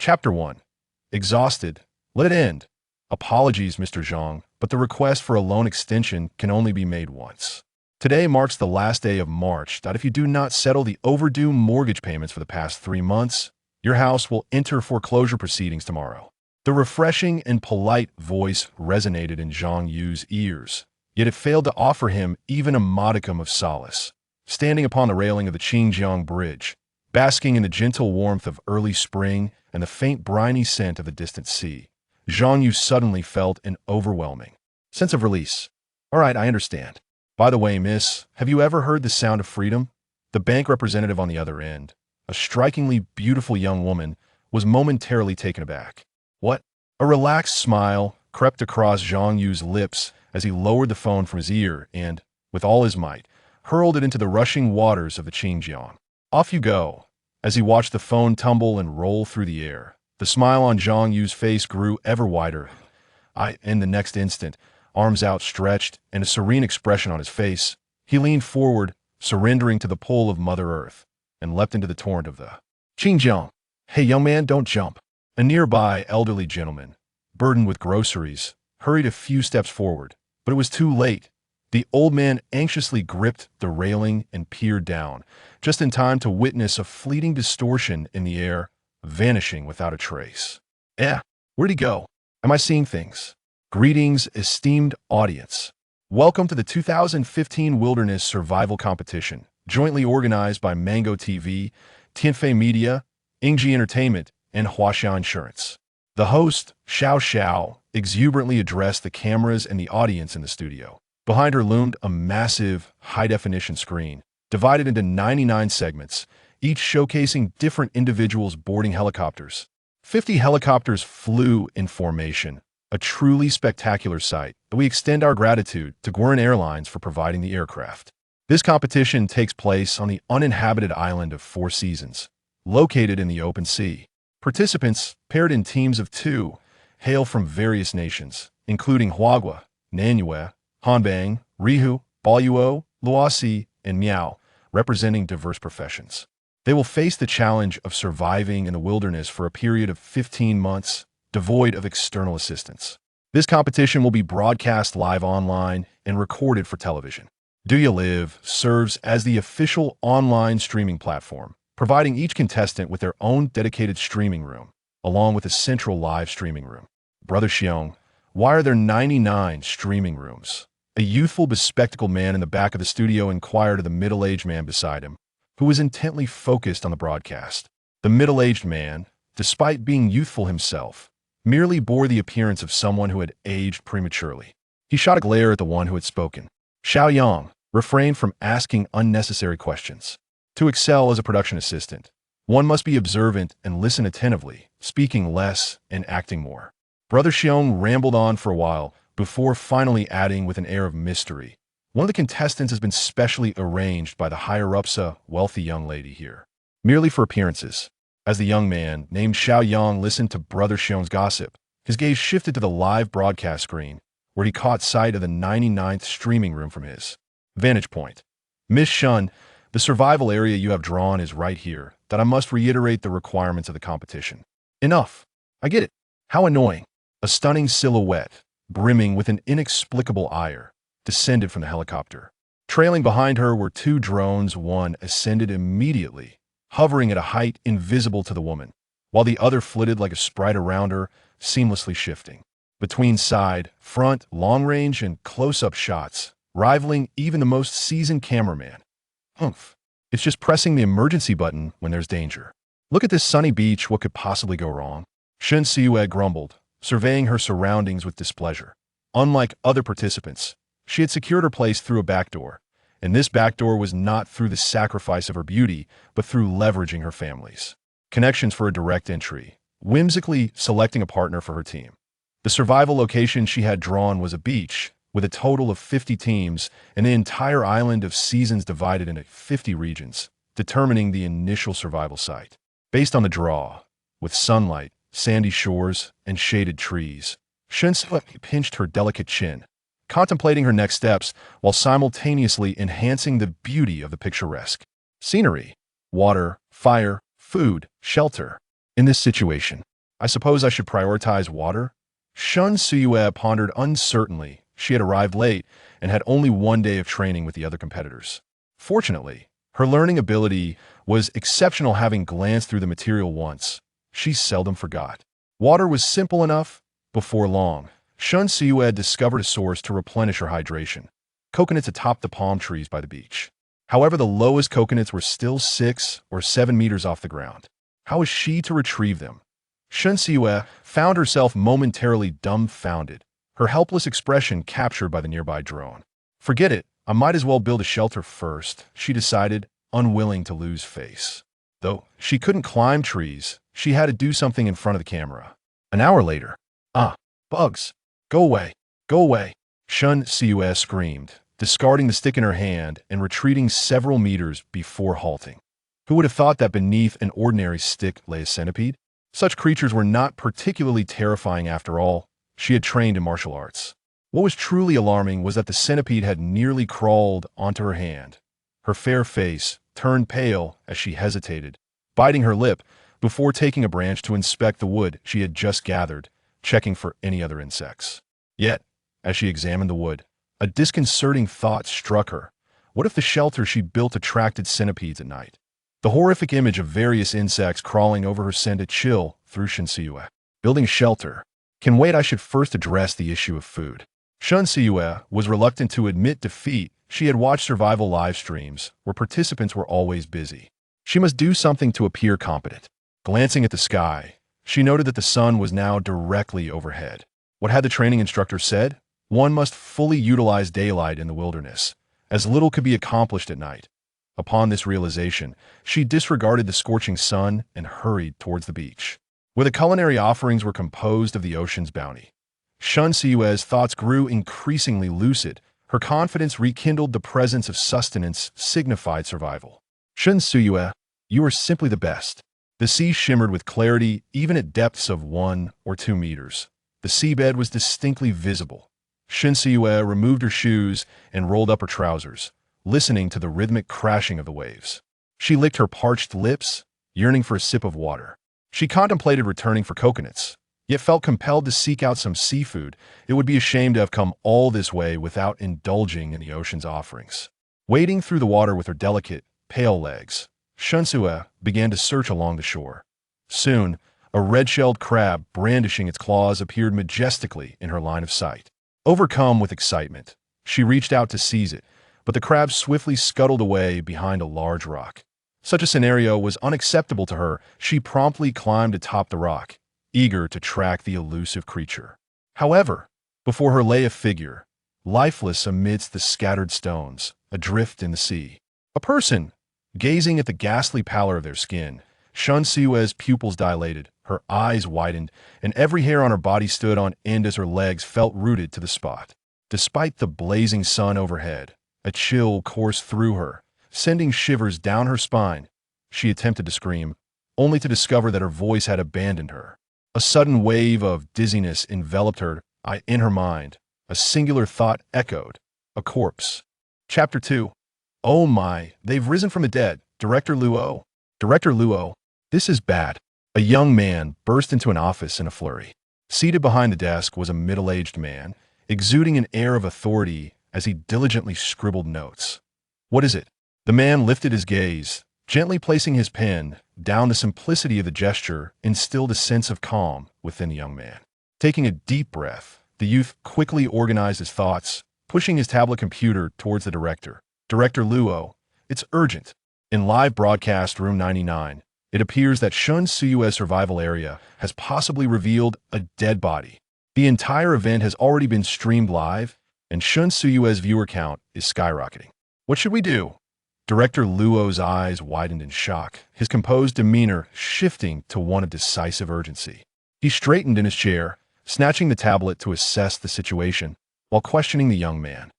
Chapter 1. Exhausted. Let it end. Apologies, Mr. Zhang, but the request for a loan extension can only be made once. Today marks the last day of March that if you do not settle the overdue mortgage payments for the past 3 months, your house will enter foreclosure proceedings tomorrow. The refreshing and polite voice resonated in Zhang Yu's ears, yet it failed to offer him even a modicum of solace. Standing upon the railing of the Qingjiang Bridge, basking in the gentle warmth of early spring and the faint briny scent of the distant sea, Zhang Yu suddenly felt an overwhelming sense of release. All right, I understand. By the way, miss, have you ever heard the sound of freedom? The bank representative on the other end, a strikingly beautiful young woman, was momentarily taken aback. What? A relaxed smile crept across Zhang Yu's lips as he lowered the phone from his ear and, with all his might, hurled it into the rushing waters of the Qingjiang. Off you go. As he watched the phone tumble and roll through the air, the smile on Zhang Yu's face grew ever wider. In the next instant, arms outstretched and a serene expression on his face, he leaned forward, surrendering to the pull of Mother Earth, and leapt into the torrent of the Qingjiang. Hey, young man, don't jump. A nearby elderly gentleman, burdened with groceries, hurried a few steps forward, but it was too late. The old man anxiously gripped the railing and peered down, just in time to witness a fleeting distortion in the air, vanishing without a trace. Where'd he go? Am I seeing things? Greetings, esteemed audience. Welcome to the 2015 Wilderness Survival Competition, jointly organized by Mango TV, Tianfei Media, Ingji Entertainment, and Huaxia Insurance. The host, Xiao Xiao, exuberantly addressed the cameras and the audience in the studio. Behind her loomed a massive, high-definition screen, divided into 99 segments, each showcasing different individuals boarding helicopters. 50 helicopters flew in formation, a truly spectacular sight, and we extend our gratitude to Guoran Airlines for providing the aircraft. This competition takes place on the uninhabited island of Four Seasons, located in the open sea. Participants, paired in teams of 2, hail from various nations, including Huagua, Nanyue, Hanbang, Rihu, Baoyuo, Luosi, and Miao, representing diverse professions. They will face the challenge of surviving in the wilderness for a period of 15 months, devoid of external assistance. This competition will be broadcast live online and recorded for television. Do You Live serves as the official online streaming platform, providing each contestant with their own dedicated streaming room, along with a central live streaming room. Brother Xiong, why are there 99 streaming rooms? A youthful, bespectacled man in the back of the studio inquired of the middle-aged man beside him, who was intently focused on the broadcast. The middle-aged man, despite being youthful himself, merely bore the appearance of someone who had aged prematurely. He shot a glare at the one who had spoken. Xiao Yang refrained from asking unnecessary questions. To excel as a production assistant, one must be observant and listen attentively, speaking less and acting more. Brother Xiong rambled on for a while, before finally adding with an air of mystery. One of the contestants has been specially arranged by the higher-ups, a wealthy young lady here, merely for appearances. As the young man, named Xiao Yang, listened to Brother Xiong's gossip, his gaze shifted to the live broadcast screen, where he caught sight of the 99th streaming room from his vantage point. Miss Shun, the survival area you have drawn is right here, that I must reiterate the requirements of the competition. Enough. I get it. How annoying. A stunning silhouette, brimming with an inexplicable ire, descended from the helicopter. Trailing behind her were 2 drones. One ascended immediately, hovering at a height invisible to the woman, while the other flitted like a sprite around her, seamlessly shifting between side, front, long-range, and close-up shots, rivaling even the most seasoned cameraman. Humph. It's just pressing the emergency button when there's danger. Look at this sunny beach, what could possibly go wrong? Shen Siyue grumbled, surveying her surroundings with displeasure. Unlike other participants, she had secured her place through a back door, and this back door was not through the sacrifice of her beauty, but through leveraging her family's connections for a direct entry, whimsically selecting a partner for her team. The survival location she had drawn was a beach, with a total of 50 teams and the entire island of Seasons divided into 50 regions, determining the initial survival site. Based on the draw, with sunlight, sandy shores, and shaded trees, Shen Siyue pinched her delicate chin, contemplating her next steps while simultaneously enhancing the beauty of the picturesque scenery. Water, fire, food, shelter. In this situation, I suppose I should prioritize water? Shun Suyue pondered uncertainly. She had arrived late and had only one day of training with the other competitors. Fortunately, her learning ability was exceptional. Having glanced through the material once, she seldom forgot. Water was simple enough. Before long, Shun Suyue discovered a source to replenish her hydration. Coconuts atop the palm trees by the beach. However, the lowest coconuts were still 6 or 7 meters off the ground. How was she to retrieve them? Shun Siyue found herself momentarily dumbfounded, her helpless expression captured by the nearby drone. Forget it, I might as well build a shelter first, she decided, unwilling to lose face. Though she couldn't climb trees, she had to do something in front of the camera. An hour later, bugs, go away, go away, Shun Siyue screamed, discarding the stick in her hand and retreating several meters before halting. Who would have thought that beneath an ordinary stick lay a centipede? Such creatures were not particularly terrifying after all. She had trained in martial arts. What was truly alarming was that the centipede had nearly crawled onto her hand. Her fair face turned pale as she hesitated, biting her lip before taking a branch to inspect the wood she had just gathered, checking for any other insects. Yet, as she examined the wood, a disconcerting thought struck her. What if the shelter she built attracted centipedes at night? The horrific image of various insects crawling over her sent a chill through Shun Siyue. Building a shelter. Can wait, I should first address the issue of food. Shun Siyue was reluctant to admit defeat. She had watched survival live streams where participants were always busy. She must do something to appear competent. Glancing at the sky, she noted that the sun was now directly overhead. What had the training instructor said? One must fully utilize daylight in the wilderness, as little could be accomplished at night. Upon this realization, she disregarded the scorching sun and hurried towards the beach, where the culinary offerings were composed of the ocean's bounty. Shun Siyue's thoughts grew increasingly lucid. Her confidence rekindled. The presence of sustenance signified survival. Shun Siyue, you are simply the best. The sea shimmered with clarity even at depths of 1 or 2 meters. The seabed was distinctly visible. Shun Siyue removed her shoes and rolled up her trousers, listening to the rhythmic crashing of the waves. She licked her parched lips, yearning for a sip of water. She contemplated returning for coconuts, yet felt compelled to seek out some seafood. It would be a shame to have come all this way without indulging in the ocean's offerings. Wading through the water with her delicate, pale legs, Shun Siyue began to search along the shore. Soon, a red-shelled crab brandishing its claws appeared majestically in her line of sight. Overcome with excitement, she reached out to seize it, but the crab swiftly scuttled away behind a large rock. Such a scenario was unacceptable to her. She promptly climbed atop the rock, eager to track the elusive creature. However, before her lay a figure, lifeless amidst the scattered stones, adrift in the sea. A person. Gazing at the ghastly pallor of their skin, Shun Siyue's pupils dilated, her eyes widened, and every hair on her body stood on end as her legs felt rooted to the spot. Despite the blazing sun overhead, a chill coursed through her, sending shivers down her spine. She attempted to scream, only to discover that her voice had abandoned her. A sudden wave of dizziness enveloped her. In her mind, a singular thought echoed. A corpse. Chapter 2. Oh my, they've risen from the dead. Director Luo. Director Luo. This is bad. A young man burst into an office in a flurry. Seated behind the desk was a middle-aged man, exuding an air of authority as he diligently scribbled notes. What is it? The man lifted his gaze, gently placing his pen down. The simplicity of the gesture instilled a sense of calm within the young man. Taking a deep breath, the youth quickly organized his thoughts, pushing his tablet computer towards the director. Director Luo, it's urgent. In live broadcast room 99, it appears that Shun Siyue's survival area has possibly revealed a dead body. The entire event has already been streamed live, and Shun Siyue's viewer count is skyrocketing. What should we do? Director Luo's eyes widened in shock, his composed demeanor shifting to one of decisive urgency. He straightened in his chair, snatching the tablet to assess the situation, while questioning the young man.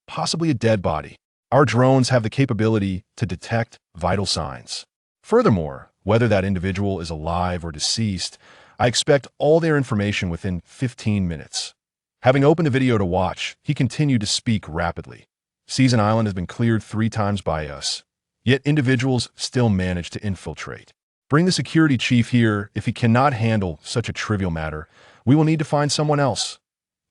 Possibly a dead body. Our drones have the capability to detect vital signs. Furthermore, whether that individual is alive or deceased, I expect all their information within 15 minutes. Having opened the video to watch, he continued to speak rapidly. Season Island has been cleared 3 times by us, yet individuals still manage to infiltrate. Bring the security chief here. If he cannot handle such a trivial matter, we will need to find someone else."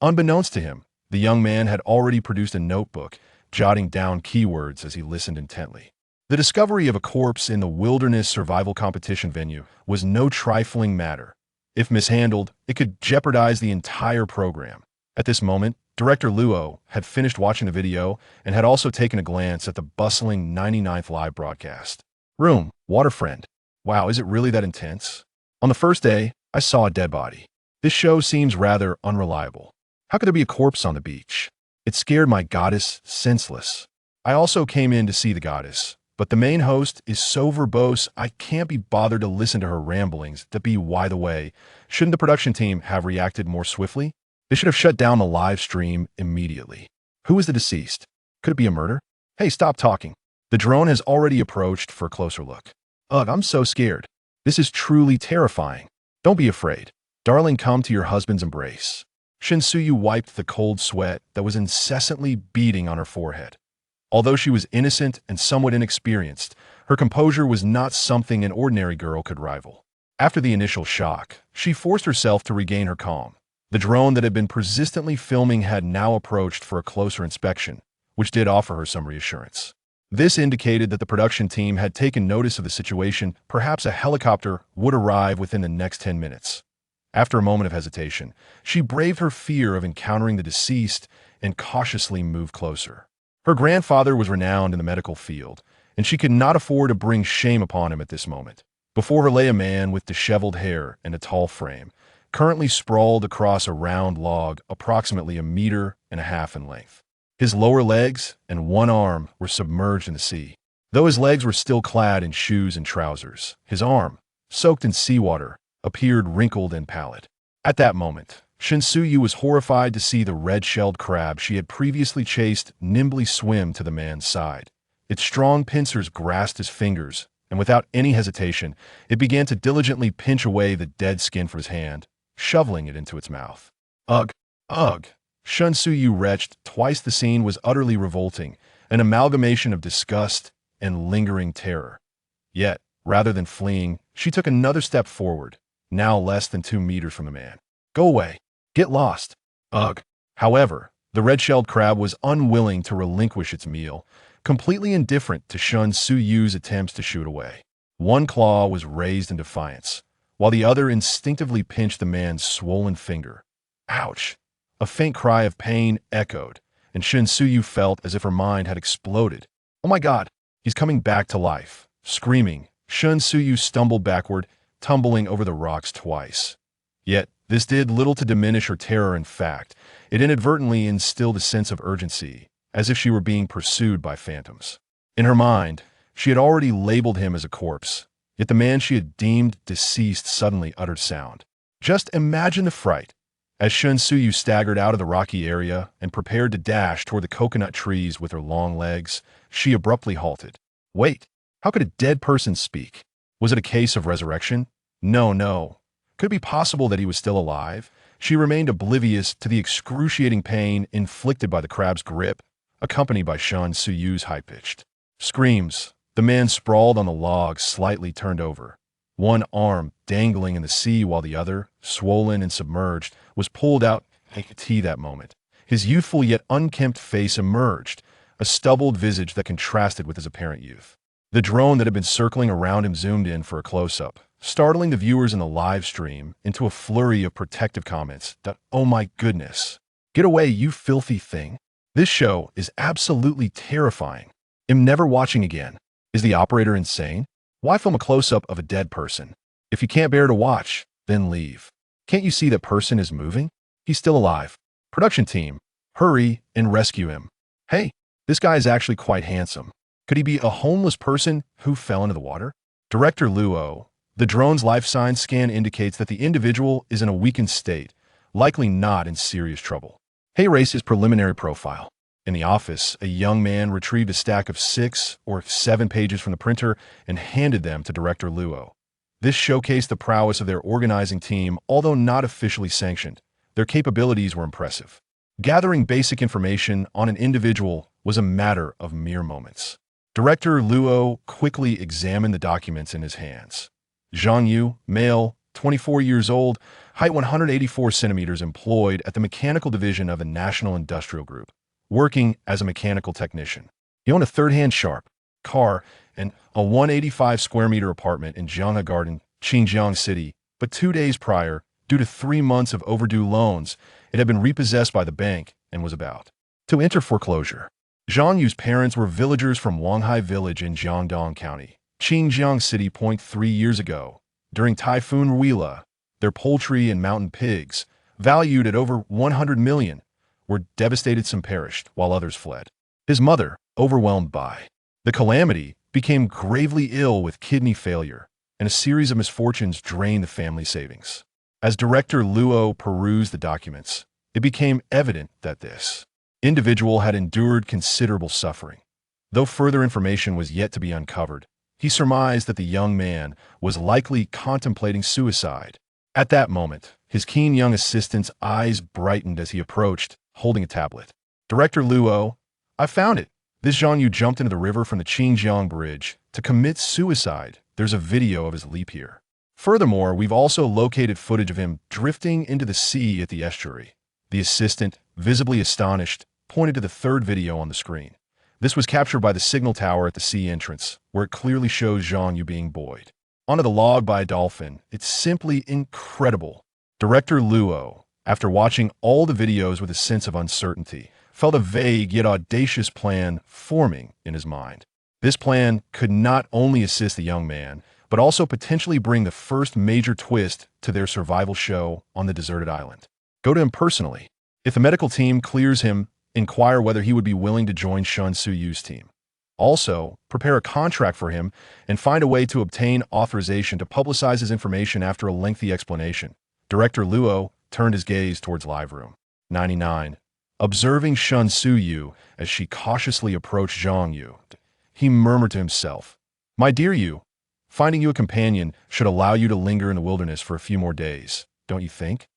Unbeknownst to him, the young man had already produced a notebook, jotting down keywords as he listened intently. The discovery of a corpse in the wilderness survival competition venue was no trifling matter. If mishandled, it could jeopardize the entire program. At this moment, Director Luo had finished watching the video and had also taken a glance at the bustling 99th live broadcast. Room, waterfront. Wow, is it really that intense? On the first day, I saw a dead body. This show seems rather unreliable. How could there be a corpse on the beach? It scared my goddess senseless. I also came in to see the goddess, but the main host is so verbose I can't be bothered to listen to her ramblings. That be why the way. Shouldn't the production team have reacted more swiftly? They should have shut down the live stream immediately. Who is the deceased? Could it be a murder? Hey, stop talking. The drone has already approached for a closer look. Ugh, I'm so scared. This is truly terrifying. Don't be afraid. Darling, come to your husband's embrace. Shinsuyu wiped the cold sweat that was incessantly beating on her forehead. Although she was innocent and somewhat inexperienced, her composure was not something an ordinary girl could rival. After the initial shock, she forced herself to regain her calm. The drone that had been persistently filming had now approached for a closer inspection, which did offer her some reassurance. This indicated that the production team had taken notice of the situation. Perhaps a helicopter would arrive within the next 10 minutes. After a moment of hesitation, she braved her fear of encountering the deceased and cautiously moved closer. Her grandfather was renowned in the medical field, and she could not afford to bring shame upon him at this moment. Before her lay a man with disheveled hair and a tall frame, currently sprawled across a round log approximately 1.5 meters in length. His lower legs and one arm were submerged in the sea. Though his legs were still clad in shoes and trousers, his arm, soaked in seawater, appeared wrinkled and pallid. At that moment, Shinsuyu was horrified to see the red-shelled crab she had previously chased nimbly swim to the man's side. Its strong pincers grasped his fingers, and without any hesitation, it began to diligently pinch away the dead skin from his hand, shoveling it into its mouth. Ugh! Ugh! Shinsuyu retched. Twice the scene was utterly revolting, an amalgamation of disgust and lingering terror. Yet, rather than fleeing, she took another step forward, now less than 2 meters from the man. Go away. Get lost. Ugh. However, the red-shelled crab was unwilling to relinquish its meal, completely indifferent to Shunsuyu's attempts to shoot away. One claw was raised in defiance, while the other instinctively pinched the man's swollen finger. Ouch! A faint cry of pain echoed, and Shinsuyu felt as if her mind had exploded. Oh my god, he's coming back to life. Screaming, Shinsuyu stumbled backward, tumbling over the rocks twice. Yet, this did little to diminish her terror. In fact, it inadvertently instilled a sense of urgency, as if she were being pursued by phantoms. In her mind, she had already labeled him as a corpse, yet the man she had deemed deceased suddenly uttered sound. Just imagine the fright. As Shinsuyu staggered out of the rocky area and prepared to dash toward the coconut trees with her long legs, she abruptly halted. Wait, how could a dead person speak? Was it a case of resurrection? No. Could it be possible that he was still alive? She remained oblivious to the excruciating pain inflicted by the crab's grip, accompanied by Shunsuyu's high-pitched screams. The man sprawled on the log, slightly turned over, one arm dangling in the sea while the other, swollen and submerged, was pulled out. I could see that moment. His youthful yet unkempt face emerged, a stubbled visage that contrasted with his apparent youth. The drone that had been circling around him zoomed in for a close-up, startling the viewers in the live stream into a flurry of protective comments that, oh my goodness, get away, you filthy thing. This show is absolutely terrifying. I'm never watching again. Is the operator insane? Why film a close-up of a dead person? If you can't bear to watch, then leave. Can't you see that person is moving? He's still alive. Production team, hurry and rescue him. Hey, this guy is actually quite handsome. Could he be a homeless person who fell into the water? Director Luo, the drone's life sign scan indicates that the individual is in a weakened state, likely not in serious trouble. Hey, race his preliminary profile. In the office, a young man retrieved a stack of 6 or 7 pages from the printer and handed them to Director Luo. This showcased the prowess of their organizing team, although not officially sanctioned. Their capabilities were impressive. Gathering basic information on an individual was a matter of mere moments. Director Luo quickly examined the documents in his hands. Zhang Yu, male, 24 years old, height 184 centimeters, employed at the mechanical division of a national industrial group, working as a mechanical technician. He owned a third-hand Sharp car and a 185 square meter apartment in Jianghe Garden, Xinjiang City, but 2 days prior, due to 3 months of overdue loans, it had been repossessed by the bank and was about to enter foreclosure. Zhang Yu's parents were villagers from Wanghai Village in Jiangdong County, Xinjiang City. 3 years ago, during Typhoon Ruila, their poultry and mountain pigs, valued at over 100 million, were devastated. Some perished, while others fled. His mother, overwhelmed by the calamity, became gravely ill with kidney failure, and a series of misfortunes drained the family savings. As Director Luo perused the documents, it became evident that this individual had endured considerable suffering. Though further information was yet to be uncovered, he surmised that the young man was likely contemplating suicide. At that moment, his keen young assistant's eyes brightened as he approached, holding a tablet. Director Luo, I found it. This Zhang Yu jumped into the river from the Xinjiang Bridge to commit suicide. There's a video of his leap here. Furthermore, we've also located footage of him drifting into the sea at the estuary. The assistant, visibly astonished, pointed to the third video on the screen. This was captured by the signal tower at the sea entrance, where it clearly shows Zhang Yu being buoyed onto the log by a dolphin. It's simply incredible. Director Luo, after watching all the videos with a sense of uncertainty, felt a vague yet audacious plan forming in his mind. This plan could not only assist the young man, but also potentially bring the first major twist to their survival show on the deserted island. Go to him personally. If the medical team clears him, inquire whether he would be willing to join Shen Suyu's team. Also, prepare a contract for him and find a way to obtain authorization to publicize his information. After a lengthy explanation, Director Luo turned his gaze towards Live Room 99. Observing Shen Suyu as she cautiously approached Zhang Yu, he murmured to himself, My dear Yu, finding you a companion should allow you to linger in the wilderness for a few more days, don't you think?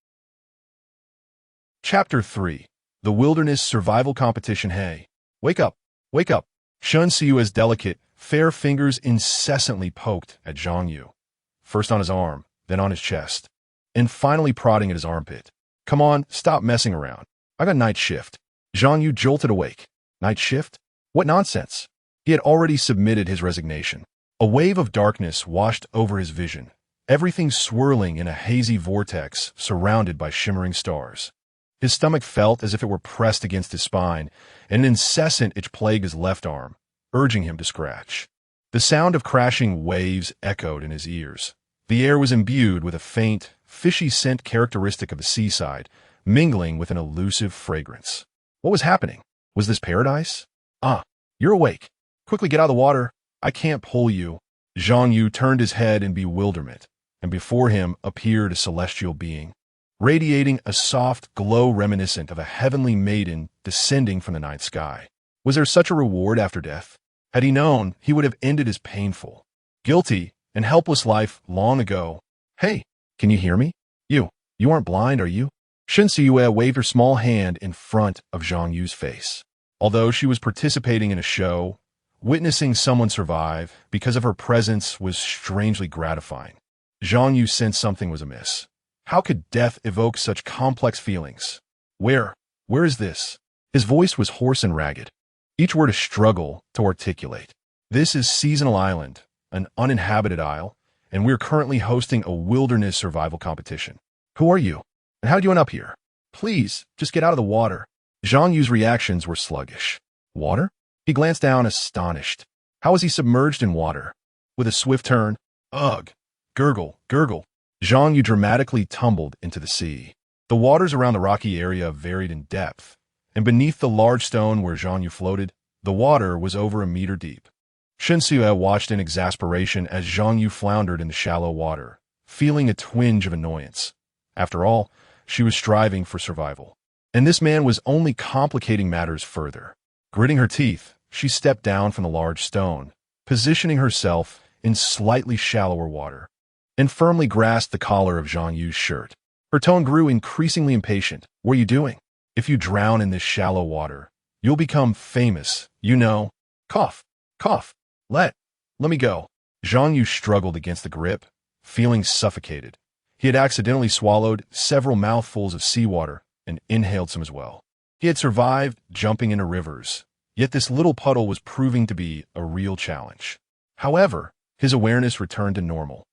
Chapter 3. The Wilderness Survival Competition. Hey, wake up, wake up. Shen Siyu's delicate, fair fingers incessantly poked at Zhang Yu, first on his arm, then on his chest, and finally prodding at his armpit. Come on, stop messing around. I got night shift. Zhang Yu jolted awake. Night shift? What nonsense. He had already submitted his resignation. A wave of darkness washed over his vision, everything swirling in a hazy vortex surrounded by shimmering stars. His stomach felt as if it were pressed against his spine, and an incessant itch plagued his left arm, urging him to scratch. The sound of crashing waves echoed in his ears. The air was imbued with a faint, fishy scent characteristic of the seaside, mingling with an elusive fragrance. What was happening? Was this paradise? Ah, you're awake. Quickly get out of the water. I can't pull you. Zhang Yu turned his head in bewilderment, and before him appeared a celestial being, radiating a soft glow reminiscent of a heavenly maiden descending from the night sky. Was there such a reward after death? Had he known, he would have ended his painful, guilty, and helpless life long ago. Hey, can you hear me? You aren't blind, are you? Shen Siyue waved her small hand in front of Zhang Yu's face. Although she was participating in a show, witnessing someone survive because of her presence was strangely gratifying. Zhang Yu sensed something was amiss. How could death evoke such complex feelings? Where is this? His voice was hoarse and ragged, each word a struggle to articulate. This is Seasonal Island, an uninhabited isle, and we're currently hosting a wilderness survival competition. Who are you? And how did you end up here? Please, just get out of the water. Zhang Yu's reactions were sluggish. Water? He glanced down, astonished. How was he submerged in water? With a swift turn, ugh, gurgle, gurgle. Zhang Yu dramatically tumbled into the sea. The waters around the rocky area varied in depth, and beneath the large stone where Zhang Yu floated, the water was over a meter deep. Shen Siyue watched in exasperation as Zhang Yu floundered in the shallow water, feeling a twinge of annoyance. After all, she was striving for survival, and this man was only complicating matters further. Gritting her teeth, she stepped down from the large stone, positioning herself in slightly shallower water, and firmly grasped the collar of Zhang Yu's shirt. Her tone grew increasingly impatient. What are you doing? If you drown in this shallow water, you'll become famous, you know. Cough, cough. Let me go. Zhang Yu struggled against the grip, feeling suffocated. He had accidentally swallowed several mouthfuls of seawater and inhaled some as well. He had survived jumping into rivers, yet this little puddle was proving to be a real challenge. However, his awareness returned to normal.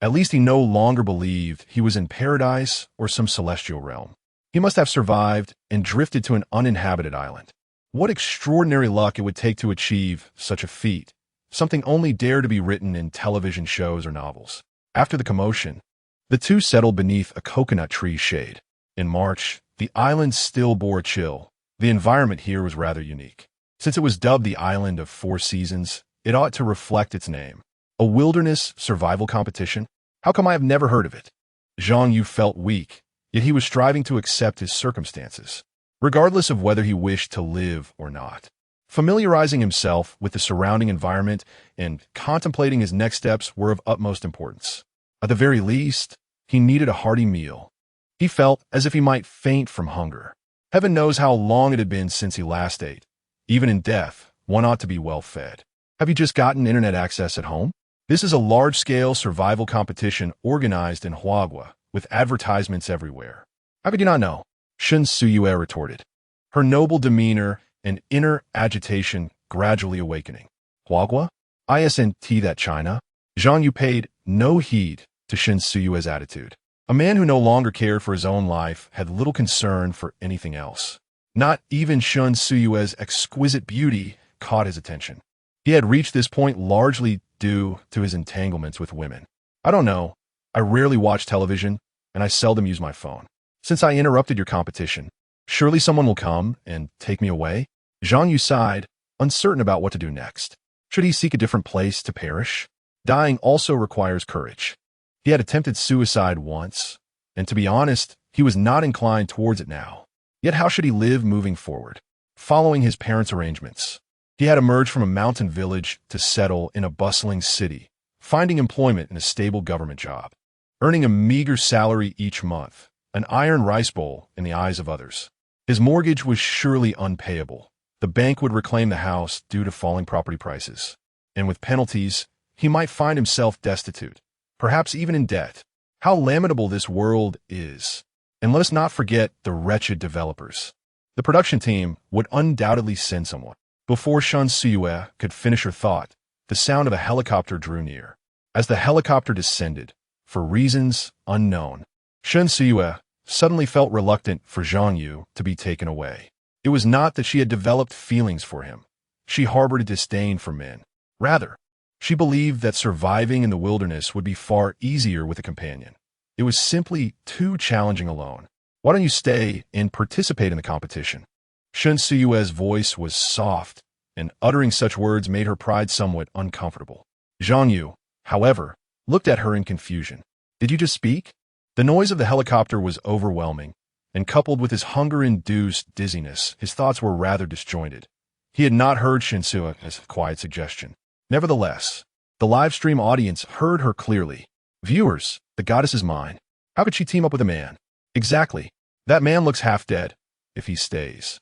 At least he no longer believed he was in paradise or some celestial realm. He must have survived and drifted to an uninhabited island. What extraordinary luck it would take to achieve such a feat, something only dared to be written in television shows or novels. After the commotion, the two settled beneath a coconut tree's shade. In March, the island still bore a chill. The environment here was rather unique. Since it was dubbed the Island of Four Seasons, it ought to reflect its name. A wilderness survival competition? How come I have never heard of it? Zhang Yu felt weak, yet he was striving to accept his circumstances, regardless of whether he wished to live or not. Familiarizing himself with the surrounding environment and contemplating his next steps were of utmost importance. At the very least, he needed a hearty meal. He felt as if he might faint from hunger. Heaven knows how long it had been since he last ate. Even in death, one ought to be well fed. Have you just gotten internet access at home? This is a large-scale survival competition organized in Huagua, with advertisements everywhere. How could you not know? Shen Suyue retorted, her noble demeanor and inner agitation gradually awakening. Huagua? ISNT that China? Zhang Yu paid no heed to Shen Suyue's attitude. A man who no longer cared for his own life had little concern for anything else. Not even Shen Suyue's exquisite beauty caught his attention. He had reached this point largely due to his entanglements with women. I don't know. I rarely watch television, and I seldom use my phone. Since I interrupted your competition, surely someone will come and take me away? Zhang Yu sighed, uncertain about what to do next. Should he seek a different place to perish? Dying also requires courage. He had attempted suicide once, and to be honest, he was not inclined towards it now. Yet how should he live moving forward? Following his parents' arrangements, he had emerged from a mountain village to settle in a bustling city, finding employment in a stable government job, earning a meager salary each month, an iron rice bowl in the eyes of others. His mortgage was surely unpayable. The bank would reclaim the house due to falling property prices, and with penalties, he might find himself destitute, perhaps even in debt. How lamentable this world is. And let us not forget the wretched developers. The production team would undoubtedly send someone. Before Shen Suyue could finish her thought, the sound of a helicopter drew near. As the helicopter descended, for reasons unknown, Shen Suyue suddenly felt reluctant for Zhang Yu to be taken away. It was not that she had developed feelings for him. She harbored a disdain for men. Rather, she believed that surviving in the wilderness would be far easier with a companion. It was simply too challenging alone. Why don't you stay and participate in the competition? Shen Suyue's voice was soft, and uttering such words made her pride somewhat uncomfortable. Zhang Yu, however, looked at her in confusion. Did you just speak? The noise of the helicopter was overwhelming, and coupled with his hunger-induced dizziness, his thoughts were rather disjointed. He had not heard Shen Suyue's quiet suggestion. Nevertheless, the live-stream audience heard her clearly. Viewers, the goddess is mine. How could she team up with a man? Exactly. That man looks half dead, if he stays.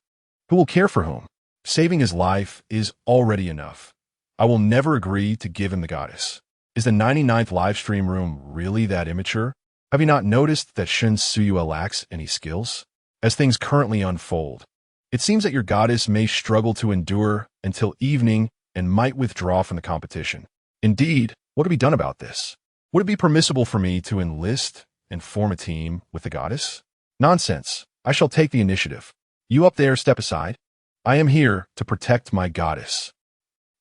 Who will care for whom? Saving his life is already enough. I will never agree to give him the goddess. Is the 99th live stream room really that immature? Have you not noticed that Shen Suyue lacks any skills? As things currently unfold, it seems that your goddess may struggle to endure until evening and might withdraw from the competition. Indeed, what have we done about this? Would it be permissible for me to enlist and form a team with the goddess? Nonsense. I shall take the initiative. You up there, step aside. I am here to protect my goddess.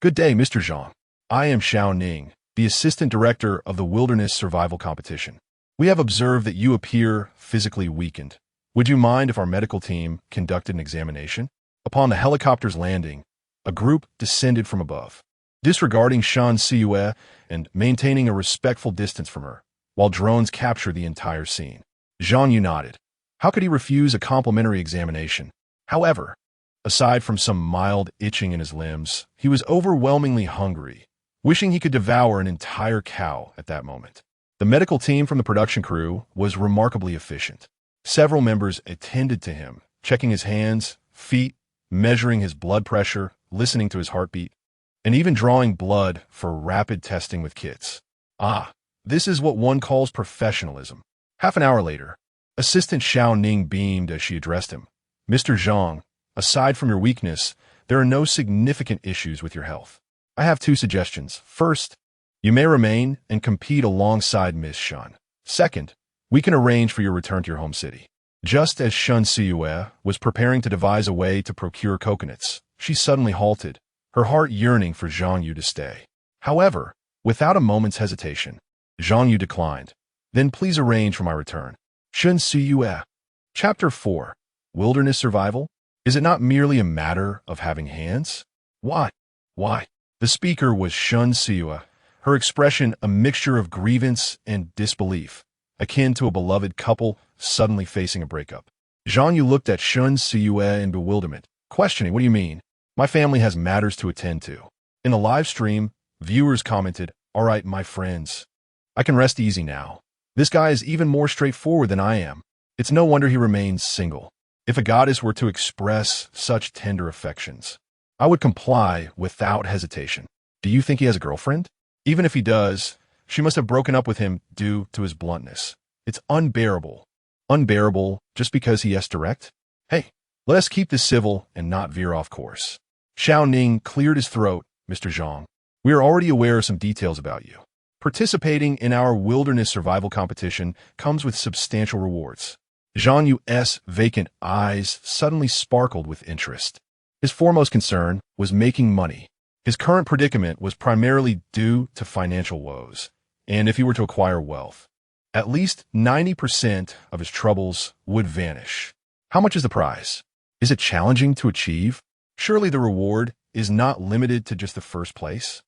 Good day, Mr. Zhang. I am Xiao Ning, the assistant director of the Wilderness Survival Competition. We have observed that you appear physically weakened. Would you mind if our medical team conducted an examination? Upon the helicopter's landing, a group descended from above, disregarding Shen Suyue and maintaining a respectful distance from her, while drones captured the entire scene. Zhang Yu nodded. How could he refuse a complimentary examination? However, aside from some mild itching in his limbs, he was overwhelmingly hungry, wishing he could devour an entire cow at that moment. The medical team from the production crew was remarkably efficient. Several members attended to him, checking his hands, feet, measuring his blood pressure, listening to his heartbeat, and even drawing blood for rapid testing with kits. Ah, This is what one calls professionalism. Half an hour later, Assistant Xiao Ning beamed as she addressed him. Mr. Zhang, aside from your weakness, there are no significant issues with your health. I have two suggestions. First, you may remain and compete alongside Miss Shen. Second, we can arrange for your return to your home city. Just as Shen Siyue was preparing to devise a way to procure coconuts, she suddenly halted, her heart yearning for Zhang Yu to stay. However, without a moment's hesitation, Zhang Yu declined. Then please arrange for my return. Shen Siyue. Chapter 4. Wilderness Survival? Is it not merely a matter of having hands? Why? Why? The speaker was Shen Siyue, her expression a mixture of grievance and disbelief, akin to a beloved couple suddenly facing a breakup. Zhang Yu looked at Shen Siyue in bewilderment, questioning, what do you mean? My family has matters to attend to. In the live stream, viewers commented, all right, my friends. I can rest easy now. This guy is even more straightforward than I am. It's no wonder he remains single. If a goddess were to express such tender affections, I would comply without hesitation. Do you think he has a girlfriend? Even if he does, she must have broken up with him due to his bluntness. It's unbearable. Unbearable just because he is direct? Hey, let us keep this civil and not veer off course. Xiao Ning cleared his throat. Mr. Zhang, we are already aware of some details about you. Participating in our wilderness survival competition comes with substantial rewards. Zhang Yu's vacant eyes suddenly sparkled with interest. His foremost concern was making money. His current predicament was primarily due to financial woes, and if he were to acquire wealth, at least 90% of his troubles would vanish. How much is the prize? Is it challenging to achieve? Surely the reward is not limited to just the first place.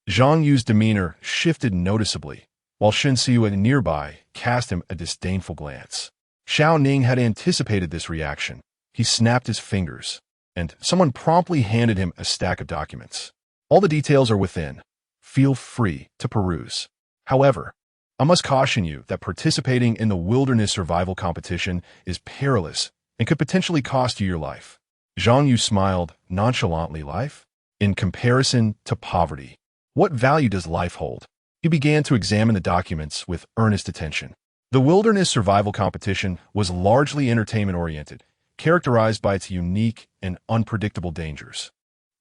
Zhang Yu's demeanor shifted noticeably, while Shen Siyue nearby cast him a disdainful glance. Xiao Ning had anticipated this reaction. He snapped his fingers, and someone promptly handed him a stack of documents. All the details are within. Feel free to peruse. However, I must caution you that participating in the wilderness survival competition is perilous and could potentially cost you your life. Zhang Yu smiled nonchalantly. Life? In comparison to poverty, what value does life hold? He began to examine the documents with earnest attention. The wilderness survival competition was largely entertainment-oriented, characterized by its unique and unpredictable dangers,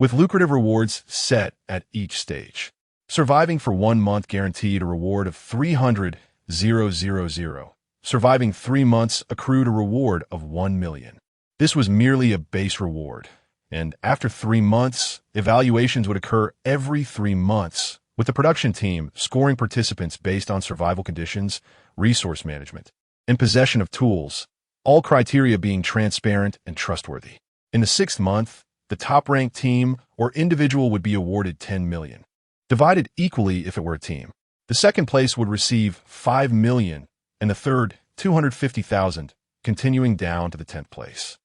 with lucrative rewards set at each stage. Surviving for 1 month guaranteed a reward of 300,000. Surviving 3 months accrued a reward of 1 million. This was merely a base reward, and after 3 months, evaluations would occur every 3 months, with the production team scoring participants based on survival conditions, resource management, and possession of tools, all criteria being transparent and trustworthy. In the 6th month, the top-ranked team or individual would be awarded 10 million, divided equally if it were a team. The second place would receive 5 million, and the third 250,000, continuing down to the 10th place.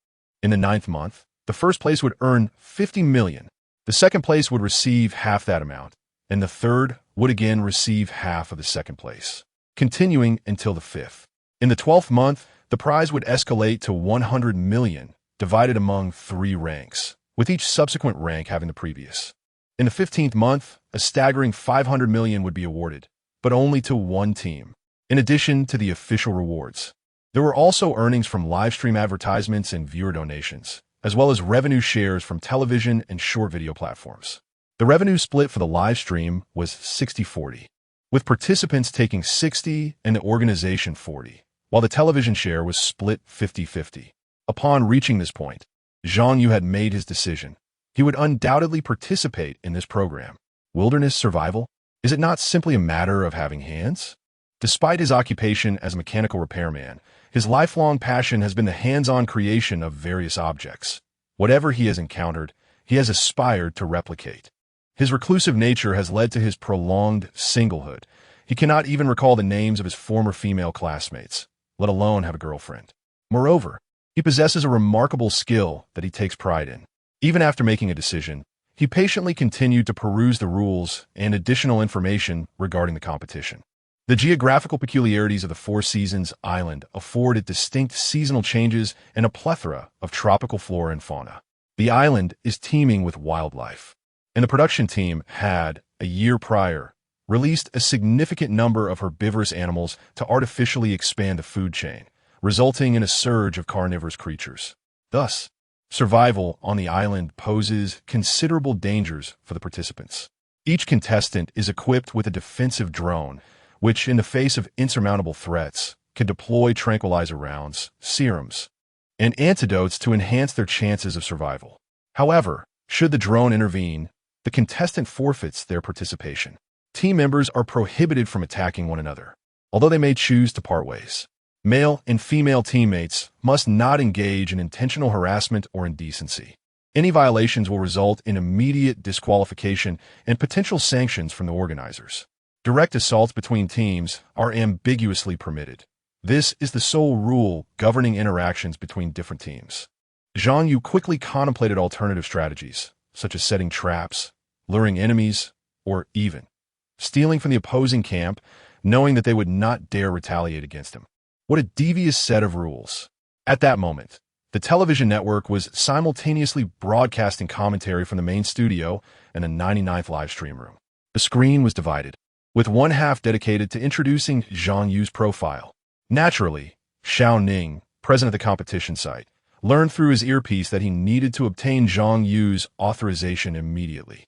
In the 9th month, the first place would earn 50 million, the second place would receive half that amount, and the third would again receive half of the second place, continuing until the 5th. In the 12th month, the prize would escalate to 100 million, divided among 3 ranks, with each subsequent rank having the previous. In the 15th month, a staggering 500 million would be awarded, but only to 1 team, in addition to the official rewards. There were also earnings from live stream advertisements and viewer donations, as well as revenue shares from television and short video platforms. The revenue split for the live stream was 60-40, with participants taking 60 and the organization 40, while the television share was split 50-50. Upon reaching this point, Zhang Yu had made his decision. He would undoubtedly participate in this program. Wilderness survival? Is it not simply a matter of having hands? Despite his occupation as a mechanical repairman, his lifelong passion has been the hands-on creation of various objects. Whatever he has encountered, he has aspired to replicate. His reclusive nature has led to his prolonged singlehood. He cannot even recall the names of his former female classmates, let alone have a girlfriend. Moreover, he possesses a remarkable skill that he takes pride in. Even after making a decision, he patiently continued to peruse the rules and additional information regarding the competition. The geographical peculiarities of the Four Seasons Island afforded distinct seasonal changes and a plethora of tropical flora and fauna. The island is teeming with wildlife, and the production team had, a year prior, released a significant number of herbivorous animals to artificially expand the food chain, resulting in a surge of carnivorous creatures. Thus, survival on the island poses considerable dangers for the participants. Each contestant is equipped with a defensive drone, which, in the face of insurmountable threats, can deploy tranquilizer rounds, serums, and antidotes to enhance their chances of survival. However, should the drone intervene, the contestant forfeits their participation. Team members are prohibited from attacking one another, although they may choose to part ways. Male and female teammates must not engage in intentional harassment or indecency. Any violations will result in immediate disqualification and potential sanctions from the organizers. Direct assaults between teams are ambiguously permitted. This is the sole rule governing interactions between different teams. Zhang Yu quickly contemplated alternative strategies, such as setting traps, luring enemies, or even stealing from the opposing camp, knowing that they would not dare retaliate against him. What a devious set of rules. At that moment, the television network was simultaneously broadcasting commentary from the main studio and the 99th live stream room. The screen was divided, with one half dedicated to introducing Zhang Yu's profile. Naturally, Xiao Ning, present at the competition site, learned through his earpiece that he needed to obtain Zhang Yu's authorization immediately.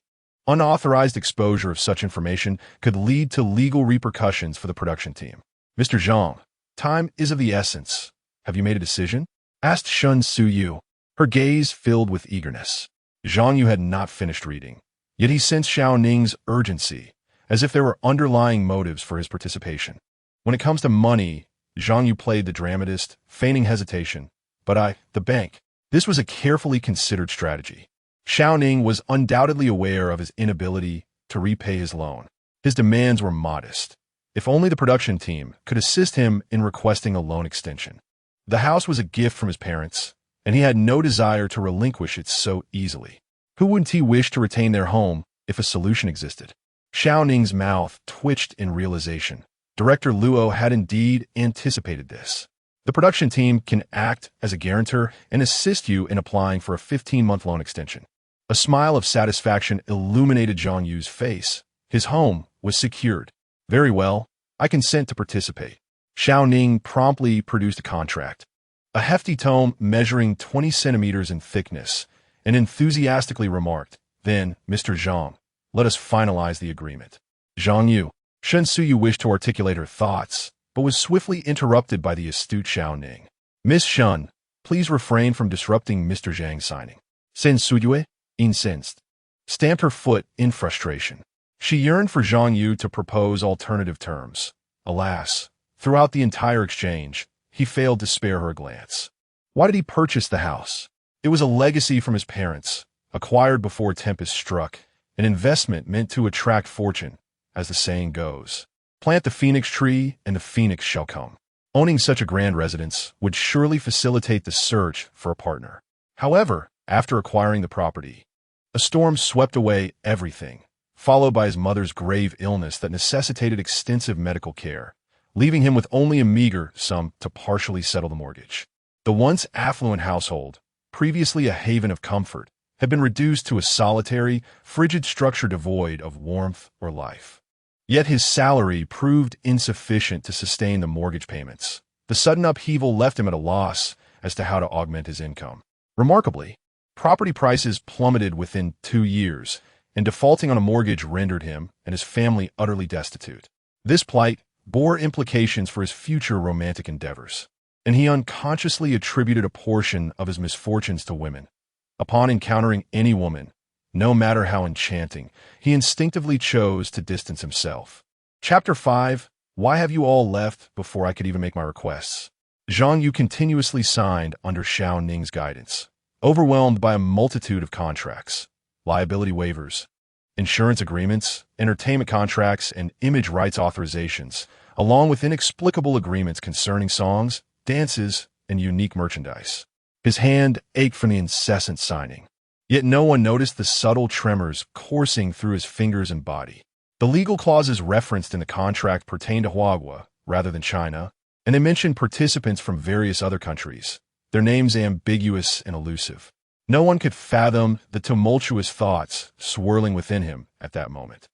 Unauthorized exposure of such information could lead to legal repercussions for the production team. Mr. Zhang, time is of the essence. Have you made a decision? Asked Shun Suyu, her gaze filled with eagerness. Zhang Yu had not finished reading, yet he sensed Xiao Ning's urgency, as if there were underlying motives for his participation. When it comes to money, Zhang Yu played the dramatist, feigning hesitation. But the bank. This was a carefully considered strategy. Xiao Ning was undoubtedly aware of his inability to repay his loan. His demands were modest. If only the production team could assist him in requesting a loan extension. The house was a gift from his parents, and he had no desire to relinquish it so easily. Who wouldn't he wish to retain their home if a solution existed? Xiao Ning's mouth twitched in realization. Director Luo had indeed anticipated this. The production team can act as a guarantor and assist you in applying for a 15-month loan extension. A smile of satisfaction illuminated Zhang Yu's face. His home was secured. Very well, I consent to participate. Xiao Ning promptly produced a contract, a hefty tome measuring 20 centimeters in thickness, and enthusiastically remarked, "Then, Mr. Zhang, let us finalize the agreement." Zhang Yu, Shen Suyu wished to articulate her thoughts, but was swiftly interrupted by the astute Xiao Ning. "Miss Shun, please refrain from disrupting Mr. Zhang's signing." Sen Suyue, incensed, stamped her foot in frustration. She yearned for Zhang Yu to propose alternative terms. Alas, throughout the entire exchange, he failed to spare her a glance. Why did he purchase the house? It was a legacy from his parents, acquired before Tempest struck, an investment meant to attract fortune, as the saying goes. Plant the phoenix tree, and the phoenix shall come. Owning such a grand residence would surely facilitate the search for a partner. However, after acquiring the property, a storm swept away everything, followed by his mother's grave illness that necessitated extensive medical care, leaving him with only a meager sum to partially settle the mortgage. The once affluent household, previously a haven of comfort, had been reduced to a solitary, frigid structure devoid of warmth or life. Yet his salary proved insufficient to sustain the mortgage payments. The sudden upheaval left him at a loss as to how to augment his income. Remarkably, property prices plummeted within 2 years, and defaulting on a mortgage rendered him and his family utterly destitute. This plight bore implications for his future romantic endeavors, and he unconsciously attributed a portion of his misfortunes to women. Upon encountering any woman, no matter how enchanting, he instinctively chose to distance himself. Chapter 5. Why have you all left before I could even make my requests? Zhang Yu continuously signed under Xiao Ning's guidance, overwhelmed by a multitude of contracts, liability waivers, insurance agreements, entertainment contracts, and image rights authorizations, along with inexplicable agreements concerning songs, dances, and unique merchandise. His hand ached from the incessant signing. Yet no one noticed the subtle tremors coursing through his fingers and body. The legal clauses referenced in the contract pertained to Huagua rather than China, and they mentioned participants from various other countries, their names ambiguous and elusive. No one could fathom the tumultuous thoughts swirling within him at that moment.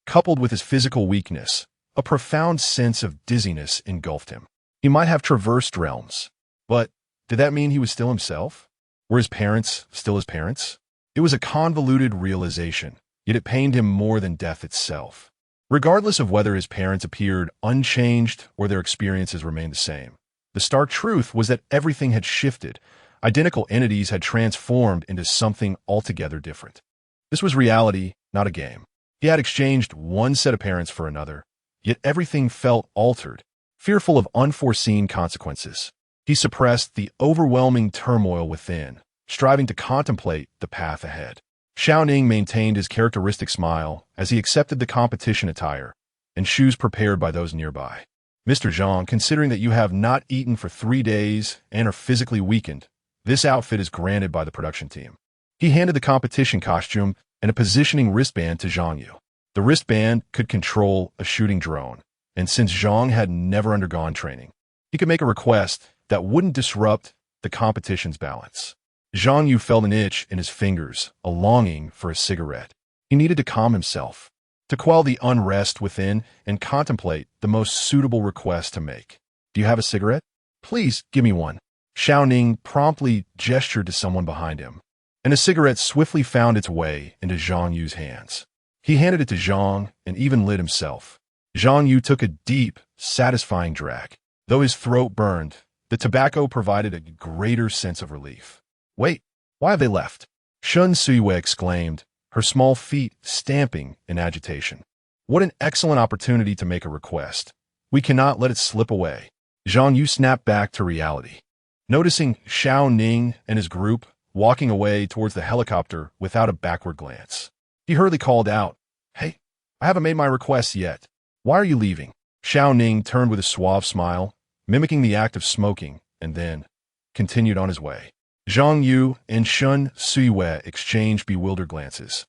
coupled with his physical weakness, a profound sense of dizziness engulfed him. He might have traversed realms, but did that mean he was still himself? Were his parents still his parents? It was a convoluted realization, yet it pained him more than death itself. Regardless of whether his parents appeared unchanged or their experiences remained the same, the stark truth was that everything had shifted. Identical entities had transformed into something altogether different. This was reality, not a game. He had exchanged one set of parents for another, yet everything felt altered, fearful of unforeseen consequences. He suppressed the overwhelming turmoil within, striving to contemplate the path ahead. Xiaoning maintained his characteristic smile as he accepted the competition attire and shoes prepared by those nearby. Mr. Zhang, considering that you have not eaten for 3 days and are physically weakened, this outfit is granted by the production team. He handed the competition costume and a positioning wristband to Zhang Yu. The wristband could control a shooting drone, and since Zhang had never undergone training, he could make a request that wouldn't disrupt the competition's balance. Zhang Yu felt an itch in his fingers, a longing for a cigarette. He needed to calm himself, to quell the unrest within and contemplate the most suitable request to make. "Do you have a cigarette? Please give me one." Xiaoning promptly gestured to someone behind him, and a cigarette swiftly found its way into Zhang Yu's hands. He handed it to Zhang and even lit himself. Zhang Yu took a deep, satisfying drag. Though his throat burned, the tobacco provided a greater sense of relief. "Wait, why have they left?" Shun Suiwei exclaimed, her small feet stamping in agitation. "What an excellent opportunity to make a request. We cannot let it slip away." Zhang Yu snapped back to reality, noticing Xiao Ning and his group walking away towards the helicopter without a backward glance. He hurriedly called out, "Hey, I haven't made my request yet. Why are you leaving?" Xiao Ning turned with a suave smile, mimicking the act of smoking, and then continued on his way. Zhang Yu and Shun Suiwei exchanged bewildered glances,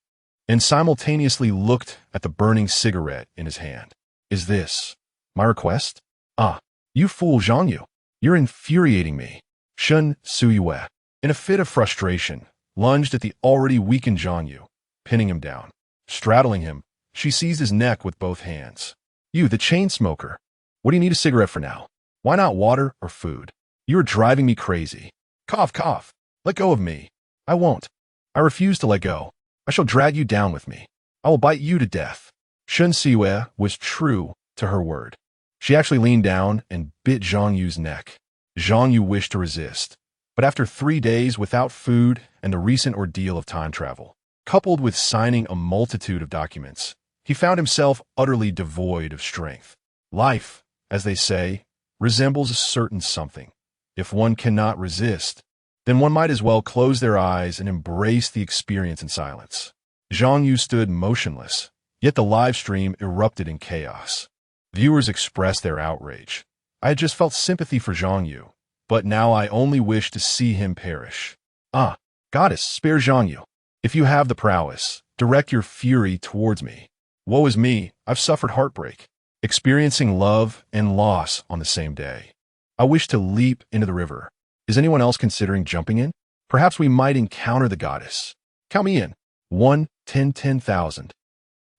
and simultaneously looked at the burning cigarette in his hand. "Is this my request? Ah, you fool Zhang Yu. You're infuriating me." Shun Suiwei, in a fit of frustration, lunged at the already weakened Zhang Yu, pinning him down. Straddling him, she seized his neck with both hands. "You, the chain smoker. What do you need a cigarette for now? Why not water or food? You are driving me crazy. Cough, cough. Let go of me." "I won't. I refuse to let go. I shall drag you down with me. I will bite you to death." Shun Siwei was true to her word. She actually leaned down and bit Zhang Yu's neck. Zhang Yu wished to resist, but after 3 days without food and the recent ordeal of time travel, coupled with signing a multitude of documents, he found himself utterly devoid of strength. Life, as they say, resembles a certain something. If one cannot resist, then one might as well close their eyes and embrace the experience in silence. Zhang Yu stood motionless, yet the live stream erupted in chaos. Viewers expressed their outrage. I had just felt sympathy for Zhang Yu, but now I only wish to see him perish. "Ah, goddess, spare Zhang Yu. If you have the prowess, direct your fury towards me. Woe is me, I've suffered heartbreak, experiencing love and loss on the same day. I wish to leap into the river. Is anyone else considering jumping in? Perhaps we might encounter the goddess. Count me in. 1, 10, 10,000.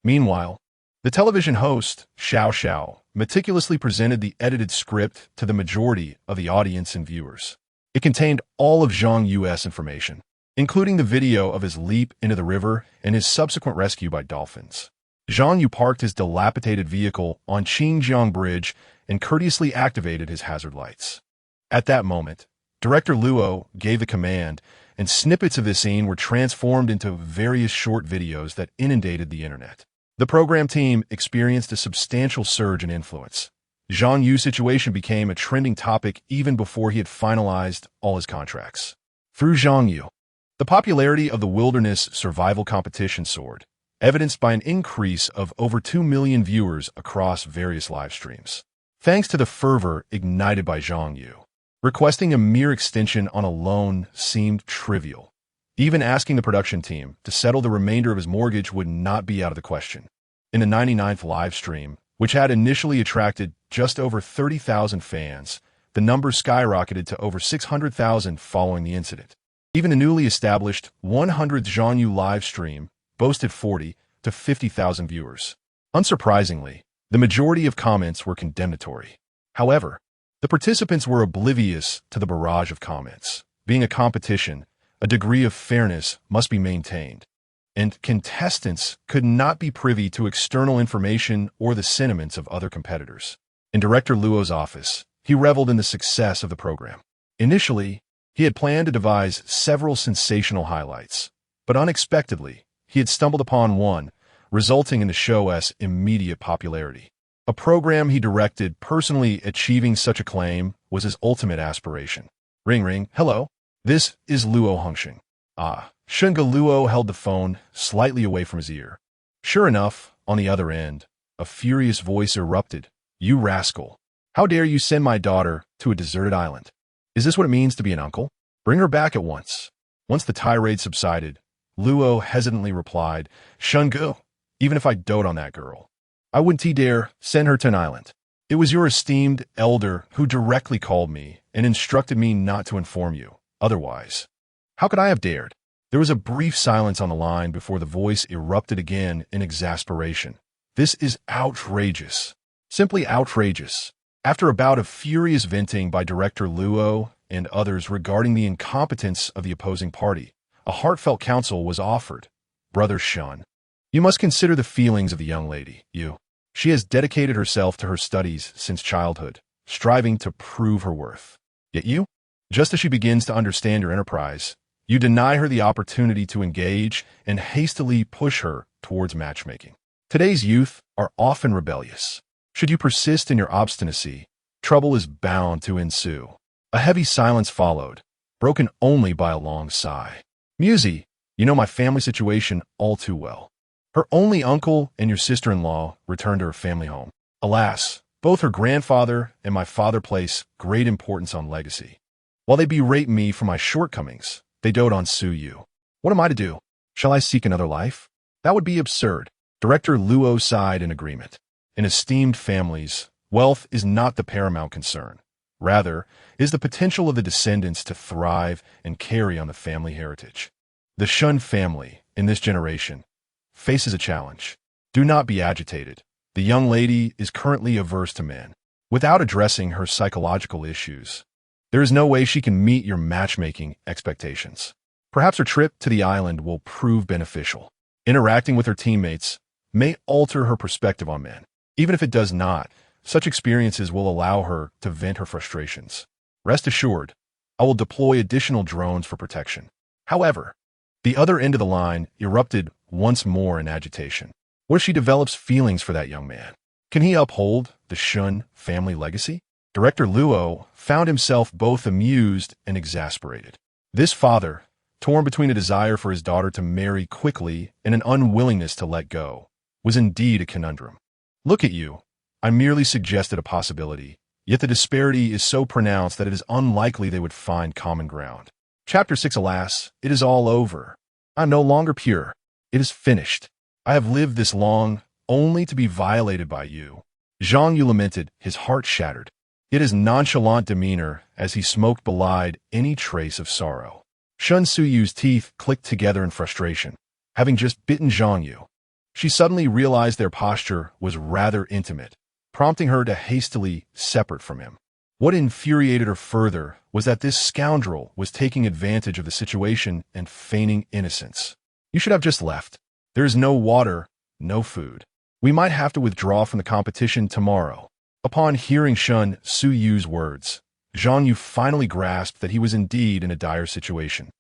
Meanwhile, the television host, Xiao Xiao, meticulously presented the edited script to the majority of the audience and viewers. It contained all of Zhang Yu's information, including the video of his leap into the river and his subsequent rescue by dolphins. Zhang Yu parked his dilapidated vehicle on Qingjiang Bridge and courteously activated his hazard lights. At that moment, Director Luo gave the command, and snippets of this scene were transformed into various short videos that inundated the internet. The program team experienced a substantial surge in influence. Zhang Yu's situation became a trending topic even before he had finalized all his contracts. Through Zhang Yu, the popularity of the wilderness survival competition soared, evidenced by an increase of over 2 million viewers across various live streams. Thanks to the fervor ignited by Zhang Yu, requesting a mere extension on a loan seemed trivial. Even asking the production team to settle the remainder of his mortgage would not be out of the question. In the 99th live stream, which had initially attracted just over 30,000 fans, the number skyrocketed to over 600,000 following the incident. Even the newly established 100th Zhang Yu live stream boasted 40 to 50,000 viewers. Unsurprisingly, the majority of comments were condemnatory. However, the participants were oblivious to the barrage of comments. Being a competition, a degree of fairness must be maintained, and contestants could not be privy to external information or the sentiments of other competitors. In Director Luo's office, he reveled in the success of the program. Initially, he had planned to devise several sensational highlights, but unexpectedly, he had stumbled upon one, resulting in the show's immediate popularity. A program he directed personally achieving such acclaim was his ultimate aspiration. Ring ring, hello. This is Luo Hongxing. Shunga Luo held the phone slightly away from his ear. Sure enough, on the other end, a furious voice erupted. You rascal. How dare you send my daughter to a deserted island? Is this what it means to be an uncle? Bring her back at once. Once the tirade subsided, Luo hesitantly replied, Shungu, even if I dote on that girl, I wouldn't dare send her to an island. It was your esteemed elder who directly called me and instructed me not to inform you. Otherwise, how could I have dared? There was a brief silence on the line before the voice erupted again in exasperation. This is outrageous. Simply outrageous. After a bout of furious venting by Director Luo and others regarding the incompetence of the opposing party, a heartfelt counsel was offered. Brother Shun, you must consider the feelings of the young lady. She has dedicated herself to her studies since childhood, striving to prove her worth. Yet you, just as she begins to understand your enterprise, you deny her the opportunity to engage and hastily push her towards matchmaking. Today's youth are often rebellious. Should you persist in your obstinacy, trouble is bound to ensue. A heavy silence followed, broken only by a long sigh. Musi, you know my family situation all too well. Her only uncle and your sister-in-law returned to her family home. Alas, both her grandfather and my father place great importance on legacy. While they berate me for my shortcomings, they dote on Zhang Yu. What am I to do? Shall I seek another life? That would be absurd. Director Luo sighed in agreement. In esteemed families, wealth is not the paramount concern. Rather, is the potential of the descendants to thrive and carry on the family heritage. The Shun family, in this generation, faces a challenge. Do not be agitated. The young lady is currently averse to men. Without addressing her psychological issues, there is no way she can meet your matchmaking expectations. Perhaps her trip to the island will prove beneficial. Interacting with her teammates may alter her perspective on men. Even if it does not, such experiences will allow her to vent her frustrations. Rest assured, I will deploy additional drones for protection. However, the other end of the line erupted once more in agitation. What if she develops feelings for that young man? Can he uphold the Shun family legacy? Director Luo found himself both amused and exasperated. This father, torn between a desire for his daughter to marry quickly and an unwillingness to let go, was indeed a conundrum. Look at you. I merely suggested a possibility, yet the disparity is so pronounced that it is unlikely they would find common ground. Chapter 6. Alas, it is all over. I am no longer pure. It is finished. I have lived this long, only to be violated by you. Zhang Yu lamented, his heart shattered. Yet his nonchalant demeanor as he smoked belied any trace of sorrow. Shun Suyu's teeth clicked together in frustration, having just bitten Zhang Yu. She suddenly realized their posture was rather intimate, prompting her to hastily separate from him. What infuriated her further was that this scoundrel was taking advantage of the situation and feigning innocence. You should have just left. There is no water, no food. We might have to withdraw from the competition tomorrow. Upon hearing Shun Suyu's words, Zhang Yu finally grasped that he was indeed in a dire situation.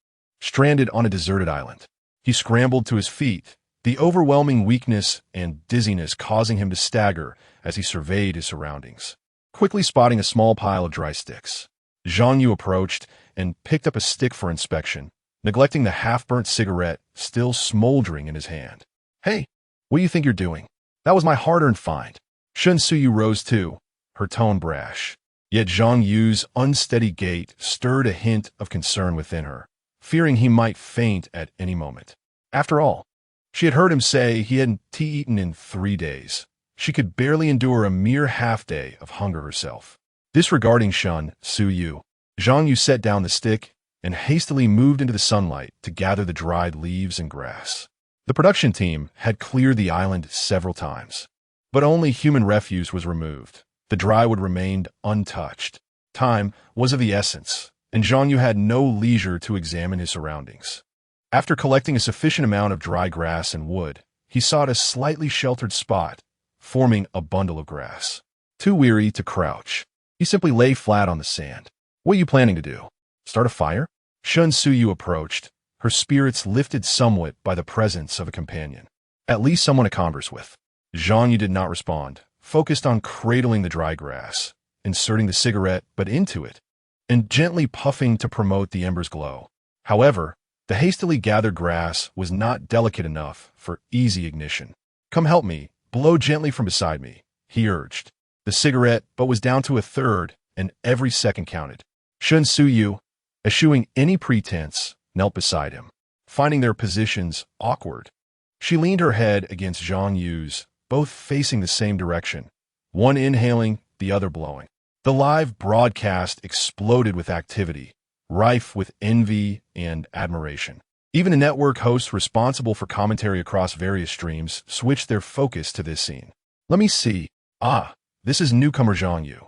Stranded on a deserted island, he scrambled to his feet, the overwhelming weakness and dizziness causing him to stagger as he surveyed his surroundings. Quickly spotting a small pile of dry sticks, Zhang Yu approached and picked up a stick for inspection, neglecting the half-burnt cigarette still smoldering in his hand. Hey, what do you think you're doing? That was my hard-earned find. Shun Suyu rose too, her tone brash. Yet Zhang Yu's unsteady gait stirred a hint of concern within her, fearing he might faint at any moment. After all, she had heard him say he hadn't eaten in 3 days. She could barely endure a mere half-day of hunger herself. Disregarding Shun Suyu, Zhang Yu set down the stick and hastily moved into the sunlight to gather the dried leaves and grass. The production team had cleared the island several times. But only human refuse was removed. The dry wood remained untouched. Time was of the essence, and Zhang Yu had no leisure to examine his surroundings. After collecting a sufficient amount of dry grass and wood, he sought a slightly sheltered spot, forming a bundle of grass. Too weary to crouch, he simply lay flat on the sand. What are you planning to do? Start a fire? Shun Suyu approached, her spirits lifted somewhat by the presence of a companion. At least someone to converse with. Zhang Yu did not respond, focused on cradling the dry grass, inserting the cigarette but into it, and gently puffing to promote the ember's glow. However, the hastily gathered grass was not delicate enough for easy ignition. Come help me, blow gently from beside me, he urged. The cigarette but was down to a third, and every second counted. Shun Suyu, eschewing any pretense, knelt beside him, finding their positions awkward. She leaned her head against Zhang Yu's, both facing the same direction, one inhaling, the other blowing. The live broadcast exploded with activity, rife with envy and admiration. Even the network hosts responsible for commentary across various streams switched their focus to this scene. Let me see. This is newcomer Zhang Yu.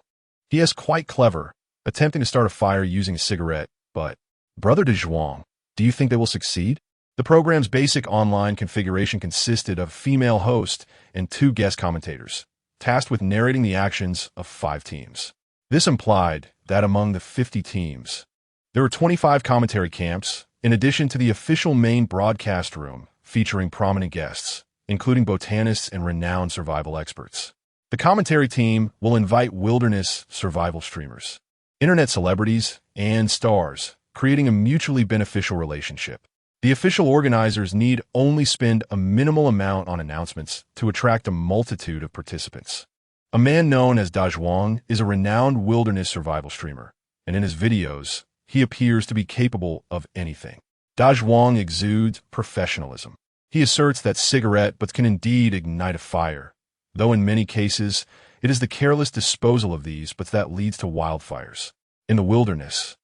He is quite clever, attempting to start a fire using a cigarette, but, Brother de Zhuang, do you think they will succeed? The program's basic online configuration consisted of a female host and 2 guest commentators, tasked with narrating the actions of 5 teams. This implied that among the 50 teams, there were 25 commentary camps, in addition to the official main broadcast room featuring prominent guests, including botanists and renowned survival experts. The commentary team will invite wilderness survival streamers, internet celebrities, and stars, creating a mutually beneficial relationship. The official organizers need only spend a minimal amount on announcements to attract a multitude of participants. A man known as Da Zhuang is a renowned wilderness survival streamer, and in his videos, he appears to be capable of anything. Da Zhuang exudes professionalism. He asserts that cigarette butts can indeed ignite a fire, though in many cases, it is the careless disposal of these butts that leads to wildfires. In the wilderness,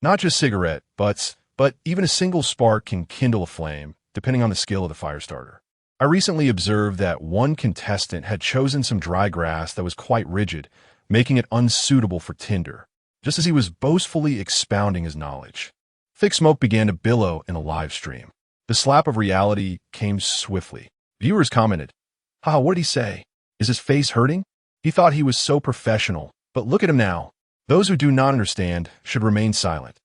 not just cigarette butts, but even a single spark can kindle a flame, depending on the skill of the fire starter. I recently observed that one contestant had chosen some dry grass that was quite rigid, making it unsuitable for tinder, just as he was boastfully expounding his knowledge. Thick smoke began to billow in the live stream. The slap of reality came swiftly. Viewers commented, what did he say? Is his face hurting? He thought he was so professional, but look at him now. Those who do not understand should remain silent.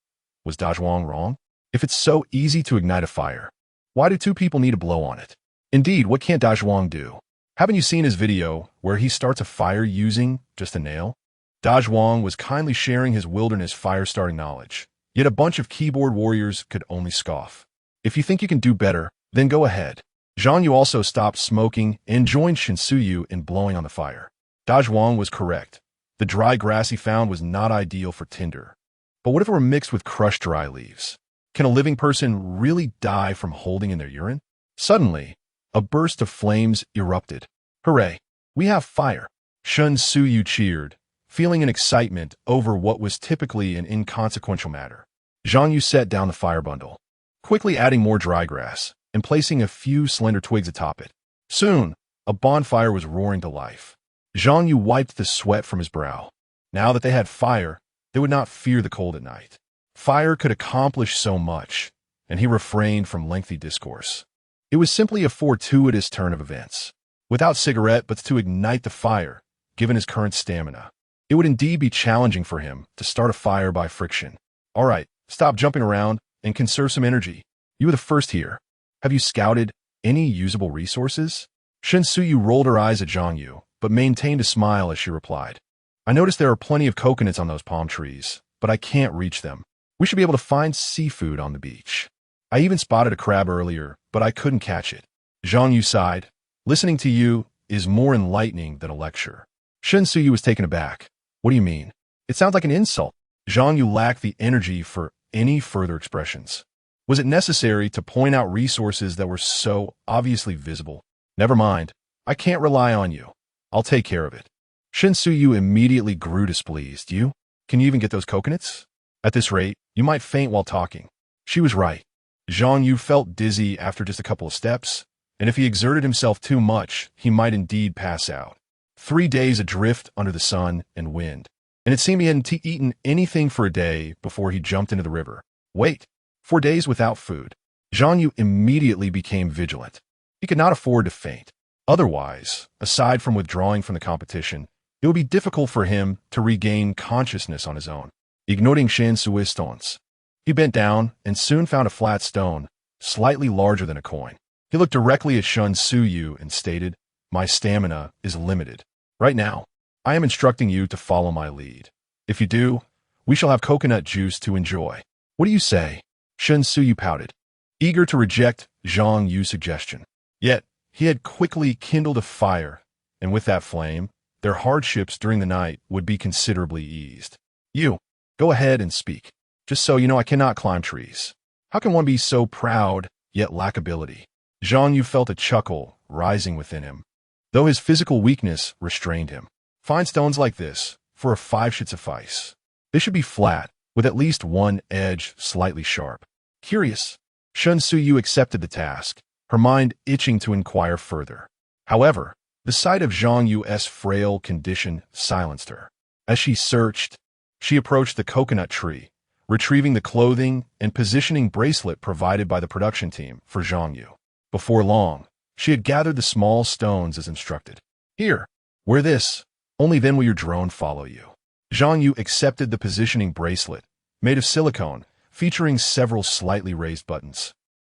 Was Da Zhuang wrong? If it's so easy to ignite a fire, why do 2 people need to blow on it? Indeed, what can't Da Zhuang do? Haven't you seen his video where he starts a fire using just a nail? Da Zhuang was kindly sharing his wilderness fire-starting knowledge, yet a bunch of keyboard warriors could only scoff. If you think you can do better, then go ahead. Zhang Yu also stopped smoking and joined Shun Suyu in blowing on the fire. Da Zhuang was correct. The dry grass he found was not ideal for tinder. But what if it were mixed with crushed dry leaves? Can a living person really die from holding in their urine? Suddenly, a burst of flames erupted. Hooray! We have fire! Shun Suyu cheered, feeling an excitement over what was typically an inconsequential matter. Zhang Yu set down the fire bundle, quickly adding more dry grass and placing a few slender twigs atop it. Soon, a bonfire was roaring to life. Zhang Yu wiped the sweat from his brow. Now that they had fire, they would not fear the cold at night. Fire could accomplish so much, and he refrained from lengthy discourse. It was simply a fortuitous turn of events. Without cigarette butts to ignite the fire, given his current stamina, it would indeed be challenging for him to start a fire by friction. All right, stop jumping around and conserve some energy. You were the first here. Have you scouted any usable resources? Shun Suyu rolled her eyes at Zhang Yu, but maintained a smile as she replied. I noticed there are plenty of coconuts on those palm trees, but I can't reach them. We should be able to find seafood on the beach. I even spotted a crab earlier, but I couldn't catch it. Zhang Yu sighed. Listening to you is more enlightening than a lecture. Shun Suyu was taken aback. What do you mean? It sounds like an insult. Zhang Yu lacked the energy for any further expressions. Was it necessary to point out resources that were so obviously visible? Never mind. I can't rely on you. I'll take care of it. Shun Suyu immediately grew displeased. You? Can you even get those coconuts? At this rate, you might faint while talking. She was right. Zhang Yu felt dizzy after just a couple of steps, and if he exerted himself too much, he might indeed pass out. 3 days adrift under the sun and wind. And it seemed he hadn't eaten anything for a day before he jumped into the river. Wait, 4 days without food. Zhang Yu immediately became vigilant. He could not afford to faint. Otherwise, aside from withdrawing from the competition, it would be difficult for him to regain consciousness on his own. Ignoring Shen Sui's stones, he bent down and soon found a flat stone, slightly larger than a coin. He looked directly at Shen Suyu and stated, "My stamina is limited. Right now, I am instructing you to follow my lead. If you do, we shall have coconut juice to enjoy. What do you say?" Shen Suyu pouted, eager to reject Zhang Yu's suggestion. Yet, he had quickly kindled a fire, and with that flame, their hardships during the night would be considerably eased. "You, go ahead and speak. Just so you know, I cannot climb trees. How can one be so proud, yet lack ability?" Zhang Yu felt a chuckle rising within him, though his physical weakness restrained him. "Fine stones like this, for a 5 should suffice. They should be flat, with at least one edge slightly sharp." Curious, Shen Suyu accepted the task, her mind itching to inquire further. However, the sight of Zhang Yu's frail condition silenced her. As she searched, she approached the coconut tree, retrieving the clothing and positioning bracelet provided by the production team for Zhang Yu. Before long, she had gathered the small stones as instructed. "Here, wear this. Only then will your drone follow you." Zhang Yu accepted the positioning bracelet, made of silicone, featuring several slightly raised buttons.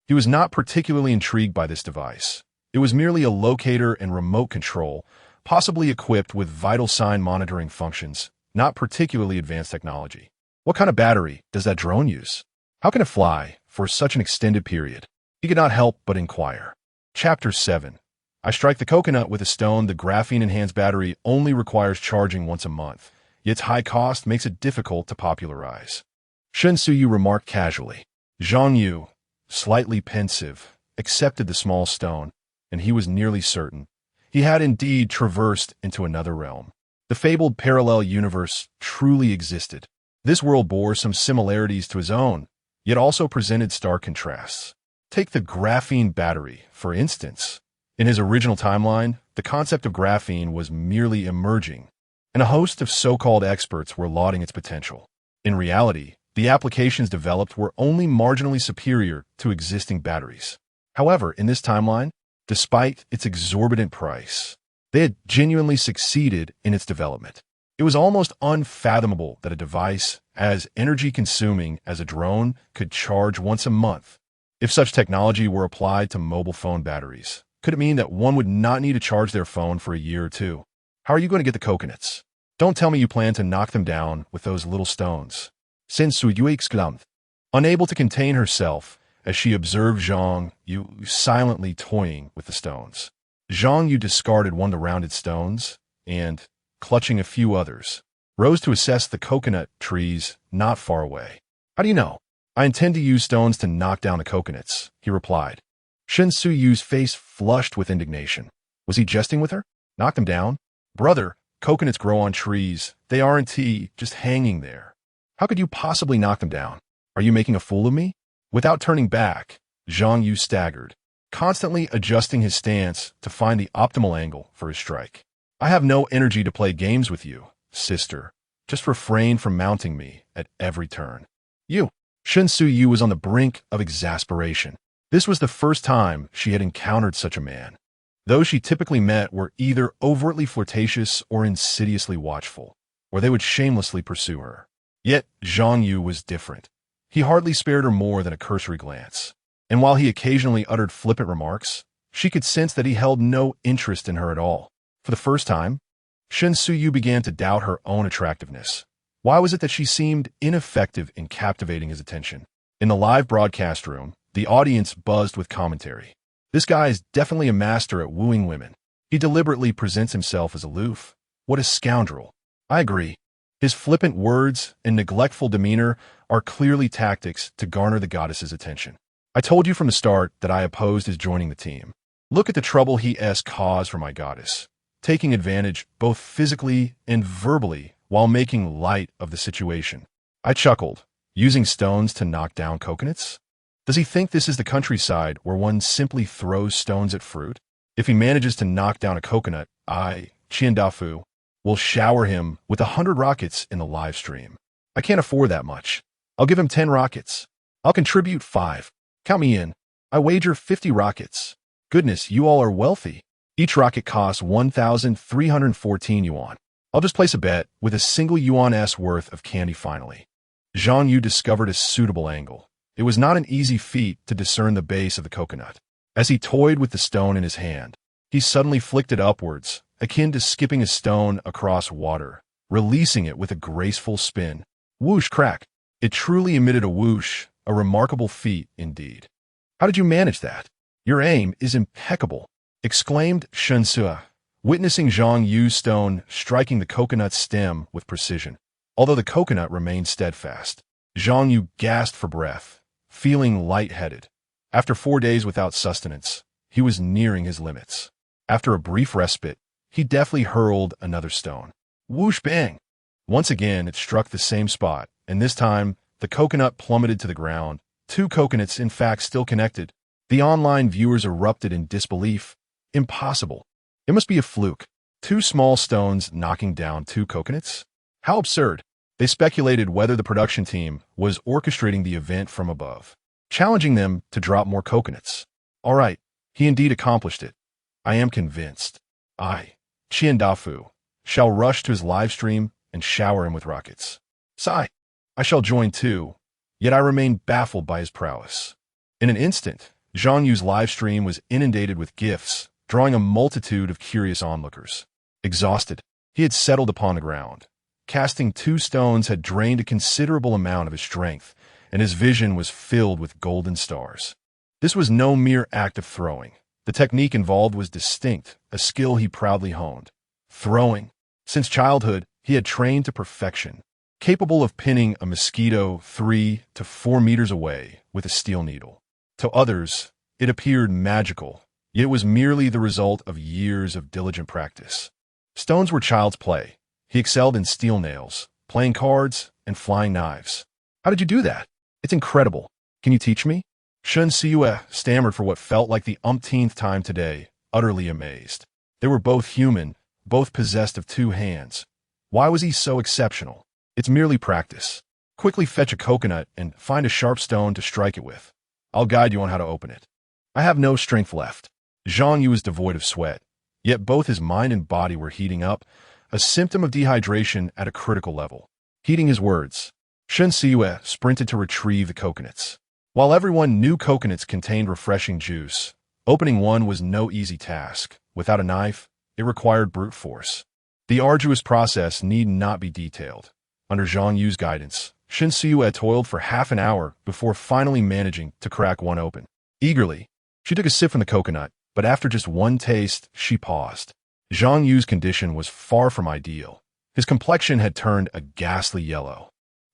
He was not particularly intrigued by this device. It was merely a locator and remote control, possibly equipped with vital sign monitoring functions, not particularly advanced technology. What kind of battery does that drone use? How can it fly for such an extended period? He could not help but inquire. Chapter 7. I strike the coconut with a stone. The graphene-enhanced battery only requires charging once a month, yet its high cost makes it difficult to popularize. Shen Suyu remarked casually. Zhang Yu, slightly pensive, accepted the small stone, and he was nearly certain he had indeed traversed into another realm. The fabled parallel universe truly existed. This world bore some similarities to his own, yet also presented stark contrasts. Take the graphene battery, for instance. In his original timeline, the concept of graphene was merely emerging, and a host of so-called experts were lauding its potential. In reality, the applications developed were only marginally superior to existing batteries. However, in this timeline, despite its exorbitant price, they had genuinely succeeded in its development. It was almost unfathomable that a device as energy-consuming as a drone could charge once a month. If such technology were applied to mobile phone batteries, could it mean that one would not need to charge their phone for a year or two? How are you going to get the coconuts? Don't tell me you plan to knock them down with those little stones. Shen Suyu exclaimed, unable to contain herself as she observed Zhang Yu silently toying with the stones. Zhang Yu discarded one of the rounded stones and, clutching a few others, rose to assess the coconut trees not far away. How do you know? I intend to use stones to knock down the coconuts, he replied. Shen Suyu's face flushed with indignation. Was he jesting with her? Knock them down? Brother, coconuts grow on trees. They aren't just hanging there. How could you possibly knock them down? Are you making a fool of me? Without turning back, Zhang Yu staggered, constantly adjusting his stance to find the optimal angle for his strike. I have no energy to play games with you, sister. Just refrain from mounting me at every turn. You. Shen Suyu was on the brink of exasperation. This was the first time she had encountered such a man. Those she typically met were either overtly flirtatious or insidiously watchful, or they would shamelessly pursue her. Yet Zhang Yu was different. He hardly spared her more than a cursory glance, and while he occasionally uttered flippant remarks, she could sense that he held no interest in her at all. For the first time, Shen Suyu began to doubt her own attractiveness. Why was it that she seemed ineffective in captivating his attention? In the live broadcast room, the audience buzzed with commentary. This guy is definitely a master at wooing women. He deliberately presents himself as aloof. What a scoundrel. I agree. His flippant words and neglectful demeanor are clearly tactics to garner the goddess's attention. I told you from the start that I opposed his joining the team. Look at the trouble he has caused for my goddess, taking advantage both physically and verbally while making light of the situation. I chuckled. Using stones to knock down coconuts? Does he think this is the countryside where one simply throws stones at fruit? If he manages to knock down a coconut, I Dafu will shower him with 100 rockets in the live stream. I can't afford that much. I'll give him 10 rockets. I'll contribute 5. Count me in. I wager 50 rockets. Goodness, you all are wealthy. Each rocket costs 1,314 yuan. I'll just place a bet with a single yuan-s worth of candy finally. Zhang Yu discovered a suitable angle. It was not an easy feat to discern the base of the coconut. As he toyed with the stone in his hand, he suddenly flicked it upwards, akin to skipping a stone across water, releasing it with a graceful spin. Whoosh crack. It truly emitted a whoosh, a remarkable feat indeed. How did you manage that? Your aim is impeccable, exclaimed Shen Sue, witnessing Zhang Yu's stone striking the coconut's stem with precision. Although the coconut remained steadfast, Zhang Yu gasped for breath, feeling lightheaded. After 4 days without sustenance, he was nearing his limits. After a brief respite, he deftly hurled another stone. Whoosh bang! Once again, it struck the same spot, and this time, the coconut plummeted to the ground. 2 coconuts, in fact, still connected. The online viewers erupted in disbelief. Impossible. It must be a fluke. 2 small stones knocking down 2 coconuts? How absurd. They speculated whether the production team was orchestrating the event from above, challenging them to drop more coconuts. All right, he indeed accomplished it. I am convinced. I, Dafu, shall rush to his live stream and shower him with rockets. Sigh. I shall join too, yet I remain baffled by his prowess. In an instant, Zhang Yu's live stream was inundated with gifts, drawing a multitude of curious onlookers. Exhausted, he had settled upon the ground. Casting 2 stones had drained a considerable amount of his strength, and his vision was filled with golden stars. This was no mere act of throwing. The technique involved was distinct, a skill he proudly honed. Throwing. Since childhood, he had trained to perfection, capable of pinning a mosquito 3 to 4 meters away with a steel needle. To others, it appeared magical, yet it was merely the result of years of diligent practice. Stones were child's play. He excelled in steel nails, playing cards, and flying knives. How did you do that? It's incredible. Can you teach me? Shen Sue stammered for what felt like the umpteenth time today, utterly amazed. They were both human, both possessed of 2 hands. Why was he so exceptional? It's merely practice. Quickly fetch a coconut and find a sharp stone to strike it with. I'll guide you on how to open it. I have no strength left. Zhang Yu was devoid of sweat, yet both his mind and body were heating up, a symptom of dehydration at a critical level. Heeding his words, Shen Sue sprinted to retrieve the coconuts. While everyone knew coconuts contained refreshing juice, opening one was no easy task. Without a knife, it required brute force. The arduous process need not be detailed. Under Zhang Yu's guidance, Shen Sue toiled for half an hour before finally managing to crack one open. Eagerly, she took a sip from the coconut, but after just one taste, she paused. Zhang Yu's condition was far from ideal. His complexion had turned a ghastly yellow.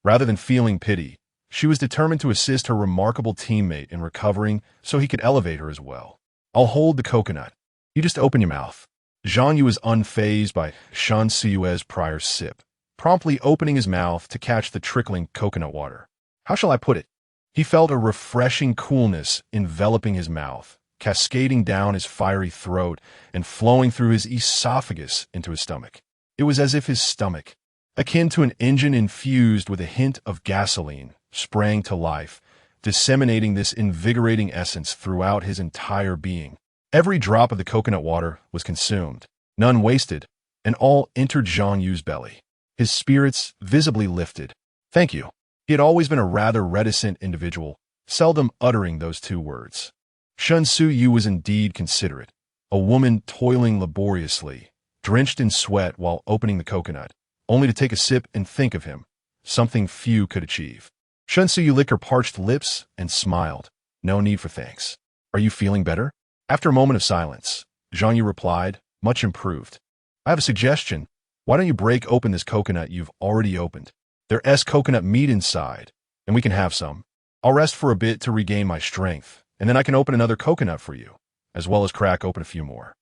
Rather than feeling pity, she was determined to assist her remarkable teammate in recovering so he could elevate her as well. I'll hold the coconut. You just open your mouth. Zhang Yu was unfazed by Shen Sue's prior sip, promptly opening his mouth to catch the trickling coconut water. How shall I put it? He felt a refreshing coolness enveloping his mouth, cascading down his fiery throat and flowing through his esophagus into his stomach. It was as if his stomach, akin to an engine infused with a hint of gasoline, sprang to life, disseminating this invigorating essence throughout his entire being. Every drop of the coconut water was consumed, none wasted, and all entered Zhang Yu's belly. His spirits visibly lifted. Thank you. He had always been a rather reticent individual, seldom uttering those 2 words. Shen Sue was indeed considerate, a woman toiling laboriously, drenched in sweat while opening the coconut, only to take a sip and think of him, something few could achieve. Shen Sue licked her parched lips and smiled. No need for thanks. Are you feeling better? After a moment of silence, Zhang Yu replied, much improved. I have a suggestion. Why don't you break open this coconut you've already opened? There's coconut meat inside, and we can have some. I'll rest for a bit to regain my strength, and then I can open another coconut for you, as well as crack open a few more.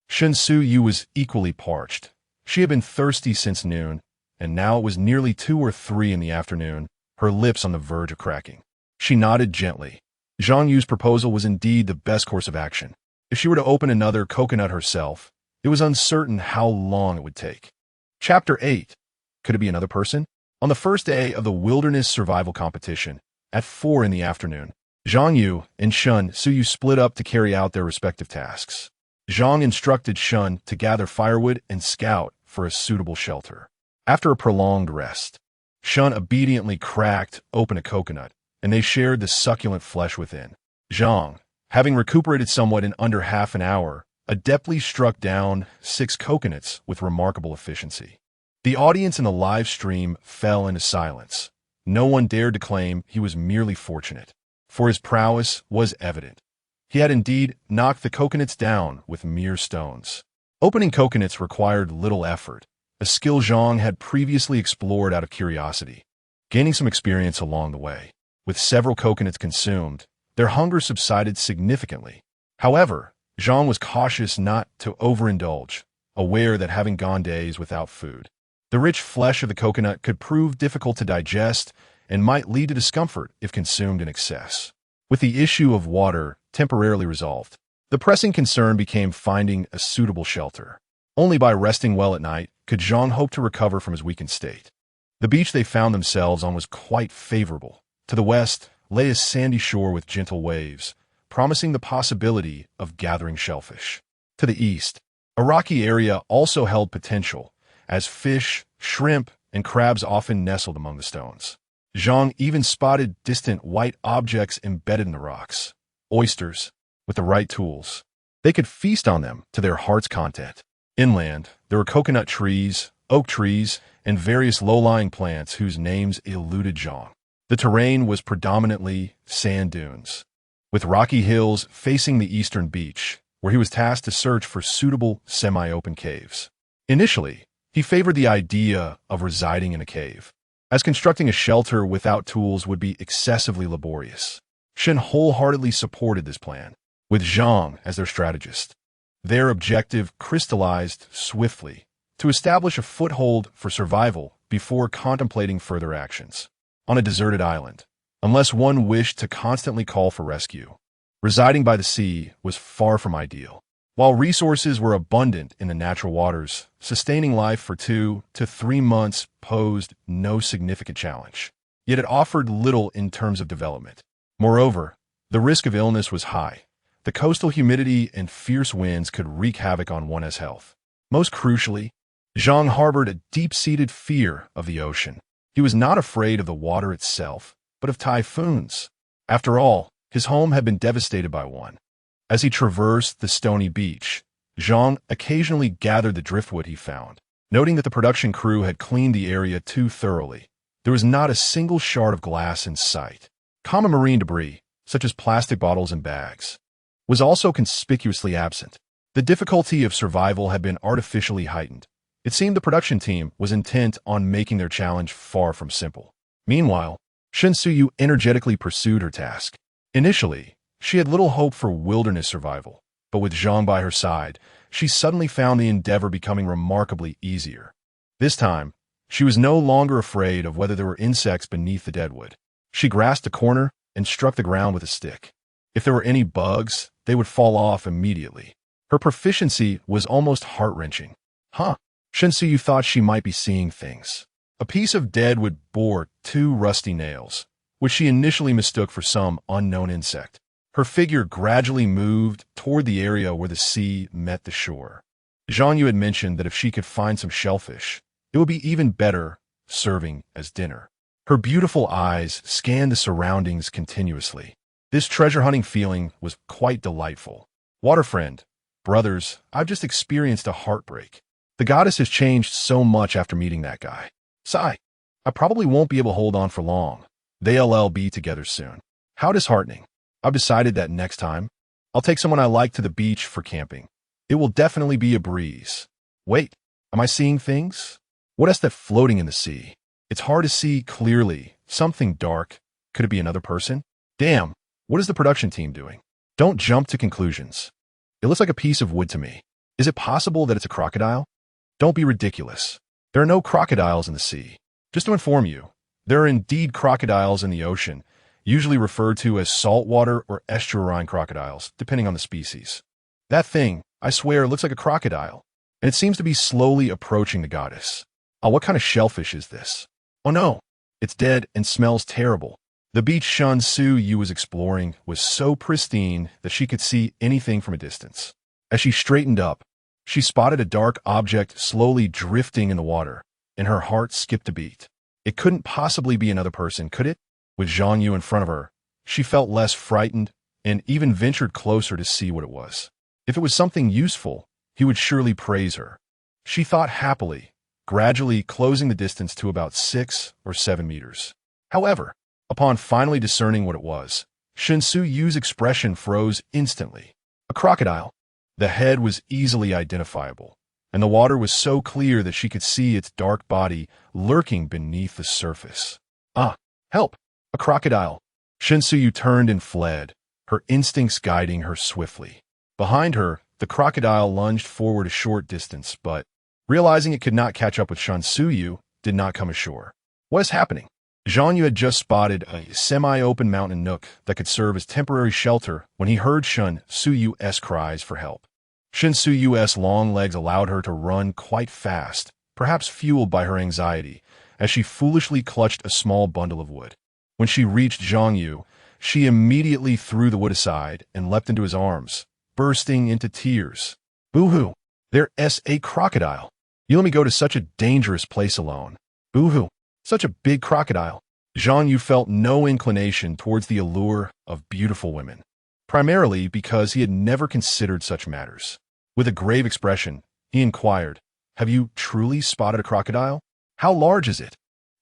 Shen Sue was equally parched. She had been thirsty since noon, and now it was nearly 2 or 3 in the afternoon, her lips on the verge of cracking. She nodded gently. Zhang Yu's proposal was indeed the best course of action. If she were to open another coconut herself, It was uncertain how long it would take. Chapter 8. Could it be another person? On the first day of the wilderness survival competition, at 4 in the afternoon, Zhang Yu and Shen Suyu split up to carry out their respective tasks. Zhang instructed Shen to gather firewood and scout for a suitable shelter. After a prolonged rest, Shen obediently cracked open a coconut, and they shared the succulent flesh within. Zhang, having recuperated somewhat in under half an hour, adeptly struck down 6 coconuts with remarkable efficiency. The audience in the live stream fell into silence. No one dared to claim he was merely fortunate, for his prowess was evident. He had indeed knocked the coconuts down with mere stones. Opening coconuts required little effort, a skill Zhang had previously explored out of curiosity, gaining some experience along the way. With several coconuts consumed, their hunger subsided significantly. However, Zhang was cautious not to overindulge, aware that having gone days without food, the rich flesh of the coconut could prove difficult to digest and might lead to discomfort if consumed in excess. With the issue of water temporarily resolved, the pressing concern became finding a suitable shelter. Only by resting well at night could Zhang hope to recover from his weakened state. The beach they found themselves on was quite favorable. To the west lay a sandy shore with gentle waves, promising the possibility of gathering shellfish. To the east, a rocky area also held potential, as fish, shrimp, and crabs often nestled among the stones. Zhang even spotted distant white objects embedded in the rocks. Oysters. With the right tools, they could feast on them to their heart's content. Inland, there were coconut trees, oak trees, and various low-lying plants whose names eluded Zhang. The terrain was predominantly sand dunes, with rocky hills facing the eastern beach, where he was tasked to search for suitable semi-open caves. Initially, he favored the idea of residing in a cave, as constructing a shelter without tools would be excessively laborious. Shen wholeheartedly supported this plan, with Zhang as their strategist. Their objective crystallized swiftly to establish a foothold for survival before contemplating further actions. On a deserted island, unless one wished to constantly call for rescue, residing by the sea was far from ideal. While resources were abundant in the natural waters, sustaining life for 2 to 3 months posed no significant challenge. Yet it offered little in terms of development. Moreover, the risk of illness was high. The coastal humidity and fierce winds could wreak havoc on one's health. Most crucially, Zhang harbored a deep-seated fear of the ocean. He was not afraid of the water itself, but of typhoons. After all, his home had been devastated by one. As he traversed the stony beach, Zhang occasionally gathered the driftwood he found, noting that the production crew had cleaned the area too thoroughly. There was not a single shard of glass in sight. Common marine debris, such as plastic bottles and bags, was also conspicuously absent. The difficulty of survival had been artificially heightened. It seemed the production team was intent on making their challenge far from simple. Meanwhile, Shen Suyu energetically pursued her task. Initially, she had little hope for wilderness survival, but with Zhang by her side, she suddenly found the endeavor becoming remarkably easier. This time, she was no longer afraid of whether there were insects beneath the deadwood. She grasped a corner and struck the ground with a stick. If there were any bugs, they would fall off immediately. Her proficiency was almost heart-wrenching. Shen Suyu thought she might be seeing things. A piece of deadwood bore 2 rusty nails, which she initially mistook for some unknown insect. Her figure gradually moved toward the area where the sea met the shore. Zhang Yu had mentioned that if she could find some shellfish, it would be even better serving as dinner. Her beautiful eyes scanned the surroundings continuously. This treasure-hunting feeling was quite delightful. Water friend, brothers, I've just experienced a heartbreak. The goddess has changed so much after meeting that guy. Sigh. I probably won't be able to hold on for long. They'll be together soon. How disheartening. I've decided that next time, I'll take someone I like to the beach for camping. It will definitely be a breeze. Wait, am I seeing things? What is that floating in the sea? It's hard to see clearly. Something dark. Could it be another person? Damn, what is the production team doing? Don't jump to conclusions. It looks like a piece of wood to me. Is it possible that it's a crocodile? Don't be ridiculous. There are no crocodiles in the sea. Just to inform you, there are indeed crocodiles in the ocean, usually referred to as saltwater or estuarine crocodiles, depending on the species. That thing, I swear, looks like a crocodile. and it seems to be slowly approaching the goddess. Oh, what kind of shellfish is this? Oh no, it's dead and smells terrible. The beach Zhang Yu was exploring was so pristine that she could see anything from a distance. As she straightened up, she spotted a dark object slowly drifting in the water, and her heart skipped a beat. It couldn't possibly be another person, could it? With Zhang Yu in front of her, she felt less frightened and even ventured closer to see what it was. If it was something useful, he would surely praise her. She thought happily, gradually closing the distance to about 6 or 7 meters. However, upon finally discerning what it was, Zhang Yu's expression froze instantly. A crocodile. The head was easily identifiable, and the water was so clear that she could see its dark body lurking beneath the surface. Ah, help! A crocodile! Zhang Yu turned and fled, her instincts guiding her swiftly. Behind her, the crocodile lunged forward a short distance, but, realizing it could not catch up with Zhang Yu, did not come ashore. What is happening? Zhang Yu had just spotted a semi-open mountain nook that could serve as temporary shelter when he heard Zhang Yu's cries for help. Zhang Yu's long legs allowed her to run quite fast, perhaps fueled by her anxiety, as she foolishly clutched a small bundle of wood. When she reached Zhang Yu, she immediately threw the wood aside and leapt into his arms, bursting into tears. Boo-hoo! There's a crocodile. You let me go to such a dangerous place alone. Boo-hoo! Such a big crocodile. Zhang Yu felt no inclination towards the allure of beautiful women, primarily because he had never considered such matters. With a grave expression, he inquired, "Have you truly spotted a crocodile? How large is it?"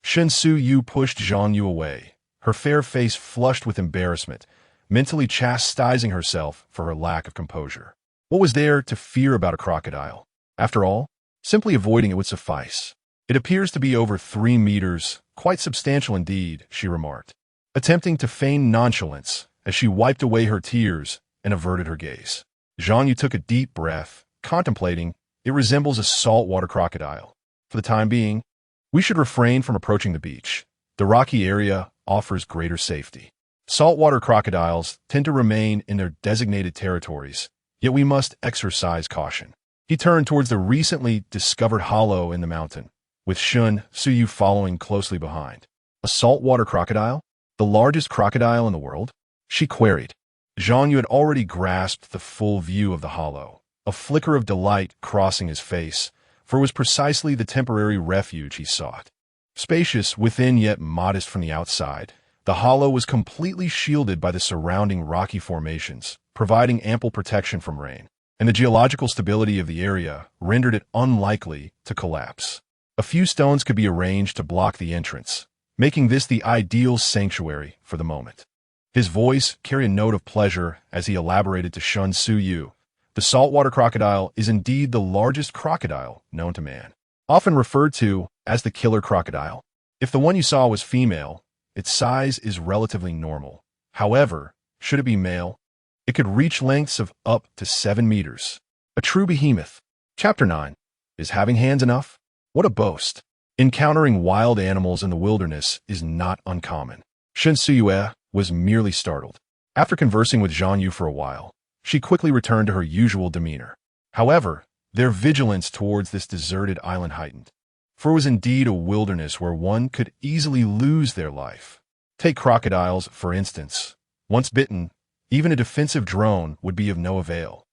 Zhang Yu pushed Zhang Yu away, her fair face flushed with embarrassment, mentally chastising herself for her lack of composure. What was there to fear about a crocodile? After all, simply avoiding it would suffice. It appears to be over 3 meters, quite substantial indeed, she remarked, attempting to feign nonchalance as she wiped away her tears and averted her gaze. Zhang Yu took a deep breath, contemplating. It resembles a saltwater crocodile. For the time being, we should refrain from approaching the beach. The rocky area offers greater safety. Saltwater crocodiles tend to remain in their designated territories, yet we must exercise caution. He turned towards the recently discovered hollow in the mountain, with Zhang Yu following closely behind. A saltwater crocodile? The largest crocodile in the world? She queried. Zhang Yu had already grasped the full view of the hollow, a flicker of delight crossing his face, for it was precisely the temporary refuge he sought. Spacious within yet modest from the outside, the hollow was completely shielded by the surrounding rocky formations, providing ample protection from rain, and the geological stability of the area rendered it unlikely to collapse. A few stones could be arranged to block the entrance, making this the ideal sanctuary for the moment. His voice carried a note of pleasure as he elaborated to Zhang Yu. The saltwater crocodile is indeed the largest crocodile known to man, often referred to as the killer crocodile. If the one you saw was female, its size is relatively normal. However, should it be male, it could reach lengths of up to 7 meters. A true behemoth. Chapter 9. Is having hands enough? What a boast. Encountering wild animals in the wilderness is not uncommon. Zhang Yu was merely startled. After conversing with Zhang Yu for a while, she quickly returned to her usual demeanor. However, their vigilance towards this deserted island heightened, for it was indeed a wilderness where one could easily lose their life. Take crocodiles, for instance. Once bitten, even a defensive drone would be of no avail.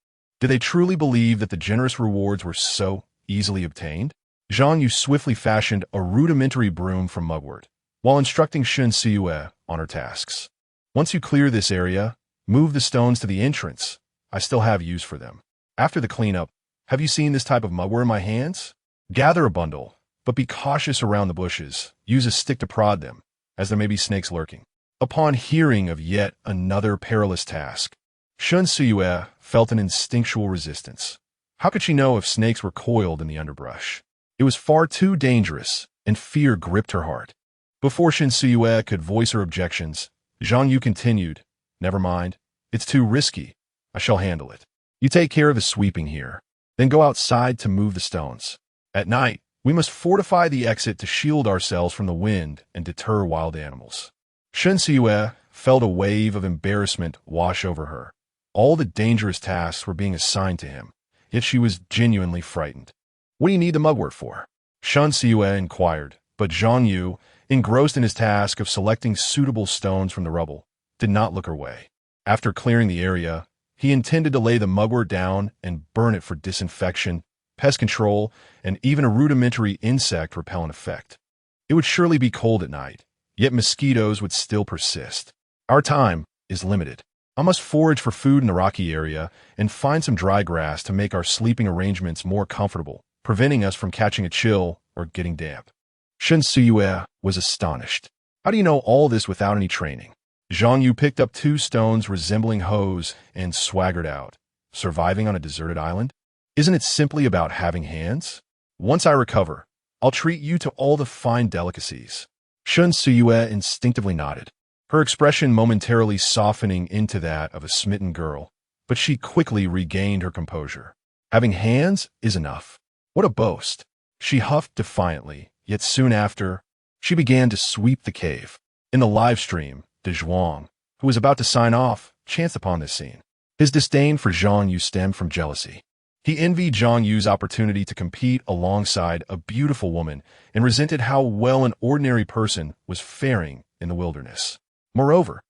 Did they truly believe that the generous rewards were so easily obtained? Zhang Yu swiftly fashioned a rudimentary broom from mugwort, while instructing Zhang Yu on her tasks. Once you clear this area, move the stones to the entrance. I still have use for them. After the cleanup, have you seen this type of mugwort in my hands? Gather a bundle, but be cautious around the bushes. Use a stick to prod them, as there may be snakes lurking. Upon hearing of yet another perilous task, Zhang Yu felt an instinctual resistance. How could she know if snakes were coiled in the underbrush? It was far too dangerous, and fear gripped her heart. Before Zhang Yu could voice her objections, Zhang Yu continued, "Never mind. It's too risky. I shall handle it. You take care of the sweeping here, then go outside to move the stones. At night, we must fortify the exit to shield ourselves from the wind and deter wild animals." Zhang Yu felt a wave of embarrassment wash over her. All the dangerous tasks were being assigned to him, yet she was genuinely frightened. "What do you need the mugwort for?" Shun Siyue inquired, but Zhang Yu, engrossed in his task of selecting suitable stones from the rubble, did not look her way. After clearing the area, he intended to lay the mugwort down and burn it for disinfection, pest control, and even a rudimentary insect repellent effect. It would surely be cold at night, yet mosquitoes would still persist. Our time is limited. I must forage for food in the rocky area and find some dry grass to make our sleeping arrangements more comfortable, preventing us from catching a chill or getting damp. Shen Siyue was astonished. "How do you know all this without any training?" Zhang Yu picked up 2 stones resembling hoes and swaggered out. "Surviving on a deserted island? Isn't it simply about having hands? Once I recover, I'll treat you to all the fine delicacies." Shen Siyue instinctively nodded, her expression momentarily softening into that of a smitten girl, but she quickly regained her composure. "Having hands is enough. What a boast." She huffed defiantly, yet soon after, she began to sweep the cave. In the live stream, De Zhuang, who was about to sign off, chanced upon this scene. His disdain for Zhang Yu stemmed from jealousy. He envied Zhang Yu's opportunity to compete alongside a beautiful woman and resented how well an ordinary person was faring in the wilderness. Moreover,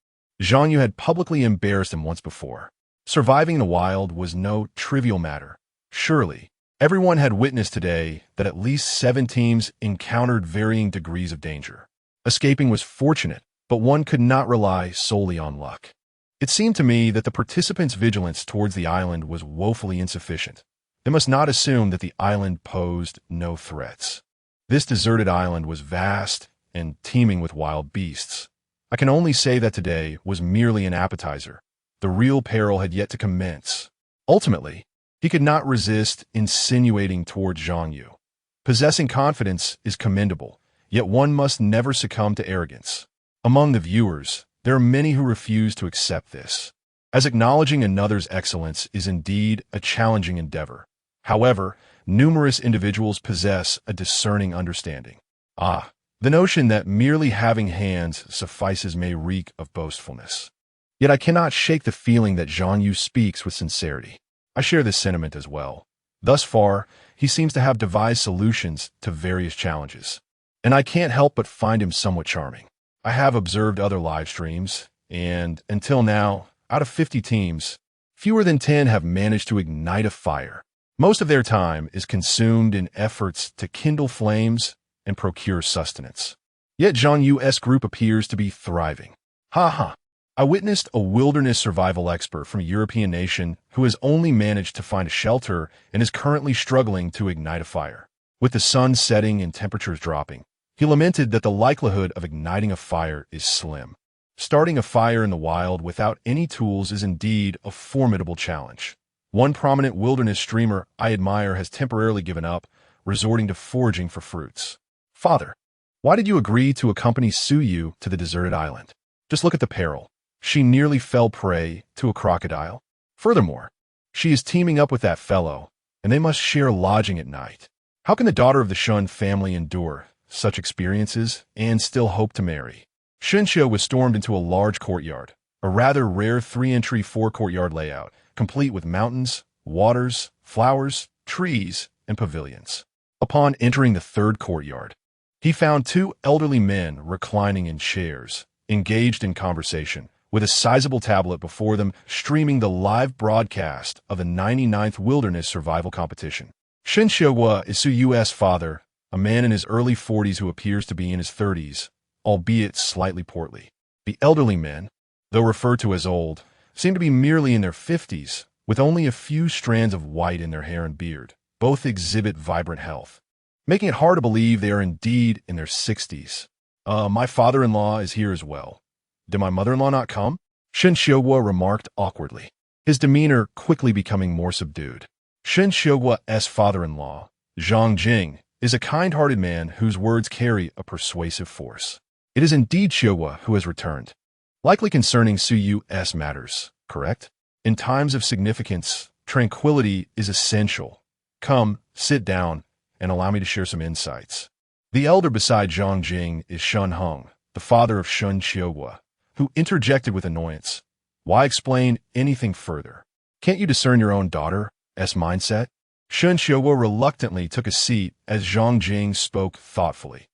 Zhang Yu had publicly embarrassed him once before. Surviving in the wild was no trivial matter. Surely, everyone had witnessed today that at least 7 teams encountered varying degrees of danger. Escaping was fortunate, but one could not rely solely on luck. It seemed to me that the participants' vigilance towards the island was woefully insufficient. They must not assume that the island posed no threats. This deserted island was vast and teeming with wild beasts. I can only say that today was merely an appetizer. The real peril had yet to commence. Ultimately, he could not resist insinuating towards Zhang Yu. Possessing confidence is commendable, yet one must never succumb to arrogance. Among the viewers, there are many who refuse to accept this, as acknowledging another's excellence is indeed a challenging endeavor. However, numerous individuals possess a discerning understanding. The notion that merely having hands suffices may reek of boastfulness. Yet I cannot shake the feeling that Zhang Yu speaks with sincerity. I share this sentiment as well. Thus far, he seems to have devised solutions to various challenges, and I can't help but find him somewhat charming. I have observed other live streams, and until now, out of 50 teams, fewer than 10 have managed to ignite a fire. Most of their time is consumed in efforts to kindle flames and procure sustenance. Yet Zhang Yu's group appears to be thriving. I witnessed a wilderness survival expert from a European nation who has only managed to find a shelter and is currently struggling to ignite a fire. With the sun setting and temperatures dropping, he lamented that the likelihood of igniting a fire is slim. Starting a fire in the wild without any tools is indeed a formidable challenge. One prominent wilderness streamer I admire has temporarily given up, resorting to foraging for fruits. "Father, why did you agree to accompany Suyu to the deserted island? Just look at the peril. She nearly fell prey to a crocodile. Furthermore, she is teaming up with that fellow, and they must share lodging at night. How can the daughter of the Shun family endure such experiences and still hope to marry?" Shenxia was stormed into a large courtyard, a rather rare 3-entry 4-courtyard layout, complete with mountains, waters, flowers, trees, and pavilions. Upon entering the 3rd courtyard, he found 2 elderly men reclining in chairs, engaged in conversation, with a sizable tablet before them streaming the live broadcast of the 99th Wilderness Survival Competition. Shen Xiaohua is Suyu's father, a man in his early 40s who appears to be in his 30s, albeit slightly portly. The elderly men, though referred to as old, seem to be merely in their 50s, with only a few strands of white in their hair and beard. Both exhibit vibrant health, making it hard to believe they are indeed in their 60s. My father-in-law is here as well. Did my mother-in-law not come?" Shen Xiaohua remarked awkwardly, his demeanor quickly becoming more subdued. Shen Xiaohua's father-in-law, Zhang Jing, is a kind-hearted man whose words carry a persuasive force. It is indeed Xiaohua who has returned, likely concerning Suyu's matters, correct? In times of significance, tranquility is essential. Come, sit down, and allow me to share some insights. The elder beside Zhang Jing is Shun Heng, the father of Shen Xiaohua, who interjected with annoyance. "Why explain anything further? Can't you discern your own daughter? mindset? Shen Xiaoguo reluctantly took a seat as Zhang Jing spoke thoughtfully.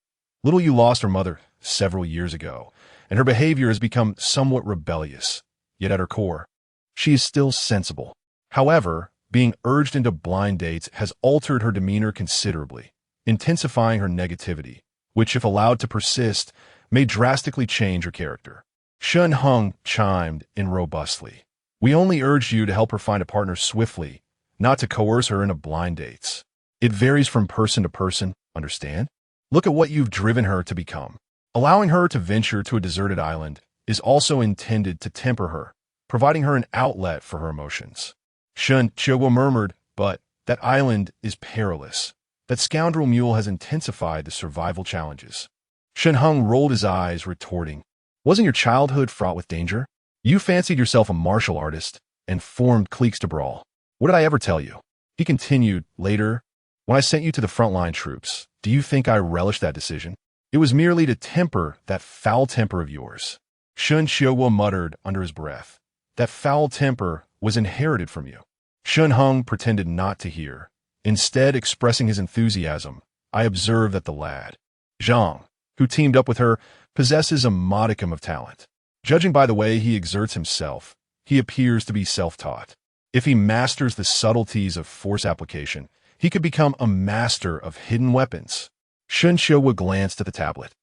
Little Yu lost her mother several years ago, and her behavior has become somewhat rebellious. Yet at her core, she is still sensible. However, being urged into blind dates has altered her demeanor considerably, intensifying her negativity, which, if allowed to persist, may drastically change her character. Shen Heng chimed in robustly. We only urged you to help her find a partner swiftly, not to coerce her into blind dates. It varies from person to person, understand? Look at what you've driven her to become. Allowing her to venture to a deserted island is also intended to temper her, providing her an outlet for her emotions. Shen Qiuguo murmured, but that island is perilous. That scoundrel mule has intensified the survival challenges. Shen Heng rolled his eyes, retorting, wasn't your childhood fraught with danger? You fancied yourself a martial artist and formed cliques to brawl. What did I ever tell you? He continued, later, when I sent you to the frontline troops, do you think I relished that decision? It was merely to temper that foul temper of yours. Shen Qiuguo muttered under his breath. That foul temper was inherited from you. Shen Heng pretended not to hear. Instead, expressing his enthusiasm, I observed that the lad, Zhang, who teamed up with her, possesses a modicum of talent. Judging by the way he exerts himself, he appears to be self-taught. If he masters the subtleties of force application, he could become a master of hidden weapons. Shen Qiuguo glanced at the tablet,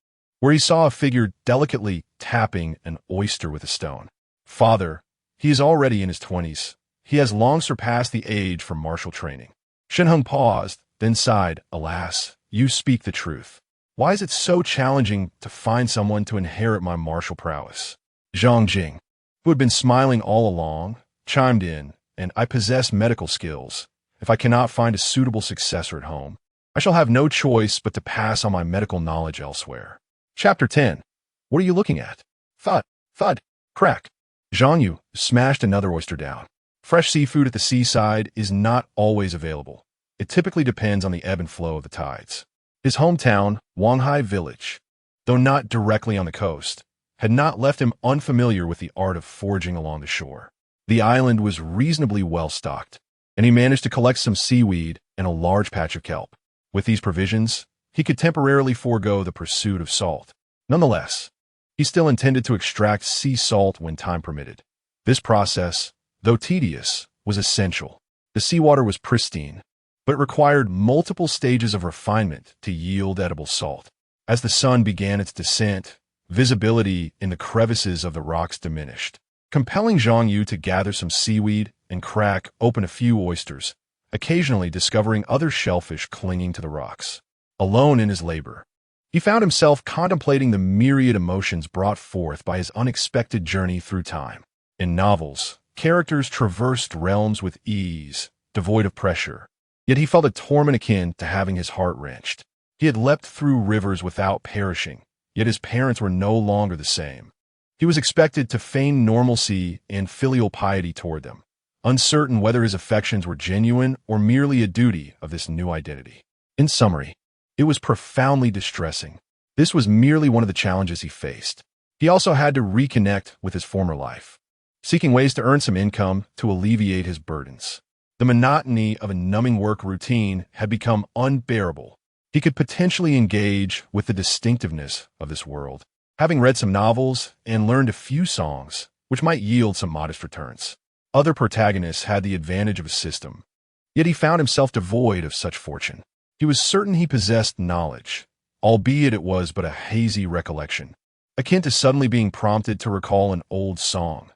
where he saw a figure delicately tapping an oyster with a stone. Father, he is already in his 20s. He has long surpassed the age for martial training. Shen Heng paused, then sighed, alas, you speak the truth. Why is it so challenging to find someone to inherit my martial prowess? Zhang Jing, who had been smiling all along, chimed in, and I possess medical skills. If I cannot find a suitable successor at home, I shall have no choice but to pass on my medical knowledge elsewhere. Chapter 10. What are you looking at? Thud, thud, crack. Zhang Yu smashed another oyster down. Fresh seafood at the seaside is not always available. It typically depends on the ebb and flow of the tides. His hometown, Wanghai Village, though not directly on the coast, had not left him unfamiliar with the art of foraging along the shore. The island was reasonably well stocked, and he managed to collect some seaweed and a large patch of kelp. With these provisions, he could temporarily forego the pursuit of salt. Nonetheless, he still intended to extract sea salt when time permitted. This process, though tedious, was essential. The seawater was pristine, but required multiple stages of refinement to yield edible salt. As the sun began its descent, visibility in the crevices of the rocks diminished, compelling Zhang Yu to gather some seaweed and crack open a few oysters, occasionally discovering other shellfish clinging to the rocks. Alone in his labor, he found himself contemplating the myriad emotions brought forth by his unexpected journey through time. In novels, characters traversed realms with ease, devoid of pressure, yet he felt a torment akin to having his heart wrenched. He had leapt through rivers without perishing, yet his parents were no longer the same. He was expected to feign normalcy and filial piety toward them, uncertain whether his affections were genuine or merely a duty of this new identity. In summary, it was profoundly distressing. This was merely one of the challenges he faced. He also had to reconnect with his former life, seeking ways to earn some income to alleviate his burdens. The monotony of a numbing work routine had become unbearable. He could potentially engage with the distinctiveness of this world, having read some novels and learned a few songs, which might yield some modest returns. Other protagonists had the advantage of a system, yet he found himself devoid of such fortune. He was certain he possessed knowledge, albeit it was but a hazy recollection, akin to suddenly being prompted to recall an old song.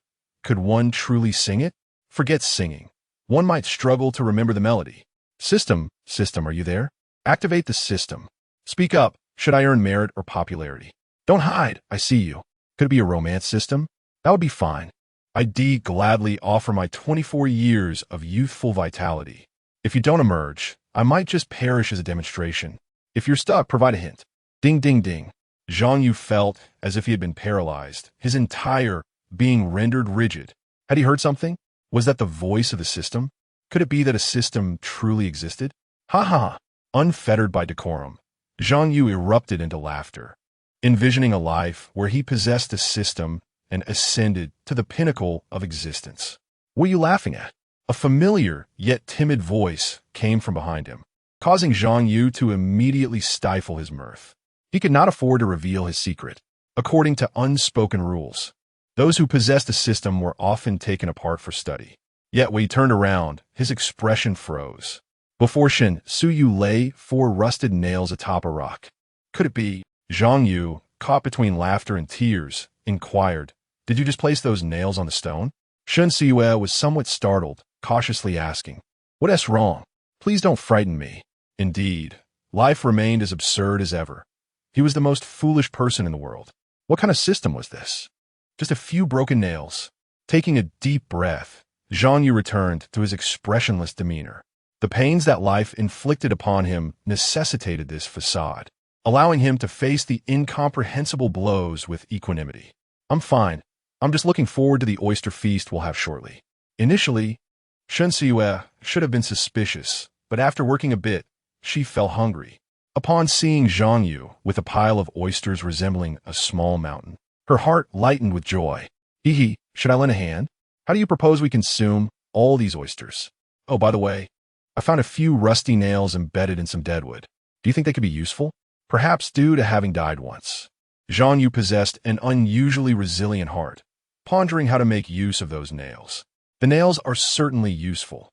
Could one truly sing it? Forget singing. One might struggle to remember the melody. System, are you there? Activate the system. Speak up, should I earn merit or popularity? Don't hide, I see you. Could it be a romance system? That would be fine. I'd gladly offer my 24 years of youthful vitality. If you don't emerge, I might just perish as a demonstration. If you're stuck, provide a hint. Ding, ding, ding. Zhang Yu felt as if he had been paralyzed, his entire being rendered rigid. Had he heard something? Was that the voice of the system? Could it be that a system truly existed? Ha ha! Unfettered by decorum, Zhang Yu erupted into laughter, envisioning a life where he possessed a system and ascended to the pinnacle of existence. What are you laughing at? A familiar, yet timid voice came from behind him, causing Zhang Yu to immediately stifle his mirth. He could not afford to reveal his secret. According to unspoken rules, those who possessed the system were often taken apart for study. Yet when he turned around, his expression froze. Before Shen, Suyu lay 4 rusted nails atop a rock. Could it be? Zhang Yu, caught between laughter and tears, inquired, "Did you just place those nails on the stone?" Shen Siyue was somewhat startled, cautiously asking, "What's wrong? Please don't frighten me." Indeed, life remained as absurd as ever. He was the most foolish person in the world. What kind of system was this? Just a few broken nails. Taking a deep breath, Zhang Yu returned to his expressionless demeanor. The pains that life inflicted upon him necessitated this facade, allowing him to face the incomprehensible blows with equanimity. "I'm fine. I'm just looking forward to the oyster feast we'll have shortly." Initially, Shen Siyue should have been suspicious, but after working a bit, she felt hungry. Upon seeing Zhang Yu with a pile of oysters resembling a small mountain, her heart lightened with joy. "Hee, should I lend a hand? How do you propose we consume all these oysters? Oh, by the way, I found a few rusty nails embedded in some deadwood. Do you think they could be useful? Perhaps due to having died once." Zhang Yu possessed an unusually resilient heart, pondering how to make use of those nails. The nails are certainly useful.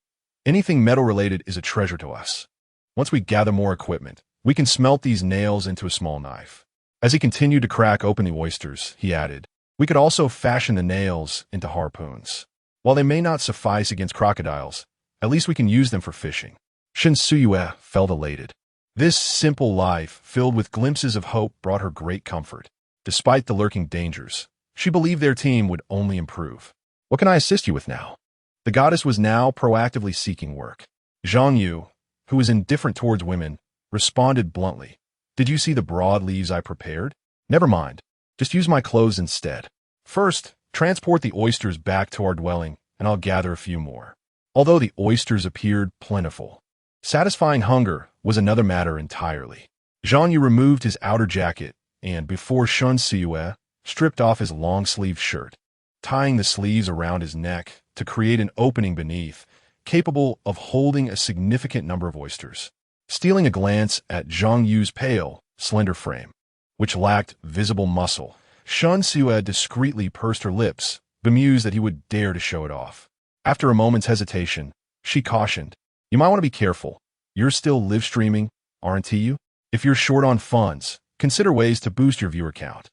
Anything metal-related is a treasure to us. Once we gather more equipment, we can smelt these nails into a small knife. As he continued to crack open the oysters, he added, "We could also fashion the nails into harpoons. While they may not suffice against crocodiles, at least we can use them for fishing." Shen Siyue felt elated. This simple life, filled with glimpses of hope, brought her great comfort. Despite the lurking dangers, she believed their team would only improve. "What can I assist you with now?" The goddess was now proactively seeking work. Zhang Yu, who was indifferent towards women, responded bluntly, "Did you see the broad leaves I prepared? Never mind. Just use my clothes instead. First, transport the oysters back to our dwelling, and I'll gather a few more." Although the oysters appeared plentiful, satisfying hunger was another matter entirely. Zhang Yu removed his outer jacket and, before Shen Siyue, stripped off his long-sleeved shirt, tying the sleeves around his neck to create an opening beneath, capable of holding a significant number of oysters. Stealing a glance at Zhang Yu's pale, slender frame, which lacked visible muscle, Shen Siyue discreetly pursed her lips, bemused that he would dare to show it off. After a moment's hesitation, she cautioned, "You might want to be careful. You're still live streaming, aren't you? If you're short on funds, consider ways to boost your viewer count.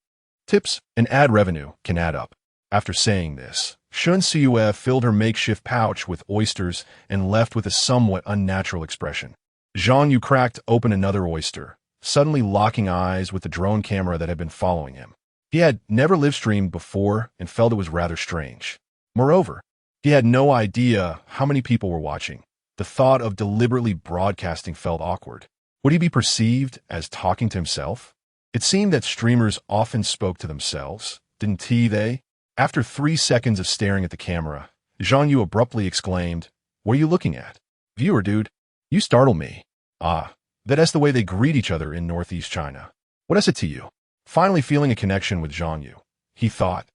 Tips and ad revenue can add up." After saying this, Shen Siyue filled her makeshift pouch with oysters and left with a somewhat unnatural expression. Zhang Yu cracked open another oyster, suddenly locking eyes with the drone camera that had been following him. He had never live-streamed before and felt it was rather strange. Moreover, he had no idea how many people were watching. The thought of deliberately broadcasting felt awkward. Would he be perceived as talking to himself? It seemed that streamers often spoke to themselves, didn't they? After 3 seconds of staring at the camera, Zhang Yu abruptly exclaimed, "What are you looking at? Viewer, dude, you startle me." "Ah, that's the way they greet each other in Northeast China. What is it to you?" Finally feeling a connection with Zhang Yu, he thought,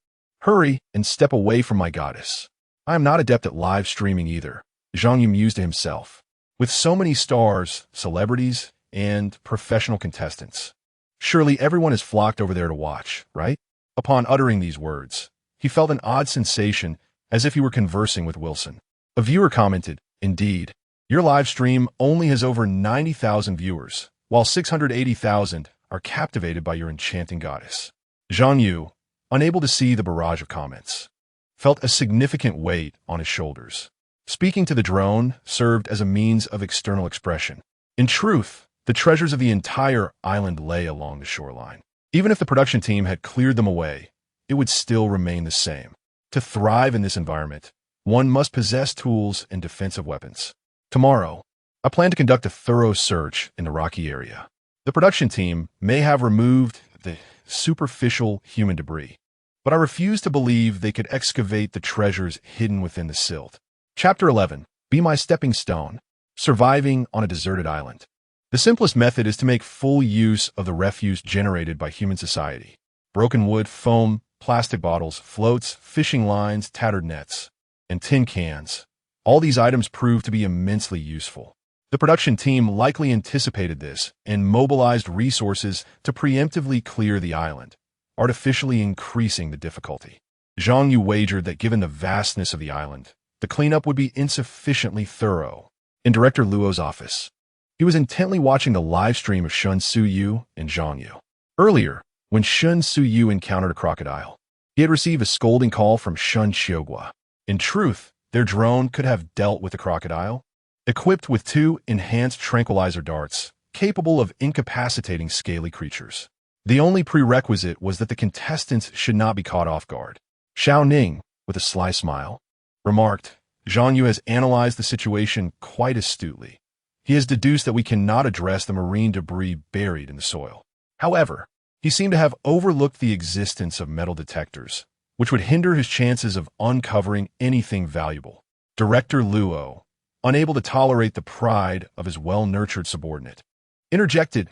"Hurry and step away from my goddess. I am not adept at live streaming either." Zhang Yu mused to himself. With so many stars, celebrities, and professional contestants, surely everyone has flocked over there to watch, right? Upon uttering these words, he felt an odd sensation as if he were conversing with Wilson. A viewer commented, "Indeed, your live stream only has over 90,000 viewers, while 680,000 are captivated by your enchanting goddess." Zhang Yu, unable to see the barrage of comments, felt a significant weight on his shoulders. Speaking to the drone served as a means of external expression. In truth, the treasures of the entire island lay along the shoreline. Even if the production team had cleared them away, it would still remain the same. To thrive in this environment, one must possess tools and defensive weapons. Tomorrow, I plan to conduct a thorough search in the rocky area. The production team may have removed the superficial human debris, but I refuse to believe they could excavate the treasures hidden within the silt. Chapter 11. Be My Stepping Stone. Surviving on a Deserted Island. The simplest method is to make full use of the refuse generated by human society. Broken wood, foam, plastic bottles, floats, fishing lines, tattered nets, and tin cans All these items proved to be immensely useful. The production team likely anticipated this and mobilized resources to preemptively clear the island, artificially increasing the difficulty. Zhang Yu wagered that given the vastness of the island, the cleanup would be insufficiently thorough. In Director Luo's office, he was intently watching the live stream of Shun Suyu and Zhang Yu. Earlier, when Shun Suyu encountered a crocodile, he had received a scolding call from Shun Xiugua. In truth, their drone could have dealt with the crocodile, equipped with 2 enhanced tranquilizer darts capable of incapacitating scaly creatures. The only prerequisite was that the contestants should not be caught off guard. Xiao Ning, with a sly smile, remarked, Zhang Yu has analyzed the situation quite astutely. He has deduced that we cannot address the marine debris buried in the soil. However, he seemed to have overlooked the existence of metal detectors, which would hinder his chances of uncovering anything valuable. Director Luo, unable to tolerate the pride of his well-nurtured subordinate, interjected,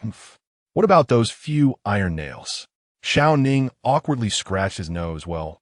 What about those few iron nails? Xiao Ning awkwardly scratched his nose. Well,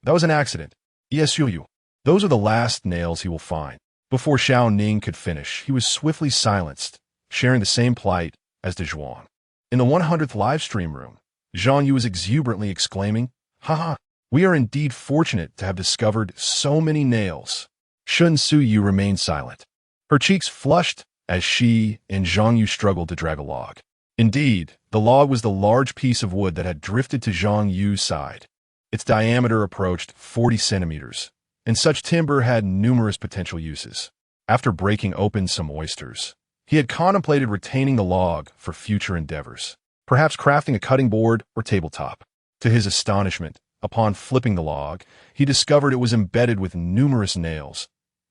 that was an accident. Yes, Yu. Those are the last nails he will find. Before Xiao Ning could finish, he was swiftly silenced, sharing the same plight as De Zhuang. In the 100th live stream room, Zhang Yu was exuberantly exclaiming, Haha, we are indeed fortunate to have discovered so many nails. Shun Suyu remained silent. Her cheeks flushed as she and Zhang Yu struggled to drag a log. Indeed, the log was the large piece of wood that had drifted to Zhang Yu's side. Its diameter approached 40 centimeters, and such timber had numerous potential uses. After breaking open some oysters, he had contemplated retaining the log for future endeavors, perhaps crafting a cutting board or tabletop. To his astonishment, upon flipping the log, he discovered it was embedded with numerous nails,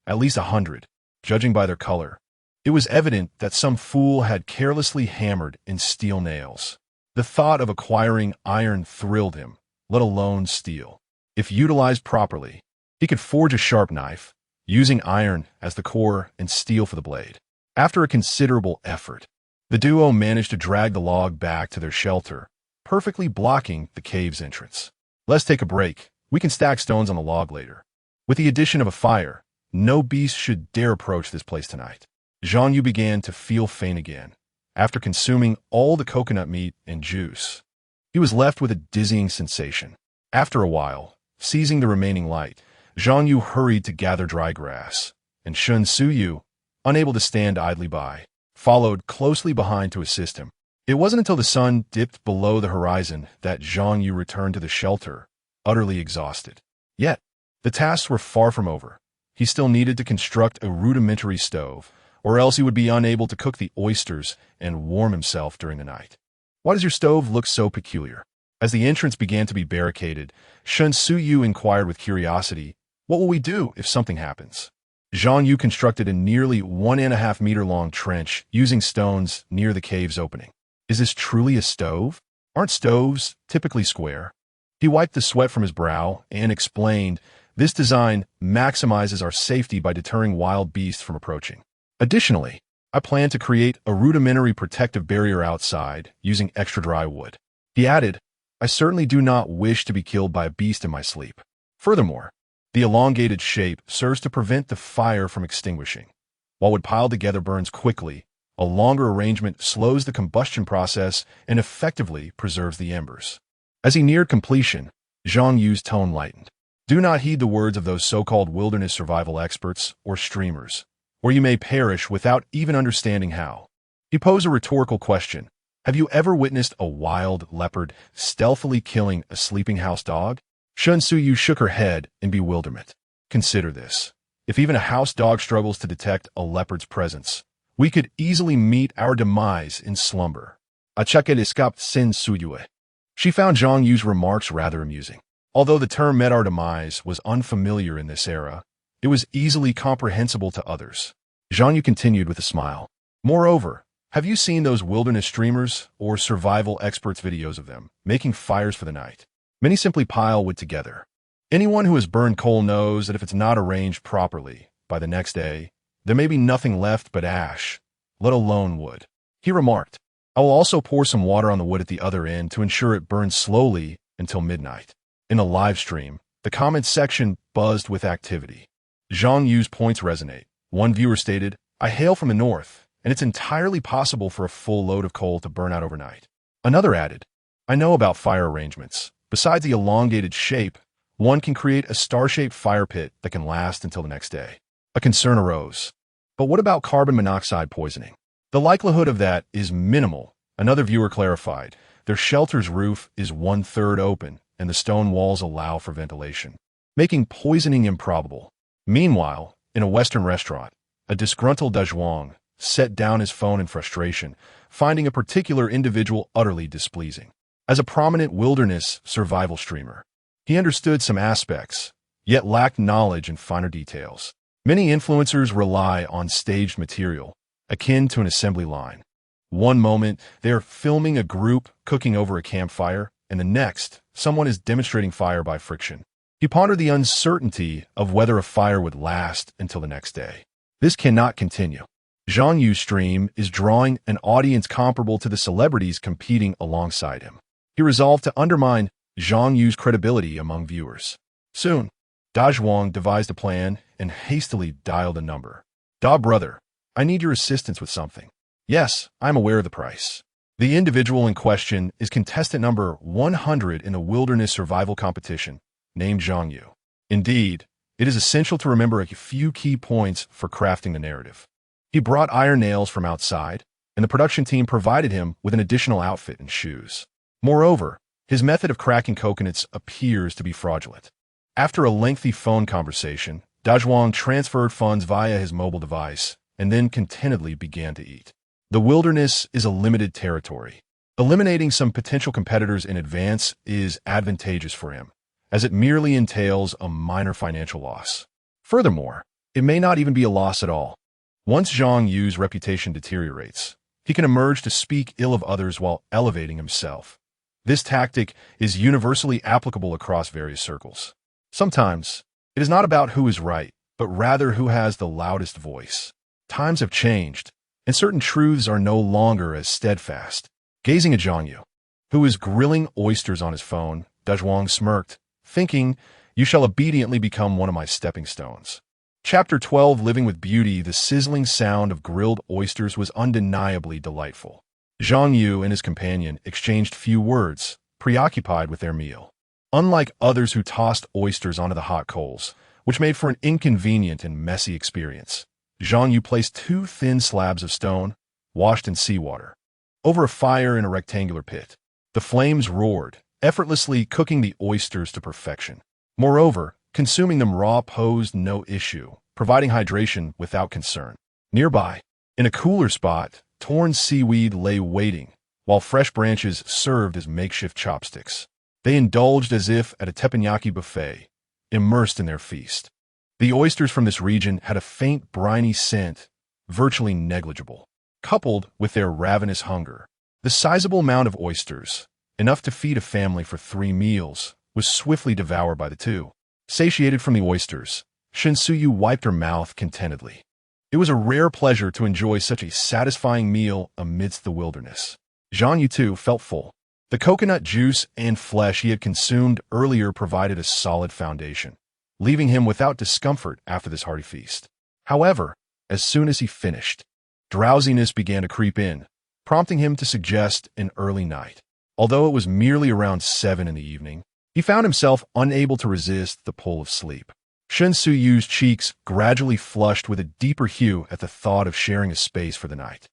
at least 100, judging by their color. It was evident that some fool had carelessly hammered in steel nails. The thought of acquiring iron thrilled him, let alone steel. If utilized properly, he could forge a sharp knife, using iron as the core and steel for the blade. After a considerable effort, the duo managed to drag the log back to their shelter, perfectly blocking the cave's entrance. Let's take a break. We can stack stones on the log later. With the addition of a fire, no beast should dare approach this place tonight. Zhang Yu began to feel faint again. After consuming all the coconut meat and juice, he was left with a dizzying sensation. After a while, seizing the remaining light, Zhang Yu hurried to gather dry grass, and Shun Suyu, unable to stand idly by, followed closely behind to assist him. It wasn't until the sun dipped below the horizon that Zhang Yu returned to the shelter, utterly exhausted. Yet, the tasks were far from over. He still needed to construct a rudimentary stove, or else he would be unable to cook the oysters and warm himself during the night. Why does your stove look so peculiar? As the entrance began to be barricaded, Shun Suyu inquired with curiosity, What will we do if something happens? Zhang Yu constructed a nearly 1.5 meter long trench using stones near the cave's opening. Is this truly a stove? Aren't stoves typically square? He wiped the sweat from his brow and explained, This design maximizes our safety by deterring wild beasts from approaching. Additionally, I plan to create a rudimentary protective barrier outside using extra dry wood. He added, I certainly do not wish to be killed by a beast in my sleep. Furthermore, the elongated shape serves to prevent the fire from extinguishing. While wood piled together burns quickly, a longer arrangement slows the combustion process and effectively preserves the embers. As he neared completion, Zhang Yu's tone lightened. Do not heed the words of those so-called wilderness survival experts or streamers, or you may perish without even understanding how. He posed a rhetorical question. Have you ever witnessed a wild leopard stealthily killing a sleeping house dog? Shun Suyu shook her head in bewilderment. Consider this. If even a house dog struggles to detect a leopard's presence, we could easily meet our demise in slumber. Achake escaped Sin Suyue. She found Zhang Yu's remarks rather amusing. Although the term met our demise was unfamiliar in this era, it was easily comprehensible to others. Zhang Yu continued with a smile. Moreover, have you seen those wilderness streamers or survival experts' videos of them making fires for the night? Many simply pile wood together. Anyone who has burned coal knows that if it's not arranged properly, by the next day, there may be nothing left but ash, let alone wood. He remarked, I will also pour some water on the wood at the other end to ensure it burns slowly until midnight. In a live stream, the comments section buzzed with activity. Zhang Yu's points resonate. One viewer stated, "I hail from the north, and it's entirely possible for a full load of coal to burn out overnight." Another added, "I know about fire arrangements. Besides the elongated shape, one can create a star-shaped fire pit that can last until the next day." A concern arose. But what about carbon monoxide poisoning? The likelihood of that is minimal. Another viewer clarified, their shelter's roof is 1/3 open, and the stone walls allow for ventilation, making poisoning improbable. Meanwhile, in a Western restaurant, a disgruntled Dazhuang set down his phone in frustration, finding a particular individual utterly displeasing. As a prominent wilderness survival streamer, he understood some aspects, yet lacked knowledge in finer details. Many influencers rely on staged material, akin to an assembly line. One moment, they're filming a group cooking over a campfire, and the next, someone is demonstrating fire by friction. He pondered the uncertainty of whether a fire would last until the next day. This cannot continue. Zhang Yu's stream is drawing an audience comparable to the celebrities competing alongside him. He resolved to undermine Zhang Yu's credibility among viewers. Soon, Da Zhuang devised a plan and hastily dialed a number. "Da brother, I need your assistance with something." "Yes, I'm aware of the price." The individual in question is contestant number 100 in the wilderness survival competition, named Zhang Yu. Indeed, it is essential to remember a few key points for crafting the narrative. He brought iron nails from outside, and the production team provided him with an additional outfit and shoes. Moreover, his method of cracking coconuts appears to be fraudulent. After a lengthy phone conversation, Dazhuang transferred funds via his mobile device and then contentedly began to eat. The wilderness is a limited territory. Eliminating some potential competitors in advance is advantageous for him, as it merely entails a minor financial loss. Furthermore, it may not even be a loss at all. Once Zhang Yu's reputation deteriorates, he can emerge to speak ill of others while elevating himself. This tactic is universally applicable across various circles. Sometimes, it is not about who is right, but rather who has the loudest voice. Times have changed, and certain truths are no longer as steadfast. Gazing at Zhang Yu, who is grilling oysters on his phone, Dazhuang smirked, thinking, "You shall obediently become one of my stepping stones." Chapter 12, Living with Beauty. The sizzling sound of grilled oysters was undeniably delightful. Zhang Yu and his companion exchanged few words, preoccupied with their meal. Unlike others who tossed oysters onto the hot coals, which made for an inconvenient and messy experience, Zhang Yu placed 2 thin slabs of stone, washed in seawater, over a fire in a rectangular pit. The flames roared, effortlessly cooking the oysters to perfection. Moreover, consuming them raw posed no issue, providing hydration without concern. Nearby, in a cooler spot, torn seaweed lay waiting, while fresh branches served as makeshift chopsticks. They indulged as if at a teppanyaki buffet, immersed in their feast. The oysters from this region had a faint briny scent, virtually negligible. Coupled with their ravenous hunger, the sizable amount of oysters, enough to feed a family for 3 meals, was swiftly devoured by the two. Satiated from the oysters, Shen Suyu wiped her mouth contentedly. It was a rare pleasure to enjoy such a satisfying meal amidst the wilderness. Zhang Yu too felt full. The coconut juice and flesh he had consumed earlier provided a solid foundation, leaving him without discomfort after this hearty feast. However, as soon as he finished, drowsiness began to creep in, prompting him to suggest an early night. Although it was merely around 7 in the evening, he found himself unable to resist the pull of sleep. Shen Suyu's cheeks gradually flushed with a deeper hue at the thought of sharing a space for the night.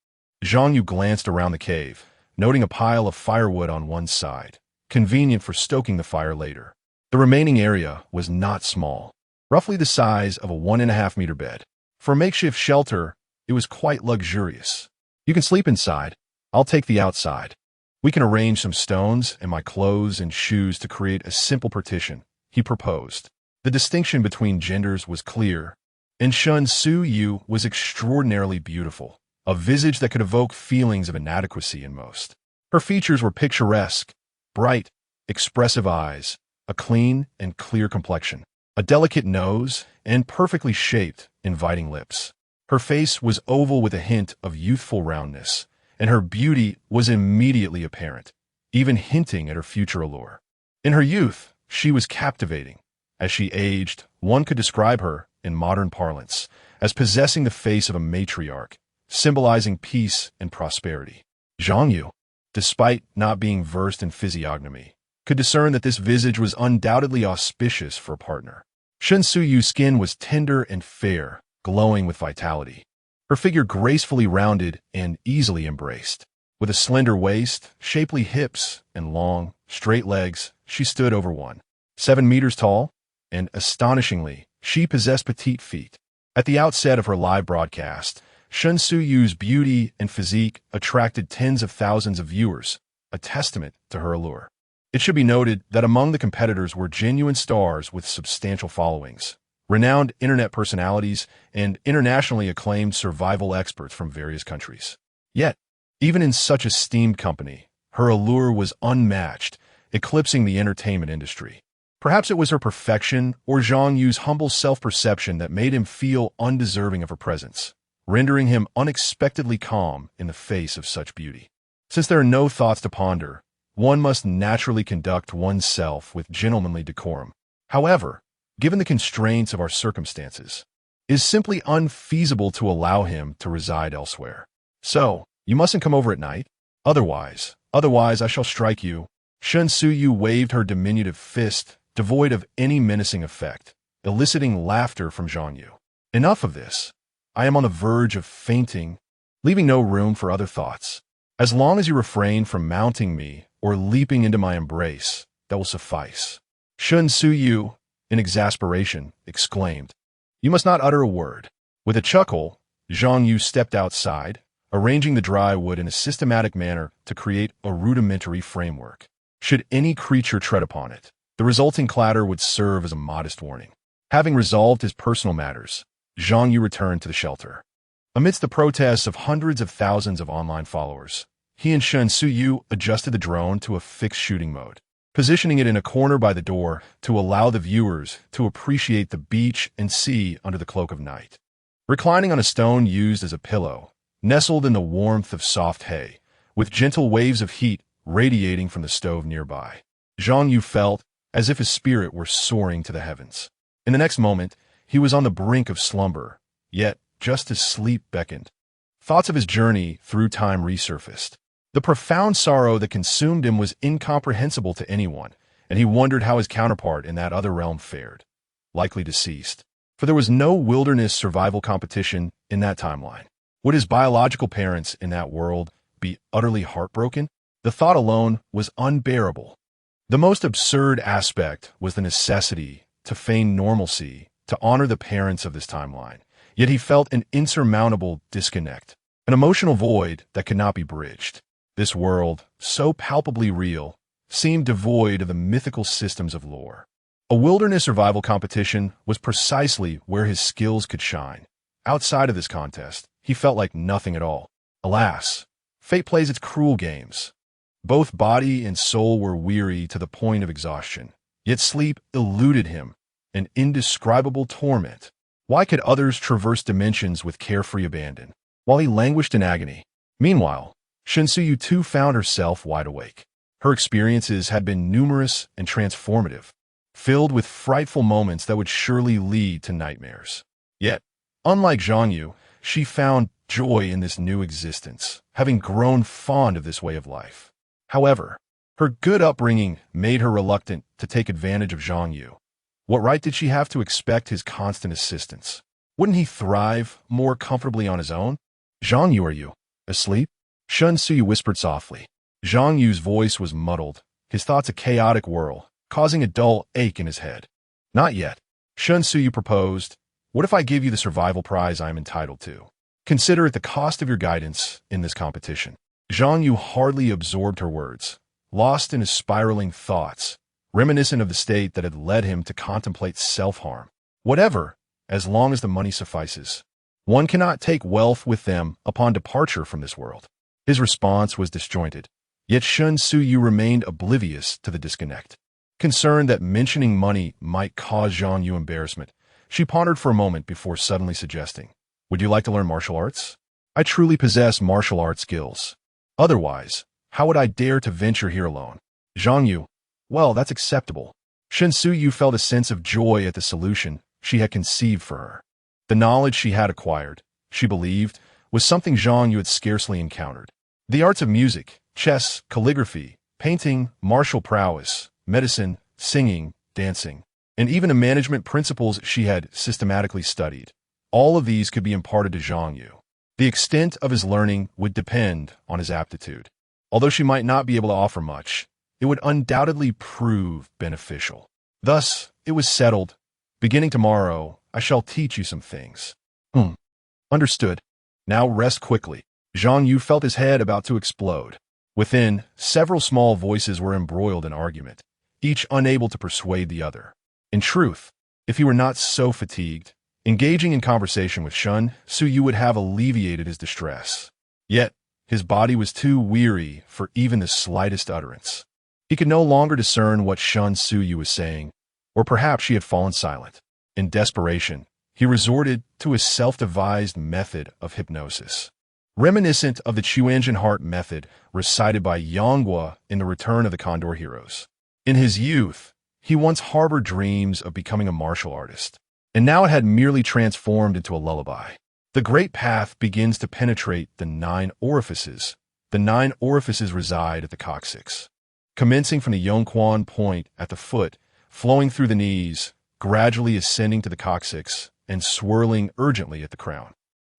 Zhang Yu glanced around the cave, noting a pile of firewood on one side, convenient for stoking the fire later. The remaining area was not small, roughly the size of a 1.5-meter bed. For a makeshift shelter, it was quite luxurious. "You can sleep inside. I'll take the outside. We can arrange some stones and my clothes and shoes to create a simple partition," he proposed. The distinction between genders was clear, and Shen Suyu was extraordinarily beautiful, a visage that could evoke feelings of inadequacy in most. Her features were picturesque, bright, expressive eyes, a clean and clear complexion, a delicate nose, and perfectly shaped, inviting lips. Her face was oval with a hint of youthful roundness, and her beauty was immediately apparent, even hinting at her future allure. In her youth, she was captivating. As she aged, one could describe her in modern parlance, as possessing the face of a matriarch, symbolizing peace and prosperity. Zhang Yu, despite not being versed in physiognomy, could discern that this visage was undoubtedly auspicious for a partner. Shen Suyu's skin was tender and fair, glowing with vitality. Her figure gracefully rounded and easily embraced. With a slender waist, shapely hips, and long, straight legs, she stood over 1.7 meters tall, and astonishingly, she possessed petite feet. At the outset of her live broadcast, Shen Suyu's beauty and physique attracted tens of thousands of viewers, a testament to her allure. It should be noted that among the competitors were genuine stars with substantial followings, renowned internet personalities, and internationally acclaimed survival experts from various countries. Yet, even in such esteemed company, her allure was unmatched, eclipsing the entertainment industry. Perhaps it was her perfection or Zhang Yu's humble self-perception that made him feel undeserving of her presence, rendering him unexpectedly calm in the face of such beauty. Since there are no thoughts to ponder, one must naturally conduct oneself with gentlemanly decorum. However, given the constraints of our circumstances, it is simply unfeasible to allow him to reside elsewhere. So, you mustn't come over at night. Otherwise I shall strike you. Shen Suyu waved her diminutive fist, devoid of any menacing effect, eliciting laughter from Zhang Yu. Enough of this. I am on the verge of fainting, leaving no room for other thoughts. As long as you refrain from mounting me or leaping into my embrace, that will suffice. Shen Suyu, in exasperation, exclaimed. You must not utter a word. With a chuckle, Zhang Yu stepped outside, arranging the dry wood in a systematic manner to create a rudimentary framework. Should any creature tread upon it, the resulting clatter would serve as a modest warning. Having resolved his personal matters, Zhang Yu returned to the shelter. Amidst the protests of hundreds of thousands of online followers, he and Shen Suyu adjusted the drone to a fixed shooting mode, positioning it in a corner by the door to allow the viewers to appreciate the beach and sea under the cloak of night. Reclining on a stone used as a pillow, nestled in the warmth of soft hay, with gentle waves of heat radiating from the stove nearby, Zhang Yu felt as if his spirit were soaring to the heavens. In the next moment, he was on the brink of slumber, yet, just as sleep beckoned, thoughts of his journey through time resurfaced. The profound sorrow that consumed him was incomprehensible to anyone, and he wondered how his counterpart in that other realm fared, likely deceased. For there was no wilderness survival competition in that timeline. Would his biological parents in that world be utterly heartbroken? The thought alone was unbearable. The most absurd aspect was the necessity to feign normalcy to honor the parents of this timeline. Yet he felt an insurmountable disconnect, an emotional void that could not be bridged. This world, so palpably real, seemed devoid of the mythical systems of lore. A wilderness survival competition was precisely where his skills could shine. Outside of this contest, he felt like nothing at all. Alas, fate plays its cruel games. Both body and soul were weary to the point of exhaustion, yet sleep eluded him, an indescribable torment. Why could others traverse dimensions with carefree abandon, while he languished in agony? Meanwhile, Shen Suyu too found herself wide awake. Her experiences had been numerous and transformative, filled with frightful moments that would surely lead to nightmares. Yet, unlike Zhang Yu, she found joy in this new existence, having grown fond of this way of life. However, her good upbringing made her reluctant to take advantage of Zhang Yu. What right did she have to expect his constant assistance? Wouldn't he thrive more comfortably on his own? Zhang Yu, are you asleep? Shen Suyu whispered softly. Zhang Yu's voice was muddled, his thoughts a chaotic whirl, causing a dull ache in his head. Not yet. Shen Suyu proposed. What if I give you the survival prize I am entitled to? Consider it the cost of your guidance in this competition. Zhang Yu hardly absorbed her words, lost in his spiraling thoughts, reminiscent of the state that had led him to contemplate self-harm. Whatever, as long as the money suffices. One cannot take wealth with them upon departure from this world. His response was disjointed, yet Shen Suyu remained oblivious to the disconnect. Concerned that mentioning money might cause Zhang Yu embarrassment, she pondered for a moment before suddenly suggesting, would you like to learn martial arts? I truly possess martial arts skills. Otherwise, how would I dare to venture here alone? Zhang Yu, well, that's acceptable. Shen Suyu felt a sense of joy at the solution. she had conceived for her. The knowledge she had acquired, she believed, was something Zhang Yu had scarcely encountered. The arts of music, chess, calligraphy, painting, martial prowess, medicine, singing, dancing, and even the management principles she had systematically studied. All of these could be imparted to Zhang Yu. The extent of his learning would depend on his aptitude. Although she might not be able to offer much, it would undoubtedly prove beneficial. Thus, it was settled. Beginning tomorrow, I shall teach you some things. Understood. Now rest quickly. Zhang Yu felt his head about to explode. Within, several small voices were embroiled in argument, each unable to persuade the other. In truth, if he were not so fatigued, engaging in conversation with Shun Suyu would have alleviated his distress. Yet, his body was too weary for even the slightest utterance. He could no longer discern what Shun Suyu was saying, or perhaps she had fallen silent. In desperation, he resorted to his self-devised method of hypnosis. Reminiscent of the Chuanjin heart method recited by Yanghua in The Return of the Condor Heroes. In his youth, he once harbored dreams of becoming a martial artist, and now it had merely transformed into a lullaby. The great path begins to penetrate the 9 orifices. The 9 orifices reside at the coccyx. Commencing from the Yongquan point at the foot, flowing through the knees, gradually ascending to the coccyx, and swirling urgently at the crown.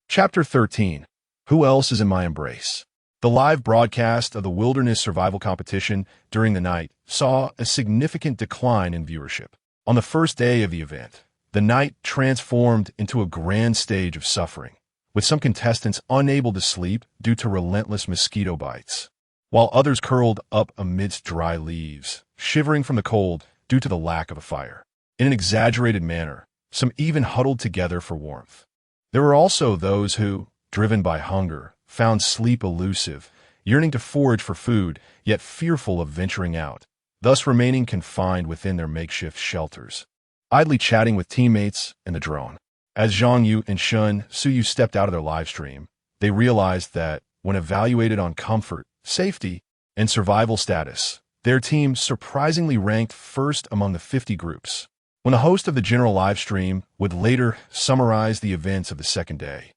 Chapter 13. Who else is in my embrace? The live broadcast of the wilderness survival competition during the night saw a significant decline in viewership. On the first day of the event, the night transformed into a grand stage of suffering, with some contestants unable to sleep due to relentless mosquito bites, while others curled up amidst dry leaves, shivering from the cold due to the lack of a fire. In an exaggerated manner, some even huddled together for warmth. There were also those who, driven by hunger, found sleep elusive, yearning to forage for food, yet fearful of venturing out, thus remaining confined within their makeshift shelters, idly chatting with teammates and the drone. As Zhang Yu and Shun Suyu stepped out of their live stream, they realized that, when evaluated on comfort, safety, and survival status, their team surprisingly ranked first among the 50 groups. When the host of the general live stream would later summarize the events of the second day,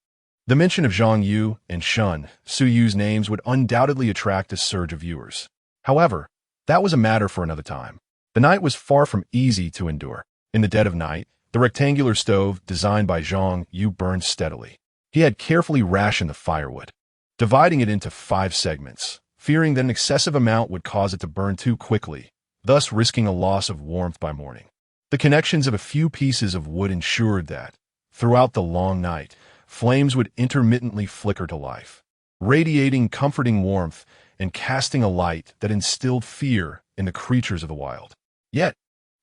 the mention of Zhang Yu and Shun Suyu's names would undoubtedly attract a surge of viewers. However, that was a matter for another time. The night was far from easy to endure. In the dead of night, the rectangular stove designed by Zhang Yu burned steadily. He had carefully rationed the firewood, dividing it into 5 segments, fearing that an excessive amount would cause it to burn too quickly, thus risking a loss of warmth by morning. The connections of a few pieces of wood ensured that, throughout the long night, flames would intermittently flicker to life, radiating comforting warmth and casting a light that instilled fear in the creatures of the wild. Yet,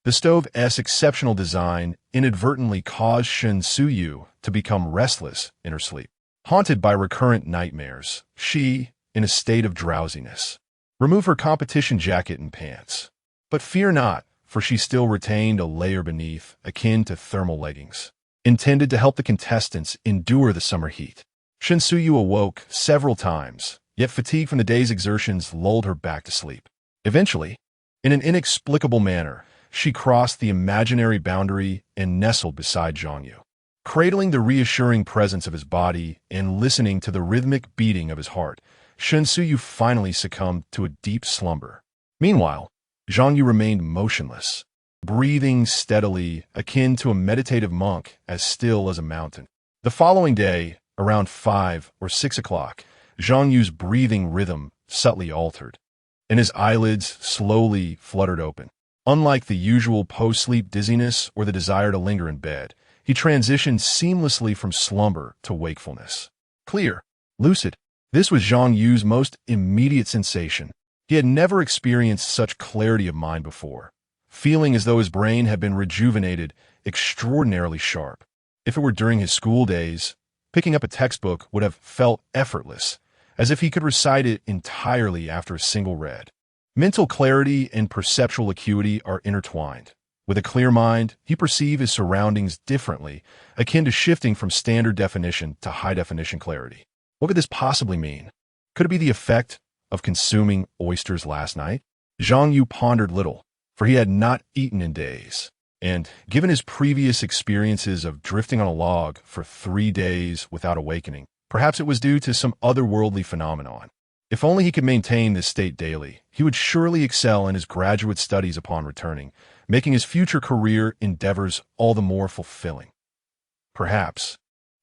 the stove's exceptional design inadvertently caused Shun Suyu to become restless in her sleep. Haunted by recurrent nightmares, she, in a state of drowsiness, removed her competition jacket and pants. But fear not, for she still retained a layer beneath, akin to thermal leggings, intended to help the contestants endure the summer heat. Shun Suyu awoke several times, yet fatigue from the day's exertions lulled her back to sleep. Eventually, in an inexplicable manner, she crossed the imaginary boundary and nestled beside Zhang Yu. Cradling the reassuring presence of his body and listening to the rhythmic beating of his heart, Shun Suyu finally succumbed to a deep slumber. Meanwhile, Zhang Yu remained motionless, breathing steadily, akin to a meditative monk, as still as a mountain. The following day, around 5 or 6 o'clock, Zhang Yu's breathing rhythm subtly altered, and his eyelids slowly fluttered open. Unlike the usual post-sleep dizziness or the desire to linger in bed, he transitioned seamlessly from slumber to wakefulness. Clear, lucid. This was Zhang Yu's most immediate sensation. He had never experienced such clarity of mind before, feeling as though his brain had been rejuvenated, extraordinarily sharp. If it were during his school days, picking up a textbook would have felt effortless, as if he could recite it entirely after a single read. Mental clarity and perceptual acuity are intertwined. With a clear mind, he perceives his surroundings differently, akin to shifting from standard definition to high-definition clarity. What could this possibly mean? Could it be the effect of consuming oysters last night? Zhang Yu pondered little, for he had not eaten in days. And given his previous experiences of drifting on a log for 3 days without awakening, perhaps it was due to some otherworldly phenomenon. If only he could maintain this state daily, he would surely excel in his graduate studies upon returning, making his future career endeavors all the more fulfilling. Perhaps.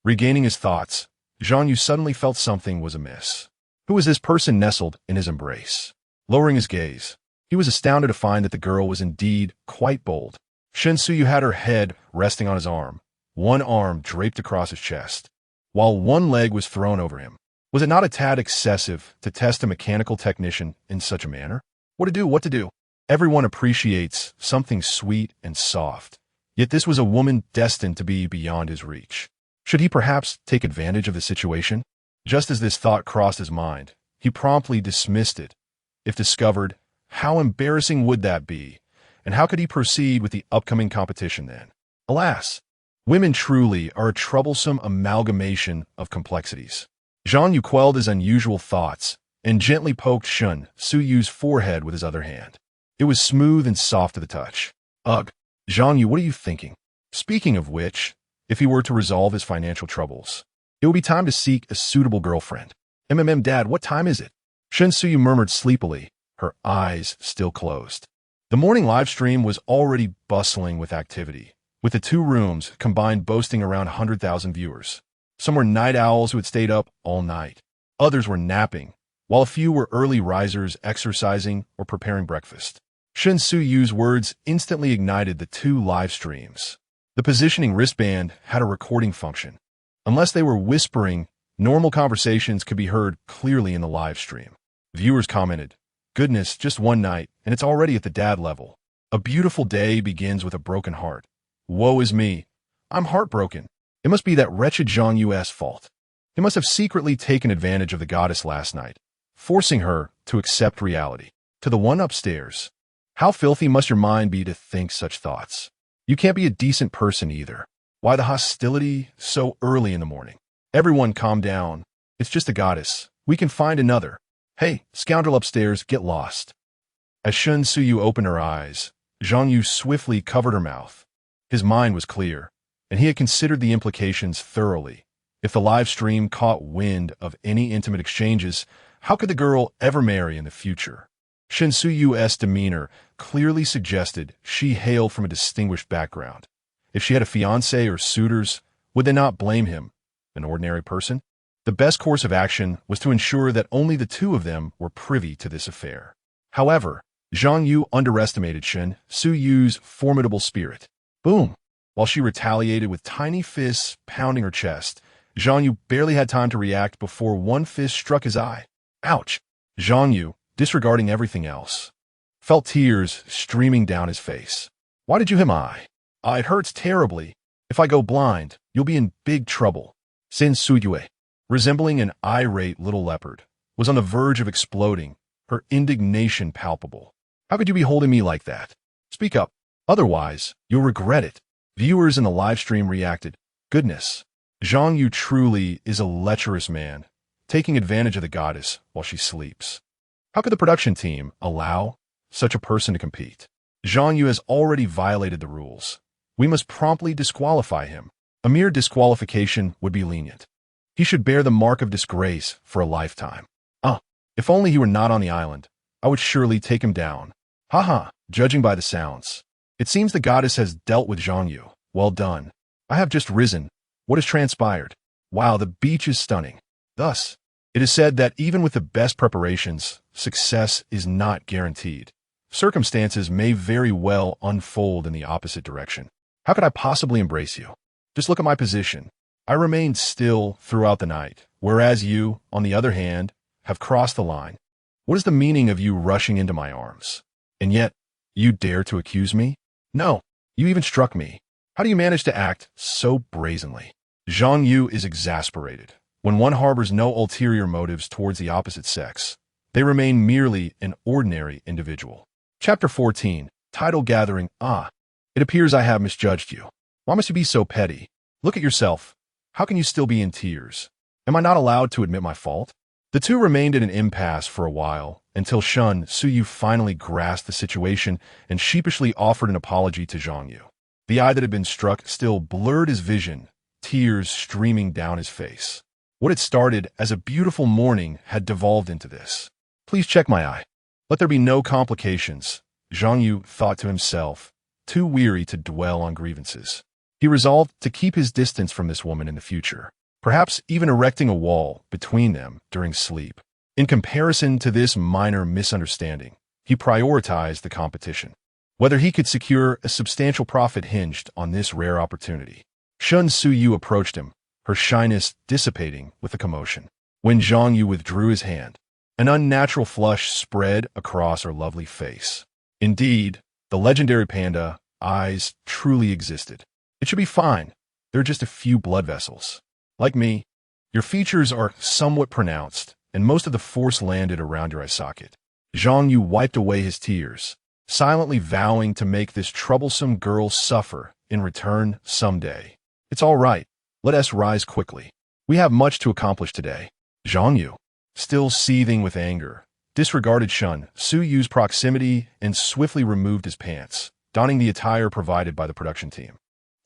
Regaining his thoughts, Zhang Yu suddenly felt something was amiss. Who was this person nestled in his embrace? Lowering his gaze, he was astounded to find that the girl was indeed quite bold. Shen Suyu had her head resting on his arm, one arm draped across his chest, while one leg was thrown over him. Was it not a tad excessive to test a mechanical technician in such a manner? What to do, what to do? Everyone appreciates something sweet and soft, yet this was a woman destined to be beyond his reach. Should he perhaps take advantage of the situation? Just as this thought crossed his mind, he promptly dismissed it. If discovered, how embarrassing would that be? And how could he proceed with the upcoming competition then? Alas, women truly are a troublesome amalgamation of complexities. Zhang Yu quelled his unusual thoughts and gently poked Shen Suyu's forehead with his other hand. It was smooth and soft to the touch. Ugh, Zhang Yu, what are you thinking? Speaking of which, if he were to resolve his financial troubles, it would be time to seek a suitable girlfriend. Dad, what time is it? Shen Suyu murmured sleepily, her eyes still closed. The morning live stream was already bustling with activity, with the two rooms combined boasting around 100,000 viewers. Some were night owls who had stayed up all night. Others were napping, while a few were early risers exercising or preparing breakfast. Shen Suyu's words instantly ignited the two live streams. The positioning wristband had a recording function. Unless they were whispering, normal conversations could be heard clearly in the live stream. Viewers commented, "Goodness, just one night, and it's already at the dad level. A beautiful day begins with a broken heart. Woe is me. I'm heartbroken. It must be that wretched Zhang Yu's fault. He must have secretly taken advantage of the goddess last night, forcing her to accept reality." To the one upstairs, "How filthy must your mind be to think such thoughts? You can't be a decent person either. Why the hostility so early in the morning? Everyone calm down. It's just a goddess. We can find another. Hey, scoundrel upstairs, get lost." As Shen Suyu opened her eyes, Zhang Yu swiftly covered her mouth. His mind was clear, and he had considered the implications thoroughly. If the live stream caught wind of any intimate exchanges, how could the girl ever marry in the future? Shen Suyu's demeanor clearly suggested she hailed from a distinguished background. If she had a fiancé or suitors, would they not blame him, an ordinary person? The best course of action was to ensure that only the two of them were privy to this affair. However, Zhang Yu underestimated Shen Suyu's formidable spirit. Boom! While she retaliated with tiny fists pounding her chest, Zhang Yu barely had time to react before one fist struck his eye. Ouch! Zhang Yu, disregarding everything else, felt tears streaming down his face. Why did you hit my eye? It hurts terribly. If I go blind, you'll be in big trouble. Shen Suyue, resembling an irate little leopard, was on the verge of exploding, her indignation palpable. How could you be holding me like that? Speak up. Otherwise, you'll regret it. Viewers in the live stream reacted. Goodness, Zhang Yu truly is a lecherous man, taking advantage of the goddess while she sleeps. How could the production team allow such a person to compete? Zhang Yu has already violated the rules. We must promptly disqualify him. A mere disqualification would be lenient. He should bear the mark of disgrace for a lifetime. If only he were not on the island, I would surely take him down. Haha, judging by the sounds. It seems the goddess has dealt with Zhang Yu. Well done. I have just risen. What has transpired? Wow, the beach is stunning. Thus, it is said that even with the best preparations, success is not guaranteed. Circumstances may very well unfold in the opposite direction. How could I possibly embrace you? Just look at my position. I remained still throughout the night, whereas you, on the other hand, have crossed the line. What is the meaning of you rushing into my arms? And yet, you dare to accuse me? No, you even struck me. How do you manage to act so brazenly? Zhang Yu is exasperated. When one harbors no ulterior motives towards the opposite sex, they remain merely an ordinary individual. Chapter 14, Title Gathering. It appears I have misjudged you. Why must you be so petty? Look at yourself. How can you still be in tears? Am I not allowed to admit my fault? The two remained at an impasse for a while, until Shen Suyu finally grasped the situation and sheepishly offered an apology to Zhang Yu. The eye that had been struck still blurred his vision, tears streaming down his face. What had started as a beautiful morning had devolved into this. Please check my eye. Let there be no complications, Zhang Yu thought to himself, too weary to dwell on grievances. He resolved to keep his distance from this woman in the future, perhaps even erecting a wall between them during sleep. In comparison to this minor misunderstanding, he prioritized the competition. Whether he could secure a substantial profit hinged on this rare opportunity. Shen Suyu approached him, her shyness dissipating with the commotion. When Zhang Yu withdrew his hand, an unnatural flush spread across her lovely face. Indeed, the legendary panda eyes truly existed. It should be fine. There are just a few blood vessels. Like me, your features are somewhat pronounced, and most of the force landed around your eye socket. Zhang Yu wiped away his tears, silently vowing to make this troublesome girl suffer in return someday. It's all right. Let us rise quickly. We have much to accomplish today. Zhang Yu, still seething with anger, disregarded Shen Suyu's proximity and swiftly removed his pants, donning the attire provided by the production team.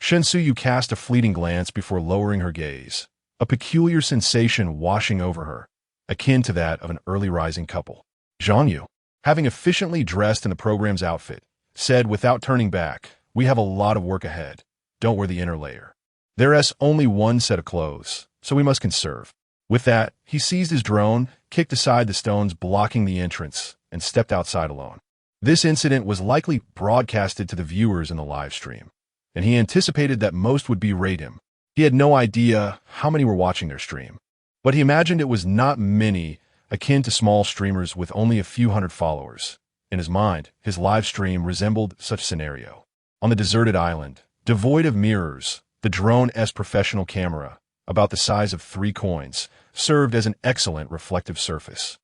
Shen Suyu cast a fleeting glance before lowering her gaze, a peculiar sensation washing over her, akin to that of an early rising couple. Zhang Yu, having efficiently dressed in the program's outfit, said without turning back, "We have a lot of work ahead. Don't wear the inner layer. There's only one set of clothes, so we must conserve." With that, he seized his drone, kicked aside the stones blocking the entrance, and stepped outside alone. This incident was likely broadcasted to the viewers in the live stream, and he anticipated that most would berate him. He had no idea how many were watching their stream, but he imagined it was not many, akin to small streamers with only a few hundred followers. In his mind, his live stream resembled such a scenario. On the deserted island, devoid of mirrors, the drone's professional camera, about the size of 3 coins, served as an excellent reflective surface.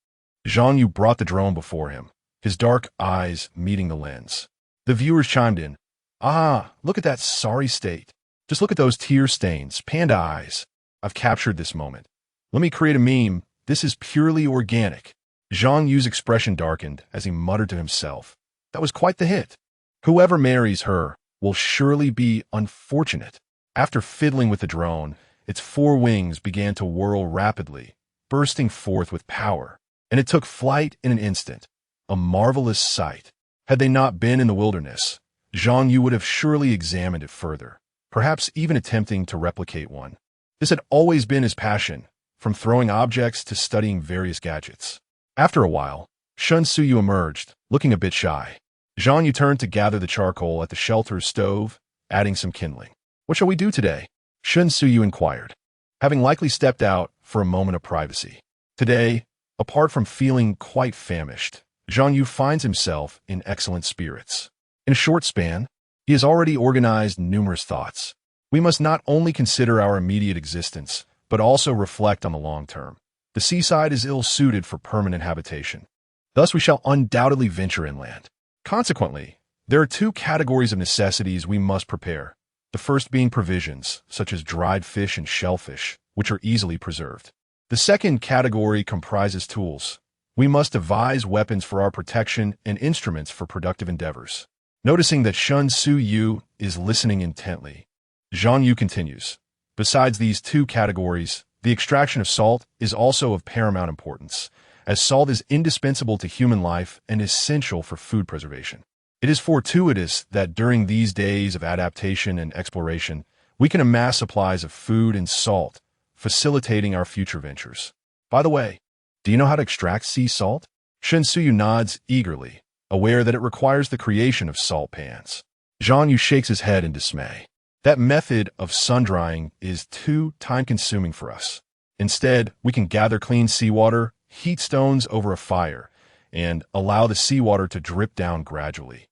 Zhang Yu brought the drone before him, his dark eyes meeting the lens. The viewers chimed in. "Ah, look at that sorry state. Just look at those tear stains, panda eyes. I've captured this moment. Let me create a meme. This is purely organic." Zhang Yu's expression darkened as he muttered to himself. That was quite the hit. Whoever marries her will surely be unfortunate. After fiddling with the drone, its 4 wings began to whirl rapidly, bursting forth with power, and it took flight in an instant. A marvelous sight. Had they not been in the wilderness, Zhang Yu would have surely examined it further, perhaps even attempting to replicate one. This had always been his passion, from throwing objects to studying various gadgets. After a while, Shen Suyu emerged, looking a bit shy. Zhang Yu turned to gather the charcoal at the shelter's stove, adding some kindling. "What shall we do today?" Shen Suyu inquired, having likely stepped out for a moment of privacy. Today, apart from feeling quite famished, Zhang Yu finds himself in excellent spirits. In a short span, he has already organized numerous thoughts. We must not only consider our immediate existence, but also reflect on the long term. The seaside is ill-suited for permanent habitation. Thus we shall undoubtedly venture inland. Consequently, there are 2 categories of necessities we must prepare. The first being provisions, such as dried fish and shellfish, which are easily preserved. The second category comprises tools. We must devise weapons for our protection and instruments for productive endeavors. Noticing that Shen Suyu is listening intently, Zhang Yu continues. Besides these 2 categories, the extraction of salt is also of paramount importance, as salt is indispensable to human life and essential for food preservation. It is fortuitous that during these days of adaptation and exploration, we can amass supplies of food and salt, facilitating our future ventures. By the way, do you know how to extract sea salt? Shen Suyu nods eagerly, aware that it requires the creation of salt pans. Zhang Yu shakes his head in dismay. That method of sun-drying is too time-consuming for us. Instead, we can gather clean seawater, heat stones over a fire, and allow the seawater to drip down gradually,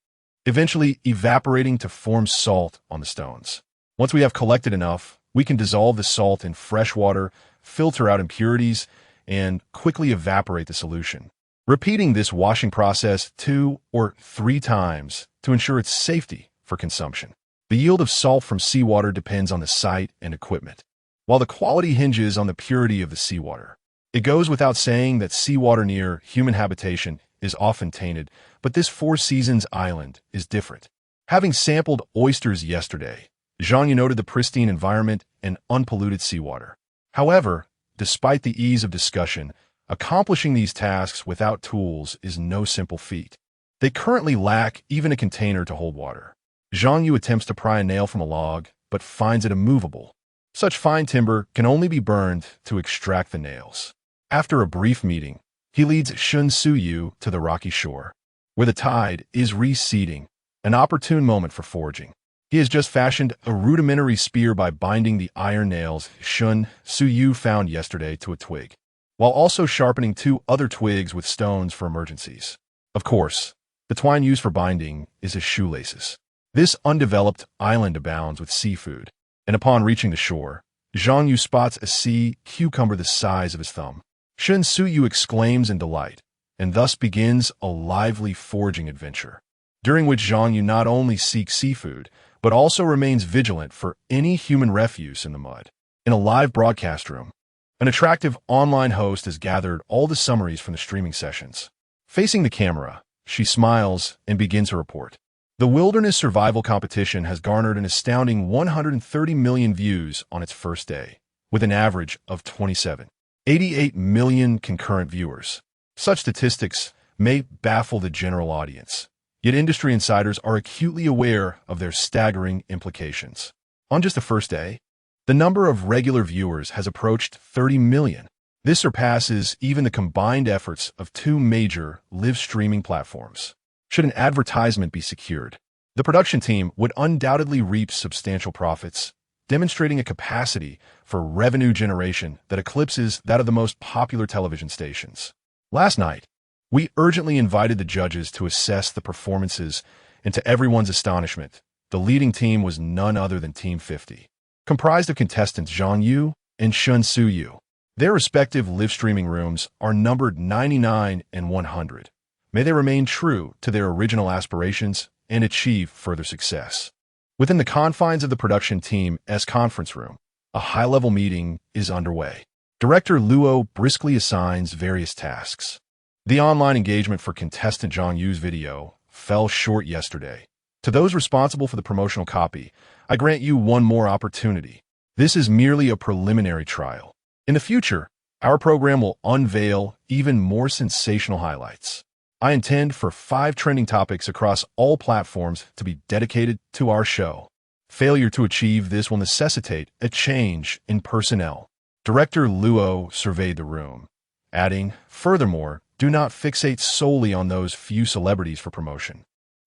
eventually evaporating to form salt on the stones. Once we have collected enough, we can dissolve the salt in fresh water, filter out impurities, and quickly evaporate the solution, repeating this washing process 2 or 3 times to ensure its safety for consumption. The yield of salt from seawater depends on the site and equipment, while the quality hinges on the purity of the seawater. It goes without saying that seawater near human habitation is often tainted, but this 4 Seasons island is different. Having sampled oysters yesterday, Zhang Yu noted the pristine environment and unpolluted seawater. However, despite the ease of discussion, accomplishing these tasks without tools is no simple feat. They currently lack even a container to hold water. Zhang Yu attempts to pry a nail from a log, but finds it immovable. Such fine timber can only be burned to extract the nails. After a brief meeting, he leads Zhang Yu to the rocky shore, where the tide is receding, an opportune moment for foraging. He has just fashioned a rudimentary spear by binding the iron nails Zhang Yu found yesterday to a twig, while also sharpening 2 other twigs with stones for emergencies. Of course, the twine used for binding is his shoelaces. This undeveloped island abounds with seafood, and upon reaching the shore, Zhang Yu spots a sea cucumber the size of his thumb. Zhang Yu exclaims in delight, and thus begins a lively foraging adventure, during which Zhang Yu not only seeks seafood, but also remains vigilant for any human refuse in the mud. In a live broadcast room, an attractive online host has gathered all the summaries from the streaming sessions. Facing the camera, she smiles and begins her report. The wilderness survival competition has garnered an astounding 130 million views on its first day, with an average of 87.88 million concurrent viewers. Such statistics may baffle the general audience, yet industry insiders are acutely aware of their staggering implications. On just the first day, the number of regular viewers has approached 30 million. This surpasses even the combined efforts of 2 major live streaming platforms. Should an advertisement be secured, the production team would undoubtedly reap substantial profits, demonstrating a capacity for revenue generation that eclipses that of the most popular television stations. Last night, we urgently invited the judges to assess the performances, and to everyone's astonishment, the leading team was none other than Team 50, comprised of contestants Zhang Yu and Zhang Yu. Their respective live streaming rooms are numbered 99 and 100. May they remain true to their original aspirations and achieve further success. Within the confines of the production team's conference room, a high-level meeting is underway. Director Luo briskly assigns various tasks. The online engagement for contestant Zhang Yu's video fell short yesterday. To those responsible for the promotional copy, I grant you one more opportunity. This is merely a preliminary trial. In the future, our program will unveil even more sensational highlights. I intend for 5 trending topics across all platforms to be dedicated to our show. Failure to achieve this will necessitate a change in personnel. Director Luo surveyed the room, adding, "Furthermore, do not fixate solely on those few celebrities for promotion.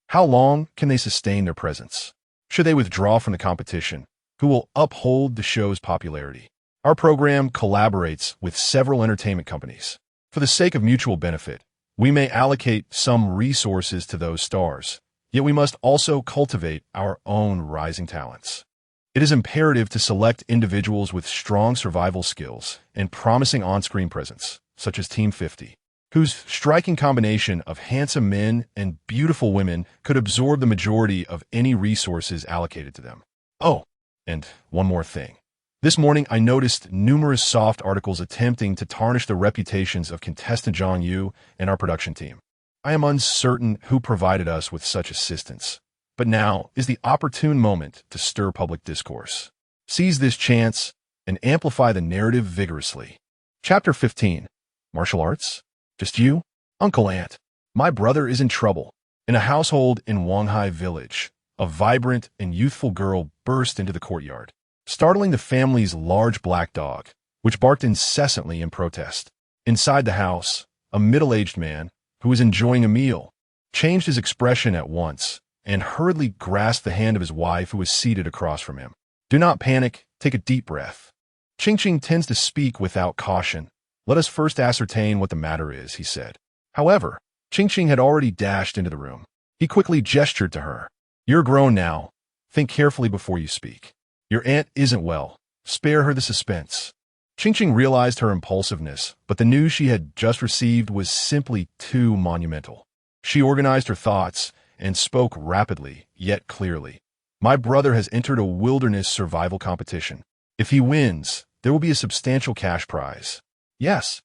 How long can they sustain their presence? Should they withdraw from the competition, who will uphold the show's popularity?" Our program collaborates with several entertainment companies. For the sake of mutual benefit, we may allocate some resources to those stars, yet we must also cultivate our own rising talents. It is imperative to select individuals with strong survival skills and promising on-screen presence, such as Team 50, whose striking combination of handsome men and beautiful women could absorb the majority of any resources allocated to them. Oh, and one more thing. This morning, I noticed numerous soft articles attempting to tarnish the reputations of contestant Zhang Yu and our production team. I am uncertain who provided us with such assistance, but now is the opportune moment to stir public discourse. Seize this chance and amplify the narrative vigorously. Chapter 15. Martial Arts? Just you? Uncle Ant. My brother is in trouble. In a household in Wanghai Village, a vibrant and youthful girl burst into the courtyard, startling the family's large black dog, which barked incessantly in protest. Inside the house, a middle-aged man, who was enjoying a meal, changed his expression at once and hurriedly grasped the hand of his wife who was seated across from him. "Do not panic, take a deep breath. Ching tends to speak without caution. Let us first ascertain what the matter is," he said. However, Ching had already dashed into the room. He quickly gestured to her. "You're grown now. Think carefully before you speak. Your aunt isn't well. Spare her the suspense." Ching realized her impulsiveness, but the news she had just received was simply too monumental. She organized her thoughts and spoke rapidly, yet clearly. "My brother has entered a wilderness survival competition. If he wins, there will be a substantial cash prize. Yes,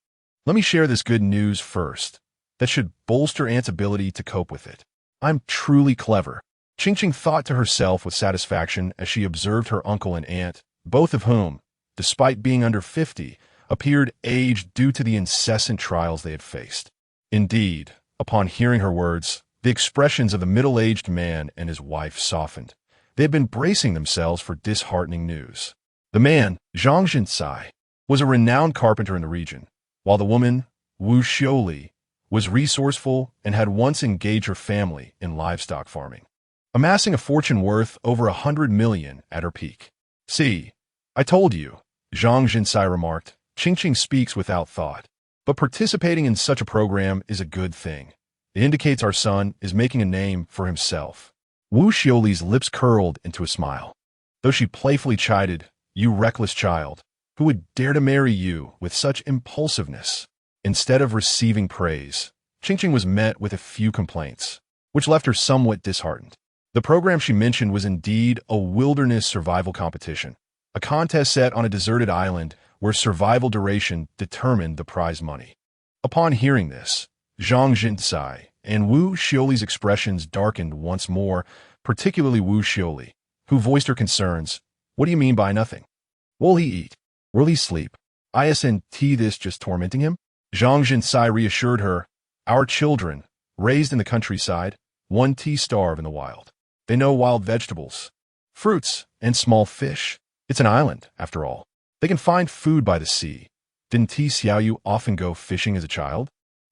let me share this good news first. That should bolster Aunt's ability to cope with it. I'm truly clever." Qingqing thought to herself with satisfaction as she observed her uncle and aunt, both of whom, despite being under 50, appeared aged due to the incessant trials they had faced. Indeed, upon hearing her words, the expressions of the middle-aged man and his wife softened. They had been bracing themselves for disheartening news. The man, Zhang Jinsai, was a renowned carpenter in the region, while the woman, Wu Xiuli, was resourceful and had once engaged her family in livestock farming, amassing a fortune worth over 100 million at her peak. "See, I told you," Zhang Jinsai remarked. "Qingqing speaks without thought. But participating in such a program is a good thing. It indicates our son is making a name for himself." Wu Xiuli's lips curled into a smile, though she playfully chided, "You reckless child, who would dare to marry you with such impulsiveness?" Instead of receiving praise, Qingqing was met with a few complaints, which left her somewhat disheartened. The program she mentioned was indeed a wilderness survival competition, a contest set on a deserted island where survival duration determined the prize money. Upon hearing this, Zhang Jinsai and Wu Xiuli's expressions darkened once more, particularly Wu Xiuli, who voiced her concerns. "What do you mean by nothing? Will he eat? Will he sleep? Isn't this just tormenting him?" Zhang Jinsai reassured her, "Our children, raised in the countryside, won't starve in the wild. They know wild vegetables, fruits, and small fish. It's an island, after all. They can find food by the sea. Didn't Xiao Yu often go fishing as a child?"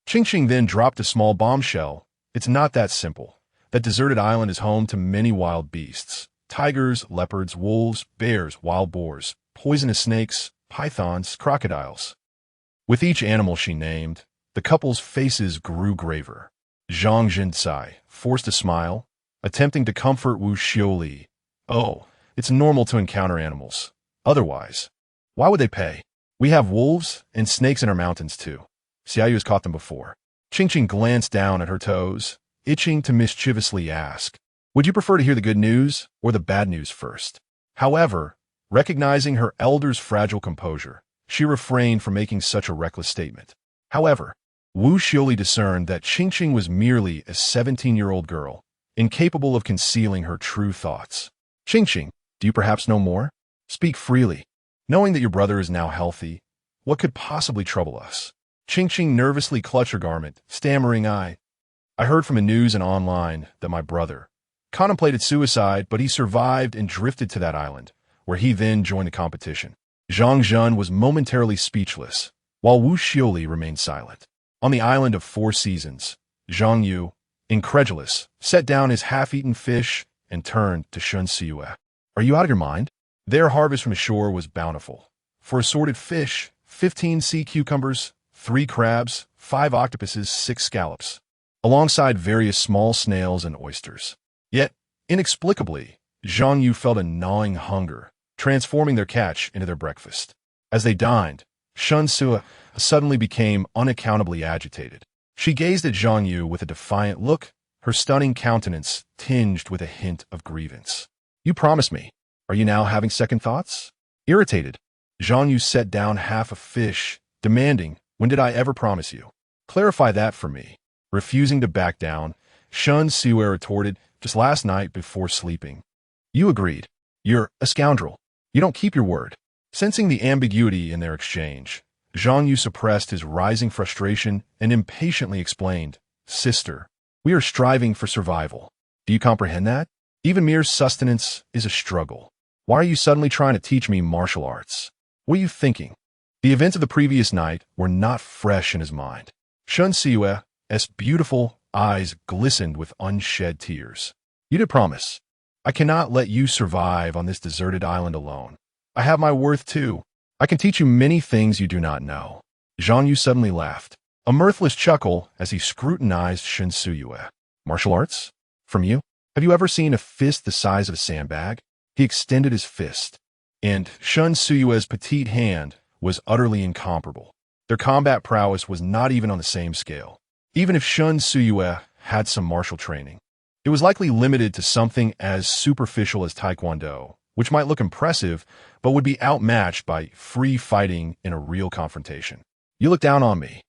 Qingqing then dropped a small bombshell. "It's not that simple. That deserted island is home to many wild beasts. Tigers, leopards, wolves, bears, wild boars, poisonous snakes, pythons, crocodiles." With each animal she named, the couple's faces grew graver. Zhang Jinsai forced a smile, attempting to comfort Wu Xiuli. "Oh, it's normal to encounter animals. Otherwise, why would they pay? We have wolves and snakes in our mountains too. Xiao Yu has caught them before." Qingqing glanced down at her toes, itching to mischievously ask, "Would you prefer to hear the good news or the bad news first?" However, recognizing her elder's fragile composure, she refrained from making such a reckless statement. However, Wu Xiuli discerned that Qingqing was merely a 17-year-old girl, incapable of concealing her true thoughts. "Qingqing, do you perhaps know more? Speak freely. Knowing that your brother is now healthy, what could possibly trouble us?" Qingqing nervously clutched her garment, stammering, I heard from the news and online that my brother contemplated suicide, but he survived and drifted to that island, where he then joined the competition." Zhang Zhen was momentarily speechless, while Wu Xiuli remained silent. On the island of 4 seasons, Zhang Yu, incredulous, set down his half-eaten fish and turned to Shun Siyue. "Are you out of your mind?" Their harvest from the shore was bountiful. For assorted fish, 15 sea cucumbers, 3 crabs, 5 octopuses, 6 scallops, alongside various small snails and oysters. Yet, inexplicably, Zhang Yu felt a gnawing hunger, transforming their catch into their breakfast. As they dined, Shun Siyue suddenly became unaccountably agitated. She gazed at Zhang Yu with a defiant look, her stunning countenance tinged with a hint of grievance. "You promised me. Are you now having second thoughts?" Irritated, Zhang Yu set down half a fish, demanding, "When did I ever promise you? Clarify that for me." Refusing to back down, Shun Siyue retorted, "Just last night before sleeping. You agreed. You're a scoundrel. You don't keep your word." Sensing the ambiguity in their exchange, Zhang Yu suppressed his rising frustration and impatiently explained, "Sister, we are striving for survival. Do you comprehend that? Even mere sustenance is a struggle. Why are you suddenly trying to teach me martial arts? What are you thinking?" The events of the previous night were not fresh in his mind. Shun Siyue's beautiful eyes glistened with unshed tears. "You did promise. I cannot let you survive on this deserted island alone. I have my worth too. I can teach you many things you do not know." Zhang Yu suddenly laughed, a mirthless chuckle as he scrutinized Shun Siyue. "Martial arts? From you? Have you ever seen a fist the size of a sandbag?" He extended his fist, and Shun Siyue's petite hand was utterly incomparable. Their combat prowess was not even on the same scale. Even if Shun Siyue had some martial training, it was likely limited to something as superficial as Taekwondo, which might look impressive, but would be outmatched by free fighting in a real confrontation. "You look down on me.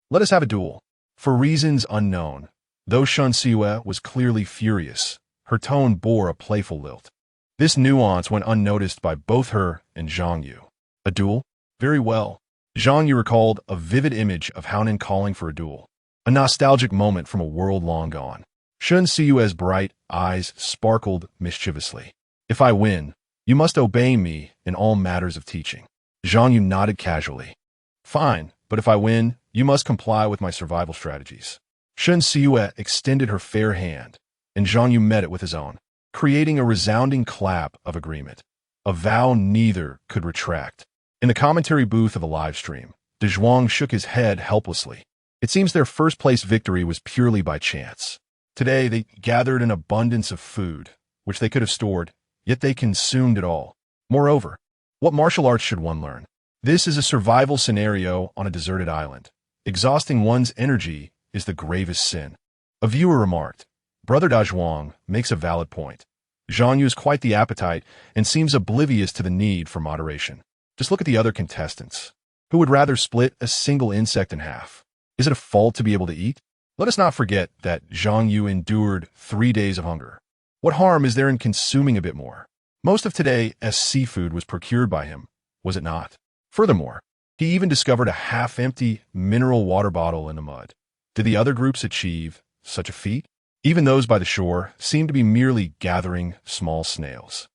Let us have a duel." For reasons unknown, though Shun Siyue was clearly furious, her tone bore a playful lilt. This nuance went unnoticed by both her and Zhang Yu. A duel? Very well. Zhang Yu recalled a vivid image of Haonan calling for a duel, a nostalgic moment from a world long gone. Shun Siyue's bright eyes sparkled mischievously. If I win, you must obey me in all matters of teaching. Zhang Yu nodded casually. Fine, but if I win, you must comply with my survival strategies. Shun Siyue extended her fair hand, and Zhang Yu met it with his own, creating a resounding clap of agreement, a vow neither could retract. In the commentary booth of a live stream, De Zhuang shook his head helplessly. It seems their first-place victory was purely by chance. Today, they gathered an abundance of food, which they could have stored, yet they consumed it all. Moreover, what martial arts should one learn? This is a survival scenario on a deserted island. Exhausting one's energy is the gravest sin. A viewer remarked, Brother Da Zhuang makes a valid point. Zhang Yu has quite the appetite and seems oblivious to the need for moderation. Just look at the other contestants. Who would rather split a single insect in half? Is it a fault to be able to eat? Let us not forget that Zhang Yu endured 3 days of hunger. What harm is there in consuming a bit more? Most of today's seafood was procured by him, was it not? Furthermore, he even discovered a half-empty mineral water bottle in the mud. Did the other groups achieve such a feat? Even those by the shore seemed to be merely gathering small snails.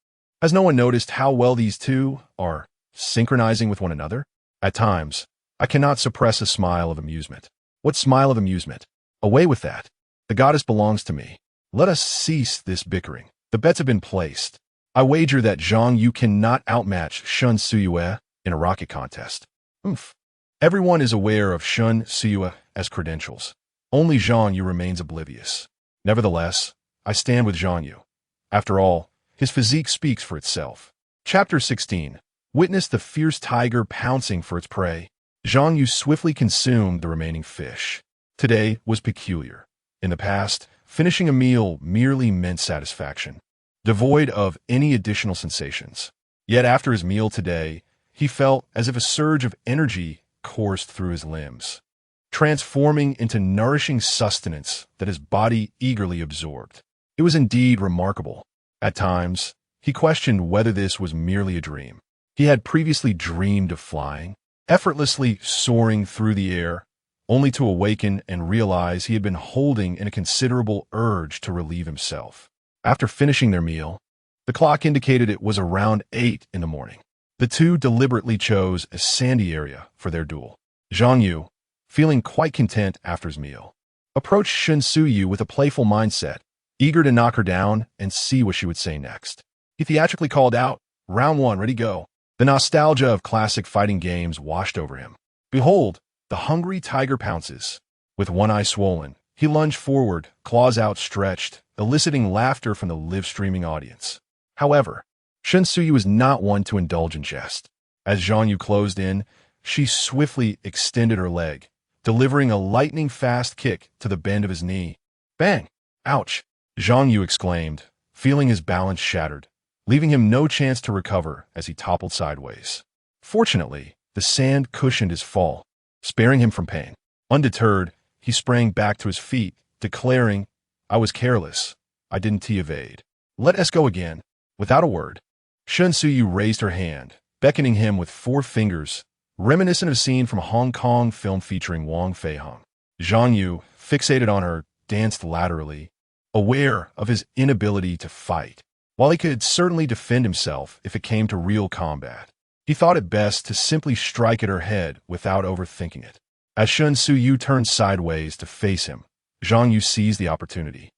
Has no one noticed how well these two are synchronizing with one another? At times, I cannot suppress a smile of amusement. What smile of amusement? Away with that. The goddess belongs to me. Let us cease this bickering. The bets have been placed. I wager that Zhang Yu cannot outmatch Shun Siyue in a rocket contest. Oomph. Everyone is aware of Shun Siyue's credentials. Only Zhang Yu remains oblivious. Nevertheless, I stand with Zhang Yu. After all, his physique speaks for itself. Chapter 16. Witness the fierce tiger pouncing for its prey. Zhang Yu swiftly consumed the remaining fish. Today was peculiar. In the past, finishing a meal merely meant satisfaction, devoid of any additional sensations. Yet after his meal today, he felt as if a surge of energy coursed through his limbs, transforming into nourishing sustenance that his body eagerly absorbed. It was indeed remarkable. At times, he questioned whether this was merely a dream. He had previously dreamed of flying, effortlessly soaring through the air, only to awaken and realize he had been holding in a considerable urge to relieve himself. After finishing their meal, the clock indicated it was around 8 in the morning. The two deliberately chose a sandy area for their duel. Zhang Yu, feeling quite content after his meal, approached Shun Suyu with a playful mindset, eager to knock her down and see what she would say next. He theatrically called out, "Round 1, ready, go." The nostalgia of classic fighting games washed over him. Behold, the hungry tiger pounces. With one eye swollen, he lunged forward, claws outstretched, eliciting laughter from the live-streaming audience. However, Shun Suyu was not one to indulge in jest. As Zhang Yu closed in, she swiftly extended her leg, delivering a lightning-fast kick to the bend of his knee. Bang! Ouch! Zhang Yu exclaimed, feeling his balance shattered, leaving him no chance to recover as he toppled sideways. Fortunately, the sand cushioned his fall, sparing him from pain. Undeterred, he sprang back to his feet, declaring, "I was careless. I didn't evade. Let us go again." Without a word, Shun Suyu raised her hand, beckoning him with 4 fingers, reminiscent of a scene from a Hong Kong film featuring Wong Fei-hung. Zhang Yu, fixated on her, danced laterally, aware of his inability to fight. While he could certainly defend himself if it came to real combat, he thought it best to simply strike at her head without overthinking it. As Shun Suyu turned sideways to face him, Zhang Yu seized the opportunity,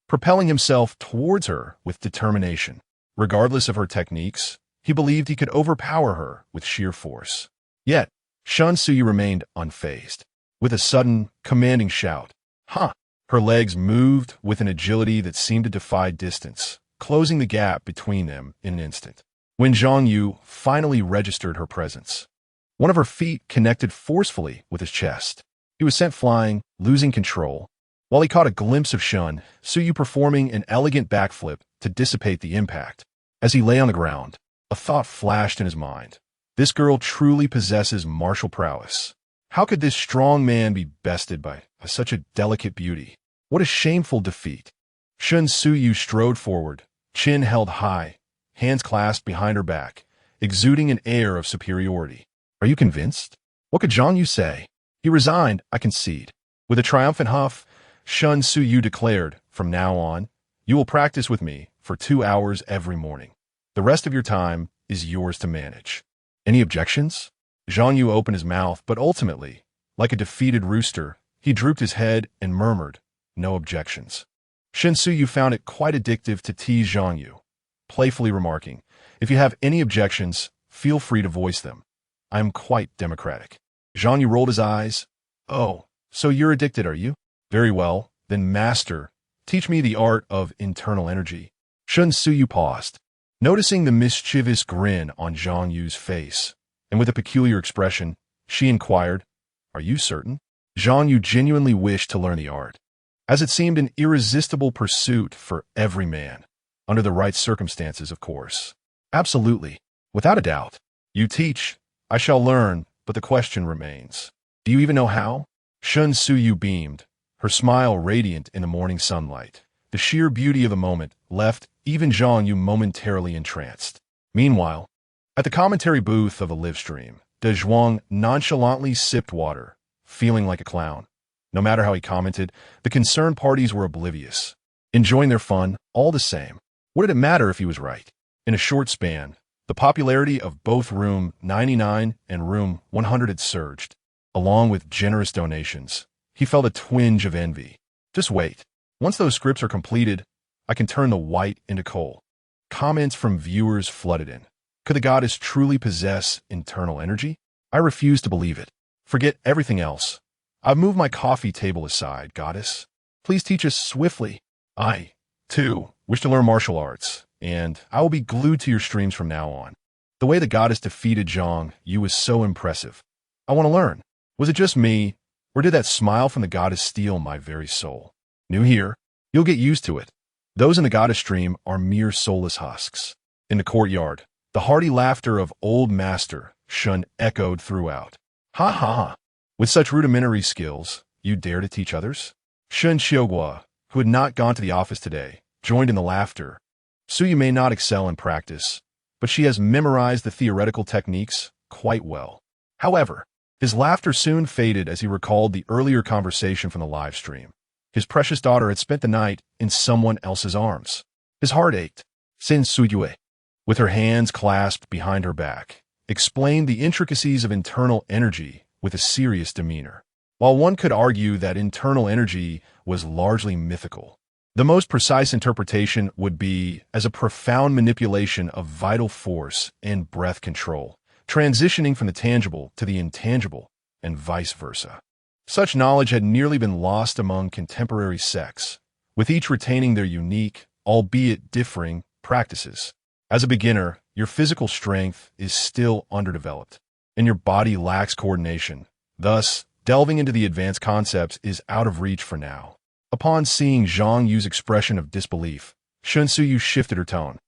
propelling himself towards her with determination. Regardless of her techniques, he believed he could overpower her with sheer force. Yet, Shun Suyu remained unfazed. With a sudden, commanding shout, "Ha!" her legs moved with an agility that seemed to defy distance, closing the gap between them in an instant. When Zhang Yu finally registered her presence, one of her feet connected forcefully with his chest. He was sent flying, losing control, while he caught a glimpse of Shun Suyu performing an elegant backflip to dissipate the impact. As he lay on the ground, a thought flashed in his mind. This girl truly possesses martial prowess. How could this strong man be bested by such a delicate beauty? What a shameful defeat. Shun Suyu strode forward, chin held high, hands clasped behind her back, exuding an air of superiority. Are you convinced? What could Zhang Yu say? He resigned, I concede. With a triumphant huff, Shun Suyu declared, from now on, you will practice with me for 2 hours every morning. The rest of your time is yours to manage. Any objections? Zhang Yu opened his mouth, but ultimately, like a defeated rooster, he drooped his head and murmured, no objections. Shun Suyu found it quite addictive to tease Zhang Yu, playfully remarking, if you have any objections, feel free to voice them. I am quite democratic. Zhang Yu rolled his eyes. Oh, so you're addicted, are you? Very well, then master, teach me the art of internal energy. Shun Suyu paused, noticing the mischievous grin on Zhang Yu's face, and with a peculiar expression, she inquired, are you certain? Zhang Yu genuinely wished to learn the art, as it seemed an irresistible pursuit for every man, under the right circumstances, of course. Absolutely, without a doubt. You teach, I shall learn, but the question remains. Do you even know how? Shun Suyu beamed, her smile radiant in the morning sunlight. The sheer beauty of the moment left even Zhang Yu momentarily entranced. Meanwhile, at the commentary booth of a live stream, De Zhuang nonchalantly sipped water, feeling like a clown. No matter how he commented, the concerned parties were oblivious, enjoying their fun all the same. What did it matter if he was right? In a short span, the popularity of both Room 99 and Room 100 had surged. Along with generous donations, he felt a twinge of envy. Just wait. Once those scripts are completed, I can turn the white into coal. Comments from viewers flooded in. Could the goddess truly possess internal energy? I refuse to believe it. Forget everything else. I've moved my coffee table aside, goddess. Please teach us swiftly. I, too, wish to learn martial arts, and I will be glued to your streams from now on. The way the goddess defeated Zhang Yu was so impressive. I want to learn. Was it just me, or did that smile from the goddess steal my very soul? New here, you'll get used to it. Those in the goddess stream are mere soulless husks. In the courtyard, the hearty laughter of old master Shun echoed throughout. Ha ha ha. With such rudimentary skills, you dare to teach others? Shun Xiaoguo, who had not gone to the office today, joined in the laughter. Suyu may not excel in practice, but she has memorized the theoretical techniques quite well. However, his laughter soon faded as he recalled the earlier conversation from the live stream. His precious daughter had spent the night in someone else's arms. His heart ached. Sin Suyue, with her hands clasped behind her back, explained the intricacies of internal energy with a serious demeanor. While one could argue that internal energy was largely mythical, the most precise interpretation would be as a profound manipulation of vital force and breath control, transitioning from the tangible to the intangible, and vice versa. Such knowledge had nearly been lost among contemporary sects, with each retaining their unique, albeit differing, practices. As a beginner, your physical strength is still underdeveloped, and your body lacks coordination. Thus, delving into the advanced concepts is out of reach for now. Upon seeing Zhang Yu's expression of disbelief, Shun Suyu shifted her tone.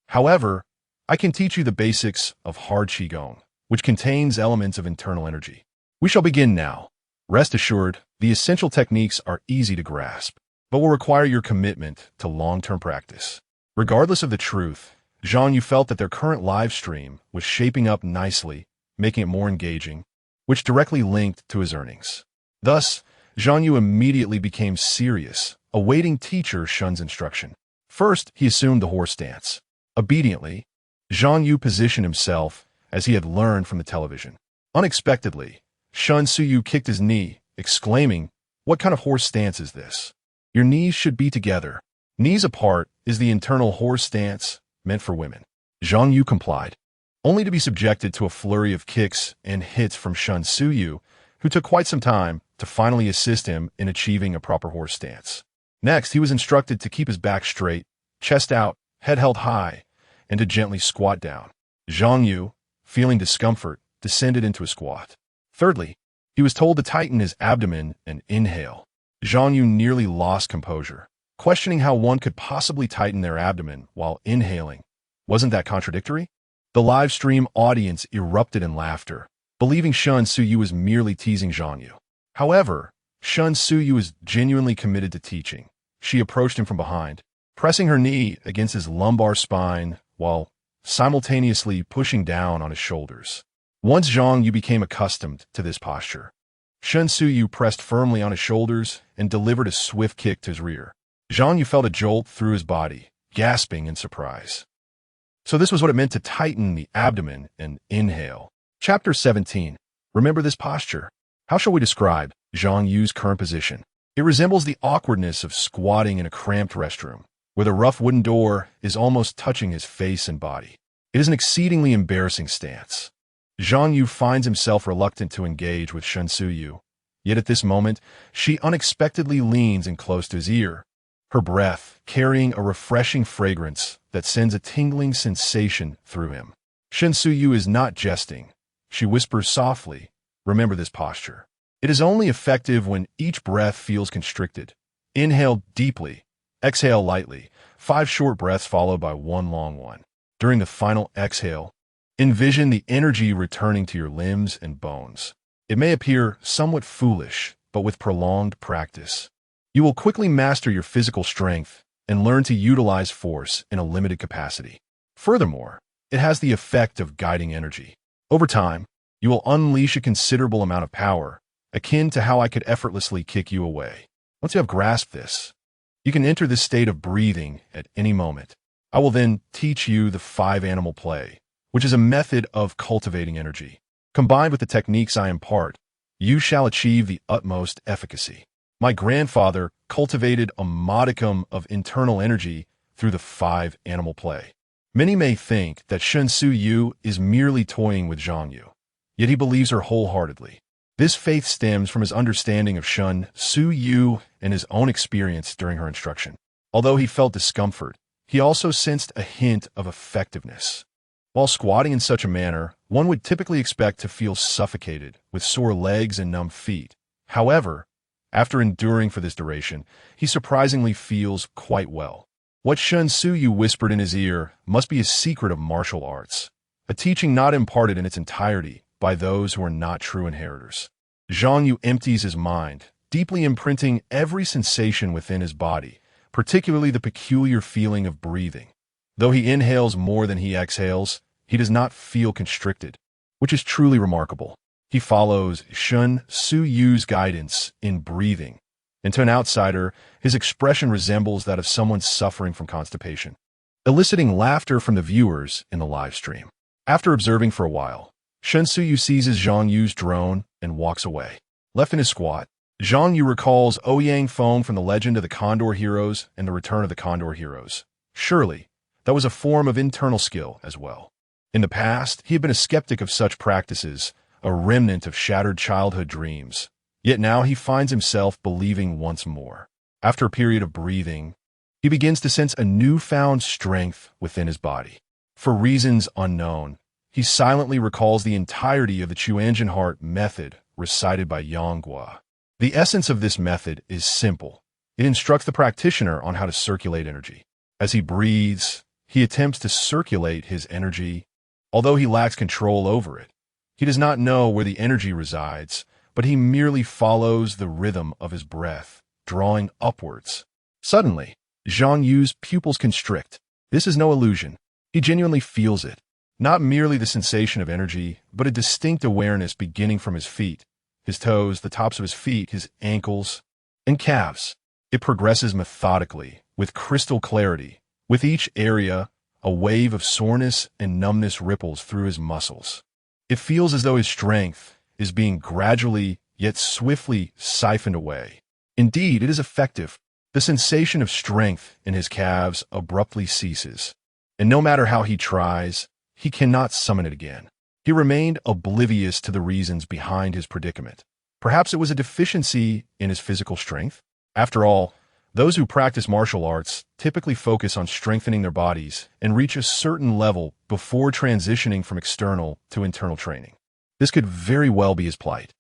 However, I can teach you the basics of hard Qigong, which contains elements of internal energy. We shall begin now. Rest assured, the essential techniques are easy to grasp, but will require your commitment to long-term practice. Regardless of the truth, Zhang Yu felt that their current live stream was shaping up nicely, making it more engaging, which directly linked to his earnings. Thus, Zhang Yu immediately became serious, awaiting teacher Shun's instruction. First, he assumed the horse stance. Obediently, Zhang Yu positioned himself as he had learned from the television. Unexpectedly, Shun Suyu kicked his knee, exclaiming, "What kind of horse stance is this? Your knees should be together. Knees apart is the internal horse stance meant for women." Zhang Yu complied, only to be subjected to a flurry of kicks and hits from Shun Suyu, who took quite some time to finally assist him in achieving a proper horse stance. Next, he was instructed to keep his back straight, chest out, head held high, and to gently squat down. Zhang Yu, feeling discomfort, descended into a squat. Thirdly, he was told to tighten his abdomen and inhale. Zhang Yu nearly lost composure, questioning how one could possibly tighten their abdomen while inhaling. Wasn't that contradictory? The live stream audience erupted in laughter, believing Shun Suyu was merely teasing Zhang Yu. However, Shun Suyu was genuinely committed to teaching. She approached him from behind, pressing her knee against his lumbar spine while simultaneously pushing down on his shoulders. Once Zhang Yu became accustomed to this posture, Shen Suyu pressed firmly on his shoulders and delivered a swift kick to his rear. Zhang Yu felt a jolt through his body, gasping in surprise. So this was what it meant to tighten the abdomen and inhale. Chapter 17. Remember this posture. How shall we describe Zhang Yu's current position? It resembles the awkwardness of squatting in a cramped restroom, where the rough wooden door is almost touching his face and body. It is an exceedingly embarrassing stance. Zhang Yu finds himself reluctant to engage with Shen Suyu. Yet at this moment, she unexpectedly leans in close to his ear, her breath carrying a refreshing fragrance that sends a tingling sensation through him. Shen Suyu is not jesting. She whispers softly, "Remember this posture. It is only effective when each breath feels constricted. Inhale deeply, exhale lightly, 5 short breaths followed by 1 long one. During the final exhale, envision the energy returning to your limbs and bones. It may appear somewhat foolish, but with prolonged practice, you will quickly master your physical strength and learn to utilize force in a limited capacity. Furthermore, it has the effect of guiding energy. Over time, you will unleash a considerable amount of power, akin to how I could effortlessly kick you away. Once you have grasped this, you can enter this state of breathing at any moment. I will then teach you the 5-animal play, which is a method of cultivating energy. Combined with the techniques I impart, you shall achieve the utmost efficacy. My grandfather cultivated a modicum of internal energy through the 5-animal play. Many may think that Shen Suyu is merely toying with Zhang Yu, yet he believes her wholeheartedly. This faith stems from his understanding of Shen Suyu and his own experience during her instruction. Although he felt discomfort, he also sensed a hint of effectiveness. While squatting in such a manner, one would typically expect to feel suffocated with sore legs and numb feet. However, after enduring for this duration, he surprisingly feels quite well. What Shen Suyu whispered in his ear must be a secret of martial arts, a teaching not imparted in its entirety by those who are not true inheritors. Zhang Yu empties his mind, deeply imprinting every sensation within his body, particularly the peculiar feeling of breathing. Though he inhales more than he exhales, he does not feel constricted, which is truly remarkable. He follows Shen Suyu's guidance in breathing, and to an outsider, his expression resembles that of someone suffering from constipation, eliciting laughter from the viewers in the live stream. After observing for a while, Shen Suyu seizes Zhang Yu's drone and walks away. Left in his squat, Zhang Yu recalls Ouyang Feng from the Legend of the Condor Heroes and the Return of the Condor Heroes. Surely, that was a form of internal skill as well. In the past, he had been a skeptic of such practices, a remnant of shattered childhood dreams. Yet now he finds himself believing once more. After a period of breathing, he begins to sense a newfound strength within his body. For reasons unknown, he silently recalls the entirety of the Chuanjin Heart method recited by Yang Gua. The essence of this method is simple. It instructs the practitioner on how to circulate energy. As he breathes, he attempts to circulate his energy. Although he lacks control over it, he does not know where the energy resides, but he merely follows the rhythm of his breath, drawing upwards. Suddenly, Zhang Yu's pupils constrict. This is no illusion. He genuinely feels it. Not merely the sensation of energy, but a distinct awareness beginning from his feet, his toes, the tops of his feet, his ankles, and calves. It progresses methodically, with crystal clarity. With each area, a wave of soreness and numbness ripples through his muscles. It feels as though his strength is being gradually, yet swiftly siphoned away. Indeed, it is effective. The sensation of strength in his calves abruptly ceases, and no matter how he tries, he cannot summon it again. He remained oblivious to the reasons behind his predicament. Perhaps it was a deficiency in his physical strength. After all, those who practice martial arts typically focus on strengthening their bodies and reach a certain level before transitioning from external to internal training. This could very well be his plight.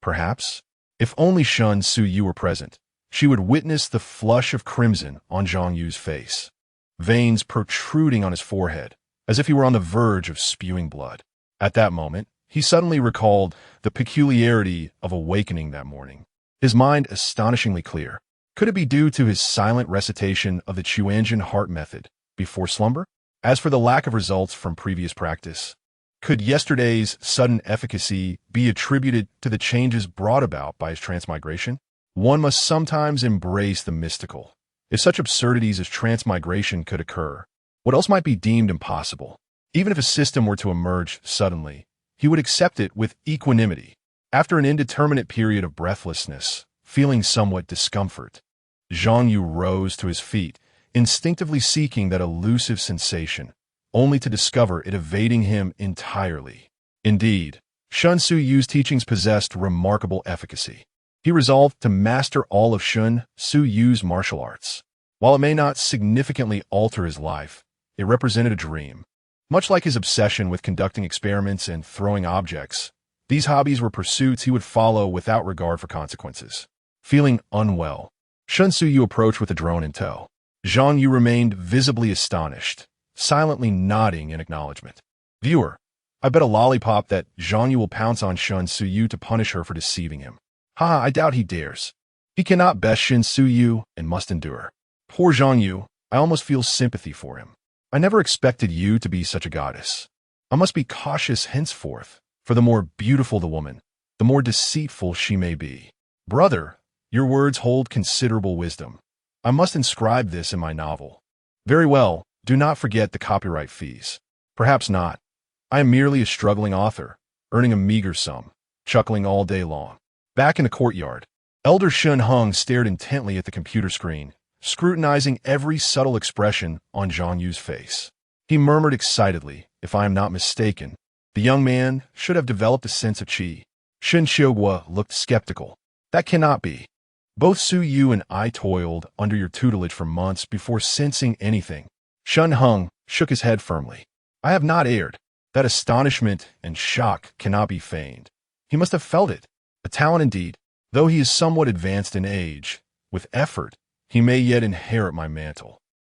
Perhaps, if only Shen Suyu were present, she would witness the flush of crimson on Zhang Yu's face, veins protruding on his forehead, as if he were on the verge of spewing blood. At that moment, he suddenly recalled the peculiarity of awakening that morning. His mind astonishingly clear. Could it be due to his silent recitation of the Chuanjian heart method before slumber? As for the lack of results from previous practice, could yesterday's sudden efficacy be attributed to the changes brought about by his transmigration? One must sometimes embrace the mystical. If such absurdities as transmigration could occur, what else might be deemed impossible? Even if a system were to emerge suddenly, he would accept it with equanimity. After an indeterminate period of breathlessness, feeling somewhat discomfort, Zhang Yu rose to his feet, instinctively seeking that elusive sensation, only to discover it evading him entirely. Indeed, Shun Su Yu's teachings possessed remarkable efficacy. He resolved to master all of Shun Su Yu's martial arts. While it may not significantly alter his life, it represented a dream. Much like his obsession with conducting experiments and throwing objects, these hobbies were pursuits he would follow without regard for consequences. Feeling unwell, Shun Su Yu approached with a drone in tow. Zhang Yu remained visibly astonished, silently nodding in acknowledgement. Viewer, I bet a lollipop that Zhang Yu will pounce on Shun Su Yu to punish her for deceiving him. Ha, I doubt he dares. He cannot best Shun Su Yu and must endure. Poor Zhang Yu, I almost feel sympathy for him. I never expected you to be such a goddess. I must be cautious henceforth, for the more beautiful the woman, the more deceitful she may be. Brother, your words hold considerable wisdom. I must inscribe this in my novel. Very well. Do not forget the copyright fees. Perhaps not. I am merely a struggling author, earning a meager sum, chuckling all day long. Back in the courtyard, Elder Shun Hung stared intently at the computer screen, scrutinizing every subtle expression on Zhang Yu's face. He murmured excitedly, if I am not mistaken, the young man should have developed a sense of qi. Shen Xiaogua looked skeptical. That cannot be. Both Su Yu and I toiled under your tutelage for months before sensing anything. Shun Hung shook his head firmly. I have not erred. That astonishment and shock cannot be feigned. He must have felt it. A talent indeed. Though he is somewhat advanced in age, with effort, he may yet inherit my mantle.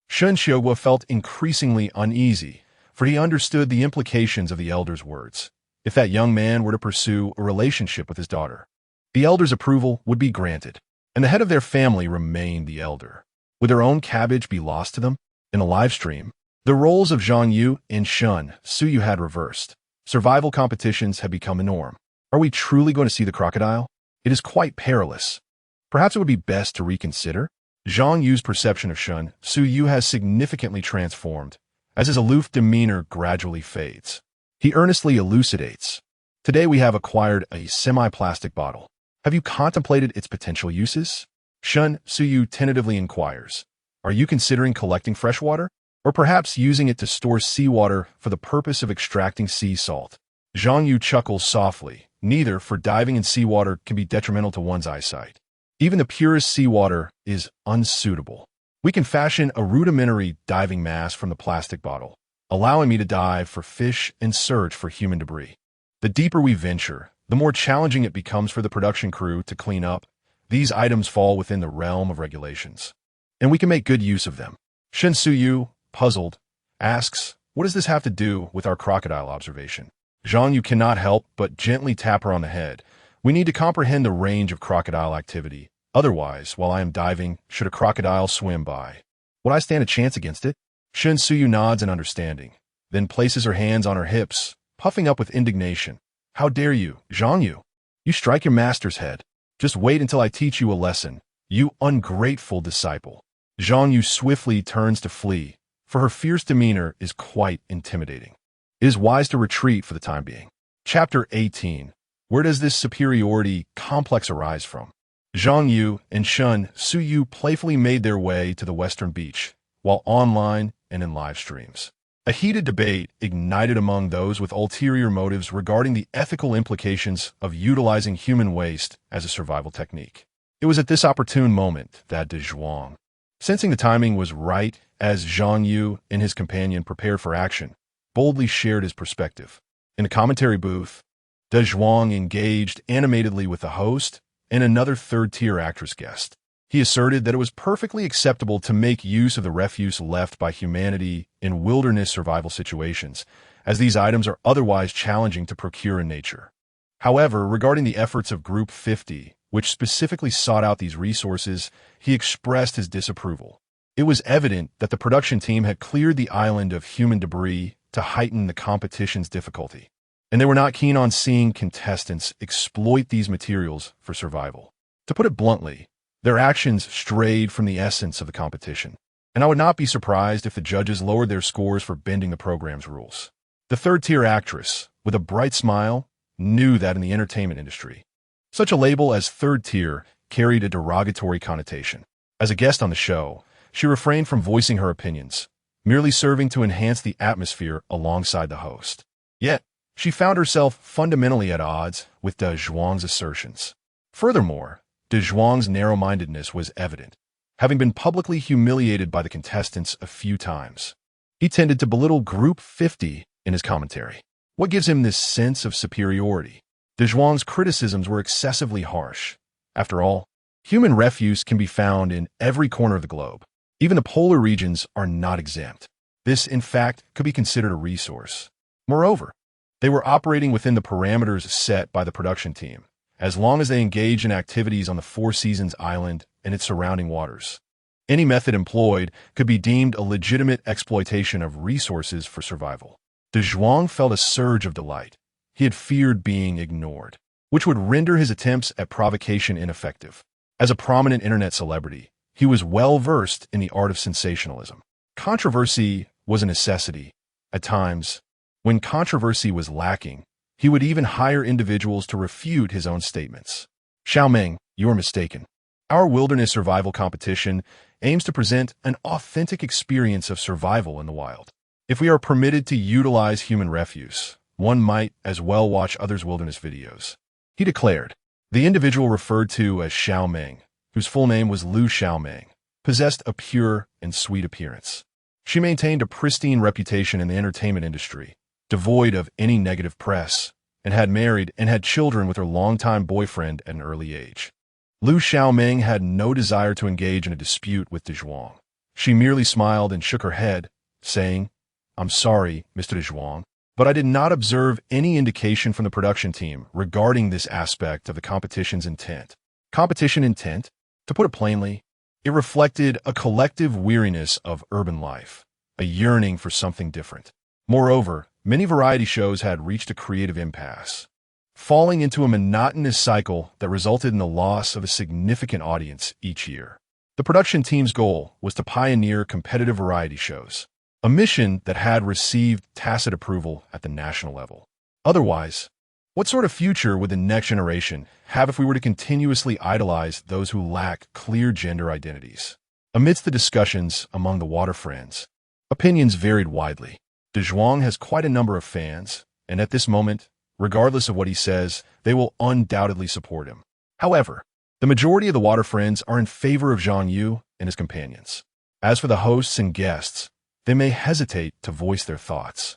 Shun Xiaogua felt increasingly uneasy, for he understood the implications of the elder's words. If that young man were to pursue a relationship with his daughter, the elder's approval would be granted, and the head of their family remained the elder. Would their own cabbage be lost to them? In a live stream, the roles of Zhang Yu and Shun Su Yu had reversed. Survival competitions had become a norm. Are we truly going to see the crocodile? It is quite perilous. Perhaps it would be best to reconsider. Zhang Yu's perception of Shun Su Yu has significantly transformed, as his aloof demeanor gradually fades. He earnestly elucidates. Today we have acquired a semi-plastic bottle. Have you contemplated its potential uses? Shun Su Yu tentatively inquires. Are you considering collecting fresh water? Or perhaps using it to store seawater for the purpose of extracting sea salt? Zhang Yu chuckles softly. Neither, for diving in seawater can be detrimental to one's eyesight. Even the purest seawater is unsuitable. We can fashion a rudimentary diving mask from the plastic bottle, allowing me to dive for fish and search for human debris. The deeper we venture, the more challenging it becomes for the production crew to clean up. These items fall within the realm of regulations, and we can make good use of them. Shen Su Yu, puzzled, asks, what does this have to do with our crocodile observation? Zhang Yu cannot help but gently tap her on the head. We need to comprehend the range of crocodile activity. Otherwise, while I am diving, should a crocodile swim by, would I stand a chance against it? Shen Su Yu nods in understanding, then places her hands on her hips, puffing up with indignation. How dare you, Zhang Yu? You strike your master's head. Just wait until I teach you a lesson, you ungrateful disciple. Zhang Yu swiftly turns to flee, for her fierce demeanor is quite intimidating. It is wise to retreat for the time being. Chapter 18. Where does this superiority complex arise from? Zhang Yu and Shun Su Yu playfully made their way to the western beach, while online and in live streams. A heated debate ignited among those with ulterior motives regarding the ethical implications of utilizing human waste as a survival technique. It was at this opportune moment that De Zhuang, sensing the timing was right as Zhang Yu and his companion prepared for action, boldly shared his perspective. In a commentary booth, De Zhuang engaged animatedly with the host and another third-tier actress guest. He asserted that it was perfectly acceptable to make use of the refuse left by humanity in wilderness survival situations, as these items are otherwise challenging to procure in nature. However, regarding the efforts of Group 50, which specifically sought out these resources, he expressed his disapproval. It was evident that the production team had cleared the island of human debris to heighten the competition's difficulty, and they were not keen on seeing contestants exploit these materials for survival. To put it bluntly, their actions strayed from the essence of the competition, and I would not be surprised if the judges lowered their scores for bending the program's rules. The third-tier actress, with a bright smile, knew that in the entertainment industry, such a label as third tier carried a derogatory connotation. As a guest on the show, she refrained from voicing her opinions, merely serving to enhance the atmosphere alongside the host. Yet, she found herself fundamentally at odds with De Zhuang's assertions. Furthermore, De Zhuang's narrow-mindedness was evident, having been publicly humiliated by the contestants a few times. He tended to belittle Group 50 in his commentary. What gives him this sense of superiority? De Zhuang's criticisms were excessively harsh. After all, human refuse can be found in every corner of the globe. Even the polar regions are not exempt. This, in fact, could be considered a resource. Moreover, they were operating within the parameters set by the production team, as long as they engaged in activities on the Four Seasons Island and its surrounding waters. Any method employed could be deemed a legitimate exploitation of resources for survival. De Zhuang felt a surge of delight. He had feared being ignored, which would render his attempts at provocation ineffective. As a prominent internet celebrity, he was well-versed in the art of sensationalism. Controversy was a necessity. At times, when controversy was lacking, he would even hire individuals to refute his own statements. Xiaoming, you are mistaken. Our wilderness survival competition aims to present an authentic experience of survival in the wild. If we are permitted to utilize human refuse, one might as well watch others' wilderness videos, he declared. The individual referred to as Xiaoming, whose full name was Lu Xiaoming, possessed a pure and sweet appearance. She maintained a pristine reputation in the entertainment industry, devoid of any negative press, and had married and had children with her longtime boyfriend at an early age. Lu Xiaoming had no desire to engage in a dispute with De Zhuang. She merely smiled and shook her head, saying, "I'm sorry, Mr. De Zhuang, but I did not observe any indication from the production team regarding this aspect of the competition's intent." Competition intent? To put it plainly, it reflected a collective weariness of urban life, a yearning for something different. Moreover, many variety shows had reached a creative impasse, falling into a monotonous cycle that resulted in the loss of a significant audience each year. The production team's goal was to pioneer competitive variety shows, a mission that had received tacit approval at the national level. Otherwise, what sort of future would the next generation have if we were to continuously idolize those who lack clear gender identities? Amidst the discussions among the water friends, opinions varied widely. De Zhuang has quite a number of fans, and at this moment, regardless of what he says, they will undoubtedly support him. However, the majority of the water friends are in favor of Zhang Yu and his companions. As for the hosts and guests, they may hesitate to voice their thoughts.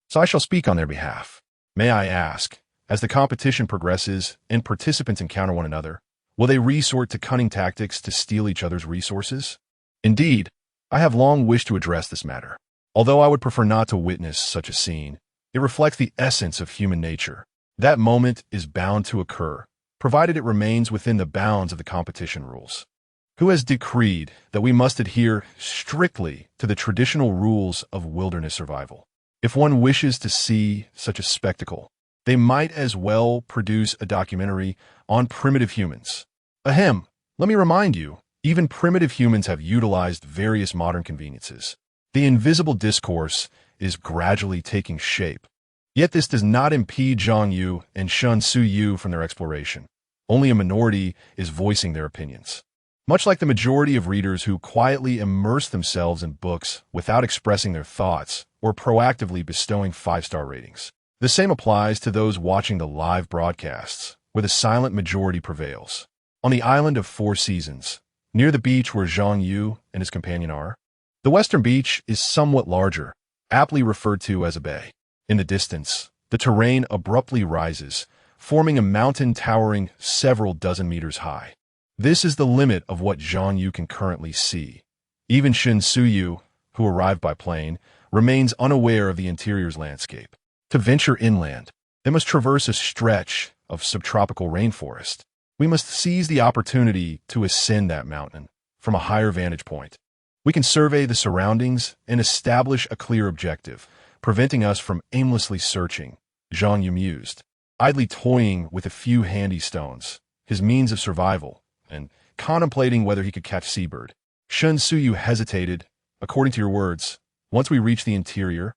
So I shall speak on their behalf. May I ask, as the competition progresses and participants encounter one another, will they resort to cunning tactics to steal each other's resources? Indeed, I have long wished to address this matter. Although I would prefer not to witness such a scene, it reflects the essence of human nature. That moment is bound to occur, provided it remains within the bounds of the competition rules. Who has decreed that we must adhere strictly to the traditional rules of wilderness survival? If one wishes to see such a spectacle, they might as well produce a documentary on primitive humans. Ahem, let me remind you, even primitive humans have utilized various modern conveniences. The invisible discourse is gradually taking shape. Yet this does not impede Zhang Yu and Shen Suyu from their exploration. Only a minority is voicing their opinions. Much like the majority of readers who quietly immerse themselves in books without expressing their thoughts or proactively bestowing 5-star ratings. The same applies to those watching the live broadcasts, where the silent majority prevails. On the island of Four Seasons, near the beach where Zhang Yu and his companion are, the western beach is somewhat larger, aptly referred to as a bay. In the distance, the terrain abruptly rises, forming a mountain towering several dozen meters high. This is the limit of what Zhang Yu can currently see. Even Shen Suyu, who arrived by plane, remains unaware of the interior's landscape. To venture inland, they must traverse a stretch of subtropical rainforest. We must seize the opportunity to ascend that mountain from a higher vantage point. We can survey the surroundings and establish a clear objective, preventing us from aimlessly searching, Zhang Yu mused, idly toying with a few handy stones, his means of survival, and contemplating whether he could catch seabird. Shen Suyu hesitated. According to your words, once we reach the interior,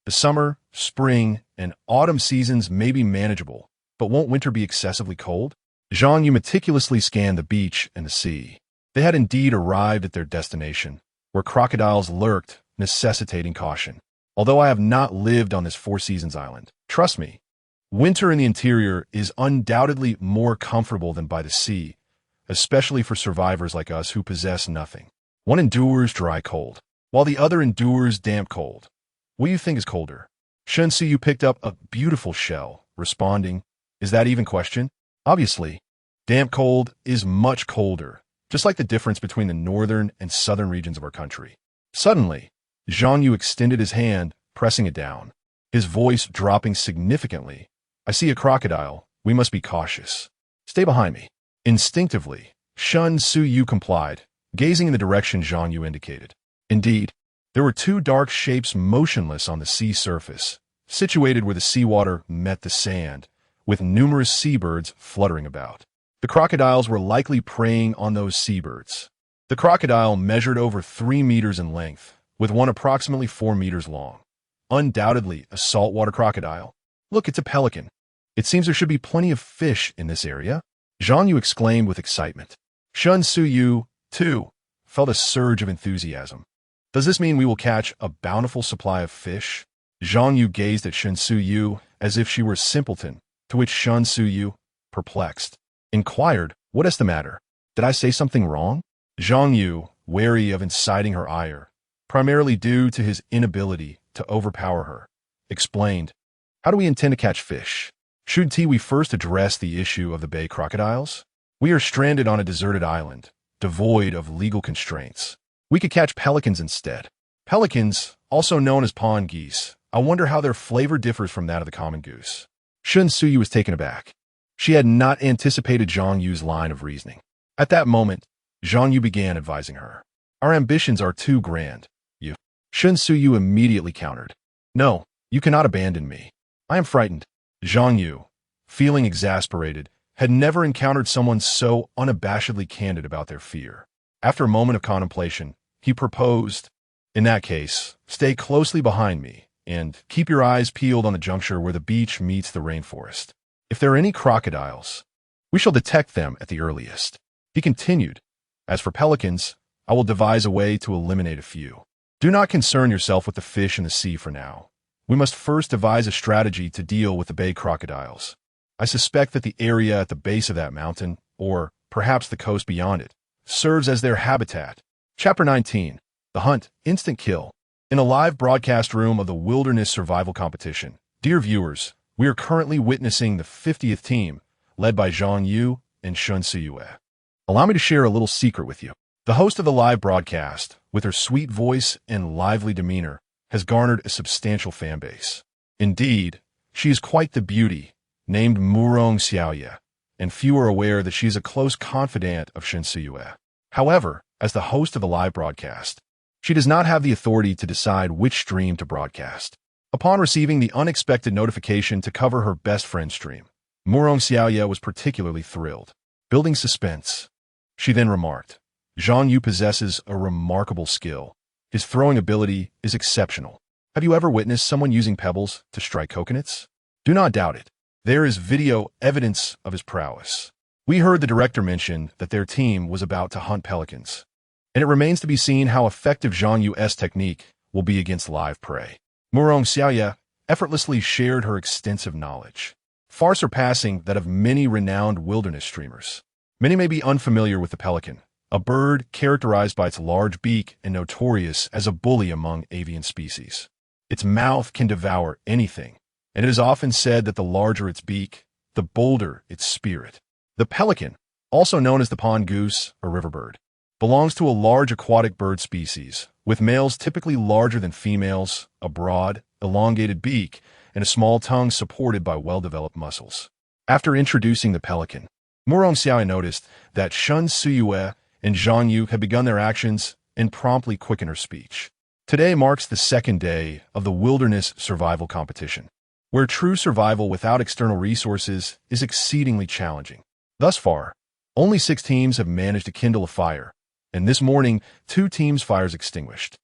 the summer, spring, and autumn seasons may be manageable, but won't winter be excessively cold? Zhang Yu meticulously scanned the beach and the sea. They had indeed arrived at their destination, where crocodiles lurked, necessitating caution. Although I have not lived on this Four Seasons island, trust me, winter in the interior is undoubtedly more comfortable than by the sea, especially for survivors like us who possess nothing. One endures dry cold, while the other endures damp cold. What do you think is colder? Shen Suyu picked up a beautiful shell, responding, is that even question? Obviously, damp cold is much colder, just like the difference between the northern and southern regions of our country. Suddenly, Zhang Yu extended his hand, pressing it down, his voice dropping significantly. I see a crocodile. We must be cautious. Stay behind me. Instinctively, Shen Suyu complied, gazing in the direction Zhang Yu indicated. Indeed, there were two dark shapes motionless on the sea surface, situated where the seawater met the sand, with numerous seabirds fluttering about. The crocodiles were likely preying on those seabirds. The crocodile measured over 3 meters in length, with one approximately 4 meters long. Undoubtedly a saltwater crocodile. Look, it's a pelican. It seems there should be plenty of fish in this area. Zhang Yu exclaimed with excitement. Shen Suyu, too, felt a surge of enthusiasm. Does this mean we will catch a bountiful supply of fish? Zhang Yu gazed at Shen Suyu as if she were a simpleton, to which Shen Suyu, perplexed, inquired, what is the matter? Did I say something wrong? Zhang Yu, wary of inciting her ire, primarily due to his inability to overpower her, explained, how do we intend to catch fish? Shouldn't we first address the issue of the bay crocodiles? We are stranded on a deserted island, devoid of legal constraints. We could catch pelicans instead. Pelicans, also known as pond geese, I wonder how their flavor differs from that of the common goose. Shen Suyu was taken aback. She had not anticipated Zhang Yu's line of reasoning. At that moment, Zhang Yu began advising her. Our ambitions are too grand, you. Shen Suyu immediately countered. No, you cannot abandon me. I am frightened. Zhang Yu, feeling exasperated, had never encountered someone so unabashedly candid about their fear. After a moment of contemplation, he proposed, in that case, stay closely behind me and keep your eyes peeled on the juncture where the beach meets the rainforest. If there are any crocodiles, we shall detect them at the earliest. He continued, as for pelicans, I will devise a way to eliminate a few. Do not concern yourself with the fish in the sea for now. We must first devise a strategy to deal with the bay crocodiles. I suspect that the area at the base of that mountain, or perhaps the coast beyond it, serves as their habitat. Chapter 19. The Hunt, Instant Kill. In a live broadcast room of the Wilderness Survival Competition, dear viewers, we are currently witnessing the 50th team, led by Zhang Yu and Shen Suyu. Allow me to share a little secret with you. The host of the live broadcast, with her sweet voice and lively demeanor, has garnered a substantial fan base. Indeed, she is quite the beauty, named Murong Xiaoye, and few are aware that she is a close confidant of Shen Suyu. However, as the host of the live broadcast, she does not have the authority to decide which stream to broadcast. Upon receiving the unexpected notification to cover her best friend's stream, Murong Xiaoye was particularly thrilled. Building suspense, she then remarked, Zhang Yu possesses a remarkable skill. His throwing ability is exceptional. Have you ever witnessed someone using pebbles to strike coconuts? Do not doubt it. There is video evidence of his prowess. We heard the director mention that their team was about to hunt pelicans, and it remains to be seen how effective Zhang Yu's technique will be against live prey. Murong Xiaoye effortlessly shared her extensive knowledge, far surpassing that of many renowned wilderness streamers. Many may be unfamiliar with the pelican, a bird characterized by its large beak and notorious as a bully among avian species. Its mouth can devour anything, and it is often said that the larger its beak, the bolder its spirit. The pelican, also known as the pond goose or river bird, belongs to a large aquatic bird species, with males typically larger than females, a broad, elongated beak, and a small tongue supported by well-developed muscles. After introducing the pelican, Murong Xiao noticed that Shun Suyue and Zhang Yu had begun their actions and promptly quickened her speech. Today marks the second day of the wilderness survival competition, where true survival without external resources is exceedingly challenging. Thus far, only 6 teams have managed to kindle a fire, and this morning, 2 teams' fires extinguished.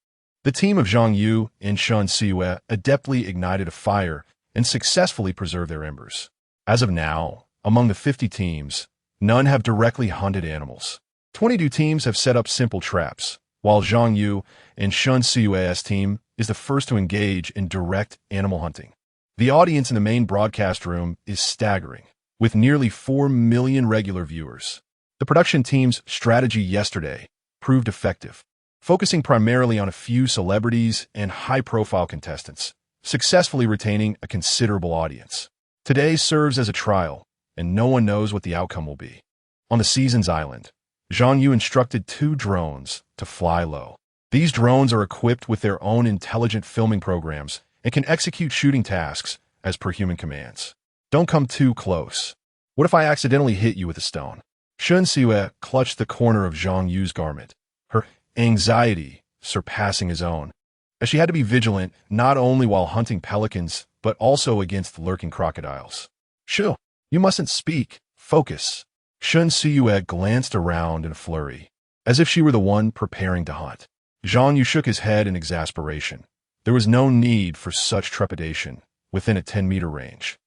The team of Zhang Yu and Shun Siyue adeptly ignited a fire and successfully preserved their embers. As of now, among the 50 teams, none have directly hunted animals. 22 teams have set up simple traps, while Zhang Yu and Shun Siyue's team is the first to engage in direct animal hunting. The audience in the main broadcast room is staggering, with nearly 4 million regular viewers. The production team's strategy yesterday proved effective, focusing primarily on a few celebrities and high-profile contestants, successfully retaining a considerable audience. Today serves as a trial, and no one knows what the outcome will be. On the season's island, Zhang Yu instructed 2 drones to fly low. These drones are equipped with their own intelligent filming programs and can execute shooting tasks as per human commands. Don't come too close. What if I accidentally hit you with a stone? Shun Siyue clutched the corner of Zhang Yu's garment, her anxiety surpassing his own, as she had to be vigilant not only while hunting pelicans, but also against lurking crocodiles. Shu, you mustn't speak. Focus. Shun Siyue glanced around in a flurry, as if she were the one preparing to hunt. Zhang Yu shook his head in exasperation. There was no need for such trepidation within a 10-meter range.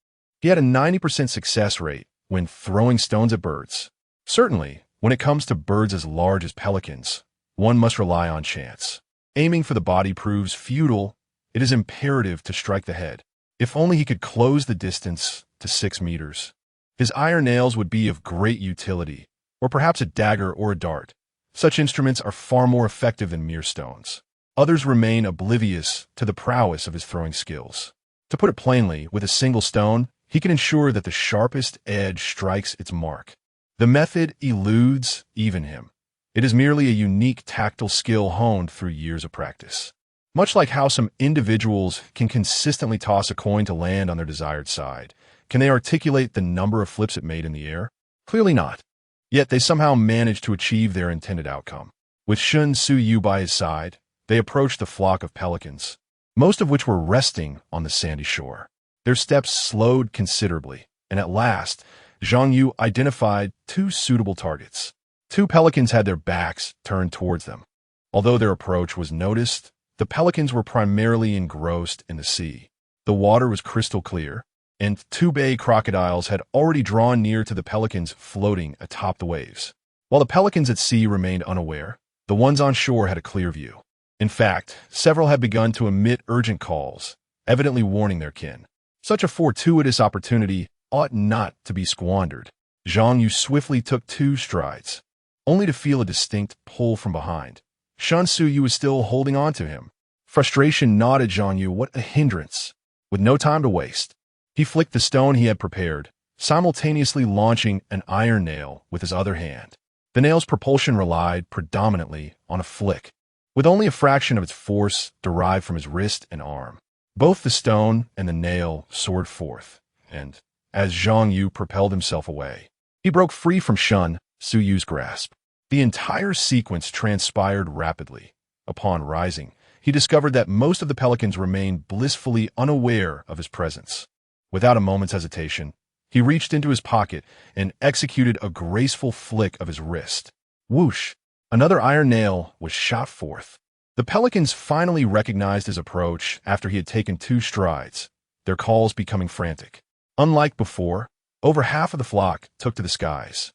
He had a 90% success rate when throwing stones at birds. Certainly, when it comes to birds as large as pelicans, one must rely on chance. Aiming for the body proves futile. It is imperative to strike the head. If only he could close the distance to 6 meters. His iron nails would be of great utility, or perhaps a dagger or a dart. Such instruments are far more effective than mere stones. Others remain oblivious to the prowess of his throwing skills. To put it plainly, with a single stone, he can ensure that the sharpest edge strikes its mark. The method eludes even him. It is merely a unique tactile skill honed through years of practice. Much like how some individuals can consistently toss a coin to land on their desired side, can they articulate the number of flips it made in the air? Clearly not. Yet they somehow managed to achieve their intended outcome. With Shun Siyue by his side, they approached the flock of pelicans, most of which were resting on the sandy shore. Their steps slowed considerably, and at last, Zhang Yu identified 2 suitable targets. 2 pelicans had their backs turned towards them. Although their approach was noticed, the pelicans were primarily engrossed in the sea. The water was crystal clear, and 2 bay crocodiles had already drawn near to the pelicans floating atop the waves. While the pelicans at sea remained unaware, the ones on shore had a clear view. In fact, several had begun to emit urgent calls, evidently warning their kin. Such a fortuitous opportunity ought not to be squandered. Zhang Yu swiftly took 2 strides, only to feel a distinct pull from behind. Shun Siyue was still holding on to him. Frustration gnawed at Zhang Yu. What a hindrance! With no time to waste, he flicked the stone he had prepared, simultaneously launching an iron nail with his other hand. The nail's propulsion relied predominantly on a flick, with only a fraction of its force derived from his wrist and arm. Both the stone and the nail soared forth, and, as Zhang Yu propelled himself away, he broke free from Shun Siyue's grasp. The entire sequence transpired rapidly. Upon rising, he discovered that most of the pelicans remained blissfully unaware of his presence. Without a moment's hesitation, he reached into his pocket and executed a graceful flick of his wrist. Whoosh! Another iron nail was shot forth. The pelicans finally recognized his approach after he had taken 2 strides, their calls becoming frantic. Unlike before, over half of the flock took to the skies.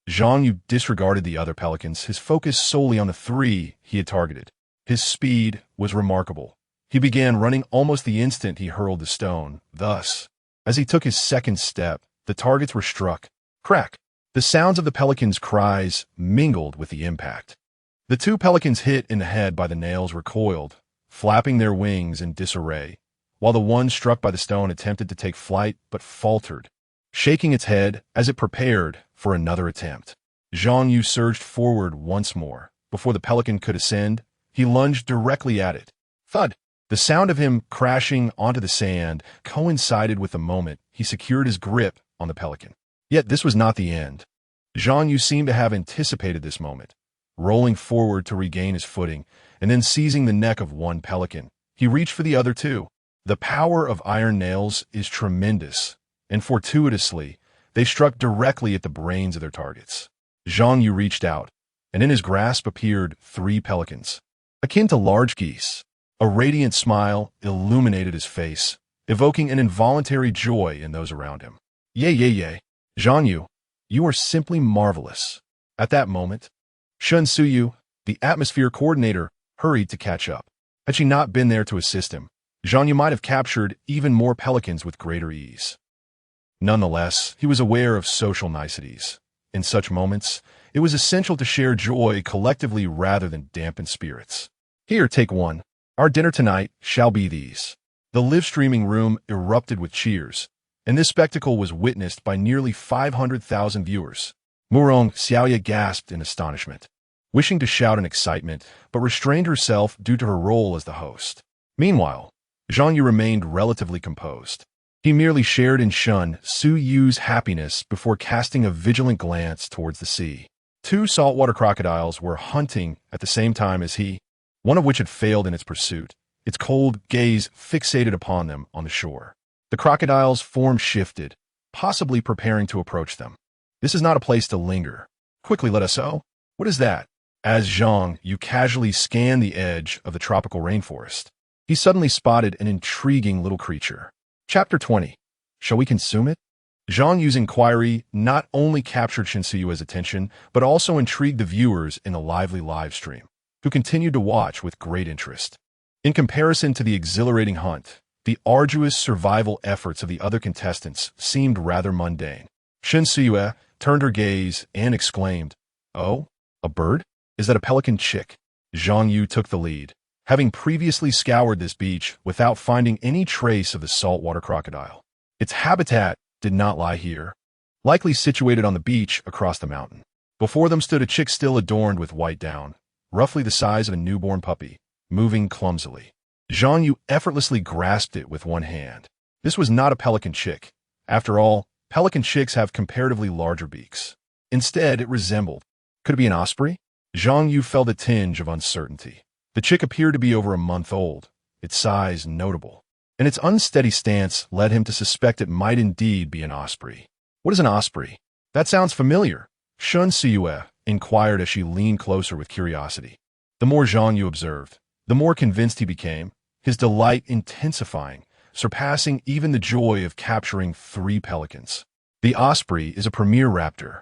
Zhang Yu disregarded the other pelicans, his focus solely on the 3 he had targeted. His speed was remarkable. He began running almost the instant he hurled the stone. Thus, as he took his second step, the targets were struck. Crack! The sounds of the pelicans' cries mingled with the impact. The 2 pelicans hit in the head by the nails recoiled, flapping their wings in disarray, while the one struck by the stone attempted to take flight but faltered, shaking its head as it prepared for another attempt. Zhang Yu surged forward once more. Before the pelican could ascend, he lunged directly at it. Thud! The sound of him crashing onto the sand coincided with the moment he secured his grip on the pelican. Yet this was not the end. Zhang Yu seemed to have anticipated this moment, rolling forward to regain his footing, and then seizing the neck of one pelican. He reached for the other two. The power of iron nails is tremendous, and fortuitously, they struck directly at the brains of their targets. Zhang Yu reached out, and in his grasp appeared 3 pelicans, akin to large geese. A radiant smile illuminated his face, evoking an involuntary joy in those around him. Yay. Zhang Yu, you are simply marvelous. At that moment, Shen Suyu, the atmosphere coordinator, hurried to catch up. Had she not been there to assist him, Zhang Yu might have captured even more pelicans with greater ease. Nonetheless, he was aware of social niceties. In such moments, it was essential to share joy collectively rather than dampen spirits. Here, take one. Our dinner tonight shall be these. The live-streaming room erupted with cheers, and this spectacle was witnessed by nearly 500,000 viewers. Murong Xiaoya gasped in astonishment, wishing to shout in excitement, but restrained herself due to her role as the host. Meanwhile, Zhang Yu remained relatively composed. He merely shared in Shen Suyu's happiness before casting a vigilant glance towards the sea. 2 saltwater crocodiles were hunting at the same time as he, one of which had failed in its pursuit, its cold gaze fixated upon them on the shore. The crocodile's form shifted, possibly preparing to approach them. This is not a place to linger. Quickly let us know. What is that? As Zhang Yu casually scanned the edge of the tropical rainforest, he suddenly spotted an intriguing little creature. Chapter 20. Shall we consume it? Zhang Yu's inquiry not only captured Shinsuyu's attention, but also intrigued the viewers in the lively live stream, who continued to watch with great interest. In comparison to the exhilarating hunt, the arduous survival efforts of the other contestants seemed rather mundane. Shinsuyu turned her gaze and exclaimed, "Oh, a bird? Is that a pelican chick?" Zhang Yu took the lead, having previously scoured this beach without finding any trace of the saltwater crocodile. Its habitat did not lie here, likely situated on the beach across the mountain. Before them stood a chick still adorned with white down, roughly the size of a newborn puppy, moving clumsily. Zhang Yu effortlessly grasped it with one hand. This was not a pelican chick. After all, pelican chicks have comparatively larger beaks. Instead, it resembled. Could it be an osprey? Zhang Yu felt a tinge of uncertainty. The chick appeared to be over a month old, its size notable, and its unsteady stance led him to suspect it might indeed be an osprey. What is an osprey? That sounds familiar, Shen Siyue inquired as she leaned closer with curiosity. The more Zhang Yu observed, the more convinced he became, his delight intensifying, surpassing even the joy of capturing 3 pelicans. The osprey is a premier raptor,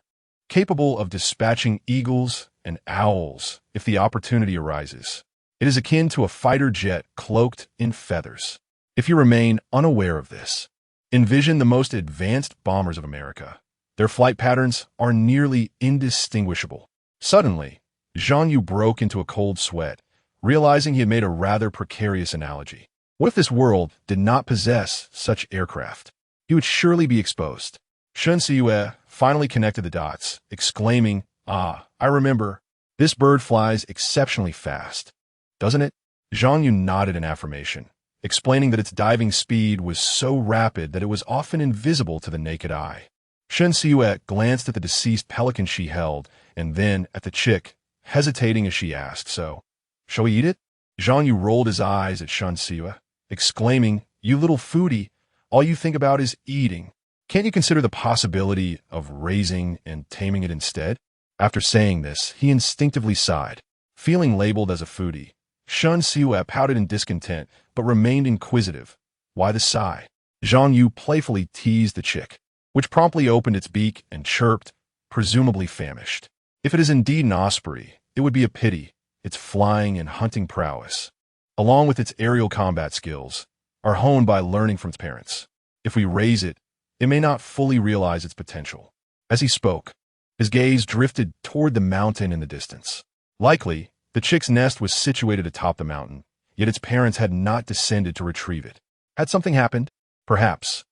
capable of dispatching eagles and owls if the opportunity arises. It is akin to a fighter jet cloaked in feathers. If you remain unaware of this, envision the most advanced bombers of America. Their flight patterns are nearly indistinguishable. Suddenly, Zhang Yu broke into a cold sweat, realizing he had made a rather precarious analogy. What if this world did not possess such aircraft? He would surely be exposed. Shen Siyue finally connected the dots, exclaiming, "Ah, I remember. This bird flies exceptionally fast, doesn't it?" Zhang Yu nodded in affirmation, explaining that its diving speed was so rapid that it was often invisible to the naked eye. Shen Siyue glanced at the deceased pelican she held, and then at the chick, hesitating as she asked, "So, shall we eat it?" Zhang Yu rolled his eyes at Shen Siyue, exclaiming, "You little foodie, all you think about is eating. Can't you consider the possibility of raising and taming it instead?" After saying this, he instinctively sighed. Feeling labeled as a foodie, Shen Siyue pouted in discontent, but remained inquisitive. Why the sigh? Zhang Yu playfully teased the chick, which promptly opened its beak and chirped, presumably famished. If it is indeed an osprey, it would be a pity. Its flying and hunting prowess, along with its aerial combat skills, are honed by learning from its parents. If we raise it, it may not fully realize its potential. As he spoke, his gaze drifted toward the mountain in the distance. Likely, the chick's nest was situated atop the mountain, yet its parents had not descended to retrieve it. Had something happened? Perhaps.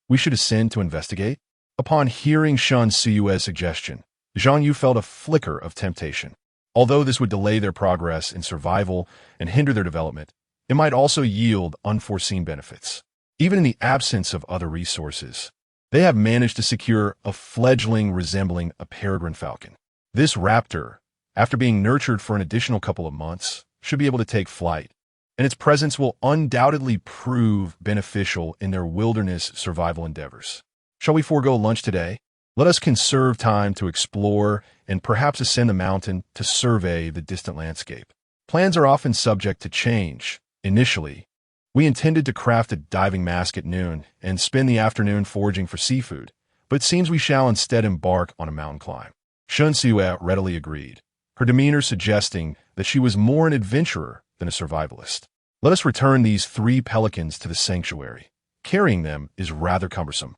We should ascend to investigate? Upon hearing Shen Siyue's suggestion, Zhang Yu felt a flicker of temptation. Although this would delay their progress in survival and hinder their development, it might also yield unforeseen benefits. Even in the absence of other resources, they have managed to secure a fledgling resembling a peregrine falcon. This raptor, after being nurtured for an additional couple of months, should be able to take flight, and its presence will undoubtedly prove beneficial in their wilderness survival endeavors. Shall we forego lunch today? Let us conserve time to explore and perhaps ascend the mountain to survey the distant landscape. Plans are often subject to change. Initially, we intended to craft a diving mask at noon and spend the afternoon foraging for seafood, but it seems we shall instead embark on a mountain climb. Zhang Yu readily agreed, her demeanor suggesting that she was more an adventurer than a survivalist. Let us return these 3 pelicans to the sanctuary. Carrying them is rather cumbersome.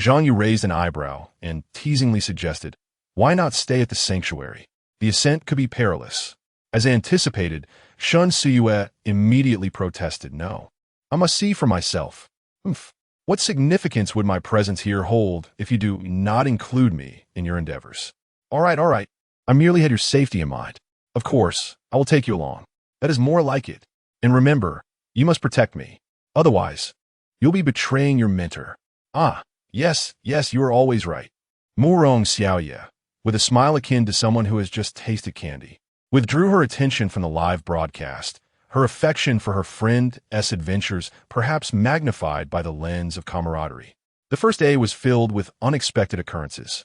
Zhang Yu raised an eyebrow and teasingly suggested, why not stay at the sanctuary? The ascent could be perilous. As anticipated, Zhang Yu immediately protested, no. I must see for myself. What significance would my presence here hold if you do not include me in your endeavors? All right. I merely had your safety in mind. Of course, I will take you along. That is more like it. And remember, you must protect me. Otherwise, you'll be betraying your mentor. Yes, you are always right. Murong Xiaoye, with a smile akin to someone who has just tasted candy, withdrew her attention from the live broadcast, her affection for her friend's adventures perhaps magnified by the lens of camaraderie. The first day was filled with unexpected occurrences,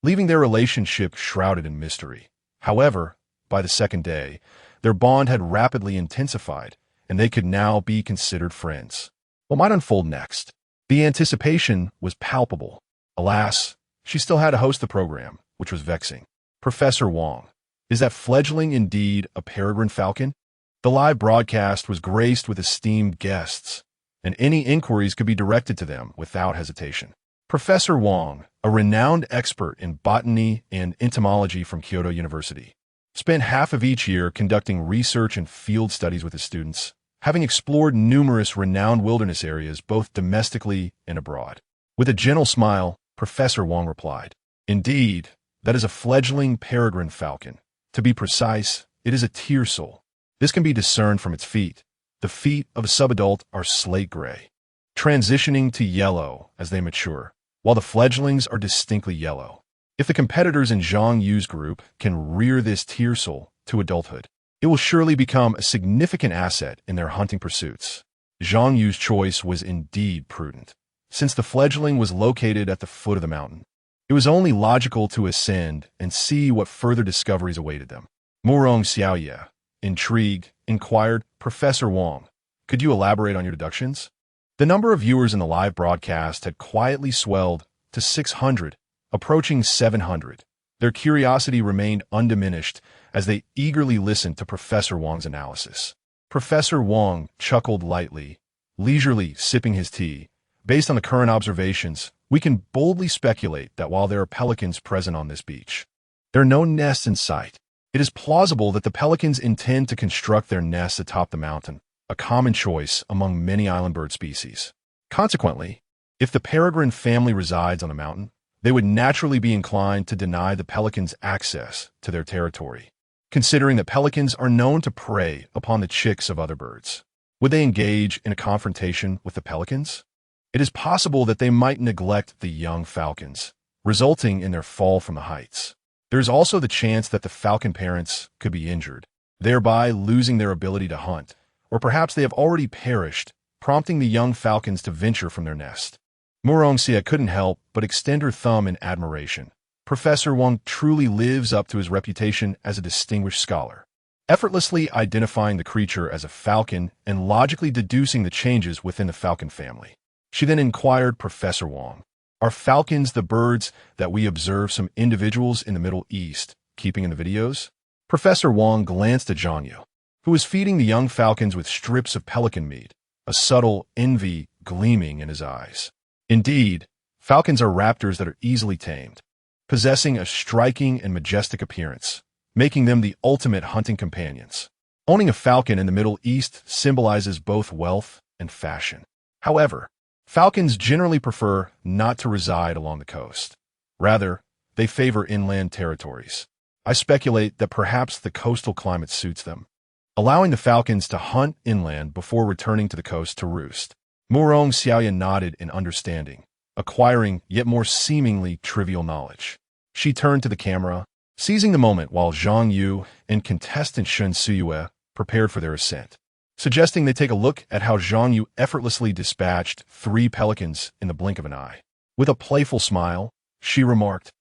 leaving their relationship shrouded in mystery. However, by the second day, their bond had rapidly intensified, and they could now be considered friends. What might unfold next? The anticipation was palpable. Alas, she still had to host the program, which was vexing. Professor Wang, is that fledgling indeed a peregrine falcon? The live broadcast was graced with esteemed guests, and any inquiries could be directed to them without hesitation. Professor Wang, a renowned expert in botany and entomology from Kyoto University, spent half of each year conducting research and field studies with his students, having explored numerous renowned wilderness areas both domestically and abroad. With a gentle smile, Professor Wang replied, indeed, that is a fledgling peregrine falcon. To be precise, it is a tiercel. This can be discerned from its feet. The feet of a subadult are slate gray, transitioning to yellow as they mature, while the fledglings are distinctly yellow. If the competitors in Zhang Yu's group can rear this tiercel to adulthood, it will surely become a significant asset in their hunting pursuits. Zhang Yu's choice was indeed prudent. Since the fledgling was located at the foot of the mountain, it was only logical to ascend and see what further discoveries awaited them. Murong Xiaoye, intrigued, inquired, Professor Wang, could you elaborate on your deductions? The number of viewers in the live broadcast had quietly swelled to 600, approaching 700. Their curiosity remained undiminished as they eagerly listened to Professor Wang's analysis. Professor Wang chuckled lightly, leisurely sipping his tea. Based on the current observations, we can boldly speculate that while there are pelicans present on this beach, there are no nests in sight. It is plausible that the pelicans intend to construct their nests atop the mountain, a common choice among many island bird species. Consequently, if the peregrine family resides on a mountain, they would naturally be inclined to deny the pelicans access to their territory, considering that pelicans are known to prey upon the chicks of other birds. Would they engage in a confrontation with the pelicans? It is possible that they might neglect the young falcons, resulting in their fall from the heights. There is also the chance that the falcon parents could be injured, thereby losing their ability to hunt, or perhaps they have already perished, prompting the young falcons to venture from their nest. Murong Xiaoye couldn't help but extend her thumb in admiration. Professor Wang truly lives up to his reputation as a distinguished scholar, effortlessly identifying the creature as a falcon and logically deducing the changes within the falcon family. She then inquired Professor Wang, are falcons the birds that we observe some individuals in the Middle East keeping in the videos? Professor Wang glanced at Zhang Yu, who was feeding the young falcons with strips of pelican meat, a subtle envy gleaming in his eyes. Indeed, falcons are raptors that are easily tamed, possessing a striking and majestic appearance, making them the ultimate hunting companions. Owning a falcon in the Middle East symbolizes both wealth and fashion. However, falcons generally prefer not to reside along the coast. Rather, they favor inland territories. I speculate that perhaps the coastal climate suits them, allowing the falcons to hunt inland before returning to the coast to roost. Murong Xiaoye nodded in understanding, acquiring yet more seemingly trivial knowledge. She turned to the camera, seizing the moment while Zhang Yu and contestant Shun Suyue prepared for their ascent, suggesting they take a look at how Zhang Yu effortlessly dispatched 3 pelicans in the blink of an eye. With a playful smile, she remarked,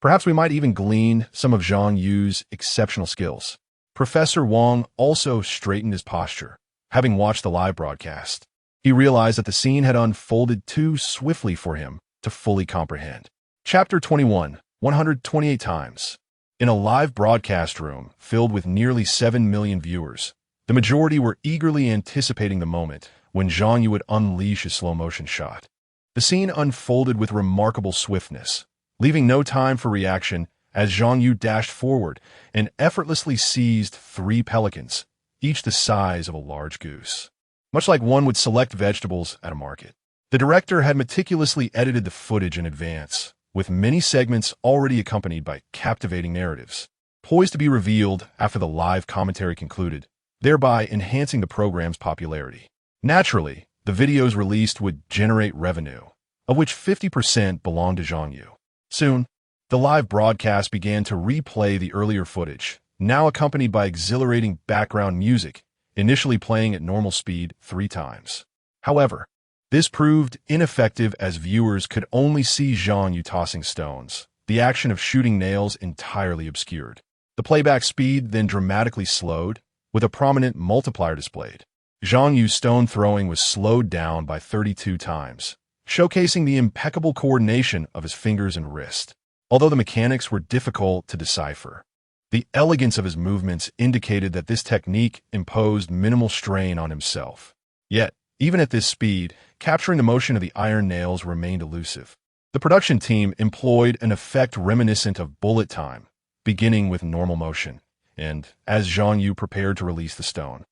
"Perhaps we might even glean some of Zhang Yu's exceptional skills." Professor Wang also straightened his posture, having watched the live broadcast. He realized that the scene had unfolded too swiftly for him to fully comprehend. Chapter 21, 128 times. In a live broadcast room filled with nearly 7 million viewers, the majority were eagerly anticipating the moment when Zhang Yu would unleash his slow-motion shot. The scene unfolded with remarkable swiftness, leaving no time for reaction as Zhang Yu dashed forward and effortlessly seized 3 pelicans, each the size of a large goose. Much like one would select vegetables at a market. The director had meticulously edited the footage in advance, with many segments already accompanied by captivating narratives, poised to be revealed after the live commentary concluded, thereby enhancing the program's popularity. Naturally, the videos released would generate revenue, of which 50% belonged to Zhang Yu. Soon, the live broadcast began to replay the earlier footage, now accompanied by exhilarating background music, initially playing at normal speed 3 times. However, this proved ineffective as viewers could only see Zhang Yu tossing stones, the action of shooting nails entirely obscured. The playback speed then dramatically slowed, with a prominent multiplier displayed. Zhang Yu's stone throwing was slowed down by 32 times, showcasing the impeccable coordination of his fingers and wrist. Although the mechanics were difficult to decipher, the elegance of his movements indicated that this technique imposed minimal strain on himself. Yet, even at this speed, capturing the motion of the iron nails remained elusive. The production team employed an effect reminiscent of bullet time, beginning with normal motion, and as Zhang Yu prepared to release the stone,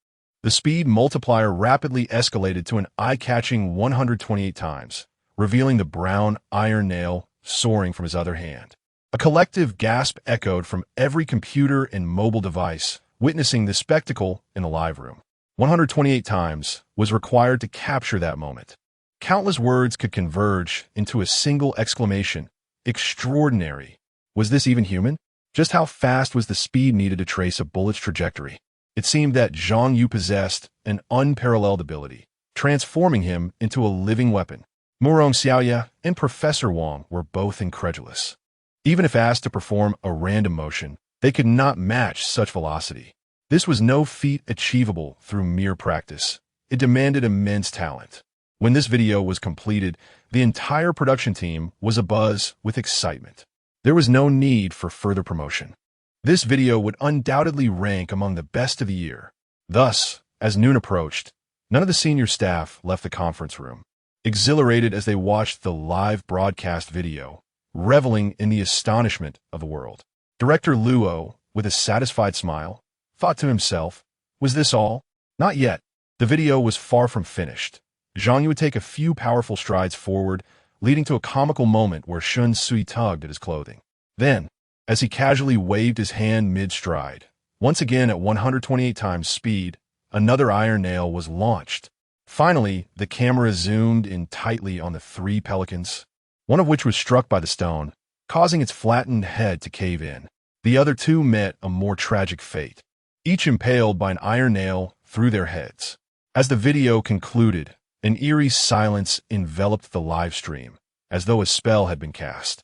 the speed multiplier rapidly escalated to an eye-catching 128 times, revealing the brown iron nail soaring from his other hand. A collective gasp echoed from every computer and mobile device witnessing this spectacle in the live room. 128 times was required to capture that moment. Countless words could converge into a single exclamation. Extraordinary. Was this even human? Just how fast was the speed needed to trace a bullet's trajectory? It seemed that Zhang Yu possessed an unparalleled ability, transforming him into a living weapon. Murong Xiaoye and Professor Wang were both incredulous. Even if asked to perform a random motion, they could not match such velocity. This was no feat achievable through mere practice. It demanded immense talent. When this video was completed, the entire production team was abuzz with excitement. There was no need for further promotion. This video would undoubtedly rank among the best of the year. Thus, as noon approached, none of the senior staff left the conference room, exhilarated as they watched the live broadcast video, reveling in the astonishment of the world. Director Luo, with a satisfied smile, thought to himself, was this all? Not yet. The video was far from finished. Zhang Yu would take a few powerful strides forward, leading to a comical moment where Shun Sui tugged at his clothing. Then, as he casually waved his hand mid-stride, once again at 128 times speed, another iron nail was launched. Finally, the camera zoomed in tightly on the 3 pelicans, one of which was struck by the stone, causing its flattened head to cave in. The other 2 met a more tragic fate, each impaled by an iron nail through their heads. As the video concluded, an eerie silence enveloped the live stream, as though a spell had been cast.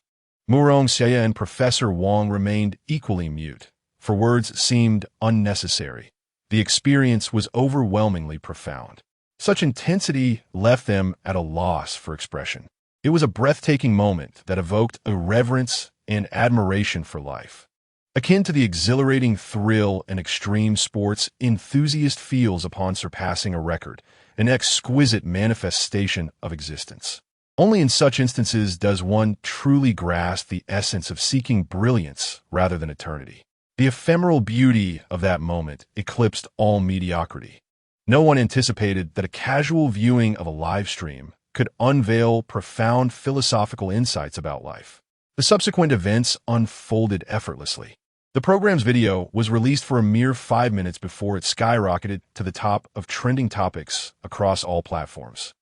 Murong Xiaoye and Professor Wang remained equally mute, for words seemed unnecessary. The experience was overwhelmingly profound. Such intensity left them at a loss for expression. It was a breathtaking moment that evoked a reverence and admiration for life, akin to the exhilarating thrill an extreme sports enthusiast feels upon surpassing a record, an exquisite manifestation of existence. Only in such instances does one truly grasp the essence of seeking brilliance rather than eternity. The ephemeral beauty of that moment eclipsed all mediocrity. No one anticipated that a casual viewing of a live stream could unveil profound philosophical insights about life. The subsequent events unfolded effortlessly. The program's video was released for a mere 5 minutes before it skyrocketed to the top of trending topics across all platforms.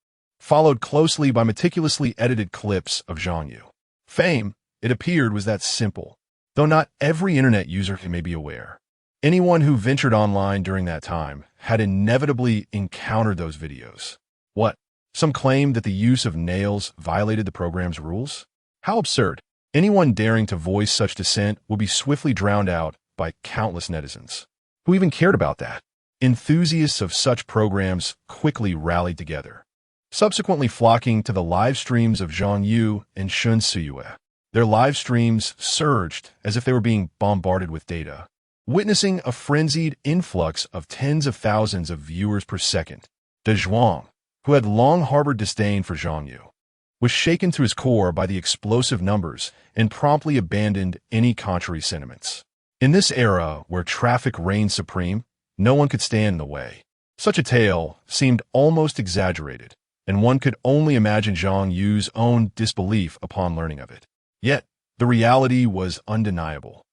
followed closely by meticulously edited clips of Zhang Yu. Fame, it appeared, was that simple, though not every internet user may be aware. Anyone who ventured online during that time had inevitably encountered those videos. What? Some claim that the use of nails violated the program's rules? How absurd! Anyone daring to voice such dissent would be swiftly drowned out by countless netizens. Who even cared about that? Enthusiasts of such programs quickly rallied together, subsequently flocking to the live streams of Zhang Yu and Shen Suyue. Their live streams surged as if they were being bombarded with data, witnessing a frenzied influx of tens of thousands of viewers per second. De Zhuang, who had long harbored disdain for Zhang Yu, was shaken to his core by the explosive numbers and promptly abandoned any contrary sentiments. In this era where traffic reigned supreme, no one could stand in the way. Such a tale seemed almost exaggerated, and one could only imagine Zhang Yu's own disbelief upon learning of it. Yet, the reality was undeniable.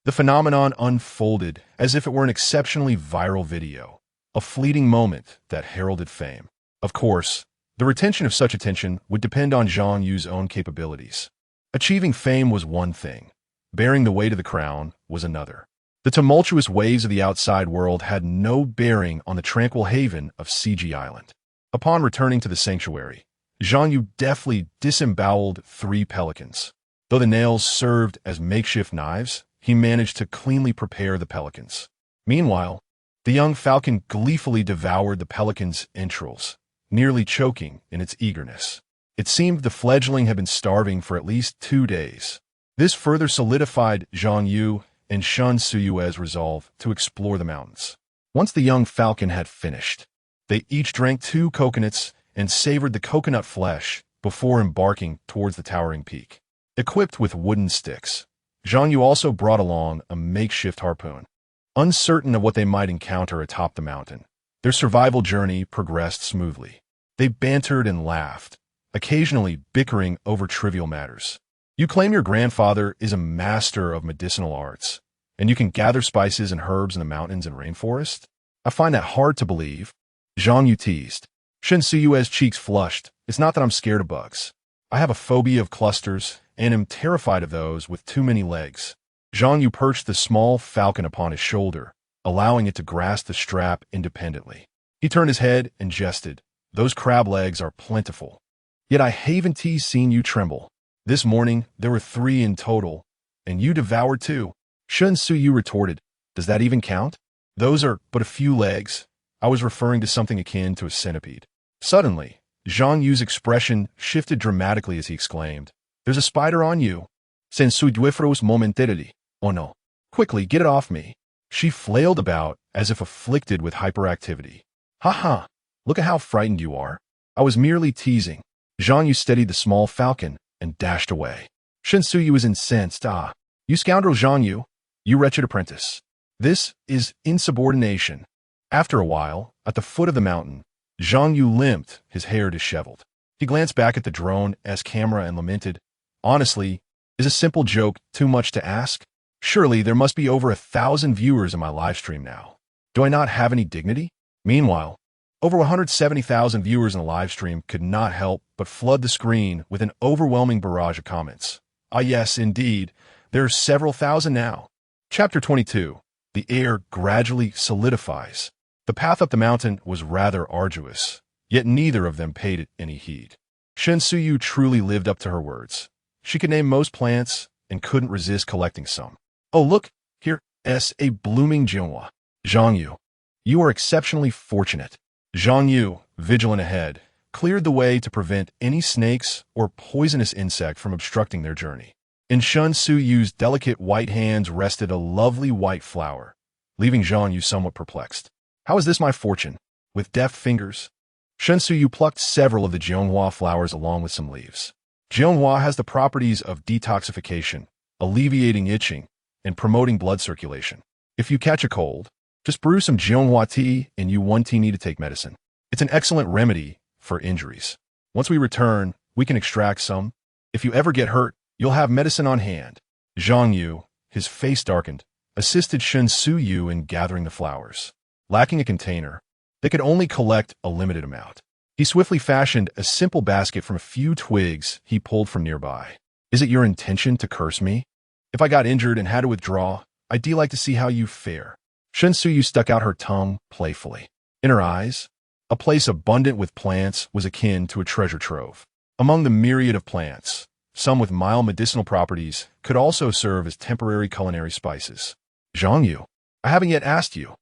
The phenomenon unfolded as if it were an exceptionally viral video, a fleeting moment that heralded fame. Of course, the retention of such attention would depend on Zhang Yu's own capabilities. Achieving fame was one thing. Bearing the weight of the crown was another. The tumultuous waves of the outside world had no bearing on the tranquil haven of CG Island. Upon returning to the sanctuary, Zhang Yu deftly disemboweled 3 pelicans. Though the nails served as makeshift knives, he managed to cleanly prepare the pelicans. Meanwhile, the young falcon gleefully devoured the pelican's entrails, nearly choking in its eagerness. It seemed the fledgling had been starving for at least 2 days. This further solidified Zhang Yu and Shen Suyue's resolve to explore the mountains. Once the young falcon had finished, they each drank 2 coconuts and savored the coconut flesh before embarking towards the towering peak. Equipped with wooden sticks, Zhang Yu also brought along a makeshift harpoon. Uncertain of what they might encounter atop the mountain, their survival journey progressed smoothly. They bantered and laughed, occasionally bickering over trivial matters. You claim your grandfather is a master of medicinal arts, and you can gather spices and herbs in the mountains and rainforest? I find that hard to believe. Zhang Yu teased. Shen Suyue's cheeks flushed. It's not that I'm scared of bugs. I have a phobia of clusters, and am terrified of those with too many legs. Zhang Yu perched the small falcon upon his shoulder, allowing it to grasp the strap independently. He turned his head and jested. Those crab legs are plentiful. Yet I haven't seen you tremble. This morning, there were 3 in total, and you devoured 2. Shen Suyu retorted, does that even count? Those are but a few legs. I was referring to something akin to a centipede. Suddenly, Zhang Yu's expression shifted dramatically as he exclaimed, there's a spider on you. Sensuiduiferos momentarily. Oh no. Quickly, get it off me. She flailed about as if afflicted with hyperactivity. Ha ha. Look at how frightened you are. I was merely teasing. Zhang Yu steadied the small falcon and dashed away. Shen Suyu was incensed. Ah, you scoundrel Zhang Yu, you wretched apprentice. This is insubordination. After a while, at the foot of the mountain, Zhang Yu limped, his hair disheveled. He glanced back at the drone-esque camera and lamented, honestly, is a simple joke too much to ask? Surely there must be over 1,000 viewers in my live stream now. Do I not have any dignity? Meanwhile, over 170,000 viewers in the live stream could not help but flood the screen with an overwhelming barrage of comments. Ah yes, indeed, there are several thousand now. Chapter 22. The air gradually solidifies. The path up the mountain was rather arduous, yet neither of them paid it any heed. Shen Suyu truly lived up to her words. She could name most plants and couldn't resist collecting some. Oh look, here is a blooming Jinhua. Zhang Yu, you are exceptionally fortunate. Zhang Yu, vigilant ahead, cleared the way to prevent any snakes or poisonous insect from obstructing their journey. In Shen Suyu's delicate white hands rested a lovely white flower, leaving Zhang Yu somewhat perplexed. How is this my fortune? With deft fingers, Shen Suyu plucked several of the Jinhua flowers along with some leaves. Jinhua has the properties of detoxification, alleviating itching, and promoting blood circulation. If you catch a cold, just brew some Jinhua tea and you won't need to take medicine. It's an excellent remedy for injuries. Once we return, we can extract some. If you ever get hurt, you'll have medicine on hand. Zhang Yu, his face darkened, assisted Shen Suyu in gathering the flowers. Lacking a container, they could only collect a limited amount. He swiftly fashioned a simple basket from a few twigs he pulled from nearby. Is it your intention to curse me? If I got injured and had to withdraw, I'd like to see how you fare. Shen Suyu stuck out her tongue playfully. In her eyes, a place abundant with plants was akin to a treasure trove. Among the myriad of plants, some with mild medicinal properties could also serve as temporary culinary spices. Zhang Yu, I haven't yet asked you,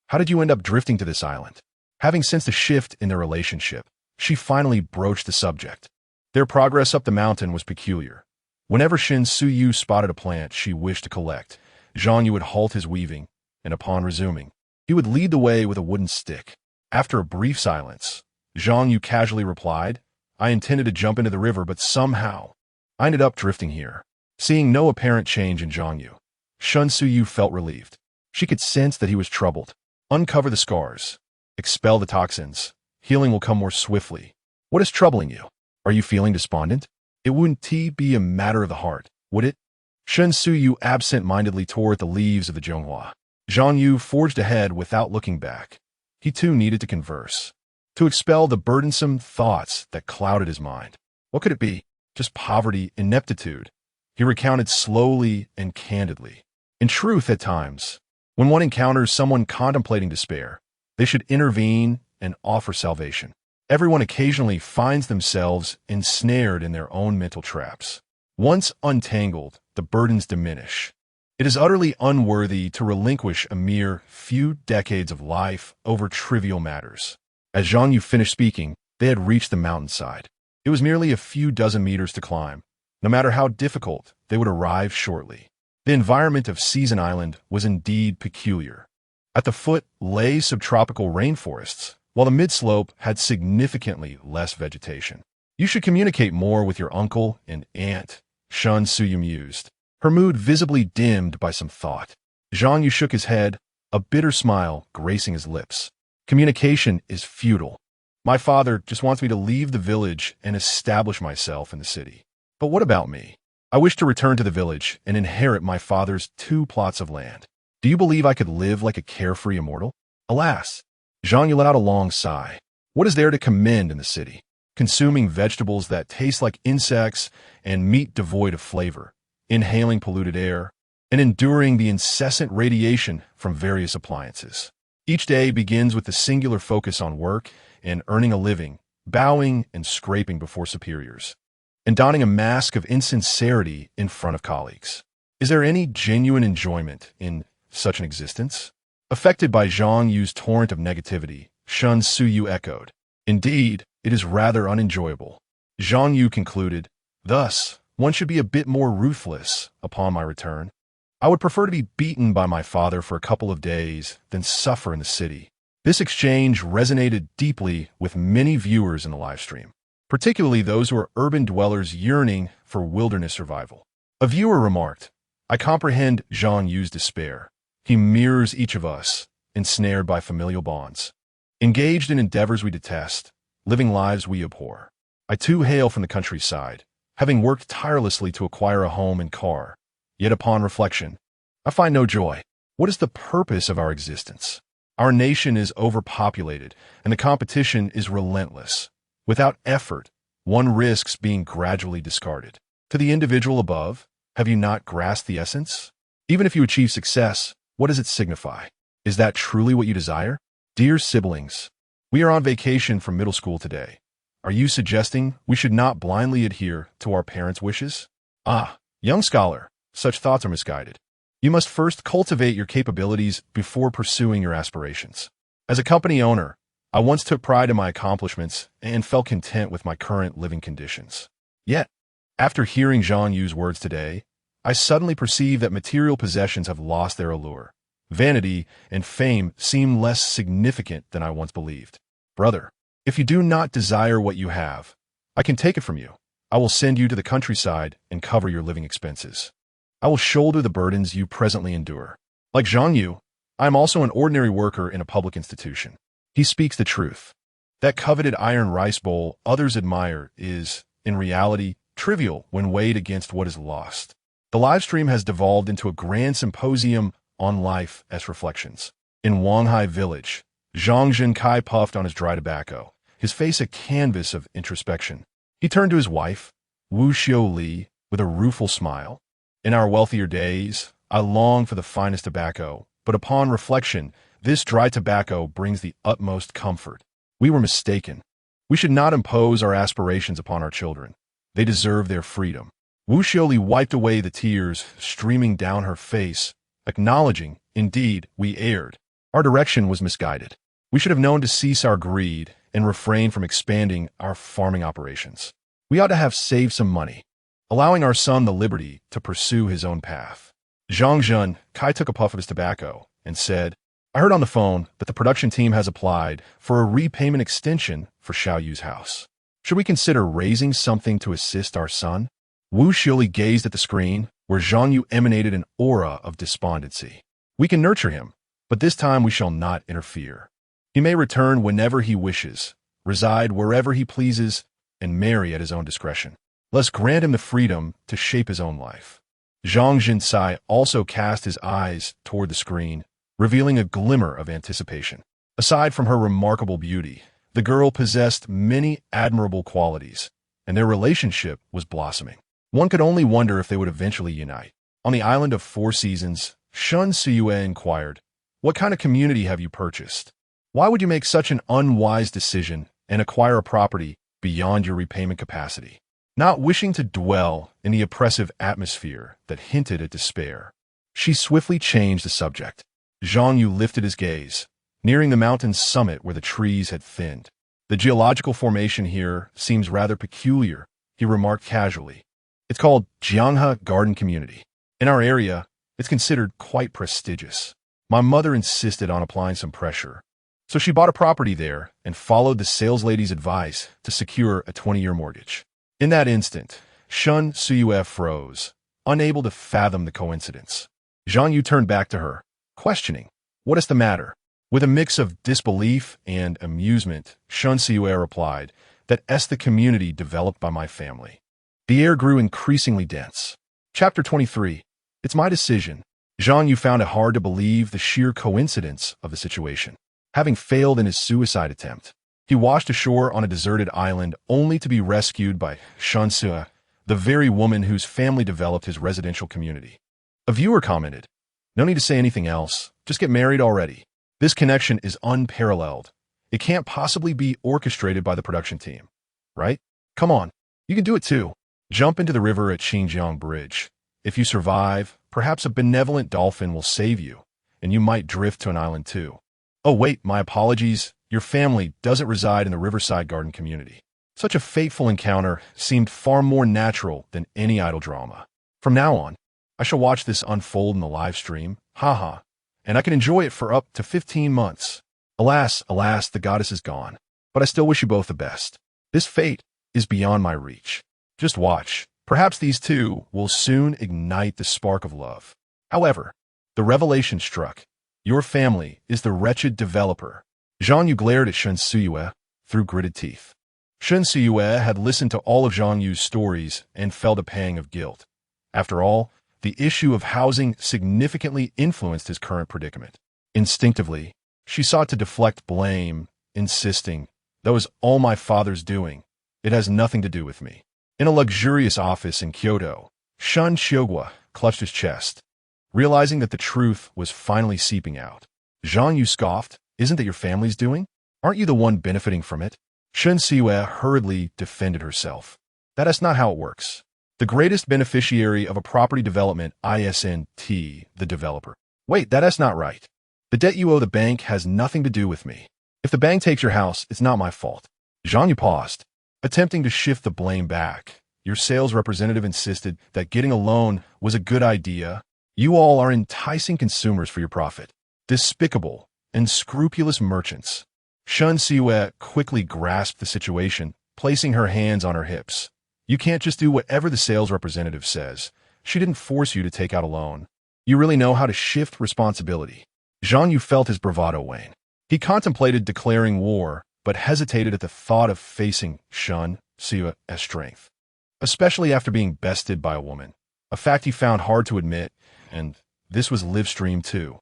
how did you end up drifting to this island? Having sensed a shift in their relationship, she finally broached the subject. Their progress up the mountain was peculiar. Whenever Shen Suyu spotted a plant she wished to collect, Zhang Yu would halt his weaving, and upon resuming, he would lead the way with a wooden stick. After a brief silence, Zhang Yu casually replied, I intended to jump into the river, but somehow I ended up drifting here. Seeing no apparent change in Zhang Yu, Shen Suyu felt relieved. She could sense that he was troubled. Uncover the scars. Expel the toxins. Healing will come more swiftly. What is troubling you? Are you feeling despondent? It wouldn't be a matter of the heart, would it? Shen Suyu absent-mindedly tore at the leaves of the Zhonghua. Zhang Yu forged ahead without looking back. He too needed to converse, to expel the burdensome thoughts that clouded his mind. What could it be? Just poverty, ineptitude. He recounted slowly and candidly. In truth, at times, when one encounters someone contemplating despair, they should intervene and offer salvation. Everyone occasionally finds themselves ensnared in their own mental traps. Once untangled, the burdens diminish. It is utterly unworthy to relinquish a mere few decades of life over trivial matters. As Zhang Yu finished speaking, they had reached the mountainside. It was merely a few dozen meters to climb. No matter how difficult, they would arrive shortly. The environment of Season Island was indeed peculiar. At the foot lay subtropical rainforests, while the mid-slope had significantly less vegetation. You should communicate more with your uncle and aunt, Shen Suyu mused, her mood visibly dimmed by some thought. Zhang Yu shook his head, a bitter smile gracing his lips. Communication is futile. My father just wants me to leave the village and establish myself in the city. But what about me? I wish to return to the village and inherit my father's 2 plots of land. Do you believe I could live like a carefree immortal? Alas! Zhang Yu let out a long sigh. What is there to commend in the city? Consuming vegetables that taste like insects and meat devoid of flavor, inhaling polluted air, and enduring the incessant radiation from various appliances. Each day begins with the singular focus on work and earning a living, bowing and scraping before superiors, and donning a mask of insincerity in front of colleagues. Is there any genuine enjoyment in such an existence? Affected by Zhang Yu's torrent of negativity, Shen Suyu echoed, Indeed, it is rather unenjoyable. Zhang Yu concluded, Thus, one should be a bit more ruthless upon my return. I would prefer to be beaten by my father for a couple of days than suffer in the city. This exchange resonated deeply with many viewers in the live stream, particularly those who are urban dwellers yearning for wilderness survival. A viewer remarked, I comprehend Zhang Yu's despair. He mirrors each of us, ensnared by familial bonds, engaged in endeavors we detest, living lives we abhor. I too hail from the countryside, having worked tirelessly to acquire a home and car. Yet upon reflection, I find no joy. What is the purpose of our existence? Our nation is overpopulated, and the competition is relentless. Without effort, one risks being gradually discarded. To the individual above, have you not grasped the essence? Even if you achieve success, what does it signify? Is that truly what you desire? Dear siblings, we are on vacation from middle school today. Are you suggesting we should not blindly adhere to our parents' wishes? Ah, young scholar, such thoughts are misguided. You must first cultivate your capabilities before pursuing your aspirations. As a company owner, I once took pride in my accomplishments and felt content with my current living conditions. Yet, after hearing Zhang Yu's words today, I suddenly perceive that material possessions have lost their allure. Vanity and fame seem less significant than I once believed. Brother, if you do not desire what you have, I can take it from you. I will send you to the countryside and cover your living expenses. I will shoulder the burdens you presently endure. Like Zhang Yu, I am also an ordinary worker in a public institution. He speaks the truth. That coveted iron rice bowl others admire is, in reality, trivial when weighed against what is lost. The live stream has devolved into a grand symposium on life as reflections. In Wanghai village, Zhang Zhenkai puffed on his dry tobacco, his face a canvas of introspection. He turned to his wife, Wu Xiu Li, with a rueful smile. In our wealthier days, I long for the finest tobacco, but upon reflection, this dry tobacco brings the utmost comfort. We were mistaken. We should not impose our aspirations upon our children. They deserve their freedom. Wu Xiuli wiped away the tears streaming down her face, acknowledging, indeed, we erred. Our direction was misguided. We should have known to cease our greed and refrain from expanding our farming operations. We ought to have saved some money, allowing our son the liberty to pursue his own path. Zhang Zhun, Kai took a puff of his tobacco and said, I heard on the phone that the production team has applied for a repayment extension for Xiao Yu's house. Should we consider raising something to assist our son? Wu Xiuli gazed at the screen, where Zhang Yu emanated an aura of despondency. We can nurture him, but this time we shall not interfere. He may return whenever he wishes, reside wherever he pleases, and marry at his own discretion. Let's grant him the freedom to shape his own life. Zhang Jinsai also cast his eyes toward the screen, revealing a glimmer of anticipation. Aside from her remarkable beauty, the girl possessed many admirable qualities, and their relationship was blossoming. One could only wonder if they would eventually unite. On the island of Four Seasons, Shun Siyue inquired, What kind of community have you purchased? Why would you make such an unwise decision and acquire a property beyond your repayment capacity? Not wishing to dwell in the oppressive atmosphere that hinted at despair, she swiftly changed the subject. Zhang Yu lifted his gaze, nearing the mountain's summit where the trees had thinned. The geological formation here seems rather peculiar, he remarked casually. It's called Jianghe Garden Community. In our area, it's considered quite prestigious. My mother insisted on applying some pressure, so she bought a property there and followed the saleslady's advice to secure a 20-year mortgage. In that instant, Shun Suyue froze, unable to fathom the coincidence. Zhang Yu turned back to her, questioning, What is the matter? With a mix of disbelief and amusement, Shun Siyue replied, That is the community developed by my family. The air grew increasingly dense. Chapter 23. It's my decision. Zhang Yu found it hard to believe the sheer coincidence of the situation. Having failed in his suicide attempt, he washed ashore on a deserted island only to be rescued by Shun Siyue, the very woman whose family developed his residential community. A viewer commented, No need to say anything else, just get married already. This connection is unparalleled. It can't possibly be orchestrated by the production team, right? Come on, you can do it too. Jump into the river at Xinjiang Bridge. If you survive, perhaps a benevolent dolphin will save you, and you might drift to an island too. Oh wait, my apologies, your family doesn't reside in the Riverside Garden community. Such a fateful encounter seemed far more natural than any idle drama. From now on, I shall watch this unfold in the live stream, haha, and I can enjoy it for up to 15 months. Alas, alas, the goddess is gone, but I still wish you both the best. This fate is beyond my reach. Just watch. Perhaps these two will soon ignite the spark of love. However, the revelation struck. Your family is the wretched developer. Zhang Yu glared at Shun Siyue through gritted teeth. Shun Siyue had listened to all of Zhang Yu's stories and felt a pang of guilt. After all, the issue of housing significantly influenced his current predicament. Instinctively, she sought to deflect blame, insisting, That was all my father's doing. It has nothing to do with me. In a luxurious office in Kyoto, Shun Xiogua clutched his chest, realizing that the truth was finally seeping out. Zhang Yu scoffed, Isn't that your family's doing? Aren't you the one benefiting from it? Shun Siyue hurriedly defended herself. That is not how it works. The greatest beneficiary of a property development ISNT, the developer. Wait, that is not right. The debt you owe the bank has nothing to do with me. If the bank takes your house, it's not my fault. Zhang Yu paused, attempting to shift the blame back. Your sales representative insisted that getting a loan was a good idea. You all are enticing consumers for your profit. Despicable and scrupulous merchants. Shun Siyue quickly grasped the situation, placing her hands on her hips. You can't just do whatever the sales representative says. She didn't force you to take out a loan. You really know how to shift responsibility. Zhang Yu felt his bravado wane. He contemplated declaring war, but hesitated at the thought of facing Shun Siyue's strength, especially after being bested by a woman, a fact he found hard to admit, and this was live stream too.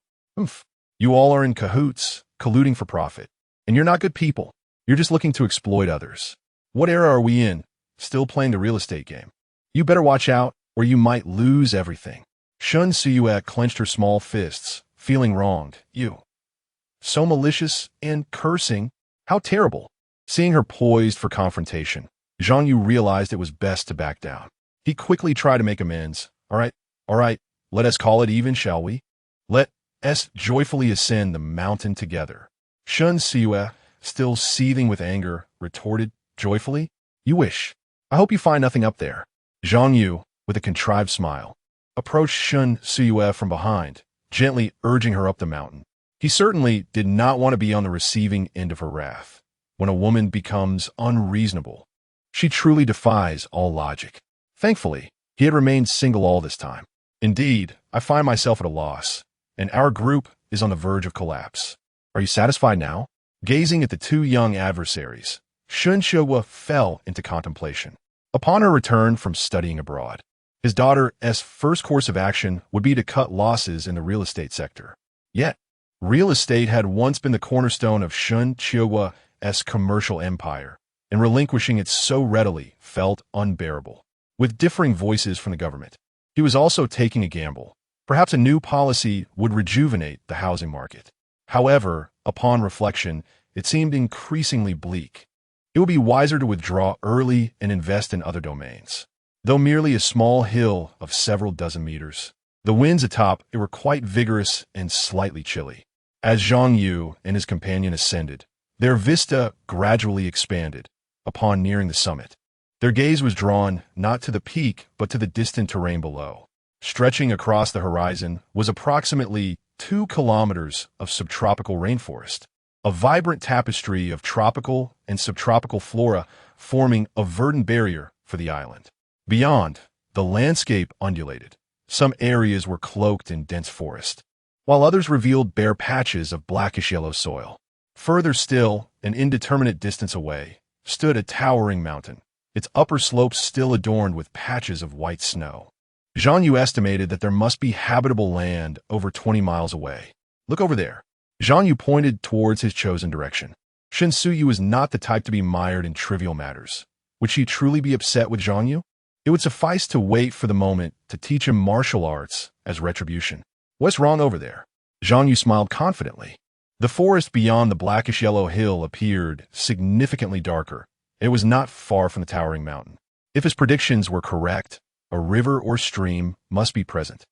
You all are in cahoots, colluding for profit, and you're not good people. You're just looking to exploit others. What era are we in? Still playing the real estate game. You better watch out, or you might lose everything. Shun Suyue clenched her small fists, feeling wronged. You. So malicious and cursing. How terrible. Seeing her poised for confrontation, Zhang Yu realized it was best to back down. He quickly tried to make amends. All right, let us call it even, shall we? Let us joyfully ascend the mountain together. Shun Siyue, still seething with anger, retorted joyfully. You wish. I hope you find nothing up there. Zhang Yu, with a contrived smile, approached Shun Siyue from behind, gently urging her up the mountain. He certainly did not want to be on the receiving end of her wrath. When a woman becomes unreasonable, she truly defies all logic. Thankfully, he had remained single all this time. Indeed, I find myself at a loss, and our group is on the verge of collapse. Are you satisfied now? Gazing at the two young adversaries, Shun Siyue fell into contemplation. Upon her return from studying abroad, his daughter's first course of action would be to cut losses in the real estate sector. Yet, real estate had once been the cornerstone of Shun Siyue's commercial empire, and relinquishing it so readily felt unbearable. With differing voices from the government, he was also taking a gamble. Perhaps a new policy would rejuvenate the housing market. However, upon reflection, it seemed increasingly bleak. It would be wiser to withdraw early and invest in other domains. Though merely a small hill of several dozen meters, the winds atop it were quite vigorous and slightly chilly. As Zhang Yu and his companion ascended, their vista gradually expanded. Upon nearing the summit, their gaze was drawn not to the peak but to the distant terrain below. Stretching across the horizon was approximately 2 kilometers of subtropical rainforest, a vibrant tapestry of tropical and subtropical flora forming a verdant barrier for the island. Beyond, the landscape undulated. Some areas were cloaked in dense forest, while others revealed bare patches of blackish-yellow soil. Further still, an indeterminate distance away, stood a towering mountain, its upper slopes still adorned with patches of white snow. Zhang Yu estimated that there must be habitable land over 20 miles away. Look over there. Zhang Yu pointed towards his chosen direction. Shin Suyu was not the type to be mired in trivial matters. Would she truly be upset with Zhang Yu? It would suffice to wait for the moment to teach him martial arts as retribution. What's wrong over there? Zhang Yu smiled confidently. The forest beyond the blackish-yellow hill appeared significantly darker. It was not far from the towering mountain. If his predictions were correct, a river or stream must be present,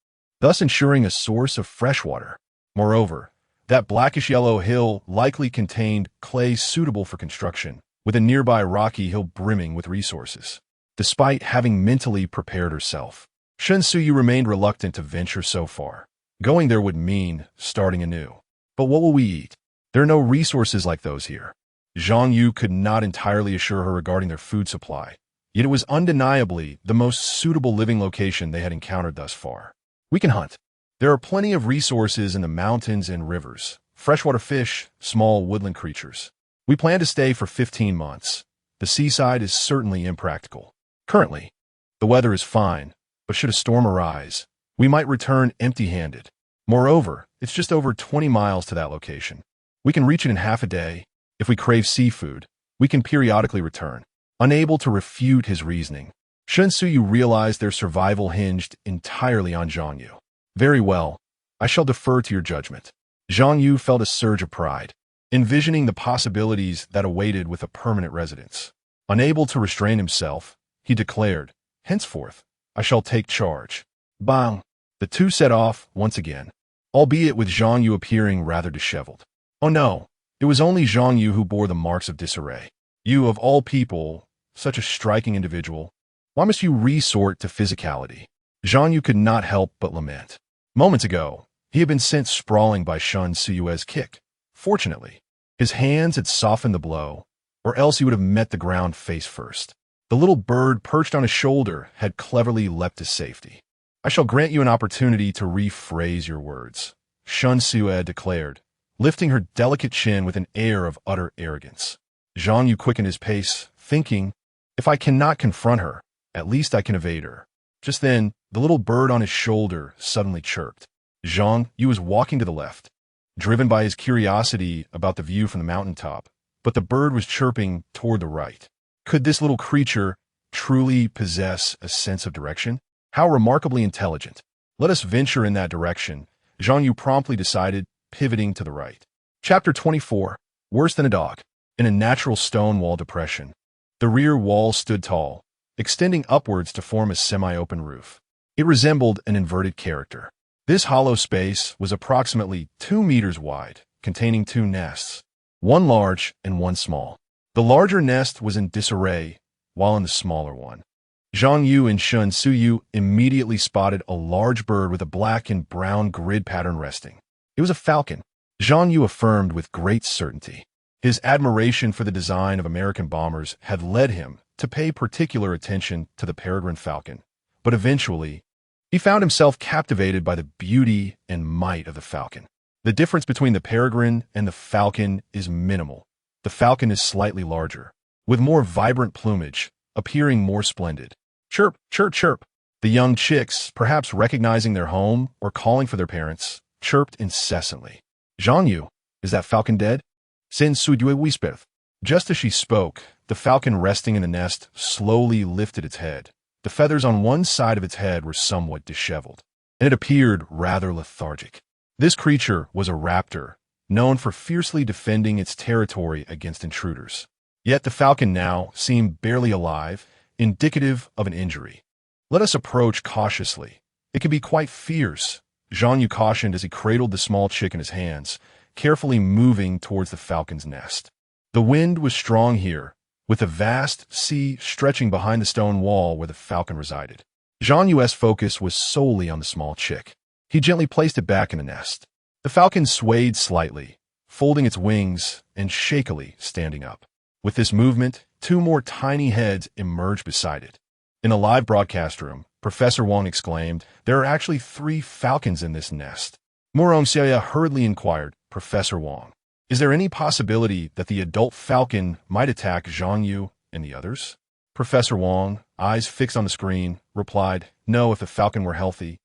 thus ensuring a source of fresh water. Moreover, that blackish-yellow hill likely contained clay suitable for construction, with a nearby rocky hill brimming with resources. Despite having mentally prepared herself, Shen Suyu remained reluctant to venture so far. Going there would mean starting anew. But what will we eat? There are no resources like those here. Zhang Yu could not entirely assure her regarding their food supply, yet it was undeniably the most suitable living location they had encountered thus far. We can hunt. There are plenty of resources in the mountains and rivers, freshwater fish, small woodland creatures. We plan to stay for 15 months. The seaside is certainly impractical. Currently, the weather is fine, but should a storm arise, we might return empty-handed. Moreover, it's just over 20 miles to that location. We can reach it in half a day. If we crave seafood, we can periodically return. Unable to refute his reasoning, Shen Suyu realized their survival hinged entirely on Zhang Yu. Very well, I shall defer to your judgment. Zhang Yu felt a surge of pride, envisioning the possibilities that awaited with a permanent residence. Unable to restrain himself, he declared, henceforth, I shall take charge. Bang! The two set off once again, albeit with Zhang Yu appearing rather disheveled. Oh no, it was only Zhang Yu who bore the marks of disarray. You, of all people, such a striking individual, why must you resort to physicality? Zhang Yu could not help but lament. Moments ago, he had been sent sprawling by Shun Siyue's kick. Fortunately, his hands had softened the blow, or else he would have met the ground face first. The little bird perched on his shoulder had cleverly leapt to safety. I shall grant you an opportunity to rephrase your words, Shun Siyue declared, lifting her delicate chin with an air of utter arrogance. Zhang Yu quickened his pace, thinking, if I cannot confront her, at least I can evade her. Just then, the little bird on his shoulder suddenly chirped. Zhang Yu was walking to the left. Driven by his curiosity about the view from the mountaintop, but the bird was chirping toward the right. Could this little creature truly possess a sense of direction? How remarkably intelligent. Let us venture in that direction, Zhang Yu promptly decided, pivoting to the right. Chapter 24. Worse than a dog. In a natural stone wall depression, the rear wall stood tall, extending upwards to form a semi-open roof. It resembled an inverted character. This hollow space was approximately 2 meters wide, containing 2 nests, one large and one small. The larger nest was in disarray, while in the smaller one, Zhang Yu and Shun Suyu immediately spotted a large bird with a black and brown grid pattern resting. It was a falcon, Zhang Yu affirmed with great certainty. His admiration for the design of American bombers had led him to pay particular attention to the peregrine falcon, but eventually, he found himself captivated by the beauty and might of the falcon. The difference between the peregrine and the falcon is minimal. The falcon is slightly larger, with more vibrant plumage, appearing more splendid. Chirp, chirp, chirp. The young chicks, perhaps recognizing their home or calling for their parents, chirped incessantly. Zhang Yu, is that falcon dead? Sen Sudue whispered. Just as she spoke, the falcon resting in the nest slowly lifted its head. The feathers on one side of its head were somewhat disheveled, and it appeared rather lethargic. This creature was a raptor, known for fiercely defending its territory against intruders. Yet the falcon now seemed barely alive, indicative of an injury. Let us approach cautiously. It can be quite fierce, Zhang Yu cautioned as he cradled the small chick in his hands, carefully moving towards the falcon's nest. The wind was strong here, with a vast sea stretching behind the stone wall where the falcon resided. Zhang Yu's focus was solely on the small chick. He gently placed it back in the nest. The falcon swayed slightly, folding its wings and shakily standing up. With this movement, 2 more tiny heads emerged beside it. In a live broadcast room, Professor Wang exclaimed, "There are actually 3 falcons in this nest." Morong Xia hurriedly inquired, "Professor Wang, is there any possibility that the adult falcon might attack Zhang Yu and the others?" Professor Wang, eyes fixed on the screen, replied, "No, if the falcon were healthy.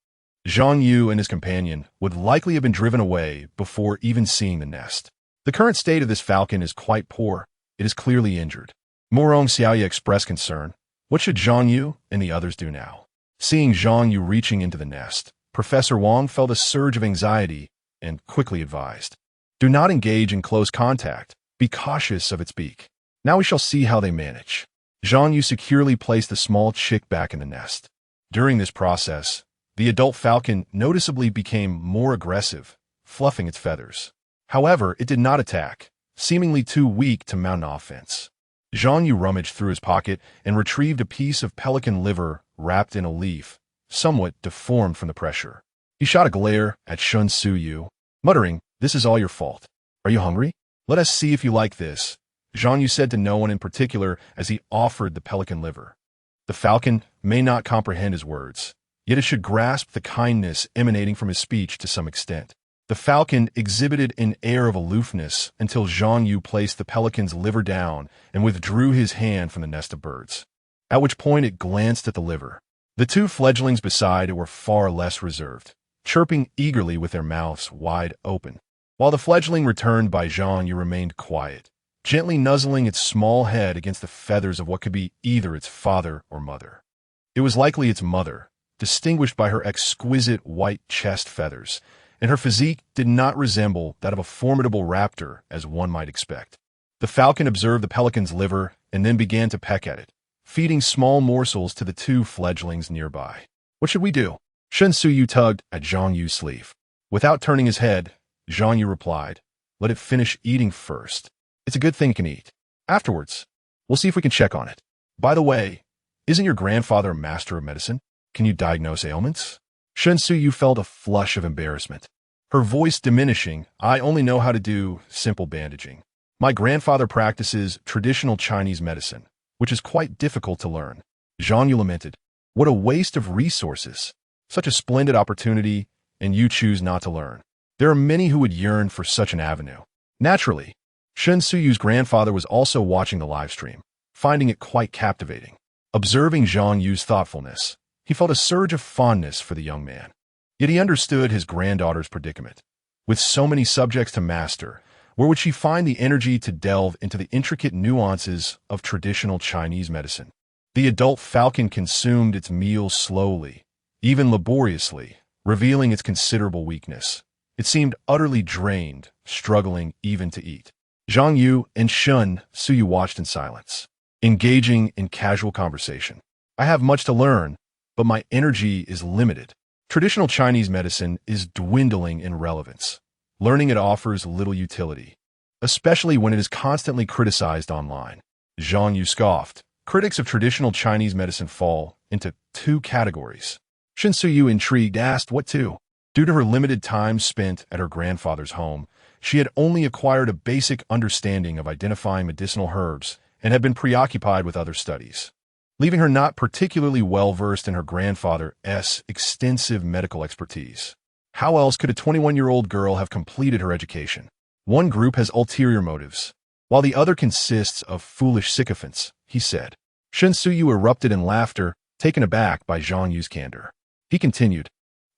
Zhang Yu and his companion would likely have been driven away before even seeing the nest. The current state of this falcon is quite poor. It is clearly injured." Morong Xiaoya expressed concern. What should Zhang Yu and the others do now? Seeing Zhang Yu reaching into the nest, Professor Wang felt a surge of anxiety and quickly advised, "Do not engage in close contact. Be cautious of its beak. Now we shall see how they manage." Zhang Yu securely placed the small chick back in the nest. During this process, the adult falcon noticeably became more aggressive, fluffing its feathers. However, it did not attack, seemingly too weak to mount an offense. Zhang Yu rummaged through his pocket and retrieved a piece of pelican liver wrapped in a leaf, somewhat deformed from the pressure. He shot a glare at Shun Suyu, muttering, "This is all your fault. Are you hungry? Let us see if you like this," Zhang Yu said to no one in particular as he offered the pelican liver. The falcon may not comprehend his words, yet it should grasp the kindness emanating from his speech to some extent. The falcon exhibited an air of aloofness until Zhang Yu placed the pelican's liver down and withdrew his hand from the nest of birds, at which point it glanced at the liver. The 2 fledglings beside it were far less reserved, chirping eagerly with their mouths wide open, while the fledgling returned by Zhang Yu remained quiet, gently nuzzling its small head against the feathers of what could be either its father or mother. It was likely its mother, distinguished by her exquisite white chest feathers, and her physique did not resemble that of a formidable raptor as one might expect. The falcon observed the pelican's liver and then began to peck at it, feeding small morsels to the 2 fledglings nearby. "What should we do?" Shun Suyu tugged at Zhang Yu's sleeve. Without turning his head, Zhang Yu replied, "Let it finish eating first. It's a good thing it can eat. Afterwards, we'll see if we can check on it. By the way, isn't your grandfather a master of medicine? Can you diagnose ailments?" Shun Suyu felt a flush of embarrassment, her voice diminishing. "I only know how to do simple bandaging. My grandfather practices traditional Chinese medicine, which is quite difficult to learn." Zhang Yu lamented, "What a waste of resources. Such a splendid opportunity, and you choose not to learn. There are many who would yearn for such an avenue." Naturally, Shun Suyu's grandfather was also watching the live stream, finding it quite captivating. Observing Zhang Yu's thoughtfulness, he felt a surge of fondness for the young man. Yet he understood his granddaughter's predicament. With so many subjects to master, Where would she find the energy to delve into the intricate nuances of traditional Chinese medicine? The adult falcon consumed its meals slowly, even laboriously, revealing its considerable weakness. It seemed utterly drained, struggling even to eat. Zhang Yu and Zhang Yu watched in silence, engaging in casual conversation. I have much to learn, but my energy is limited. Traditional Chinese medicine is dwindling in relevance. Learning it offers little utility, especially when it is constantly criticized online. Zhang Yu scoffed. Critics of traditional Chinese medicine fall into two categories. Zhang Yu, intrigued, asked what two. Due to her limited time spent at her grandfather's home, she had only acquired a basic understanding of identifying medicinal herbs and had been preoccupied with other studies, leaving her not particularly well-versed in her grandfather's extensive medical expertise. How else could a 21-year-old girl have completed her education? One group has ulterior motives, while the other consists of foolish sycophants, he said. Zhang Yu erupted in laughter, taken aback by Zhang Yu's candor. He continued,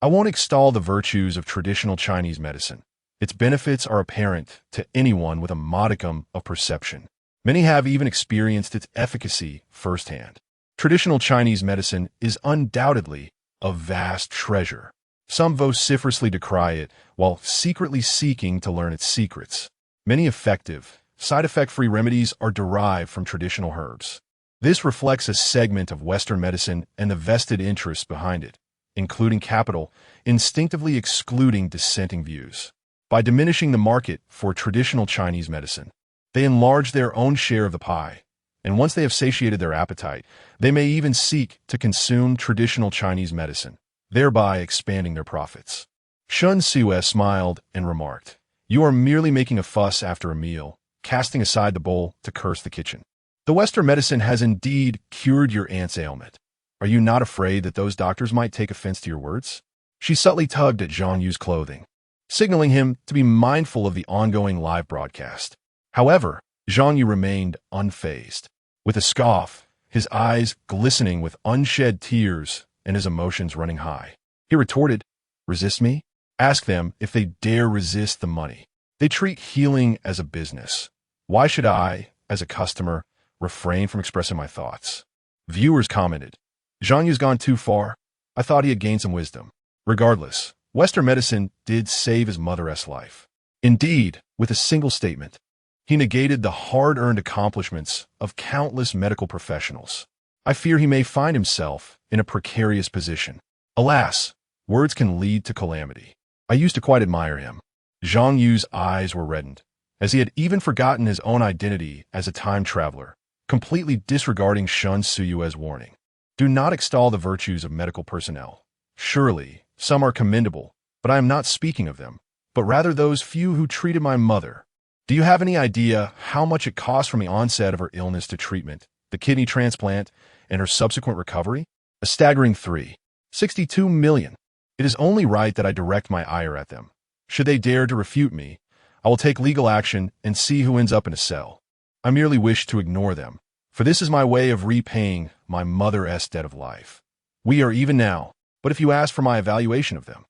I won't extol the virtues of traditional Chinese medicine. Its benefits are apparent to anyone with a modicum of perception. Many have even experienced its efficacy firsthand. Traditional Chinese medicine is undoubtedly a vast treasure. Some vociferously decry it while secretly seeking to learn its secrets. Many effective, side effect-free remedies are derived from traditional herbs. This reflects a segment of Western medicine and the vested interests behind it, including capital, instinctively excluding dissenting views. By diminishing the market for traditional Chinese medicine, they enlarge their own share of the pie, and once they have satiated their appetite, they may even seek to consume traditional Chinese medicine, thereby expanding their profits. Zhang Yu smiled and remarked, You are merely making a fuss after a meal, casting aside the bowl to curse the kitchen. The Western medicine has indeed cured your aunt's ailment. Are you not afraid that those doctors might take offense to your words? She subtly tugged at Zhang Yu's clothing, signaling him to be mindful of the ongoing live broadcast. However, Zhang Yu remained unfazed. With a scoff, his eyes glistening with unshed tears and his emotions running high, he retorted, Resist me? Ask them if they dare resist the money. They treat healing as a business. Why should I, as a customer, refrain from expressing my thoughts? Viewers commented, Zhang Yu's gone too far. I thought he had gained some wisdom. Regardless, Western medicine did save his mother's life. Indeed, with a single statement, he negated the hard-earned accomplishments of countless medical professionals. I fear he may find himself in a precarious position. Alas, words can lead to calamity. I used to quite admire him. Zhang Yu's eyes were reddened, as he had even forgotten his own identity as a time traveler, completely disregarding Zhang Yu's warning. Do not extol the virtues of medical personnel. Surely, some are commendable, but I am not speaking of them, but rather those few who treated my mother. Do you have any idea how much it cost from the onset of her illness to treatment, the kidney transplant, and her subsequent recovery? A staggering $362 million. It is only right that I direct my ire at them. Should they dare to refute me, I will take legal action and see who ends up in a cell. I merely wish to ignore them, for this is my way of repaying my mother's debt of life. We are even now, but if you ask for my evaluation of them,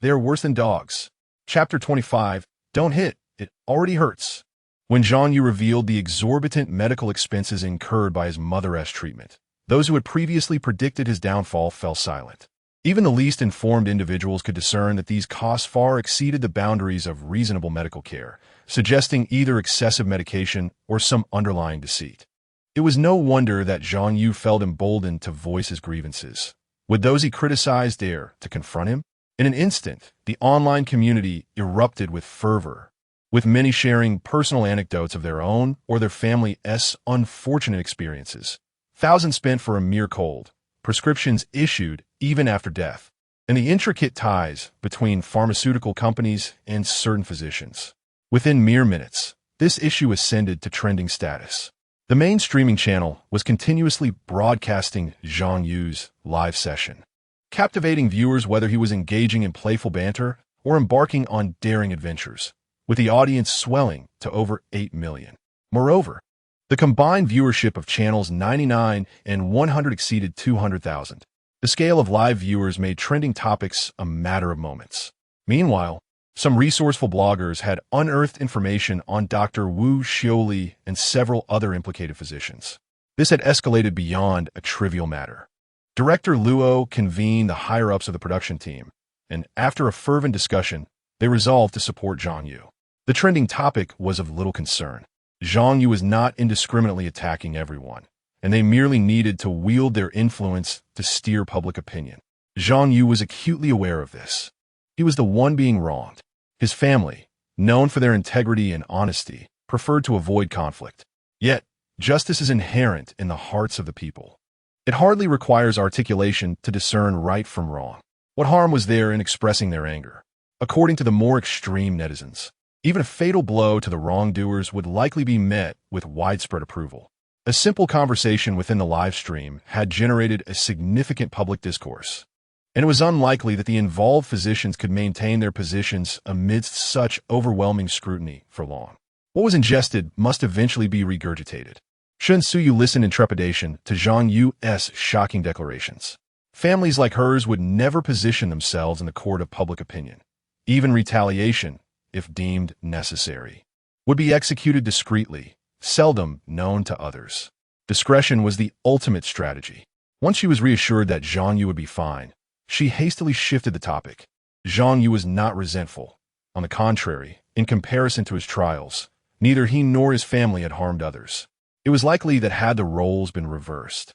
they are worse than dogs. Chapter 25, Don't hit, it already hurts. When Zhang Yu revealed the exorbitant medical expenses incurred by his mother's treatment, those who had previously predicted his downfall fell silent. Even the least informed individuals could discern that these costs far exceeded the boundaries of reasonable medical care, suggesting either excessive medication or some underlying deceit. It was no wonder that Zhang Yu felt emboldened to voice his grievances. Would those he criticized dare to confront him? In an instant, the online community erupted with fervor, with many sharing personal anecdotes of their own or their family's unfortunate experiences. Thousands spent for a mere cold, prescriptions issued even after death, and the intricate ties between pharmaceutical companies and certain physicians. Within mere minutes, this issue ascended to trending status. The main streaming channel was continuously broadcasting Zhang Yu's live session, captivating viewers whether he was engaging in playful banter or embarking on daring adventures, with the audience swelling to over 8 million. Moreover, the combined viewership of channels 99 and 100 exceeded 200,000. The scale of live viewers made trending topics a matter of moments. Meanwhile, Some resourceful bloggers had unearthed information on Dr. Wu Xiaoli and several other implicated physicians. This had escalated beyond a trivial matter. Director Luo convened the higher-ups of the production team, and after a fervent discussion, they resolved to support Zhang Yu. The trending topic was of little concern. Zhang Yu was not indiscriminately attacking everyone, and they merely needed to wield their influence to steer public opinion. Zhang Yu was acutely aware of this. He was the one being wronged. His family, known for their integrity and honesty, preferred to avoid conflict. Yet, justice is inherent in the hearts of the people. It hardly requires articulation to discern right from wrong. What harm was there in expressing their anger? According to the more extreme netizens, even a fatal blow to the wrongdoers would likely be met with widespread approval. A simple conversation within the live stream had generated a significant public discourse, and it was unlikely that the involved physicians could maintain their positions amidst such overwhelming scrutiny for long. What was ingested must eventually be regurgitated. Shen Suyu listened in trepidation to Zhang Yu's shocking declarations. Families like hers would never position themselves in the court of public opinion. Even retaliation, if deemed necessary, would be executed discreetly, seldom known to others. Discretion was the ultimate strategy. Once she was reassured that Zhang Yu would be fine, she hastily shifted the topic. Zhang Yu was not resentful. On the contrary, in comparison to his trials, neither he nor his family had harmed others. It was likely that had the roles been reversed,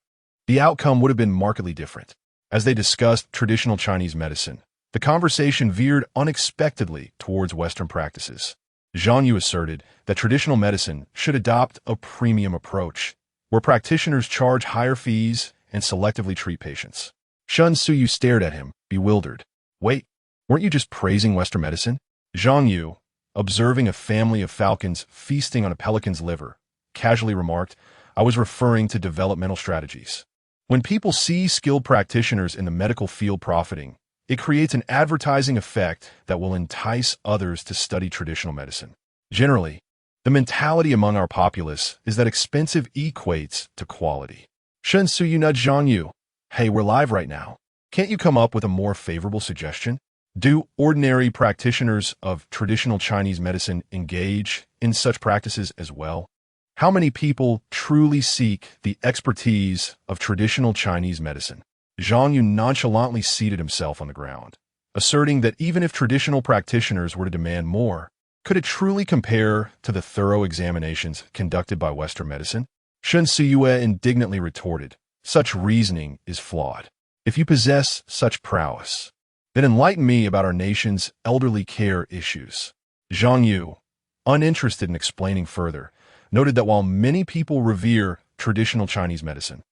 the outcome would have been markedly different. As they discussed traditional Chinese medicine, the conversation veered unexpectedly towards Western practices. Zhang Yu asserted that traditional medicine should adopt a premium approach, where practitioners charge higher fees and selectively treat patients. Shen Suyu stared at him, bewildered. Wait, weren't you just praising Western medicine? Zhang Yu, observing a family of falcons feasting on a pelican's liver, casually remarked, I was referring to developmental strategies. When people see skilled practitioners in the medical field profiting, it creates an advertising effect that will entice others to study traditional medicine. Generally, the mentality among our populace is that expensive equates to quality. Shen Suyu nudged Zhang Yu. Hey, we're live right now. Can't you come up with a more favorable suggestion? Do ordinary practitioners of traditional Chinese medicine engage in such practices as well? How many people truly seek the expertise of traditional Chinese medicine? Zhang Yu nonchalantly seated himself on the ground, asserting that even if traditional practitioners were to demand more, could it truly compare to the thorough examinations conducted by Western medicine? Shen Siyue indignantly retorted, such reasoning is flawed. If you possess such prowess, then enlighten me about our nation's elderly care issues. Zhang Yu, uninterested in explaining further, noted that while many people revere traditional Chinese medicine,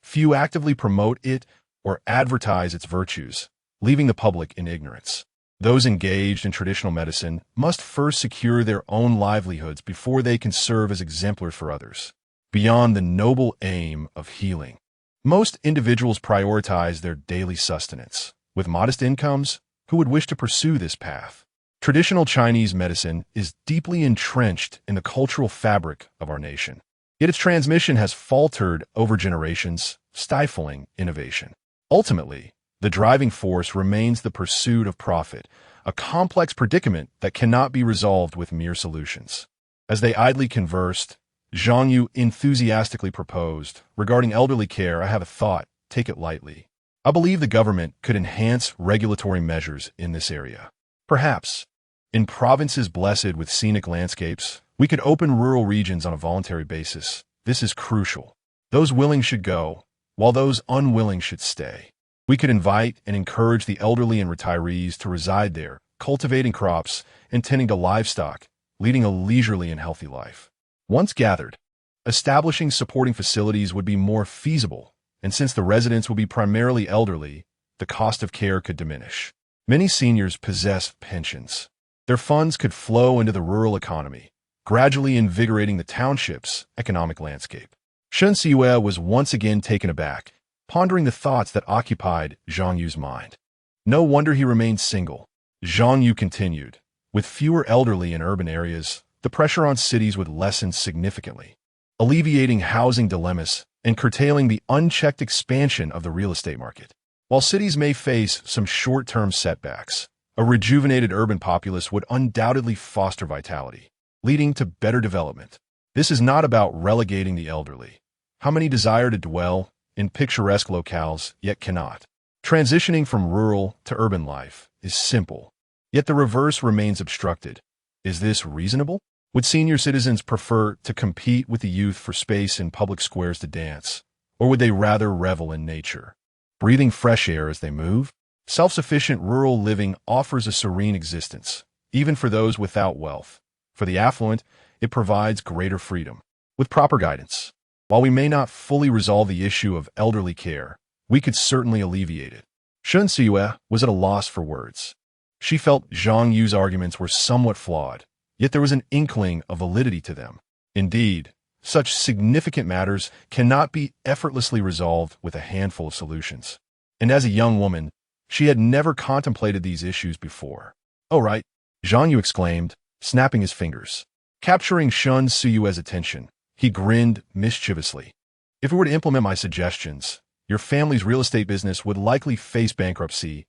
few actively promote it or advertise its virtues, leaving the public in ignorance. Those engaged in traditional medicine must first secure their own livelihoods before they can serve as exemplars for others. Beyond the noble aim of healing, most individuals prioritize their daily sustenance. With modest incomes, who would wish to pursue this path? Traditional Chinese medicine is deeply entrenched in the cultural fabric of our nation. Yet its transmission has faltered over generations, stifling innovation. Ultimately, the driving force remains the pursuit of profit, a complex predicament that cannot be resolved with mere solutions. As they idly conversed, Zhang Yu enthusiastically proposed, regarding elderly care, I have a thought, take it lightly. I believe the government could enhance regulatory measures in this area. Perhaps, in provinces blessed with scenic landscapes, we could open rural regions on a voluntary basis. This is crucial. Those willing should go, while those unwilling should stay. We could invite and encourage the elderly and retirees to reside there, cultivating crops and tending to livestock, leading a leisurely and healthy life. Once gathered, establishing supporting facilities would be more feasible, and since the residents will be primarily elderly, the cost of care could diminish. Many seniors possess pensions. Their funds could flow into the rural economy, gradually invigorating the township's economic landscape. Shen Siyue was once again taken aback, pondering the thoughts that occupied Zhang Yu's mind. No wonder he remained single. Zhang Yu continued, with fewer elderly in urban areas, the pressure on cities would lessen significantly, alleviating housing dilemmas and curtailing the unchecked expansion of the real estate market. While cities may face some short-term setbacks, A rejuvenated urban populace would undoubtedly foster vitality, leading to better development. This is not about relegating the elderly. How many desire to dwell in picturesque locales, yet cannot? Transitioning from rural to urban life is simple, yet the reverse remains obstructed. Is this reasonable? Would senior citizens prefer to compete with the youth for space in public squares to dance, or would they rather revel in nature, breathing fresh air as they move? Self-sufficient rural living offers a serene existence, even for those without wealth. For the affluent, it provides greater freedom. With proper guidance, while we may not fully resolve the issue of elderly care, we could certainly alleviate it. Shun Siyue was at a loss for words. She felt Zhang Yu's arguments were somewhat flawed, yet there was an inkling of validity to them. Indeed, such significant matters cannot be effortlessly resolved with a handful of solutions. And as a young woman, she had never contemplated these issues before. "Oh, right," Zhang Yu exclaimed, snapping his fingers. Capturing Shun Siyue's attention, he grinned mischievously. "If we were to implement my suggestions, your family's real estate business would likely face bankruptcy."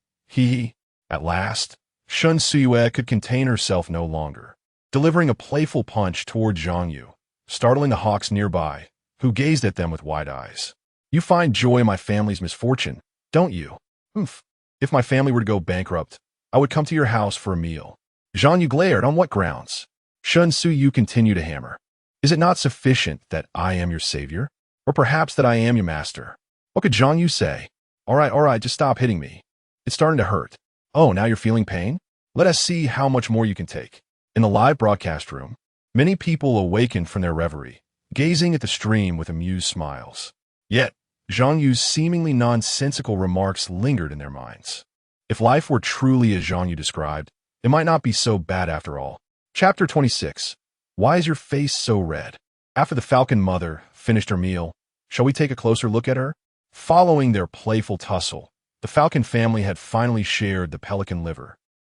At last, Shun Siyue could contain herself no longer, delivering a playful punch toward Zhang Yu, startling the hawks nearby, who gazed at them with wide eyes. "You find joy in my family's misfortune, don't you? Humph. If my family were to go bankrupt, I would come to your house for a meal." Zhang Yu glared. "On what grounds?" Shun Siyue continued to hammer. "Is it not sufficient that I am your savior? Or perhaps that I am your master?" What could Zhang Yu say? All right, just stop hitting me. It's starting to hurt." "Oh, now you're feeling pain? Let us see how much more you can take." In the live broadcast room, many people awakened from their reverie, gazing at the stream with amused smiles. Yet, Zhang Yu's seemingly nonsensical remarks lingered in their minds. If life were truly as Zhang Yu described, it might not be so bad after all. Chapter 26. Why is your face so red? After the falcon mother finished her meal, shall we take a closer look at her? Following their playful tussle, the falcon family had finally shared the pelican liver.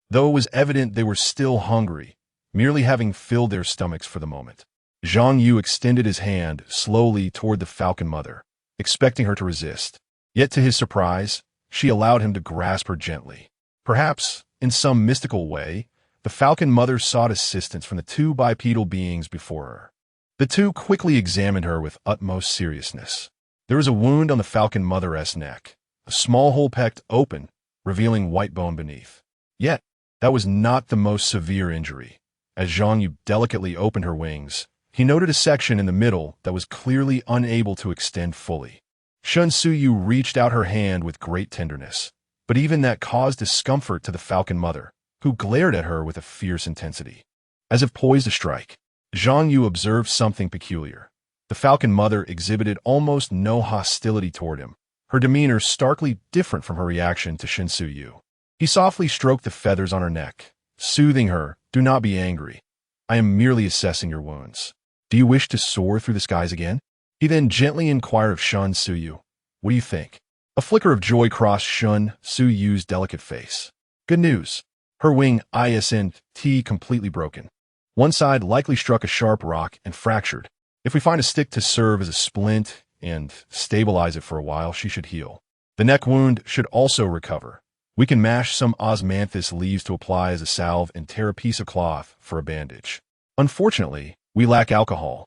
Though it was evident they were still hungry, merely having filled their stomachs for the moment. Zhang Yu extended his hand slowly toward the falcon mother, expecting her to resist. Yet to his surprise, she allowed him to grasp her gently. Perhaps, in some mystical way, the falcon mother sought assistance from the two bipedal beings before her. The two quickly examined her with utmost seriousness. There was a wound on the falcon mother's neck, a small hole pecked open, revealing white bone beneath. Yet, that was not the most severe injury. As Zhang Yu delicately opened her wings, he noted a section in the middle that was clearly unable to extend fully. Shun Siyue reached out her hand with great tenderness, but even that caused discomfort to the falcon mother, who glared at her with a fierce intensity. As if poised to strike, Zhang Yu observed something peculiar. The falcon mother exhibited almost no hostility toward him, her demeanor starkly different from her reaction to Shun Siyue. He softly stroked the feathers on her neck, soothing her. "Do not be angry. I am merely assessing your wounds. Do you wish to soar through the skies again?" He then gently inquired of Shun Siyue. "What do you think?" A flicker of joy crossed Shun Siyue's delicate face. "Good news. Her wing isn't completely broken. One side likely struck a sharp rock and fractured. If we find a stick to serve as a splint and stabilize it for a while, she should heal. The neck wound should also recover. We can mash some osmanthus leaves to apply as a salve and tear a piece of cloth for a bandage. Unfortunately, we lack alcohol.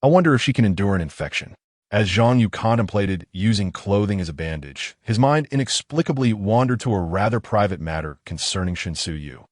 I wonder if she can endure an infection." As Zhang Yu contemplated using clothing as a bandage, his mind inexplicably wandered to a rather private matter concerning Shun Siyue.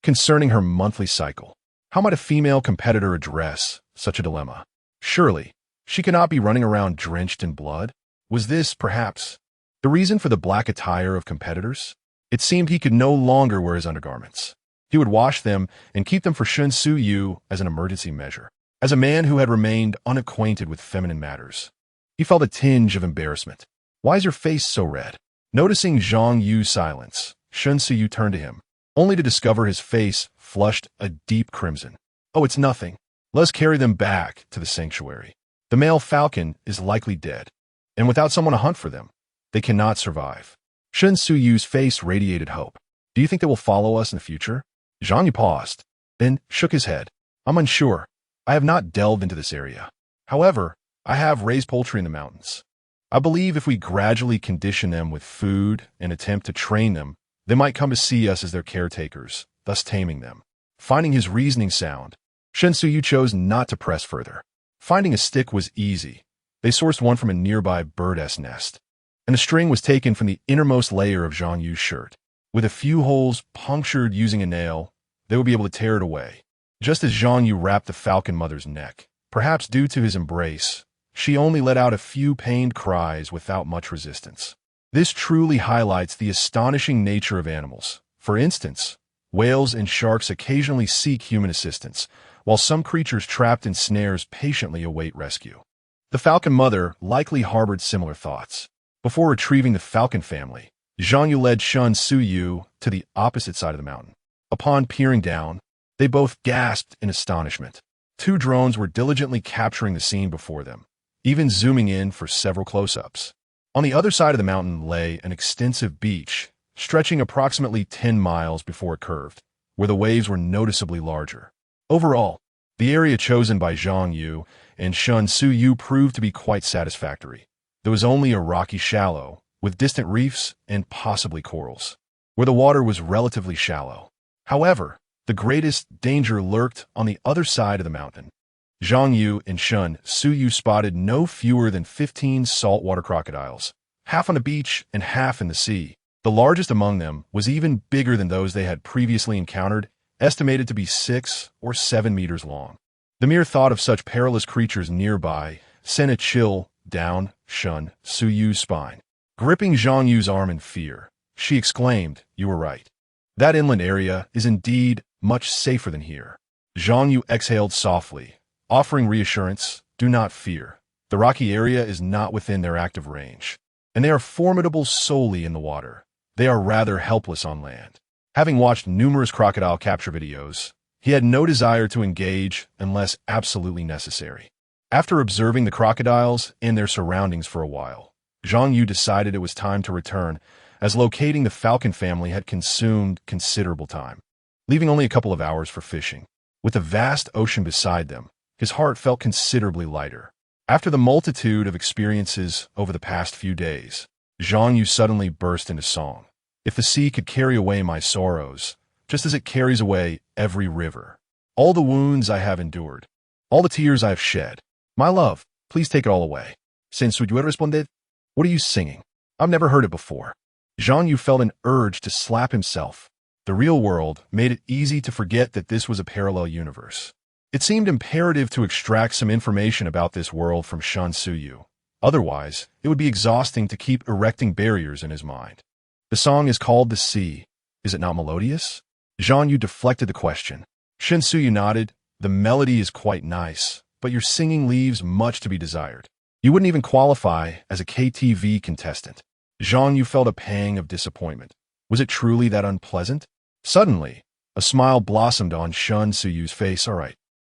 Concerning her monthly cycle. How might a female competitor address such a dilemma? Surely, she could not be running around drenched in blood. Was this, perhaps, the reason for the black attire of competitors? It seemed he could no longer wear his undergarments. He would wash them and keep them for Shun Siyue as an emergency measure. As a man who had remained unacquainted with feminine matters, he felt a tinge of embarrassment. "Why is your face so red?" Noticing Zhang Yu's silence, Shun Siyue turned to him, only to discover his face flushed a deep crimson. "Oh, it's nothing. Let us carry them back to the sanctuary. The male falcon is likely dead, and without someone to hunt for them, they cannot survive." Shun Siyue's face radiated hope. "Do you think they will follow us in the future?" Zhang Yu paused, then shook his head. "I'm unsure. I have not delved into this area. However, I have raised poultry in the mountains. I believe if we gradually condition them with food and attempt to train them, They might come to see us as their caretakers, thus taming them. Finding his reasoning sound, Shen Suyu chose not to press further. Finding a stick was easy. They sourced one from a nearby bird's nest, and a string was taken from the innermost layer of Zhang Yu's shirt. With a few holes punctured using a nail, they would be able to tear it away. Just as Zhang Yu wrapped the falcon mother's neck, perhaps due to his embrace, she only let out a few pained cries without much resistance. This truly highlights the astonishing nature of animals. For instance, whales and sharks occasionally seek human assistance, while some creatures trapped in snares patiently await rescue. The falcon mother likely harbored similar thoughts. Before retrieving the falcon family, Zhang Yu led Shen Suyu to the opposite side of the mountain. Upon peering down, they both gasped in astonishment. Two drones were diligently capturing the scene before them, even zooming in for several close-ups. On the other side of the mountain lay an extensive beach, stretching approximately 10 miles before it curved, where the waves were noticeably larger. Overall, the area chosen by Zhang Yu and Shen Suyu proved to be quite satisfactory. There was only a rocky shallow, with distant reefs and possibly corals, where the water was relatively shallow. However, the greatest danger lurked on the other side of the mountain. Zhang Yu and Shen Suyu spotted no fewer than 15 saltwater crocodiles, half on the beach and half in the sea. The largest among them was even bigger than those they had previously encountered, estimated to be 6 or 7 meters long. The mere thought of such perilous creatures nearby sent a chill down Shen Suyu's spine. Gripping Zhang Yu's arm in fear, she exclaimed, "You were right. That inland area is indeed much safer than here." Zhang Yu exhaled softly, offering reassurance, "Do not fear. The rocky area is not within their active range, and they are formidable solely in the water. They are rather helpless on land." Having watched numerous crocodile capture videos, he had no desire to engage unless absolutely necessary. After observing the crocodiles and their surroundings for a while, Zhang Yu decided it was time to return, as locating the falcon family had consumed considerable time, leaving only a couple of hours for fishing. With the vast ocean beside them, his heart felt considerably lighter. After the multitude of experiences over the past few days, Zhang Yu suddenly burst into song. "If the sea could carry away my sorrows, just as it carries away every river, all the wounds I have endured, all the tears I have shed, my love, please take it all away." "Sin suyo responded." "What are you singing? I've never heard it before." Zhang Yu felt an urge to slap himself. The real world made it easy to forget that this was a parallel universe. It seemed imperative to extract some information about this world from Shen Suyu. Otherwise, it would be exhausting to keep erecting barriers in his mind. "The song is called The Sea. Is it not melodious?" Zhang Yu deflected the question. Shen Suyu nodded. "The melody is quite nice, but your singing leaves much to be desired. You wouldn't even qualify as a KTV contestant." Zhang Yu felt a pang of disappointment. Was it truly that unpleasant? Suddenly, a smile blossomed on Shen Suyu's face. "All right,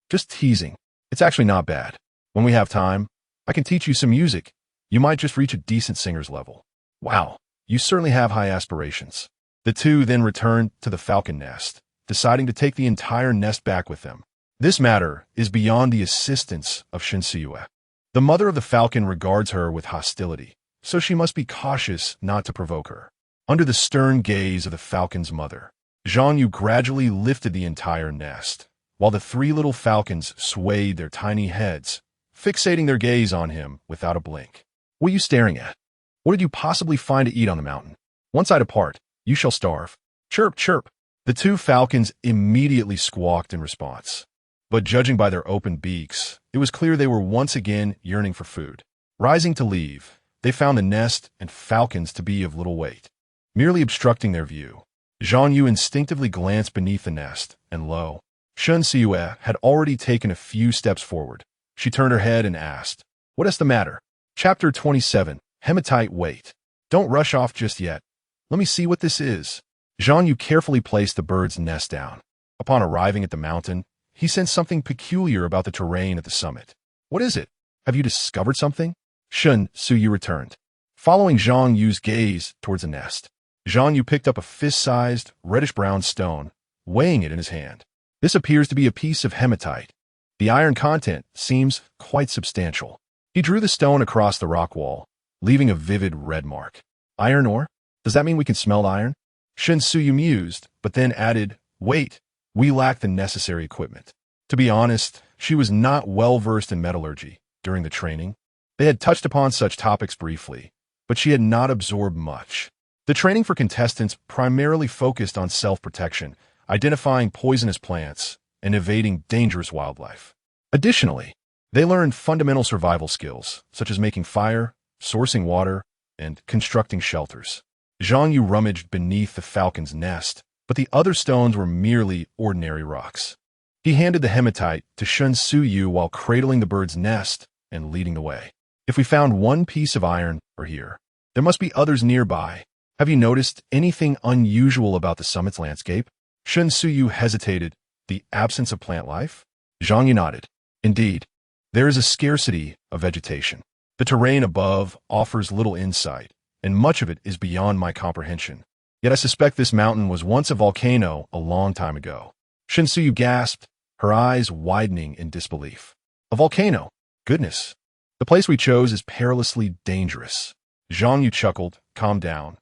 just teasing. It's actually not bad. When we have time, I can teach you some music. You might just reach a decent singer's level." "Wow, you certainly have high aspirations." The two then returned to the falcon nest, deciding to take the entire nest back with them. This matter is beyond the assistance of Shen Suyu. The mother of the falcon regards her with hostility, so she must be cautious not to provoke her. Under the stern gaze of the falcon's mother, Zhang Yu gradually lifted the entire nest, while the three little falcons swayed their tiny heads, fixating their gaze on him without a blink. "What are you staring at? What did you possibly find to eat on the mountain? One side apart, you shall starve." "Chirp, chirp." The two falcons immediately squawked in response. But judging by their open beaks, it was clear they were once again yearning for food. Rising to leave, they found the nest and falcons to be of little weight, merely obstructing their view. Zhang Yu instinctively glanced beneath the nest, and lo, Shen Suyu had already taken a few steps forward. She turned her head and asked, "What is the matter?" Chapter 27. Hematite. "Wait. Don't rush off just yet. Let me see what this is." Zhang Yu carefully placed the bird's nest down. Upon arriving at the mountain, he sensed something peculiar about the terrain at the summit. "What is it? Have you discovered something?" Shen Suyu returned, following Zhang Yu's gaze towards the nest. Zhang Yu picked up a fist-sized, reddish-brown stone, weighing it in his hand. "This appears to be a piece of hematite. The iron content seems quite substantial." He drew the stone across the rock wall, leaving a vivid red mark. "Iron ore? Does that mean we can smelt iron?" Shen Suyu mused, but then added, "Wait, we lack the necessary equipment." To be honest, she was not well versed in metallurgy during the training. They had touched upon such topics briefly, but she had not absorbed much. The training for contestants primarily focused on self-protection, identifying poisonous plants, and evading dangerous wildlife. Additionally, they learned fundamental survival skills, such as making fire, sourcing water, and constructing shelters. Zhang Yu rummaged beneath the falcon's nest, but the other stones were merely ordinary rocks. He handed the hematite to Shen Suyu while cradling the bird's nest and leading the way. "If we found one piece of iron here, there must be others nearby. Have you noticed anything unusual about the summit's landscape?" Shen Suyu hesitated. "The absence of plant life?" Zhang Yu nodded. "Indeed, there is a scarcity of vegetation. The terrain above offers little insight, and much of it is beyond my comprehension. Yet I suspect this mountain was once a volcano a long time ago." Shen Suyu gasped, her eyes widening in disbelief. "A volcano? Goodness. The place we chose is perilously dangerous." Zhang Yu chuckled. "Calm down.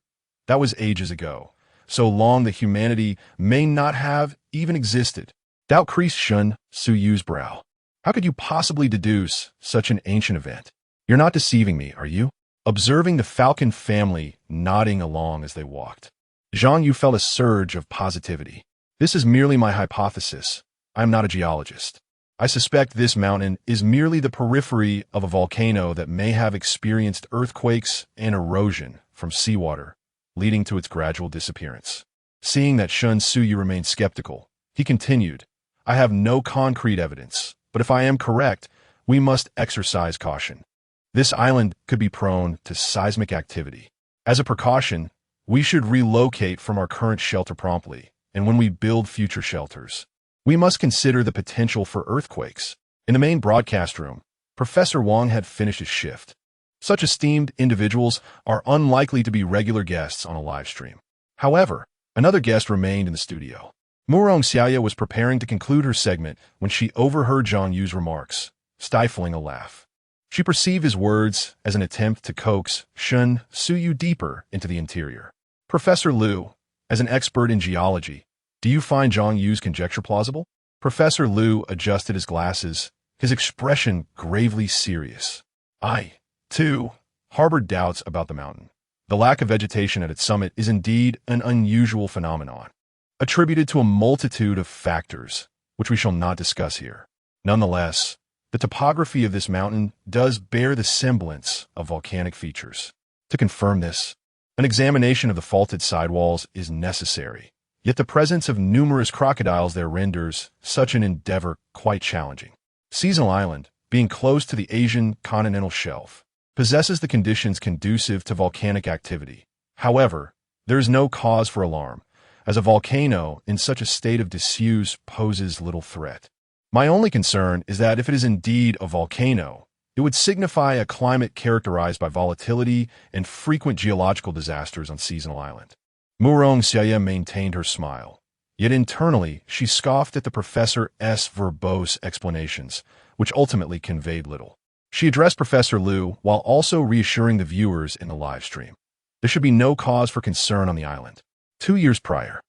That was ages ago. So long that humanity may not have even existed." Doubt creased Shen Suyu's brow. "How could you possibly deduce such an ancient event? You're not deceiving me, are you?" Observing the falcon family nodding along as they walked, Zhang Yu felt a surge of positivity. "This is merely my hypothesis. I am not a geologist. I suspect this mountain is merely the periphery of a volcano that may have experienced earthquakes and erosion from seawater, leading to its gradual disappearance." Seeing that Shen Suyu remained skeptical, he continued, "I have no concrete evidence, but if I am correct, we must exercise caution. This island could be prone to seismic activity. As a precaution, we should relocate from our current shelter promptly, and when we build future shelters, we must consider the potential for earthquakes." In the main broadcast room, Professor Wang had finished his shift. Such esteemed individuals are unlikely to be regular guests on a live stream. However, another guest remained in the studio. Murong Xiaoya was preparing to conclude her segment when she overheard Zhang Yu's remarks, stifling a laugh. She perceived his words as an attempt to coax Shen Suyu deeper into the interior. "Professor Liu, as an expert in geology, do you find Zhang Yu's conjecture plausible?" Professor Liu adjusted his glasses, his expression gravely serious. "I, too, harbored doubts about the mountain. The lack of vegetation at its summit is indeed an unusual phenomenon, attributed to a multitude of factors, which we shall not discuss here. Nonetheless, the topography of this mountain does bear the semblance of volcanic features. To confirm this, an examination of the faulted sidewalls is necessary, yet the presence of numerous crocodiles there renders such an endeavor quite challenging. Seasonal Island, being close to the Asian continental shelf, possesses the conditions conducive to volcanic activity. However, there is no cause for alarm, as a volcano in such a state of disuse poses little threat. My only concern is that if it is indeed a volcano, it would signify a climate characterized by volatility and frequent geological disasters on Seasonal Island." Murong Xiaoya maintained her smile, yet internally she scoffed at the professor's verbose explanations, which ultimately conveyed little. She addressed Professor Liu while also reassuring the viewers in the live stream. There should be no cause for concern on the island. 2 years prior,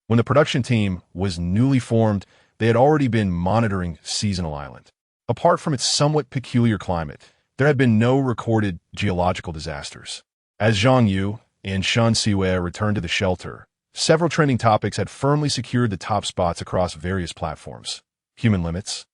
when the production team was newly formed, they had already been monitoring Seasonal Island. Apart from its somewhat peculiar climate, there had been no recorded geological disasters. As Zhang Yu and Shen Suyu returned to the shelter, several trending topics had firmly secured the top spots across various platforms. Human limits,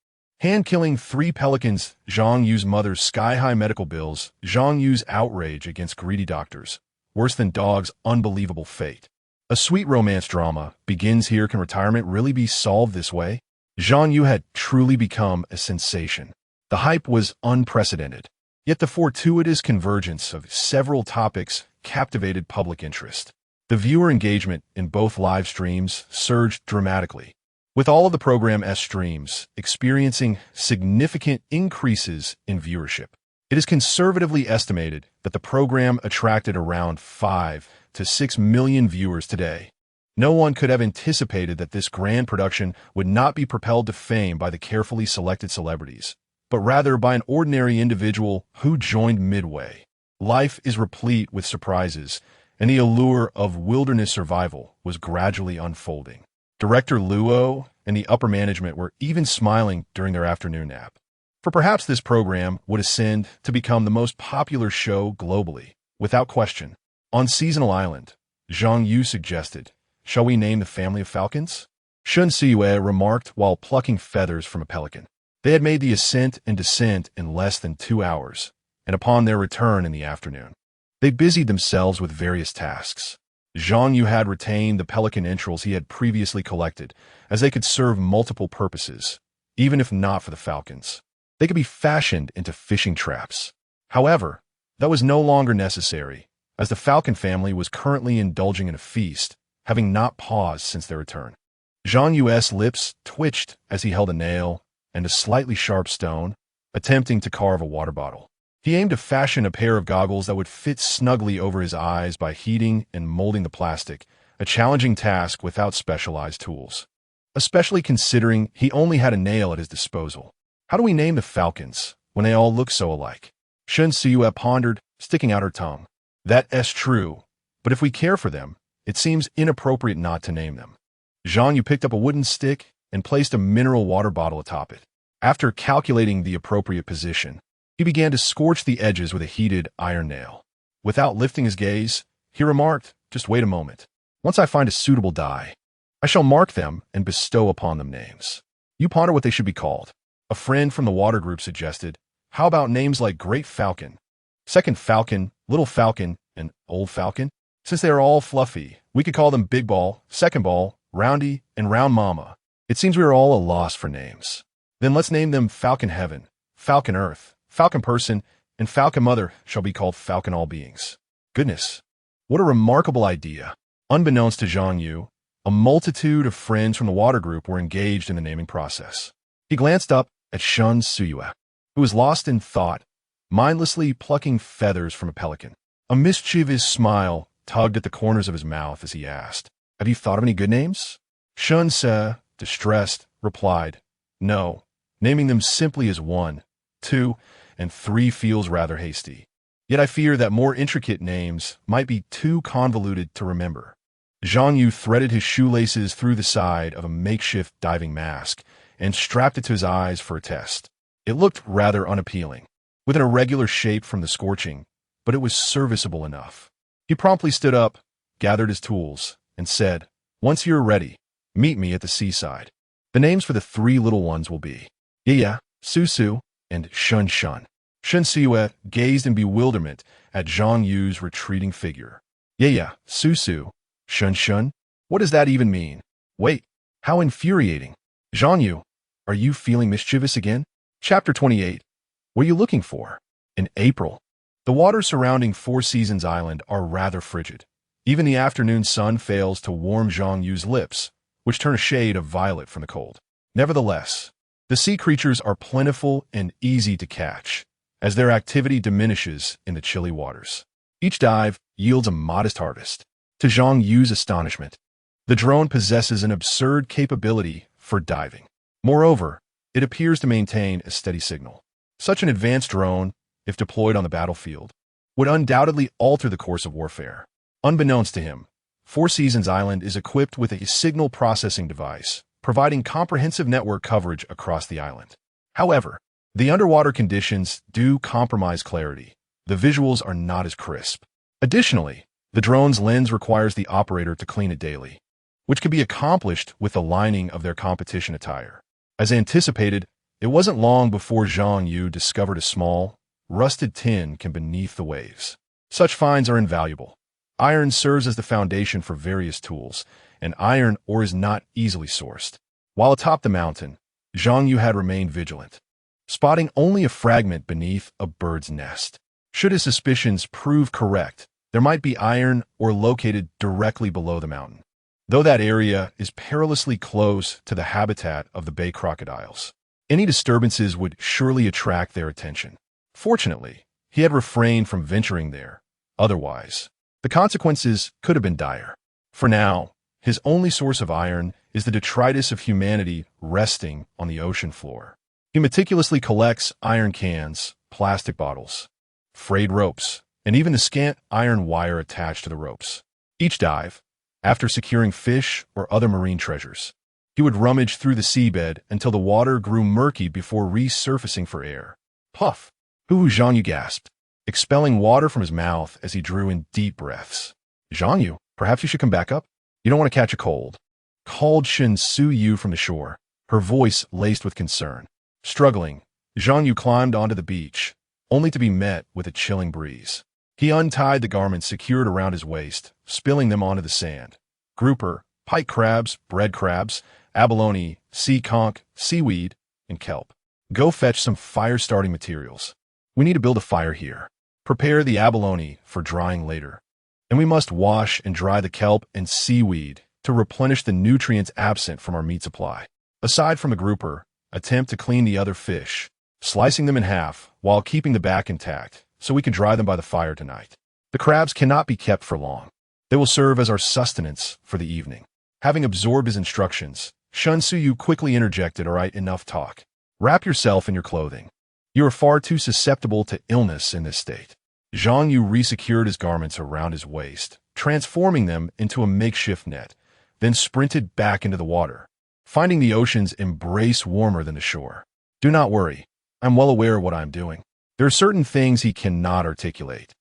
hand-killing 3 pelicans, Zhang Yu's mother's sky-high medical bills, Zhang Yu's outrage against greedy doctors, worse than dogs' unbelievable fate. A sweet romance drama begins here. Can retirement really be solved this way? Zhang Yu had truly become a sensation. The hype was unprecedented, yet the fortuitous convergence of several topics captivated public interest. The viewer engagement in both live streams surged dramatically, with all of the program's streams experiencing significant increases in viewership. It is conservatively estimated that the program attracted around 5 to 6 million viewers today. No one could have anticipated that this grand production would not be propelled to fame by the carefully selected celebrities, but rather by an ordinary individual who joined midway. Life is replete with surprises, and the allure of wilderness survival was gradually unfolding. Director Luo and the upper management were even smiling during their afternoon nap. For perhaps this program would ascend to become the most popular show globally, without question. On Seasonal Island, Zhang Yu suggested, "Shall we name the family of falcons?" Shun Siyue remarked while plucking feathers from a pelican. They had made the ascent and descent in less than 2 hours, and upon their return in the afternoon, they busied themselves with various tasks. Zhang Yu had retained the pelican entrails he had previously collected, as they could serve multiple purposes, even if not for the falcons. They could be fashioned into fishing traps. However, that was no longer necessary, as the falcon family was currently indulging in a feast, having not paused since their return. Zhang Yu's lips twitched as he held a nail and a slightly sharp stone, attempting to carve a water bottle. He aimed to fashion a pair of goggles that would fit snugly over his eyes by heating and molding the plastic, a challenging task without specialized tools. Especially considering he only had a nail at his disposal. How do we name the falcons when they all look so alike? Shun Siyue pondered, sticking out her tongue. That's true, but if we care for them, it seems inappropriate not to name them. Zhang Yu picked up a wooden stick and placed a mineral water bottle atop it. After calculating the appropriate position, he began to scorch the edges with a heated iron nail. Without lifting his gaze, he remarked, "Just wait a moment. Once I find a suitable dye, I shall mark them and bestow upon them names. You ponder what they should be called." A friend from the water group suggested, "How about names like Great Falcon, Second Falcon, Little Falcon, and Old Falcon? Since they are all fluffy, we could call them Big Ball, Second Ball, Roundy, and Round Mama. It seems we are all a loss for names. Then let's name them Falcon Heaven, Falcon Earth, Falcon Person, and Falcon Mother shall be called Falcon All Beings." Goodness, what a remarkable idea. Unbeknownst to Zhang Yu, a multitude of friends from the water group were engaged in the naming process. He glanced up at Shun Siyue, who was lost in thought, mindlessly plucking feathers from a pelican. A mischievous smile tugged at the corners of his mouth as he asked, "Have you thought of any good names?" Shun Se, distressed, replied, "No, naming them simply as 1, 2, and 3 feels rather hasty. Yet I fear that more intricate names might be too convoluted to remember." Zhang Yu threaded his shoelaces through the side of a makeshift diving mask and strapped it to his eyes for a test. It looked rather unappealing, with an irregular shape from the scorching, but it was serviceable enough. He promptly stood up, gathered his tools, and said, "Once you're ready, meet me at the seaside. The names for the 3 little ones will be Yaya, Susu, and Shun Shun." Shun Siyue gazed in bewilderment at Zhang Yu's retreating figure. Yaya, Susu, Shun Shun? What does that even mean? Wait, how infuriating. Zhang Yu, are you feeling mischievous again? Chapter 28. What are you looking for? In April, the waters surrounding Four Seasons Island are rather frigid. Even the afternoon sun fails to warm Zhang Yu's lips, which turn a shade of violet from the cold. Nevertheless, the sea creatures are plentiful and easy to catch, as their activity diminishes in the chilly waters. Each dive yields a modest harvest. To Zhang Yu's astonishment, the drone possesses an absurd capability for diving. Moreover, it appears to maintain a steady signal. Such an advanced drone, if deployed on the battlefield, would undoubtedly alter the course of warfare. Unbeknownst to him, Four Seasons Island is equipped with a signal processing device, providing comprehensive network coverage across the island. However, the underwater conditions do compromise clarity. The visuals are not as crisp. Additionally, the drone's lens requires the operator to clean it daily, which can be accomplished with the lining of their competition attire. As anticipated, it wasn't long before Zhang Yu discovered a small, rusted tin can beneath the waves. Such finds are invaluable. Iron serves as the foundation for various tools, and iron ore is not easily sourced. While atop the mountain, Zhang Yu had remained vigilant, spotting only a fragment beneath a bird's nest. Should his suspicions prove correct, there might be iron ore located directly below the mountain, though that area is perilously close to the habitat of the bay crocodiles. Any disturbances would surely attract their attention. Fortunately, he had refrained from venturing there. Otherwise, the consequences could have been dire. For now, his only source of iron is the detritus of humanity resting on the ocean floor. He meticulously collects iron cans, plastic bottles, frayed ropes, and even the scant iron wire attached to the ropes. Each dive, after securing fish or other marine treasures, he would rummage through the seabed until the water grew murky before resurfacing for air. Puff! Hoo-hoo, Zhang Yu gasped, expelling water from his mouth as he drew in deep breaths. Zhang Yu, perhaps you should come back up? You don't want to catch a cold, called Shen Su-yu from the shore, her voice laced with concern. Struggling, Zhang Yu climbed onto the beach, only to be met with a chilling breeze. He untied the garments secured around his waist, spilling them onto the sand. Grouper, pike crabs, bread crabs, abalone, sea conch, seaweed, and kelp. Go fetch some fire-starting materials. We need to build a fire here. Prepare the abalone for drying later. And we must wash and dry the kelp and seaweed to replenish the nutrients absent from our meat supply. Aside from the grouper, attempt to clean the other fish, slicing them in half while keeping the back intact so we can dry them by the fire tonight. The crabs cannot be kept for long. They will serve as our sustenance for the evening. Having absorbed his instructions, Shen Su-yu quickly interjected, "All right, enough talk. Wrap yourself in your clothing. You are far too susceptible to illness in this state." Zhang Yu resecured his garments around his waist, transforming them into a makeshift net, then sprinted back into the water, finding the ocean's embrace warmer than the shore. Do not worry. I'm well aware of what I'm doing. There are certain things he cannot articulate,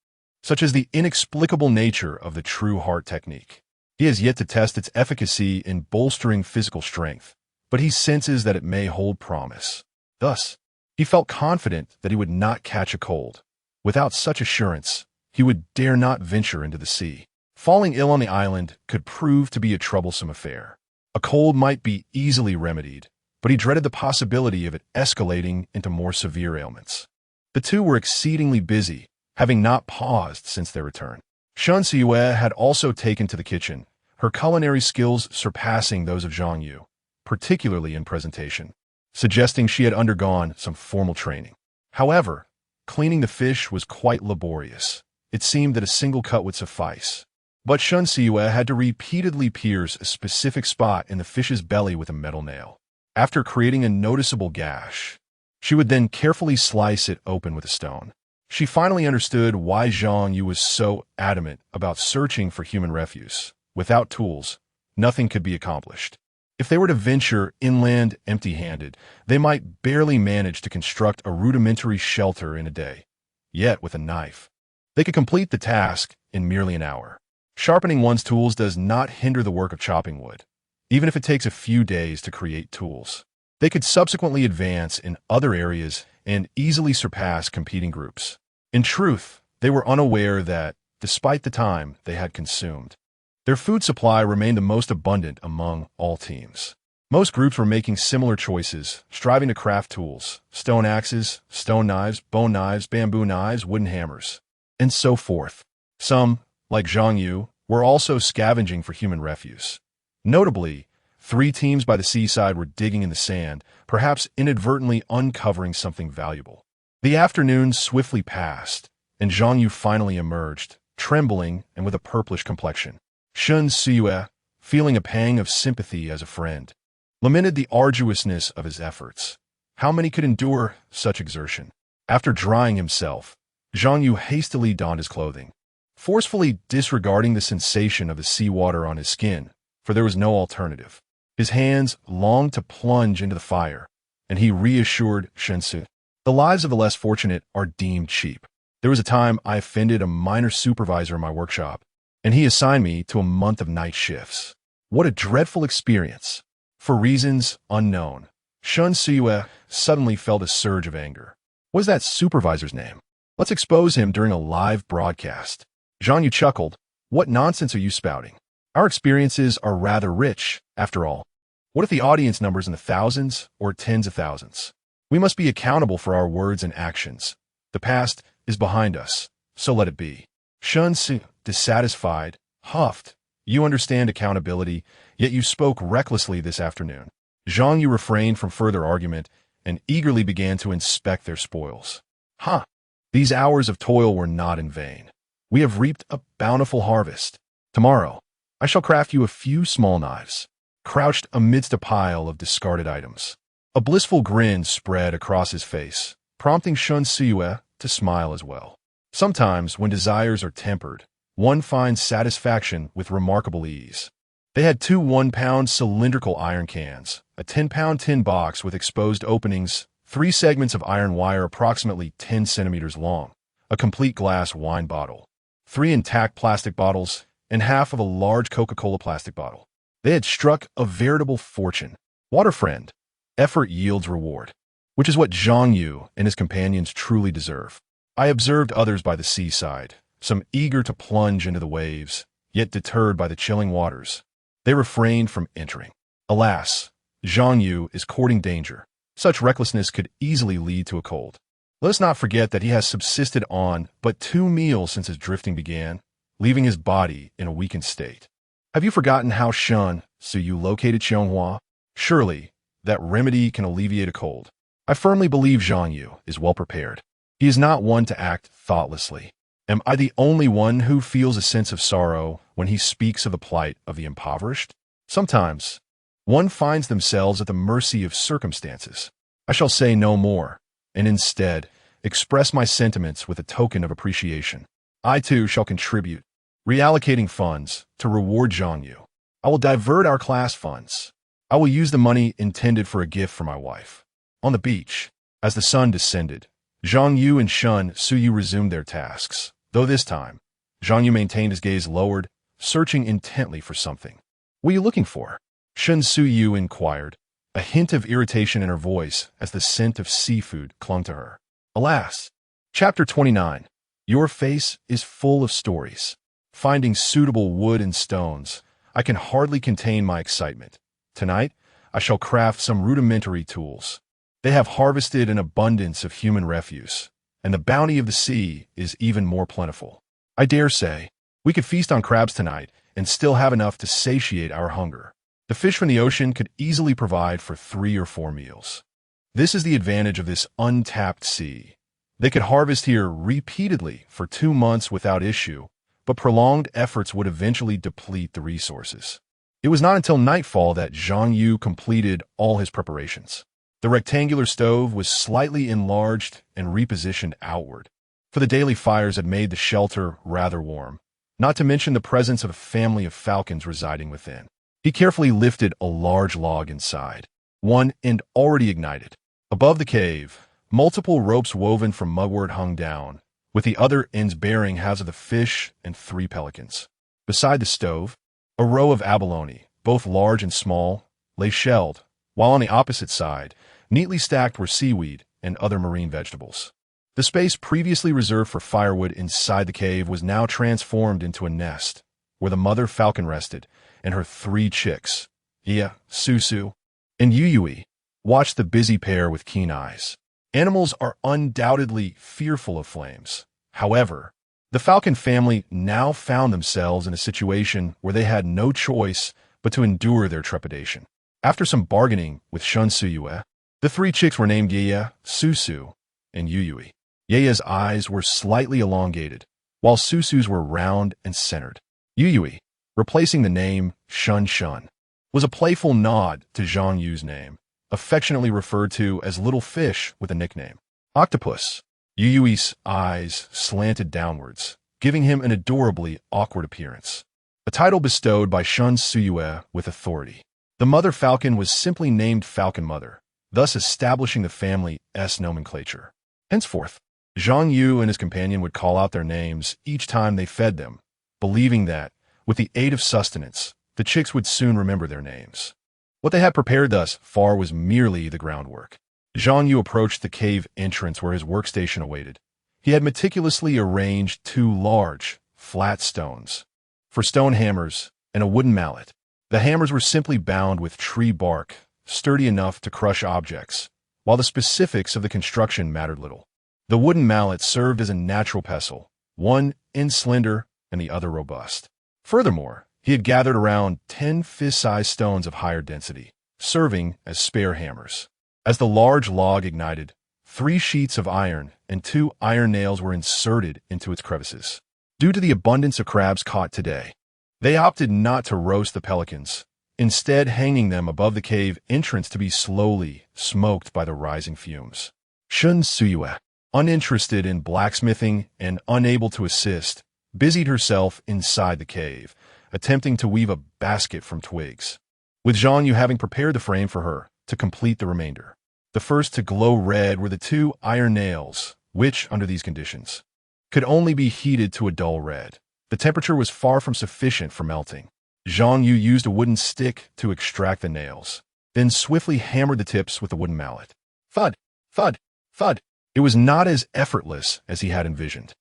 such as the inexplicable nature of the true heart technique. He has yet to test its efficacy in bolstering physical strength, but he senses that it may hold promise. Thus, he felt confident that he would not catch a cold. Without such assurance, he would dare not venture into the sea. Falling ill on the island could prove to be a troublesome affair. A cold might be easily remedied, but he dreaded the possibility of it escalating into more severe ailments. The two were exceedingly busy, having not paused since their return. Shen Su-yu had also taken to the kitchen, her culinary skills surpassing those of Zhang Yu, particularly in presentation, suggesting she had undergone some formal training. However, cleaning the fish was quite laborious. It seemed that a single cut would suffice. But Shen Su-yu had to repeatedly pierce a specific spot in the fish's belly with a metal nail. After creating a noticeable gash, she would then carefully slice it open with a stone. She finally understood why Zhang Yu was so adamant about searching for human refuse. Without tools, nothing could be accomplished. If they were to venture inland empty-handed, they might barely manage to construct a rudimentary shelter in a day. Yet, with a knife, they could complete the task in merely an hour. Sharpening one's tools does not hinder the work of chopping wood, even if it takes a few days to create tools. They could subsequently advance in other areas and easily surpass competing groups. In truth, they were unaware that, despite the time they had consumed, their food supply remained the most abundant among all teams. Most groups were making similar choices, striving to craft tools: stone axes, stone knives, bone knives, bamboo knives, wooden hammers, and so forth. Some, like Zhang Yu, were also scavenging for human refuse. Notably, 3 teams by the seaside were digging in the sand, perhaps inadvertently uncovering something valuable. The afternoon swiftly passed, and Zhang Yu finally emerged, trembling and with a purplish complexion. Shen Su-yu, feeling a pang of sympathy as a friend, lamented the arduousness of his efforts. How many could endure such exertion? After drying himself, Zhang Yu hastily donned his clothing, forcefully disregarding the sensation of the seawater on his skin, for there was no alternative. His hands longed to plunge into the fire, and he reassured Shen Su. The lives of the less fortunate are deemed cheap. There was a time I offended a minor supervisor in my workshop, and he assigned me to a month of night shifts. What a dreadful experience. For reasons unknown, Shen Su-yu suddenly felt a surge of anger. What is that supervisor's name? Let's expose him during a live broadcast. Zhang Yu chuckled. What nonsense are you spouting? Our experiences are rather rich, after all. What if the audience numbers in the thousands or tens of thousands? We must be accountable for our words and actions. The past is behind us, so let it be. Shen Su, dissatisfied, huffed. You understand accountability, yet you spoke recklessly this afternoon. Zhang Yu refrained from further argument and eagerly began to inspect their spoils. These hours of toil were not in vain. We have reaped a bountiful harvest. Tomorrow, I shall craft you a few small knives, crouched amidst a pile of discarded items. A blissful grin spread across his face, prompting Shen Su-yu to smile as well. Sometimes, when desires are tempered, one finds satisfaction with remarkable ease. They had two 1-pound cylindrical iron cans, a 10-pound tin box with exposed openings, 3 segments of iron wire approximately 10 centimeters long, a complete glass wine bottle, 3 intact plastic bottles, and half of a large Coca-Cola plastic bottle. They had struck a veritable fortune. Water friend, effort yields reward, which is what Zhang Yu and his companions truly deserve. I observed others by the seaside, some eager to plunge into the waves, yet deterred by the chilling waters. They refrained from entering. Alas, Zhang Yu is courting danger. Such recklessness could easily lead to a cold. Let us not forget that he has subsisted on but 2 meals since his drifting began, leaving his body in a weakened state. Have you forgotten how Shun Suyu located Xianghua? Surely, that remedy can alleviate a cold. I firmly believe Zhang Yu is well prepared. He is not one to act thoughtlessly. Am I the only one who feels a sense of sorrow when he speaks of the plight of the impoverished? Sometimes, one finds themselves at the mercy of circumstances. I shall say no more, and instead express my sentiments with a token of appreciation. I too shall contribute, reallocating funds to reward Zhang Yu. I will divert our class funds. I will use the money intended for a gift for my wife. On the beach, as the sun descended, Zhang Yu and Shun Suyu resumed their tasks, though this time, Zhang Yu maintained his gaze lowered, searching intently for something. What are you looking for? Shun Suyu inquired, a hint of irritation in her voice as the scent of seafood clung to her. Alas! Chapter 29. Your face is full of stories. Finding suitable wood and stones, I can hardly contain my excitement. Tonight, I shall craft some rudimentary tools. They have harvested an abundance of human refuse, and the bounty of the sea is even more plentiful. I dare say, we could feast on crabs tonight and still have enough to satiate our hunger. The fish from the ocean could easily provide for 3 or 4 meals. This is the advantage of this untapped sea. They could harvest here repeatedly for 2 months without issue, but prolonged efforts would eventually deplete the resources. It was not until nightfall that Zhang Yu completed all his preparations. The rectangular stove was slightly enlarged and repositioned outward, for the daily fires had made the shelter rather warm, not to mention the presence of a family of falcons residing within. He carefully lifted a large log inside, one end already ignited. Above the cave, multiple ropes woven from mugwort hung down, with the other ends bearing halves of the fish and 3 pelicans. Beside the stove, a row of abalone, both large and small, lay shelled, while on the opposite side, neatly stacked were seaweed and other marine vegetables. The space previously reserved for firewood inside the cave was now transformed into a nest, where the mother falcon rested, and her 3 chicks, Iya, Susu, and Yuyui, watched the busy pair with keen eyes. Animals are undoubtedly fearful of flames. However, the falcon family now found themselves in a situation where they had no choice but to endure their trepidation. After some bargaining with Shun Suyue, the 3 chicks were named Yeya, Susu, and Yuyui. Yeya's eyes were slightly elongated, while Susu's were round and centered. Yuyui, replacing the name Shun Shun, was a playful nod to Zhang Yu's name, affectionately referred to as Little Fish with a nickname. Octopus. Yuyui's eyes slanted downwards, giving him an adorably awkward appearance. A title bestowed by Shun Suyue with authority. The mother falcon was simply named Falcon Mother, thus establishing the family's nomenclature. Henceforth, Zhang Yu and his companion would call out their names each time they fed them, believing that, with the aid of sustenance, the chicks would soon remember their names. What they had prepared thus far was merely the groundwork. Zhang Yu approached the cave entrance where his workstation awaited. He had meticulously arranged 2 large, flat stones for stone hammers and a wooden mallet. The hammers were simply bound with tree bark, sturdy enough to crush objects, while the specifics of the construction mattered little. The wooden mallet served as a natural pestle, one end slender and the other robust. Furthermore, he had gathered around 10 fist-sized stones of higher density, serving as spare hammers. As the large log ignited, 3 sheets of iron and 2 iron nails were inserted into its crevices. Due to the abundance of crabs caught today, they opted not to roast the pelicans, instead hanging them above the cave entrance to be slowly smoked by the rising fumes. Shun Suyue, uninterested in blacksmithing and unable to assist, busied herself inside the cave, attempting to weave a basket from twigs, with Zhang Yu having prepared the frame for her to complete the remainder. The first to glow red were the two iron nails, which, under these conditions, could only be heated to a dull red. The temperature was far from sufficient for melting. Zhang Yu used a wooden stick to extract the nails, then swiftly hammered the tips with a wooden mallet. Thud, thud, thud. It was not as effortless as he had envisioned.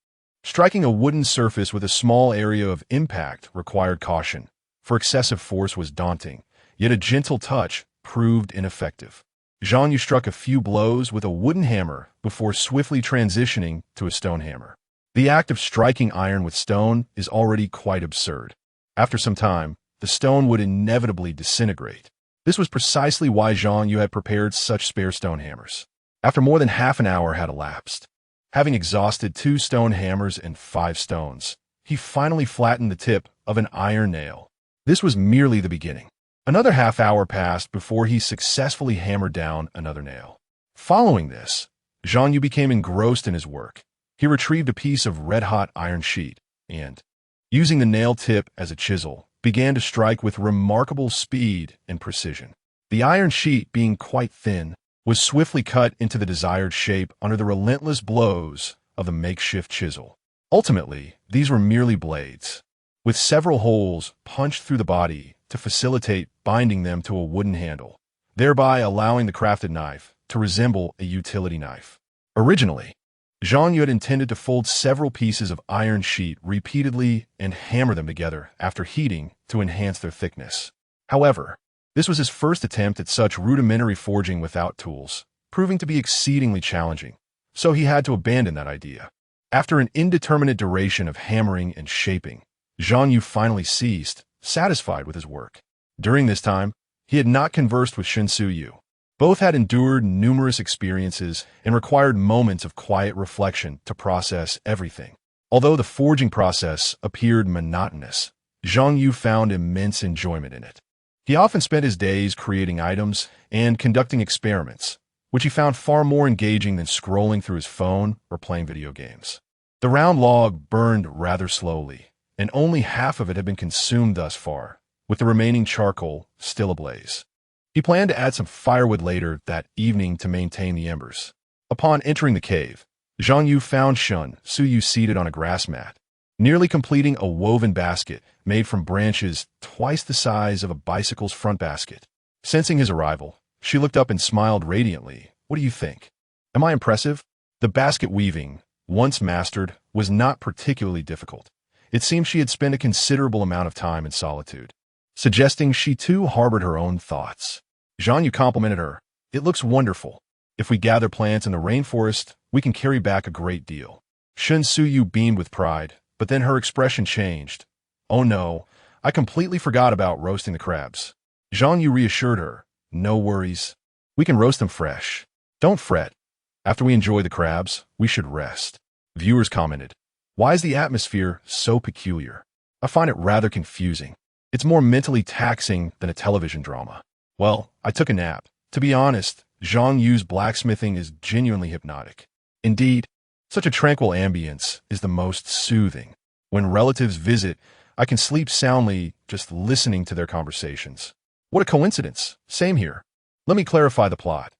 Striking a wooden surface with a small area of impact required caution, for excessive force was daunting, yet a gentle touch proved ineffective. Zhang Yu struck a few blows with a wooden hammer before swiftly transitioning to a stone hammer. The act of striking iron with stone is already quite absurd. After some time, the stone would inevitably disintegrate. This was precisely why Zhang Yu had prepared such spare stone hammers. After more than half an hour had elapsed, having exhausted 2 stone hammers and 5 stones, he finally flattened the tip of an iron nail. This was merely the beginning. Another half hour passed before he successfully hammered down another nail. Following this, Zhang Yu became engrossed in his work. He retrieved a piece of red-hot iron sheet and, using the nail tip as a chisel, began to strike with remarkable speed and precision. The iron sheet, being quite thin, was swiftly cut into the desired shape under the relentless blows of the makeshift chisel. Ultimately, these were merely blades, with several holes punched through the body to facilitate binding them to a wooden handle, thereby allowing the crafted knife to resemble a utility knife. Originally, Zhang Yu had intended to fold several pieces of iron sheet repeatedly and hammer them together after heating to enhance their thickness. However, this was his first attempt at such rudimentary forging without tools, proving to be exceedingly challenging, so he had to abandon that idea. After an indeterminate duration of hammering and shaping, Zhang Yu finally ceased, satisfied with his work. During this time, he had not conversed with Zhang Yu. Both had endured numerous experiences and required moments of quiet reflection to process everything. Although the forging process appeared monotonous, Zhang Yu found immense enjoyment in it. He often spent his days creating items and conducting experiments, which he found far more engaging than scrolling through his phone or playing video games. The round log burned rather slowly, and only half of it had been consumed thus far, with the remaining charcoal still ablaze. He planned to add some firewood later that evening to maintain the embers. Upon entering the cave, Zhang Yu found Zhang Yu seated on a grass mat, nearly completing a woven basket made from branches twice the size of a bicycle's front basket. Sensing his arrival, she looked up and smiled radiantly. "What do you think? Am I impressive?" The basket weaving, once mastered, was not particularly difficult. It seemed she had spent a considerable amount of time in solitude, suggesting she too harbored her own thoughts. Zhang Yu complimented her. "It looks wonderful. If we gather plants in the rainforest, we can carry back a great deal." Zhang Yu beamed with pride, but then her expression changed. "Oh no, I completely forgot about roasting the crabs." Zhang Yu reassured her. "No worries. We can roast them fresh. Don't fret. After we enjoy the crabs, we should rest." Viewers commented, "Why is the atmosphere so peculiar? I find it rather confusing. It's more mentally taxing than a television drama." Well, I took a nap. To be honest, Zhang Yu's blacksmithing is genuinely hypnotic. Indeed, such a tranquil ambience is the most soothing. When relatives visit, I can sleep soundly just listening to their conversations. What a coincidence. Same here. Let me clarify the plot.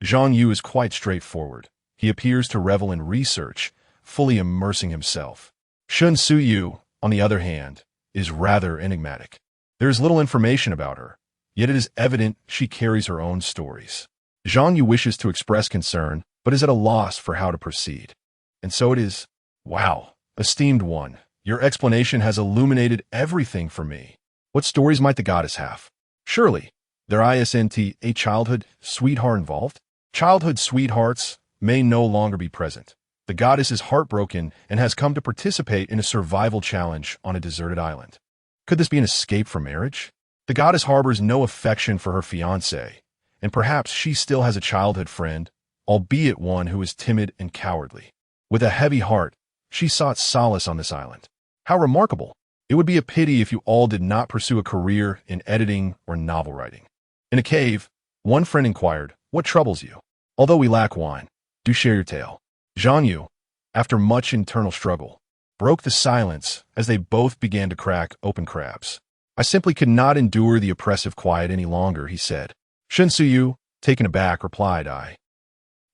Zhang Yu is quite straightforward. He appears to revel in research, fully immersing himself. Zhang Yu, on the other hand, is rather enigmatic. There is little information about her, yet it is evident she carries her own stories. Zhang Yu wishes to express concern, but is at a loss for how to proceed. And so it is. Wow, esteemed one, your explanation has illuminated everything for me. What stories might the goddess have? Surely, there isn't a childhood sweetheart involved? Childhood sweethearts may no longer be present. The goddess is heartbroken and has come to participate in a survival challenge on a deserted island. Could this be an escape from marriage? The goddess harbors no affection for her fiancé, and perhaps she still has a childhood friend, albeit one who is timid and cowardly. With a heavy heart, she sought solace on this island. How remarkable! It would be a pity if you all did not pursue a career in editing or novel writing. In a cave, one friend inquired, "What troubles you? Although we lack wine, do share your tale." Zhang Yu, after much internal struggle, broke the silence as they both began to crack open crabs. I simply could not endure the oppressive quiet any longer, he said. Shen Suyu, taken aback, replied, I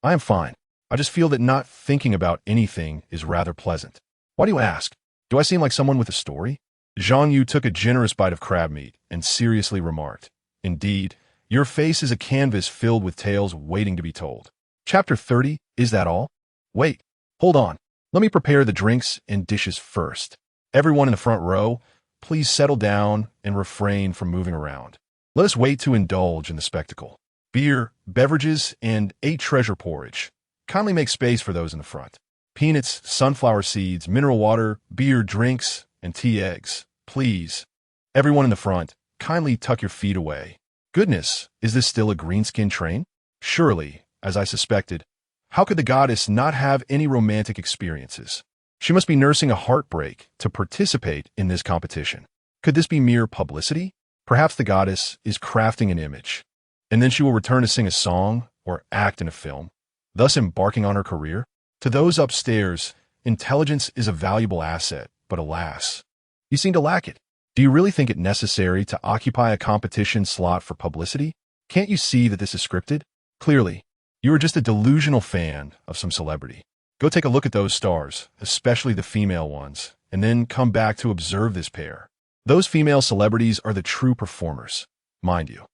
am fine. I just feel that not thinking about anything is rather pleasant. Why do you ask? Do I seem like someone with a story? Zhang Yu took a generous bite of crab meat and seriously remarked, Indeed, your face is a canvas filled with tales waiting to be told. Chapter 30, is that all? Wait, hold on. Let me prepare the drinks and dishes first. Everyone in the front row, please settle down and refrain from moving around. Let us wait to indulge in the spectacle. Beer, beverages, and 8 treasure porridge. Kindly make space for those in the front. Peanuts, sunflower seeds, mineral water, beer, drinks, and tea eggs. Please. Everyone in the front, kindly tuck your feet away. Goodness, is this still a greenskin train? Surely, as I suspected, how could the goddess not have any romantic experiences? She must be nursing a heartbreak to participate in this competition. Could this be mere publicity? Perhaps the goddess is crafting an image, and then she will return to sing a song or act in a film, thus embarking on her career. To those upstairs, intelligence is a valuable asset, but alas, you seem to lack it. Do you really think it necessary to occupy a competition slot for publicity? Can't you see that this is scripted? Clearly, you are just a delusional fan of some celebrity. Go take a look at those stars, especially the female ones, and then come back to observe this pair. Those female celebrities are the true performers, mind you.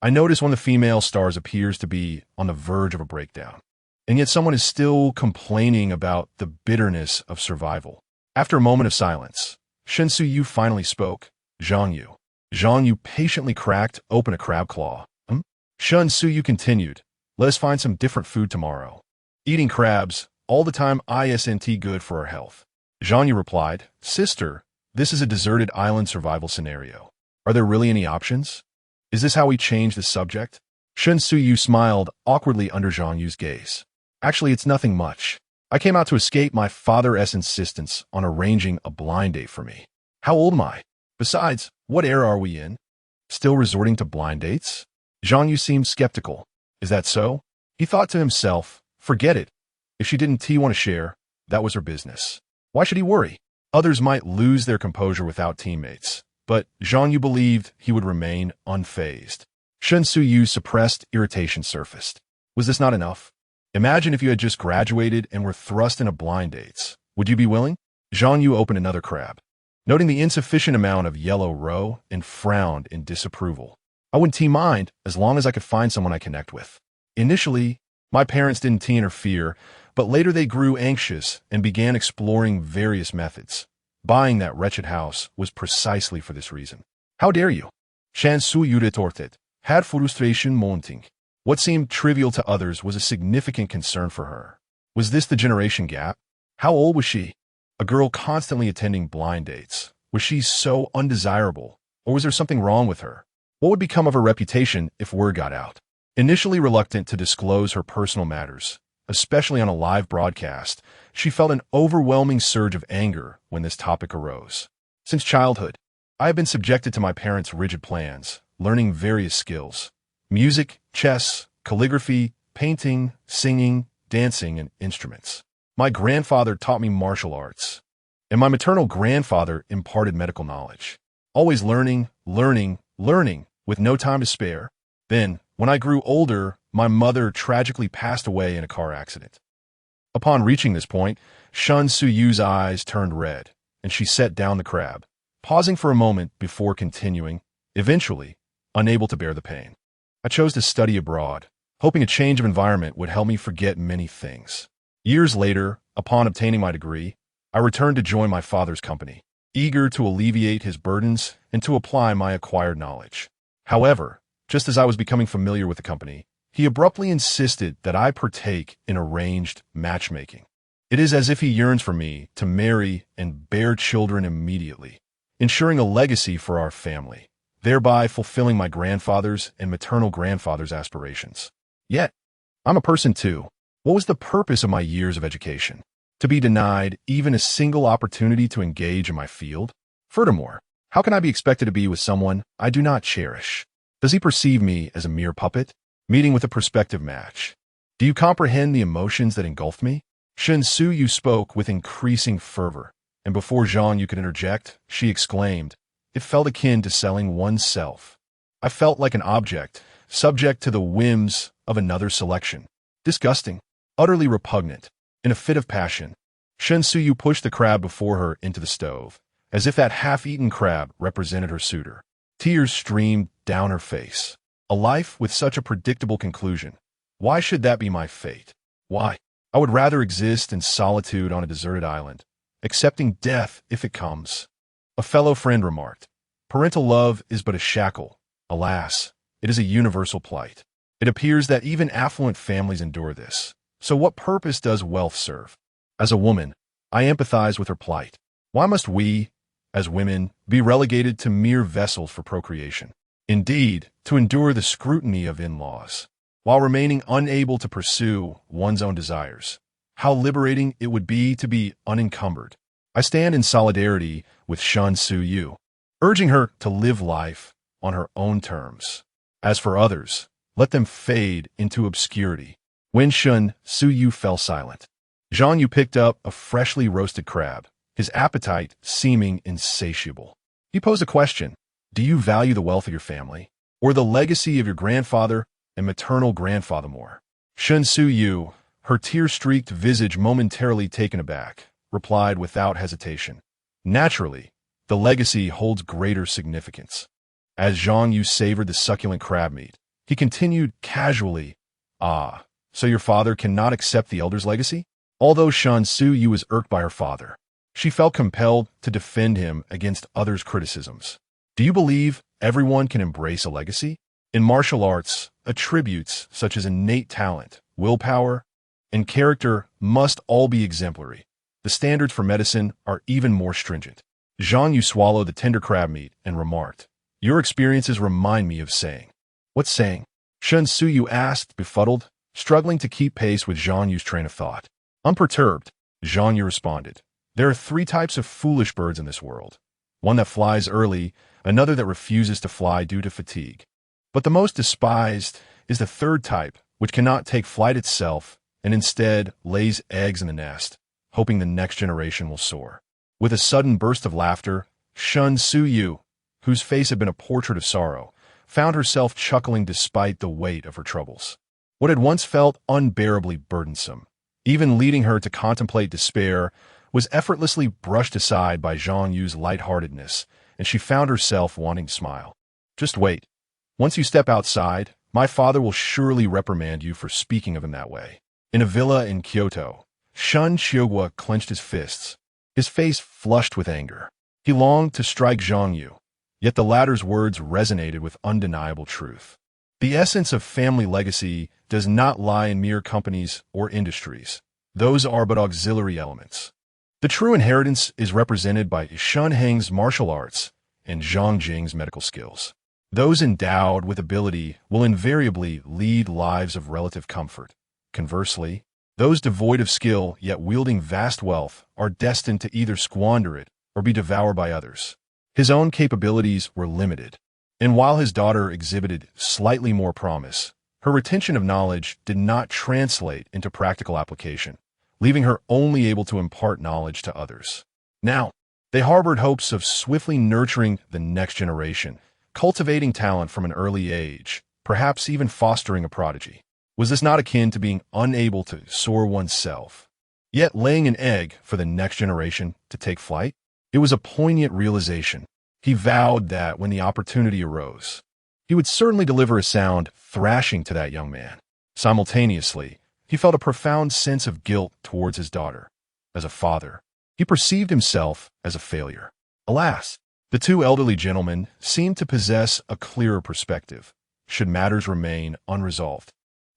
I notice one of the female stars appears to be on the verge of a breakdown, and yet someone is still complaining about the bitterness of survival. After a moment of silence, Shen Suyu finally spoke. Zhang Yu. Zhang Yu patiently cracked open a crab claw. Shen Suyu continued, Let us find some different food tomorrow. Eating crabs, all the time isn't good for our health. Zhang Yu replied, Sister, this is a deserted island survival scenario. Are there really any options? Is this how we change the subject? Shen Suyu smiled awkwardly under Zhang Yu's gaze. Actually, it's nothing much. I came out to escape my father's insistence on arranging a blind date for me. How old am I? Besides, what era are we in? Still resorting to blind dates? Zhang Yu seemed skeptical. Is that so? He thought to himself, forget it. If she didn't want to share, that was her business. Why should he worry? Others might lose their composure without teammates, but Zhang Yu believed he would remain unfazed. Shen Suyu's suppressed irritation surfaced. Was this not enough? Imagine if you had just graduated and were thrust into blind dates. Would you be willing? Zhang Yu opened another crab, noting the insufficient amount of yellow roe, and frowned in disapproval. I wouldn't mind as long as I could find someone I connect with. Initially, my parents didn't interfere, but later they grew anxious and began exploring various methods. Buying that wretched house was precisely for this reason. How dare you? Shen Suyu retorted, had frustration mounting. What seemed trivial to others was a significant concern for her. Was this the generation gap? How old was she? A girl constantly attending blind dates. Was she so undesirable, or was there something wrong with her? What would become of her reputation if word got out? Initially reluctant to disclose her personal matters, especially on a live broadcast, she felt an overwhelming surge of anger when this topic arose. Since childhood, I have been subjected to my parents' rigid plans, learning various skills. Music, chess, calligraphy, painting, singing, dancing, and instruments. My grandfather taught me martial arts, and my maternal grandfather imparted medical knowledge. Always learning, with no time to spare. Then, when I grew older, my mother tragically passed away in a car accident. Upon reaching this point, Shen Suyu's eyes turned red, and she set down the crab, pausing for a moment before continuing, eventually, unable to bear the pain. I chose to study abroad, hoping a change of environment would help me forget many things. Years later, upon obtaining my degree, I returned to join my father's company, eager to alleviate his burdens and to apply my acquired knowledge. However, just as I was becoming familiar with the company, he abruptly insisted that I partake in arranged matchmaking. It is as if he yearns for me to marry and bear children immediately, ensuring a legacy for our family, thereby fulfilling my grandfather's and maternal grandfather's aspirations. Yet, I'm a person too. What was the purpose of my years of education? To be denied even a single opportunity to engage in my field? Furthermore, how can I be expected to be with someone I do not cherish? Does he perceive me as a mere puppet, meeting with a prospective match? Do you comprehend the emotions that engulfed me? Shen Su Yu spoke with increasing fervor, and before Zhang Yu could interject, she exclaimed, "It felt akin to selling oneself. I felt like an object, subject to the whims of another selection. Disgusting, utterly repugnant. In a fit of passion, Shen Su Yu pushed the crab before her into the stove, as if that half-eaten crab represented her suitor. Tears streamed down her face. A life with such a predictable conclusion. Why should that be my fate? Why? I would rather exist in solitude on a deserted island, accepting death if it comes." A fellow friend remarked, "Parental love is but a shackle. Alas, it is a universal plight. It appears that even affluent families endure this. So what purpose does wealth serve?" As a woman, I empathize with her plight. Why must we, as women, be relegated to mere vessels for procreation? Indeed, to endure the scrutiny of in-laws, while remaining unable to pursue one's own desires. How liberating it would be to be unencumbered. I stand in solidarity with Shen Su Yu, urging her to live life on her own terms. As for others, let them fade into obscurity. When Shen Su Yu fell silent, Zhang Yu picked up a freshly roasted crab, his appetite seeming insatiable. He posed a question: do you value the wealth of your family, or the legacy of your grandfather and maternal grandfather more? Shen Su Yu, her tear-streaked visage momentarily taken aback, replied without hesitation, "Naturally, the legacy holds greater significance." As Zhang Yu savored the succulent crab meat, he continued casually, "Ah, so your father cannot accept the elder's legacy?" Although Shen Su Yu was irked by her father, she felt compelled to defend him against others' criticisms. "Do you believe everyone can embrace a legacy? In martial arts, attributes such as innate talent, willpower, and character must all be exemplary. The standards for medicine are even more stringent." Zhang Yu swallowed the tender crab meat and remarked, "Your experiences remind me of saying." "What saying?" Shen Su Yu asked, befuddled, struggling to keep pace with Zhang Yu's train of thought. Unperturbed, Zhang Yu responded, "There are 3 types of foolish birds in this world. One that flies early, another that refuses to fly due to fatigue. But the most despised is the 3rd type, which cannot take flight itself and instead lays eggs in the nest, hoping the next generation will soar." With a sudden burst of laughter, Shen Su Yu, whose face had been a portrait of sorrow, found herself chuckling despite the weight of her troubles. What had once felt unbearably burdensome, even leading her to contemplate despair, was effortlessly brushed aside by Zhang Yu's lightheartedness, and she found herself wanting to smile. "Just wait. Once you step outside, my father will surely reprimand you for speaking of him that way." In a villa in Kyoto, Shun Qiuhua clenched his fists, his face flushed with anger. He longed to strike Zhang Yu, yet the latter's words resonated with undeniable truth. The essence of family legacy does not lie in mere companies or industries. Those are but auxiliary elements. The true inheritance is represented by Shun Heng's martial arts and Zhang Jing's medical skills. Those endowed with ability will invariably lead lives of relative comfort. Conversely, those devoid of skill yet wielding vast wealth are destined to either squander it or be devoured by others. His own capabilities were limited, and while his daughter exhibited slightly more promise, her retention of knowledge did not translate into practical application, leaving her only able to impart knowledge to others. Now, they harbored hopes of swiftly nurturing the next generation, cultivating talent from an early age, perhaps even fostering a prodigy. Was this not akin to being unable to soar oneself, yet laying an egg for the next generation to take flight? It was a poignant realization. He vowed that when the opportunity arose, he would certainly deliver a sound thrashing to that young man. Simultaneously, he felt a profound sense of guilt towards his daughter. As a father, he perceived himself as a failure. Alas, the 2 elderly gentlemen seemed to possess a clearer perspective, should matters remain unresolved.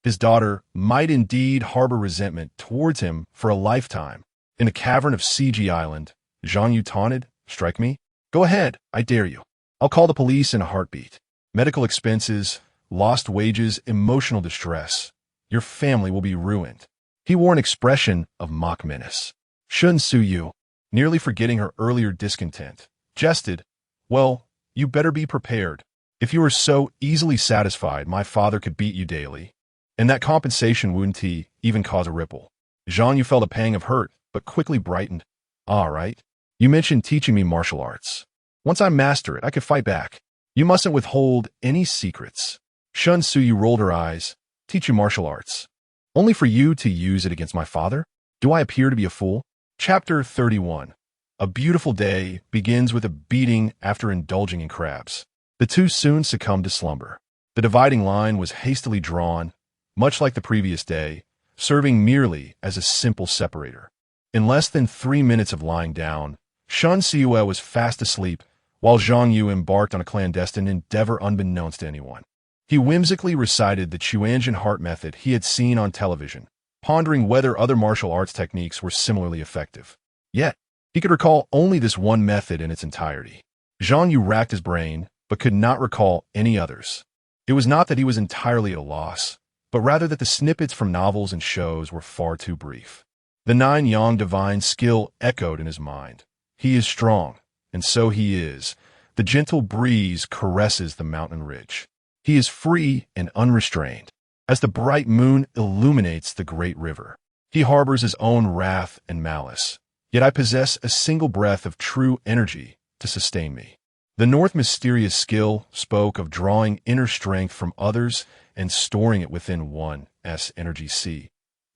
His daughter might indeed harbor resentment towards him for a lifetime. In the cavern of CG Island, Zhang Yu taunted, "Strike me? Go ahead, I dare you. I'll call the police in a heartbeat. Medical expenses, lost wages, emotional distress. Your family will be ruined." He wore an expression of mock menace. Shen Su Yu, nearly forgetting her earlier discontent, jested, "Well, you better be prepared. If you are so easily satisfied my father could beat you daily, And that compensation wouldn't even cause a ripple. Zhang Yu felt a pang of hurt, but quickly brightened. All right. You mentioned teaching me martial arts. Once I master it, I could fight back. You mustn't withhold any secrets. Shun Suyu rolled her eyes. Teach you martial arts. Only for you to use it against my father? Do I appear to be a fool? Chapter 31. A beautiful day begins with a beating after indulging in crabs. The two soon succumbed to slumber. The dividing line was hastily drawn, much like the previous day, serving merely as a simple separator. In less than 3 minutes of lying down, Shun Siue was fast asleep, while Zhang Yu embarked on a clandestine endeavor unbeknownst to anyone. He whimsically recited the Chuanjian heart method he had seen on television, pondering whether other martial arts techniques were similarly effective. Yet, he could recall only this one method in its entirety. Zhang Yu racked his brain, but could not recall any others. It was not that he was entirely at a loss, but rather that the snippets from novels and shows were far too brief. The 9-yang divine skill echoed in his mind. He is strong, and so he is. The gentle breeze caresses the mountain ridge. He is free and unrestrained, as the bright moon illuminates the great river. He harbors his own wrath and malice, yet I possess a single breath of true energy to sustain me. The North mysterious skill spoke of drawing inner strength from others and storing it within one's energy sea.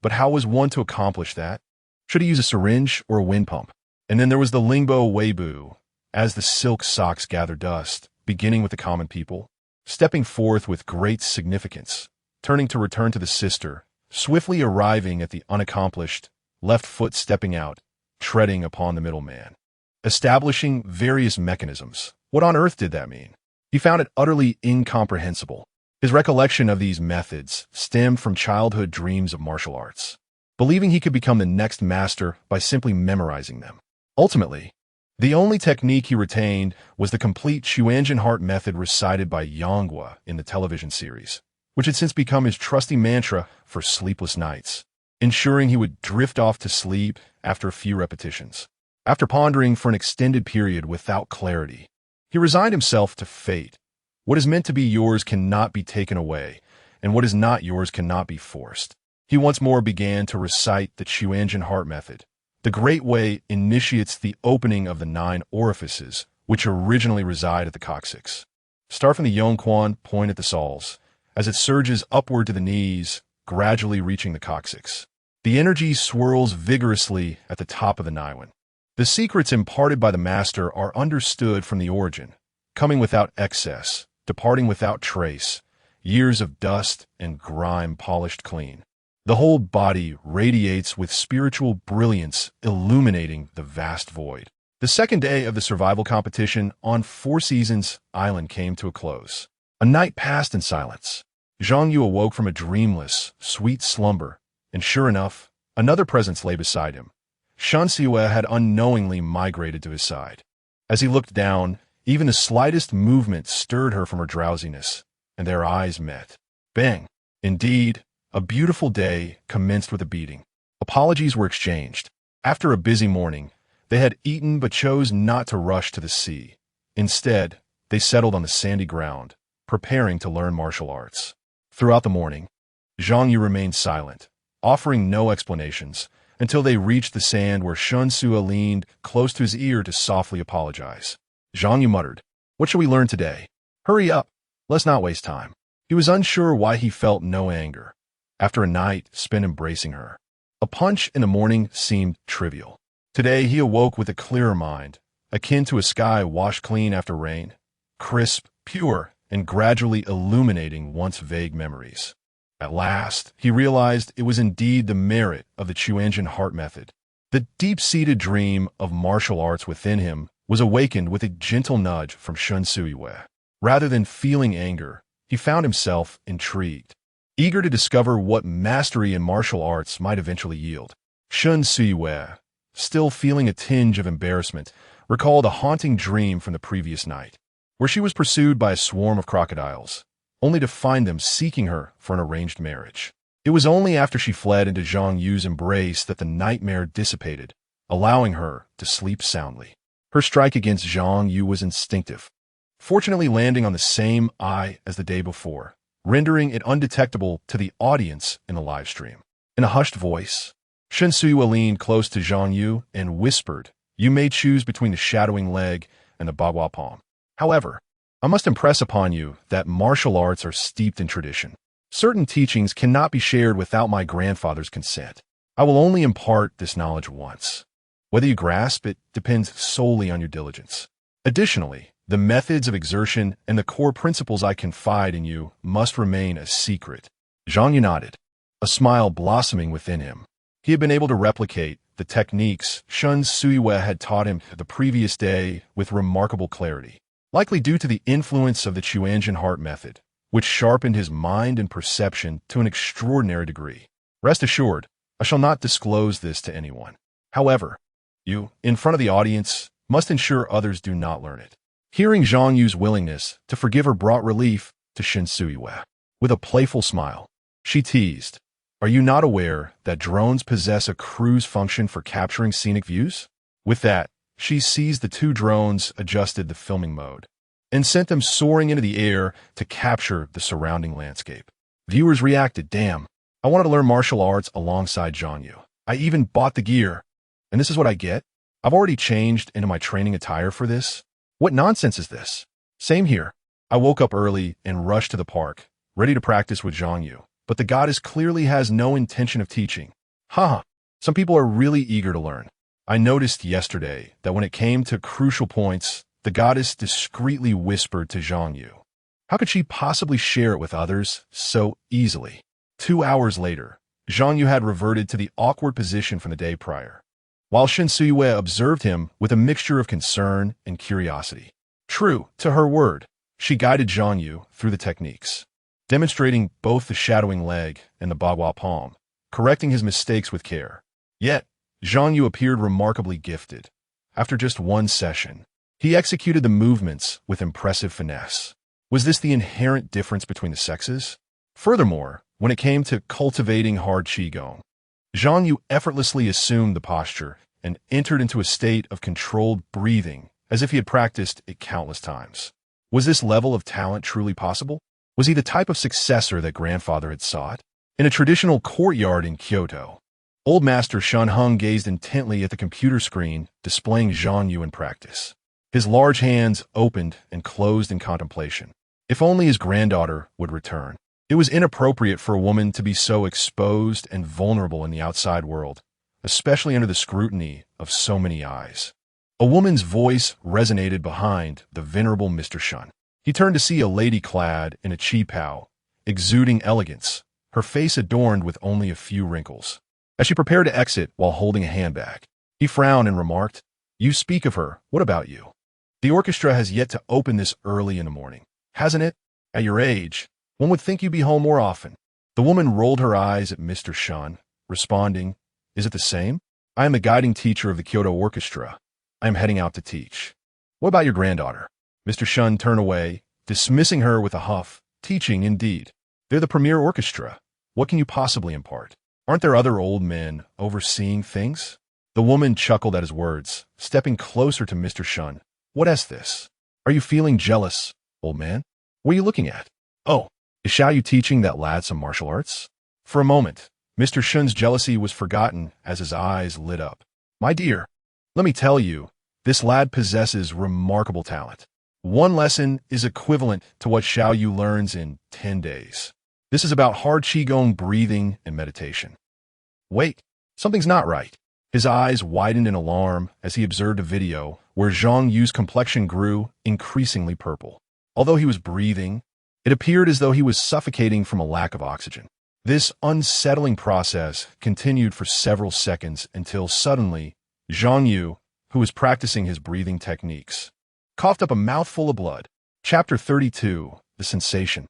But how was one to accomplish that? Should he use a syringe or a wind pump? And then there was the Lingbo Weibu, as the silk socks gather dust, beginning with the common people, stepping forth with great significance, turning to return to the sister, swiftly arriving at the unaccomplished, left foot stepping out, treading upon the middleman. Establishing various mechanisms. What on earth did that mean? He found it utterly incomprehensible. His recollection of these methods stemmed from childhood dreams of martial arts, believing he could become the next master by simply memorizing them. Ultimately, the only technique he retained was the complete Chuanjian heart method recited by Yanghua in the television series, which had since become his trusty mantra for sleepless nights, ensuring he would drift off to sleep after a few repetitions. After pondering for an extended period without clarity, he resigned himself to fate. What is meant to be yours cannot be taken away, and what is not yours cannot be forced. He once more began to recite the Chuanjian heart method. The Great Way initiates the opening of the 9 orifices, which originally reside at the coccyx. Start from the Yongquan point at the soles, as it surges upward to the knees, gradually reaching the coccyx. The energy swirls vigorously at the top of the Niwen. The secrets imparted by the master are understood from the origin, coming without excess, departing without trace, years of dust and grime polished clean. The whole body radiates with spiritual brilliance, illuminating the vast void. The second day of the survival competition on Four Seasons Island came to a close. A night passed in silence. Zhang Yu awoke from a dreamless, sweet slumber, and sure enough, another presence lay beside him. Shun Siue had unknowingly migrated to his side. As he looked down, even the slightest movement stirred her from her drowsiness, and their eyes met. Bang! Indeed, a beautiful day commenced with a beating. Apologies were exchanged. After a busy morning, they had eaten but chose not to rush to the sea. Instead, they settled on the sandy ground, preparing to learn martial arts. Throughout the morning, Zhang Yu remained silent, offering no explanations, until they reached the sand where Shun Sue leaned close to his ear to softly apologize. Zhang Yu muttered, "What shall we learn today? Hurry up. Let's not waste time." He was unsure why he felt no anger, after a night spent embracing her. A punch in the morning seemed trivial. Today he awoke with a clearer mind, akin to a sky washed clean after rain, crisp, pure, and gradually illuminating once vague memories. At last, he realized it was indeed the merit of the Chuanjian heart method. The deep-seated dream of martial arts within him was awakened with a gentle nudge from Shun Suiwei. Rather than feeling anger, he found himself intrigued, eager to discover what mastery in martial arts might eventually yield. Shun Suiwei, still feeling a tinge of embarrassment, recalled a haunting dream from the previous night, where she was pursued by a swarm of crocodiles, only to find them seeking her for an arranged marriage. It was only after she fled into Zhang Yu's embrace that the nightmare dissipated, allowing her to sleep soundly. Her strike against Zhang Yu was instinctive, fortunately landing on the same eye as the day before. rendering it undetectable to the audience in the live stream. In a hushed voice, Shen Suyue leaned close to Zhang Yu and whispered, "You may choose between the shadowing leg and the bagua palm. However, I must impress upon you that martial arts are steeped in tradition. Certain teachings cannot be shared without my grandfather's consent. I will only impart this knowledge once. Whether you grasp it depends solely on your diligence. Additionally, the methods of exertion and the core principles I confide in you must remain a secret." Zhang Yu nodded, a smile blossoming within him. He had been able to replicate the techniques Shen Suyue had taught him the previous day with remarkable clarity, likely due to the influence of the Chuanjian heart method, which sharpened his mind and perception to an extraordinary degree. Rest assured, I shall not disclose this to anyone. However, you, in front of the audience, must ensure others do not learn it. Hearing Zhang Yu's willingness to forgive her brought relief to Shen Suyue. With a playful smile, she teased, "Are you not aware that drones possess a cruise function for capturing scenic views?" With that, she seized the two drones, adjusted the filming mode, and sent them soaring into the air to capture the surrounding landscape. Viewers reacted, "Damn, I wanted to learn martial arts alongside Zhang Yu. I even bought the gear. And this is what I get? I've already changed into my training attire for this? What nonsense is this?" Same here. I woke up early and rushed to the park, ready to practice with Zhang Yu. But the goddess clearly has no intention of teaching. Haha, some people are really eager to learn. I noticed yesterday that when it came to crucial points, the goddess discreetly whispered to Zhang Yu. How could she possibly share it with others so easily? 2 hours later, Zhang Yu had reverted to the awkward position from the day prior, while Shen Suyue observed him with a mixture of concern and curiosity. True to her word, she guided Zhang Yu through the techniques, demonstrating both the shadowing leg and the bagua palm, correcting his mistakes with care. Yet, Zhang Yu appeared remarkably gifted. After just one session, he executed the movements with impressive finesse. Was this the inherent difference between the sexes? Furthermore, when it came to cultivating hard qigong, Zhang Yu effortlessly assumed the posture and entered into a state of controlled breathing as if he had practiced it countless times. Was this level of talent truly possible? Was he the type of successor that grandfather had sought? In a traditional courtyard in Kyoto, old master Shen Heng gazed intently at the computer screen displaying Zhang Yu in practice. His large hands opened and closed in contemplation. If only his granddaughter would return. It was inappropriate for a woman to be so exposed and vulnerable in the outside world, especially under the scrutiny of so many eyes. A woman's voice resonated behind the venerable Mr. Shen. He turned to see a lady clad in a qipao, exuding elegance, her face adorned with only a few wrinkles. As she prepared to exit while holding a handbag, he frowned and remarked, "You speak of her, what about you? The orchestra has yet to open this early in the morning, hasn't it? At your age, one would think you'd be home more often." The woman rolled her eyes at Mr. Shen, responding, "Is it the same? I am the guiding teacher of the Kyoto Orchestra. I am heading out to teach. What about your granddaughter?" Mr. Shen turned away, dismissing her with a huff. "Teaching, indeed. They're the premier orchestra. What can you possibly impart? Aren't there other old men overseeing things?" The woman chuckled at his words, stepping closer to Mr. Shen. "What is this? Are you feeling jealous, old man? What are you looking at? Oh, is Xiao Yu teaching that lad some martial arts?" For a moment, Mr. Shen's jealousy was forgotten as his eyes lit up. "My dear, let me tell you, this lad possesses remarkable talent. One lesson is equivalent to what Xiao Yu learns in 10 days. This is about hard qigong breathing and meditation." Wait, something's not right. His eyes widened in alarm as he observed a video where Zhang Yu's complexion grew increasingly purple. Although he was breathing, it appeared as though he was suffocating from a lack of oxygen. This unsettling process continued for several seconds until suddenly, Zhang Yu, who was practicing his breathing techniques, coughed up a mouthful of blood. Chapter 32, The Sensation.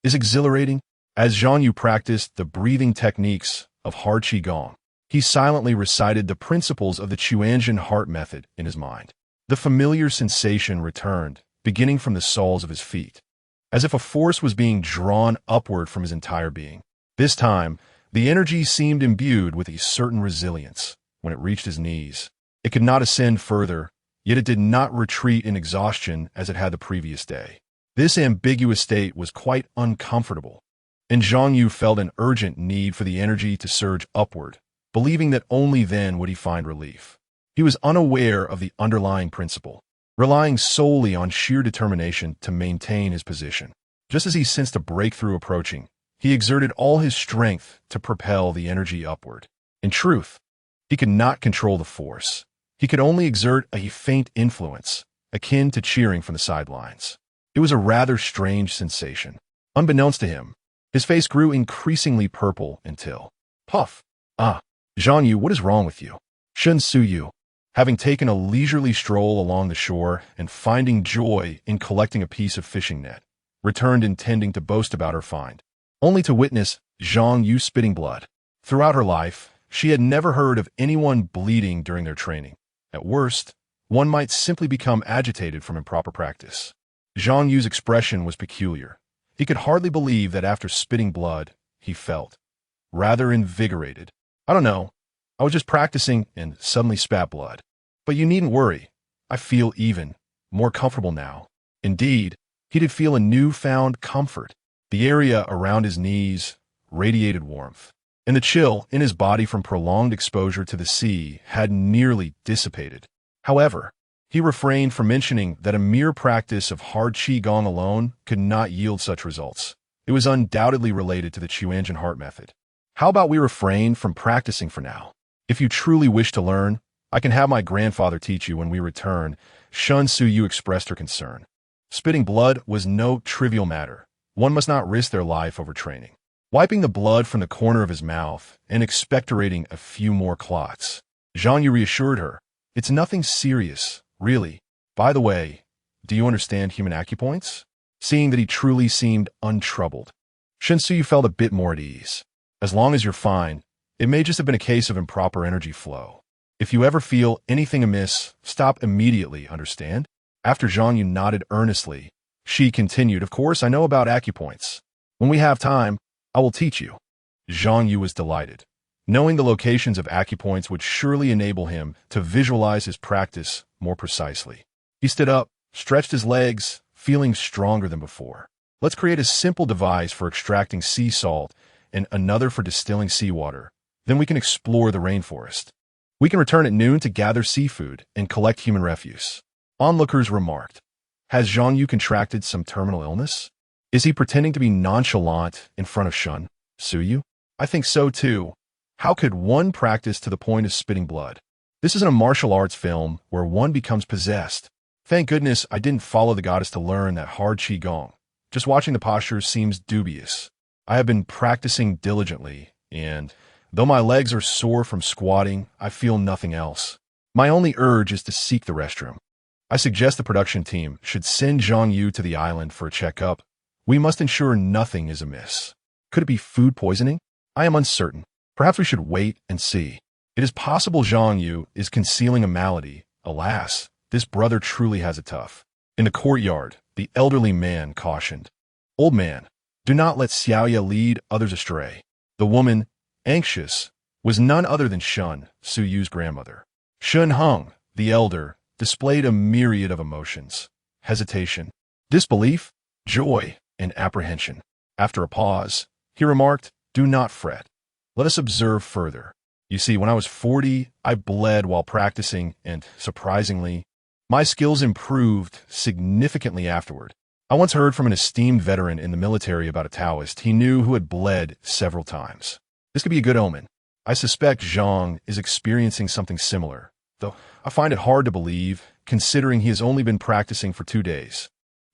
Is exhilarating. As Zhang Yu practiced the breathing techniques of hard qigong, he silently recited the principles of the Chuanjian heart method in his mind. The familiar sensation returned, beginning from the soles of his feet, as if a force was being drawn upward from his entire being. This time, the energy seemed imbued with a certain resilience. When it reached his knees, it could not ascend further, yet it did not retreat in exhaustion as it had the previous day. This ambiguous state was quite uncomfortable, and Zhang Yu felt an urgent need for the energy to surge upward, believing that only then would he find relief. He was unaware of the underlying principle, relying solely on sheer determination to maintain his position. Just as he sensed a breakthrough approaching, he exerted all his strength to propel the energy upward. In truth, he could not control the force. He could only exert a faint influence, akin to cheering from the sidelines. It was a rather strange sensation. Unbeknownst to him, his face grew increasingly purple until, puff! Ah, Zhang Yu, what is wrong with you? Zhang Yu, having taken a leisurely stroll along the shore and finding joy in collecting a piece of fishing net, returned intending to boast about her find, only to witness Zhang Yu spitting blood. Throughout her life, she had never heard of anyone bleeding during their training. At worst, one might simply become agitated from improper practice. Zhang Yu's expression was peculiar. He could hardly believe that after spitting blood, he felt rather invigorated. I don't know. I was just practicing and suddenly spat blood. But you needn't worry. I feel even more comfortable now. Indeed, he did feel a newfound comfort. The area around his knees radiated warmth, and the chill in his body from prolonged exposure to the sea had nearly dissipated. However, he refrained from mentioning that a mere practice of hard qigong alone could not yield such results. It was undoubtedly related to the Quanzhen heart method. How about we refrain from practicing for now? If you truly wish to learn, I can have my grandfather teach you when we return. Zhang Yu expressed her concern. Spitting blood was no trivial matter. One must not risk their life over training. Wiping the blood from the corner of his mouth and expectorating a few more clots, Zhang Yu reassured her, "It's nothing serious, really. By the way, do you understand human acupoints?" Seeing that he truly seemed untroubled, Zhang Yu felt a bit more at ease. As long as you're fine, it may just have been a case of improper energy flow. If you ever feel anything amiss, stop immediately, understand? After Zhang Yu nodded earnestly, she continued, "Of course, I know about acupoints. When we have time, I will teach you." Zhang Yu was delighted. Knowing the locations of acupoints would surely enable him to visualize his practice more precisely. He stood up, stretched his legs, feeling stronger than before. "Let's create a simple device for extracting sea salt and another for distilling seawater. Then we can explore the rainforest. We can return at noon to gather seafood and collect human refuse." Onlookers remarked, "Has Zhang Yu contracted some terminal illness? Is he pretending to be nonchalant in front of Zhang Yu? I think so too. How could one practice to the point of spitting blood? This isn't a martial arts film where one becomes possessed. Thank goodness I didn't follow the goddess to learn that hard qigong. Just watching the postures seems dubious. I have been practicing diligently, and though my legs are sore from squatting, I feel nothing else. My only urge is to seek the restroom. I suggest the production team should send Zhang Yu to the island for a checkup. We must ensure nothing is amiss. Could it be food poisoning? I am uncertain. Perhaps we should wait and see. It is possible Zhang Yu is concealing a malady. Alas, this brother truly has it tough." In the courtyard, the elderly man cautioned, "Old man, do not let Xiaoya lead others astray." The woman, anxious, was none other than Zhang Yu's grandmother. Shun Heng, the elder, displayed a myriad of emotions: hesitation, disbelief, joy, and apprehension. After a pause, he remarked, "Do not fret. Let us observe further. You see, when I was 40, I bled while practicing, and, surprisingly, my skills improved significantly afterward. I once heard from an esteemed veteran in the military about a Taoist he knew who had bled several times. This could be a good omen. I suspect Zhang is experiencing something similar, though I find it hard to believe, considering he has only been practicing for 2 days."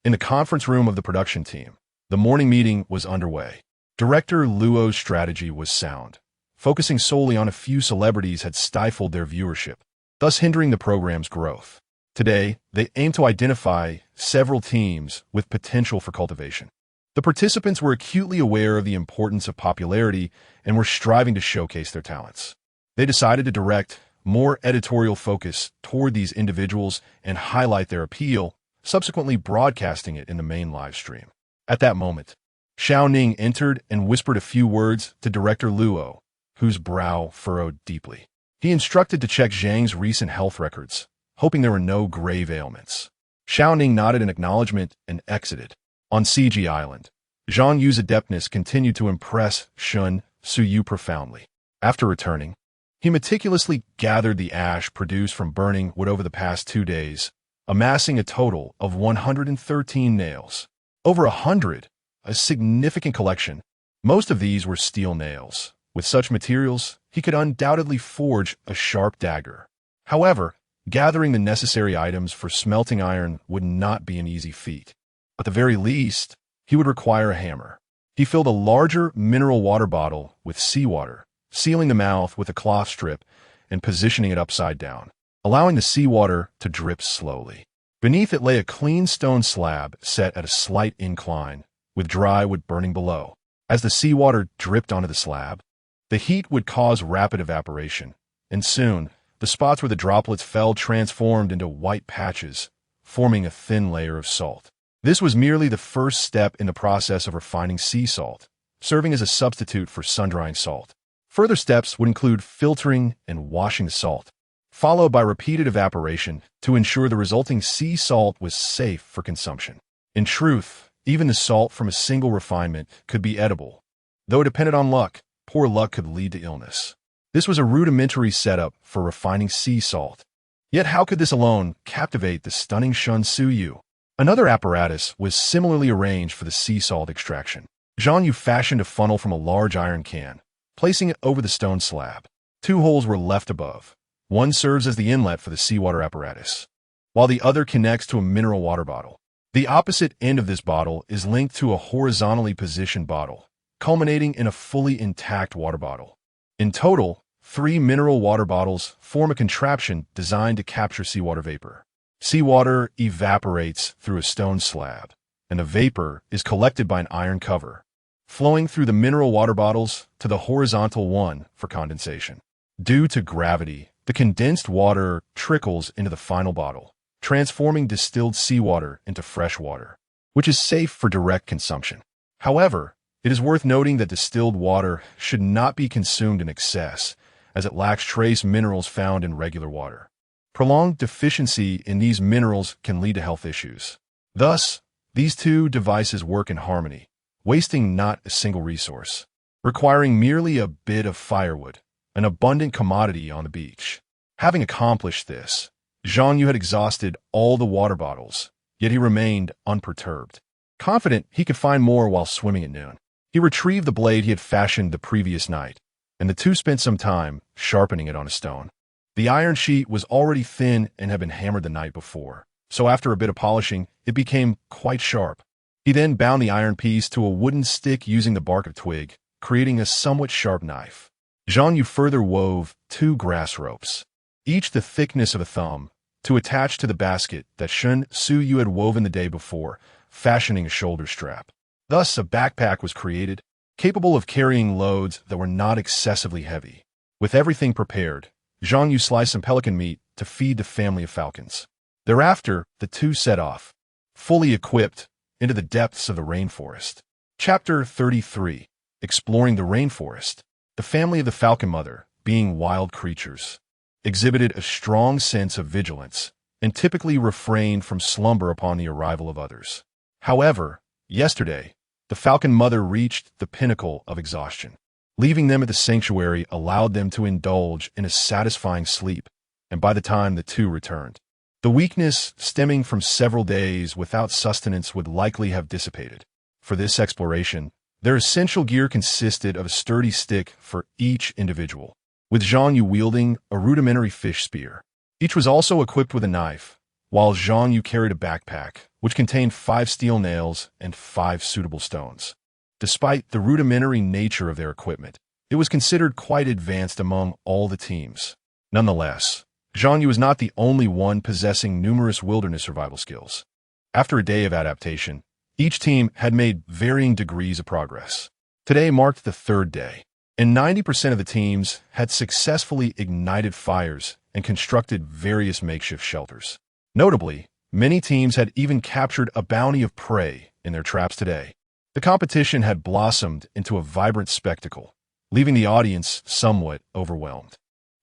In the conference room of the production team, the morning meeting was underway. Director Luo's strategy was sound. Focusing solely on a few celebrities had stifled their viewership, thus hindering the program's growth. Today, they aim to identify several teams with potential for cultivation. The participants were acutely aware of the importance of popularity and were striving to showcase their talents. They decided to direct more editorial focus toward these individuals and highlight their appeal, subsequently broadcasting it in the main live stream. At that moment, Xiao Ning entered and whispered a few words to Director Luo, whose brow furrowed deeply. He instructed to check Zhang's recent health records, hoping there were no grave ailments. Xiao Ning nodded in acknowledgement and exited. On CG Island, Zhang Yu's adeptness continued to impress Zhang Yu profoundly. After returning, he meticulously gathered the ash produced from burning wood over the past 2 days, amassing a total of 113 nails. Over 100, a significant collection. Most of these were steel nails. With such materials, he could undoubtedly forge a sharp dagger. However, gathering the necessary items for smelting iron would not be an easy feat. At the very least, he would require a hammer. He filled a larger mineral water bottle with seawater, sealing the mouth with a cloth strip and positioning it upside down, allowing the seawater to drip slowly. Beneath it lay a clean stone slab set at a slight incline, with dry wood burning below. As the seawater dripped onto the slab, the heat would cause rapid evaporation, and soon, the spots where the droplets fell transformed into white patches, forming a thin layer of salt. This was merely the first step in the process of refining sea salt, serving as a substitute for sun-drying salt. Further steps would include filtering and washing the salt, followed by repeated evaporation to ensure the resulting sea salt was safe for consumption. In truth, even the salt from a single refinement could be edible. Though it depended on luck, poor luck could lead to illness. This was a rudimentary setup for refining sea salt. Yet how could this alone captivate the stunning Zhang Yu? Another apparatus was similarly arranged for the sea salt extraction. Zhang Yu fashioned a funnel from a large iron can, placing it over the stone slab. 2 holes were left above. One serves as the inlet for the seawater apparatus, while the other connects to a mineral water bottle. The opposite end of this bottle is linked to a horizontally positioned bottle, culminating in a fully intact water bottle. In total, 3 mineral water bottles form a contraption designed to capture seawater vapor. Seawater evaporates through a stone slab, and the vapor is collected by an iron cover, flowing through the mineral water bottles to the horizontal one for condensation. Due to gravity, the condensed water trickles into the final bottle, transforming distilled seawater into fresh water, which is safe for direct consumption. However, it is worth noting that distilled water should not be consumed in excess, as it lacks trace minerals found in regular water. Prolonged deficiency in these minerals can lead to health issues. Thus, these 2 devices work in harmony, wasting not a single resource, requiring merely a bit of firewood, an abundant commodity on the beach. Having accomplished this, Zhang Yu had exhausted all the water bottles, yet he remained unperturbed. Confident he could find more while swimming at noon, he retrieved the blade he had fashioned the previous night, and the 2 spent some time sharpening it on a stone. The iron sheet was already thin and had been hammered the night before, so after a bit of polishing, it became quite sharp. He then bound the iron piece to a wooden stick using the bark of twig, creating a somewhat sharp knife. Zhang Yu further wove 2 grass ropes, each the thickness of a thumb, to attach to the basket that Zhang Yu had woven the day before, fashioning a shoulder strap. Thus, a backpack was created, capable of carrying loads that were not excessively heavy. With everything prepared, Zhang Yu sliced some pelican meat to feed the family of falcons. Thereafter, the 2 set off, fully equipped, into the depths of the rainforest. Chapter 33. Exploring the rainforest. The family of the falcon mother, being wild creatures, exhibited a strong sense of vigilance and typically refrained from slumber upon the arrival of others. However, yesterday, the falcon mother reached the pinnacle of exhaustion. Leaving them at the sanctuary allowed them to indulge in a satisfying sleep, and by the time the 2 returned, the weakness stemming from several days without sustenance would likely have dissipated. For this exploration, their essential gear consisted of a sturdy stick for each individual, with Zhang Yu wielding a rudimentary fish spear. Each was also equipped with a knife, while Zhang Yu carried a backpack, which contained 5 steel nails and 5 suitable stones. Despite the rudimentary nature of their equipment, it was considered quite advanced among all the teams. Nonetheless, Zhang Yu was not the only one possessing numerous wilderness survival skills. After a day of adaptation, each team had made varying degrees of progress. Today marked the 3rd day, and 90% of the teams had successfully ignited fires and constructed various makeshift shelters. Notably, many teams had even captured a bounty of prey in their traps today. The competition had blossomed into a vibrant spectacle, leaving the audience somewhat overwhelmed.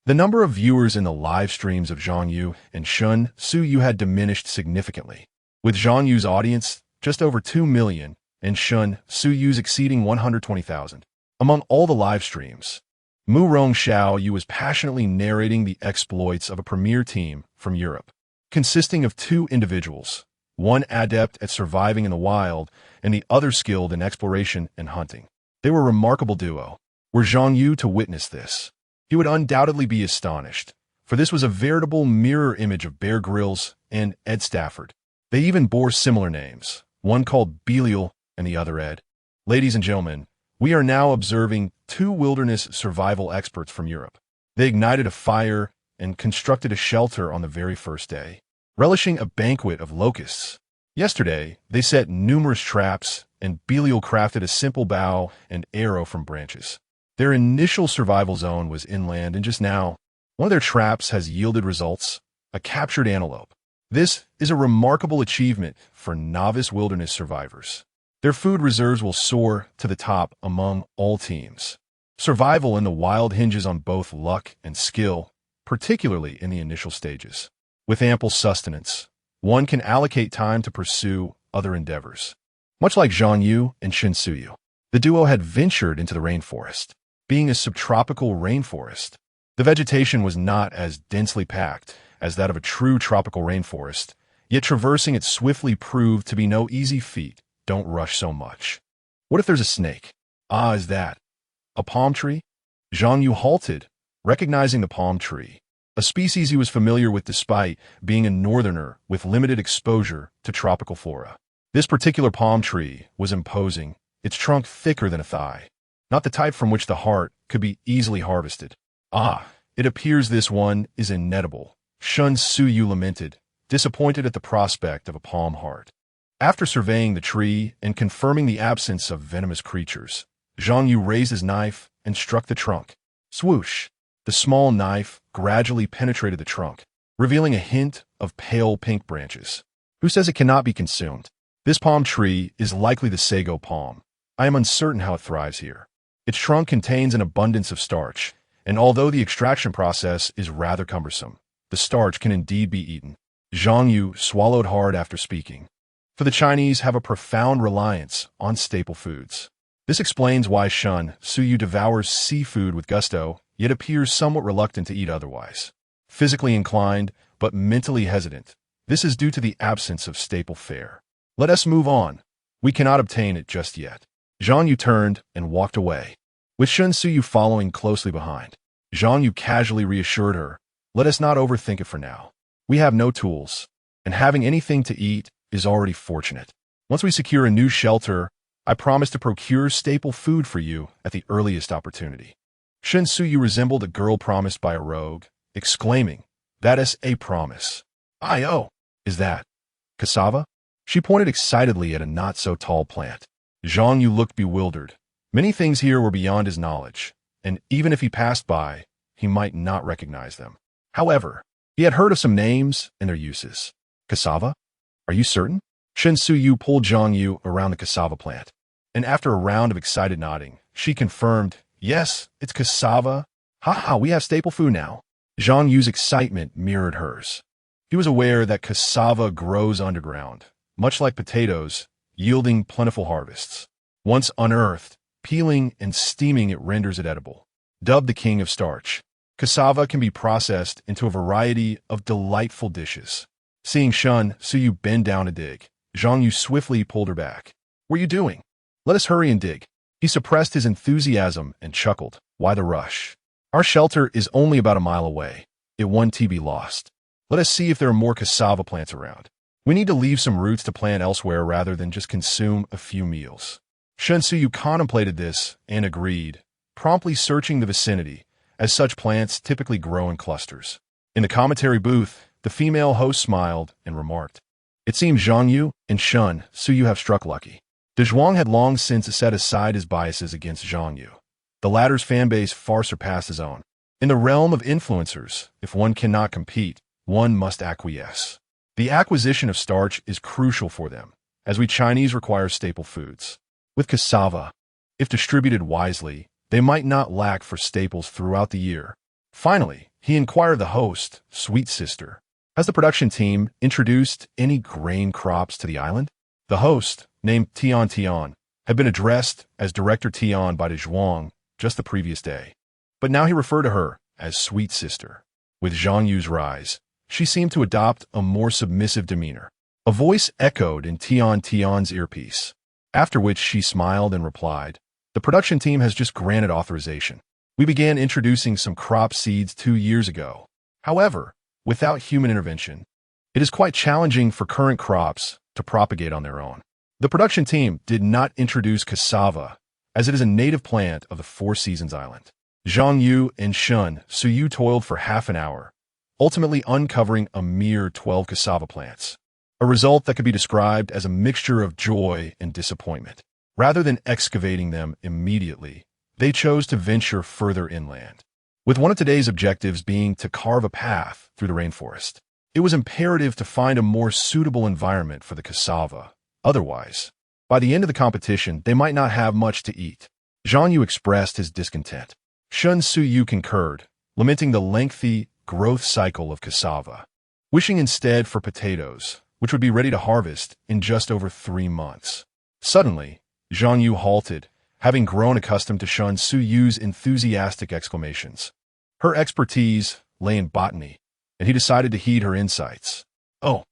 The number of viewers in the live streams of Zhang Yu and Zhang Yu had diminished significantly. With Zhang Yu's audience, just over 2 million, and Zhang Yu's exceeding 120,000. Among all the live streams, Zhang Yu was passionately narrating the exploits of a premier team from Europe, consisting of two individuals, one adept at surviving in the wild and the other skilled in exploration and hunting. They were a remarkable duo. Were Zhang Yu to witness this, he would undoubtedly be astonished, for this was a veritable mirror image of Bear Grylls and Ed Stafford. They even bore similar names, one called Belial and the other Ed. Ladies and gentlemen, we are now observing two wilderness survival experts from Europe. They ignited a fire and constructed a shelter on the very first day, relishing a banquet of locusts. Yesterday, they set numerous traps, and Belial crafted a simple bow and arrow from branches. Their initial survival zone was inland, and just now, one of their traps has yielded results, a captured antelope. This is a remarkable achievement for novice wilderness survivors. Their food reserves will soar to the top among all teams. Survival in the wild hinges on both luck and skill, particularly in the initial stages. With ample sustenance, one can allocate time to pursue other endeavors. Much like Zhang Yu and Zhang Yu, the duo had ventured into the rainforest. Being a subtropical rainforest, the vegetation was not as densely packed as that of a true tropical rainforest, yet traversing it swiftly proved to be no easy feat. Don't rush so much. What if there's a snake? Ah, is that a palm tree? Zhang Yu halted, recognizing the palm tree, a species he was familiar with despite being a northerner with limited exposure to tropical flora. This particular palm tree was imposing, its trunk thicker than a thigh, not the type from which the heart could be easily harvested. Ah, it appears this one is inedible, Zhang Yu lamented, disappointed at the prospect of a palm heart. After surveying the tree and confirming the absence of venomous creatures, Zhang Yu raised his knife and struck the trunk. Swoosh! The small knife gradually penetrated the trunk, revealing a hint of pale pink branches. Who says it cannot be consumed? This palm tree is likely the sago palm. I am uncertain how it thrives here. Its trunk contains an abundance of starch, and although the extraction process is rather cumbersome, the starch can indeed be eaten. Zhang Yu swallowed hard after speaking. For the Chinese have a profound reliance on staple foods. This explains why Zhang Yu devours seafood with gusto, yet appears somewhat reluctant to eat otherwise. Physically inclined, but mentally hesitant. This is due to the absence of staple fare. Let us move on. We cannot obtain it just yet. Zhang Yu turned and walked away, with Zhang Yu following closely behind. Zhang Yu casually reassured her, let us not overthink it for now. We have no tools, and having anything to eat is already fortunate. Once we secure a new shelter, I promise to procure staple food for you at the earliest opportunity. Zhang Yu resembled a girl promised by a rogue, exclaiming, that is a promise. Is that cassava? She pointed excitedly at a not-so-tall plant. Zhang Yu looked bewildered. Many things here were beyond his knowledge, and even if he passed by, he might not recognize them. However, he had heard of some names and their uses. Cassava? Are you certain? Zhang Yu pulled Zhang Yu around the cassava plant, and after a round of excited nodding, she confirmed, yes, it's cassava. We have staple food now. Zhang Yu's excitement mirrored hers. He was aware that cassava grows underground, much like potatoes, yielding plentiful harvests. Once unearthed, peeling and steaming it renders it edible. Dubbed the king of starch, cassava can be processed into a variety of delightful dishes. Seeing Zhang Yu bend down to dig, Zhang Yu swiftly pulled her back. What are you doing? Let us hurry and dig. He suppressed his enthusiasm and chuckled. Why the rush? Our shelter is only about a mile away. It won't be lost. Let us see if there are more cassava plants around. We need to leave some roots to plant elsewhere rather than just consume a few meals. Zhang Yu contemplated this and agreed, promptly searching the vicinity, as such plants typically grow in clusters. In the commentary booth, the female host smiled and remarked, it seems Zhang Yu and Zhang Yu have struck lucky. De Zhuang had long since set aside his biases against Zhang Yu. The latter's fanbase far surpassed his own. In the realm of influencers, if one cannot compete, one must acquiesce. The acquisition of starch is crucial for them, as we Chinese require staple foods. With cassava, if distributed wisely, they might not lack for staples throughout the year. Finally, he inquired of the host, sweet sister, has the production team introduced any grain crops to the island? The host, named Tian Tian, had been addressed as Director Tian by de Zhuang just the previous day, but now he referred to her as Sweet Sister. With Zhang Yu's rise, she seemed to adopt a more submissive demeanor. A voice echoed in Tian Tian's earpiece, after which she smiled and replied, "The production team has just granted authorization. We began introducing some crop seeds 2 years ago. However, without human intervention, it is quite challenging for current crops to propagate on their own. The production team did not introduce cassava, as it is a native plant of the Four Seasons Island." Zhang Yu and Shun Suyu toiled for half an hour, ultimately uncovering a mere 12 cassava plants, a result that could be described as a mixture of joy and disappointment. Rather than excavating them immediately, they chose to venture further inland, with one of today's objectives being to carve a path through the rainforest. It was imperative to find a more suitable environment for the cassava. Otherwise, by the end of the competition, they might not have much to eat. Zhang Yu expressed his discontent. Shun Suyu concurred, lamenting the lengthy growth cycle of cassava, wishing instead for potatoes, which would be ready to harvest in just over 3 months. Suddenly, Zhang Yu halted, having grown accustomed to Shun Suyu's enthusiastic exclamations. Her expertise lay in botany, and he decided to heed her insights. "Oh,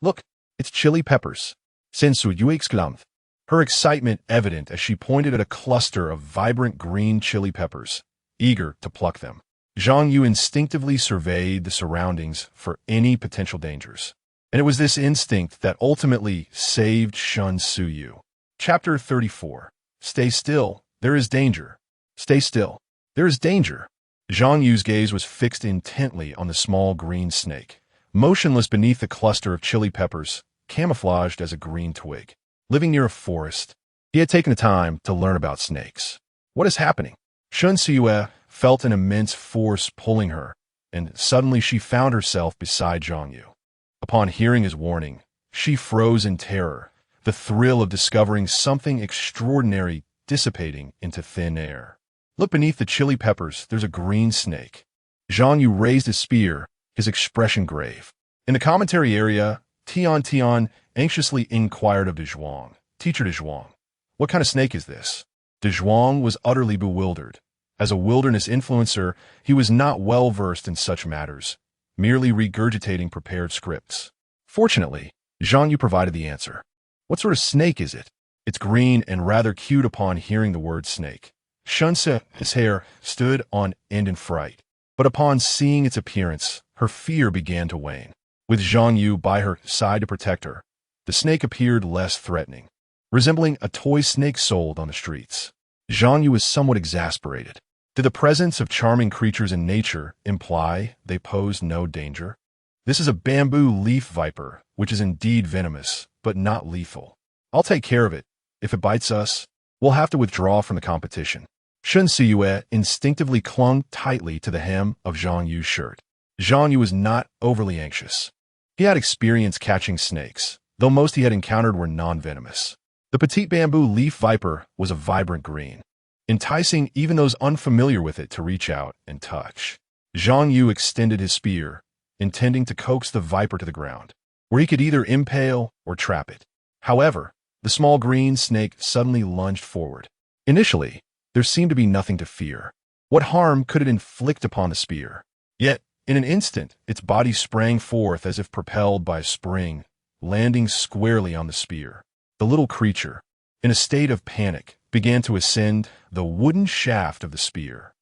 look, it's chili peppers," Sen Suyu exclaimed, her excitement evident as she pointed at a cluster of vibrant green chili peppers, eager to pluck them. Zhang Yu instinctively surveyed the surroundings for any potential dangers, and it was this instinct that ultimately saved Shun Suyu. Chapter 34. Stay still, there is danger. Stay still, there is danger. Zhang Yu's gaze was fixed intently on the small green snake, motionless beneath the cluster of chili peppers, camouflaged as a green twig. Living near a forest, he had taken the time to learn about snakes. What is happening? Shun Siyue felt an immense force pulling her, and suddenly she found herself beside Zhang Yu. Upon hearing his warning, she froze in terror, the thrill of discovering something extraordinary dissipating into thin air. "Look beneath the chili peppers, there's a green snake." Zhang Yu raised his spear, his expression grave. In the commentary area, Tian Tian anxiously inquired of de Zhuang, "Teacher de Zhuang, what kind of snake is this?" De Zhuang was utterly bewildered. As a wilderness influencer, he was not well versed in such matters, merely regurgitating prepared scripts. Fortunately, Zhang Yu provided the answer. "What sort of snake is it?" "It's green and rather cute." Upon hearing the word snake, Shunse's hair stood on end in fright, but upon seeing its appearance, her fear began to wane. With Zhang Yu by her side to protect her, the snake appeared less threatening, resembling a toy snake sold on the streets. Zhang Yu was somewhat exasperated. Did the presence of charming creatures in nature imply they posed no danger? This is a bamboo leaf viper, which is indeed venomous, but not lethal. I'll take care of it. If it bites us, we'll have to withdraw from the competition. Shun Siyue instinctively clung tightly to the hem of Zhang Yu's shirt. Zhang Yu was not overly anxious. He had experience catching snakes, though most he had encountered were non-venomous. The petite bamboo leaf viper was a vibrant green, enticing even those unfamiliar with it to reach out and touch. Zhang Yu extended his spear, intending to coax the viper to the ground, where he could either impale or trap it. However, the small green snake suddenly lunged forward. Initially, there seemed to be nothing to fear. What harm could it inflict upon the spear? Yet, in an instant, its body sprang forth as if propelled by a spring, landing squarely on the spear. The little creature, in a state of panic, began to ascend the wooden shaft of the spear.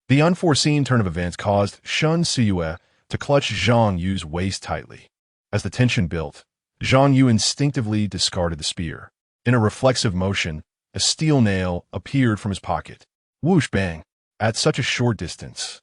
The unforeseen turn of events caused Shun Siyue to clutch Zhang Yu's waist tightly. As the tension built, Zhang Yu instinctively discarded the spear. In a reflexive motion, a steel nail appeared from his pocket. Whoosh bang! At such a short distance,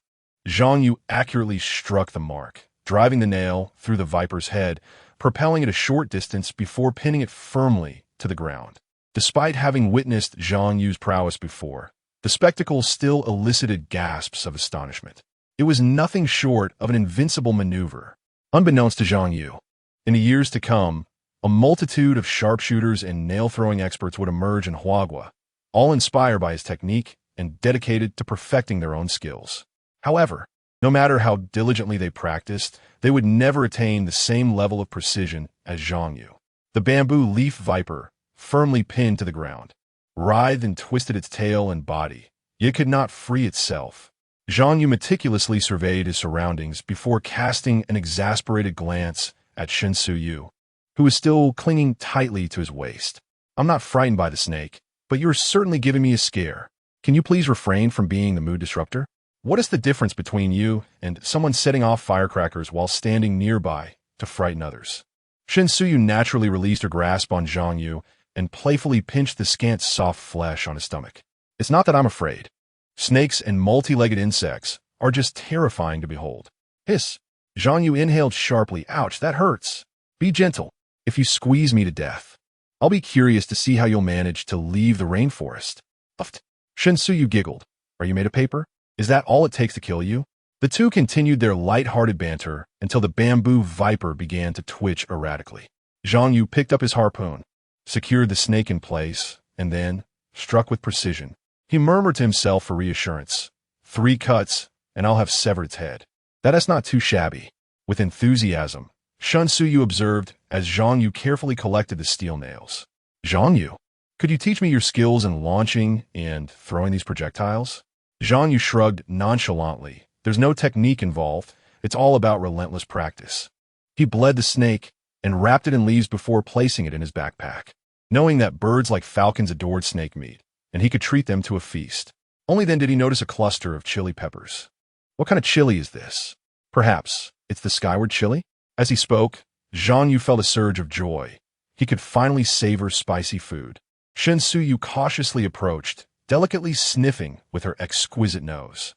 Zhang Yu accurately struck the mark, driving the nail through the viper's head, propelling it a short distance before pinning it firmly to the ground. Despite having witnessed Zhang Yu's prowess before, the spectacle still elicited gasps of astonishment. It was nothing short of an invincible maneuver. Unbeknownst to Zhang Yu, in the years to come, a multitude of sharpshooters and nail-throwing experts would emerge in Huagua, all inspired by his technique and dedicated to perfecting their own skills. However, no matter how diligently they practiced, they would never attain the same level of precision as Zhang Yu. The bamboo leaf viper, firmly pinned to the ground, writhed and twisted its tail and body, yet could not free itself. Zhang Yu meticulously surveyed his surroundings before casting an exasperated glance at Shen Yu, who was still clinging tightly to his waist. "I'm not frightened by the snake, but you're certainly giving me a scare. Can you please refrain from being the mood disruptor? What is the difference between you and someone setting off firecrackers while standing nearby to frighten others?" Shen Yu naturally released her grasp on Zhang Yu and playfully pinched the scant soft flesh on his stomach. "It's not that I'm afraid. Snakes and multi-legged insects are just terrifying to behold." Hiss! Zhang Yu inhaled sharply. "Ouch, that hurts. Be gentle. If you squeeze me to death, I'll be curious to see how you'll manage to leave the rainforest." Uffed. Shen Yu giggled. "Are you made of paper? Is that all it takes to kill you?" The two continued their light-hearted banter until the bamboo viper began to twitch erratically. Zhang Yu picked up his harpoon, secured the snake in place, and then struck with precision. He murmured to himself for reassurance, "3 cuts, and I'll have severed its head. That's not too shabby." With enthusiasm, Shen Yu observed as Zhang Yu carefully collected the steel nails. "Zhang Yu, could you teach me your skills in launching and throwing these projectiles?" Zhang Yu shrugged nonchalantly. "There's no technique involved. It's all about relentless practice." He bled the snake and wrapped it in leaves before placing it in his backpack, knowing that birds like falcons adored snake meat, and he could treat them to a feast. Only then did he notice a cluster of chili peppers. "What kind of chili is this? Perhaps it's the skyward chili?" As he spoke, Zhang Yu felt a surge of joy. He could finally savor spicy food. Shen Yu cautiously approached, delicately sniffing with her exquisite nose.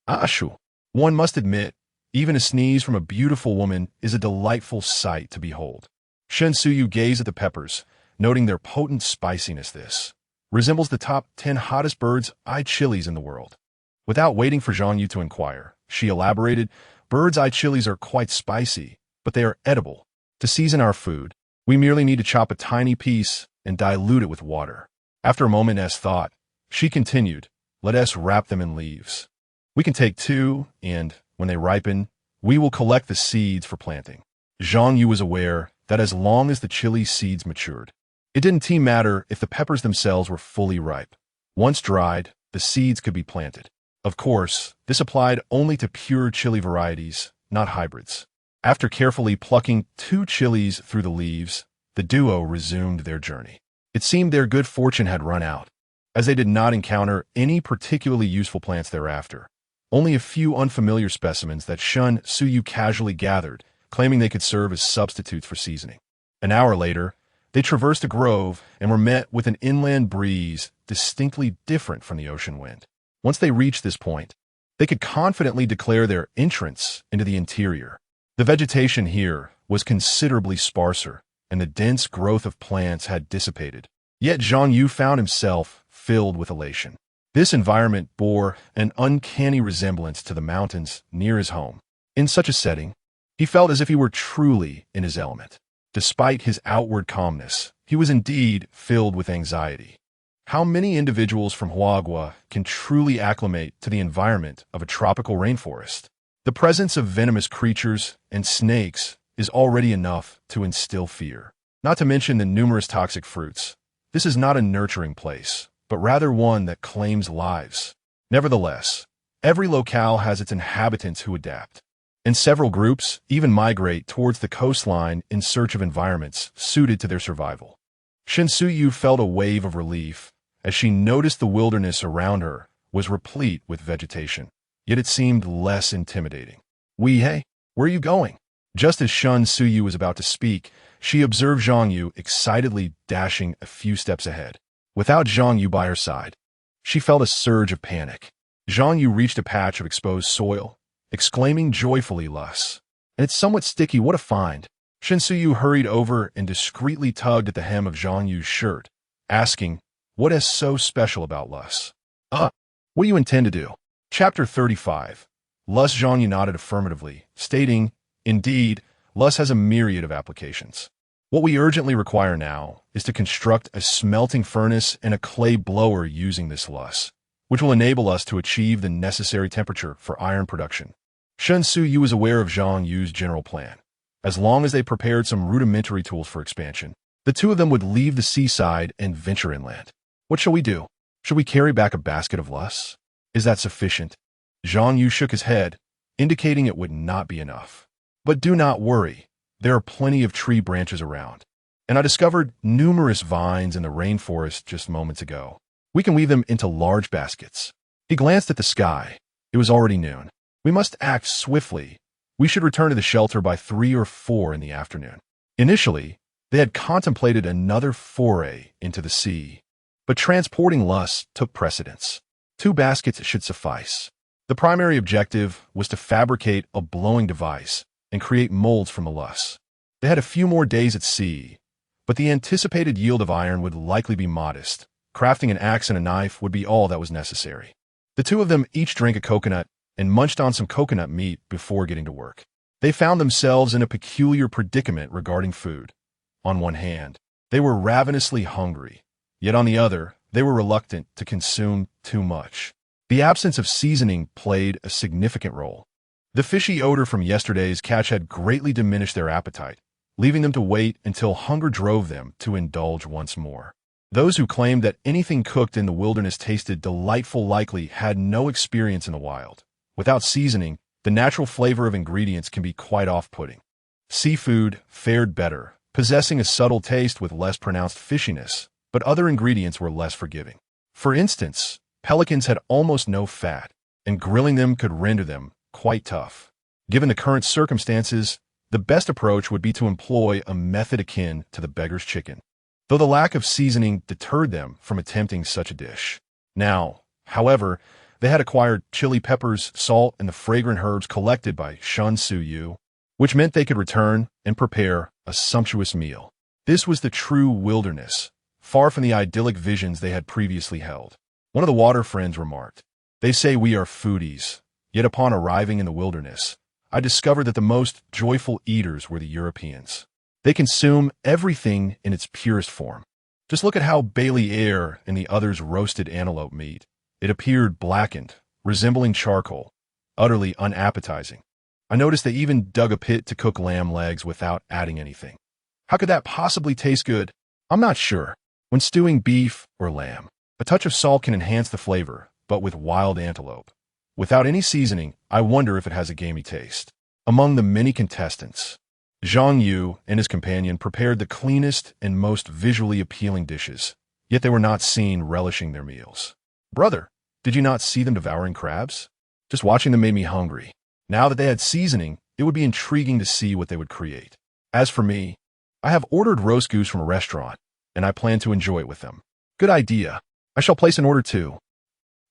Ashu. One must admit, even a sneeze from a beautiful woman is a delightful sight to behold. Shen Yu gazed at the peppers, noting their potent spiciness. "This resembles the top 10 hottest bird's-eye chilies in the world." Without waiting for Zhang Yu to inquire, she elaborated, "Bird's-eye chilies are quite spicy, but they are edible. To season our food, we merely need to chop a tiny piece and dilute it with water." After a moment's thought, she continued, "Let us wrap them in leaves. We can take 2, and, when they ripen, we will collect the seeds for planting." Zhang Yu was aware that as long as the chili seeds matured, it didn't matter if the peppers themselves were fully ripe. Once dried, the seeds could be planted. Of course, this applied only to pure chili varieties, not hybrids. After carefully plucking 2 chilies through the leaves, the duo resumed their journey. It seemed their good fortune had run out, as they did not encounter any particularly useful plants thereafter. Only a few unfamiliar specimens that Shen Yu casually gathered, claiming they could serve as substitutes for seasoning. An hour later, they traversed a grove and were met with an inland breeze distinctly different from the ocean wind. Once they reached this point, they could confidently declare their entrance into the interior. The vegetation here was considerably sparser, and the dense growth of plants had dissipated. Yet Zhang Yu found himself filled with elation. This environment bore an uncanny resemblance to the mountains near his home. In such a setting, he felt as if he were truly in his element. Despite his outward calmness, he was indeed filled with anxiety. How many individuals from Huagua can truly acclimate to the environment of a tropical rainforest? The presence of venomous creatures and snakes is already enough to instill fear, not to mention the numerous toxic fruits. This is not a nurturing place, but rather one that claims lives. Nevertheless, every locale has its inhabitants who adapt, and several groups even migrate towards the coastline in search of environments suited to their survival. Shen Yu felt a wave of relief as she noticed the wilderness around her was replete with vegetation, yet it seemed less intimidating. Hey, where are you going?" Just as Shen Yu was about to speak, she observed Zhang Yu excitedly dashing a few steps ahead. Without Zhang Yu by her side, she felt a surge of panic. Zhang Yu reached a patch of exposed soil, exclaiming joyfully, "Lus. And it's somewhat sticky, what a find." Shen Yu hurried over and discreetly tugged at the hem of Zhang Yu's shirt, asking, "What is so special about Lus?" What do you intend to do?" Chapter 35. Lus. Zhang Yu nodded affirmatively, stating, "Indeed, Lus has a myriad of applications. What we urgently require now is to construct a smelting furnace and a clay blower using this Lus, which will enable us to achieve the necessary temperature for iron production." Shen Yu was aware of Zhang Yu's general plan. As long as they prepared some rudimentary tools for expansion, the two of them would leave the seaside and venture inland. What shall we do? Should we carry back a basket of luss? Is that sufficient? Zhang Yu shook his head, indicating it would not be enough. But do not worry. There are plenty of tree branches around. And I discovered numerous vines in the rainforest just moments ago. We can weave them into large baskets. He glanced at the sky. It was already noon. We must act swiftly. We should return to the shelter by 3 or 4 in the afternoon. Initially, they had contemplated another foray into the sea, but transporting luss took precedence. 2 baskets should suffice. The primary objective was to fabricate a blowing device and create molds from the luss. They had a few more days at sea, but the anticipated yield of iron would likely be modest. Crafting an axe and a knife would be all that was necessary. The two of them each drank a coconut and munched on some coconut meat before getting to work. They found themselves in a peculiar predicament regarding food. On one hand, they were ravenously hungry, yet on the other, they were reluctant to consume too much. The absence of seasoning played a significant role. The fishy odor from yesterday's catch had greatly diminished their appetite, leaving them to wait until hunger drove them to indulge once more. Those who claimed that anything cooked in the wilderness tasted delightful likely had no experience in the wild. Without seasoning, the natural flavor of ingredients can be quite off-putting. Seafood fared better, possessing a subtle taste with less pronounced fishiness, but other ingredients were less forgiving. For instance, pelicans had almost no fat, and grilling them could render them quite tough. Given the current circumstances, the best approach would be to employ a method akin to the beggar's chicken, though the lack of seasoning deterred them from attempting such a dish. Now, however, they had acquired chili peppers, salt, and the fragrant herbs collected by Zhang Yu, which meant they could return and prepare a sumptuous meal. This was the true wilderness, far from the idyllic visions they had previously held. One of the water friends remarked, "They say we are foodies, yet upon arriving in the wilderness, I discovered that the most joyful eaters were the Europeans. They consume everything in its purest form. Just look at how Bailey Eyre and the others roasted antelope meat. It appeared blackened, resembling charcoal, utterly unappetizing. I noticed they even dug a pit to cook lamb legs without adding anything. How could that possibly taste good? I'm not sure. When stewing beef or lamb, a touch of salt can enhance the flavor, but with wild antelope, without any seasoning, I wonder if it has a gamey taste." Among the many contestants, Zhang Yu and his companion prepared the cleanest and most visually appealing dishes, yet they were not seen relishing their meals. "Brother, did you not see them devouring crabs? Just watching them made me hungry. Now that they had seasoning, it would be intriguing to see what they would create. As for me, I have ordered roast goose from a restaurant, and I plan to enjoy it with them." "Good idea. I shall place an order too."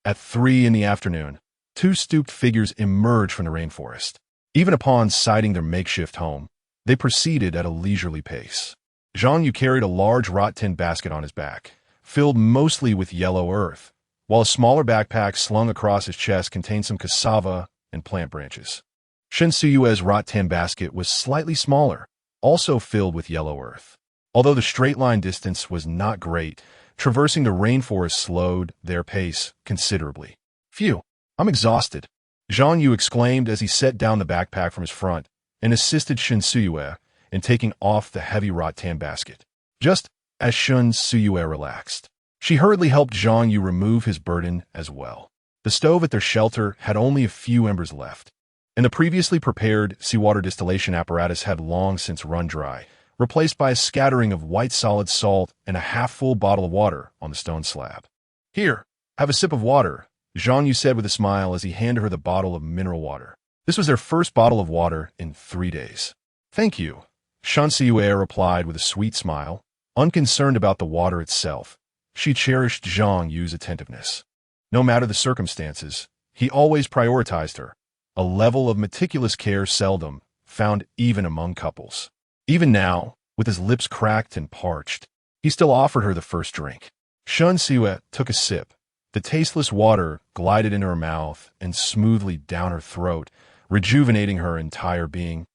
At 3 in the afternoon, 2 stooped figures emerged from the rainforest. Even upon sighting their makeshift home, they proceeded at a leisurely pace. Zhang Yu carried a large wrought tin basket on his back, filled mostly with yellow earth, while a smaller backpack slung across his chest contained some cassava and plant branches. Zhang Yu's wrought tin basket was slightly smaller, also filled with yellow earth. Although the straight-line distance was not great, traversing the rainforest slowed their pace considerably. "Phew, I'm exhausted," Zhang Yu exclaimed as he set down the backpack from his front and assisted Zhang Yu in taking off the heavy wrought tin basket. Just as Zhang Yu relaxed, she hurriedly helped Zhang Yu remove his burden as well. The stove at their shelter had only a few embers left, and the previously prepared seawater distillation apparatus had long since run dry, replaced by a scattering of white solid salt and a half-full bottle of water on the stone slab. "Here, have a sip of water," Zhang Yu said with a smile as he handed her the bottle of mineral water. This was their first bottle of water in 3 days. "Thank you," Zhang Yu replied with a sweet smile. Unconcerned about the water itself, she cherished Zhang Yu's attentiveness. No matter the circumstances, he always prioritized her, a level of meticulous care seldom found even among couples. Even now, with his lips cracked and parched, he still offered her the first drink. Zhang Yu took a sip. The tasteless water glided into her mouth and smoothly down her throat, rejuvenating her entire being.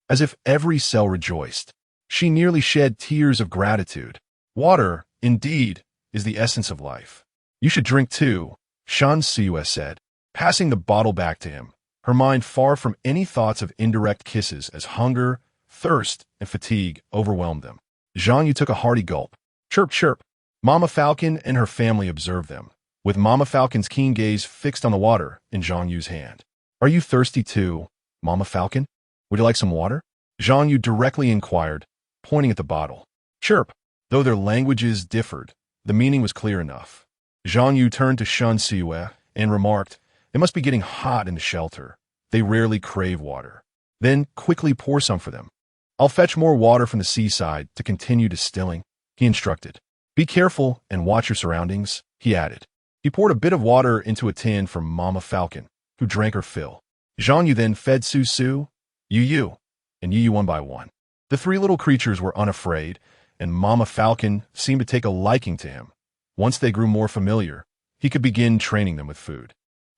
As if every cell rejoiced, she nearly shed tears of gratitude. "Water, indeed, is the essence of life. You should drink too," Zhang Yu said, passing the bottle back to him, her mind far from any thoughts of indirect kisses as hunger Thirst and fatigue overwhelmed them. Zhang Yu took a hearty gulp. Chirp, chirp. Mama Falcon and her family observed them, with Mama Falcon's keen gaze fixed on the water in Zhang Yu's hand. Are you thirsty too, Mama Falcon? Would you like some water? Zhang Yu directly inquired, pointing at the bottle. Chirp. Though their languages differed, the meaning was clear enough. Zhang Yu turned to Shun Siwei and remarked, it must be getting hot in the shelter. They rarely crave water. Then quickly pour some for them. I'll fetch more water from the seaside to continue distilling, he instructed. Be careful and watch your surroundings, he added. He poured a bit of water into a tin for Mama Falcon, who drank her fill. Zhang Yu then fed Su Su, Yu Yu, and Yu Yu one by one. The three little creatures were unafraid, and Mama Falcon seemed to take a liking to him. Once they grew more familiar, he could begin training them with food.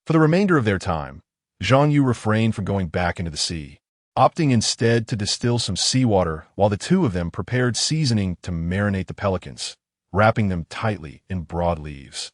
For the remainder of their time, Zhang Yu refrained from going back into the sea, opting instead to distill some seawater while the two of them prepared seasoning to marinate the pelicans, wrapping them tightly in broad leaves,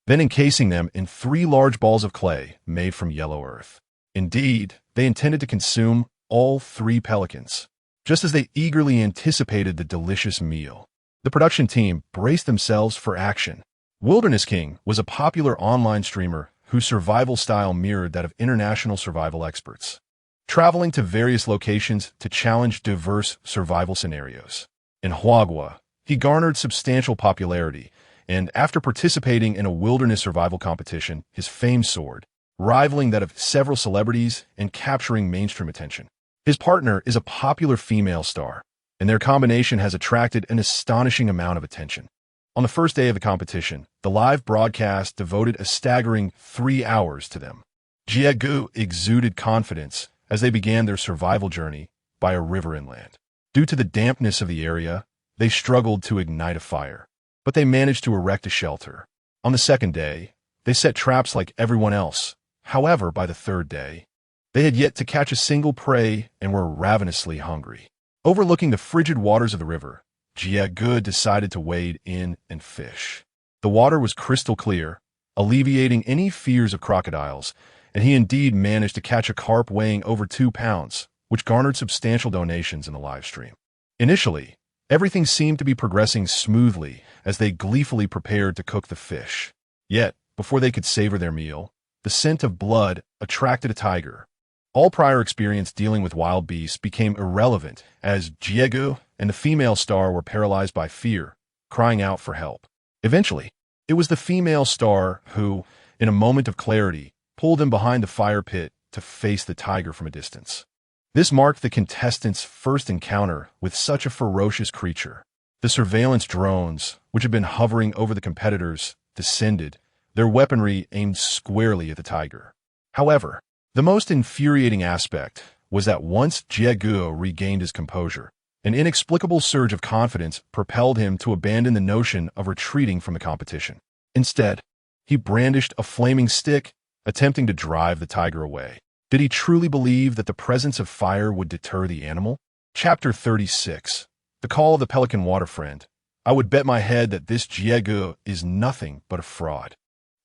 then encasing them in 3 large balls of clay made from yellow earth. Indeed, they intended to consume all 3 pelicans, just as they eagerly anticipated the delicious meal. The production team braced themselves for action. Wilderness King was a popular online streamer whose survival style mirrored that of international survival experts, traveling to various locations to challenge diverse survival scenarios. In Huagua, he garnered substantial popularity, and after participating in a wilderness survival competition, his fame soared, rivaling that of several celebrities and capturing mainstream attention. His partner is a popular female star, and their combination has attracted an astonishing amount of attention. On the first day of the competition, the live broadcast devoted a staggering 3 hours to them. Jiegu exuded confidence as they began their survival journey by a river inland. Due to the dampness of the area, they struggled to ignite a fire, but they managed to erect a shelter. On the second day, they set traps like everyone else. However, by the third day, they had yet to catch a single prey and were ravenously hungry. Overlooking the frigid waters of the river, Jiegu decided to wade in and fish. The water was crystal clear, alleviating any fears of crocodiles, and he indeed managed to catch a carp weighing over 2 pounds, which garnered substantial donations in the live stream. Initially, everything seemed to be progressing smoothly as they gleefully prepared to cook the fish. Yet, before they could savor their meal, the scent of blood attracted a tiger. All prior experience dealing with wild beasts became irrelevant as Jiegu and the female star were paralyzed by fear, crying out for help. Eventually, it was the female star who, in a moment of clarity, pulled them behind the fire pit to face the tiger from a distance. This marked the contestants' first encounter with such a ferocious creature. The surveillance drones, which had been hovering over the competitors, descended, their weaponry aimed squarely at the tiger. However, the most infuriating aspect was that once Jiegu regained his composure, an inexplicable surge of confidence propelled him to abandon the notion of retreating from the competition. Instead, he brandished a flaming stick, attempting to drive the tiger away. Did he truly believe that the presence of fire would deter the animal? Chapter 36. The Call of the Pelican Water Friend. I would bet my head that this Jiegu is nothing but a fraud.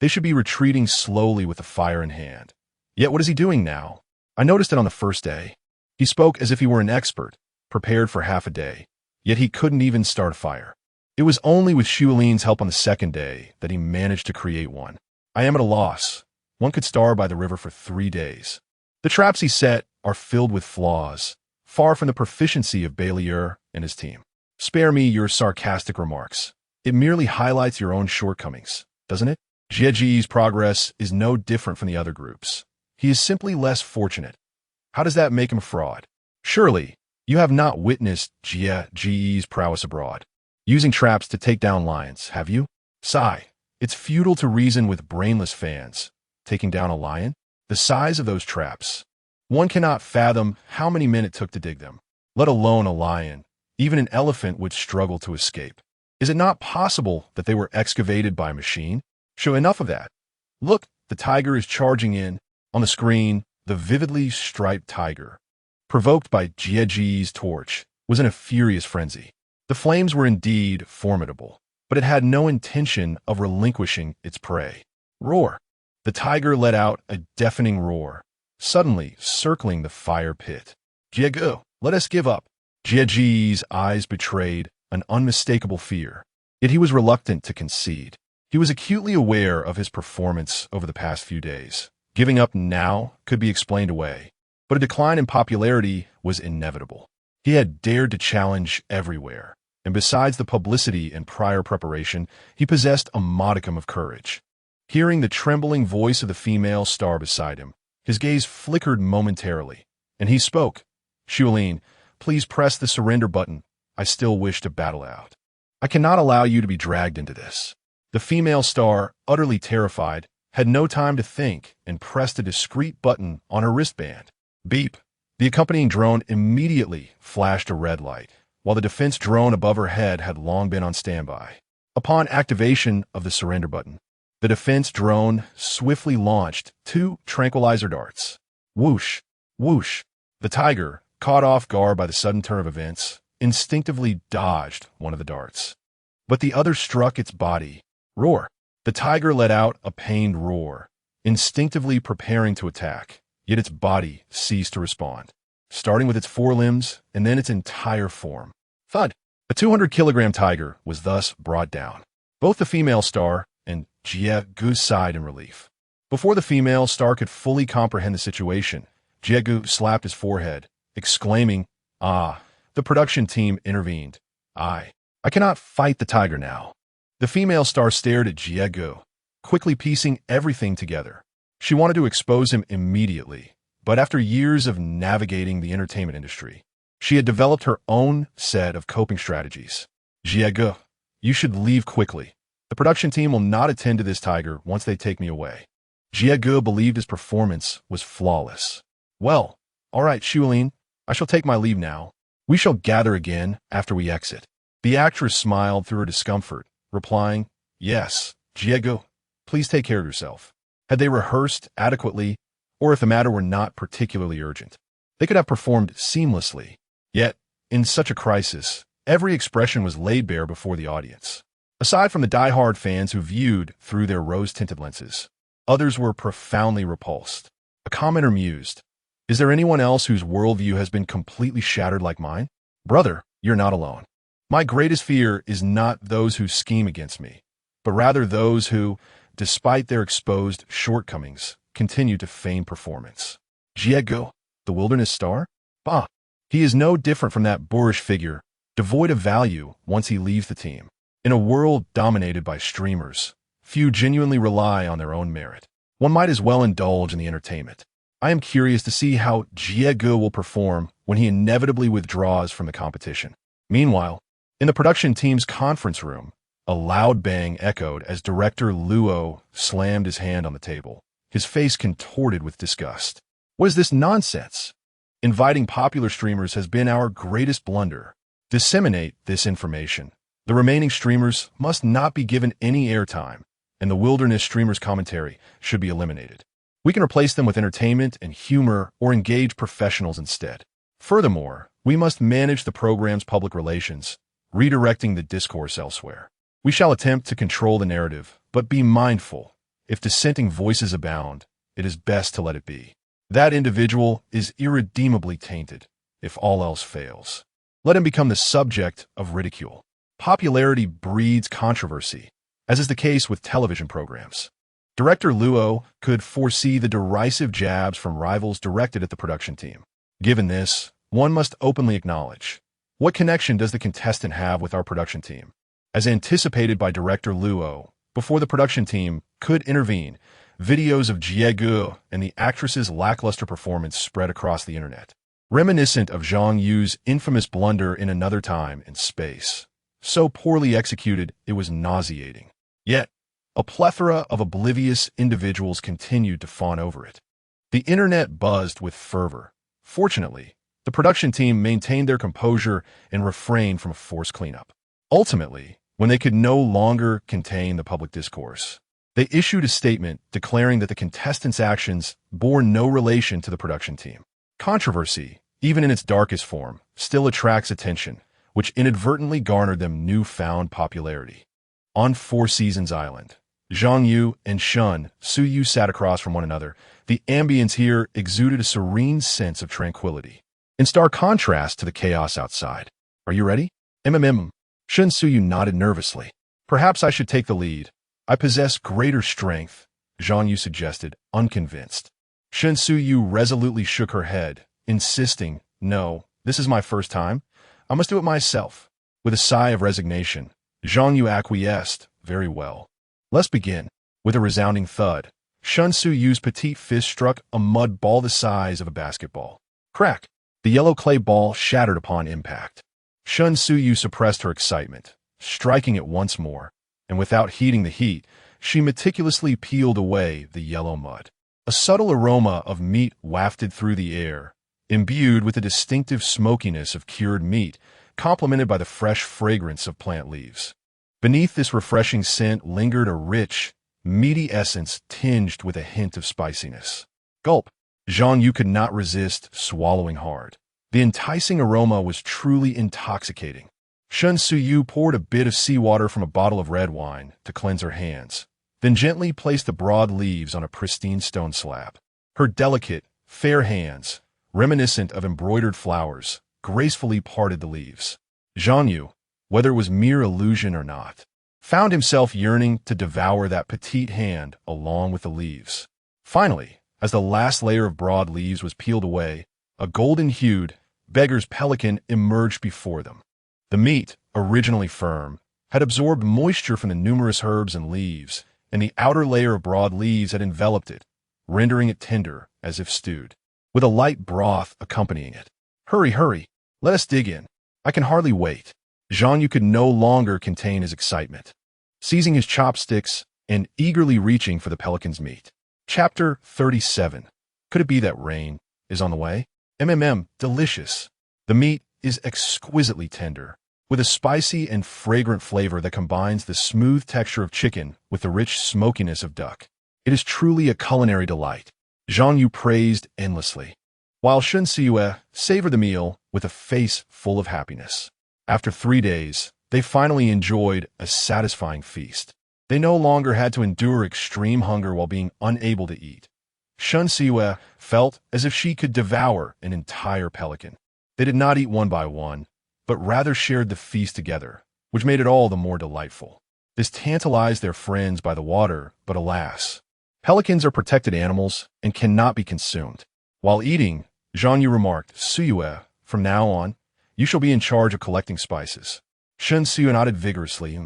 They should be retreating slowly with the fire in hand. Yet what is he doing now? I noticed it on the first day. He spoke as if he were an expert, prepared for half a day. Yet he couldn't even start a fire. It was only with Shulin's help on the second day that he managed to create one. I am at a loss. One could starve by the river for 3 days. The traps he set are filled with flaws, far from the proficiency of Bailier and his team. Spare me your sarcastic remarks. It merely highlights your own shortcomings, doesn't it? Jieji's progress is no different from the other groups. He is simply less fortunate. How does that make him a fraud? Surely, you have not witnessed Jieji's prowess abroad, using traps to take down lions, have you? Sigh. It's futile to reason with brainless fans. Taking down a lion? The size of those traps. One cannot fathom how many men it took to dig them, let alone a lion. Even an elephant would struggle to escape. Is it not possible that they were excavated by a machine? Sure, enough of that. Look, the tiger is charging in. On the screen, the vividly striped tiger, provoked by Jieji's torch, was in a furious frenzy. The flames were indeed formidable, but it had no intention of relinquishing its prey. Roar! The tiger let out a deafening roar, suddenly circling the fire pit. Jiegu, let us give up. Jieji's eyes betrayed an unmistakable fear, yet he was reluctant to concede. He was acutely aware of his performance over the past few days. Giving up now could be explained away, but a decline in popularity was inevitable. He had dared to challenge everywhere, and besides the publicity and prior preparation, he possessed a modicum of courage. Hearing the trembling voice of the female star beside him, his gaze flickered momentarily, and he spoke. "Xiaolin, please press the surrender button. I still wish to battle out. I cannot allow you to be dragged into this." The female star, utterly terrified, had no time to think and pressed a discreet button on her wristband. Beep. The accompanying drone immediately flashed a red light, while the defense drone above her head had long been on standby. Upon activation of the surrender button, the defense drone swiftly launched 2 tranquilizer darts. Whoosh, whoosh. The tiger, caught off guard by the sudden turn of events, instinctively dodged one of the darts. But the other struck its body. Roar. The tiger let out a pained roar, instinctively preparing to attack, yet its body ceased to respond, starting with its forelimbs and then its entire form. Thud. A 200-kilogram tiger was thus brought down. Both the female star and Jie Gu sighed in relief. Before the female star could fully comprehend the situation, Jie Gu slapped his forehead, exclaiming, "Ah!" The production team intervened. I cannot fight the tiger now." The female star stared at Jie Gu, quickly piecing everything together. She wanted to expose him immediately, but after years of navigating the entertainment industry, she had developed her own set of coping strategies. "Jie Gu, you should leave quickly. The production team will not attend to this tiger once they take me away." Jie Gu believed his performance was flawless. "Well, all right, Xiaolin, I shall take my leave now. We shall gather again after we exit." The actress smiled through her discomfort, replying, "Yes, Jie Gu, please take care of yourself." Had they rehearsed adequately, or if the matter were not particularly urgent, they could have performed seamlessly. Yet, in such a crisis, every expression was laid bare before the audience. Aside from the die-hard fans who viewed through their rose-tinted lenses, others were profoundly repulsed. A commenter mused, "Is there anyone else whose worldview has been completely shattered like mine? Brother, you're not alone. My greatest fear is not those who scheme against me, but rather those who, despite their exposed shortcomings, continue to feign performance." Jie Gu, the wilderness star? Bah! He is no different from that boorish figure, devoid of value once he leaves the team. In a world dominated by streamers, few genuinely rely on their own merit. One might as well indulge in the entertainment. I am curious to see how Jie Gu will perform when he inevitably withdraws from the competition. Meanwhile, in the production team's conference room, a loud bang echoed as director Luo slammed his hand on the table, his face contorted with disgust. "What is this nonsense? Inviting popular streamers has been our greatest blunder. Disseminate this information. The remaining streamers must not be given any airtime, and the wilderness streamers' commentary should be eliminated. We can replace them with entertainment and humor or engage professionals instead. Furthermore, we must manage the program's public relations, redirecting the discourse elsewhere. We shall attempt to control the narrative, but be mindful. If dissenting voices abound, it is best to let it be. That individual is irredeemably tainted, if all else fails. Let him become the subject of ridicule. Popularity breeds controversy, as is the case with television programs. Director Luo could foresee the derisive jabs from rivals directed at the production team. Given this, one must openly acknowledge, what connection does the contestant have with our production team? As anticipated by director Luo, before the production team could intervene, videos of Jie Gu and the actress's lackluster performance spread across the internet, reminiscent of Zhang Yu's infamous blunder in Another Time and Space. So poorly executed, it was nauseating. Yet, a plethora of oblivious individuals continued to fawn over it. The internet buzzed with fervor. Fortunately, the production team maintained their composure and refrained from a forced cleanup. Ultimately, when they could no longer contain the public discourse, they issued a statement declaring that the contestants' actions bore no relation to the production team. Controversy, even in its darkest form, still attracts attention, which inadvertently garnered them newfound popularity. On Four Seasons Island, Zhang Yu and Shun Suyu sat across from one another. The ambience here exuded a serene sense of tranquility. in stark contrast to the chaos outside. Are you ready? Shun Suyu nodded nervously. Perhaps I should take the lead. I possess greater strength, Zhang Yu suggested, unconvinced. Shun Suyu resolutely shook her head, insisting, no, this is my first time. I must do it myself. With a sigh of resignation, Zhang Yu acquiesced. Very well. Let's begin. With a resounding thud, Shun Suyu's petite fist struck a mud ball the size of a basketball. Crack! The yellow clay ball shattered upon impact. Shun Suyu suppressed her excitement, striking it once more, and without heeding the heat, she meticulously peeled away the yellow mud. A subtle aroma of meat wafted through the air, imbued with the distinctive smokiness of cured meat, complemented by the fresh fragrance of plant leaves. Beneath this refreshing scent lingered a rich, meaty essence tinged with a hint of spiciness. Gulp! Zhang Yu could not resist swallowing hard. The enticing aroma was truly intoxicating. Shun Suyu poured a bit of seawater from a bottle of red wine to cleanse her hands, then gently placed the broad leaves on a pristine stone slab. Her delicate, fair hands, reminiscent of embroidered flowers, gracefully parted the leaves. Zhang Yu, whether it was mere illusion or not, found himself yearning to devour that petite hand along with the leaves. Finally, as the last layer of broad leaves was peeled away, a golden-hued beggar's pelican emerged before them. The meat, originally firm, had absorbed moisture from the numerous herbs and leaves, and the outer layer of broad leaves had enveloped it, rendering it tender as if stewed, with a light broth accompanying it. Hurry, hurry, let us dig in. I can hardly wait. Zhang Yu could no longer contain his excitement. Seizing his chopsticks and eagerly reaching for the pelican's meat. Chapter 37. Could it be that rain is on the way? Delicious. The meat is exquisitely tender, with a spicy and fragrant flavor that combines the smooth texture of chicken with the rich smokiness of duck. It is truly a culinary delight. Zhang Yu praised endlessly, while Shun Siyu savored the meal with a face full of happiness. After 3 days, they finally enjoyed a satisfying feast. They no longer had to endure extreme hunger while being unable to eat. Shun Siyu felt as if she could devour an entire pelican. They did not eat one by one, but rather shared the feast together, which made it all the more delightful. This tantalized their friends by the water, but alas, pelicans are protected animals and cannot be consumed. While eating, Zhang Yu remarked, Siyu, from now on, you shall be in charge of collecting spices. Shun Siyu nodded vigorously.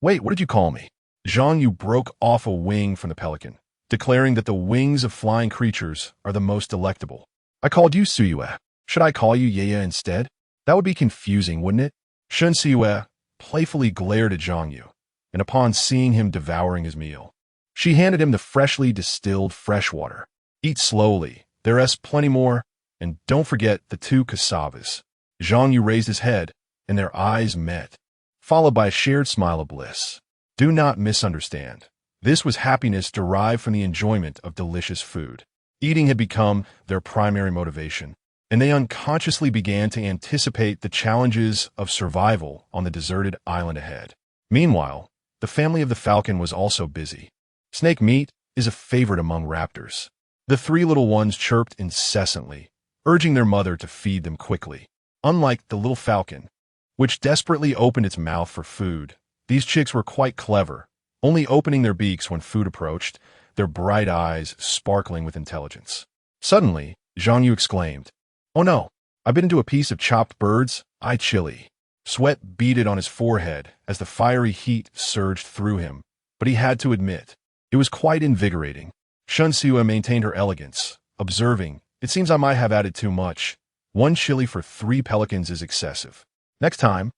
Wait, what did you call me? Zhang Yu broke off a wing from the pelican, declaring that the wings of flying creatures are the most delectable. I called you Siyu. Should I call you Yaya instead? That would be confusing, wouldn't it? Shun Siyu playfully glared at Zhang Yu, and upon seeing him devouring his meal, she handed him the freshly distilled fresh water. Eat slowly, there's plenty more, and don't forget the 2 cassavas. Zhang Yu raised his head, and their eyes met, followed by a shared smile of bliss. Do not misunderstand. This was happiness derived from the enjoyment of delicious food. Eating had become their primary motivation, and they unconsciously began to anticipate the challenges of survival on the deserted island ahead. Meanwhile, the family of the falcon was also busy. Snake meat is a favorite among raptors. The 3 little ones chirped incessantly, urging their mother to feed them quickly. Unlike the little falcon, which desperately opened its mouth for food, these chicks were quite clever, only opening their beaks when food approached, their bright eyes sparkling with intelligence. Suddenly, Zhang Yu exclaimed, Oh no, I bit into a piece of chopped bird's eye chili. Sweat beaded on his forehead as the fiery heat surged through him, but he had to admit, it was quite invigorating. Shun Siyu maintained her elegance, observing, It seems I might have added too much. 1 chili for 3 pelicans is excessive. Next time,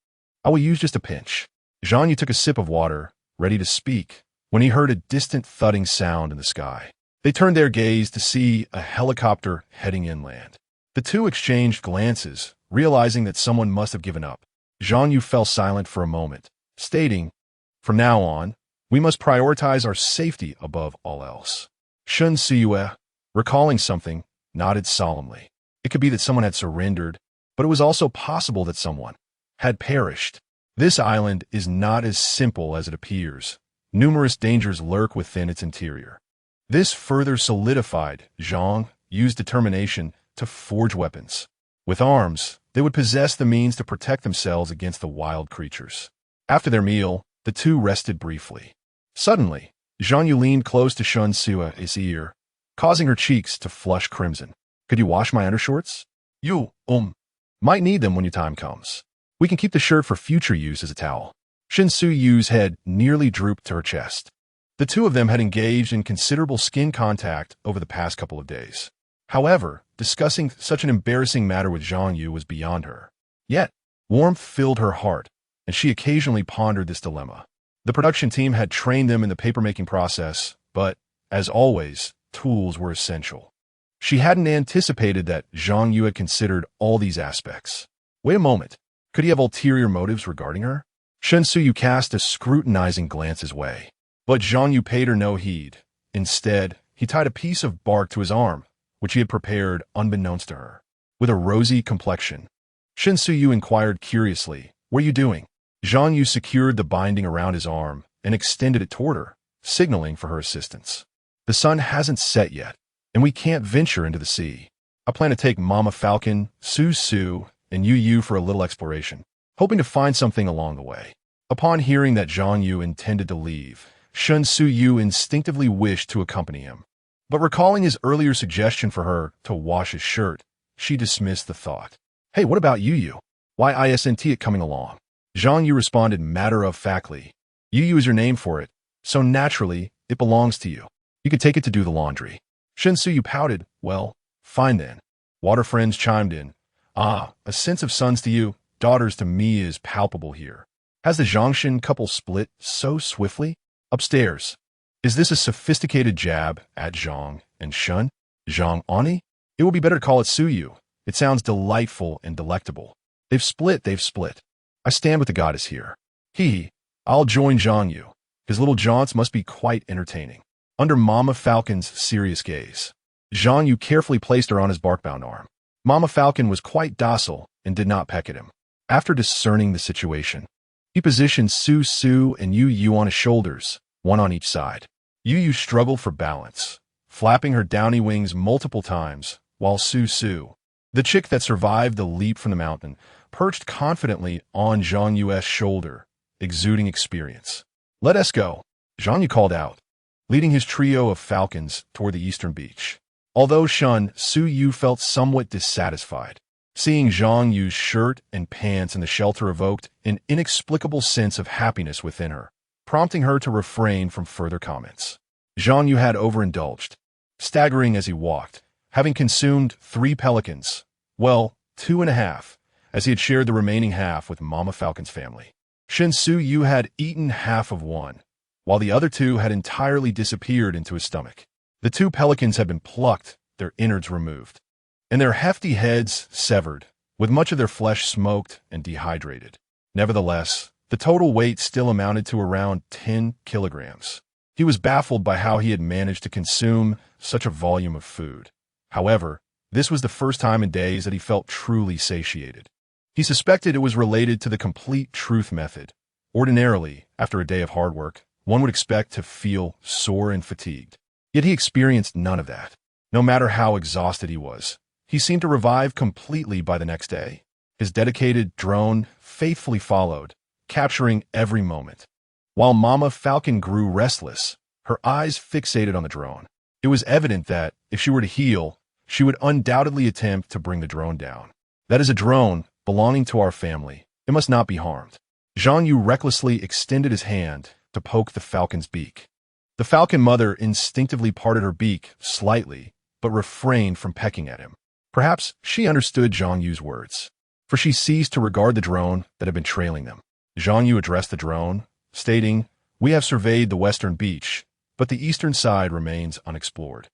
I will use just a pinch. Zhang Yu took a sip of water, ready to speak, when he heard a distant thudding sound in the sky. They turned their gaze to see a helicopter heading inland. The 2 exchanged glances, realizing that someone must have given up. Zhang Yu fell silent for a moment, stating, From now on, we must prioritize our safety above all else. Shun Siyu, recalling something, nodded solemnly. It could be that someone had surrendered, but it was also possible that someone had perished. This island is not as simple as it appears. Numerous dangers lurk within its interior. This further solidified Zhang Yu's determination to forge weapons. With arms, they would possess the means to protect themselves against the wild creatures. After their meal, the two rested briefly. Suddenly, Zhang Yu leaned close to Shun Su's ear, causing her cheeks to flush crimson. Could you wash my undershorts? You, might need them when your time comes. We can keep the shirt for future use as a towel. Shin Su-yu's head nearly drooped to her chest. The two of them had engaged in considerable skin contact over the past couple of days. However, discussing such an embarrassing matter with Zhang Yu was beyond her. Yet, warmth filled her heart, and she occasionally pondered this dilemma. The production team had trained them in the papermaking process, but, as always, tools were essential. She hadn't anticipated that Zhang Yu had considered all these aspects. Wait a moment. Could he have ulterior motives regarding her? Shen Suyu cast a scrutinizing glance his way. But Zhang Yu paid her no heed. Instead, he tied a piece of bark to his arm, which he had prepared unbeknownst to her. With a rosy complexion, Shen Suyu inquired curiously, "What are you doing?" Zhang Yu secured the binding around his arm and extended it toward her, signaling for her assistance. "The sun hasn't set yet, and we can't venture into the sea. I plan to take Mama Falcon, Su, and Yu for a little exploration, hoping to find something along the way." Upon hearing that Zhang Yu intended to leave, Shun Su-yu instinctively wished to accompany him. But recalling his earlier suggestion for her to wash his shirt, she dismissed the thought. "Hey, what about Yu? Why isn't it coming along?" Zhang Yu responded matter-of-factly. "Yu is your name for it, so naturally, it belongs to you. You can take it to do the laundry." Shin Su-yu pouted. "Well, fine then." Water friends chimed in. "A sense of sons to you, daughters to me is palpable here. Has the Zhangshan couple split so swiftly?" Upstairs. "Is this a sophisticated jab at Zhang and Shun? Zhang Ani? It will be better to call it Su-yu. It sounds delightful and delectable. They've split. I stand with the goddess here. I'll join Zhang Yu. His little jaunts must be quite entertaining." Under Mama Falcon's serious gaze, Zhang Yu carefully placed her on his bark-bound arm. Mama Falcon was quite docile and did not peck at him. After discerning the situation, he positioned Su and Yu on his shoulders, one on each side. Yu struggled for balance, flapping her downy wings multiple times, while Su, the chick that survived the leap from the mountain, perched confidently on Zhang Yu's shoulder, exuding experience. "Let us go," Zhang Yu called out, leading his trio of falcons toward the eastern beach. Although Shun Su-yu felt somewhat dissatisfied, seeing Zhang Yu's shirt and pants in the shelter evoked an inexplicable sense of happiness within her, prompting her to refrain from further comments. Zhang Yu had overindulged, staggering as he walked, having consumed 3 pelicans, well, 2.5, as he had shared the remaining half with Mama Falcon's family. Shin Su-yu had eaten half of one, while the other 2 had entirely disappeared into his stomach. The 2 pelicans had been plucked, their innards removed, and their hefty heads severed, with much of their flesh smoked and dehydrated. Nevertheless, the total weight still amounted to around 10 kilograms. He was baffled by how he had managed to consume such a volume of food. However, this was the first time in days that he felt truly satiated. He suspected it was related to the complete truth method. Ordinarily, after a day of hard work, one would expect to feel sore and fatigued. Yet he experienced none of that. No matter how exhausted he was, he seemed to revive completely by the next day. His dedicated drone faithfully followed, capturing every moment. While Mama Falcon grew restless, her eyes fixated on the drone. It was evident that, if she were to heal, she would undoubtedly attempt to bring the drone down. "That is a drone belonging to our family. It must not be harmed." Zhang Yu recklessly extended his hand to poke the falcon's beak. The falcon mother instinctively parted her beak slightly, but refrained from pecking at him. Perhaps she understood Zhang Yu's words, for she ceased to regard the drone that had been trailing them. Zhang Yu addressed the drone, stating, "We have surveyed the western beach, but the eastern side remains unexplored.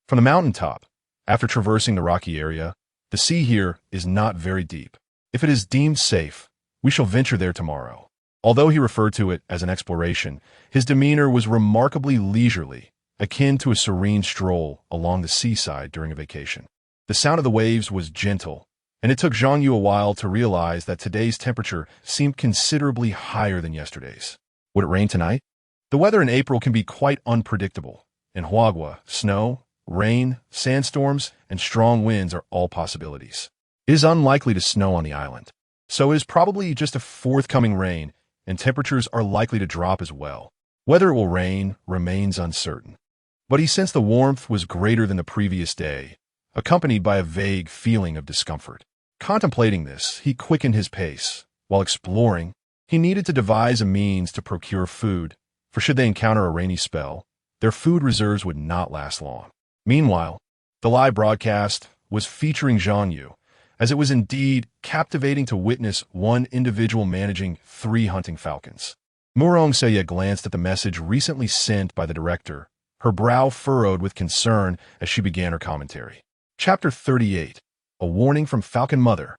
From the mountaintop, after traversing the rocky area, the sea here is not very deep. If it is deemed safe, we shall venture there tomorrow." Although he referred to it as an exploration, his demeanor was remarkably leisurely, akin to a serene stroll along the seaside during a vacation. The sound of the waves was gentle, and it took Zhang Yu a while to realize that today's temperature seemed considerably higher than yesterday's. Would it rain tonight? The weather in April can be quite unpredictable. In Huagua, snow, rain, sandstorms, and strong winds are all possibilities. It is unlikely to snow on the island, so it is probably just a forthcoming rain, and temperatures are likely to drop as well. Whether it will rain remains uncertain. But he sensed the warmth was greater than the previous day, accompanied by a vague feeling of discomfort. Contemplating this, he quickened his pace. While exploring, he needed to devise a means to procure food, for should they encounter a rainy spell, their food reserves would not last long. Meanwhile, the live broadcast was featuring Zhang Yu, as it was indeed captivating to witness one individual managing 3 hunting falcons. Murong Seya glanced at the message recently sent by the director, her brow furrowed with concern as she began her commentary. Chapter 38. A Warning from Falcon Mother.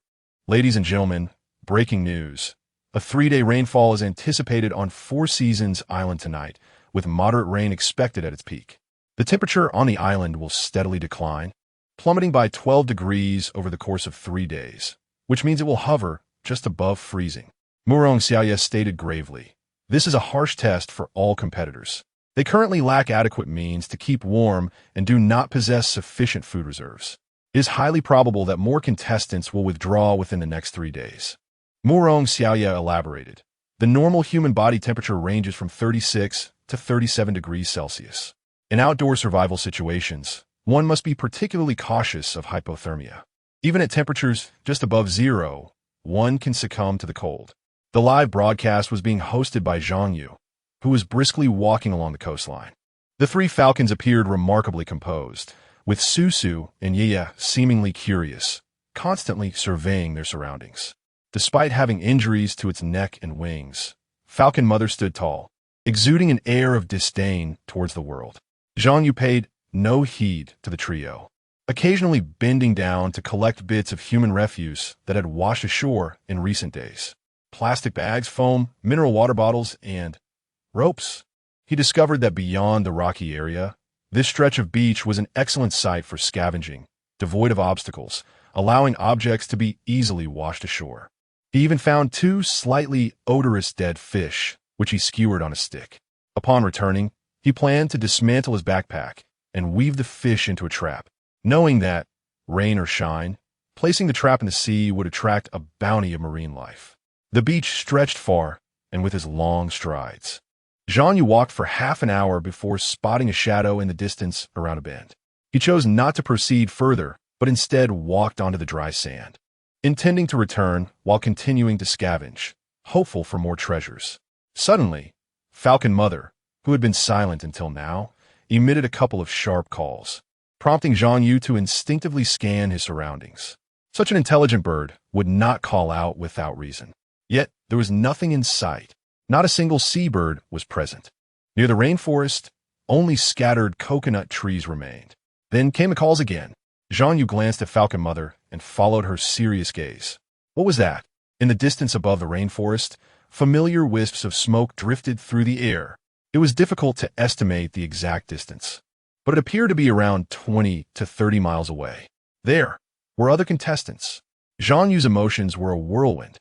Ladies and gentlemen, breaking news. A 3-day rainfall is anticipated on Four Seasons Island tonight, with moderate rain expected at its peak. The temperature on the island will steadily decline, plummeting by 12 degrees over the course of 3 days, which means it will hover just above freezing. Murong Xiaoye stated gravely, "This is a harsh test for all competitors. They currently lack adequate means to keep warm and do not possess sufficient food reserves. It is highly probable that more contestants will withdraw within the next 3 days." Murong Xiaoye elaborated, "The normal human body temperature ranges from 36 to 37 degrees Celsius. In outdoor survival situations, one must be particularly cautious of hypothermia. Even at temperatures just above zero, one can succumb to the cold." The live broadcast was being hosted by Zhang Yu, who was briskly walking along the coastline. The 3 falcons appeared remarkably composed, with Susu and Yiya seemingly curious, constantly surveying their surroundings. Despite having injuries to its neck and wings, Falcon Mother stood tall, exuding an air of disdain towards the world. Zhang Yu paid no heed to the trio, occasionally bending down to collect bits of human refuse that had washed ashore in recent days. Plastic bags, foam, mineral water bottles, and ropes. He discovered that beyond the rocky area, this stretch of beach was an excellent site for scavenging, devoid of obstacles, allowing objects to be easily washed ashore. He even found 2 slightly odorous dead fish, which he skewered on a stick. Upon returning, he planned to dismantle his backpack and weave the fish into a trap, knowing that, rain or shine, placing the trap in the sea would attract a bounty of marine life. The beach stretched far, and with his long strides, Zhang Yu walked for half an hour before spotting a shadow in the distance around a bend. He chose not to proceed further, but instead walked onto the dry sand, intending to return while continuing to scavenge, hopeful for more treasures. Suddenly, Falcon Mother, who had been silent until now, emitted a couple of sharp calls, prompting Zhang Yu to instinctively scan his surroundings. Such an intelligent bird would not call out without reason. Yet there was nothing in sight. Not a single seabird was present. Near the rainforest, only scattered coconut trees remained. Then came the calls again. Zhang Yu glanced at Falcon Mother and followed her serious gaze. What was that? In the distance above the rainforest, familiar wisps of smoke drifted through the air. It was difficult to estimate the exact distance, but it appeared to be around 20 to 30 miles away. There were other contestants. Zhang Yu's emotions were a whirlwind.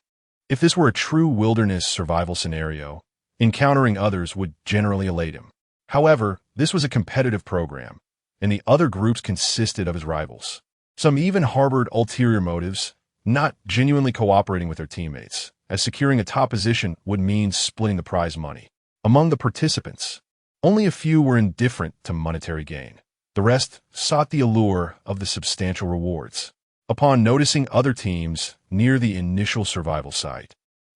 If this were a true wilderness survival scenario, encountering others would generally elate him. However, this was a competitive program, and the other groups consisted of his rivals. Some even harbored ulterior motives, not genuinely cooperating with their teammates, as securing a top position would mean splitting the prize money. Among the participants, only a few were indifferent to monetary gain. The rest sought the allure of the substantial rewards. Upon noticing other teams near the initial survival site,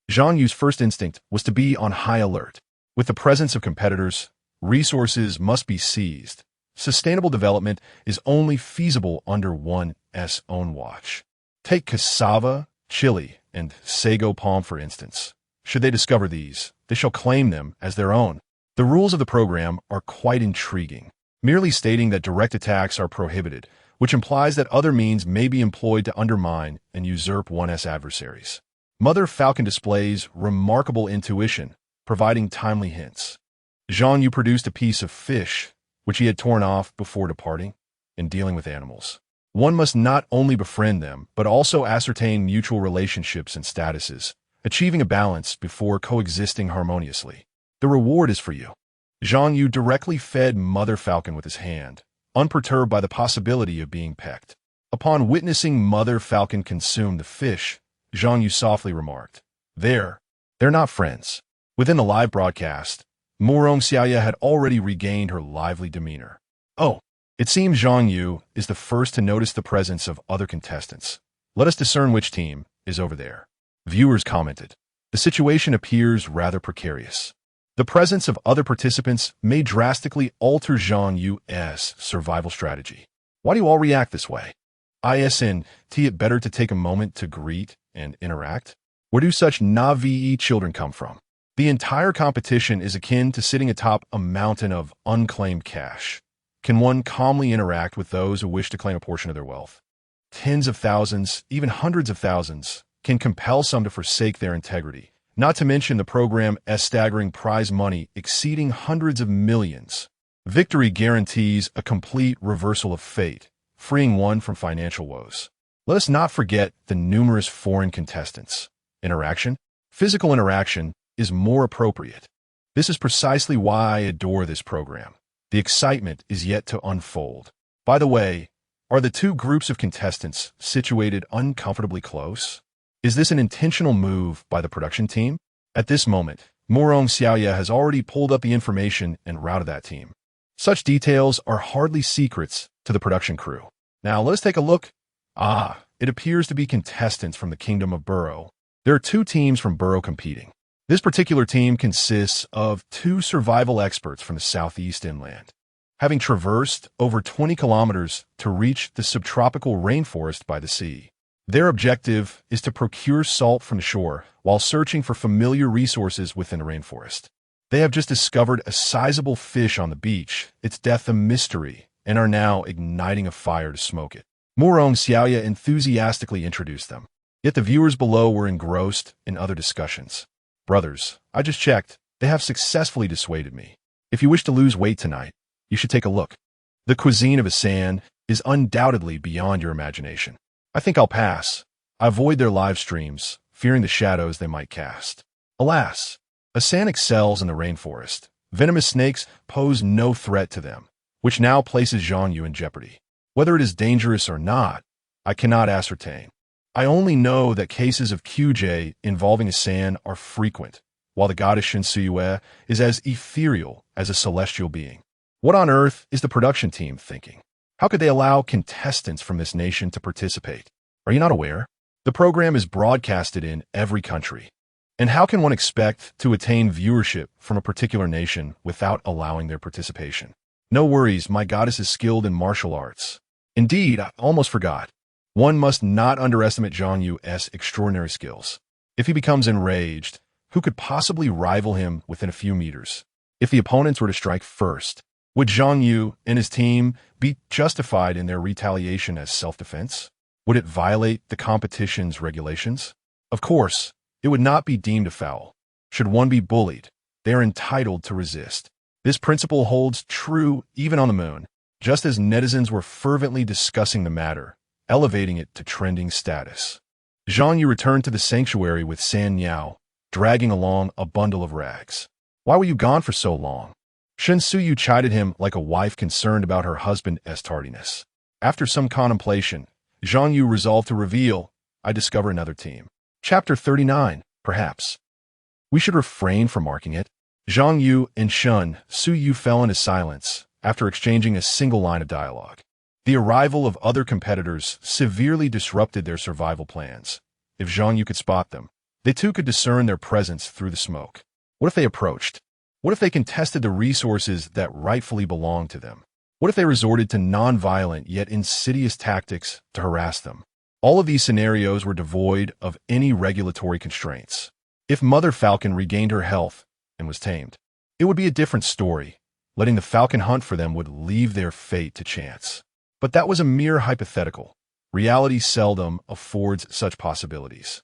Zhang Yu's first instinct was to be on high alert. With the presence of competitors, resources must be seized. Sustainable development is only feasible under one's own watch. Take cassava, chili, and sago palm for instance. Should they discover these, they shall claim them as their own. The rules of the program are quite intriguing, merely stating that direct attacks are prohibited, which implies that other means may be employed to undermine and usurp one's adversaries. Mother Falcon displays remarkable intuition, providing timely hints. Zhang Yu produced a piece of fish, which he had torn off before departing. In dealing with animals, one must not only befriend them, but also ascertain mutual relationships and statuses, achieving a balance before coexisting harmoniously. The reward is for you. Zhang Yu directly fed Mother Falcon with his hand, unperturbed by the possibility of being pecked. Upon witnessing Mother Falcon consume the fish, Zhang Yu softly remarked, They're not friends." Within the live broadcast, Murong Xiaoya had already regained her lively demeanor. "Oh, it seems Zhang Yu is the first to notice the presence of other contestants. Let us discern which team is over there." Viewers commented, "The situation appears rather precarious. The presence of other participants may drastically alter Zhang Yu's survival strategy. Why do you all react this way? Isn't it better to take a moment to greet and interact? Where do such Navi children come from? The entire competition is akin to sitting atop a mountain of unclaimed cash. Can one calmly interact with those who wish to claim a portion of their wealth? Tens of thousands, even hundreds of thousands, can compel some to forsake their integrity, not to mention the program's staggering prize money exceeding hundreds of millions. Victory guarantees a complete reversal of fate, freeing one from financial woes. Let us not forget the numerous foreign contestants. Physical interaction is more appropriate. This is precisely why I adore this program. The excitement is yet to unfold. By the way, are the two groups of contestants situated uncomfortably close? Is this an intentional move by the production team? At this moment, Murong Xiaoya has already pulled up the information and routed that team. Such details are hardly secrets to the production crew. Now let's take a look. It appears to be contestants from the Kingdom of Burrow. There are two teams from Burrow competing. This particular team consists of two survival experts from the southeast inland, having traversed over 20 kilometers to reach the subtropical rainforest by the sea. Their objective is to procure salt from the shore while searching for familiar resources within the rainforest. They have just discovered a sizable fish on the beach, its death a mystery, and are now igniting a fire to smoke it. Murong Xiaoya enthusiastically introduced them, yet the viewers below were engrossed in other discussions. "Brothers, I just checked. They have successfully dissuaded me. If you wish to lose weight tonight, you should take a look. The cuisine of Asan is undoubtedly beyond your imagination. I think I'll pass. I avoid their live streams, fearing the shadows they might cast. Alas, Asan excels in the rainforest. Venomous snakes pose no threat to them, which now places Zhang Yu in jeopardy. Whether it is dangerous or not, I cannot ascertain. I only know that cases of QJ involving Asan are frequent, while the goddess Shinsuye is as ethereal as a celestial being. What on earth is the production team thinking? How could they allow contestants from this nation to participate? Are you not aware? The program is broadcasted in every country. And how can one expect to attain viewership from a particular nation without allowing their participation? No worries, my goddess is skilled in martial arts. Indeed, I almost forgot. One must not underestimate Zhang Yu's extraordinary skills. If he becomes enraged, who could possibly rival him within a few meters? If the opponents were to strike first, would Zhang Yu and his team be justified in their retaliation as self-defense? Would it violate the competition's regulations? Of course, it would not be deemed a foul. Should one be bullied, they are entitled to resist. This principle holds true even on the moon, just as netizens were fervently discussing the matter, elevating it to trending status. Zhang Yu returned to the sanctuary with San Niao, dragging along a bundle of rags. "Why were you gone for so long?" Shinsuye chided him like a wife concerned about her husband's tardiness. After some contemplation, Zhang Yu resolved to reveal, "I discover another team." Chapter 39, perhaps. We should refrain from marking it. Zhang Yu and Shinsuye fell into silence after exchanging a single line of dialogue. The arrival of other competitors severely disrupted their survival plans. If Zhang Yu could spot them, they too could discern their presence through the smoke. What if they approached? What if they contested the resources that rightfully belonged to them? What if they resorted to non-violent yet insidious tactics to harass them? All of these scenarios were devoid of any regulatory constraints. If Mother Falcon regained her health and was tamed, it would be a different story. Letting the falcon hunt for them would leave their fate to chance. But that was a mere hypothetical. Reality seldom affords such possibilities.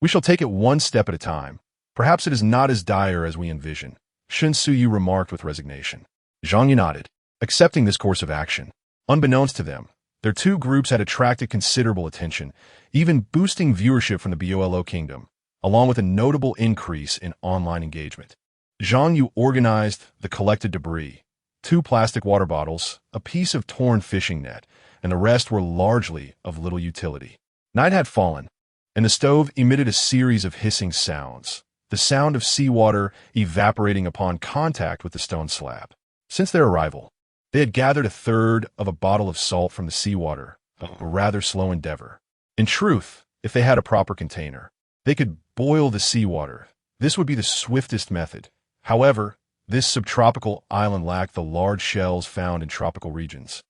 We shall take it one step at a time. Perhaps it is not as dire as we envision, Shinsuye remarked with resignation. Zhang Yu nodded, accepting this course of action. Unbeknownst to them, their two groups had attracted considerable attention, even boosting viewership from the Bolo Kingdom, along with a notable increase in online engagement. Zhang Yu organized the collected debris, 2 plastic water bottles, a piece of torn fishing net, and the rest were largely of little utility. Night had fallen, and the stove emitted a series of hissing sounds, the sound of seawater evaporating upon contact with the stone slab. Since their arrival, they had gathered a third of a bottle of salt from the seawater, a rather slow endeavor. In truth, if they had a proper container, they could boil the seawater. This would be the swiftest method. However, this subtropical island lacked the large shells found in tropical regions,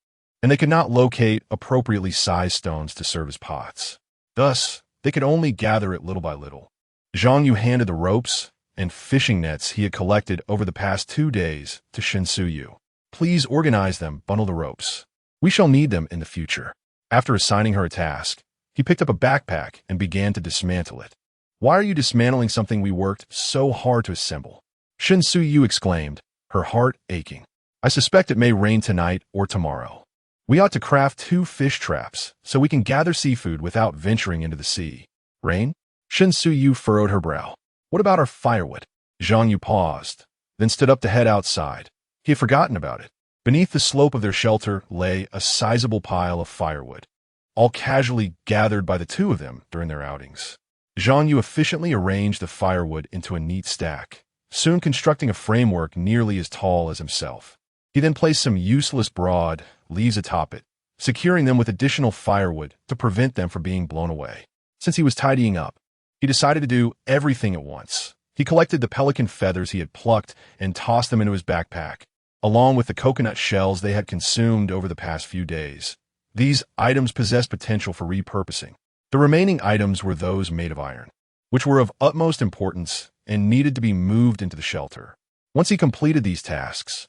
and they could not locate appropriately sized stones to serve as pots. Thus, they could only gather it little by little. Zhang Yu handed the ropes and fishing nets he had collected over the past 2 days to Shen Yu. Please organize them, bundle the ropes. We shall need them in the future. After assigning her a task, he picked up a backpack and began to dismantle it. Why are you dismantling something we worked so hard to assemble? Shen Yu exclaimed, her heart aching. I suspect it may rain tonight or tomorrow. We ought to craft 2 fish traps so we can gather seafood without venturing into the sea. Rain? Shen Yu furrowed her brow. What about our firewood? Zhang Yu paused, then stood up to head outside. He had forgotten about it. Beneath the slope of their shelter lay a sizable pile of firewood, all casually gathered by the 2 of them during their outings. Zhang Yu efficiently arranged the firewood into a neat stack, soon constructing a framework nearly as tall as himself. He then placed some useless broad leaves atop it, securing them with additional firewood to prevent them from being blown away. Since he was tidying up, he decided to do everything at once. He collected the pelican feathers he had plucked and tossed them into his backpack, along with the coconut shells they had consumed over the past few days. These items possessed potential for repurposing. The remaining items were those made of iron, which were of utmost importance and needed to be moved into the shelter. Once he completed these tasks,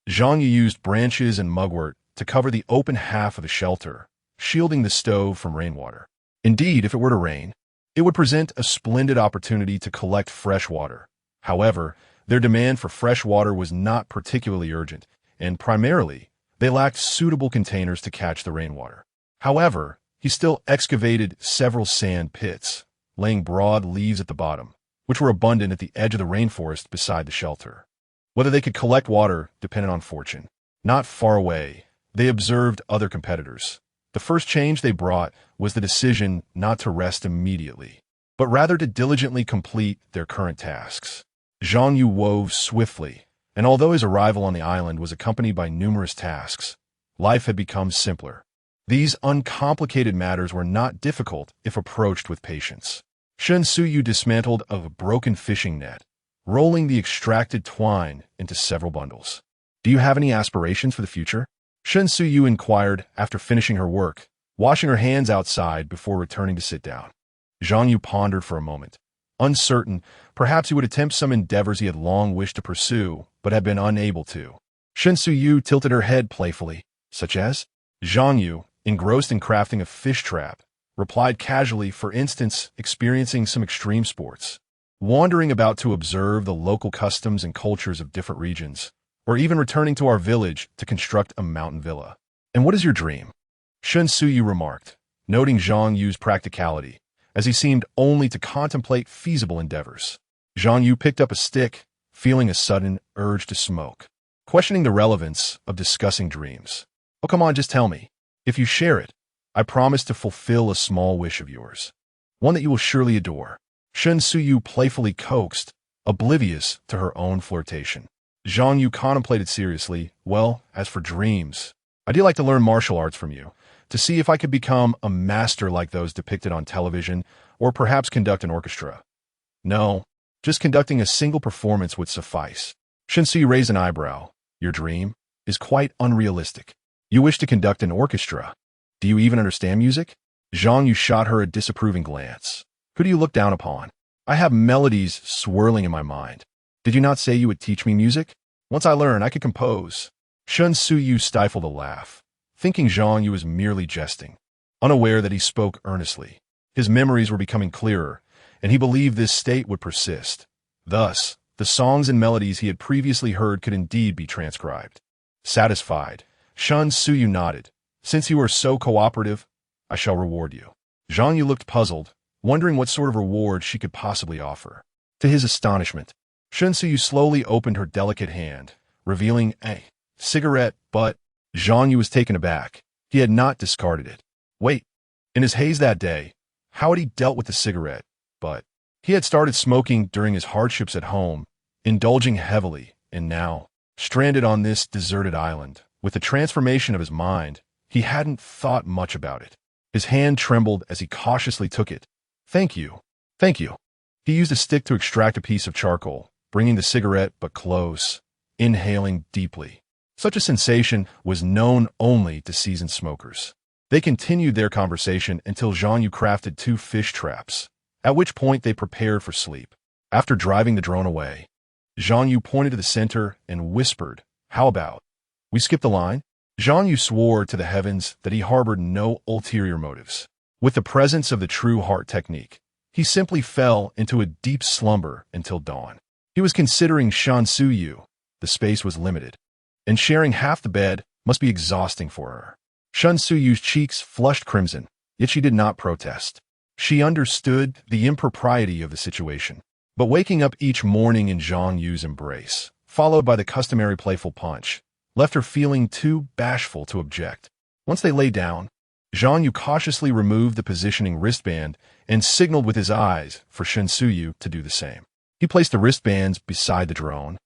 Zhang Yu used branches and mugwort to cover the open half of the shelter, shielding the stove from rainwater. Indeed, if it were to rain, it would present a splendid opportunity to collect fresh water. However, their demand for fresh water was not particularly urgent, and primarily, they lacked suitable containers to catch the rainwater. However, he still excavated several sand pits, laying broad leaves at the bottom, which were abundant at the edge of the rainforest beside the shelter. Whether they could collect water depended on fortune. Not far away, they observed other competitors. The first change they brought was the decision not to rest immediately, but rather to diligently complete their current tasks. Zhang Yu wove swiftly, and although his arrival on the island was accompanied by numerous tasks, life had become simpler. These uncomplicated matters were not difficult if approached with patience. Shen Yu dismantled a broken fishing net, rolling the extracted twine into several bundles. Do you have any aspirations for the future? Shen Yu inquired after finishing her work, washing her hands outside before returning to sit down. Zhang Yu pondered for a moment. Uncertain, perhaps he would attempt some endeavors he had long wished to pursue, but had been unable to. Shen Yu tilted her head playfully, such as? Zhang Yu, engrossed in crafting a fish trap, replied casually, for instance, experiencing some extreme sports, wandering about to observe the local customs and cultures of different regions, or even returning to our village to construct a mountain villa. And what is your dream? Shen Yu remarked, noting Zhang Yu's practicality, as he seemed only to contemplate feasible endeavors. Zhang Yu picked up a stick, feeling a sudden urge to smoke, questioning the relevance of discussing dreams. Oh, come on, just tell me. If you share it, I promise to fulfill a small wish of yours, one that you will surely adore. Shen Yu playfully coaxed, oblivious to her own flirtation. Zhang Yu contemplated seriously. Well, as for dreams, I'd like to learn martial arts from you, to see if I could become a master like those depicted on television, or perhaps conduct an orchestra. No, just conducting a single performance would suffice. Shen Yu raised an eyebrow. Your dream is quite unrealistic. You wish to conduct an orchestra. Do you even understand music? Zhang Yu shot her a disapproving glance. Who do you look down upon? I have melodies swirling in my mind. Did you not say you would teach me music? Once I learn, I could compose. Shen Yu stifled a laugh, thinking Zhang Yu was merely jesting, unaware that he spoke earnestly. His memories were becoming clearer, and he believed this state would persist. Thus, the songs and melodies he had previously heard could indeed be transcribed. Satisfied, Shen Yu nodded. Since you are so cooperative, I shall reward you. Zhang Yu looked puzzled, wondering what sort of reward she could possibly offer. To his astonishment, Shen Yu slowly opened her delicate hand, revealing a cigarette, but Zhang Yu was taken aback. He had not discarded it. Wait, in his haze that day, how had he dealt with the cigarette? But he had started smoking during his hardships at home, indulging heavily, and now, stranded on this deserted island, with the transformation of his mind, he hadn't thought much about it. His hand trembled as he cautiously took it. Thank you. Thank you. He used a stick to extract a piece of charcoal, bringing the cigarette but close, inhaling deeply. Such a sensation was known only to seasoned smokers. They continued their conversation until Zhang Yu crafted 2 fish traps, at which point they prepared for sleep. After driving the drone away, Zhang Yu pointed to the center and whispered, "How about we skip the line?" Zhang Yu swore to the heavens that he harbored no ulterior motives. With the presence of the true heart technique, he simply fell into a deep slumber until dawn. He was considering Zhang Yu. The space was limited, and sharing half the bed must be exhausting for her. Zhang Yu's cheeks flushed crimson, yet she did not protest. She understood the impropriety of the situation. But waking up each morning in Zhang Yu's embrace, followed by the customary playful punch, left her feeling too bashful to object. Once they lay down, Zhang Yu cautiously removed the positioning wristband and signaled with his eyes for Zhang Yu to do the same. He placed the wristbands beside the drone,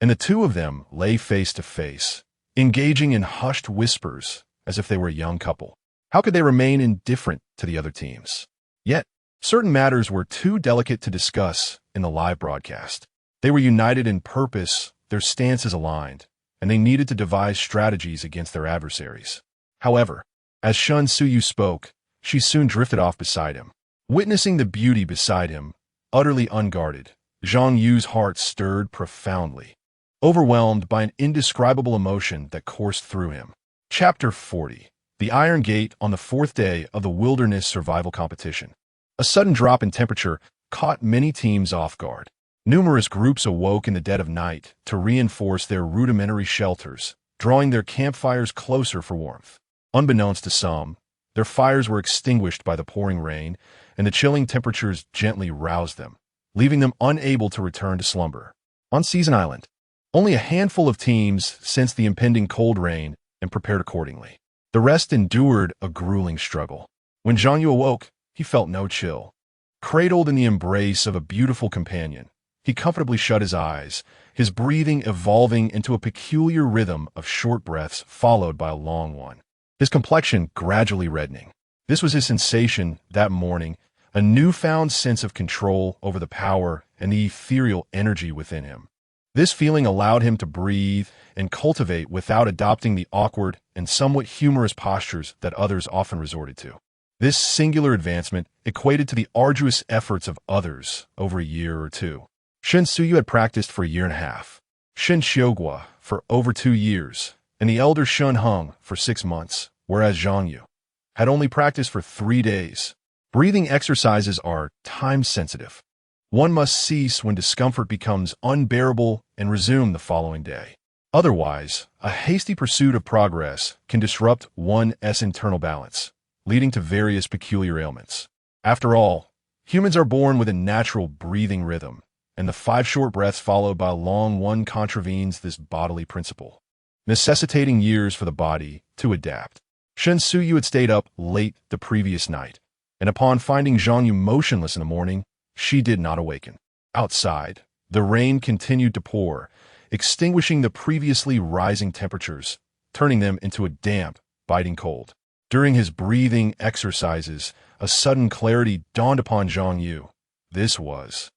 and the two of them lay face to face, engaging in hushed whispers as if they were a young couple. How could they remain indifferent to the other teams? Yet, certain matters were too delicate to discuss in the live broadcast. They were united in purpose, their stances aligned, and they needed to devise strategies against their adversaries. However, as Zhang Yu spoke, she soon drifted off beside him. Witnessing the beauty beside him, utterly unguarded, Zhang Yu's heart stirred profoundly, overwhelmed by an indescribable emotion that coursed through him. Chapter 40. The Iron Gate on the 4th day of the Wilderness Survival Competition. A sudden drop in temperature caught many teams off guard. Numerous groups awoke in the dead of night to reinforce their rudimentary shelters, drawing their campfires closer for warmth. Unbeknownst to some, their fires were extinguished by the pouring rain, and the chilling temperatures gently roused them, leaving them unable to return to slumber. On Season Island, only a handful of teams sensed the impending cold rain and prepared accordingly. The rest endured a grueling struggle. When Zhang Yu awoke, he felt no chill. Cradled in the embrace of a beautiful companion, he comfortably shut his eyes, his breathing evolving into a peculiar rhythm of short breaths followed by a long one, his complexion gradually reddening. This was his sensation that morning, a newfound sense of control over the power and the ethereal energy within him. This feeling allowed him to breathe and cultivate without adopting the awkward and somewhat humorous postures that others often resorted to. This singular advancement equated to the arduous efforts of others over a year or two. Zhang Yu had practiced for a year and a half, Shen Xiugua for over 2 years, and the elder Shen Heng for 6 months, whereas Zhang Yu had only practiced for 3 days. Breathing exercises are time-sensitive. One must cease when discomfort becomes unbearable and resume the following day. Otherwise, a hasty pursuit of progress can disrupt one's internal balance, leading to various peculiar ailments. After all, humans are born with a natural breathing rhythm, and the 5 short breaths followed by a long one contravenes this bodily principle, necessitating years for the body to adapt. Zhang Yu had stayed up late the previous night, and upon finding Zhang Yu motionless in the morning, she did not awaken. Outside, the rain continued to pour, extinguishing the previously rising temperatures, turning them into a damp, biting cold. During his breathing exercises, a sudden clarity dawned upon Zhang Yu. This was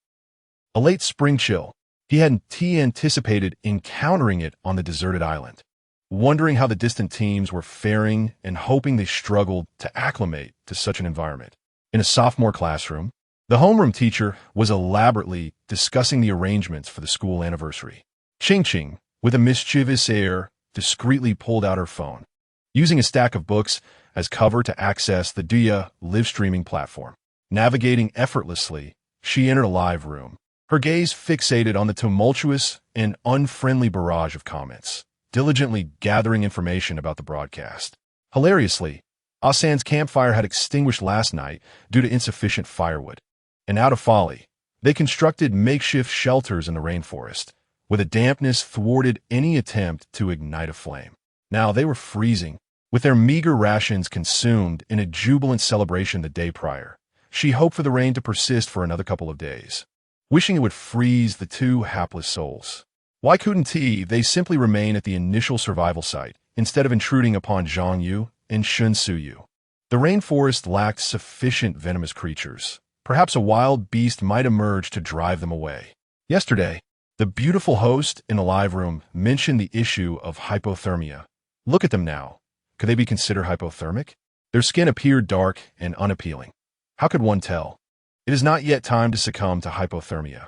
a late spring chill. He hadn't anticipated encountering it on the deserted island. Wondering how the distant teams were faring and hoping they struggled to acclimate to such an environment. In a sophomore classroom, the homeroom teacher was elaborately discussing the arrangements for the school anniversary. Ching, with a mischievous air, discreetly pulled out her phone, using a stack of books as cover to access the Dia live streaming platform. Navigating effortlessly, she entered a live room, her gaze fixated on the tumultuous and unfriendly barrage of comments, diligently gathering information about the broadcast. Hilariously, Asan's campfire had extinguished last night due to insufficient firewood, and out of folly, they constructed makeshift shelters in the rainforest, with a dampness thwarted any attempt to ignite a flame. Now they were freezing, with their meager rations consumed in a jubilant celebration the day prior. She hoped for the rain to persist for another couple of days, wishing it would freeze the two hapless souls. Why couldn't they simply remain at the initial survival site, instead of intruding upon Zhang Yu and Shen Yu? The rainforest lacked sufficient venomous creatures. Perhaps a wild beast might emerge to drive them away. Yesterday, the beautiful host in the live room mentioned the issue of hypothermia. Look at them now. Could they be considered hypothermic? Their skin appeared dark and unappealing. How could one tell? It is not yet time to succumb to hypothermia.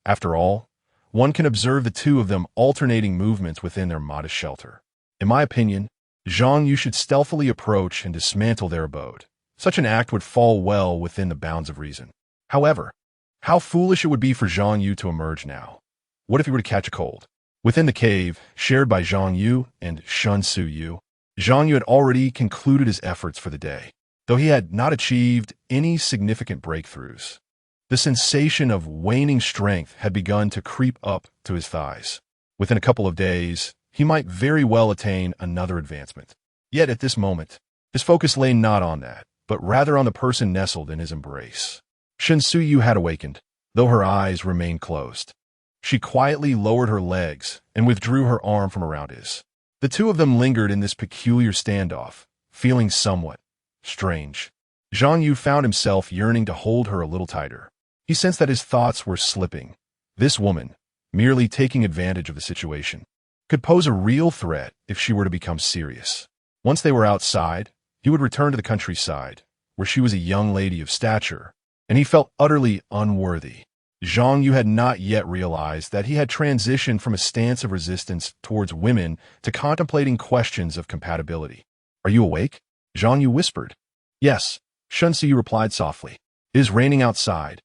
After all, one can observe the two of them alternating movements within their modest shelter. In my opinion, Zhang Yu should stealthily approach and dismantle their abode. Such an act would fall well within the bounds of reason. However, how foolish it would be for Zhang Yu to emerge now. What if he were to catch a cold? Within the cave, shared by Zhang Yu and Shen Yu, Zhang Yu had already concluded his efforts for the day, though he had not achieved any significant breakthroughs. The sensation of waning strength had begun to creep up to his thighs. Within a couple of days, he might very well attain another advancement. Yet at this moment, his focus lay not on that, but rather on the person nestled in his embrace. Shen Yu had awakened, though her eyes remained closed. She quietly lowered her legs and withdrew her arm from around his. The two of them lingered in this peculiar standoff, feeling somewhat strange. Zhang Yu found himself yearning to hold her a little tighter. He sensed that his thoughts were slipping. This woman, merely taking advantage of the situation, could pose a real threat if she were to become serious. Once they were outside, he would return to the countryside, where she was a young lady of stature, and he felt utterly unworthy. Zhang Yu had not yet realized that he had transitioned from a stance of resistance towards women to contemplating questions of compatibility. "Are you awake?" Zhang Yu whispered. "Yes," Shen Yu replied softly. "It is raining outside."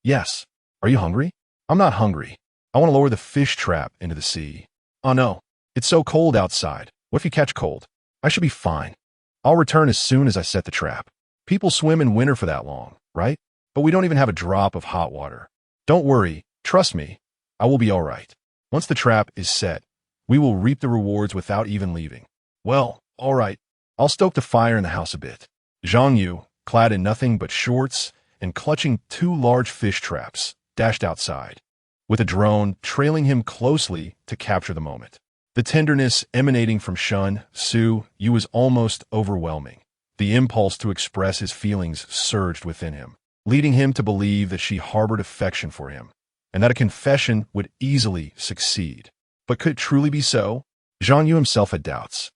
"Yes. Are you hungry?" "I'm not hungry. I want to lower the fish trap into the sea." "Oh no, it's so cold outside. What if you catch cold?" "I should be fine. I'll return as soon as I set the trap." "People swim in winter for that long, right? But we don't even have a drop of hot water." "Don't worry. Trust me. I will be all right. Once the trap is set, we will reap the rewards without even leaving." "Well, all right. I'll stoke the fire in the house a bit." Zhang Yu, clad in nothing but shorts and clutching two large fish traps, dashed outside, with a drone trailing him closely to capture the moment. The tenderness emanating from Shen Yu was almost overwhelming. The impulse to express his feelings surged within him, leading him to believe that she harbored affection for him, and that a confession would easily succeed. But could it truly be so? Zhang Yu himself had doubts.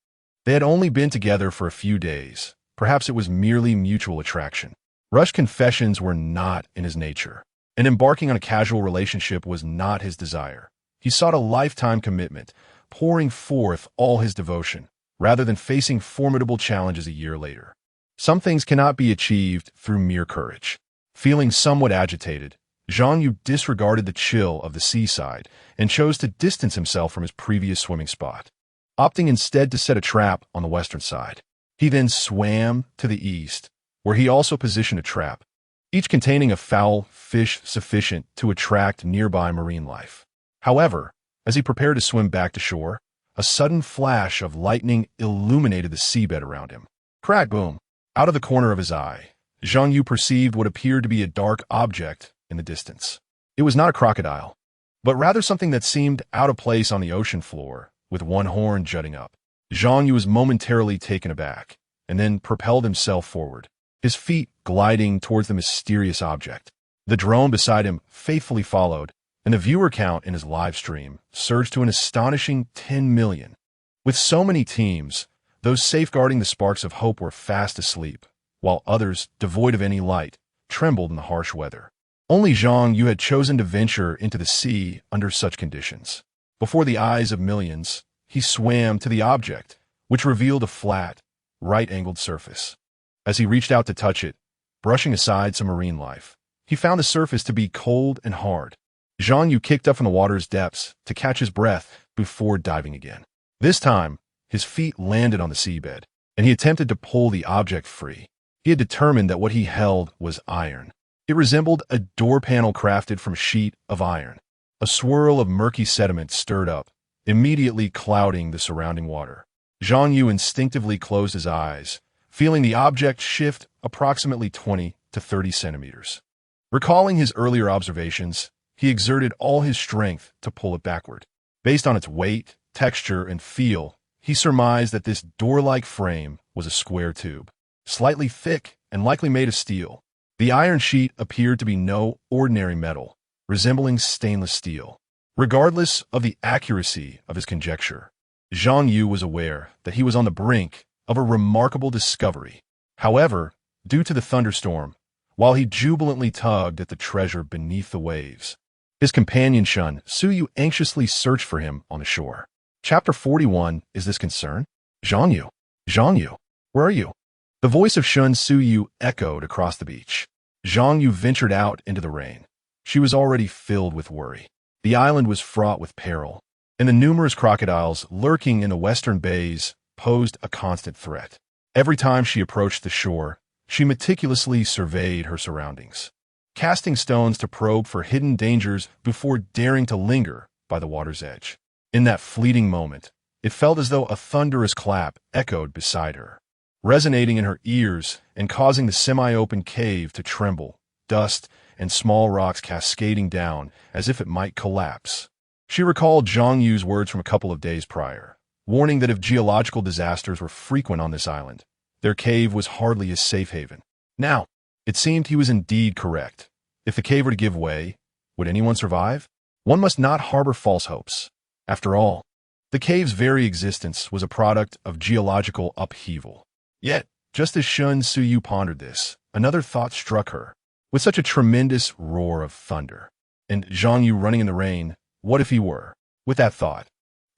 They had only been together for a few days. Perhaps it was merely mutual attraction. Rushed confessions were not in his nature, and embarking on a casual relationship was not his desire. He sought a lifetime commitment, pouring forth all his devotion, rather than facing formidable challenges a year later. Some things cannot be achieved through mere courage. Feeling somewhat agitated, Zhang Yu disregarded the chill of the seaside and chose to distance himself from his previous swimming spot, opting instead to set a trap on the western side. He then swam to the east, where he also positioned a trap, each containing a foul fish sufficient to attract nearby marine life. However, as he prepared to swim back to shore, a sudden flash of lightning illuminated the seabed around him. Crack boom! Out of the corner of his eye, Zhang Yu perceived what appeared to be a dark object in the distance. It was not a crocodile, but rather something that seemed out of place on the ocean floor, with one horn jutting up. Zhang Yu was momentarily taken aback, and then propelled himself forward, his feet gliding towards the mysterious object. The drone beside him faithfully followed, and the viewer count in his live stream surged to an astonishing 10 million. With so many teams, those safeguarding the sparks of hope were fast asleep, while others, devoid of any light, trembled in the harsh weather. Only Zhang Yu had chosen to venture into the sea under such conditions. Before the eyes of millions, he swam to the object, which revealed a flat, right-angled surface. As he reached out to touch it, brushing aside some marine life, he found the surface to be cold and hard. Zhang Yu kicked up from the water's depths to catch his breath before diving again. This time, his feet landed on the seabed, and he attempted to pull the object free. He had determined that what he held was iron. It resembled a door panel crafted from a sheet of iron. A swirl of murky sediment stirred up, immediately clouding the surrounding water. Zhang Yu instinctively closed his eyes, feeling the object shift approximately 20 to 30 centimeters. Recalling his earlier observations, he exerted all his strength to pull it backward. Based on its weight, texture, and feel, he surmised that this door-like frame was a square tube, slightly thick and likely made of steel. The iron sheet appeared to be no ordinary metal, resembling stainless steel. Regardless of the accuracy of his conjecture, Zhang Yu was aware that he was on the brink of a remarkable discovery. However, due to the thunderstorm, while he jubilantly tugged at the treasure beneath the waves, his companion Shun Suyu anxiously searched for him on the shore. Chapter 41. Is this concern? Zhang Yu. Zhang Yu. Where are you? The voice of Shun Suyu echoed across the beach. Zhang Yu ventured out into the rain. She was already filled with worry. The island was fraught with peril, and the numerous crocodiles lurking in the western bays posed a constant threat. Every time she approached the shore, she meticulously surveyed her surroundings, casting stones to probe for hidden dangers before daring to linger by the water's edge. In that fleeting moment, it felt as though a thunderous clap echoed beside her, resonating in her ears and causing the semi-open cave to tremble, dust and small rocks cascading down as if it might collapse. She recalled Zhang Yu's words from a couple of days prior, warning that if geological disasters were frequent on this island, their cave was hardly a safe haven. Now, it seemed he was indeed correct. If the cave were to give way, would anyone survive? One must not harbor false hopes. After all, the cave's very existence was a product of geological upheaval. Yet, just as Shun Suyu pondered this, another thought struck her. With such a tremendous roar of thunder, and Zhang Yu running in the rain, what if he were? With that thought,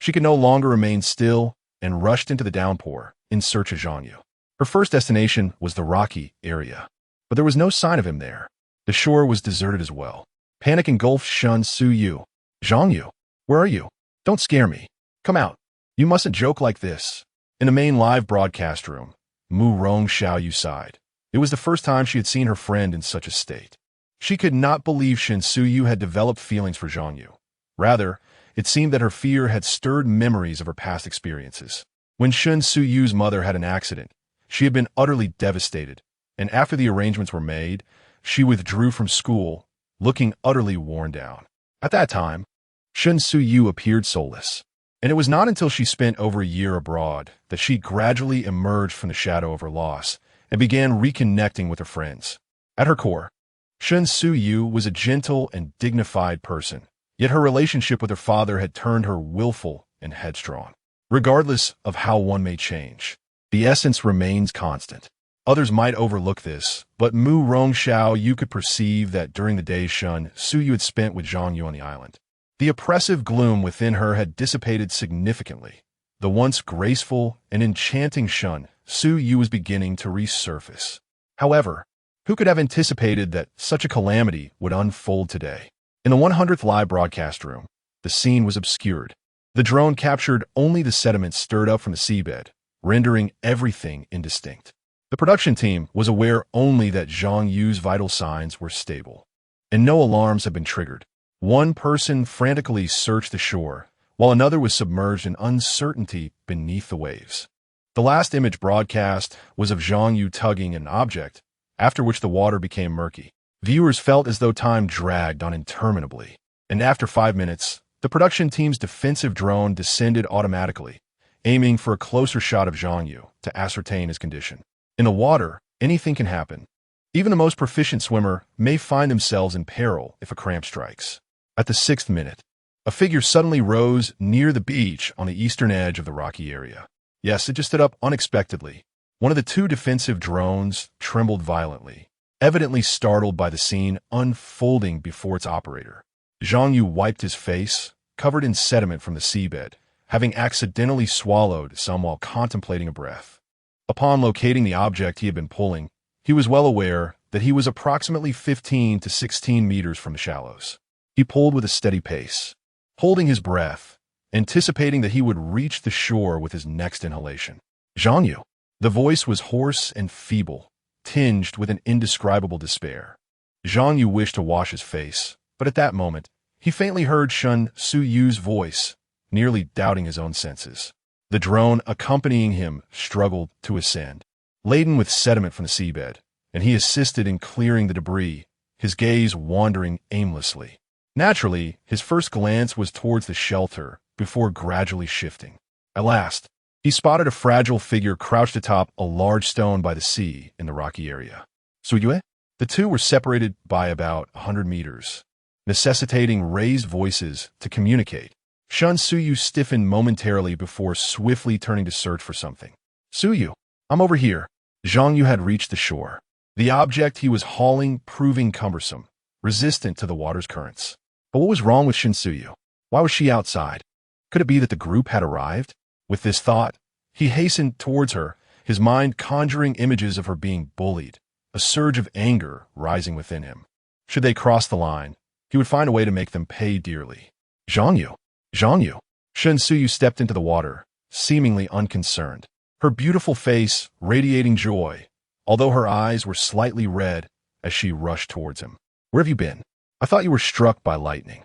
she could no longer remain still and rushed into the downpour in search of Zhang Yu. Her first destination was the rocky area, but there was no sign of him there. The shore was deserted as well. Panic engulfed Shun Suyu. Zhang Yu, where are you? Don't scare me. Come out. You mustn't joke like this. In the main live broadcast room, Mu Rong Xiaoyu sighed. It was the first time she had seen her friend in such a state. She could not believe Shin Suyu had developed feelings for Zhang Yu. Rather, it seemed that her fear had stirred memories of her past experiences. When Shin Suyu's mother had an accident, she had been utterly devastated, and after the arrangements were made, she withdrew from school, looking utterly worn down. At that time, Shin Suyu appeared soulless, and it was not until she spent over a year abroad that she gradually emerged from the shadow of her loss and began reconnecting with her friends. At her core, Shin Suyu was a gentle and dignified person, yet her relationship with her father had turned her willful and headstrong. Regardless of how one may change, the essence remains constant. Others might overlook this, but Mu Rongxiao you could perceive that during the days Shun Suyu had spent with Zhang Yu on the island, the oppressive gloom within her had dissipated significantly. The once graceful and enchanting Shun Suyu was beginning to resurface. However, who could have anticipated that such a calamity would unfold today? In the 100th live broadcast room, the scene was obscured. The drone captured only the sediment stirred up from the seabed, rendering everything indistinct. The production team was aware only that Zhang Yu's vital signs were stable, and no alarms had been triggered. One person frantically searched the shore, while another was submerged in uncertainty beneath the waves. The last image broadcast was of Zhang Yu tugging an object, after which the water became murky. Viewers felt as though time dragged on interminably, and after 5 minutes, the production team's defensive drone descended automatically, aiming for a closer shot of Zhang Yu to ascertain his condition. In the water, anything can happen. Even the most proficient swimmer may find themselves in peril if a cramp strikes. At the 6th minute, a figure suddenly rose near the beach on the eastern edge of the rocky area. Yes, it just stood up unexpectedly. One of the two defensive drones trembled violently, evidently startled by the scene unfolding before its operator. Zhang Yu wiped his face, covered in sediment from the seabed, having accidentally swallowed some while contemplating a breath. Upon locating the object he had been pulling, he was well aware that he was approximately 15 to 16 meters from the shallows. He pulled with a steady pace, holding his breath, anticipating that he would reach the shore with his next inhalation. Zhang Yu. The voice was hoarse and feeble, tinged with an indescribable despair. Zhang Yu wished to wash his face, but at that moment, He faintly heard Shun Su-yu's voice, nearly doubting his own senses. The drone accompanying him struggled to ascend, laden with sediment from the seabed, and he assisted in clearing the debris, his gaze wandering aimlessly. Naturally, his first glance was towards the shelter before gradually shifting. At last, he spotted a fragile figure crouched atop a large stone by the sea in the rocky area. Suyue? The two were separated by about 100 meters, necessitating raised voices to communicate. Shun Suyu stiffened momentarily before swiftly turning to search for something. Suyu, I'm over here. Zhang Yu had reached the shore. The object he was hauling proving cumbersome, resistant to the water's currents. But what was wrong with Shin Suyu? Why was she outside? Could it be that the group had arrived? With this thought, he hastened towards her, his mind conjuring images of her being bullied, a surge of anger rising within him. Should they cross the line, he would find a way to make them pay dearly. Zhang Yu. Zhang Yu. Shin Suyu stepped into the water, seemingly unconcerned, her beautiful face radiating joy, although her eyes were slightly red as she rushed towards him. Where have you been? I thought you were struck by lightning.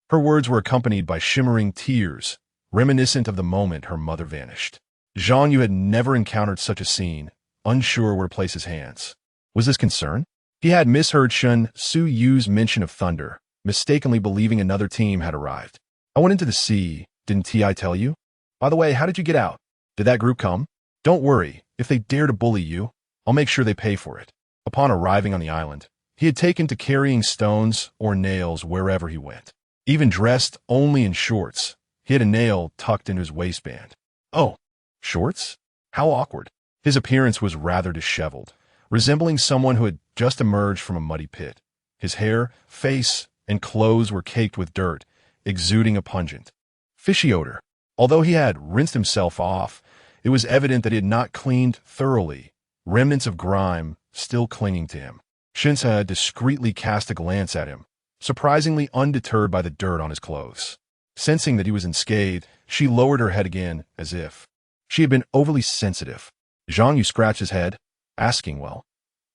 Her words were accompanied by shimmering tears, reminiscent of the moment her mother vanished. Zhang Yu had never encountered such a scene, unsure where to place his hands. Was this concern? He had misheard Shun Su-yu's mention of thunder, mistakenly believing another team had arrived. I went into the sea, didn't I tell you? By the way, how did you get out? Did that group come? Don't worry, if they dare to bully you, I'll make sure they pay for it. Upon arriving on the island, he had taken to carrying stones or nails wherever he went. Even dressed only in shorts, he had a nail tucked into his waistband. Oh, shorts? How awkward. His appearance was rather disheveled, resembling someone who had just emerged from a muddy pit. His hair, face, and clothes were caked with dirt, exuding a pungent, fishy odor. Although he had rinsed himself off, it was evident that he had not cleaned thoroughly, remnants of grime still clinging to him. Shinsa discreetly cast a glance at him, surprisingly undeterred by the dirt on his clothes. Sensing that he was unscathed, she lowered her head again as if she had been overly sensitive. Zhang Yu scratched his head, asking, well,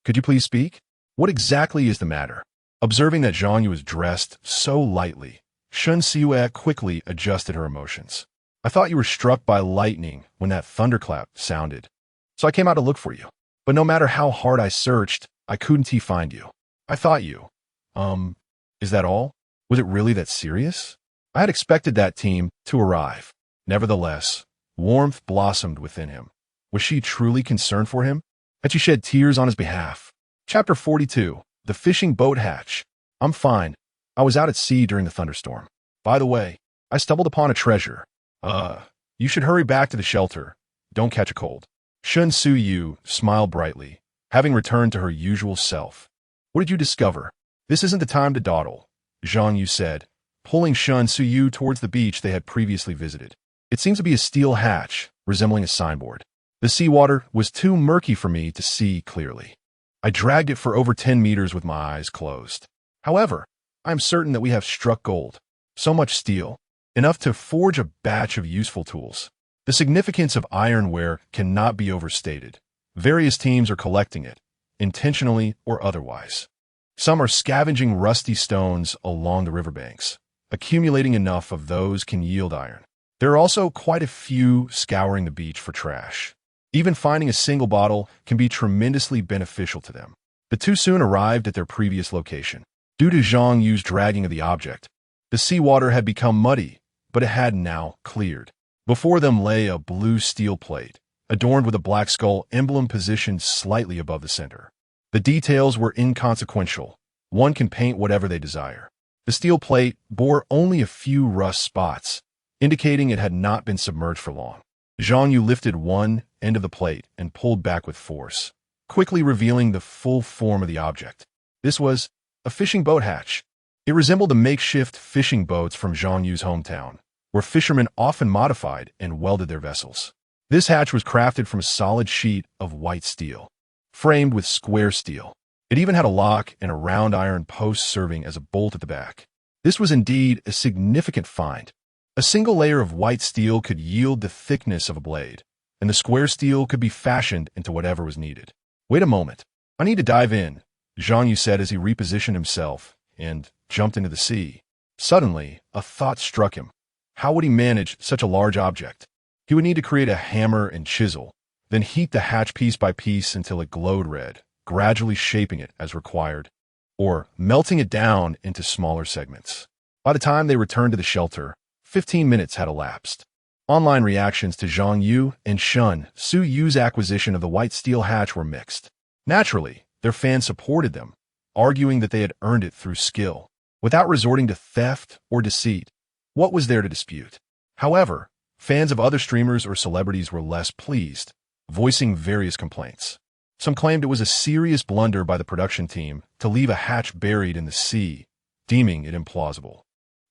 could you please speak? What exactly is the matter? Observing that Zhang Yu was dressed so lightly, Shun Siue quickly adjusted her emotions. I thought you were struck by lightning when that thunderclap sounded, so I came out to look for you. But no matter how hard I searched, I couldn't find you. I thought you. Is that all? Was it really that serious? I had expected that team to arrive. Nevertheless, warmth blossomed within him. Was she truly concerned for him? Had she shed tears on his behalf? Chapter 42. The Fishing Boat Hatch. I'm fine. I was out at sea during the thunderstorm. By the way, I stumbled upon a treasure. You should hurry back to the shelter. Don't catch a cold. Shun Su-yu smiled brightly, having returned to her usual self. What did you discover? This isn't the time to dawdle, Zhang Yu said, pulling Shun Su-yu towards the beach they had previously visited. It seems to be a steel hatch, resembling a signboard. The seawater was too murky for me to see clearly. I dragged it for over 10 meters with my eyes closed. However, I am certain that we have struck gold. So much steel, enough to forge a batch of useful tools. The significance of ironware cannot be overstated. Various teams are collecting it, intentionally or otherwise. Some are scavenging rusty stones along the riverbanks, accumulating enough of those can yield iron. There are also quite a few scouring the beach for trash. Even finding a single bottle can be tremendously beneficial to them. The two soon arrived at their previous location. Due to Zhang Yu's dragging of the object, the seawater had become muddy, but it had now cleared. Before them lay a blue steel plate, adorned with a black skull emblem positioned slightly above the center. The details were inconsequential. One can paint whatever they desire. The steel plate bore only a few rust spots, indicating it had not been submerged for long. Zhang Yu lifted one end of the plate and pulled back with force, quickly revealing the full form of the object. This was a fishing boat hatch. It resembled the makeshift fishing boats from Zhang Yu's hometown, where fishermen often modified and welded their vessels. This hatch was crafted from a solid sheet of white steel, framed with square steel. It even had a lock and a round iron post serving as a bolt at the back. This was indeed a significant find. A single layer of white steel could yield the thickness of a blade, and the square steel could be fashioned into whatever was needed. Wait a moment. I need to dive in, Zhang Yu said as he repositioned himself and jumped into the sea. Suddenly, a thought struck him. How would he manage such a large object? He would need to create a hammer and chisel, then heat the hatch piece by piece until it glowed red, gradually shaping it as required, or melting it down into smaller segments. By the time they returned to the shelter, 15 minutes had elapsed. Online reactions to Zhang Yu and Shen Su-Yu's acquisition of the white steel hatch were mixed. Naturally, their fans supported them, arguing that they had earned it through skill, without resorting to theft or deceit. What was there to dispute? However, fans of other streamers or celebrities were less pleased, voicing various complaints. Some claimed it was a serious blunder by the production team to leave a hatch buried in the sea, deeming it implausible.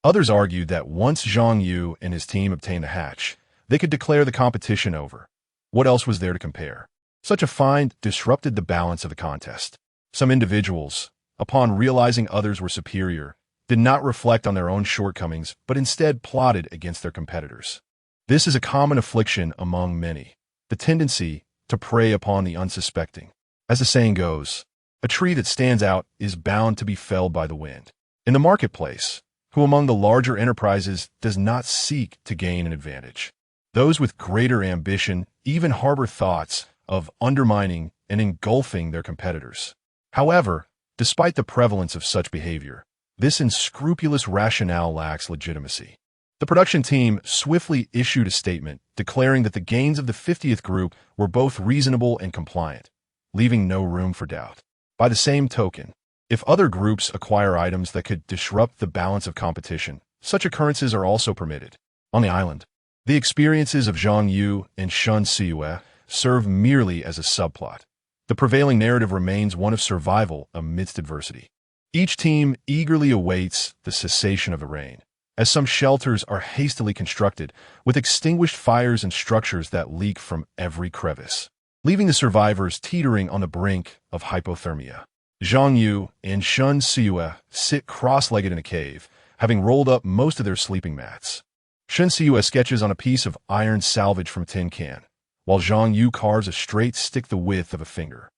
Others argued that once Zhang Yu and his team obtained the hatch, they could declare the competition over. What else was there to compare? Such a find disrupted the balance of the contest. Some individuals, upon realizing others were superior, did not reflect on their own shortcomings, but instead plotted against their competitors. This is a common affliction among many, the tendency to prey upon the unsuspecting. As the saying goes, a tree that stands out is bound to be felled by the wind. In the marketplace, who among the larger enterprises does not seek to gain an advantage? Those with greater ambition even harbor thoughts of undermining and engulfing their competitors. However, despite the prevalence of such behavior, this unscrupulous rationale lacks legitimacy. The production team swiftly issued a statement declaring that the gains of the 50th group were both reasonable and compliant, leaving no room for doubt. By the same token, if other groups acquire items that could disrupt the balance of competition, such occurrences are also permitted. On the island, the experiences of Zhang Yu and Shen Su serve merely as a subplot. The prevailing narrative remains one of survival amidst adversity. Each team eagerly awaits the cessation of the rain, as some shelters are hastily constructed with extinguished fires and structures that leak from every crevice, leaving the survivors teetering on the brink of hypothermia. Zhang Yu and Shen Su sit cross-legged in a cave, having rolled up most of their sleeping mats. Shen Su sketches on a piece of iron salvage from a tin can, while Zhang Yu carves a straight stick the width of a finger,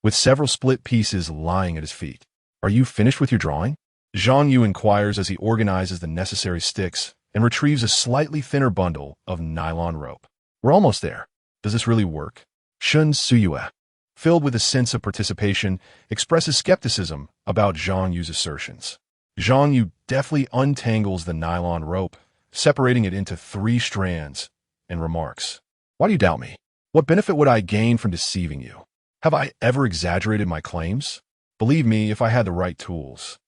with several split pieces lying at his feet. "Are you finished with your drawing?" Zhang Yu inquires as he organizes the necessary sticks and retrieves a slightly thinner bundle of nylon rope. "We're almost there. Does this really work?" Shen Su, filled with a sense of participation, expresses skepticism about Zhang Yu's assertions. Zhang Yu deftly untangles the nylon rope, separating it into 3 strands, and remarks, "Why do you doubt me? What benefit would I gain from deceiving you? Have I ever exaggerated my claims? Believe me, if I had the right tools,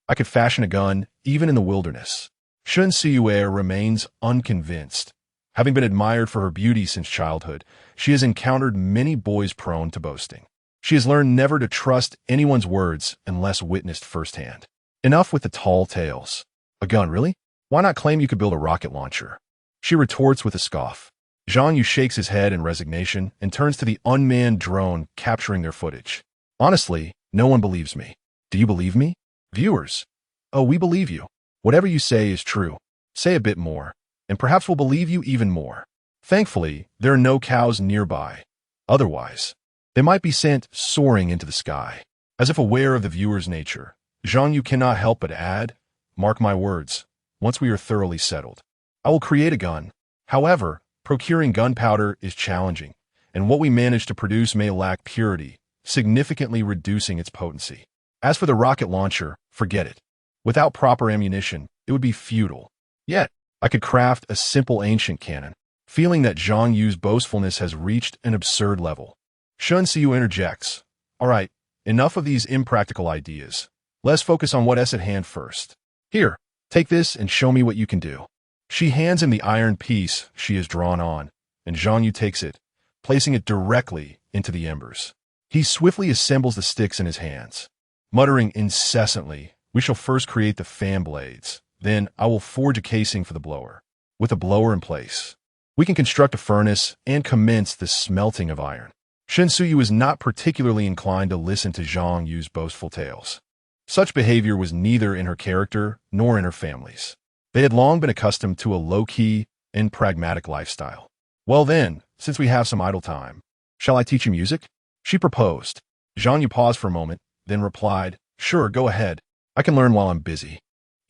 I could fashion a gun even in the wilderness." Shen Su remains unconvinced. Having been admired for her beauty since childhood, she has encountered many boys prone to boasting. She has learned never to trust anyone's words unless witnessed firsthand. Enough with the tall tales. "A gun, really? Why not claim you could build a rocket launcher?" She retorts with a scoff. Zhang Yu shakes his head in resignation and turns to the unmanned drone capturing their footage. "Honestly, no one believes me. Do you believe me? Viewers? Oh, we believe you. Whatever you say is true. Say a bit more, and perhaps we'll believe you even more." Thankfully, there are no cows nearby. Otherwise, they might be sent soaring into the sky. As if aware of the viewer's nature, Zhang Yu cannot help but add, "Mark my words, once we are thoroughly settled, I will create a gun. However, procuring gunpowder is challenging, and what we manage to produce may lack purity, significantly reducing its potency. As for the rocket launcher, forget it. Without proper ammunition, it would be futile. Yet, I could craft a simple ancient cannon." Feeling that Zhang Yu's boastfulness has reached an absurd level, Shen Su interjects, "All right, enough of these impractical ideas. Let's focus on what's at hand first. Here, take this and show me what you can do." She hands him the iron piece she has drawn on, and Zhang Yu takes it, placing it directly into the embers. He swiftly assembles the sticks in his hands, muttering incessantly, "We shall first create the fan blades, then I will forge a casing for the blower. With a blower in place, we can construct a furnace and commence the smelting of iron." Shen Su is not particularly inclined to listen to Zhang Yu's boastful tales. Such behavior was neither in her character nor in her family's. They had long been accustomed to a low-key and pragmatic lifestyle. "Well then, since we have some idle time, shall I teach you music?" she proposed. Zhang Yu paused for a moment, then replied, "Sure, go ahead. I can learn while I'm busy."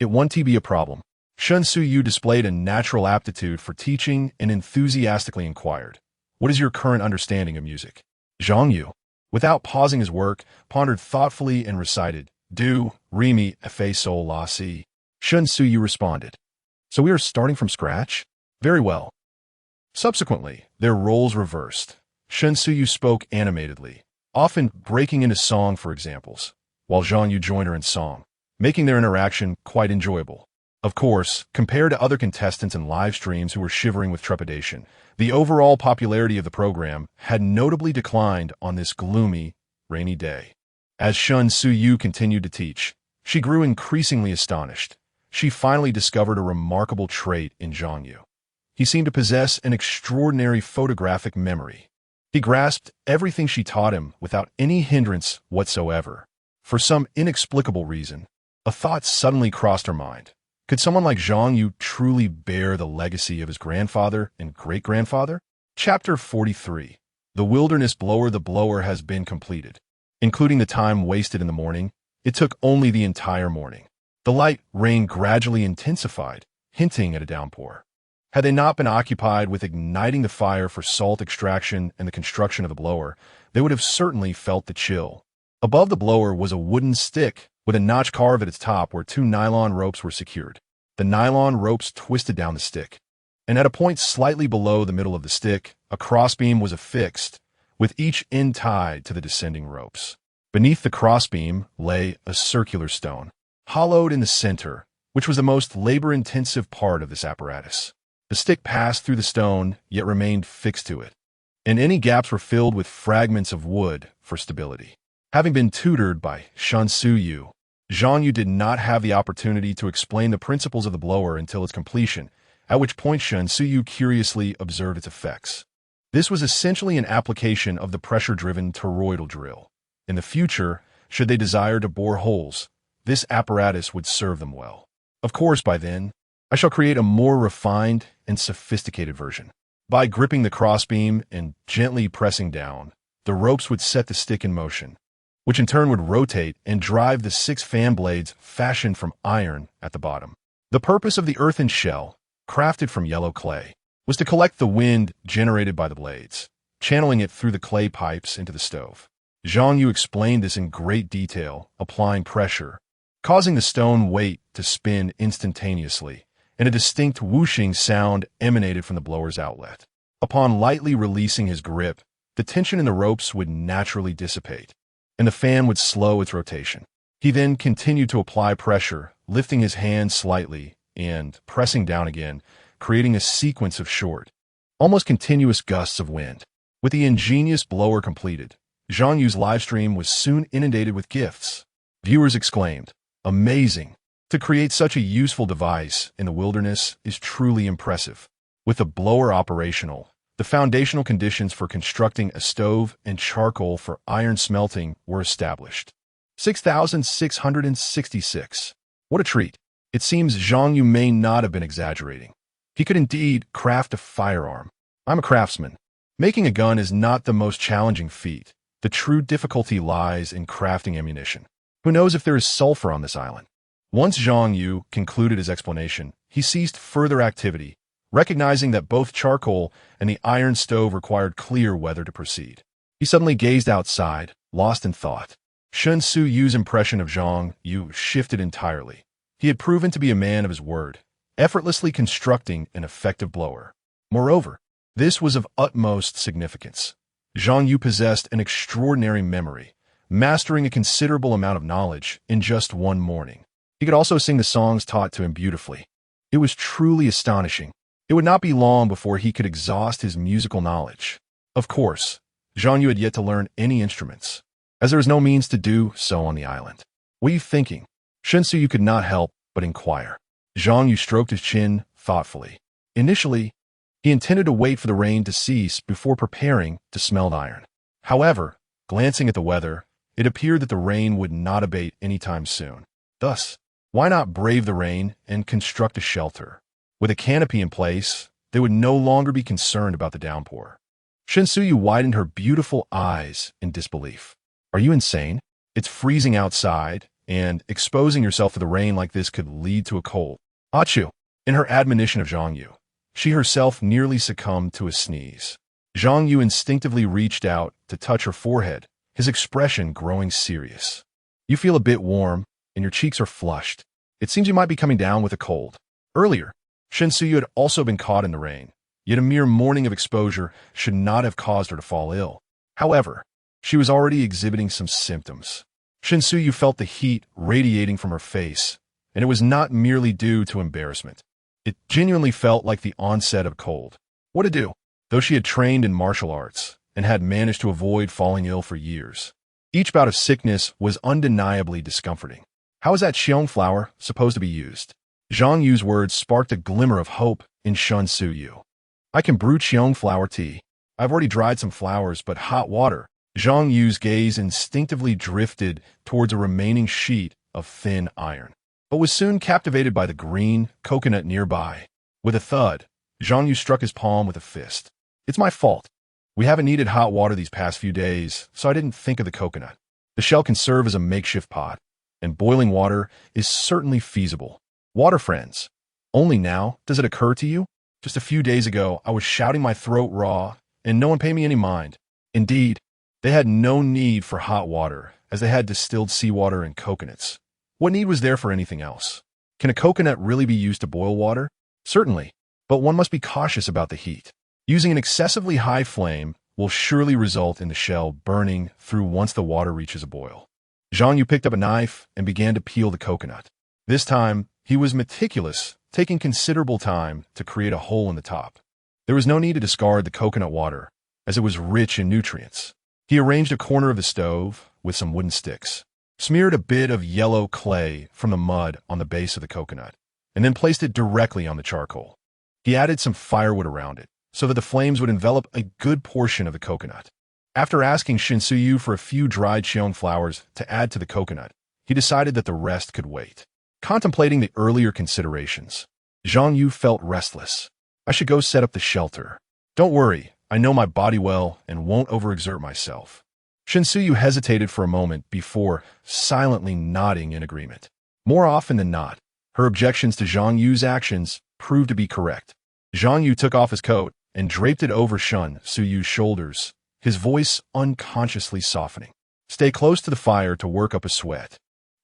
It wouldn't be a problem. Shen Suyu displayed a natural aptitude for teaching and enthusiastically inquired, "What is your current understanding of music?" Zhang Yu, without pausing his work, pondered thoughtfully and recited, "Do, re mi, fa sol la si." Shen Suyu responded, "So we are starting from scratch? Very well." Subsequently, their roles reversed. Shen Suyu spoke animatedly, often breaking into song for examples, while Zhang Yu joined her in song, making their interaction quite enjoyable. Of course, compared to other contestants in live streams who were shivering with trepidation, the overall popularity of the program had notably declined on this gloomy, rainy day. As Shen Suyu continued to teach, she grew increasingly astonished. She finally discovered a remarkable trait in Zhang Yu. He seemed to possess an extraordinary photographic memory. He grasped everything she taught him without any hindrance whatsoever. For some inexplicable reason, a thought suddenly crossed her mind. Could someone like Zhang Yu truly bear the legacy of his grandfather and great-grandfather? Chapter 43. The Wilderness Blower. The blower has been completed. Including the time wasted in the morning, it took only the entire morning. The light rain gradually intensified, hinting at a downpour. Had they not been occupied with igniting the fire for salt extraction and the construction of the blower, they would have certainly felt the chill. Above the blower was a wooden stick with a notch carved at its top where 2 nylon ropes were secured. The nylon ropes twisted down the stick, and at a point slightly below the middle of the stick, a crossbeam was affixed, with each end tied to the descending ropes. Beneath the crossbeam lay a circular stone, hollowed in the center, which was the most labor-intensive part of this apparatus. The stick passed through the stone, yet remained fixed to it, and any gaps were filled with fragments of wood for stability. Having been tutored by Shen Suyu, Zhang Yu did not have the opportunity to explain the principles of the blower until its completion, at which point Shen Suyu curiously observed its effects. This was essentially an application of the pressure-driven toroidal drill. In the future, should they desire to bore holes, this apparatus would serve them well. Of course, by then, I shall create a more refined and sophisticated version. By gripping the crossbeam and gently pressing down, the ropes would set the stick in motion, which in turn would rotate and drive the 6 fan blades fashioned from iron at the bottom. The purpose of the earthen shell, crafted from yellow clay, was to collect the wind generated by the blades, channeling it through the clay pipes into the stove. Zhang Yu explained this in great detail, applying pressure, causing the stone weight to spin instantaneously, and a distinct whooshing sound emanated from the blower's outlet. Upon lightly releasing his grip, the tension in the ropes would naturally dissipate, and the fan would slow its rotation. He then continued to apply pressure, lifting his hand slightly and pressing down again, creating a sequence of short, almost continuous gusts of wind. With the ingenious blower completed, Zhang Yu's livestream was soon inundated with gifts. Viewers exclaimed, "Amazing! To create such a useful device in the wilderness is truly impressive." With the blower operational, the foundational conditions for constructing a stove and charcoal for iron smelting were established. 6,666. What a treat. It seems Zhang Yu may not have been exaggerating. He could indeed craft a firearm. I'm a craftsman. Making a gun is not the most challenging feat. The true difficulty lies in crafting ammunition. Who knows if there is sulfur on this island? Once Zhang Yu concluded his explanation, he ceased further activity, recognizing that both charcoal and the iron stove required clear weather to proceed. He suddenly gazed outside, lost in thought. Shen Suyu's impression of Zhang Yu shifted entirely. He had proven to be a man of his word, effortlessly constructing an effective blower. Moreover, this was of utmost significance. Zhang Yu possessed an extraordinary memory, mastering a considerable amount of knowledge in just one morning. He could also sing the songs taught to him beautifully. It was truly astonishing. It would not be long before he could exhaust his musical knowledge. Of course, Zhang Yu had yet to learn any instruments, as there was no means to do so on the island. "What are you thinking?" Shen Suyu could not help but inquire. Zhang Yu stroked his chin thoughtfully. Initially, he intended to wait for the rain to cease before preparing to smelt iron. However, glancing at the weather, it appeared that the rain would not abate anytime soon. Thus, why not brave the rain and construct a shelter? With a canopy in place, they would no longer be concerned about the downpour. Shen Suyu widened her beautiful eyes in disbelief. "Are you insane? It's freezing outside, and exposing yourself to the rain like this could lead to a cold. Achu, in her admonition of Zhang Yu, she herself nearly succumbed to a sneeze. Zhang Yu instinctively reached out to touch her forehead, his expression growing serious. You feel a bit warm, and your cheeks are flushed. It seems you might be coming down with a cold. Earlier, Shen Suyu had also been caught in the rain, yet a mere morning of exposure should not have caused her to fall ill. However, she was already exhibiting some symptoms. Shen Suyu felt the heat radiating from her face, and it was not merely due to embarrassment. It genuinely felt like the onset of cold. What to do? Though she had trained in martial arts and had managed to avoid falling ill for years, each bout of sickness was undeniably discomforting. How is that xiong flower supposed to be used? Zhang Yu's words sparked a glimmer of hope in Shen Suyu. I can brew xiong flower tea. I've already dried some flowers, but hot water. Zhang Yu's gaze instinctively drifted towards a remaining sheet of thin iron, but was soon captivated by the green coconut nearby. With a thud, Zhang Yu struck his palm with a fist. It's my fault. We haven't needed hot water these past few days, so I didn't think of the coconut. The shell can serve as a makeshift pot, and boiling water is certainly feasible. Water friends, only now does it occur to you? Just a few days ago, I was shouting my throat raw, and no one paid me any mind. Indeed, they had no need for hot water, as they had distilled seawater and coconuts. What need was there for anything else? Can a coconut really be used to boil water? Certainly, but one must be cautious about the heat. Using an excessively high flame will surely result in the shell burning through once the water reaches a boil. Zhang Yu picked up a knife and began to peel the coconut. This time, he was meticulous, taking considerable time to create a hole in the top. There was no need to discard the coconut water, as it was rich in nutrients. He arranged a corner of the stove with some wooden sticks, smeared a bit of yellow clay from the mud on the base of the coconut, and then placed it directly on the charcoal. He added some firewood around it, so that the flames would envelop a good portion of the coconut. After asking Shen Suyu for a few dried xiong flowers to add to the coconut, he decided that the rest could wait. Contemplating the earlier considerations, Zhang Yu felt restless. I should go set up the shelter. Don't worry, I know my body well and won't overexert myself. Shen Suyu hesitated for a moment before silently nodding in agreement. More often than not, her objections to Zhang Yu's actions proved to be correct. Zhang Yu took off his coat and draped it over Shen Suyu's shoulders, his voice unconsciously softening. Stay close to the fire to work up a sweat.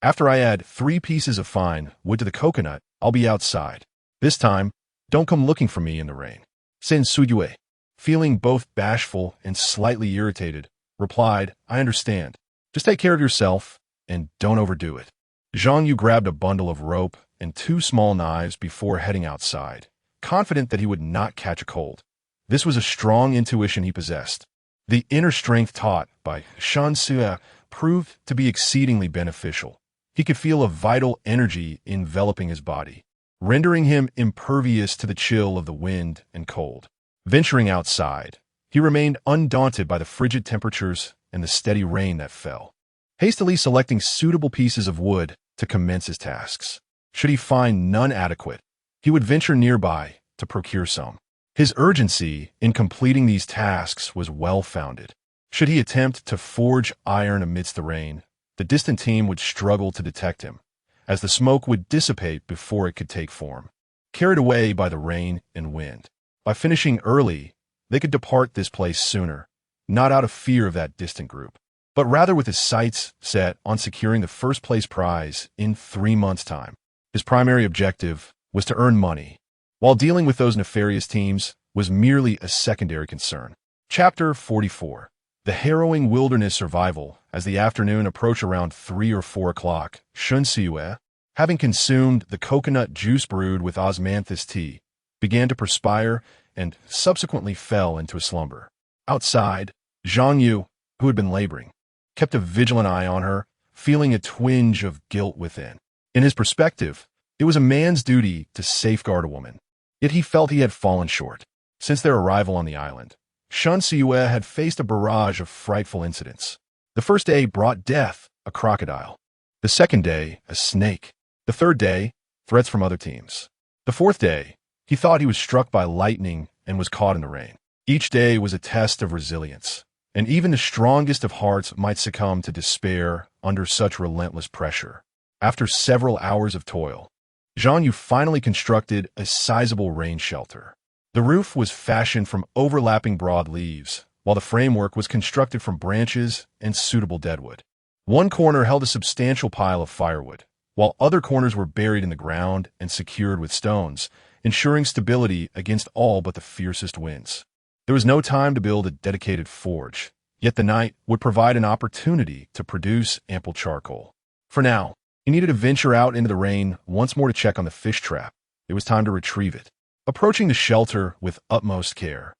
After I add 3 pieces of fine wood to the coconut, I'll be outside. This time, don't come looking for me in the rain. Shen Suyu, feeling both bashful and slightly irritated, replied, I understand. Just take care of yourself and don't overdo it. Zhang Yu grabbed a bundle of rope and 2 small knives before heading outside, confident that he would not catch a cold. This was a strong intuition he possessed. The inner strength taught by Shen Suyu proved to be exceedingly beneficial. He could feel a vital energy enveloping his body, rendering him impervious to the chill of the wind and cold. Venturing outside, he remained undaunted by the frigid temperatures and the steady rain that fell, hastily selecting suitable pieces of wood to commence his tasks. Should he find none adequate, he would venture nearby to procure some. His urgency in completing these tasks was well-founded. Should he attempt to forge iron amidst the rain, the distant team would struggle to detect him, as the smoke would dissipate before it could take form, carried away by the rain and wind. By finishing early, they could depart this place sooner, not out of fear of that distant group, but rather with his sights set on securing the first-place prize in 3 months' time. His primary objective was to earn money, while dealing with those nefarious teams was merely a secondary concern. Chapter 44. The harrowing wilderness survival. As the afternoon approached around 3 or 4 o'clock, Shen Suyu, having consumed the coconut juice brewed with osmanthus tea, began to perspire and subsequently fell into a slumber. Outside, Zhang Yu, who had been laboring, kept a vigilant eye on her, feeling a twinge of guilt within. In his perspective, it was a man's duty to safeguard a woman, yet he felt he had fallen short. Since their arrival on the island, Shen Suyu had faced a barrage of frightful incidents. The first day brought death, a crocodile. The second day, a snake. The third day, threats from other teams. The fourth day, he thought he was struck by lightning and was caught in the rain. Each day was a test of resilience, and even the strongest of hearts might succumb to despair under such relentless pressure. After several hours of toil, Zhang Yu finally constructed a sizable rain shelter. The roof was fashioned from overlapping broad leaves, while the framework was constructed from branches and suitable deadwood. One corner held a substantial pile of firewood, while other corners were buried in the ground and secured with stones, ensuring stability against all but the fiercest winds. There was no time to build a dedicated forge, yet the night would provide an opportunity to produce ample charcoal. For now, he needed to venture out into the rain once more to check on the fish trap. It was time to retrieve it. Approaching the shelter with utmost care,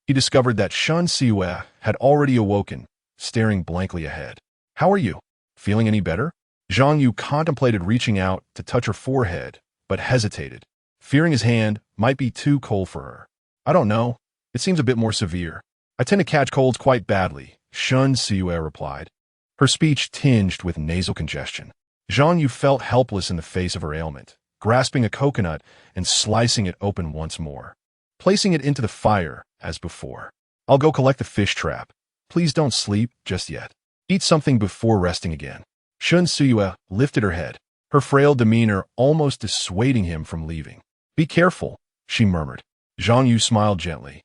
he discovered that Shen Siwei had already awoken, staring blankly ahead. "How are you? Feeling any better?" Zhang Yu contemplated reaching out to touch her forehead, but hesitated, fearing his hand might be too cold for her. "I don't know. It seems a bit more severe. I tend to catch colds quite badly," Shen Siwei replied, her speech tinged with nasal congestion. Zhang Yu felt helpless in the face of her ailment, grasping a coconut and slicing it open once more, placing it into the fire as before. "I'll go collect the fish trap. Please don't sleep just yet. Eat something before resting again." Shen Siwei lifted her head, her frail demeanor almost dissuading him from leaving. "Be careful," she murmured. Zhang Yu smiled gently,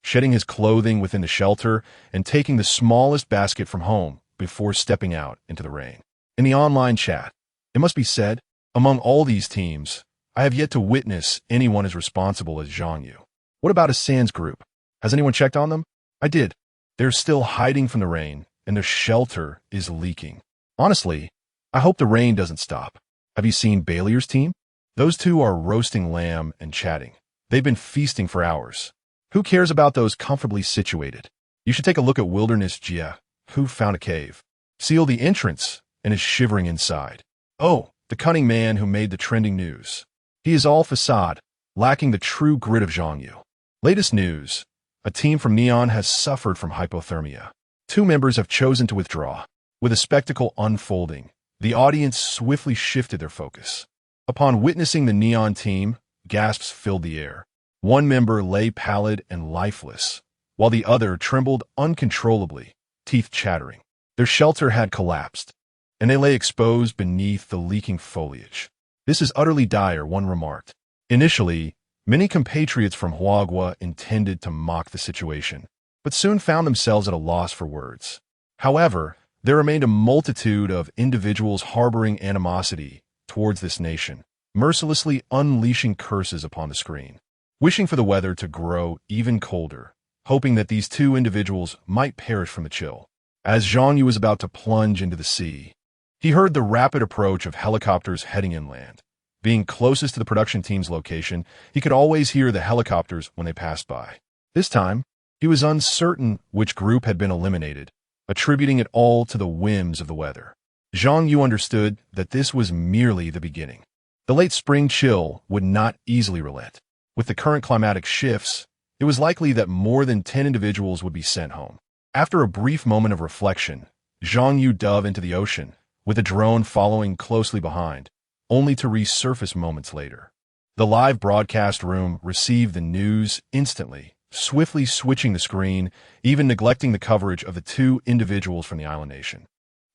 shedding his clothing within the shelter and taking the smallest basket from home before stepping out into the rain. In the online chat, it must be said, among all these teams, I have yet to witness anyone as responsible as Zhang Yu. What about his Sands group? Has anyone checked on them? I did. They're still hiding from the rain, and their shelter is leaking. Honestly, I hope the rain doesn't stop. Have you seen Bailey's team? Those two are roasting lamb and chatting. They've been feasting for hours. Who cares about those comfortably situated? You should take a look at Wilderness Jia, who found a cave, sealed the entrance, and is shivering inside. Oh, the cunning man who made the trending news. He is all facade, lacking the true grit of Zhang Yu. Latest news. A team from Neon has suffered from hypothermia. 2 members have chosen to withdraw. With a spectacle unfolding, the audience swiftly shifted their focus. Upon witnessing the Neon team, gasps filled the air. One member lay pallid and lifeless, while the other trembled uncontrollably, teeth chattering. Their shelter had collapsed, and they lay exposed beneath the leaking foliage. "This is utterly dire," one remarked. Initially, many compatriots from Huagua intended to mock the situation, but soon found themselves at a loss for words. However, there remained a multitude of individuals harboring animosity towards this nation, mercilessly unleashing curses upon the screen, wishing for the weather to grow even colder, hoping that these 2 individuals might perish from the chill. As Zhang Yu was about to plunge into the sea, he heard the rapid approach of helicopters heading inland. Being closest to the production team's location, he could always hear the helicopters when they passed by. This time, he was uncertain which group had been eliminated, attributing it all to the whims of the weather. Zhang Yu understood that this was merely the beginning. The late spring chill would not easily relent. With the current climatic shifts, it was likely that more than 10 individuals would be sent home. After a brief moment of reflection, Zhang Yu dove into the ocean, with a drone following closely behind, only to resurface moments later. The live broadcast room received the news instantly, swiftly switching the screen, even neglecting the coverage of the 2 individuals from the island nation.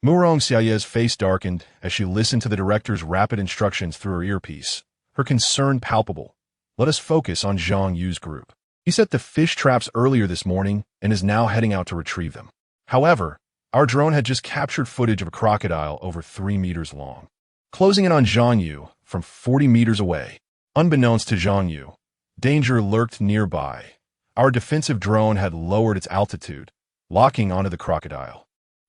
Murong Xiaoye's face darkened as she listened to the director's rapid instructions through her earpiece, her concern palpable. "Let us focus on Zhang Yu's group. He set the fish traps earlier this morning and is now heading out to retrieve them. However, our drone had just captured footage of a crocodile over 3 meters long, closing in on Zhang Yu from 40 meters away. Unbeknownst to Zhang Yu, danger lurked nearby. Our defensive drone had lowered its altitude, locking onto the crocodile.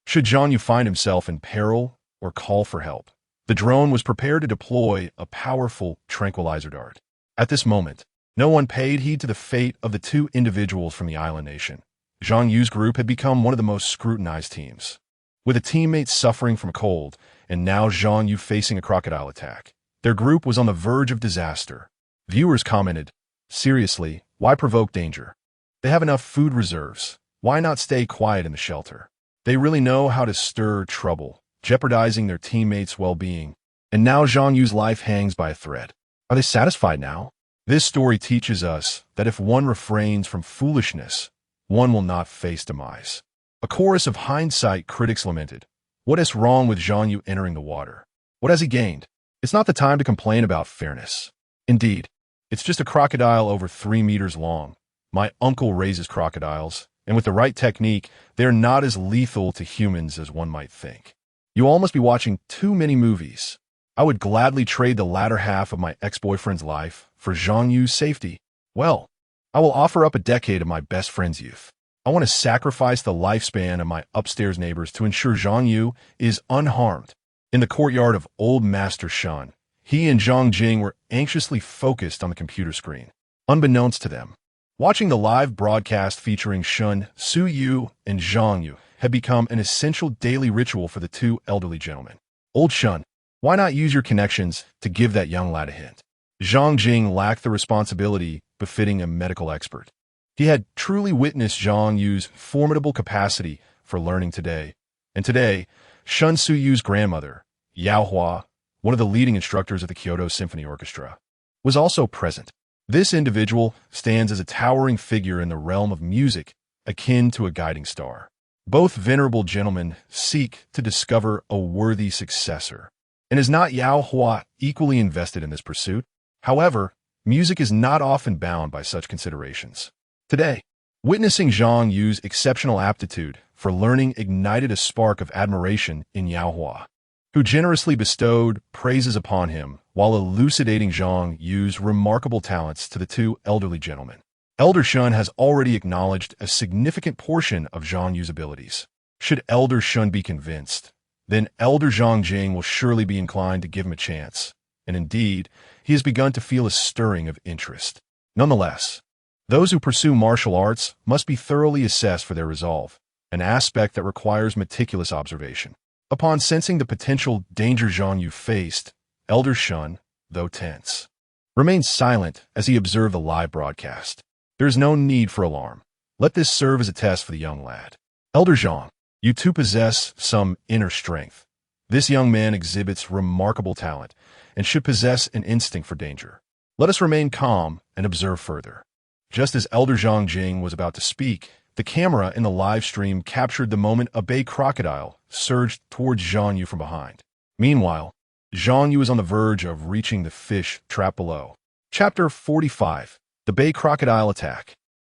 Should Zhang Yu find himself in peril or call for help, the drone was prepared to deploy a powerful tranquilizer dart. At this moment, no one paid heed to the fate of the 2 individuals from the island nation. Zhang Yu's group had become one of the most scrutinized teams. With a teammate suffering from a cold, and now Zhang Yu facing a crocodile attack, their group was on the verge of disaster. Viewers commented, "Seriously, why provoke danger? They have enough food reserves. Why not stay quiet in the shelter? They really know how to stir trouble, jeopardizing their teammates' well-being. And now Zhang Yu's life hangs by a thread. Are they satisfied now?" This story teaches us that if one refrains from foolishness, one will not face demise. A chorus of hindsight critics lamented, "What is wrong with Zhang Yu entering the water? What has he gained? It's not the time to complain about fairness. Indeed, it's just a crocodile over 3 meters long. My uncle raises crocodiles, and with the right technique, they're not as lethal to humans as one might think. You all must be watching too many movies. I would gladly trade the latter half of my ex-boyfriend's life for Zhang Yu's safety. Well, I will offer up a decade of my best friend's youth. I want to sacrifice the lifespan of my upstairs neighbors to ensure Zhang Yu is unharmed. In the courtyard of Old Master Shen, he and Zhang Jing were anxiously focused on the computer screen. Unbeknownst to them, watching the live broadcast featuring Shen, Su Yu, and Zhang Yu had become an essential daily ritual for the two elderly gentlemen. Old Shen, why not use your connections to give that young lad a hint? Zhang Jing lacked the responsibility befitting a medical expert. He had truly witnessed Zhang Yu's formidable capacity for learning today. And today, Shen Su Yu's grandmother, Yao Hua, one of the leading instructors of the Kyoto Symphony Orchestra, was also present. This individual stands as a towering figure in the realm of music, akin to a guiding star. Both venerable gentlemen seek to discover a worthy successor. And is not Yao Hua equally invested in this pursuit? However, music is not often bound by such considerations. Today, witnessing Zhang Yu's exceptional aptitude for learning ignited a spark of admiration in Yao Hua, who generously bestowed praises upon him while elucidating Zhang Yu's remarkable talents to the two elderly gentlemen. Elder Shen has already acknowledged a significant portion of Zhang Yu's abilities. Should Elder Shen be convinced, then Elder Zhang Jing will surely be inclined to give him a chance. And indeed, he has begun to feel a stirring of interest. Nonetheless, those who pursue martial arts must be thoroughly assessed for their resolve, an aspect that requires meticulous observation. Upon sensing the potential danger Zhang Yu faced, Elder Shen, though tense, remained silent as he observed the live broadcast. There is no need for alarm. Let this serve as a test for the young lad. Elder Zhang, you too possess some inner strength. This young man exhibits remarkable talent and should possess an instinct for danger. Let us remain calm and observe further. Just as Elder Zhang Jing was about to speak, the camera in the live stream captured the moment a bay crocodile surged towards Zhang Yu from behind. Meanwhile, Zhang Yu is on the verge of reaching the fish trap below. Chapter 45. The Bay Crocodile Attack.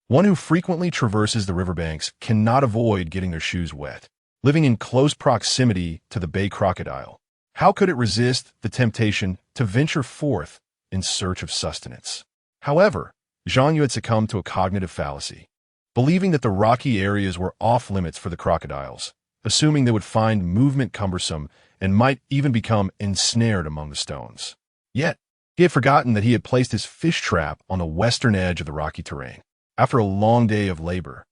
One who frequently traverses the riverbanks cannot avoid getting their shoes wet. Living in close proximity to the bay crocodile, how could it resist the temptation to venture forth in search of sustenance? However, Zhang Yu had succumbed to a cognitive fallacy, believing that the rocky areas were off-limits for the crocodiles, assuming they would find movement cumbersome and might even become ensnared among the stones. Yet, he had forgotten that he had placed his fish trap on the western edge of the rocky terrain. After a long day of labor,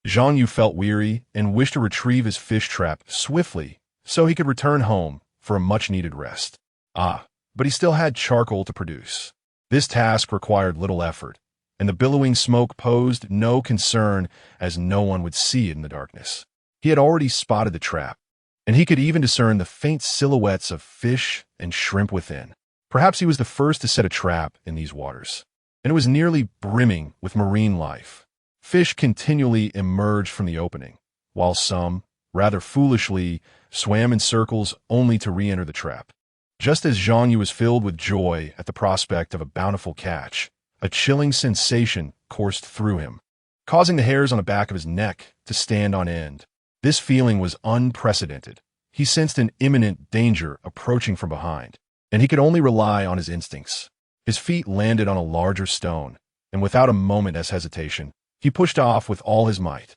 Zhang Yu felt weary and wished to retrieve his fish trap swiftly so he could return home for a much-needed rest. But he still had charcoal to produce. This task required little effort, and the billowing smoke posed no concern as no one would see it in the darkness. He had already spotted the trap, and he could even discern the faint silhouettes of fish and shrimp within. Perhaps he was the first to set a trap in these waters, and it was nearly brimming with marine life. Fish continually emerged from the opening, while some, rather foolishly, swam in circles only to re-enter the trap. Just as Zhang Yu was filled with joy at the prospect of a bountiful catch, a chilling sensation coursed through him, causing the hairs on the back of his neck to stand on end. This feeling was unprecedented. He sensed an imminent danger approaching from behind, and he could only rely on his instincts. His feet landed on a larger stone, and without a moment's hesitation, he pushed off with all his might.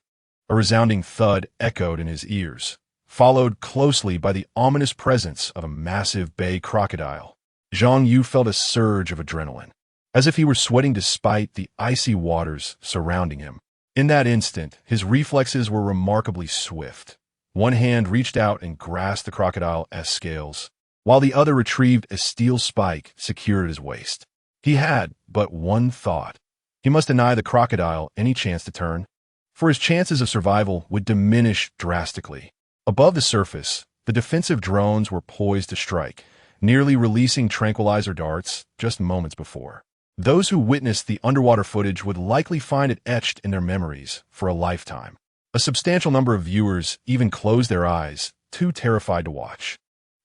A resounding thud echoed in his ears, followed closely by the ominous presence of a massive bay crocodile. Zhang Yu felt a surge of adrenaline, as if he were sweating despite the icy waters surrounding him. In that instant, his reflexes were remarkably swift. One hand reached out and grasped the crocodile's scales, while the other retrieved a steel spike secured at his waist. He had but one thought. He must deny the crocodile any chance to turn, for his chances of survival would diminish drastically. Above the surface, the defensive drones were poised to strike, nearly releasing tranquilizer darts just moments before. Those who witnessed the underwater footage would likely find it etched in their memories for a lifetime. A substantial number of viewers even closed their eyes, too terrified to watch.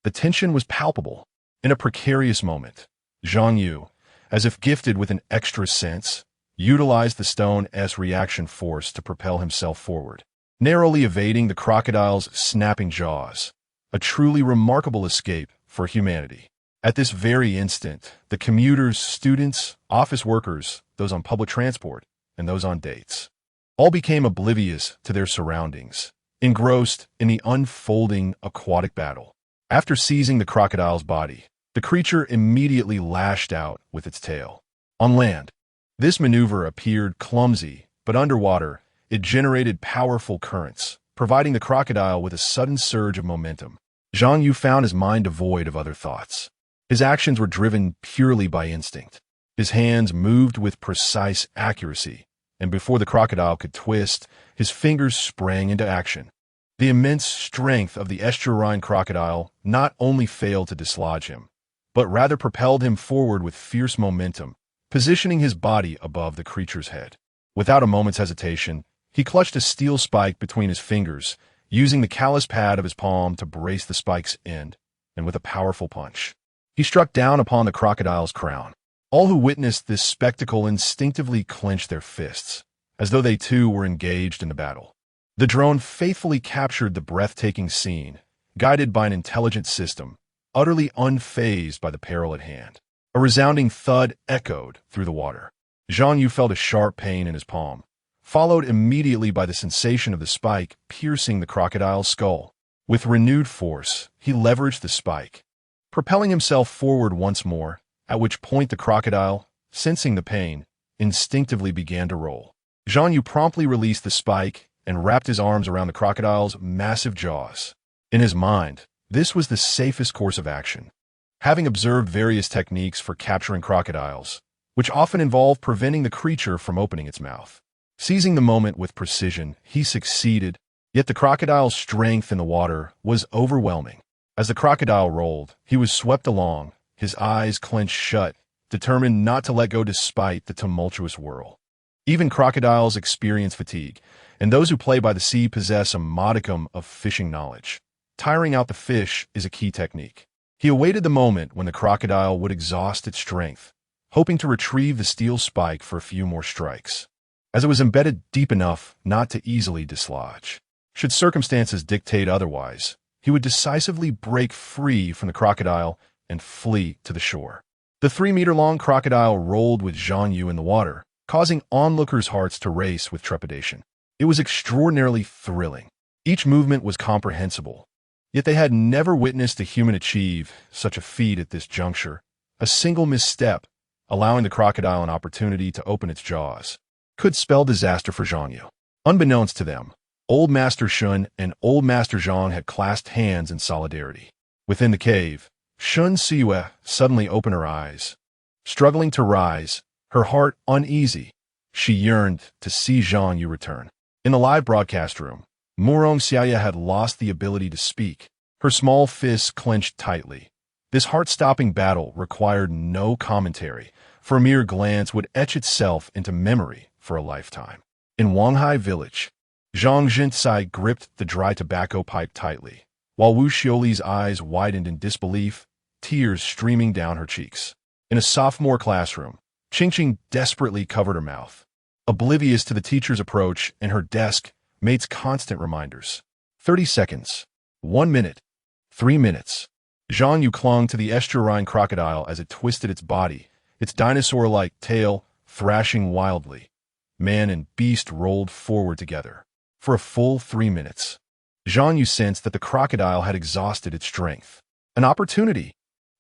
The tension was palpable. In a precarious moment, Zhang Yu, as if gifted with an extra sense, utilized the stone's reaction force to propel himself forward, narrowly evading the crocodile's snapping jaws. A truly remarkable escape for humanity. At this very instant, the commuters, students, office workers, those on public transport, and those on dates, all became oblivious to their surroundings, engrossed in the unfolding aquatic battle. After seizing the crocodile's body, the creature immediately lashed out with its tail. On land, this maneuver appeared clumsy, but underwater, it generated powerful currents, providing the crocodile with a sudden surge of momentum. Zhang Yu found his mind devoid of other thoughts. His actions were driven purely by instinct. His hands moved with precise accuracy, and before the crocodile could twist, his fingers sprang into action. The immense strength of the estuarine crocodile not only failed to dislodge him, but rather propelled him forward with fierce momentum, positioning his body above the creature's head. Without a moment's hesitation, he clutched a steel spike between his fingers, using the callous pad of his palm to brace the spike's end, and with a powerful punch, he struck down upon the crocodile's crown. All who witnessed this spectacle instinctively clenched their fists, as though they too were engaged in the battle. The drone faithfully captured the breathtaking scene, guided by an intelligent system, utterly unfazed by the peril at hand. A resounding thud echoed through the water. Zhang Yu felt a sharp pain in his palm, followed immediately by the sensation of the spike piercing the crocodile's skull. With renewed force, he leveraged the spike, propelling himself forward once more, at which point the crocodile, sensing the pain, instinctively began to roll. Zhang Yu promptly released the spike and wrapped his arms around the crocodile's massive jaws. In his mind, this was the safest course of action. Having observed various techniques for capturing crocodiles, which often involve preventing the creature from opening its mouth, seizing the moment with precision, he succeeded, yet the crocodile's strength in the water was overwhelming. As the crocodile rolled, he was swept along, his eyes clenched shut, determined not to let go despite the tumultuous whirl. Even crocodiles experience fatigue, and those who play by the sea possess a modicum of fishing knowledge. Tiring out the fish is a key technique. He awaited the moment when the crocodile would exhaust its strength, hoping to retrieve the steel spike for a few more strikes, as it was embedded deep enough not to easily dislodge. Should circumstances dictate otherwise, he would decisively break free from the crocodile and flee to the shore. The 3-meter-long crocodile rolled with Zhang Yu in the water, causing onlookers' hearts to race with trepidation. It was extraordinarily thrilling. Each movement was comprehensible, yet they had never witnessed a human achieve such a feat at this juncture. A single misstep, allowing the crocodile an opportunity to open its jaws, could spell disaster for Zhang Yu. Unbeknownst to them, Old Master Shun and Old Master Zhang had clasped hands in solidarity. Within the cave, Shun Siyue suddenly opened her eyes. Struggling to rise, her heart uneasy, she yearned to see Zhang Yu return. In the live broadcast room, Murong Xiaoya had lost the ability to speak. Her small fists clenched tightly. This heart-stopping battle required no commentary, for a mere glance would etch itself into memory for a lifetime. In Wanghai Village, Zhang Zhentsai gripped the dry tobacco pipe tightly, while Wu Xiuli's eyes widened in disbelief, tears streaming down her cheeks. In a sophomore classroom, Qingqing desperately covered her mouth, oblivious to the teacher's approach and her desk mates' constant reminders. 30 seconds, 1 minute, 3 minutes. Zhang Yu clung to the estuarine crocodile as it twisted its body, its dinosaur-like tail thrashing wildly. Man and beast rolled forward together. For a full 3 minutes, Zhang Yu sensed that the crocodile had exhausted its strength. An opportunity.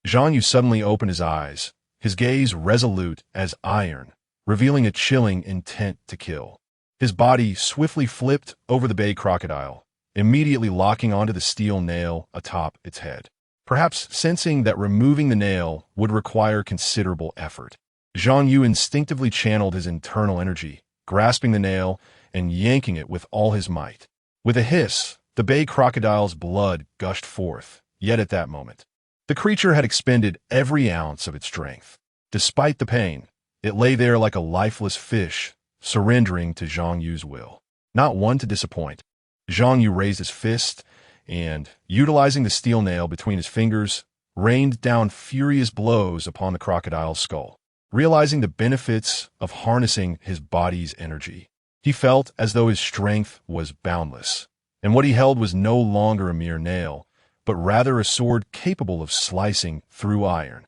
Zhang Yu suddenly opened his eyes, his gaze resolute as iron, revealing a chilling intent to kill. His body swiftly flipped over the bay crocodile, immediately locking onto the steel nail atop its head. Perhaps sensing that removing the nail would require considerable effort, Zhang Yu instinctively channeled his internal energy, grasping the nail and yanking it with all his might. With a hiss, the bay crocodile's blood gushed forth, yet at that moment, the creature had expended every ounce of its strength. Despite the pain, it lay there like a lifeless fish, surrendering to Zhang Yu's will. Not one to disappoint, Zhang Yu raised his fist and, utilizing the steel nail between his fingers, rained down furious blows upon the crocodile's skull. Realizing the benefits of harnessing his body's energy, he felt as though his strength was boundless, and what he held was no longer a mere nail, but rather a sword capable of slicing through iron.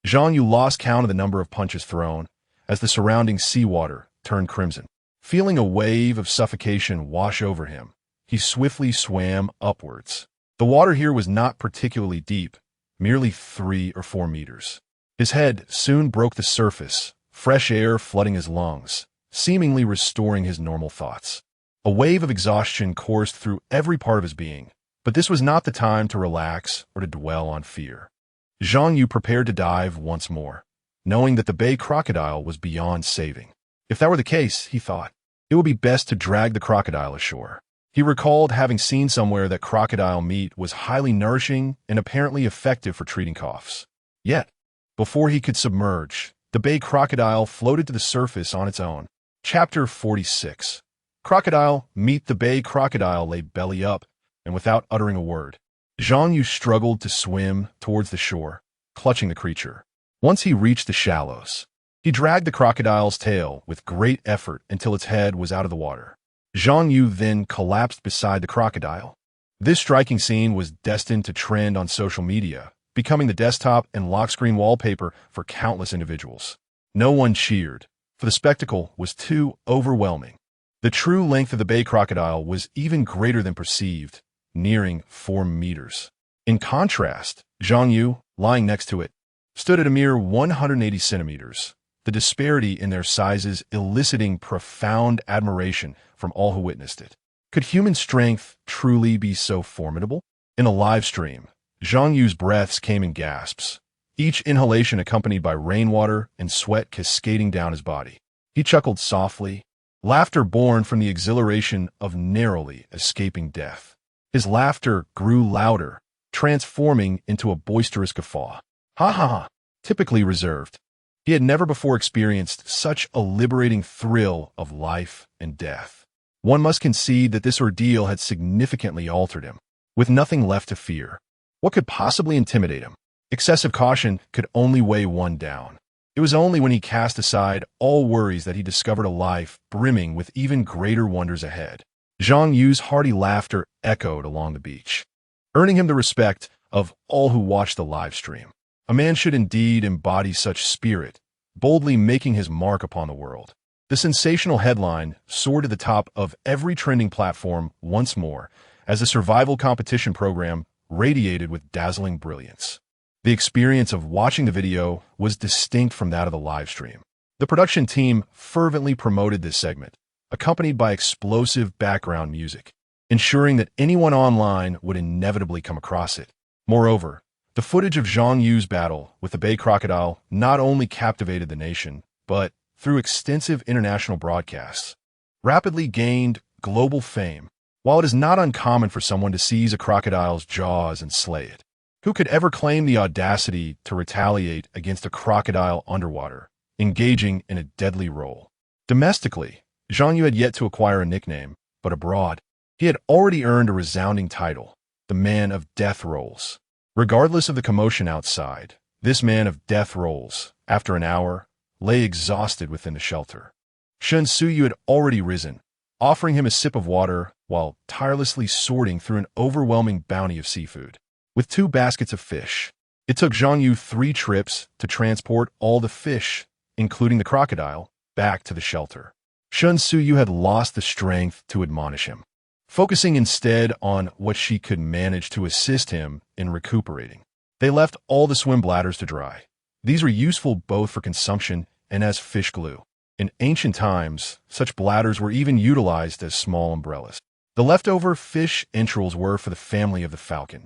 Zhang Yu lost count of the number of punches thrown as the surrounding seawater turned crimson. Feeling a wave of suffocation wash over him, he swiftly swam upwards. The water here was not particularly deep, merely 3 or 4 meters. His head soon broke the surface, fresh air flooding his lungs, seemingly restoring his normal thoughts. A wave of exhaustion coursed through every part of his being, but this was not the time to relax or to dwell on fear. Zhang Yu prepared to dive once more, knowing that the bay crocodile was beyond saving. If that were the case, he thought, it would be best to drag the crocodile ashore. He recalled having seen somewhere that crocodile meat was highly nourishing and apparently effective for treating coughs. Yet, before he could submerge, the bay crocodile floated to the surface on its own. Chapter 46. Crocodile, meet the bay crocodile lay belly up, and without uttering a word, Zhang Yu struggled to swim towards the shore, clutching the creature. Once he reached the shallows, he dragged the crocodile's tail with great effort until its head was out of the water. Zhang Yu then collapsed beside the crocodile. This striking scene was destined to trend on social media, becoming the desktop and lock screen wallpaper for countless individuals. No one cheered, for the spectacle was too overwhelming. The true length of the bay crocodile was even greater than perceived, nearing 4 meters. In contrast, Zhang Yu, lying next to it, stood at a mere 180 centimeters, the disparity in their sizes eliciting profound admiration from all who witnessed it. Could human strength truly be so formidable? In a live stream, Zhang Yu's breaths came in gasps, each inhalation accompanied by rainwater and sweat cascading down his body. He chuckled softly, laughter born from the exhilaration of narrowly escaping death. His laughter grew louder, transforming into a boisterous guffaw. Ha ha ha! Typically reserved. He had never before experienced such a liberating thrill of life and death. One must concede that this ordeal had significantly altered him. With nothing left to fear, what could possibly intimidate him? Excessive caution could only weigh one down. It was only when he cast aside all worries that he discovered a life brimming with even greater wonders ahead. Zhang Yu's hearty laughter echoed along the beach, earning him the respect of all who watched the live stream. A man should indeed embody such spirit, boldly making his mark upon the world. The sensational headline soared to the top of every trending platform once more as the survival competition program radiated with dazzling brilliance. The experience of watching the video was distinct from that of the live stream. The production team fervently promoted this segment, accompanied by explosive background music, ensuring that anyone online would inevitably come across it. Moreover, the footage of Zhang Yu's battle with the bay crocodile not only captivated the nation, but, through extensive international broadcasts, rapidly gained global fame. While it is not uncommon for someone to seize a crocodile's jaws and slay it, who could ever claim the audacity to retaliate against a crocodile underwater, engaging in a deadly role? Domestically, Zhang Yu had yet to acquire a nickname, but abroad, he had already earned a resounding title, the Man of Death Rolls. Regardless of the commotion outside, this man of death rolls, after an hour, lay exhausted within the shelter. Zhang Yu had already risen, offering him a sip of water while tirelessly sorting through an overwhelming bounty of seafood. With 2 baskets of fish, it took Zhang Yu 3 trips to transport all the fish, including the crocodile, back to the shelter. Zhang Yu had lost the strength to admonish him, focusing instead on what she could manage to assist him in recuperating. They left all the swim bladders to dry. These were useful both for consumption and as fish glue. In ancient times, such bladders were even utilized as small umbrellas. The leftover fish entrails were for the family of the falcon,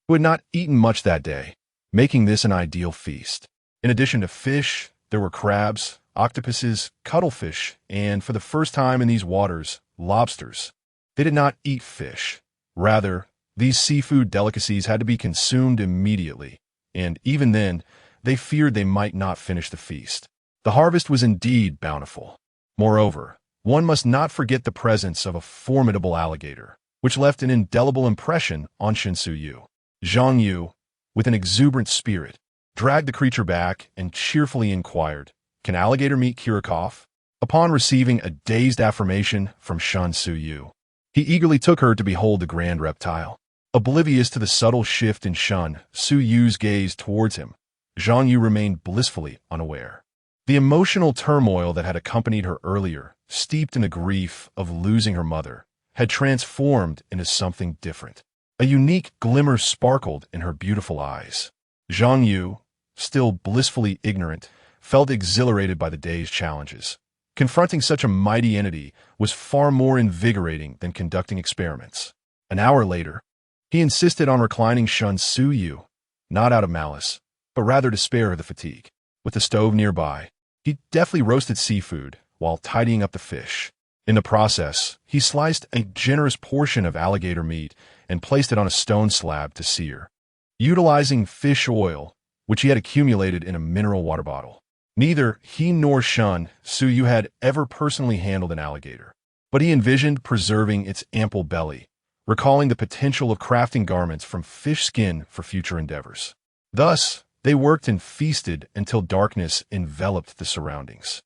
who had not eaten much that day, making this an ideal feast. In addition to fish, there were crabs, octopuses, cuttlefish, and, for the first time in these waters, lobsters. They did not eat fish. Rather, these seafood delicacies had to be consumed immediately, and even then, they feared they might not finish the feast. The harvest was indeed bountiful. Moreover, one must not forget the presence of a formidable alligator, which left an indelible impression on Shin Yu. Zhang Yu, with an exuberant spirit, dragged the creature back and cheerfully inquired, "Can alligator meat cure a cough?" Upon receiving a dazed affirmation from Shin Yu, he eagerly took her to behold the grand reptile. Oblivious to the subtle shift in Shin Yu's gaze towards him, Zhang Yu remained blissfully unaware. The emotional turmoil that had accompanied her earlier, steeped in the grief of losing her mother, had transformed into something different. A unique glimmer sparkled in her beautiful eyes. Zhang Yu, still blissfully ignorant, felt exhilarated by the day's challenges. Confronting such a mighty entity was far more invigorating than conducting experiments. An hour later, he insisted on reclining Shin Yu, not out of malice, but rather to spare her the fatigue. With the stove nearby, he deftly roasted seafood while tidying up the fish. In the process, he sliced a generous portion of alligator meat and placed it on a stone slab to sear, utilizing fish oil, which he had accumulated in a mineral water bottle. Neither he nor Shin Yu had ever personally handled an alligator, but he envisioned preserving its ample belly, recalling the potential of crafting garments from fish skin for future endeavors. Thus, they worked and feasted until darkness enveloped the surroundings.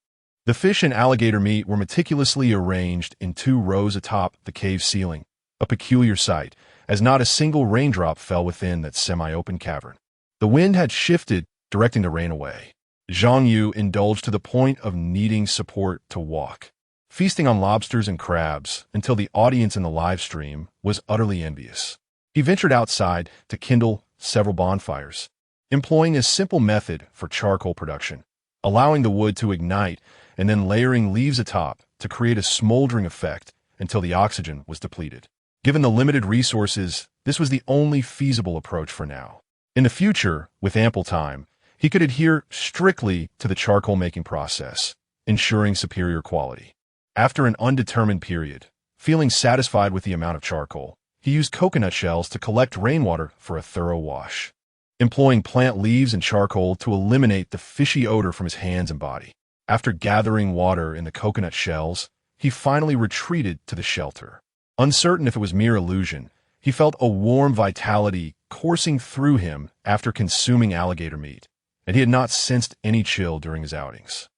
The fish and alligator meat were meticulously arranged in 2 rows atop the cave ceiling, a peculiar sight, as not a single raindrop fell within that semi-open cavern. The wind had shifted, directing the rain away. Zhang Yu indulged to the point of needing support to walk, feasting on lobsters and crabs until the audience in the live stream was utterly envious. He ventured outside to kindle several bonfires, employing a simple method for charcoal production, allowing the wood to ignite and then layering leaves atop to create a smoldering effect until the oxygen was depleted. Given the limited resources, this was the only feasible approach for now. In the future, with ample time, he could adhere strictly to the charcoal-making process, ensuring superior quality. After an undetermined period, feeling satisfied with the amount of charcoal, he used coconut shells to collect rainwater for a thorough wash, employing plant leaves and charcoal to eliminate the fishy odor from his hands and body. After gathering water in the coconut shells, he finally retreated to the shelter. Uncertain if it was mere illusion, he felt a warm vitality coursing through him after consuming alligator meat, and he had not sensed any chill during his outings.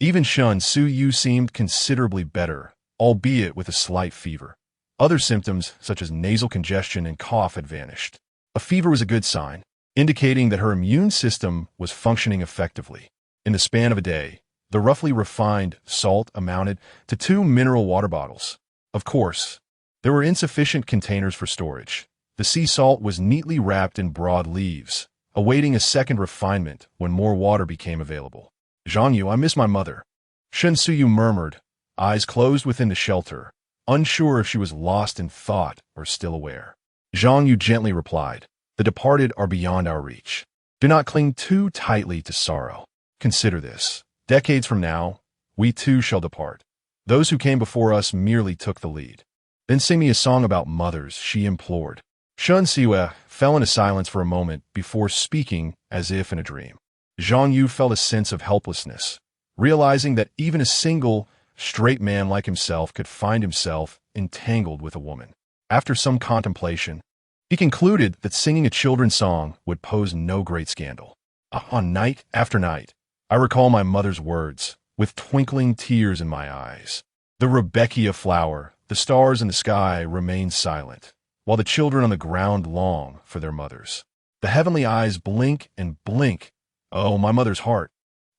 Even Shin Yu seemed considerably better, albeit with a slight fever. Other symptoms, such as nasal congestion and cough, had vanished. A fever was a good sign, indicating that her immune system was functioning effectively. In the span of a day, the roughly refined salt amounted to 2 mineral water bottles. Of course, there were insufficient containers for storage. The sea salt was neatly wrapped in broad leaves, awaiting a second refinement when more water became available. "Zhang Yu, I miss my mother," Shin Yu murmured, eyes closed within the shelter, unsure if she was lost in thought or still aware. Zhang Yu gently replied, "The departed are beyond our reach. Do not cling too tightly to sorrow. Consider this. Decades from now, we too shall depart. Those who came before us merely took the lead. Then sing me a song about mothers," she implored. Shin Yu fell into silence for a moment before speaking as if in a dream. Zhang Yu felt a sense of helplessness, realizing that even a single, straight man like himself could find himself entangled with a woman. After some contemplation, he concluded that singing a children's song would pose no great scandal. On night after night, I recall my mother's words, with twinkling tears in my eyes. The Rebecca flower, the stars in the sky remain silent, while the children on the ground long for their mothers. The heavenly eyes blink and blink. Oh, my mother's heart,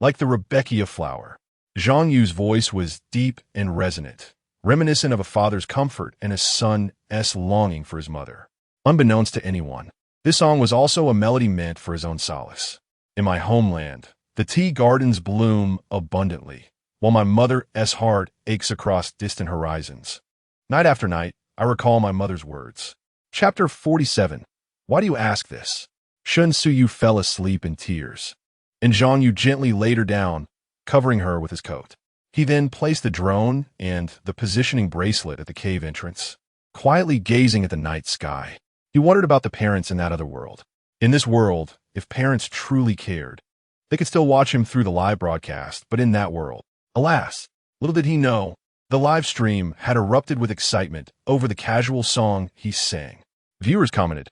like the Rebecca flower. Zhang Yu's voice was deep and resonant, reminiscent of a father's comfort and a son's longing for his mother. Unbeknownst to anyone, this song was also a melody meant for his own solace. In my homeland, the tea gardens bloom abundantly, while my mother's heart aches across distant horizons. Night after night, I recall my mother's words. Chapter 47. Why do you ask this? Shin Yu fell asleep in tears, and Zhang Yu gently laid her down, covering her with his coat. He then placed the drone and the positioning bracelet at the cave entrance, quietly gazing at the night sky. He wondered about the parents in that other world. In this world, if parents truly cared, they could still watch him through the live broadcast, but in that world, alas, little did he know, The live stream had erupted with excitement over the casual song he sang. Viewers commented,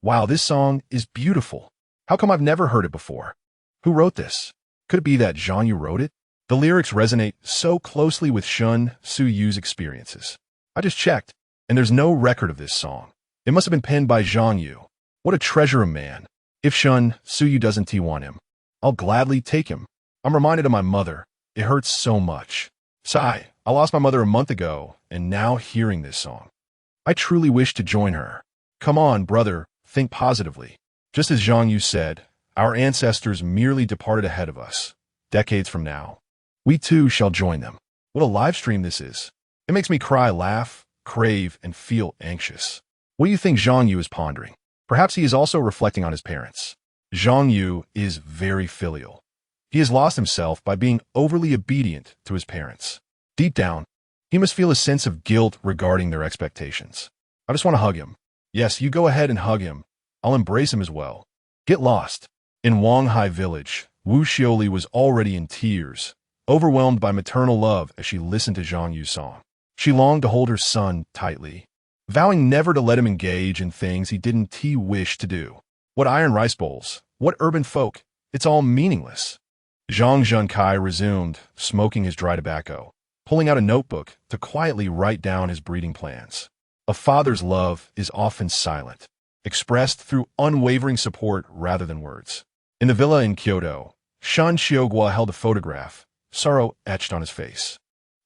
"Wow, this song is beautiful. How come I've never heard it before? Who wrote this? Could it be that Zhang Yu wrote it?" The lyrics resonate so closely with Shun Su-yu's experiences. I just checked, and there's no record of this song. It must have been penned by Zhang Yu. What a treasure of man. If Shun Su-yu doesn't T1 him, I'll gladly take him. I'm reminded of my mother. It hurts so much. Sigh, I lost my mother a month ago, and now hearing this song. I truly wish to join her. Come on, brother, think positively. Just as Zhang Yu said, our ancestors merely departed ahead of us. Decades from now, we too shall join them. What a live stream this is. It makes me cry, laugh, crave, and feel anxious. What do you think Zhang Yu is pondering? Perhaps he is also reflecting on his parents. Zhang Yu is very filial. He has lost himself by being overly obedient to his parents. Deep down, he must feel a sense of guilt regarding their expectations. I just want to hug him. Yes, you go ahead and hug him. I'll embrace him as well. Get lost. In Wanghai village, Wu Xiaoli was already in tears, overwhelmed by maternal love as she listened to Zhang Yu's song. She longed to hold her son tightly, vowing never to let him engage in things he didn't wish to do. What iron rice bowls? What urban folk? It's all meaningless. Zhang Zhenkai resumed, smoking his dry tobacco, pulling out a notebook to quietly write down his breeding plans. A father's love is often silent, expressed through unwavering support rather than words. In the villa in Kyoto, Shan Xiaogua held a photograph, sorrow etched on his face.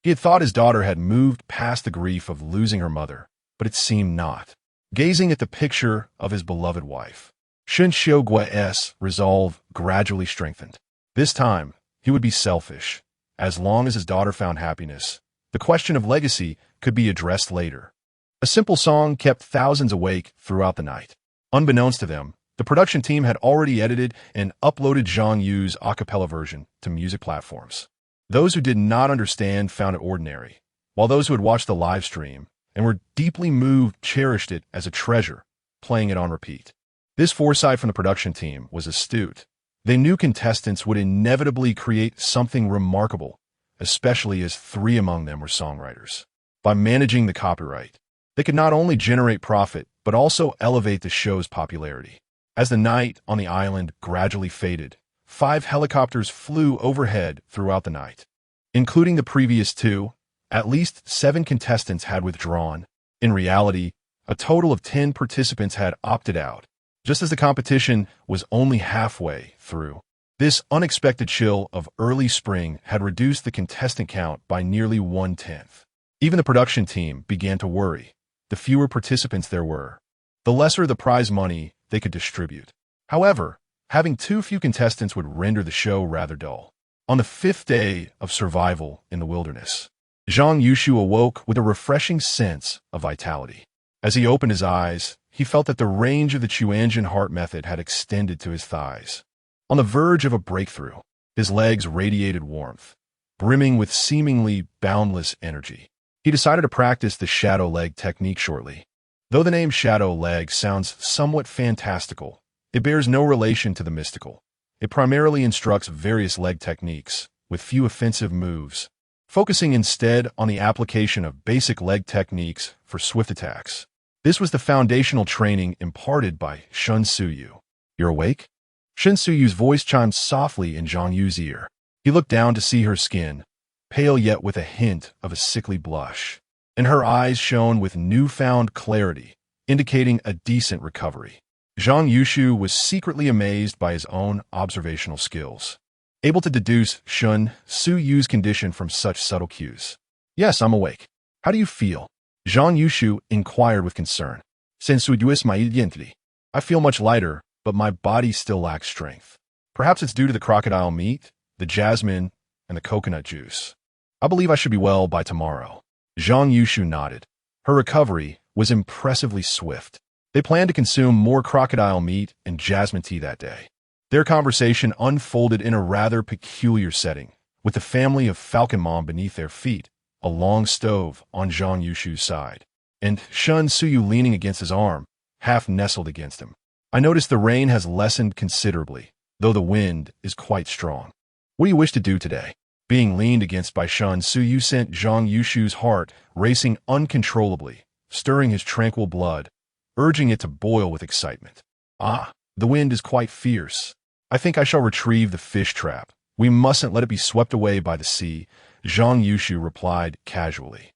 He had thought his daughter had moved past the grief of losing her mother, but it seemed not. Gazing at the picture of his beloved wife, Shan Xiaogua's resolve gradually strengthened. This time, he would be selfish. As long as his daughter found happiness, the question of legacy could be addressed later. A simple song kept thousands awake throughout the night. Unbeknownst to them, the production team had already edited and uploaded Zhang Yu's a cappella version to music platforms. Those who did not understand found it ordinary, while those who had watched the live stream and were deeply moved cherished it as a treasure, playing it on repeat. This foresight from the production team was astute. They knew contestants would inevitably create something remarkable, especially as 3 among them were songwriters. By managing the copyright, they could not only generate profit, but also elevate the show's popularity. As the night on the island gradually faded, 5 helicopters flew overhead throughout the night. Including the previous 2, at least 7 contestants had withdrawn. In reality, a total of 10 participants had opted out, just as the competition was only halfway through. This unexpected chill of early spring had reduced the contestant count by nearly 1/10. Even the production team began to worry. The fewer participants there were, the lesser the prize money they could distribute. However, having too few contestants would render the show rather dull. On the 5th day of survival in the wilderness, Zhang Yu awoke with a refreshing sense of vitality. As he opened his eyes, he felt that the range of the Chuanjian heart method had extended to his thighs. On the verge of a breakthrough, his legs radiated warmth, brimming with seemingly boundless energy. He decided to practice the shadow leg technique shortly. Though the name shadow leg sounds somewhat fantastical, it bears no relation to the mystical. It primarily instructs various leg techniques, with few offensive moves, focusing instead on the application of basic leg techniques for swift attacks. This was the foundational training imparted by Shun Su-yu. "You're awake?" Shun Su-yu's voice chimed softly in Zhang Yu's ear. He looked down to see her skin, pale yet with a hint of a sickly blush, and her eyes shone with newfound clarity, indicating a decent recovery. Zhang Yu was secretly amazed by his own observational skills, able to deduce Shun Su-yu's condition from such subtle cues. "Yes, I'm awake. How do you feel?" Zhang Yu inquired with concern. "Sensuous my identity. I feel much lighter, but my body still lacks strength. Perhaps it's due to the crocodile meat, the jasmine, and the coconut juice. I believe I should be well by tomorrow." Zhang Yu nodded. Her recovery was impressively swift. They planned to consume more crocodile meat and jasmine tea that day. Their conversation unfolded in a rather peculiar setting, with the family of Falcon Mom beneath their feet, a long stove on Zhang Yu's side, and Shun Su-yu leaning against his arm, half nestled against him. "I noticed the rain has lessened considerably, though the wind is quite strong. What do you wish to do today?" Being leaned against by Shen Suyu sent Zhang Yushu's heart racing uncontrollably, stirring his tranquil blood, urging it to boil with excitement. Ah, the wind is quite fierce. I think I shall retrieve the fish trap. We mustn't let it be swept away by the sea, Zhang Yushu replied casually.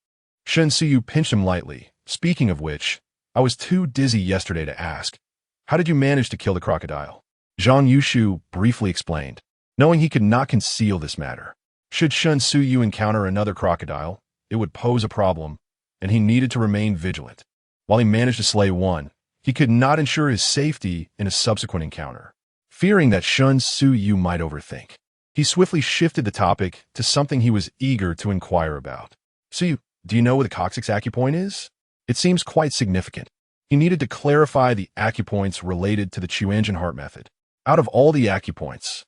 Shen Suyu pinched him lightly. Speaking of which, I was too dizzy yesterday to ask. How did you manage to kill the crocodile? Zhang Yushu briefly explained, knowing he could not conceal this matter. Should Shen Suyu encounter another crocodile, it would pose a problem, and he needed to remain vigilant. While he managed to slay one, he could not ensure his safety in a subsequent encounter. Fearing that Shen Suyu might overthink, he swiftly shifted the topic to something he was eager to inquire about. Suyu, do you know what the coccyx acupoint is? It seems quite significant. He needed to clarify the acupoints related to the Chuanjian heart method. Out of all the acupoints,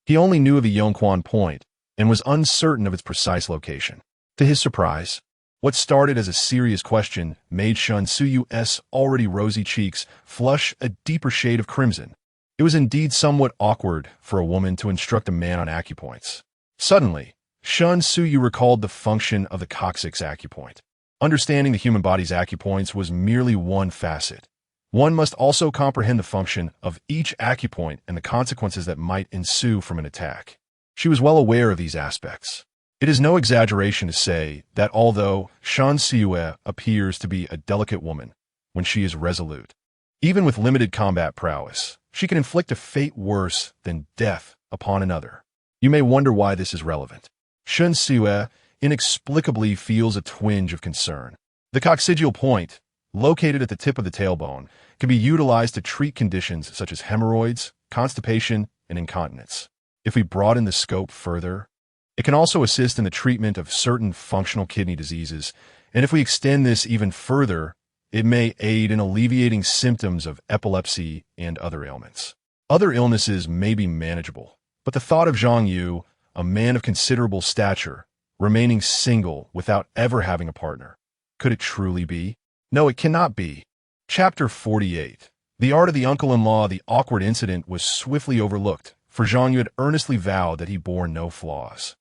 he only knew of the Yongquan point and was uncertain of its precise location. To his surprise, what started as a serious question made Shen Suyu's already rosy cheeks flush a deeper shade of crimson. It was indeed somewhat awkward for a woman to instruct a man on acupoints. Suddenly, Shen Suyu recalled the function of the coccyx acupoint. Understanding the human body's acupoints was merely one facet. One must also comprehend the function of each acupoint and the consequences that might ensue from an attack. She was well aware of these aspects. It is no exaggeration to say that although Shen Suyu appears to be a delicate woman when she is resolute, even with limited combat prowess, she can inflict a fate worse than death upon another. You may wonder why this is relevant. Shen Suyu inexplicably feels a twinge of concern. The coccygeal point, located at the tip of the tailbone, can be utilized to treat conditions such as hemorrhoids, constipation, and incontinence. If we broaden the scope further, it can also assist in the treatment of certain functional kidney diseases, and if we extend this even further, it may aid in alleviating symptoms of epilepsy and other ailments. Other illnesses may be manageable, but the thought of Zhang Yu, a man of considerable stature, remaining single without ever having a partner, could it truly be? No, it cannot be. Chapter 48. The art of the uncle-in-law. The awkward incident was swiftly overlooked, for Zhang Yu had earnestly vowed that he bore no flaws,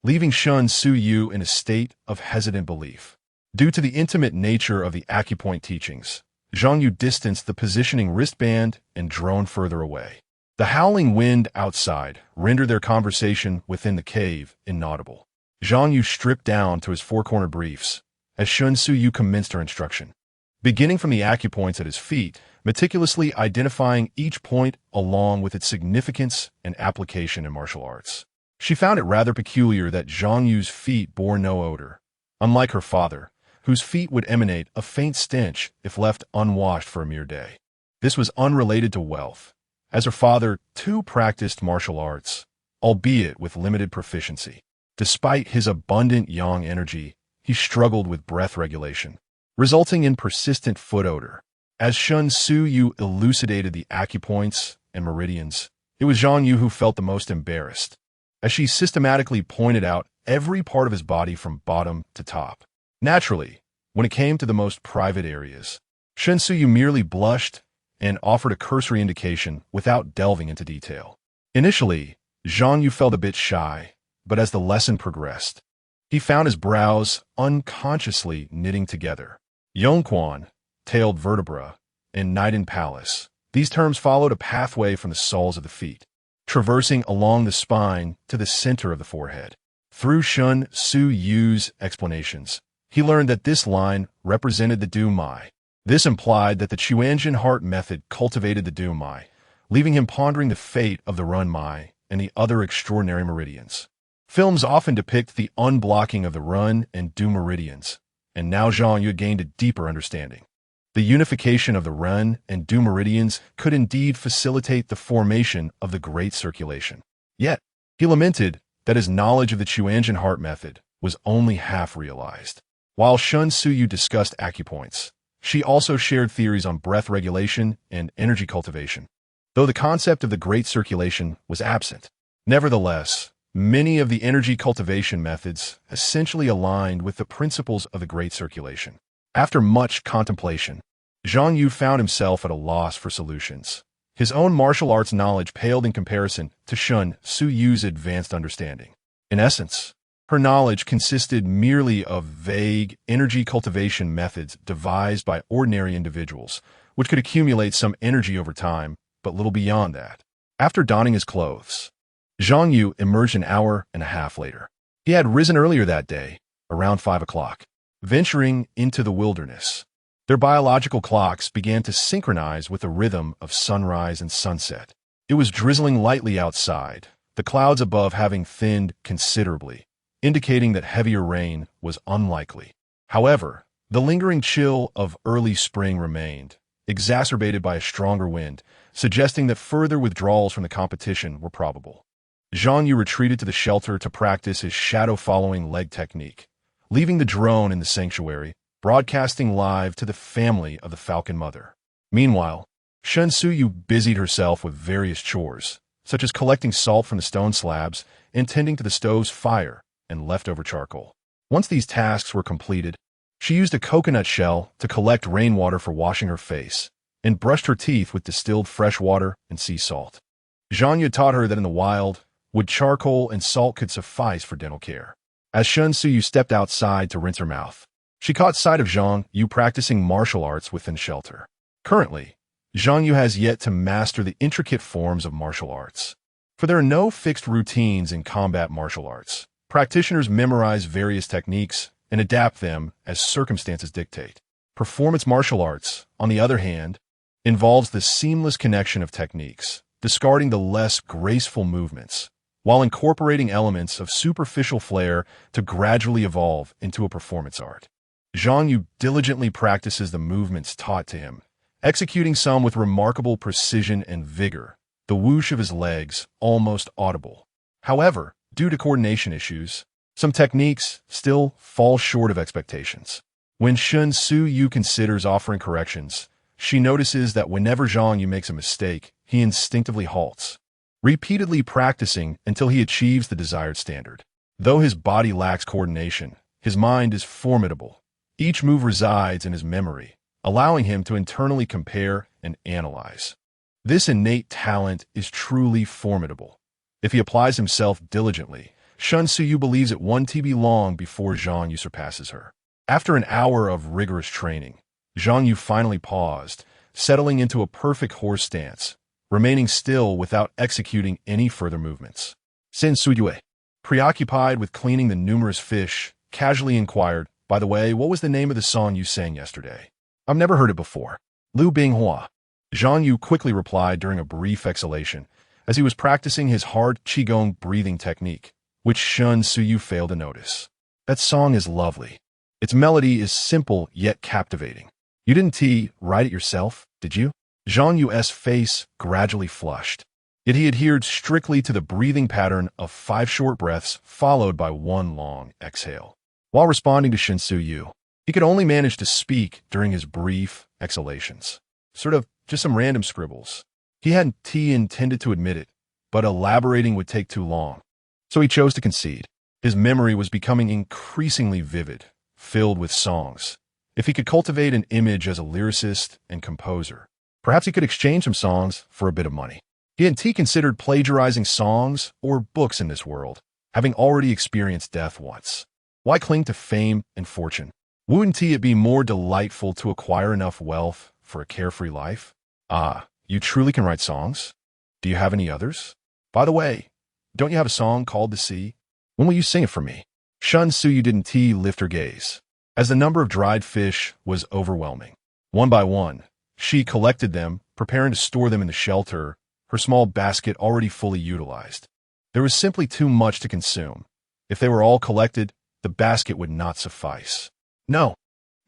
leaving Shen Suyu in a state of hesitant belief. Due to the intimate nature of the acupoint teachings, Zhang Yu distanced the positioning wristband and droned further away. The howling wind outside rendered their conversation within the cave inaudible. Zhang Yu stripped down to his four-corner briefs as Shen Suyu commenced her instruction. Beginning from the acupoints at his feet, meticulously identifying each point along with its significance and application in martial arts. She found it rather peculiar that Zhang Yu's feet bore no odor, unlike her father, whose feet would emanate a faint stench if left unwashed for a mere day. This was unrelated to wealth, as her father too practiced martial arts, albeit with limited proficiency. Despite his abundant yang energy, he struggled with breath regulation, resulting in persistent foot odor. As Shen Suyu elucidated the acupoints and meridians, it was Zhang Yu who felt the most embarrassed, as she systematically pointed out every part of his body from bottom to top. Naturally, when it came to the most private areas, Shen Suyu merely blushed and offered a cursory indication without delving into detail. Initially, Zhang Yu felt a bit shy, but as the lesson progressed, he found his brows unconsciously knitting together. Yongquan, tailed vertebra, and Niden palace. These terms followed a pathway from the soles of the feet, traversing along the spine to the center of the forehead. Through Shen Suyu's explanations, he learned that this line represented the Du Mai. This implied that the Chuanjian heart method cultivated the Du Mai, leaving him pondering the fate of the Run Mai and the other extraordinary meridians. Films often depict the unblocking of the Run and Du meridians, and now Zhang Yu gained a deeper understanding. The unification of the Run and Du meridians could indeed facilitate the formation of the Great Circulation. Yet, he lamented that his knowledge of the Chuanjian heart method was only half realized. While Shen Suyu discussed acupoints, she also shared theories on breath regulation and energy cultivation, though the concept of the Great Circulation was absent. Nevertheless, many of the energy cultivation methods essentially aligned with the principles of the Great Circulation. After much contemplation, Zhang Yu found himself at a loss for solutions. His own martial arts knowledge paled in comparison to Shen Suyu's advanced understanding. In essence, her knowledge consisted merely of vague energy cultivation methods devised by ordinary individuals, which could accumulate some energy over time, but little beyond that. After donning his clothes, Zhang Yu emerged an hour and a half later. He had risen earlier that day, around 5 o'clock, venturing into the wilderness. Their biological clocks began to synchronize with the rhythm of sunrise and sunset. It was drizzling lightly outside, the clouds above having thinned considerably, indicating that heavier rain was unlikely. However, the lingering chill of early spring remained, exacerbated by a stronger wind, suggesting that further withdrawals from the competition were probable. Zhang Yu retreated to the shelter to practice his shadow-following leg technique, leaving the drone in the sanctuary, broadcasting live to the family of the Falcon Mother. Meanwhile, Shen Suyu busied herself with various chores, such as collecting salt from the stone slabs and tending to the stove's fire and leftover charcoal. Once these tasks were completed, she used a coconut shell to collect rainwater for washing her face and brushed her teeth with distilled fresh water and sea salt. Zhang Yu taught her that in the wild, wood charcoal and salt could suffice for dental care. As Shen Suyu stepped outside to rinse her mouth, she caught sight of Zhang Yu practicing martial arts within shelter. Currently, Zhang Yu has yet to master the intricate forms of martial arts. For there are no fixed routines in combat martial arts. Practitioners memorize various techniques and adapt them as circumstances dictate. Performance martial arts, on the other hand, involves the seamless connection of techniques, discarding the less graceful movements, while incorporating elements of superficial flair to gradually evolve into a performance art. Zhang Yu diligently practices the movements taught to him, executing some with remarkable precision and vigor, the whoosh of his legs almost audible. However, due to coordination issues, some techniques still fall short of expectations. When Shen Suyu considers offering corrections, she notices that whenever Zhang Yu makes a mistake, he instinctively halts, repeatedly practicing until he achieves the desired standard. Though his body lacks coordination, his mind is formidable. Each move resides in his memory, allowing him to internally compare and analyze. This innate talent is truly formidable. If he applies himself diligently, Shen Suyu believes it won't be long before Zhang Yu surpasses her. After an hour of rigorous training, Zhang Yu finally paused, settling into a perfect horse stance, remaining still without executing any further movements. Shen Suyu, preoccupied with cleaning the numerous fish, casually inquired, "By the way, what was the name of the song you sang yesterday? I've never heard it before." "Lu Binghua," Zhang Yu quickly replied during a brief exhalation, as he was practicing his hard qigong breathing technique, which Shen Suyu failed to notice. "That song is lovely. Its melody is simple yet captivating. You didn't write it yourself, did you?" Zhang Yu's face gradually flushed. Yet he adhered strictly to the breathing pattern of 5 short breaths followed by 1 long exhale. While responding to Shen Suyu, he could only manage to speak during his brief exhalations. Sort of just some random scribbles. He hadn't intended to admit it, but elaborating would take too long. So he chose to concede. His memory was becoming increasingly vivid, filled with songs. If he could cultivate an image as a lyricist and composer, perhaps he could exchange some songs for a bit of money. He hadn't considered plagiarizing songs or books in this world, having already experienced death once. Why cling to fame and fortune? Wouldn't it be more delightful to acquire enough wealth for a carefree life? Ah, you truly can write songs? Do you have any others? By the way, don't you have a song called The Sea? When will you sing it for me? Shen Suyu didn't lift her gaze, as the number of dried fish was overwhelming. One by one, she collected them, preparing to store them in the shelter, her small basket already fully utilized. There was simply too much to consume. If they were all collected, the basket would not suffice. "No,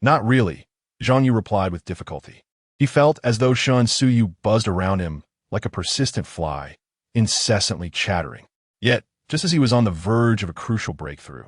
not really," Zhang Yu replied with difficulty. He felt as though Shen Suyu buzzed around him like a persistent fly, incessantly chattering. Yet, just as he was on the verge of a crucial breakthrough,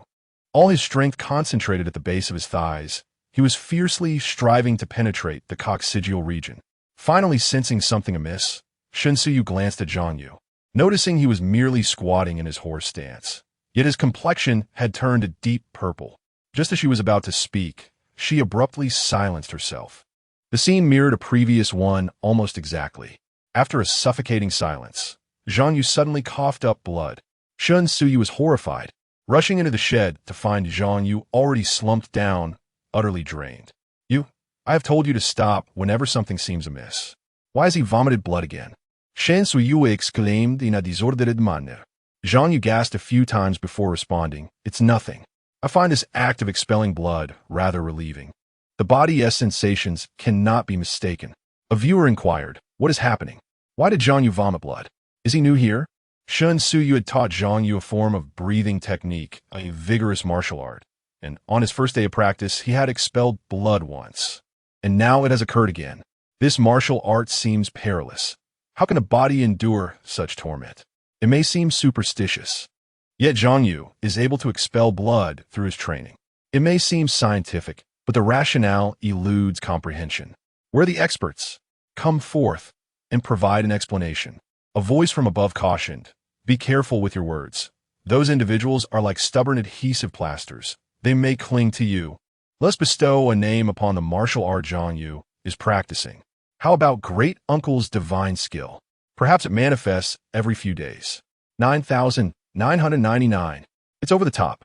all his strength concentrated at the base of his thighs, he was fiercely striving to penetrate the coccygeal region. Finally sensing something amiss, Shen Suyu glanced at Zhang Yu, noticing he was merely squatting in his horse stance. Yet his complexion had turned a deep purple. Just as she was about to speak, she abruptly silenced herself. The scene mirrored a previous one almost exactly. After a suffocating silence, Zhang Yu suddenly coughed up blood. Shen Suyu was horrified. rushing into the shed to find Zhang Yu already slumped down, utterly drained. "You, I have told you to stop whenever something seems amiss. Why has he vomited blood again?" Shen Suyu exclaimed in a disordered manner. Zhang Yu gasped a few times before responding, "It's nothing. I find this act of expelling blood rather relieving. The body's sensations cannot be mistaken." A viewer inquired, "What is happening? Why did Zhang Yu vomit blood? Is he new here?" Shen Suyu had taught Zhang Yu a form of breathing technique, a vigorous martial art, and on his first day of practice, he had expelled blood once. And now it has occurred again. This martial art seems perilous. How can a body endure such torment? It may seem superstitious. Yet Zhang Yu is able to expel blood through his training. It may seem scientific, but the rationale eludes comprehension. Where are the experts? Come forth and provide an explanation. A voice from above cautioned, "Be careful with your words. Those individuals are like stubborn adhesive plasters. They may cling to you. Let's bestow a name upon the martial art Zhang Yu is practicing. How about Great Uncle's divine skill? Perhaps it manifests every few days." 9,999. It's over the top.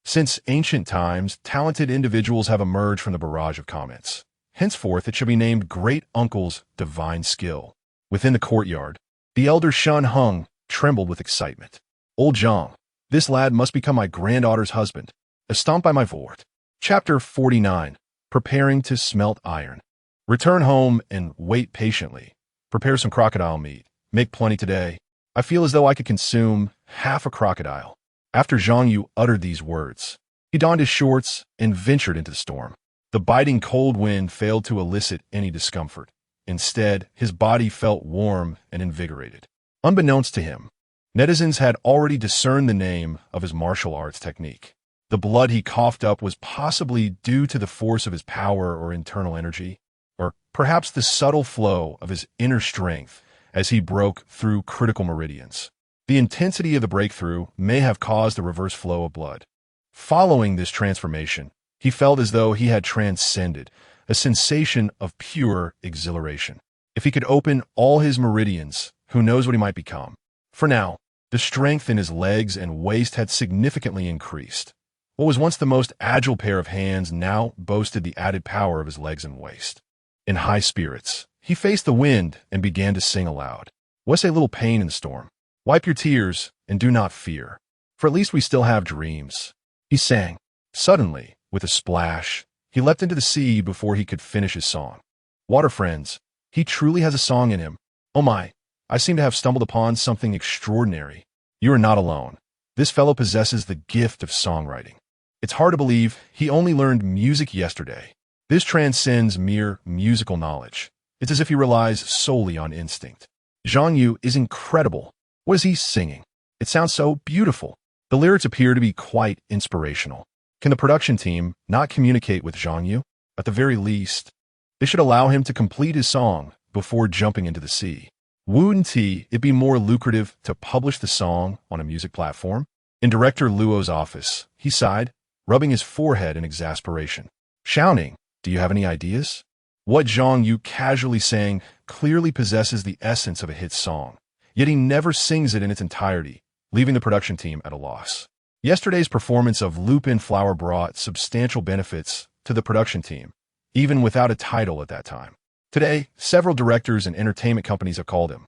Since ancient times, talented individuals have emerged from the barrage of comments. Henceforth, it should be named Great Uncle's divine skill. Within the courtyard, the elder Shun Hung trembled with excitement. "Old Zhang, this lad must become my granddaughter's husband. Estamped by my word." Chapter 49. Preparing to smelt iron. Return home and wait patiently. Prepare some crocodile meat. Make plenty today. I feel as though I could consume half a crocodile. After Zhang Yu uttered these words, he donned his shorts and ventured into the storm. The biting cold wind failed to elicit any discomfort. Instead, his body felt warm and invigorated. Unbeknownst to him, netizens had already discerned the name of his martial arts technique. The blood he coughed up was possibly due to the force of his power or internal energy, or perhaps the subtle flow of his inner strength as he broke through critical meridians. The intensity of the breakthrough may have caused a reverse flow of blood. Following this transformation, he felt as though he had transcended, a sensation of pure exhilaration. If he could open all his meridians, who knows what he might become. For now, the strength in his legs and waist had significantly increased. What was once the most agile pair of hands now boasted the added power of his legs and waist. In high spirits, he faced the wind and began to sing aloud. "What's a little pain in the storm? Wipe your tears and do not fear, for at least we still have dreams," he sang. Suddenly, with a splash, he leapt into the sea before he could finish his song. Water friends, he truly has a song in him. Oh my, I seem to have stumbled upon something extraordinary. You are not alone. This fellow possesses the gift of songwriting. It's hard to believe he only learned music yesterday. This transcends mere musical knowledge. It's as if he relies solely on instinct. Zhang Yu is incredible. What is he singing? It sounds so beautiful. The lyrics appear to be quite inspirational. Can the production team not communicate with Zhang Yu? At the very least, they should allow him to complete his song before jumping into the sea. Wouldn't it be more lucrative to publish the song on a music platform? In Director Luo's office, he sighed, rubbing his forehead in exasperation. Shouting, "Do you have any ideas?" What Zhang Yu casually sang clearly possesses the essence of a hit song, yet he never sings it in its entirety, leaving the production team at a loss. Yesterday's performance of Lupin Flower brought substantial benefits to the production team, even without a title at that time. Today, several directors and entertainment companies have called him.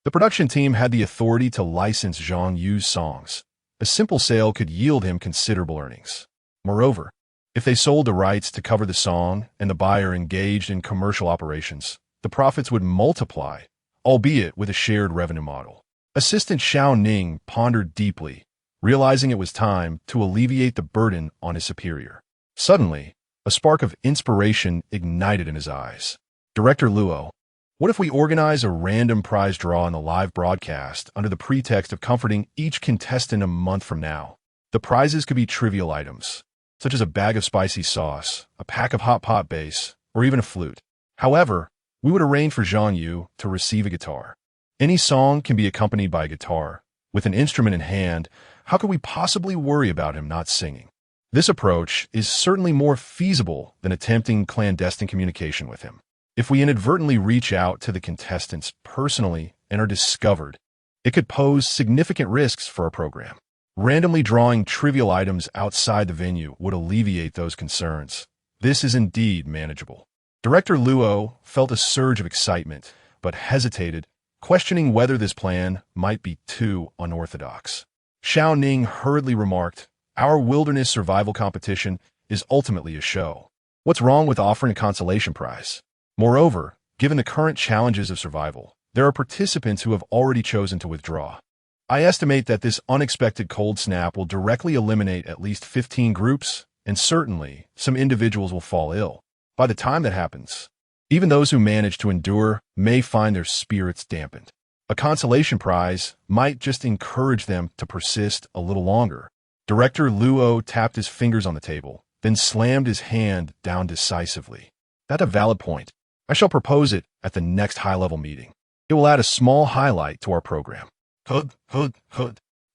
The production team had the authority to license Zhang Yu's songs. A simple sale could yield him considerable earnings. Moreover, if they sold the rights to cover the song and the buyer engaged in commercial operations, the profits would multiply, albeit with a shared revenue model. Assistant Xiao Ning pondered deeply, realizing it was time to alleviate the burden on his superior. Suddenly, a spark of inspiration ignited in his eyes. Director Luo, what if we organize a random prize draw in the live broadcast under the pretext of comforting each contestant a month from now? The prizes could be trivial items, such as a bag of spicy sauce, a pack of hot pot base, or even a flute. However, we would arrange for Zhang Yu to receive a guitar. Any song can be accompanied by a guitar. With an instrument in hand, how could we possibly worry about him not singing? This approach is certainly more feasible than attempting clandestine communication with him. If we inadvertently reach out to the contestants personally and are discovered, it could pose significant risks for our program. Randomly drawing trivial items outside the venue would alleviate those concerns. This is indeed manageable. Director Luo felt a surge of excitement, but hesitated, questioning whether this plan might be too unorthodox. Xiao Ning hurriedly remarked, "Our wilderness survival competition is ultimately a show. What's wrong with offering a consolation prize? Moreover, given the current challenges of survival, there are participants who have already chosen to withdraw. I estimate that this unexpected cold snap will directly eliminate at least 15 groups, and certainly some individuals will fall ill. By the time that happens, even those who manage to endure may find their spirits dampened. A consolation prize might just encourage them to persist a little longer." Director Luo tapped his fingers on the table, then slammed his hand down decisively. "That's a valid point. I shall propose it at the next high-level meeting. It will add a small highlight to our program." Hud.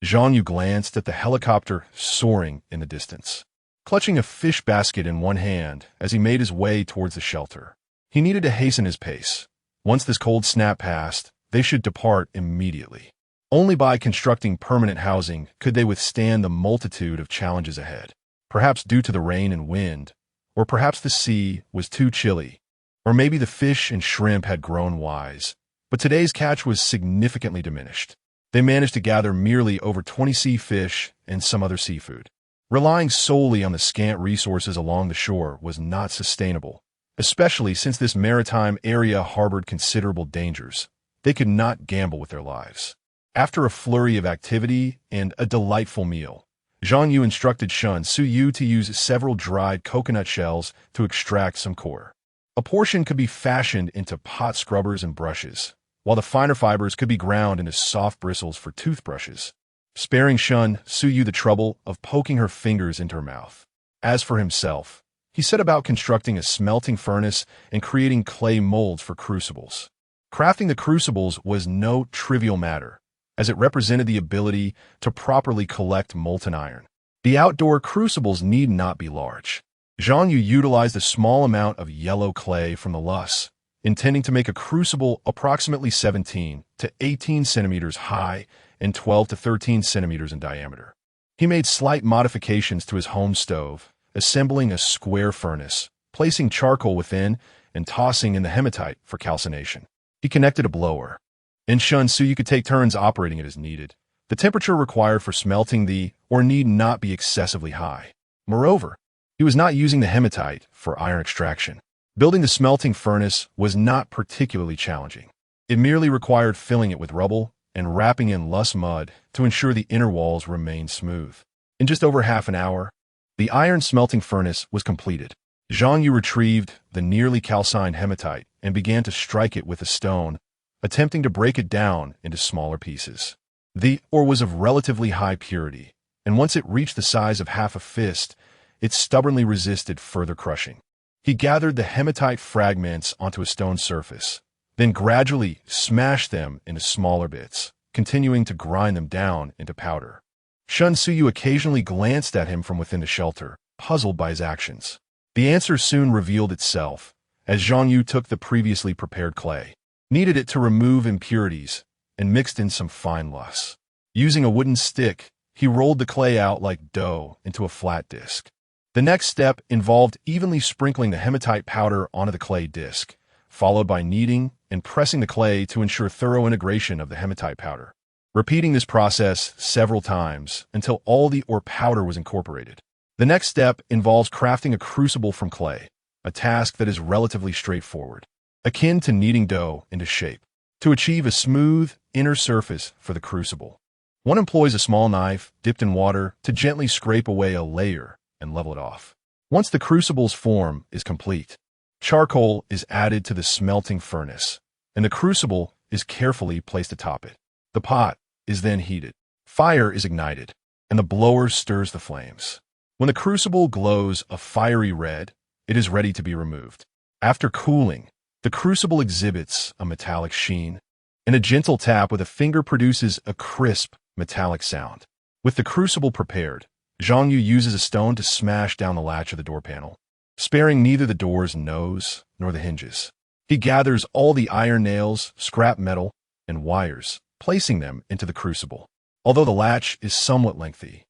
Zhang Yu glanced at the helicopter soaring in the distance, clutching a fish basket in one hand as he made his way towards the shelter. He needed to hasten his pace. Once this cold snap passed, they should depart immediately. Only by constructing permanent housing could they withstand the multitude of challenges ahead. Perhaps due to the rain and wind, or perhaps the sea was too chilly, or maybe the fish and shrimp had grown wise, but today's catch was significantly diminished. They managed to gather merely over 20 sea fish and some other seafood. Relying solely on the scant resources along the shore was not sustainable, especially since this maritime area harbored considerable dangers. They could not gamble with their lives. After a flurry of activity and a delightful meal, Zhang Yu instructed Shen Suyu to use several dried coconut shells to extract some core. A portion could be fashioned into pot scrubbers and brushes, while the finer fibers could be ground into soft bristles for toothbrushes, sparing Shen Suyu the trouble of poking her fingers into her mouth. As for himself, he set about constructing a smelting furnace and creating clay molds for crucibles. Crafting the crucibles was no trivial matter, as it represented the ability to properly collect molten iron. The outdoor crucibles need not be large. Zhang Yu utilized a small amount of yellow clay from the loess, intending to make a crucible approximately 17 to 18 centimeters high and 12 to 13 centimeters in diameter. He made slight modifications to his home stove, assembling a square furnace, placing charcoal within, and tossing in the hematite for calcination. He connected a blower, and Shen Suyu could take turns operating it as needed. The temperature required for smelting the ore need not be excessively high. Moreover, he was not using the hematite for iron extraction. Building the smelting furnace was not particularly challenging. It merely required filling it with rubble and wrapping in loess mud to ensure the inner walls remained smooth. In just over half an hour, the iron smelting furnace was completed. Zhang Yu retrieved the nearly calcined hematite and began to strike it with a stone, attempting to break it down into smaller pieces. The ore was of relatively high purity, and once it reached the size of half a fist, it stubbornly resisted further crushing. He gathered the hematite fragments onto a stone surface, then gradually smashed them into smaller bits, continuing to grind them down into powder. Shen Suyu occasionally glanced at him from within the shelter, puzzled by his actions. The answer soon revealed itself, as Zhang Yu took the previously prepared clay, kneaded it to remove impurities, and mixed in some fine loess. Using a wooden stick, he rolled the clay out like dough into a flat disc. The next step involved evenly sprinkling the hematite powder onto the clay disc, followed by kneading and pressing the clay to ensure thorough integration of the hematite powder. Repeating this process several times until all the ore powder was incorporated. The next step involves crafting a crucible from clay, a task that is relatively straightforward, akin to kneading dough into shape. To achieve a smooth inner surface for the crucible, one employs a small knife dipped in water to gently scrape away a layer and level it off. Once the crucible's form is complete, charcoal is added to the smelting furnace, and the crucible is carefully placed atop it. The pot is then heated. Fire is ignited, and the blower stirs the flames. When the crucible glows a fiery red, it is ready to be removed. After cooling, the crucible exhibits a metallic sheen, and a gentle tap with a finger produces a crisp, metallic sound. With the crucible prepared, Zhang Yu uses a stone to smash down the latch of the door panel, sparing neither the door's nose nor the hinges. He gathers all the iron nails, scrap metal, and wires, placing them into the crucible. Although the latch is somewhat lengthy,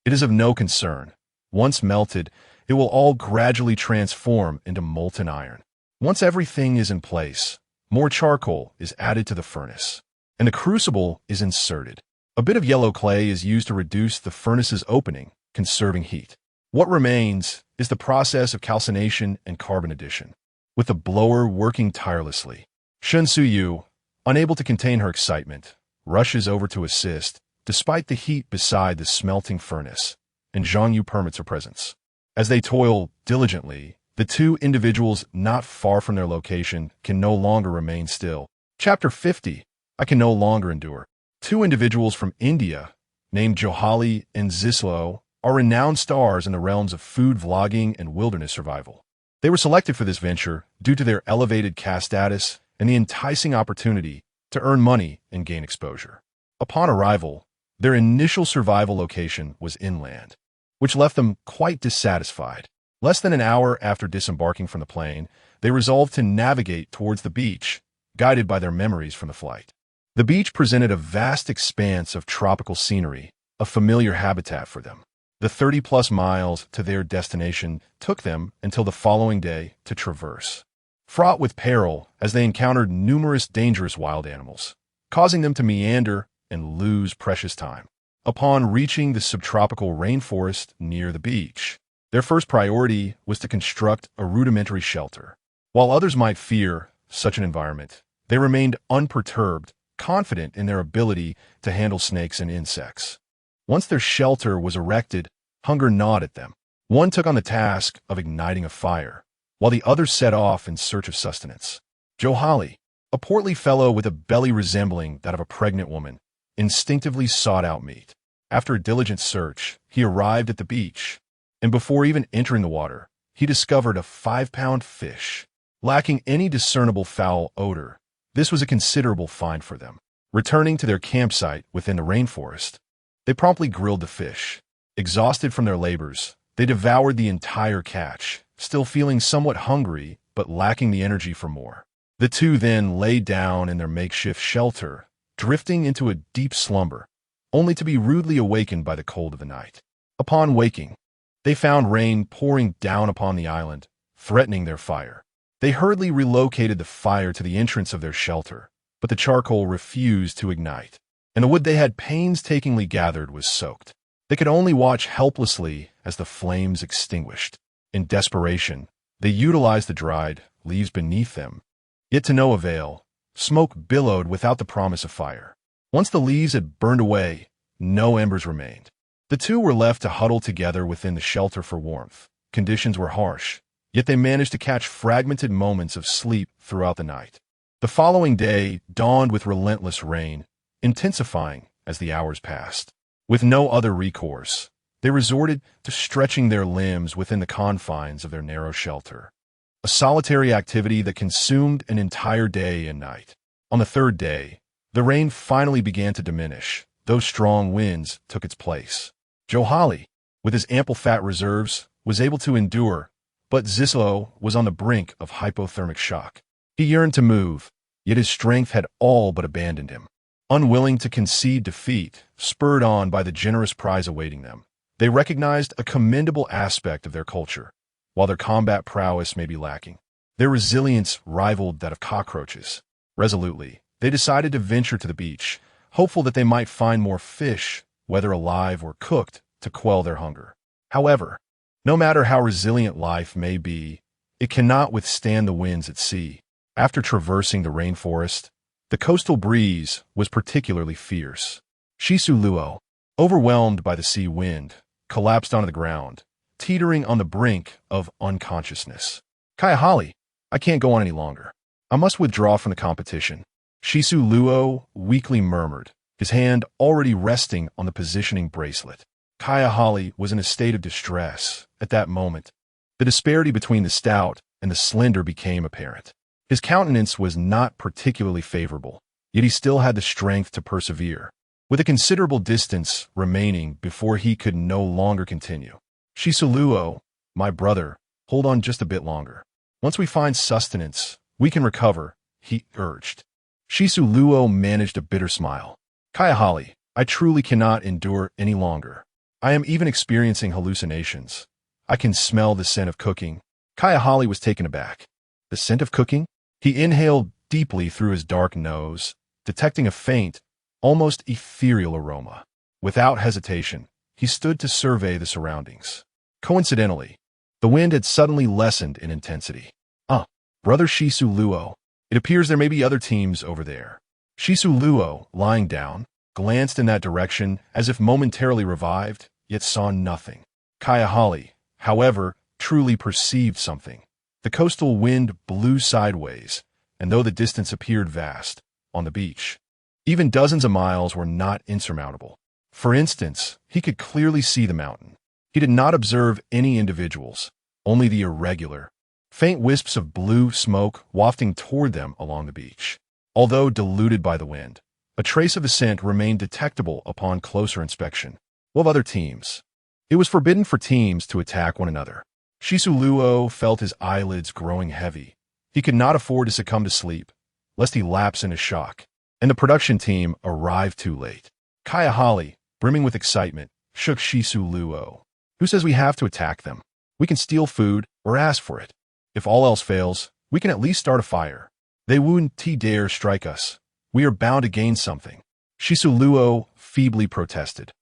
it is of no concern. Once melted, it will all gradually transform into molten iron. Once everything is in place, more charcoal is added to the furnace, and the crucible is inserted. A bit of yellow clay is used to reduce the furnace's opening, conserving heat. What remains is the process of calcination and carbon addition, with the blower working tirelessly. Zhang Yu, unable to contain her excitement, rushes over to assist, despite the heat beside the smelting furnace, and Zhang Yu permits her presence. As they toil diligently, the two individuals not far from their location can no longer remain still. Chapter 50. I can no longer endure. Two individuals from India, named Johali and Zislo, are renowned stars in the realms of food vlogging and wilderness survival. They were selected for this venture due to their elevated caste status and the enticing opportunity to earn money and gain exposure. Upon arrival, their initial survival location was inland, which left them quite dissatisfied. Less than an hour after disembarking from the plane, they resolved to navigate towards the beach, guided by their memories from the flight. The beach presented a vast expanse of tropical scenery, a familiar habitat for them. The 30-plus miles to their destination took them until the following day to traverse, fraught with peril as they encountered numerous dangerous wild animals, causing them to meander and lose precious time. Upon reaching the subtropical rainforest near the beach, their first priority was to construct a rudimentary shelter. While others might fear such an environment, they remained unperturbed, confident in their ability to handle snakes and insects. Once their shelter was erected, hunger gnawed at them. One took on the task of igniting a fire, while the other set off in search of sustenance. Johali, a portly fellow with a belly resembling that of a pregnant woman, instinctively sought out meat. After a diligent search, he arrived at the beach, and before even entering the water, he discovered a 5-pound fish. Lacking any discernible foul odor, this was a considerable find for them. Returning to their campsite within the rainforest, they promptly grilled the fish. Exhausted from their labors, they devoured the entire catch, still feeling somewhat hungry but lacking the energy for more. The two then lay down in their makeshift shelter, drifting into a deep slumber, only to be rudely awakened by the cold of the night. Upon waking, they found rain pouring down upon the island, threatening their fire. They hurriedly relocated the fire to the entrance of their shelter, but the charcoal refused to ignite, and the wood they had painstakingly gathered was soaked. They could only watch helplessly as the flames extinguished. In desperation, they utilized the dried leaves beneath them. Yet to no avail, smoke billowed without the promise of fire. Once the leaves had burned away, no embers remained. The two were left to huddle together within the shelter for warmth. Conditions were harsh, yet they managed to catch fragmented moments of sleep throughout the night. The following day dawned with relentless rain, intensifying as the hours passed. With no other recourse, they resorted to stretching their limbs within the confines of their narrow shelter, a solitary activity that consumed an entire day and night. On the third day, the rain finally began to diminish, though strong winds took its place. Johali, with his ample fat reserves, was able to endure, but Zislo was on the brink of hypothermic shock. He yearned to move, yet his strength had all but abandoned him. Unwilling to concede defeat, spurred on by the generous prize awaiting them, they recognized a commendable aspect of their culture. While their combat prowess may be lacking, their resilience rivaled that of cockroaches. Resolutely, they decided to venture to the beach, hopeful that they might find more fish, whether alive or cooked, to quell their hunger. However, no matter how resilient life may be, it cannot withstand the winds at sea. After traversing the rainforest, the coastal breeze was particularly fierce. Luo, overwhelmed by the sea wind, collapsed onto the ground, teetering on the brink of unconsciousness. Kayahali, I can't go on any longer. I must withdraw from the competition. Luo weakly murmured, his hand already resting on the positioning bracelet. Kayahali was in a state of distress at that moment. The disparity between the stout and the slender became apparent. His countenance was not particularly favorable, yet he still had the strength to persevere, with a considerable distance remaining before he could no longer continue. Luo, my brother, hold on just a bit longer. Once we find sustenance, we can recover, he urged. Luo managed a bitter smile. Kayahali, I truly cannot endure any longer. I am even experiencing hallucinations. I can smell the scent of cooking. Kayahali was taken aback. The scent of cooking? He inhaled deeply through his dark nose, detecting a faint, almost ethereal aroma. Without hesitation, he stood to survey the surroundings. Coincidentally, the wind had suddenly lessened in intensity. Brother Shisu Luo. It appears there may be other teams over there. Shisu Luo, lying down, glanced in that direction as if momentarily revived, yet saw nothing. Kayahali, however, truly perceived something. The coastal wind blew sideways, and though the distance appeared vast, on the beach, even dozens of miles were not insurmountable. For instance, he could clearly see the mountain. He did not observe any individuals, only the irregular, faint wisps of blue smoke wafting toward them along the beach. Although diluted by the wind, a trace of ascent remained detectable upon closer inspection. Of other teams. It was forbidden for teams to attack one another. Shisu Luo felt his eyelids growing heavy. He could not afford to succumb to sleep, lest he lapse into shock. And the production team arrived too late. Kayahali, brimming with excitement, shook Shisu Luo. Who says we have to attack them? We can steal food or ask for it. If all else fails, we can at least start a fire. They wouldn't dare strike us. We are bound to gain something. Shisu Luo feebly protested.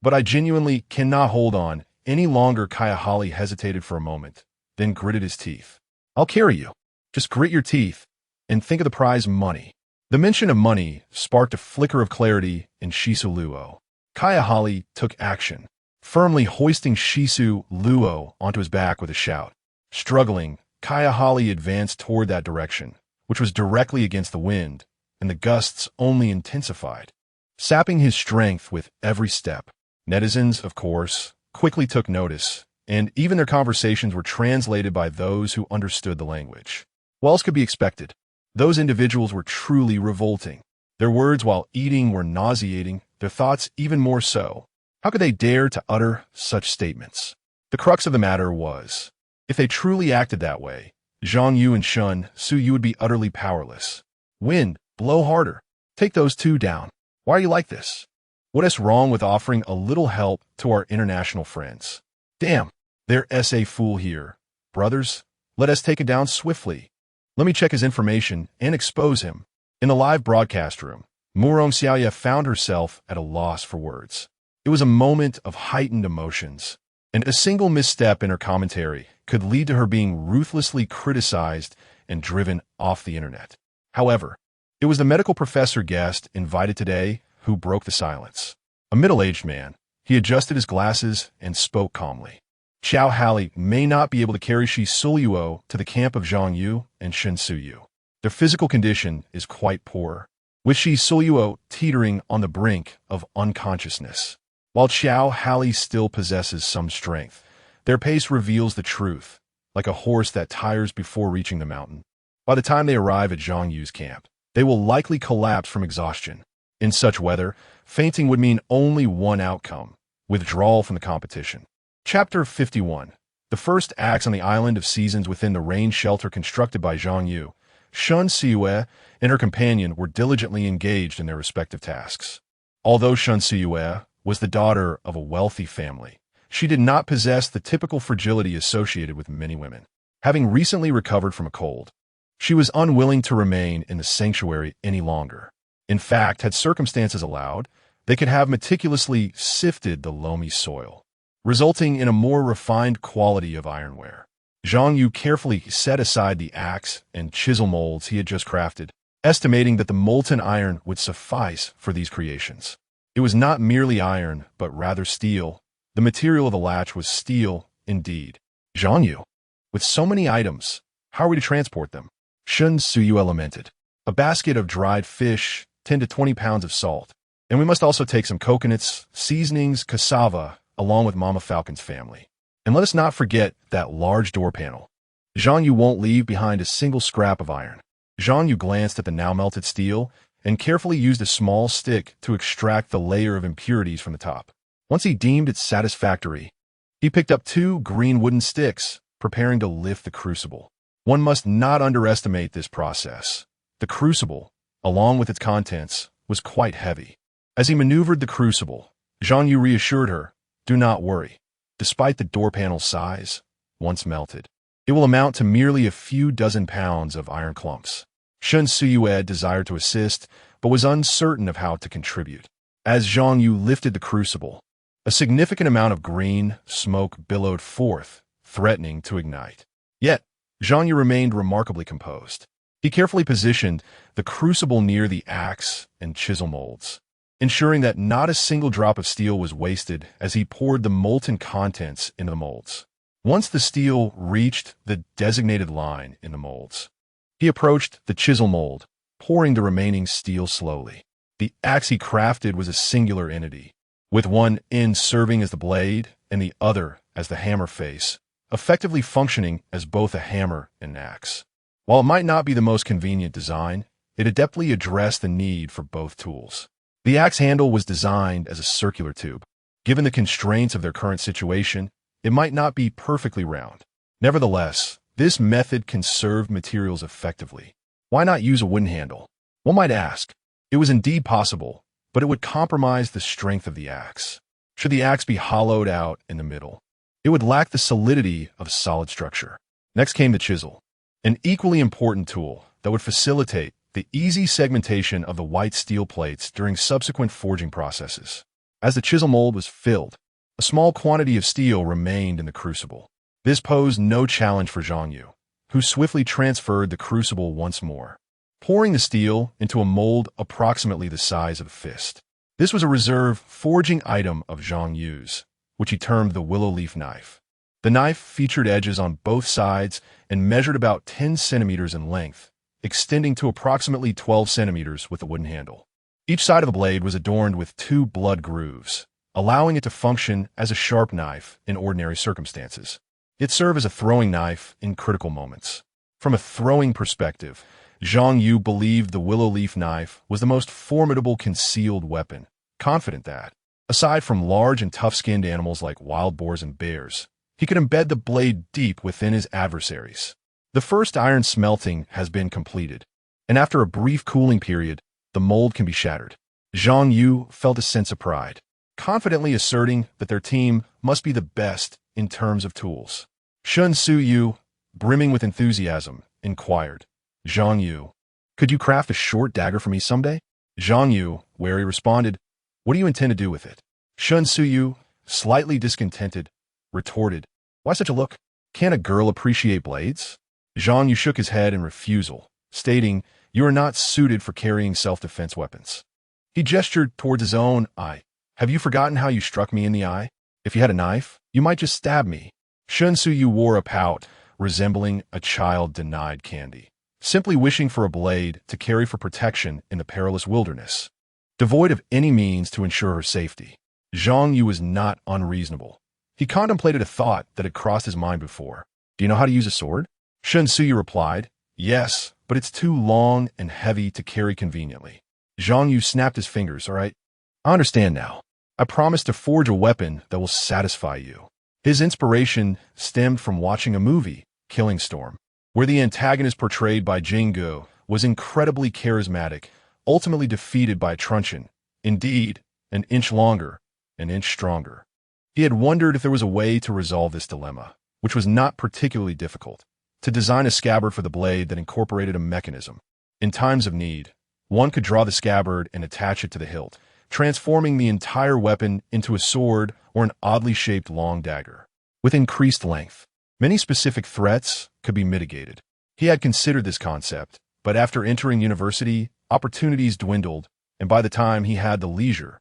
But I genuinely cannot hold on any longer. Kayahali hesitated for a moment, then gritted his teeth. I'll carry you. Just grit your teeth and think of the prize money. The mention of money sparked a flicker of clarity in Shisu Luo. Kayahali took action, firmly hoisting Shisu Luo onto his back with a shout. Struggling, Kayahali advanced toward that direction, which was directly against the wind, and the gusts only intensified, sapping his strength with every step. Netizens, of course, quickly took notice, and even their conversations were translated by those who understood the language. What else could be expected? Those individuals were truly revolting. Their words while eating were nauseating, their thoughts even more so. How could they dare to utter such statements? The crux of the matter was, if they truly acted that way, Zhang Yu and Shun Su Yu would be utterly powerless. Wind, blow harder. Take those two down. Why are you like this? What is wrong with offering a little help to our international friends? Damn, there's a fool here. Brothers, let us take it down swiftly. Let me check his information and expose him. In the live broadcast room, Murong Xiaoye found herself at a loss for words. It was a moment of heightened emotions, and a single misstep in her commentary could lead to her being ruthlessly criticized and driven off the internet. However, it was the medical professor guest invited today who broke the silence. A middle-aged man, he adjusted his glasses and spoke calmly. Xiao Hali may not be able to carry Shi Suluo to the camp of Zhang Yu and Shen Suyu. Their physical condition is quite poor, with Shi Suluo teetering on the brink of unconsciousness. While Xiao Hali still possesses some strength, their pace reveals the truth, like a horse that tires before reaching the mountain. By the time they arrive at Zhang Yu's camp, they will likely collapse from exhaustion. In such weather, fainting would mean only one outcome: withdrawal from the competition. Chapter 51. The first acts on the island of seasons within the rain shelter constructed by Zhang Yu. Shun Siyue and her companion were diligently engaged in their respective tasks. Although Shun Siyue was the daughter of a wealthy family, she did not possess the typical fragility associated with many women. Having recently recovered from a cold, she was unwilling to remain in the sanctuary any longer. In fact, had circumstances allowed, they could have meticulously sifted the loamy soil, resulting in a more refined quality of ironware. Zhang Yu carefully set aside the axe and chisel molds he had just crafted, estimating that the molten iron would suffice for these creations. It was not merely iron, but rather steel. The material of the latch was steel, indeed. Zhang Yu, with so many items, how are we to transport them? Shun Suyu lamented. A basket of dried fish, 10 to 20 pounds of salt. And we must also take some coconuts, seasonings, cassava, along with Mama Falcon's family. And let us not forget that large door panel. Zhang Yu won't leave behind a single scrap of iron. Zhang Yu glanced at the now melted steel and carefully used a small stick to extract the layer of impurities from the top. Once he deemed it satisfactory, he picked up 2 green wooden sticks, preparing to lift the crucible. One must not underestimate this process. The crucible, along with its contents, was quite heavy. As he maneuvered the crucible, Zhang Yu reassured her, "Do not worry. Despite the door panel's size, once melted, it will amount to merely a few dozen pounds of iron clumps." Shun Suyue desired to assist, but was uncertain of how to contribute. As Zhang Yu lifted the crucible, a significant amount of green smoke billowed forth, threatening to ignite. Yet, Zhang Yu remained remarkably composed. He carefully positioned the crucible near the axe and chisel molds, ensuring that not a single drop of steel was wasted as he poured the molten contents into the molds. Once the steel reached the designated line in the molds, he approached the chisel mold, pouring the remaining steel slowly. The axe he crafted was a singular entity, with one end serving as the blade and the other as the hammer face, effectively functioning as both a hammer and axe. While it might not be the most convenient design, it adeptly addressed the need for both tools. The axe handle was designed as a circular tube. Given the constraints of their current situation, it might not be perfectly round. Nevertheless, this method conserved materials effectively. Why not use a wooden handle? One might ask. It was indeed possible, but it would compromise the strength of the axe. Should the axe be hollowed out in the middle, it would lack the solidity of solid structure. Next came the chisel, an equally important tool that would facilitate the easy segmentation of the white steel plates during subsequent forging processes. As the chisel mold was filled, a small quantity of steel remained in the crucible. This posed no challenge for Zhang Yu, who swiftly transferred the crucible once more, pouring the steel into a mold approximately the size of a fist. This was a reserve forging item of Zhang Yu's, which he termed the willow leaf knife. The knife featured edges on both sides and measured about 10 centimeters in length, extending to approximately 12 centimeters with a wooden handle. Each side of the blade was adorned with 2 blood grooves, allowing it to function as a sharp knife in ordinary circumstances. It served as a throwing knife in critical moments. From a throwing perspective, Zhang Yu believed the willow leaf knife was the most formidable concealed weapon, confident that, aside from large and tough-skinned animals like wild boars and bears, he could embed the blade deep within his adversaries. The first iron smelting has been completed, and after a brief cooling period, the mold can be shattered. Zhang Yu felt a sense of pride, confidently asserting that their team must be the best in terms of tools. Shun Yu, brimming with enthusiasm, inquired, "Zhang Yu, could you craft a short dagger for me someday?" Zhang Yu, wary, responded, "What do you intend to do with it?" Shun Yu, slightly discontented, retorted, "Why such a look? Can't a girl appreciate blades?" Zhang Yu shook his head in refusal, stating, "You are not suited for carrying self-defense weapons." He gestured towards his own eye. "Have you forgotten how you struck me in the eye? If you had a knife, you might just stab me." Shun Yu wore a pout, resembling a child denied candy, simply wishing for a blade to carry for protection in the perilous wilderness. Devoid of any means to ensure her safety, Zhang Yu was not unreasonable. He contemplated a thought that had crossed his mind before. "Do you know how to use a sword?" Shun Yu replied, "Yes, but it's too long and heavy to carry conveniently." Zhang Yu snapped his fingers. "All right, I understand now. I promise to forge a weapon that will satisfy you." His inspiration stemmed from watching a movie, Killing Storm, where the antagonist portrayed by Zhang Yu was incredibly charismatic, ultimately defeated by a truncheon, indeed, an inch longer, an inch stronger. He had wondered if there was a way to resolve this dilemma, which was not particularly difficult, to design a scabbard for the blade that incorporated a mechanism. In times of need, one could draw the scabbard and attach it to the hilt, transforming the entire weapon into a sword or an oddly shaped long dagger. With increased length, many specific threats could be mitigated. He had considered this concept, but after entering university, opportunities dwindled, and by the time he had the leisure,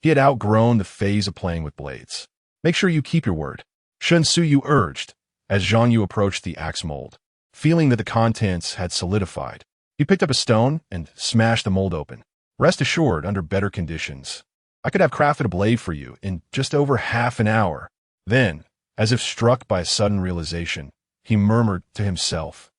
he had outgrown the phase of playing with blades. "Make sure you keep your word," Shun Yu urged, as Zhang Yu approached the axe mold. Feeling that the contents had solidified, he picked up a stone and smashed the mold open. "Rest assured, under better conditions, I could have crafted a blade for you in just over half an hour." Then, as if struck by a sudden realization, he murmured to himself,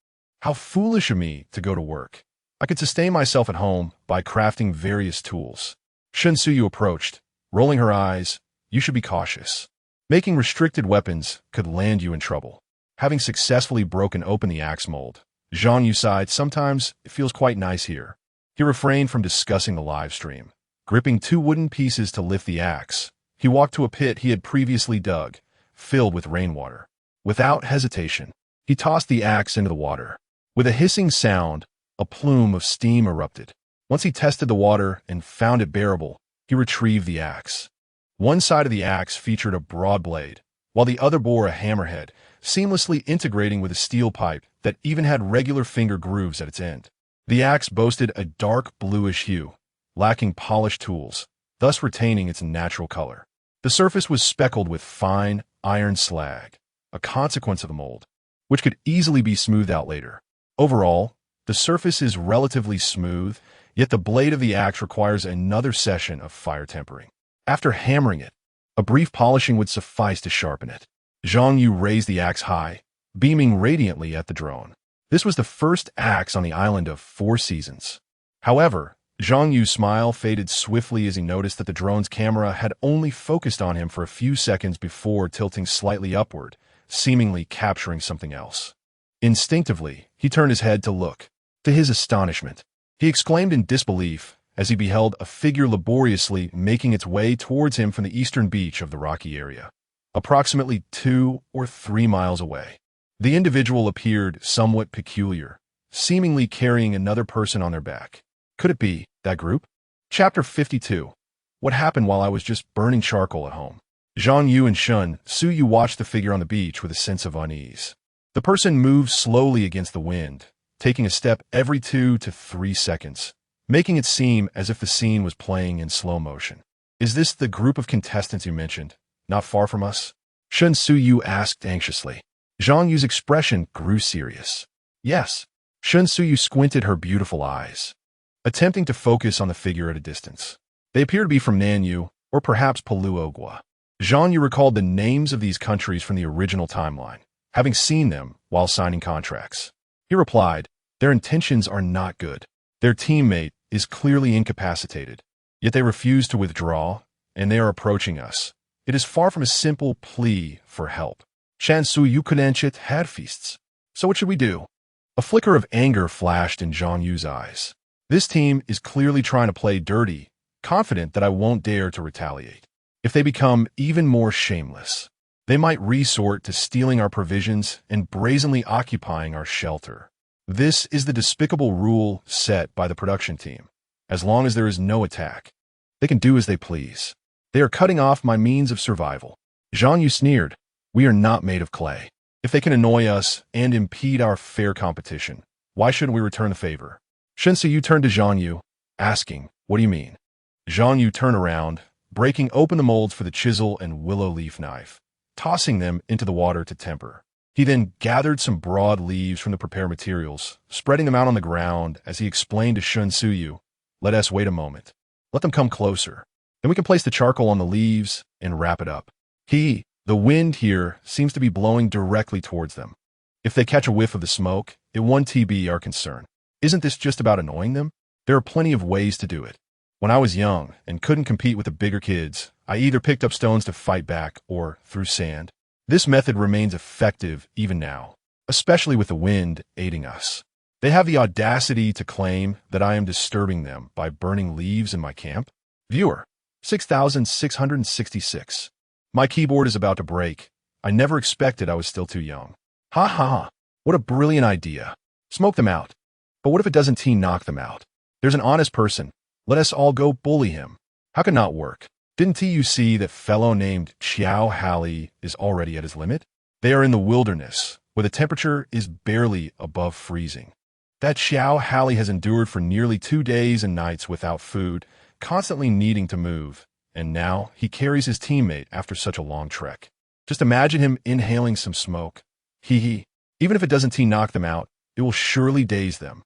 "How foolish of me to go to work. I could sustain myself at home by crafting various tools." Shun Yu approached, rolling her eyes. "You should be cautious. Making restricted weapons could land you in trouble." Having successfully broken open the axe mold, Zhang Yu sighed, "Sometimes it feels quite nice here." He refrained from discussing the live stream, Gripping two wooden pieces to lift the axe, he walked to a pit he had previously dug, filled with rainwater. Without hesitation, he tossed the axe into the water. With a hissing sound, a plume of steam erupted. Once he tested the water and found it bearable, he retrieved the axe. One side of the axe featured a broad blade, while the other bore a hammerhead, seamlessly integrating with a steel pipe that even had regular finger grooves at its end. The axe boasted a dark bluish hue, lacking polished tools, thus retaining its natural color. The surface was speckled with fine iron slag, a consequence of the mold, which could easily be smoothed out later. Overall, the surface is relatively smooth, yet the blade of the axe requires another session of fire tempering. After hammering it, a brief polishing would suffice to sharpen it. Zhang Yu raised the axe high, beaming radiantly at the drone. This was the first axe on the island of 4 seasons. However, Zhang Yu's smile faded swiftly as he noticed that the drone's camera had only focused on him for a few seconds before tilting slightly upward, seemingly capturing something else. Instinctively, he turned his head to look. To his astonishment, he exclaimed in disbelief as he beheld a figure laboriously making its way towards him from the eastern beach of the rocky area, approximately 2 or 3 miles away. The individual appeared somewhat peculiar, seemingly carrying another person on their back. Could it be that group? Chapter 52. What happened while I was just burning charcoal at home? Zhang Yu and Sun Yu watched the figure on the beach with a sense of unease. The person moved slowly against the wind, taking a step every 2 to 3 seconds, making it seem as if the scene was playing in slow motion. Is this the group of contestants you mentioned, not far from us? Sun Yu asked anxiously. Zhang Yu's expression grew serious. Yes. Sun Yu squinted her beautiful eyes, attempting to focus on the figure at a distance. They appear to be from Nanyu, or perhaps Paluogwa. Zhang Yu recalled the names of these countries from the original timeline, having seen them while signing contracts. He replied, their intentions are not good. Their teammate is clearly incapacitated, yet they refuse to withdraw, and they are approaching us. It is far from a simple plea for help. Shansu Yukunanchet had feasts. So what should we do? A flicker of anger flashed in Zhang Yu's eyes. This team is clearly trying to play dirty, confident that I won't dare to retaliate. If they become even more shameless, they might resort to stealing our provisions and brazenly occupying our shelter. This is the despicable rule set by the production team. As long as there is no attack, they can do as they please. They are cutting off my means of survival. Zhang Yu sneered. We are not made of clay. If they can annoy us and impede our fair competition, why shouldn't we return the favor? Sun Yu turned to Zhang Yu, asking, what do you mean? Zhang Yu turned around, breaking open the molds for the chisel and willow leaf knife, tossing them into the water to temper. He then gathered some broad leaves from the prepared materials, spreading them out on the ground as he explained to Sun Yu, let us wait a moment. Let them come closer. Then we can place the charcoal on the leaves and wrap it up. The wind here seems to be blowing directly towards them. If they catch a whiff of the smoke, it won't be our concern. Isn't this just about annoying them? There are plenty of ways to do it. When I was young and couldn't compete with the bigger kids, I either picked up stones to fight back or threw sand. This method remains effective even now, especially with the wind aiding us. They have the audacity to claim that I am disturbing them by burning leaves in my camp. Viewer, 6,666. My keyboard is about to break. I never expected I was still too young. Ha ha, what a brilliant idea. Smoke them out. But what if it doesn't knock them out? There's an honest person. Let us all go bully him. How can not work? Didn't you see that fellow named Xiao Hali is already at his limit? They are in the wilderness, where the temperature is barely above freezing. That Xiao Hali has endured for nearly 2 days and nights without food, constantly needing to move. And now he carries his teammate after such a long trek. Just imagine him inhaling some smoke. Even if it doesn't knock them out, it will surely daze them.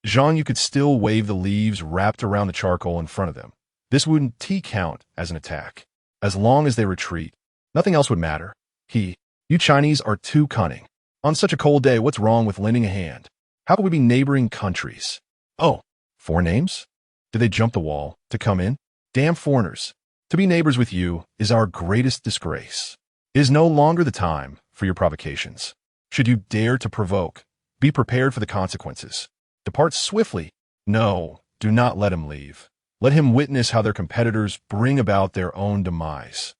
Zhang Yu could still wave the leaves wrapped around the charcoal in front of them. This wouldn't count as an attack. As long as they retreat, nothing else would matter. You Chinese are too cunning. On such a cold day, what's wrong with lending a hand? How could we be neighboring countries? Oh, 4 names? Did they jump the wall to come in? Damn foreigners. To be neighbors with you is our greatest disgrace. It is no longer the time for your provocations. Should you dare to provoke, be prepared for the consequences. Depart swiftly. No, do not let him leave. Let him witness how their competitors bring about their own demise.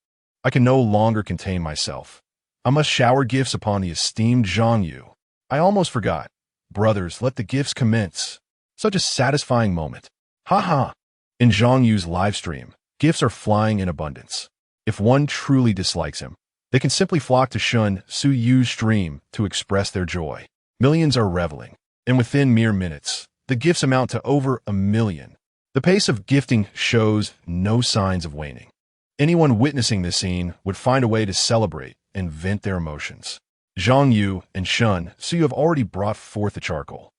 I can no longer contain myself. I must shower gifts upon the esteemed Zhang Yu. I almost forgot. Brothers, let the gifts commence. Such a satisfying moment. Ha ha. In Zhang Yu's livestream, gifts are flying in abundance. If one truly dislikes him, they can simply flock to Shun Su Yu's stream to express their joy. Millions are reveling, and within mere minutes, the gifts amount to over 1 million. The pace of gifting shows no signs of waning. Anyone witnessing this scene would find a way to celebrate and vent their emotions. Zhang Yu and Shun Su Yu have already brought forth the charcoal.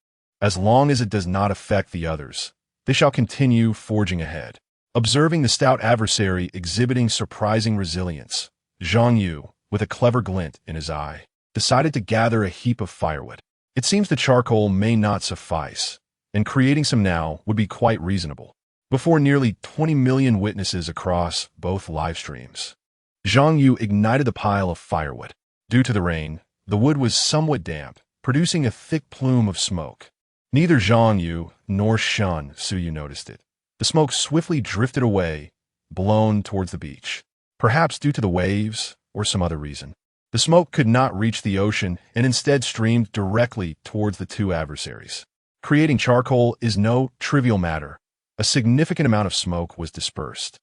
As long as it does not affect the others, they shall continue forging ahead. Observing the stout adversary exhibiting surprising resilience, Zhang Yu, with a clever glint in his eye, decided to gather a heap of firewood. It seems the charcoal may not suffice, and creating some now would be quite reasonable. Before nearly 20 million witnesses across both live streams, Zhang Yu ignited the pile of firewood. Due to the rain, the wood was somewhat damp, producing a thick plume of smoke. Neither Zhang Yu nor Shun Su Yu noticed it. The smoke swiftly drifted away, blown towards the beach. Perhaps due to the waves or some other reason, the smoke could not reach the ocean and instead streamed directly towards the two adversaries. Creating charcoal is no trivial matter. A significant amount of smoke was dispersed.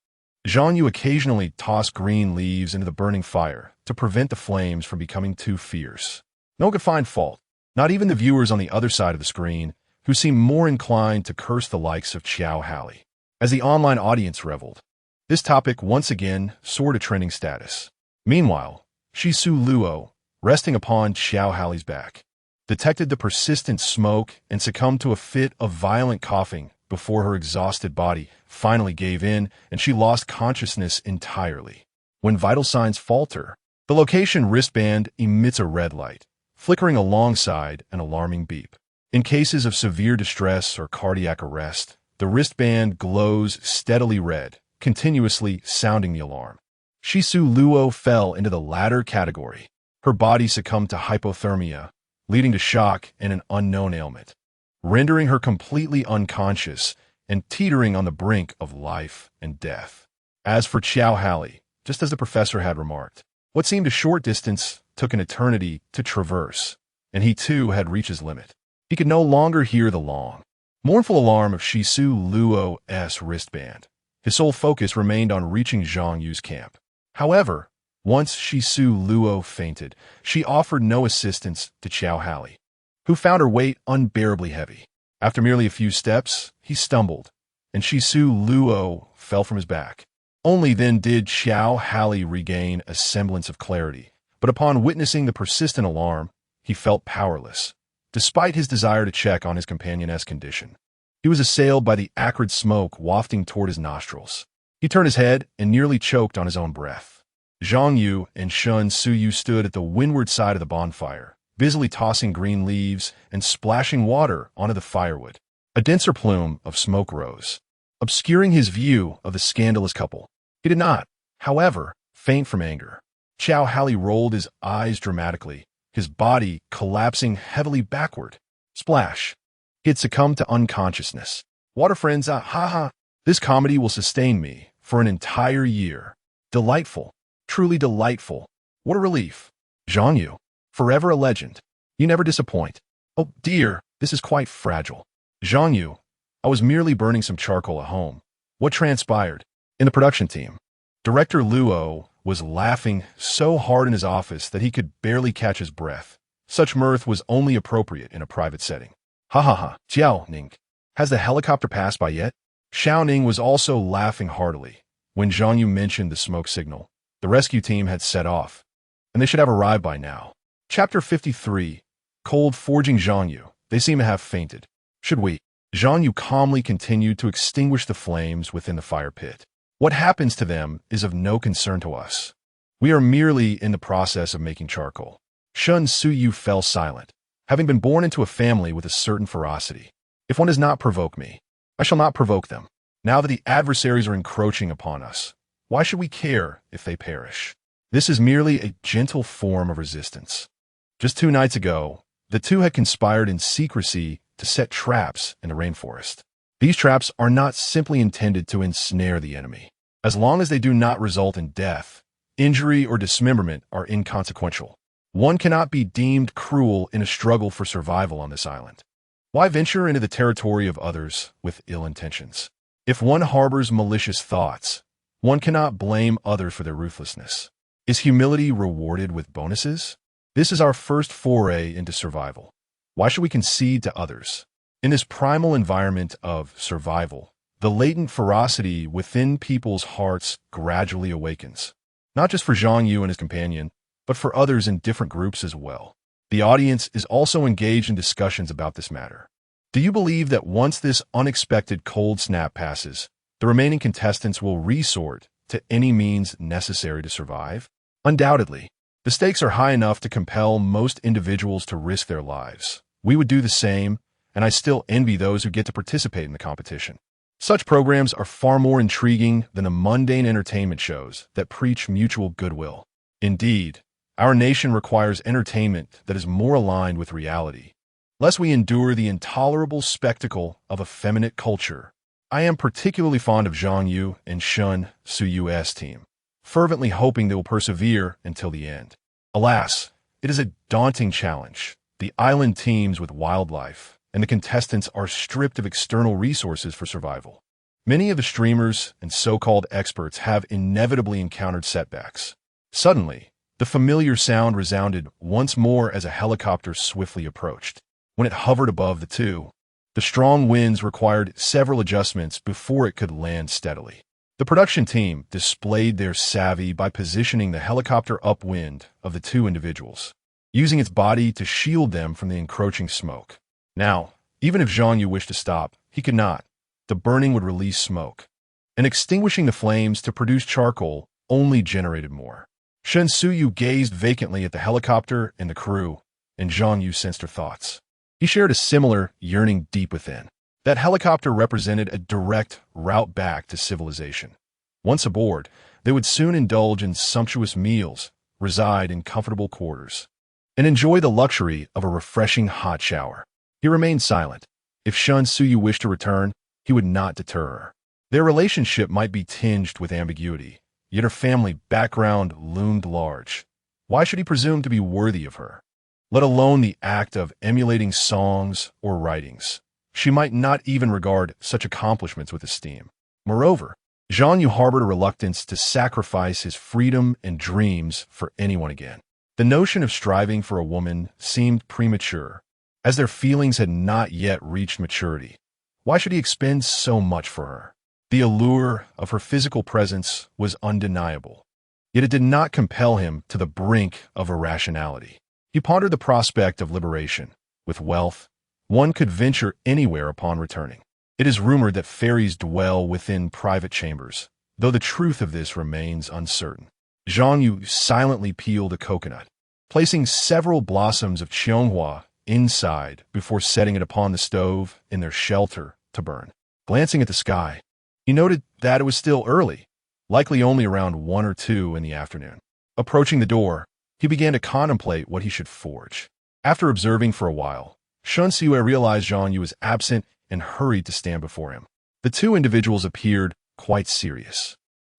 Zhang Yu occasionally tossed green leaves into the burning fire to prevent the flames from becoming too fierce. No one could find fault, not even the viewers on the other side of the screen, who seemed more inclined to curse the likes of Xiao Halley. As the online audience reveled, this topic once again soared to trending status. Meanwhile, Shisu Luo, resting upon Xiao Halley's back, detected the persistent smoke and succumbed to a fit of violent coughing before her exhausted body finally gave in and she lost consciousness entirely. When vital signs falter, the location wristband emits a red light, flickering alongside an alarming beep. In cases of severe distress or cardiac arrest, the wristband glows steadily red, continuously sounding the alarm. Shisu Luo fell into the latter category. Her body succumbed to hypothermia, leading to shock and an unknown ailment, rendering her completely unconscious and teetering on the brink of life and death. As for Xiao Halley, just as the professor had remarked, what seemed a short distance took an eternity to traverse, and he too had reached his limit. He could no longer hear the long, mournful alarm of Shisu Luo's wristband. His sole focus remained on reaching Zhang Yu's camp. However, once Shisu Luo fainted, she offered no assistance to Xiao Halley, who found her weight unbearably heavy. After merely a few steps, he stumbled, and Shisu Luo fell from his back. Only then did Xiao Halley regain a semblance of clarity, but upon witnessing the persistent alarm, he felt powerless. Despite his desire to check on his companion's condition, he was assailed by the acrid smoke wafting toward his nostrils. He turned his head and nearly choked on his own breath. Zhang Yu and Shun Su Yu stood at the windward side of the bonfire, busily tossing green leaves and splashing water onto the firewood. A denser plume of smoke rose, obscuring his view of the scandalous couple. He did not, however, faint from anger. Xiao Halley rolled his eyes dramatically, his body collapsing heavily backward. Splash! He had succumbed to unconsciousness. Water friends, ha ha! This comedy will sustain me for an entire year. Delightful. Truly delightful. What a relief. Zhang Yu, forever a legend. You never disappoint. Oh dear, this is quite fragile. Zhang Yu, I was merely burning some charcoal at home. What transpired? In the production team, Director Luo was laughing so hard in his office that he could barely catch his breath. Such mirth was only appropriate in a private setting. Ha ha ha, Jiao Ning. Has the helicopter passed by yet? Xiao Ning was also laughing heartily when Zhang Yu mentioned the smoke signal. The rescue team had set off, and they should have arrived by now. Chapter 53. Cold forging Zhang Yu. They seem to have fainted. Should we? Zhang Yu calmly continued to extinguish the flames within the fire pit. What happens to them is of no concern to us. We are merely in the process of making charcoal. Shun Su Yu fell silent, having been born into a family with a certain ferocity. If one does not provoke me, I shall not provoke them. Now that the adversaries are encroaching upon us, why should we care if they perish? This is merely a gentle form of resistance. Just 2 nights ago, the two had conspired in secrecy to set traps in the rainforest. These traps are not simply intended to ensnare the enemy. As long as they do not result in death, injury, or dismemberment are inconsequential. One cannot be deemed cruel in a struggle for survival on this island. Why venture into the territory of others with ill intentions? If one harbors malicious thoughts, one cannot blame others for their ruthlessness. Is humility rewarded with bonuses? This is our first foray into survival. Why should we concede to others? In this primal environment of survival, the latent ferocity within people's hearts gradually awakens. Not just for Zhang Yu and his companion, but for others in different groups as well. The audience is also engaged in discussions about this matter. Do you believe that once this unexpected cold snap passes, the remaining contestants will resort to any means necessary to survive? Undoubtedly. The stakes are high enough to compel most individuals to risk their lives. We would do the same, and I still envy those who get to participate in the competition. Such programs are far more intriguing than the mundane entertainment shows that preach mutual goodwill. Indeed, our nation requires entertainment that is more aligned with reality, lest we endure the intolerable spectacle of effeminate culture. I am particularly fond of Zhang Yu and Shun Suyu's team, fervently hoping they will persevere until the end. Alas, it is a daunting challenge. The island teems with wildlife, and the contestants are stripped of external resources for survival. Many of the streamers and so-called experts have inevitably encountered setbacks. Suddenly, the familiar sound resounded once more as a helicopter swiftly approached. When it hovered above the two, the strong winds required several adjustments before it could land steadily. The production team displayed their savvy by positioning the helicopter upwind of the two individuals, using its body to shield them from the encroaching smoke. Now, even if Zhang Yu wished to stop, he could not. The burning would release smoke, and extinguishing the flames to produce charcoal only generated more. Shen Suyu gazed vacantly at the helicopter and the crew, and Zhang Yu sensed her thoughts. He shared a similar yearning deep within. That helicopter represented a direct route back to civilization. Once aboard, they would soon indulge in sumptuous meals, reside in comfortable quarters, and enjoy the luxury of a refreshing hot shower. He remained silent. If Shun Suyu wished to return, he would not deter her. Their relationship might be tinged with ambiguity, yet her family background loomed large. Why should he presume to be worthy of her? Let alone the act of emulating songs or writings. She might not even regard such accomplishments with esteem. Moreover, Zhang Yu harbored a reluctance to sacrifice his freedom and dreams for anyone again. The notion of striving for a woman seemed premature, as their feelings had not yet reached maturity. Why should he expend so much for her? The allure of her physical presence was undeniable, yet it did not compel him to the brink of irrationality. He pondered the prospect of liberation. With wealth, one could venture anywhere upon returning. It is rumored that fairies dwell within private chambers, though the truth of this remains uncertain. Zhang Yu silently peeled a coconut, placing several blossoms of Qianghua inside before setting it upon the stove in their shelter to burn. Glancing at the sky, he noted that it was still early, likely only around 1 or 2 in the afternoon. Approaching the door, he began to contemplate what he should forge. After observing for a while, Shun Siwei realized Zhang Yu was absent and hurried to stand before him. The two individuals appeared quite serious.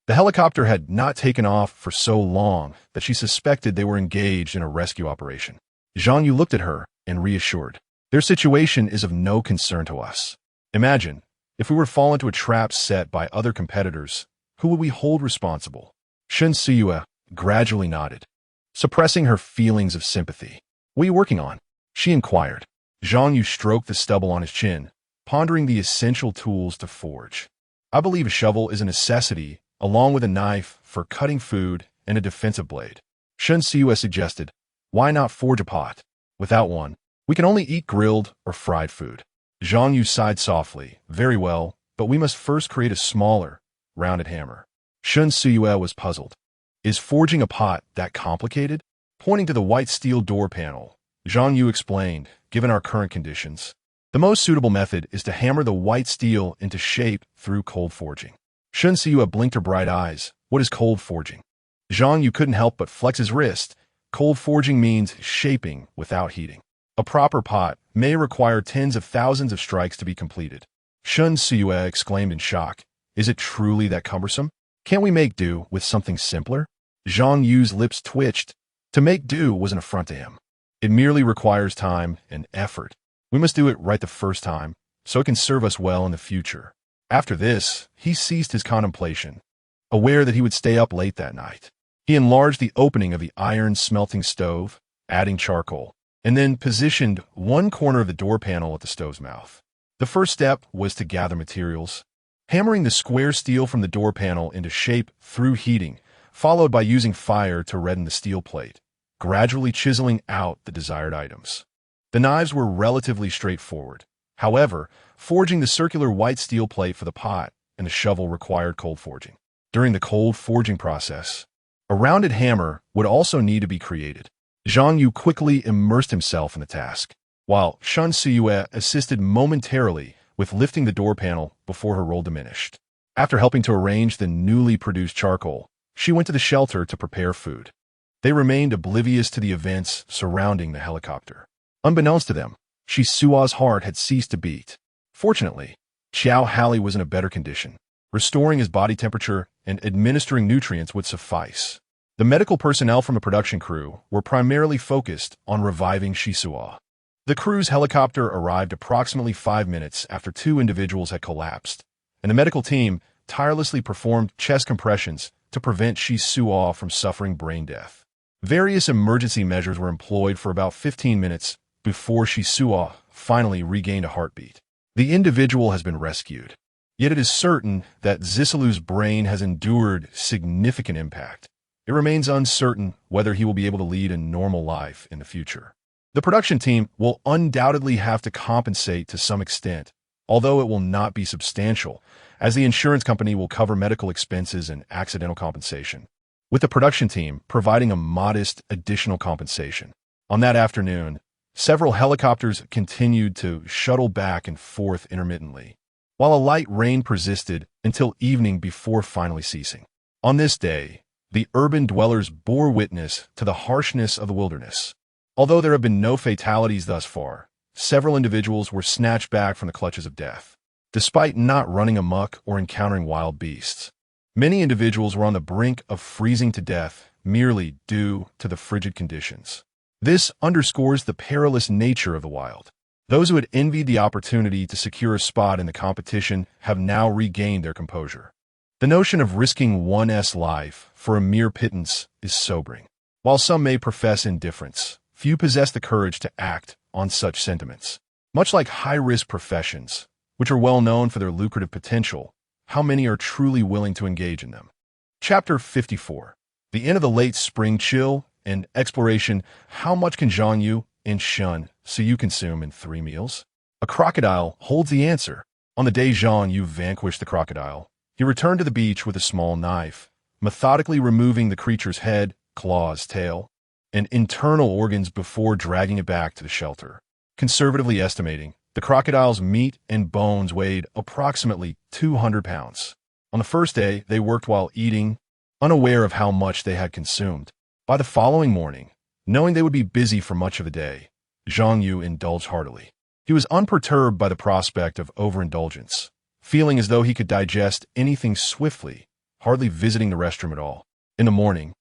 The helicopter had not taken off for so long that she suspected they were engaged in a rescue operation. Zhang Yu looked at her and reassured. Their situation is of no concern to us. Imagine, if we were to fall into a trap set by other competitors, who would we hold responsible? Shun Siwei gradually nodded, suppressing her feelings of sympathy. What are you working on? She inquired. Zhang Yu stroked the stubble on his chin, pondering the essential tools to forge. I believe a shovel is a necessity, along with a knife for cutting food and a defensive blade. Shun Siwei suggested, why not forge a pot? Without one, we can only eat grilled or fried food. Zhang Yu sighed softly. Very well, but we must first create a smaller, rounded hammer. Shun Siwei was puzzled. Is forging a pot that complicated? Pointing to the white steel door panel, Zhang Yu explained, given our current conditions, the most suitable method is to hammer the white steel into shape through cold forging. Shun Siwei blinked her bright eyes. What is cold forging? Zhang Yu couldn't help but flex his wrist. Cold forging means shaping without heating. A proper pot may require tens of thousands of strikes to be completed. Shun Sue exclaimed in shock. Is it truly that cumbersome? Can't we make do with something simpler? Zhang Yu's lips twitched. To make do was an affront to him. It merely requires time and effort. We must do it right the first time, so it can serve us well in the future. After this, he ceased his contemplation, aware that he would stay up late that night. He enlarged the opening of the iron smelting stove, adding charcoal, and then positioned one corner of the door panel at the stove's mouth. The first step was to gather materials, hammering the square steel from the door panel into shape through heating, followed by using fire to redden the steel plate, gradually chiseling out the desired items. The knives were relatively straightforward. However, forging the circular white steel plate for the pot and the shovel required cold forging. During the cold forging process, a rounded hammer would also need to be created. Zhang Yu quickly immersed himself in the task, while Shun Sue assisted momentarily with lifting the door panel before her role diminished. After helping to arrange the newly produced charcoal, she went to the shelter to prepare food. They remained oblivious to the events surrounding the helicopter. Unbeknownst to them, Shi Sua's heart had ceased to beat. Fortunately, Xiao Halley was in a better condition. Restoring his body temperature and administering nutrients would suffice. The medical personnel from the production crew were primarily focused on reviving Shi Sua. The crew's helicopter arrived approximately 5 minutes after 2 individuals had collapsed, and the medical team tirelessly performed chest compressions to prevent Shi Sua from suffering brain death. Various emergency measures were employed for about 15 minutes before Shi Sua finally regained a heartbeat. The individual has been rescued. Yet it is certain that Zisilu's brain has endured significant impact. It remains uncertain whether he will be able to lead a normal life in the future. The production team will undoubtedly have to compensate to some extent, although it will not be substantial, as the insurance company will cover medical expenses and accidental compensation, with the production team providing a modest additional compensation. On that afternoon, several helicopters continued to shuttle back and forth intermittently, while a light rain persisted until evening before finally ceasing. On this day, the urban dwellers bore witness to the harshness of the wilderness. Although there have been no fatalities thus far, several individuals were snatched back from the clutches of death, despite not running amok or encountering wild beasts. Many individuals were on the brink of freezing to death merely due to the frigid conditions. This underscores the perilous nature of the wild. Those who had envied the opportunity to secure a spot in the competition have now regained their composure. The notion of risking one's life for a mere pittance is sobering. While some may profess indifference, few possess the courage to act on such sentiments. Much like high-risk professions, which are well known for their lucrative potential, how many are truly willing to engage in them? Chapter 54. The end of the late spring chill and exploration. How much can Zhang Yu and Shun Sue consume in 3 meals? A crocodile holds the answer. On the day Zhang Yu vanquished the crocodile, he returned to the beach with a small knife, methodically removing the creature's head, claws, tail, and internal organs before dragging it back to the shelter. Conservatively estimating, the crocodile's meat and bones weighed approximately 200 pounds. On the first day, they worked while eating, unaware of how much they had consumed. By the following morning, knowing they would be busy for much of the day, Zhang Yu indulged heartily. He was unperturbed by the prospect of overindulgence, feeling as though he could digest anything swiftly, hardly visiting the restroom at all. In the morning,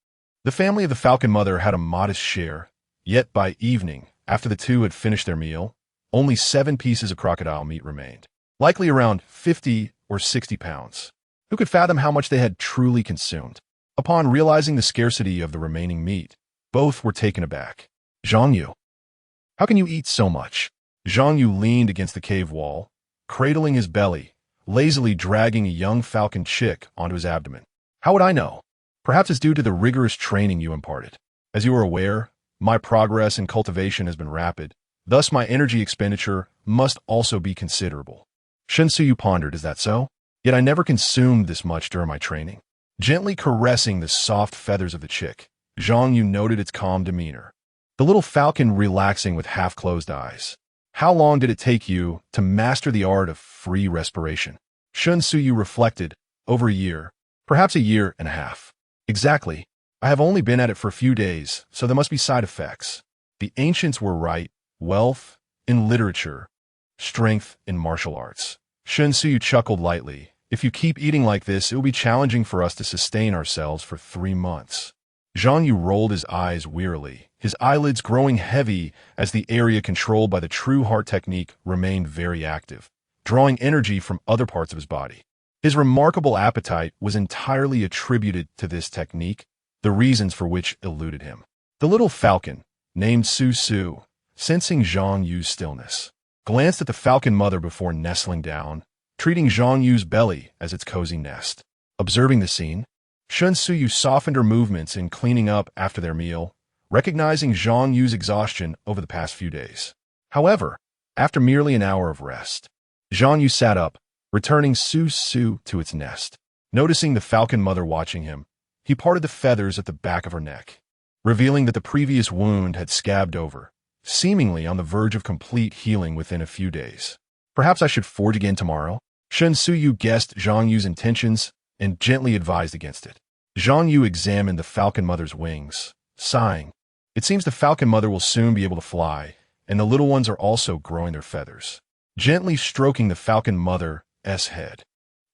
the family of the Falcon Mother had a modest share, yet by evening, after the two had finished their meal, only 7 pieces of crocodile meat remained, likely around 50 or 60 pounds. Who could fathom how much they had truly consumed? Upon realizing the scarcity of the remaining meat, both were taken aback. Zhang Yu, how can you eat so much? Zhang Yu leaned against the cave wall, cradling his belly, lazily dragging a young falcon chick onto his abdomen. How would I know? Perhaps it's due to the rigorous training you imparted. As you are aware, my progress in cultivation has been rapid, thus my energy expenditure must also be considerable. Shun Sue pondered, is that so? Yet I never consumed this much during my training. Gently caressing the soft feathers of the chick, Zhang Yu noted its calm demeanor, the little falcon relaxing with half-closed eyes. How long did it take you to master the art of free respiration? Shun Sue reflected, over a year, perhaps a year and a half. Exactly. I have only been at it for a few days, so there must be side effects. The ancients were right, wealth in literature, strength in martial arts. Shun Suyu chuckled lightly. If you keep eating like this, it will be challenging for us to sustain ourselves for 3 months. Zhang Yu rolled his eyes wearily, his eyelids growing heavy as the area controlled by the true heart technique remained very active, drawing energy from other parts of his body. His remarkable appetite was entirely attributed to this technique, the reasons for which eluded him. The little falcon, named Su Su, sensing Zhang Yu's stillness, glanced at the falcon mother before nestling down, treating Zhang Yu's belly as its cozy nest. Observing the scene, Shun Suyu softened her movements in cleaning up after their meal, recognizing Zhang Yu's exhaustion over the past few days. However, after merely an hour of rest, Zhang Yu sat up, returning Su Su to its nest. Noticing the falcon mother watching him, he parted the feathers at the back of her neck, revealing that the previous wound had scabbed over, seemingly on the verge of complete healing within a few days. Perhaps I should forge again tomorrow? Shun Suyu guessed Zhang Yu's intentions and gently advised against it. Zhang Yu examined the falcon mother's wings, sighing. It seems the falcon mother will soon be able to fly, and the little ones are also growing their feathers. Gently stroking the falcon mother's head,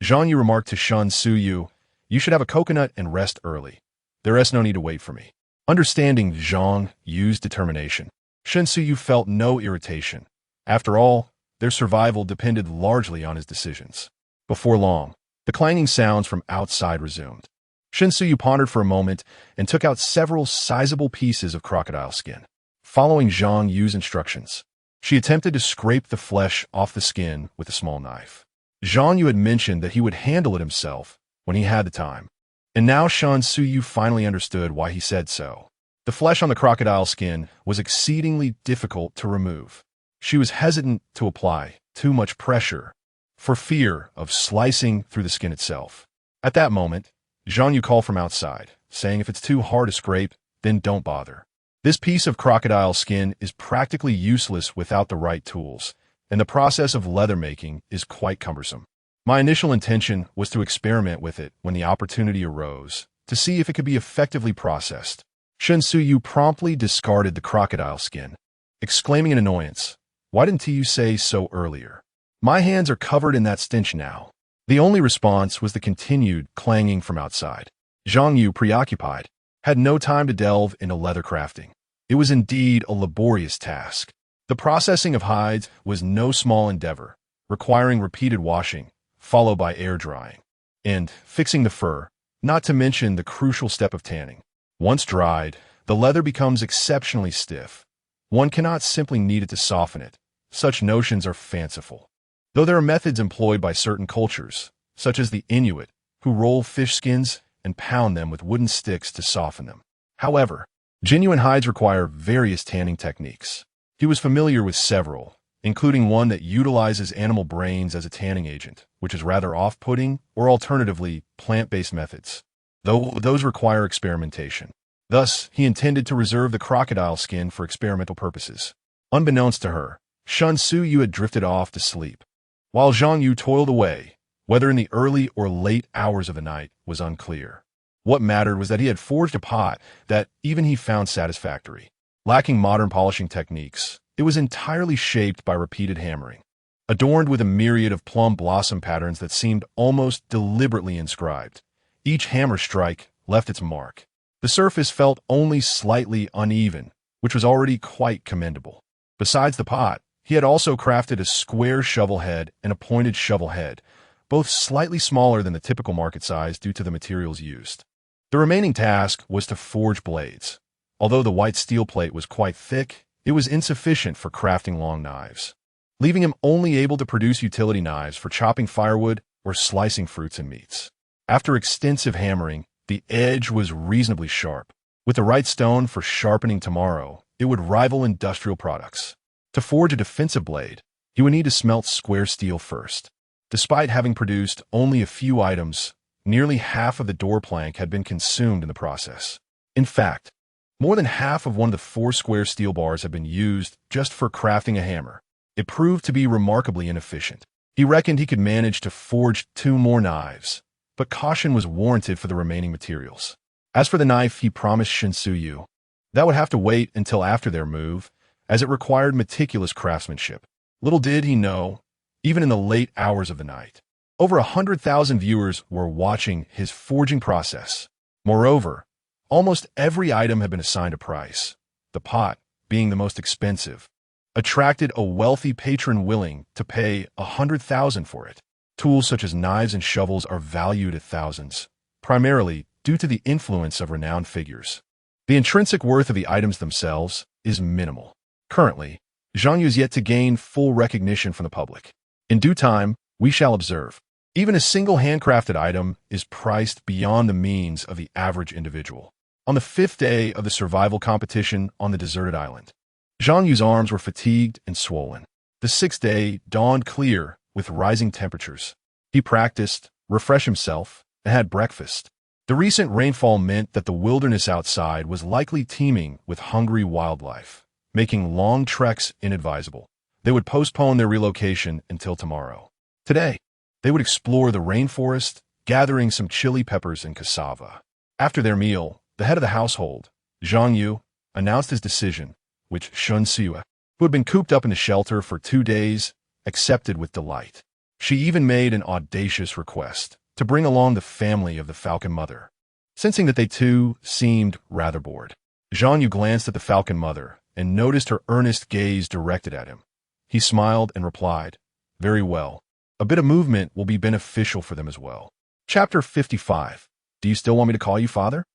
Zhang Yu remarked to Shun Suyu, "You should have a coconut and rest early. There is no need to wait for me." Understanding Zhang Yu's determination, Shun Suyu felt no irritation. After all, their survival depended largely on his decisions. Before long, the clanging sounds from outside resumed. Shun Suyu pondered for a moment and took out several sizable pieces of crocodile skin. Following Zhang Yu's instructions, she attempted to scrape the flesh off the skin with a small knife. Zhang Yu had mentioned that he would handle it himself when he had the time, and now Shun Suyu finally understood why he said so. The flesh on the crocodile skin was exceedingly difficult to remove. She was hesitant to apply too much pressure for fear of slicing through the skin itself. At that moment, Zhang Yu called from outside, saying if it's too hard to scrape, then don't bother. This piece of crocodile skin is practically useless without the right tools, and the process of leather making is quite cumbersome. My initial intention was to experiment with it when the opportunity arose, to see if it could be effectively processed. Shun Suyu promptly discarded the crocodile skin, exclaiming in annoyance, "Why didn't you say so earlier? My hands are covered in that stench now." The only response was the continued clanging from outside. Zhang Yu, preoccupied, had no time to delve into leather crafting. It was indeed a laborious task. The processing of hides was no small endeavor, requiring repeated washing, followed by air drying, and fixing the fur, not to mention the crucial step of tanning. Once dried, the leather becomes exceptionally stiff. One cannot simply knead it to soften it. Such notions are fanciful. Though there are methods employed by certain cultures, such as the Inuit, who roll fish skins and pound them with wooden sticks to soften them. However, genuine hides require various tanning techniques. He was familiar with several, including one that utilizes animal brains as a tanning agent, which is rather off-putting, or alternatively, plant-based methods, though those require experimentation. Thus, he intended to reserve the crocodile skin for experimental purposes. Unbeknownst to her, Shun Suyu had drifted off to sleep, while Zhang Yu toiled away. Whether in the early or late hours of the night was unclear. What mattered was that he had forged a pot that even he found satisfactory. Lacking modern polishing techniques, it was entirely shaped by repeated hammering, adorned with a myriad of plum blossom patterns that seemed almost deliberately inscribed. Each hammer strike left its mark. The surface felt only slightly uneven, which was already quite commendable. Besides the pot, he had also crafted a square shovel head and a pointed shovel head, both slightly smaller than the typical market size due to the materials used. The remaining task was to forge blades. Although the white steel plate was quite thick, it was insufficient for crafting long knives, leaving him only able to produce utility knives for chopping firewood or slicing fruits and meats. After extensive hammering, the edge was reasonably sharp. With the right stone for sharpening tomorrow, it would rival industrial products. To forge a defensive blade, he would need to smelt square steel first. Despite having produced only a few items, nearly half of the door plank had been consumed in the process. In fact, more than half of one of the 4 square steel bars had been used just for crafting a hammer. It proved to be remarkably inefficient. He reckoned he could manage to forge 2 more knives, but caution was warranted for the remaining materials. As for the knife he promised Shun Suyu, that would have to wait until after their move, as it required meticulous craftsmanship. Little did he know, even in the late hours of the night. Over 100,000 viewers were watching his forging process. Moreover, almost every item had been assigned a price. The pot, being the most expensive, attracted a wealthy patron willing to pay 100,000 for it. Tools such as knives and shovels are valued at thousands, primarily due to the influence of renowned figures. The intrinsic worth of the items themselves is minimal. Currently, Zhang Yu is yet to gain full recognition from the public. In due time, we shall observe. Even a single handcrafted item is priced beyond the means of the average individual. On the 5th day of the survival competition on the deserted island, Zhang Yu's arms were fatigued and swollen. The 6th day dawned clear with rising temperatures. He practiced, refreshed himself, and had breakfast. The recent rainfall meant that the wilderness outside was likely teeming with hungry wildlife, making long treks inadvisable. They would postpone their relocation until tomorrow. Today, they would explore the rainforest, gathering some chili peppers and cassava. After their meal, the head of the household, Zhang Yu, announced his decision, which Zhang Yu, who had been cooped up in the shelter for 2 days, accepted with delight. She even made an audacious request to bring along the family of the Falcon Mother. Sensing that they too seemed rather bored, Zhang Yu glanced at the Falcon Mother and noticed her earnest gaze directed at him. He smiled and replied, "Very well. A bit of movement will be beneficial for them as well." Chapter 55. Do you still want me to call you father?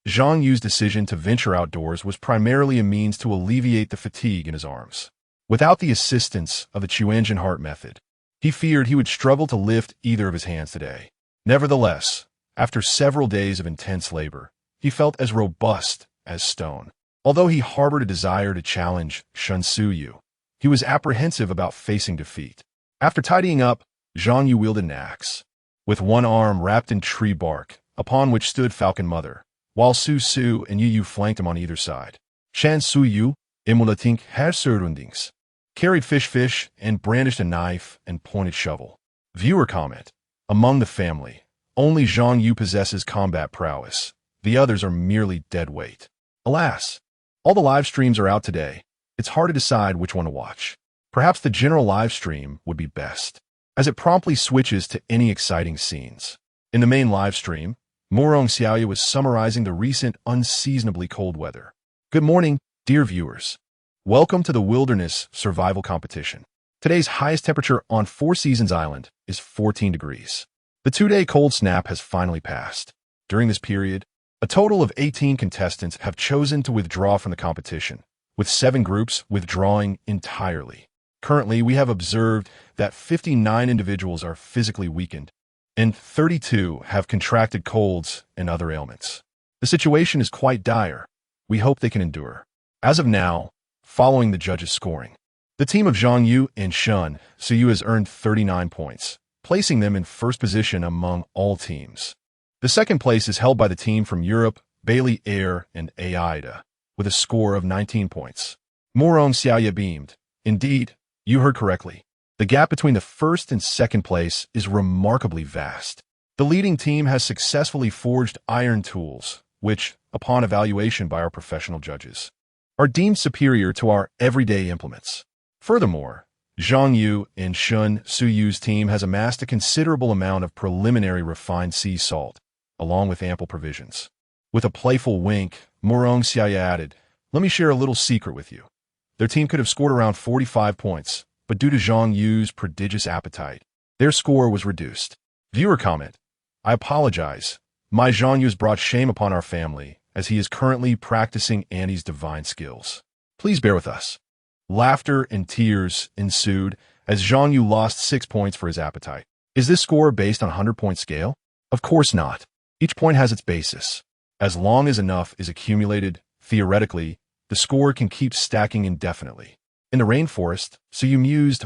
Zhang Yu's decision to venture outdoors was primarily a means to alleviate the fatigue in his arms. Without the assistance of the Chuanjian heart method, he feared he would struggle to lift either of his hands today. Nevertheless, after several days of intense labor, he felt as robust as stone. Although he harbored a desire to challenge Zhang Yu, he was apprehensive about facing defeat. After tidying up, Zhang Yu wielded an axe, with one arm wrapped in tree bark, upon which stood Falcon Mother, while Su and Yu flanked him on either side. Shan Yu, emulating Hersurundings, carried fish and brandished a knife and pointed shovel. Viewer comment: among the family, only Zhang Yu possesses combat prowess. The others are merely dead weight. Alas, all the live streams are out today. It's hard to decide which one to watch. Perhaps the general live stream would be best, as it promptly switches to any exciting scenes. In the main live stream, Morong Xiaoya was summarizing the recent unseasonably cold weather. Good morning, dear viewers. Welcome to the Wilderness Survival Competition. Today's highest temperature on Four Seasons Island is 14 degrees. The 2-day cold snap has finally passed. During this period, a total of 18 contestants have chosen to withdraw from the competition, with 7 groups withdrawing entirely. Currently, we have observed that 59 individuals are physically weakened, and 32 have contracted colds and other ailments. The situation is quite dire. We hope they can endure. As of now, following the judges' scoring, the team of Zhang Yu and Zhang Yu has earned 39 points, placing them in first position among all teams. The second place is held by the team from Europe, Bailey Air and Aida, with a score of 19 points. Morong Xiaoya beamed. Indeed, you heard correctly. The gap between the first and second place is remarkably vast. The leading team has successfully forged iron tools, which, upon evaluation by our professional judges, are deemed superior to our everyday implements. Furthermore, Zhang Yu and Zhang Yu's team has amassed a considerable amount of preliminary refined sea salt, along with ample provisions. With a playful wink, Morong Xiaoya added, "Let me share a little secret with you. Their team could have scored around 45 points, but due to Zhang Yu's prodigious appetite, their score was reduced." Viewer comment: I apologize. My Zhang Yu has brought shame upon our family, as he is currently practicing Annie's divine skills. Please bear with us. Laughter and tears ensued as Zhang Yu lost 6 points for his appetite. Is this score based on a 100-point scale? Of course not. Each point has its basis. As long as enough is accumulated, theoretically, the score can keep stacking indefinitely. In the rainforest, so you mused,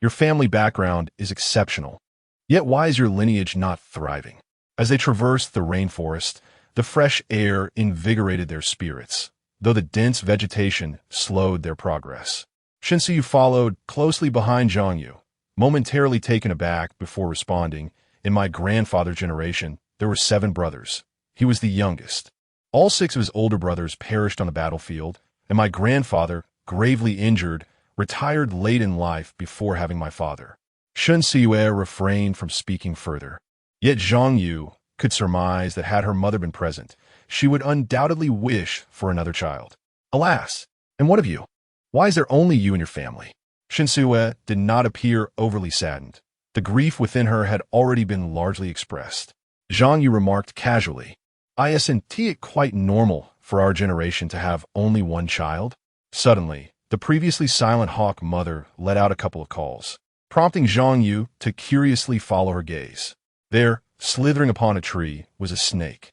your family background is exceptional. Yet why is your lineage not thriving? As they traversed the rainforest, the fresh air invigorated their spirits, though the dense vegetation slowed their progress. Zhang Yu followed closely behind Zhang Yu, momentarily taken aback before responding. In my grandfather's generation, there were 7 brothers. He was the youngest. All 6 of his older brothers perished on the battlefield, and my grandfather, gravely injured, retired late in life before having my father. Shen Siyue refrained from speaking further. Yet Zhang Yu could surmise that had her mother been present, she would undoubtedly wish for another child. Alas, and what of you? Why is there only you and your family? Shen Siyue did not appear overly saddened. The grief within her had already been largely expressed. Zhang Yu remarked casually, "Isn't it quite normal for our generation to have only one child?" Suddenly, the previously silent hawk mother let out a couple of calls, prompting Zhang Yu to curiously follow her gaze. There, slithering upon a tree, was a snake.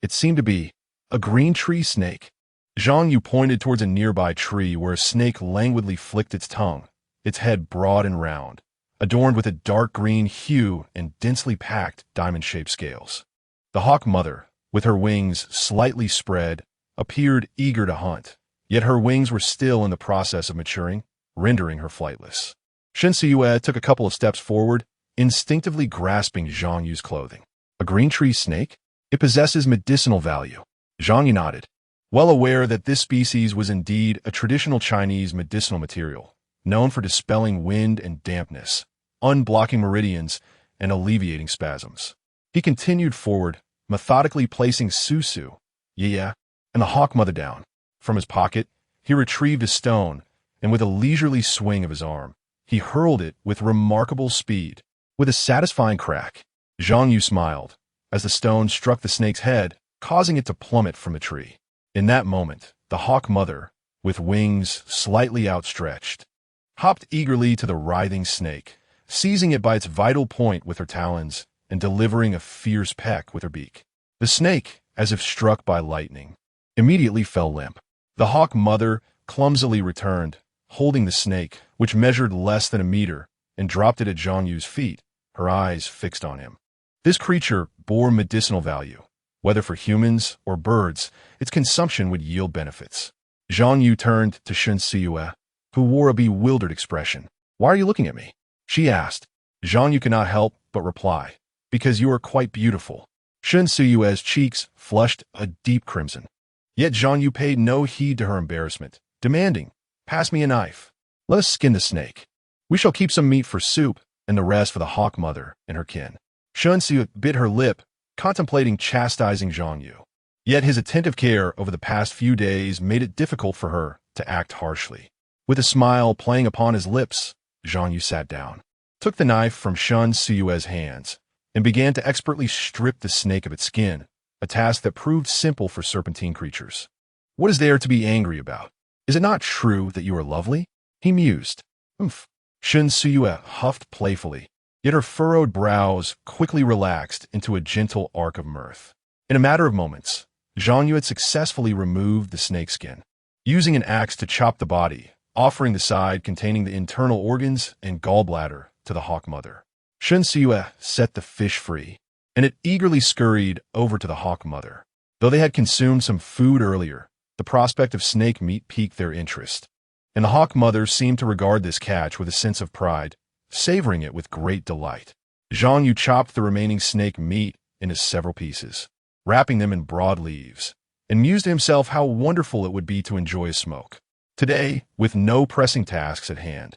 It seemed to be a green tree snake. Zhang Yu pointed towards a nearby tree where a snake languidly flicked its tongue, its head broad and round, adorned with a dark green hue and densely packed diamond-shaped scales. The hawk mother, with her wings slightly spread, appeared eager to hunt, yet her wings were still in the process of maturing, rendering her flightless. Shen Siyue took a couple of steps forward, instinctively grasping Zhang Yu's clothing. A green tree snake? It possesses medicinal value. Zhang Yu nodded, well aware that this species was indeed a traditional Chinese medicinal material, known for dispelling wind and dampness, unblocking meridians, and alleviating spasms. He continued forward, methodically placing Susu, and the hawk mother down. From his pocket, he retrieved a stone, and with a leisurely swing of his arm, he hurled it with remarkable speed. With a satisfying crack, Zhang Yu smiled as the stone struck the snake's head, causing it to plummet from the tree. In that moment, the hawk mother, with wings slightly outstretched, hopped eagerly to the writhing snake, seizing it by its vital point with her talons and delivering a fierce peck with her beak. The snake, as if struck by lightning, immediately fell limp. The hawk mother clumsily returned, holding the snake, which measured less than a meter, and dropped it at Zhang Yu's feet, her eyes fixed on him. This creature bore medicinal value. Whether for humans or birds, its consumption would yield benefits. Zhang Yu turned to Shen Siyue, who wore a bewildered expression. "Why are you looking at me?" she asked. Zhang Yu could not help but reply, "Because you are quite beautiful." Shen Siyue's cheeks flushed a deep crimson. Yet Zhang Yu paid no heed to her embarrassment, demanding, "Pass me a knife. Let us skin the snake. We shall keep some meat for soup and the rest for the hawk mother and her kin." Shen Siyue bit her lip, contemplating chastising Zhang Yu. Yet his attentive care over the past few days made it difficult for her to act harshly. With a smile playing upon his lips, Zhang Yu sat down, took the knife from Shen Siyue's hands, and began to expertly strip the snake of its skin, a task that proved simple for serpentine creatures. "What is there to be angry about? Is it not true that you are lovely?" he mused. "Oomph." Shen Siyue huffed playfully, yet her furrowed brows quickly relaxed into a gentle arc of mirth. In a matter of moments, Zhang Yu had successfully removed the snakeskin, using an axe to chop the body, offering the side containing the internal organs and gallbladder to the hawk mother. Shen Siyue set the fish free, and it eagerly scurried over to the hawk mother. Though they had consumed some food earlier, the prospect of snake meat piqued their interest, and the hawk mother seemed to regard this catch with a sense of pride, savoring it with great delight. Zhang Yu chopped the remaining snake meat into several pieces, wrapping them in broad leaves, and mused to himself how wonderful it would be to enjoy a smoke. Today, with no pressing tasks at hand,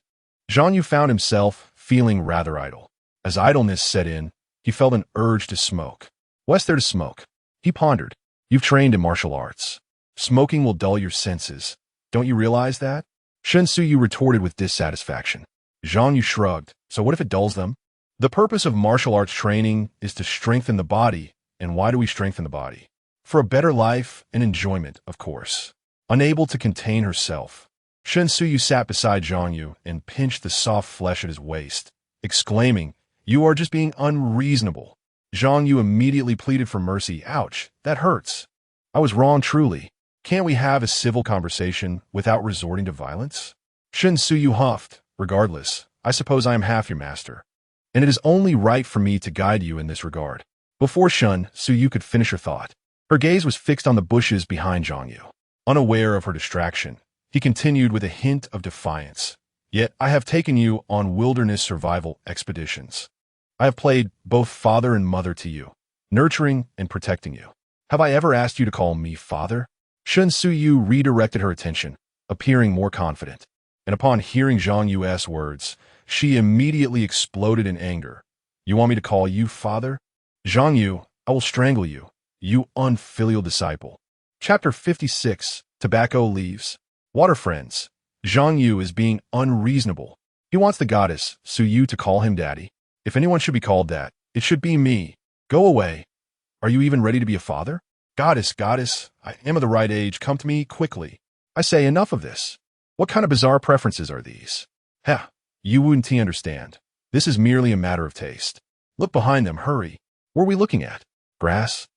Zhang Yu found himself feeling rather idle. As idleness set in, he felt an urge to smoke. "What's there to smoke?" he pondered. "You've trained in martial arts. Smoking will dull your senses. Don't you realize that?" Shen Siyue retorted with dissatisfaction. Zhang Yu shrugged. "So what if it dulls them?" "The purpose of martial arts training is to strengthen the body. And why do we strengthen the body? For a better life and enjoyment, of course." Unable to contain herself, Shen Siyue sat beside Zhang Yu and pinched the soft flesh at his waist, exclaiming, "You are just being unreasonable." Zhang Yu immediately pleaded for mercy. "Ouch, that hurts. I was wrong truly. Can't we have a civil conversation without resorting to violence?" Shen Siyue huffed. "Regardless, I suppose I am half your master, and it is only right for me to guide you in this regard." Before Shen Siyue could finish her thought, her gaze was fixed on the bushes behind Zhang Yu. Unaware of her distraction, he continued with a hint of defiance. "Yet I have taken you on wilderness survival expeditions. I have played both father and mother to you, nurturing and protecting you. Have I ever asked you to call me father?" Shen Siyue redirected her attention, appearing more confident. And upon hearing Zhang Yu's words, She immediately exploded in anger. You want me to call you father? Zhang Yu, I will strangle you, you unfilial disciple. Chapter 56, Tobacco Leaves. Water friends. Zhang Yu is being unreasonable. He wants the goddess, Su Yu, to call him daddy. If anyone should be called that, it should be me. Go away. Are you even ready to be a father? Goddess, I am of the right age. Come to me quickly. I say enough of this. What kind of bizarre preferences are these? Heh, you wouldn't understand. This is merely a matter of taste. Look behind them, hurry. What are we looking at? Grass?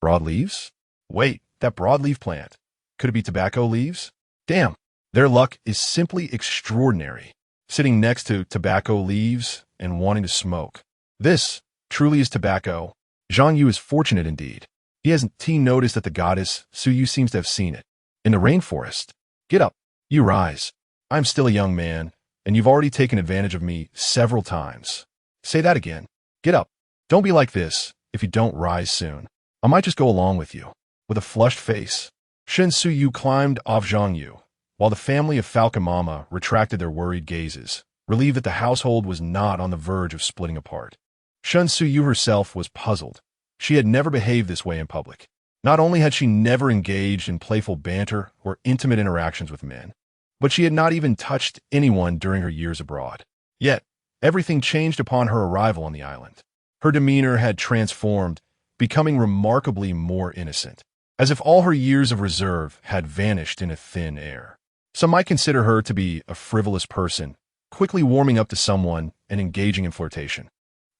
Broadleaves? Wait, that broadleaf plant. Could it be tobacco leaves? Damn, their luck is simply extraordinary. Sitting next to tobacco leaves and wanting to smoke. This truly is tobacco. Zhang Yu is fortunate indeed. He hasn't noticed that the goddess, Su Yu, seems to have seen it. In the rainforest. Get up. You rise. I'm still a young man, and you've already taken advantage of me several times. Say that again. Get up. Don't be like this if you don't rise soon. I might just go along with you. With a flushed face, Shen Su Yu climbed off Zhang Yu, while the family of Falcon Mama retracted their worried gazes, relieved that the household was not on the verge of splitting apart. Shen Su Yu herself was puzzled. She had never behaved this way in public. Not only had she never engaged in playful banter or intimate interactions with men, but she had not even touched anyone during her years abroad. Yet, everything changed upon her arrival on the island. Her demeanor had transformed, becoming remarkably more innocent, as if all her years of reserve had vanished in a thin air. Some might consider her to be a frivolous person, quickly warming up to someone and engaging in flirtation.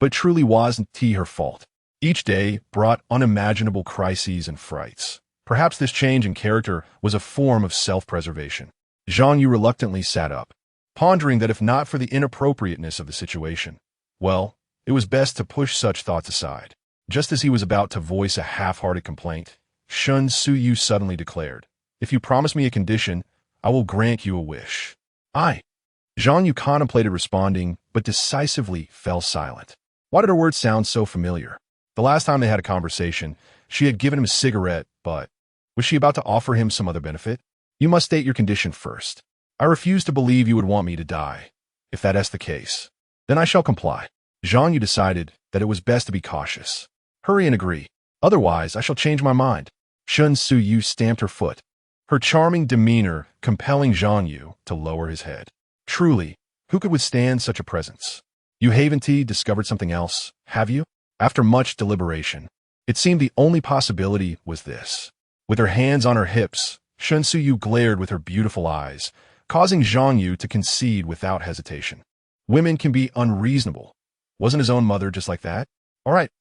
But truly wasn't her fault. Each day brought unimaginable crises and frights. Perhaps this change in character was a form of self-preservation. Zhang Yu reluctantly sat up, pondering that if not for the inappropriateness of the situation, well, it was best to push such thoughts aside. Just as he was about to voice a half-hearted complaint, Shen Su Yu suddenly declared, "If you promise me a condition, I will grant you a wish." Zhang Yu contemplated responding, but decisively fell silent. Why did her words sound so familiar? The last time they had a conversation, she had given him a cigarette, but was she about to offer him some other benefit? You must state your condition first. I refuse to believe you would want me to die. If that is the case, then I shall comply. Zhang Yu decided that it was best to be cautious. Hurry and agree. Otherwise, I shall change my mind. Shen Su Yu stamped her foot, her charming demeanor compelling Zhang Yu to lower his head. Truly, who could withstand such a presence? You haven't discovered something else, have you? After much deliberation, it seemed the only possibility was this. With her hands on her hips, Shen Su Yu glared with her beautiful eyes, causing Zhang Yu to concede without hesitation. Women can be unreasonable. Wasn't his own mother just like that? All right,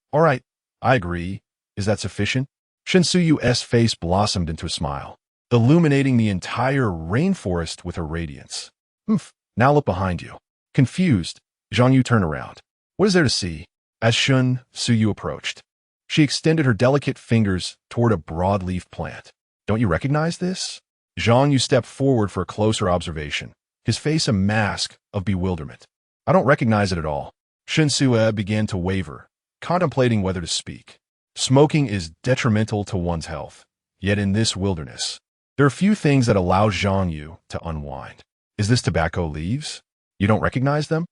I agree. Is that sufficient? Shen Su Yu's face blossomed into a smile, illuminating the entire rainforest with her radiance. Now look behind you. Confused, Zhang Yu turned around. What is there to see? As Shen Su Yu approached, she extended her delicate fingers toward a broadleaf plant. Don't you recognize this? Zhang Yu stepped forward for a closer observation, his face a mask of bewilderment. I don't recognize it at all. Shen Su Yu began to waver, contemplating whether to speak. Smoking is detrimental to one's health, yet in this wilderness, there are few things that allow Zhang Yu to unwind. Is this tobacco leaves? You don't recognize them?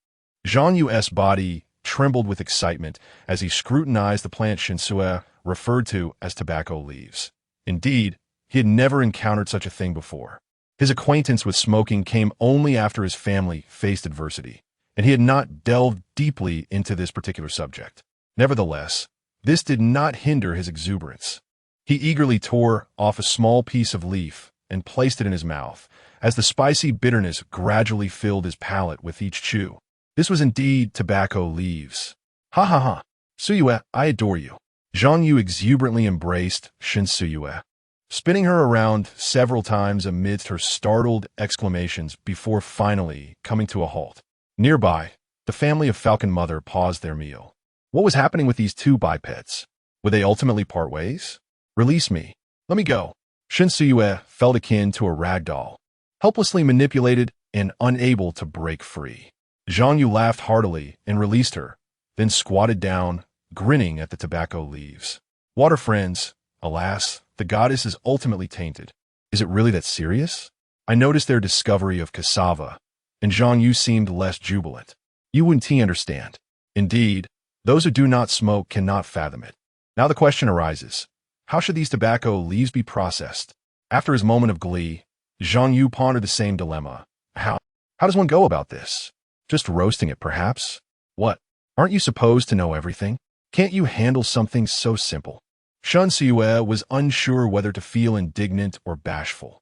Zhang Yu's body trembled with excitement as he scrutinized the plant Shen Su Yu referred to as tobacco leaves. Indeed, he had never encountered such a thing before. His acquaintance with smoking came only after his family faced adversity, and he had not delved deeply into this particular subject. Nevertheless, this did not hinder his exuberance. He eagerly tore off a small piece of leaf and placed it in his mouth, as the spicy bitterness gradually filled his palate with each chew. This was indeed tobacco leaves. Ha. Su Yu, I adore you. Zhang Yu exuberantly embraced Shen Su Yu, spinning her around several times amidst her startled exclamations before finally coming to a halt. Nearby, the family of Falcon Mother paused their meal. What was happening with these two bipeds? Would they ultimately part ways? Release me. Let me go. Shen Su Yu felt akin to a rag doll, helplessly manipulated and unable to break free. Zhang Yu laughed heartily and released her, then squatted down, grinning at the tobacco leaves. Water friends, alas, the goddess is ultimately tainted. Is it really that serious? I noticed their discovery of cassava, and Zhang Yu seemed less jubilant. You wouldn't understand. Indeed, those who do not smoke cannot fathom it. Now the question arises, how should these tobacco leaves be processed? After his moment of glee, Zhang Yu pondered the same dilemma. How does one go about this? Just roasting it, perhaps? What? Aren't you supposed to know everything? Can't you handle something so simple? Shen Siyue was unsure whether to feel indignant or bashful.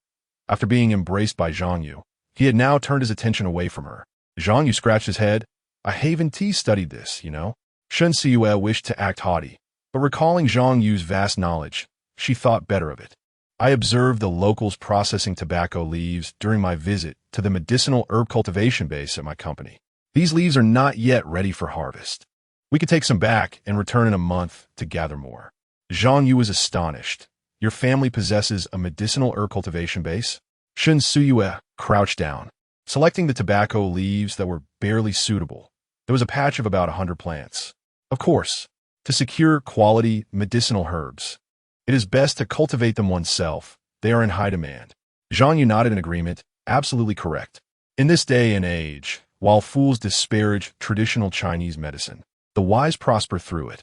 After being embraced by Zhang Yu, he had now turned his attention away from her. Zhang Yu scratched his head. I haven't studied this, you know. Shen Siyue wished to act haughty, but recalling Zhang Yu's vast knowledge, she thought better of it. I observed the locals processing tobacco leaves during my visit to the medicinal herb cultivation base at my company. These leaves are not yet ready for harvest. We could take some back and return in a month to gather more. Zhang Yu was astonished. Your family possesses a medicinal herb cultivation base? Shen Siyue crouched down, selecting the tobacco leaves that were barely suitable. There was a patch of about 100 plants. Of course, to secure quality medicinal herbs, it is best to cultivate them oneself. They are in high demand. Zhang Yu nodded in agreement. Absolutely correct. In this day and age, while fools disparage traditional Chinese medicine, the wise prosper through it.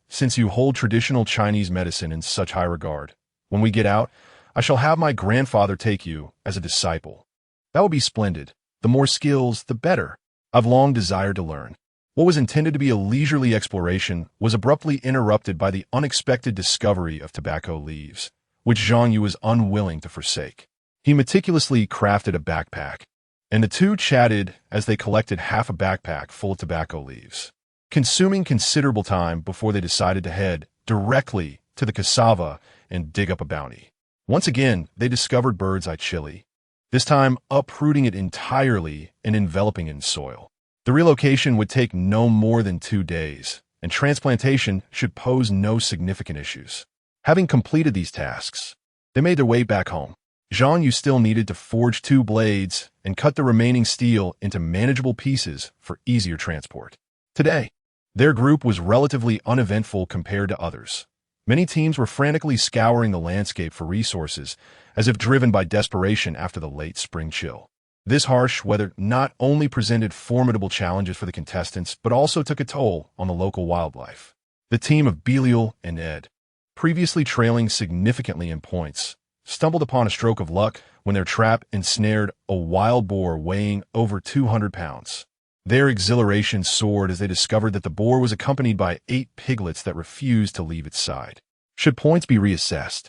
Since you hold traditional Chinese medicine in such high regard, when we get out, I shall have my grandfather take you as a disciple. That would be splendid. The more skills, the better. I've long desired to learn. What was intended to be a leisurely exploration was abruptly interrupted by the unexpected discovery of tobacco leaves, which Zhang Yu was unwilling to forsake. He meticulously crafted a backpack, and the two chatted as they collected half a backpack full of tobacco leaves, consuming considerable time before they decided to head directly to the cassava and dig up a bounty. Once again, they discovered bird's eye chili, this time uprooting it entirely and enveloping it in soil. The relocation would take no more than 2 days, and transplantation should pose no significant issues. Having completed these tasks, they made their way back home. Zhang Yu still needed to forge 2 blades and cut the remaining steel into manageable pieces for easier transport. Today, their group was relatively uneventful compared to others. Many teams were frantically scouring the landscape for resources, as if driven by desperation after the late spring chill. This harsh weather not only presented formidable challenges for the contestants, but also took a toll on the local wildlife. The team of Belial and Ed, previously trailing significantly in points, stumbled upon a stroke of luck when their trap ensnared a wild boar weighing over 200 pounds. Their exhilaration soared as they discovered that the boar was accompanied by 8 piglets that refused to leave its side. Should points be reassessed,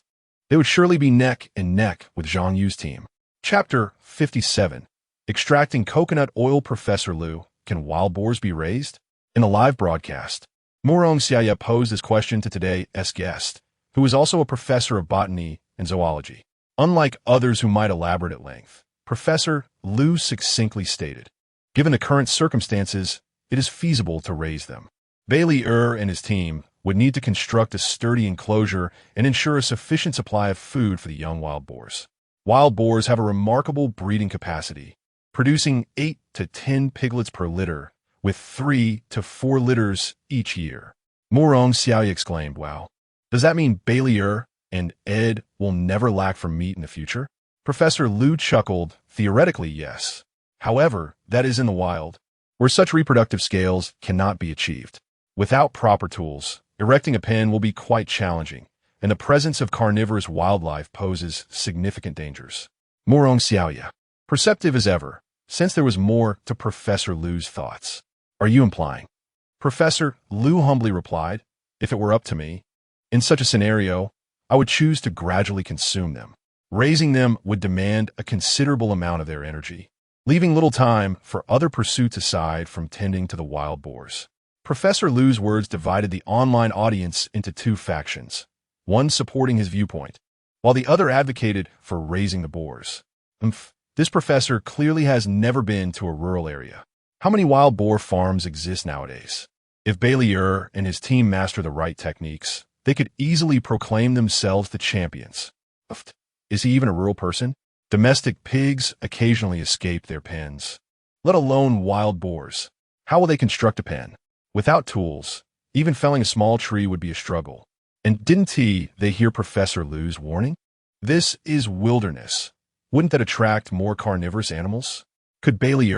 they would surely be neck and neck with Zhang Yu's team. Chapter 57. Extracting Coconut Oil. Professor Liu, can wild boars be raised? In a live broadcast, Murong Xiaoye posed this question to today's guest, who is also a professor of botany and zoology. Unlike others who might elaborate at length, Professor Liu succinctly stated, given the current circumstances, it is feasible to raise them. Bailey and his team would need to construct a sturdy enclosure and ensure a sufficient supply of food for the young wild boars. Wild boars have a remarkable breeding capacity, producing 8 to 10 piglets per litter, with 3 to 4 litters each year. Murong Xiaoye exclaimed, wow. Does that mean Bailey and Ed will never lack for meat in the future? Professor Liu chuckled. Theoretically, yes. However, that is in the wild, where such reproductive scales cannot be achieved. Without proper tools, erecting a pen will be quite challenging, and the presence of carnivorous wildlife poses significant dangers. Murong Xiaoye, perceptive as ever, since there was more to Professor Liu's thoughts. Are you implying? Professor Liu humbly replied, if it were up to me, in such a scenario, I would choose to gradually consume them. Raising them would demand a considerable amount of their energy, leaving little time for other pursuits aside from tending to the wild boars. Professor Liu's words divided the online audience into 2 factions, one supporting his viewpoint, while the other advocated for raising the boars. This professor clearly has never been to a rural area. How many wild boar farms exist nowadays? If Bailey and his team master the right techniques, they could easily proclaim themselves the champions. Is he even a rural person? Domestic pigs occasionally escape their pens, let alone wild boars. How will they construct a pen? Without tools, even felling a small tree would be a struggle. And didn't they hear Professor Liu's warning? This is wilderness. Wouldn't that attract more carnivorous animals? Could Bailey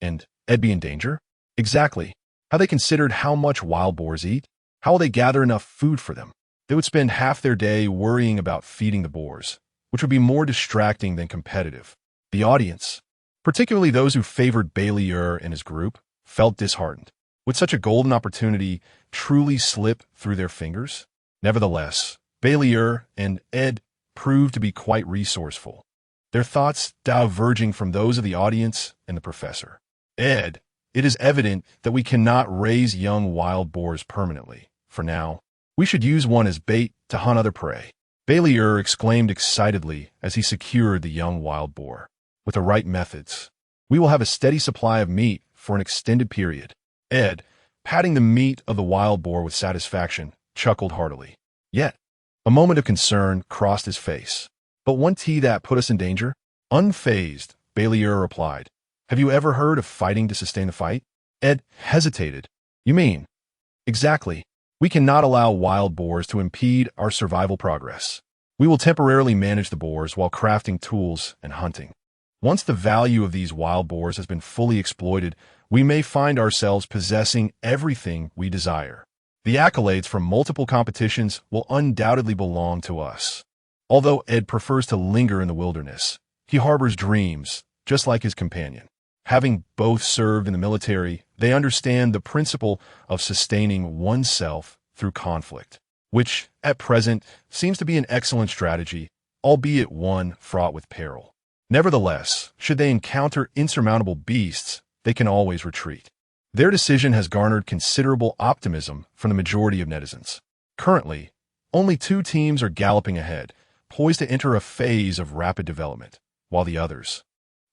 and Ed be in danger? Exactly. Have they considered how much wild boars eat? How will they gather enough food for them? They would spend half their day worrying about feeding the boars, which would be more distracting than competitive. The audience, particularly those who favored Bailey and his group, felt disheartened. Would such a golden opportunity truly slip through their fingers? Nevertheless, Bailey and Ed proved to be quite resourceful, their thoughts diverging from those of the audience and the professor. Ed, it is evident that we cannot raise young wild boars permanently. For now, we should use one as bait to hunt other prey. Bailey exclaimed excitedly as he secured the young wild boar. With the right methods, we will have a steady supply of meat for an extended period. Ed, patting the meat of the wild boar with satisfaction, chuckled heartily. Yet, a moment of concern crossed his face. But won't that put us in danger? Unfazed, Bailey replied. Have you ever heard of fighting to sustain the fight? Ed hesitated. You mean? Exactly. We cannot allow wild boars to impede our survival progress. We will temporarily manage the boars while crafting tools and hunting. Once the value of these wild boars has been fully exploited, we may find ourselves possessing everything we desire. The accolades from multiple competitions will undoubtedly belong to us. Although Ed prefers to linger in the wilderness, he harbors dreams, just like his companion. Having both served in the military, they understand the principle of sustaining oneself through conflict, which, at present, seems to be an excellent strategy, albeit one fraught with peril. Nevertheless, should they encounter insurmountable beasts, they can always retreat. Their decision has garnered considerable optimism from the majority of netizens. Currently, only 2 teams are galloping ahead, poised to enter a phase of rapid development, while the others,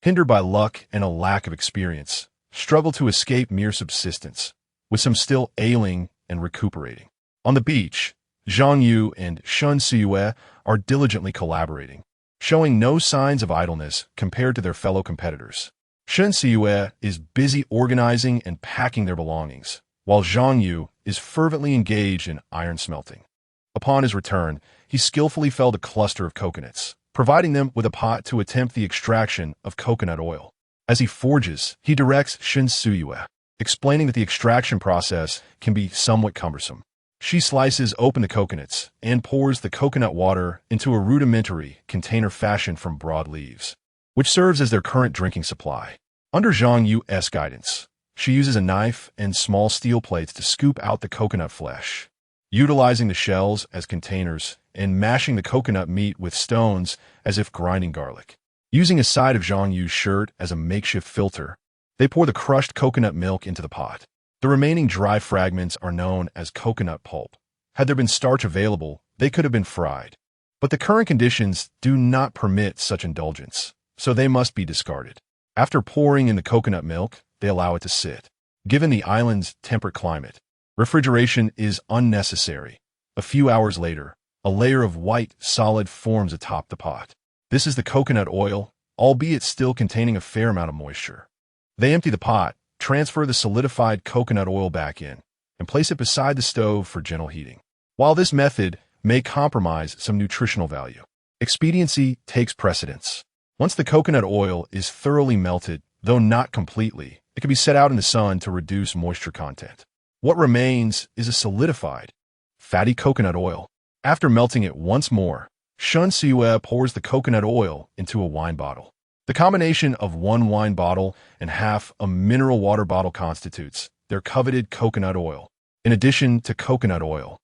hindered by luck and a lack of experience, struggle to escape mere subsistence, with some still ailing and recuperating. On the beach, Zhang Yu and Shen Siyue are diligently collaborating, showing no signs of idleness compared to their fellow competitors. Shen Siyue is busy organizing and packing their belongings, while Zhang Yu is fervently engaged in iron smelting. Upon his return, he skillfully felled a cluster of coconuts, providing them with a pot to attempt the extraction of coconut oil. As he forges, he directs Shen Siyue, explaining that the extraction process can be somewhat cumbersome. She slices open the coconuts and pours the coconut water into a rudimentary container fashioned from broad leaves, which serves as their current drinking supply. Under Zhang Yu's guidance, she uses a knife and small steel plates to scoop out the coconut flesh, utilizing the shells as containers and mashing the coconut meat with stones as if grinding garlic. Using a side of Zhang Yu's shirt as a makeshift filter, they pour the crushed coconut milk into the pot. The remaining dry fragments are known as coconut pulp. Had there been starch available, they could have been fried. But the current conditions do not permit such indulgence, so they must be discarded. After pouring in the coconut milk, they allow it to sit. Given the island's temperate climate, refrigeration is unnecessary. A few hours later, a layer of white, solid forms atop the pot. This is the coconut oil, albeit still containing a fair amount of moisture. They empty the pot, transfer the solidified coconut oil back in, and place it beside the stove for gentle heating. While this method may compromise some nutritional value, expediency takes precedence. Once the coconut oil is thoroughly melted, though not completely, it can be set out in the sun to reduce moisture content. What remains is a solidified, fatty coconut oil. After melting it once more, Shen Siyue pours the coconut oil into a wine bottle. The combination of 1 wine bottle and half a mineral water bottle constitutes their coveted coconut oil. In addition to coconut oil,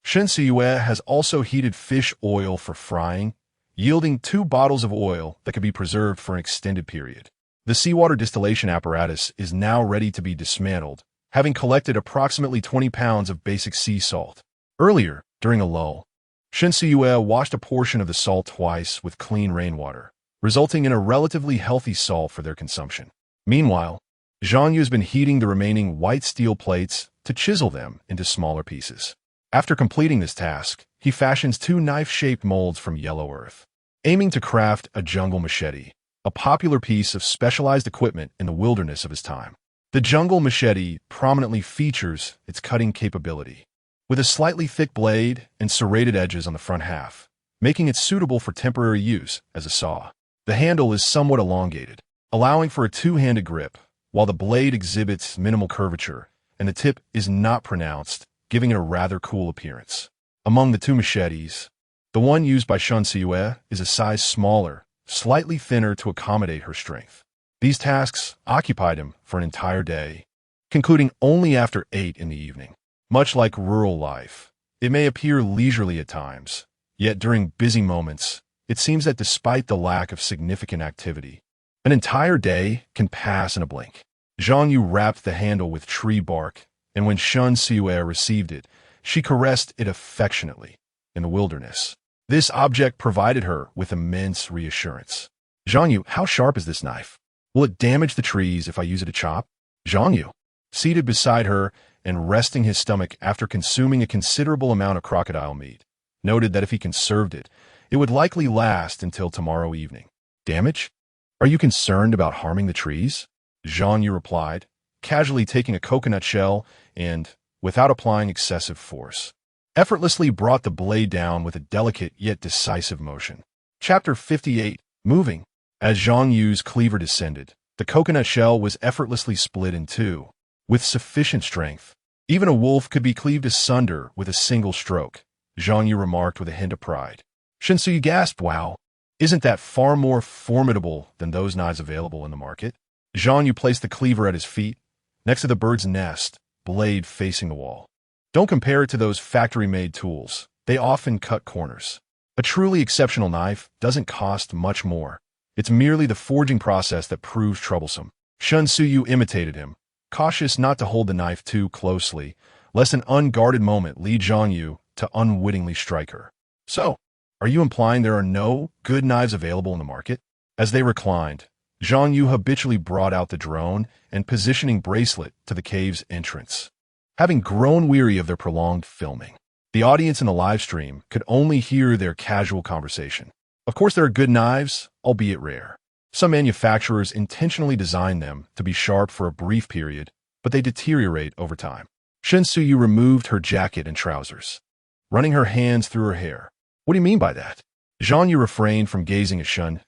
Shen Siyue has also heated fish oil for frying, yielding 2 bottles of oil that can be preserved for an extended period. The seawater distillation apparatus is now ready to be dismantled, having collected approximately 20 pounds of basic sea salt. Earlier, during a lull, Shen Siyue washed a portion of the salt twice with clean rainwater, resulting in a relatively healthy salt for their consumption. Meanwhile, Zhang Yu has been heating the remaining white steel plates to chisel them into smaller pieces. After completing this task, he fashions 2 knife-shaped molds from yellow earth, aiming to craft a jungle machete, a popular piece of specialized equipment in the wilderness of his time. The jungle machete prominently features its cutting capability, with a slightly thick blade and serrated edges on the front half, making it suitable for temporary use as a saw. The handle is somewhat elongated, allowing for a 2-handed grip, while the blade exhibits minimal curvature, and the tip is not pronounced, giving it a rather cool appearance. Among the two machetes, the one used by Zhang Yu is a size smaller, slightly thinner to accommodate her strength. These tasks occupied him for an entire day, concluding only after 8 in the evening. Much like rural life, it may appear leisurely at times, yet during busy moments, it seems that despite the lack of significant activity, an entire day can pass in a blink. Zhang Yu wrapped the handle with tree bark, and when Zhang Yu received it, she caressed it affectionately. In the wilderness, this object provided her with immense reassurance. Zhang Yu, how sharp is this knife? Will it damage the trees if I use it to chop? Zhang Yu, seated beside her and resting his stomach after consuming a considerable amount of crocodile meat, noted that if he conserved it, it would likely last until tomorrow evening. Damage? Are you concerned about harming the trees? Zhang Yu replied, casually taking a coconut shell and, without applying excessive force, effortlessly brought the blade down with a delicate yet decisive motion. Chapter 58, Moving. As Zhang Yu's cleaver descended, the coconut shell was effortlessly split in two. With sufficient strength, even a wolf could be cleaved asunder with a single stroke, Zhang Yu remarked with a hint of pride. Zhang Yu gasped, wow, isn't that far more formidable than those knives available in the market? Zhang Yu placed the cleaver at his feet, next to the bird's nest, blade facing the wall. Don't compare it to those factory-made tools. They often cut corners. A truly exceptional knife doesn't cost much more. It's merely the forging process that proves troublesome. Zhang Yu imitated him, cautious not to hold the knife too closely, lest an unguarded moment lead Zhang Yu to unwittingly strike her. So, are you implying there are no good knives available in the market? As they reclined, Zhang Yu habitually brought out the drone and positioning bracelet to the cave's entrance. Having grown weary of their prolonged filming, the audience in the live stream could only hear their casual conversation. Of course, there are good knives, albeit rare. Some manufacturers intentionally design them to be sharp for a brief period, but they deteriorate over time. Zhang Yu removed her jacket and trousers, running her hands through her hair. What do you mean by that? Zhang Yu refrained from gazing at Zhang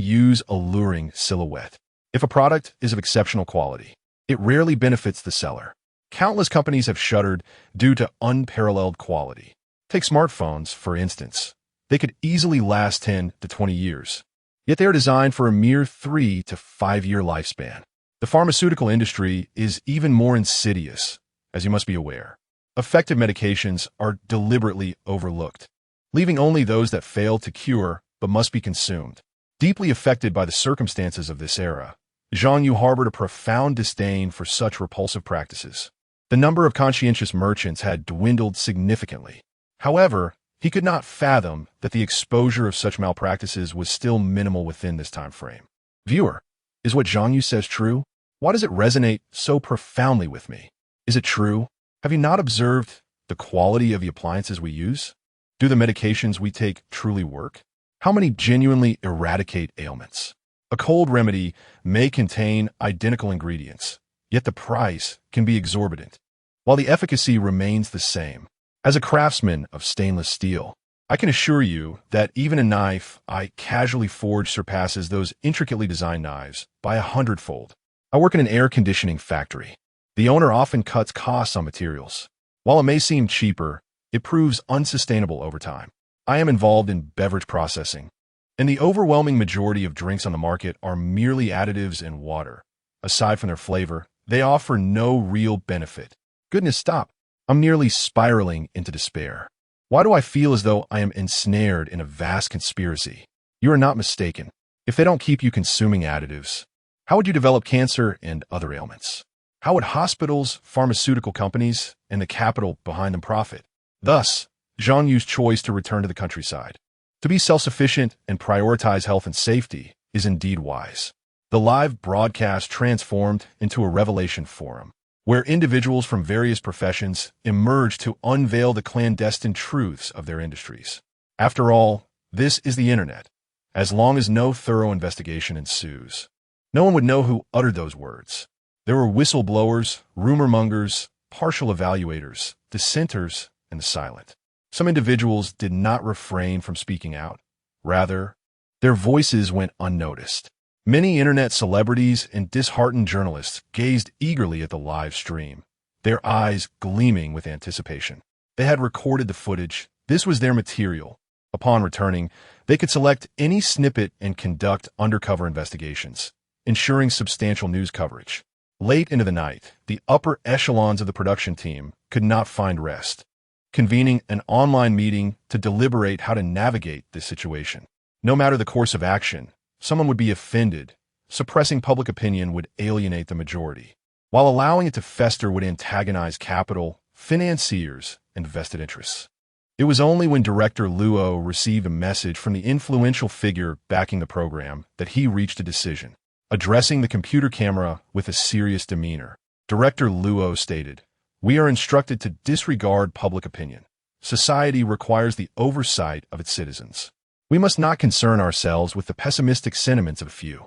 Yu's alluring silhouette. If a product is of exceptional quality, it rarely benefits the seller. Countless companies have shuttered due to unparalleled quality. Take smartphones, for instance. They could easily last 10 to 20 years, yet they are designed for a mere 3 to 5 year lifespan. The pharmaceutical industry is even more insidious, as you must be aware. Effective medications are deliberately overlooked, leaving only those that fail to cure but must be consumed. Deeply affected by the circumstances of this era, Zhang Yu harbored a profound disdain for such repulsive practices. The number of conscientious merchants had dwindled significantly. However, he could not fathom that the exposure of such malpractices was still minimal within this time frame. Viewer, is what Zhang Yu says true? Why does it resonate so profoundly with me? Is it true? Have you not observed the quality of the appliances we use? Do the medications we take truly work? How many genuinely eradicate ailments? A cold remedy may contain identical ingredients, yet the price can be exorbitant, while the efficacy remains the same. As a craftsman of stainless steel, I can assure you that even a knife I casually forge surpasses those intricately designed knives by 100-fold. I work in an air conditioning factory. The owner often cuts costs on materials. While it may seem cheaper, it proves unsustainable over time. I am involved in beverage processing, and the overwhelming majority of drinks on the market are merely additives and water. Aside from their flavor, they offer no real benefit. Goodness, stop. I'm nearly spiraling into despair. Why do I feel as though I am ensnared in a vast conspiracy? You are not mistaken. If they don't keep you consuming additives, how would you develop cancer and other ailments? How would hospitals, pharmaceutical companies, and the capital behind them profit? Thus, Zhang Yu's choice to return to the countryside. To be self-sufficient and prioritize health and safety is indeed wise. The live broadcast transformed into a revelation forum, where individuals from various professions emerge to unveil the clandestine truths of their industries. After all, this is the internet. As long as no thorough investigation ensues, no one would know who uttered those words. There were whistleblowers, rumor mongers, partial evaluators, dissenters, and the silent. Some individuals did not refrain from speaking out. Rather, their voices went unnoticed. Many internet celebrities and disheartened journalists gazed eagerly at the live stream, their eyes gleaming with anticipation. They had recorded the footage. This was their material. Upon returning, they could select any snippet and conduct undercover investigations, ensuring substantial news coverage. Late into the night, the upper echelons of the production team could not find rest, convening an online meeting to deliberate how to navigate this situation. No matter the course of action, someone would be offended. Suppressing public opinion would alienate the majority, while allowing it to fester would antagonize capital, financiers, and vested interests. It was only when director Luo received a message from the influential figure backing the program that he reached a decision. Addressing the computer camera with a serious demeanor, Director Luo stated, "We are instructed to disregard public opinion. Society requires the oversight of its citizens. We must not concern ourselves with the pessimistic sentiments of a few.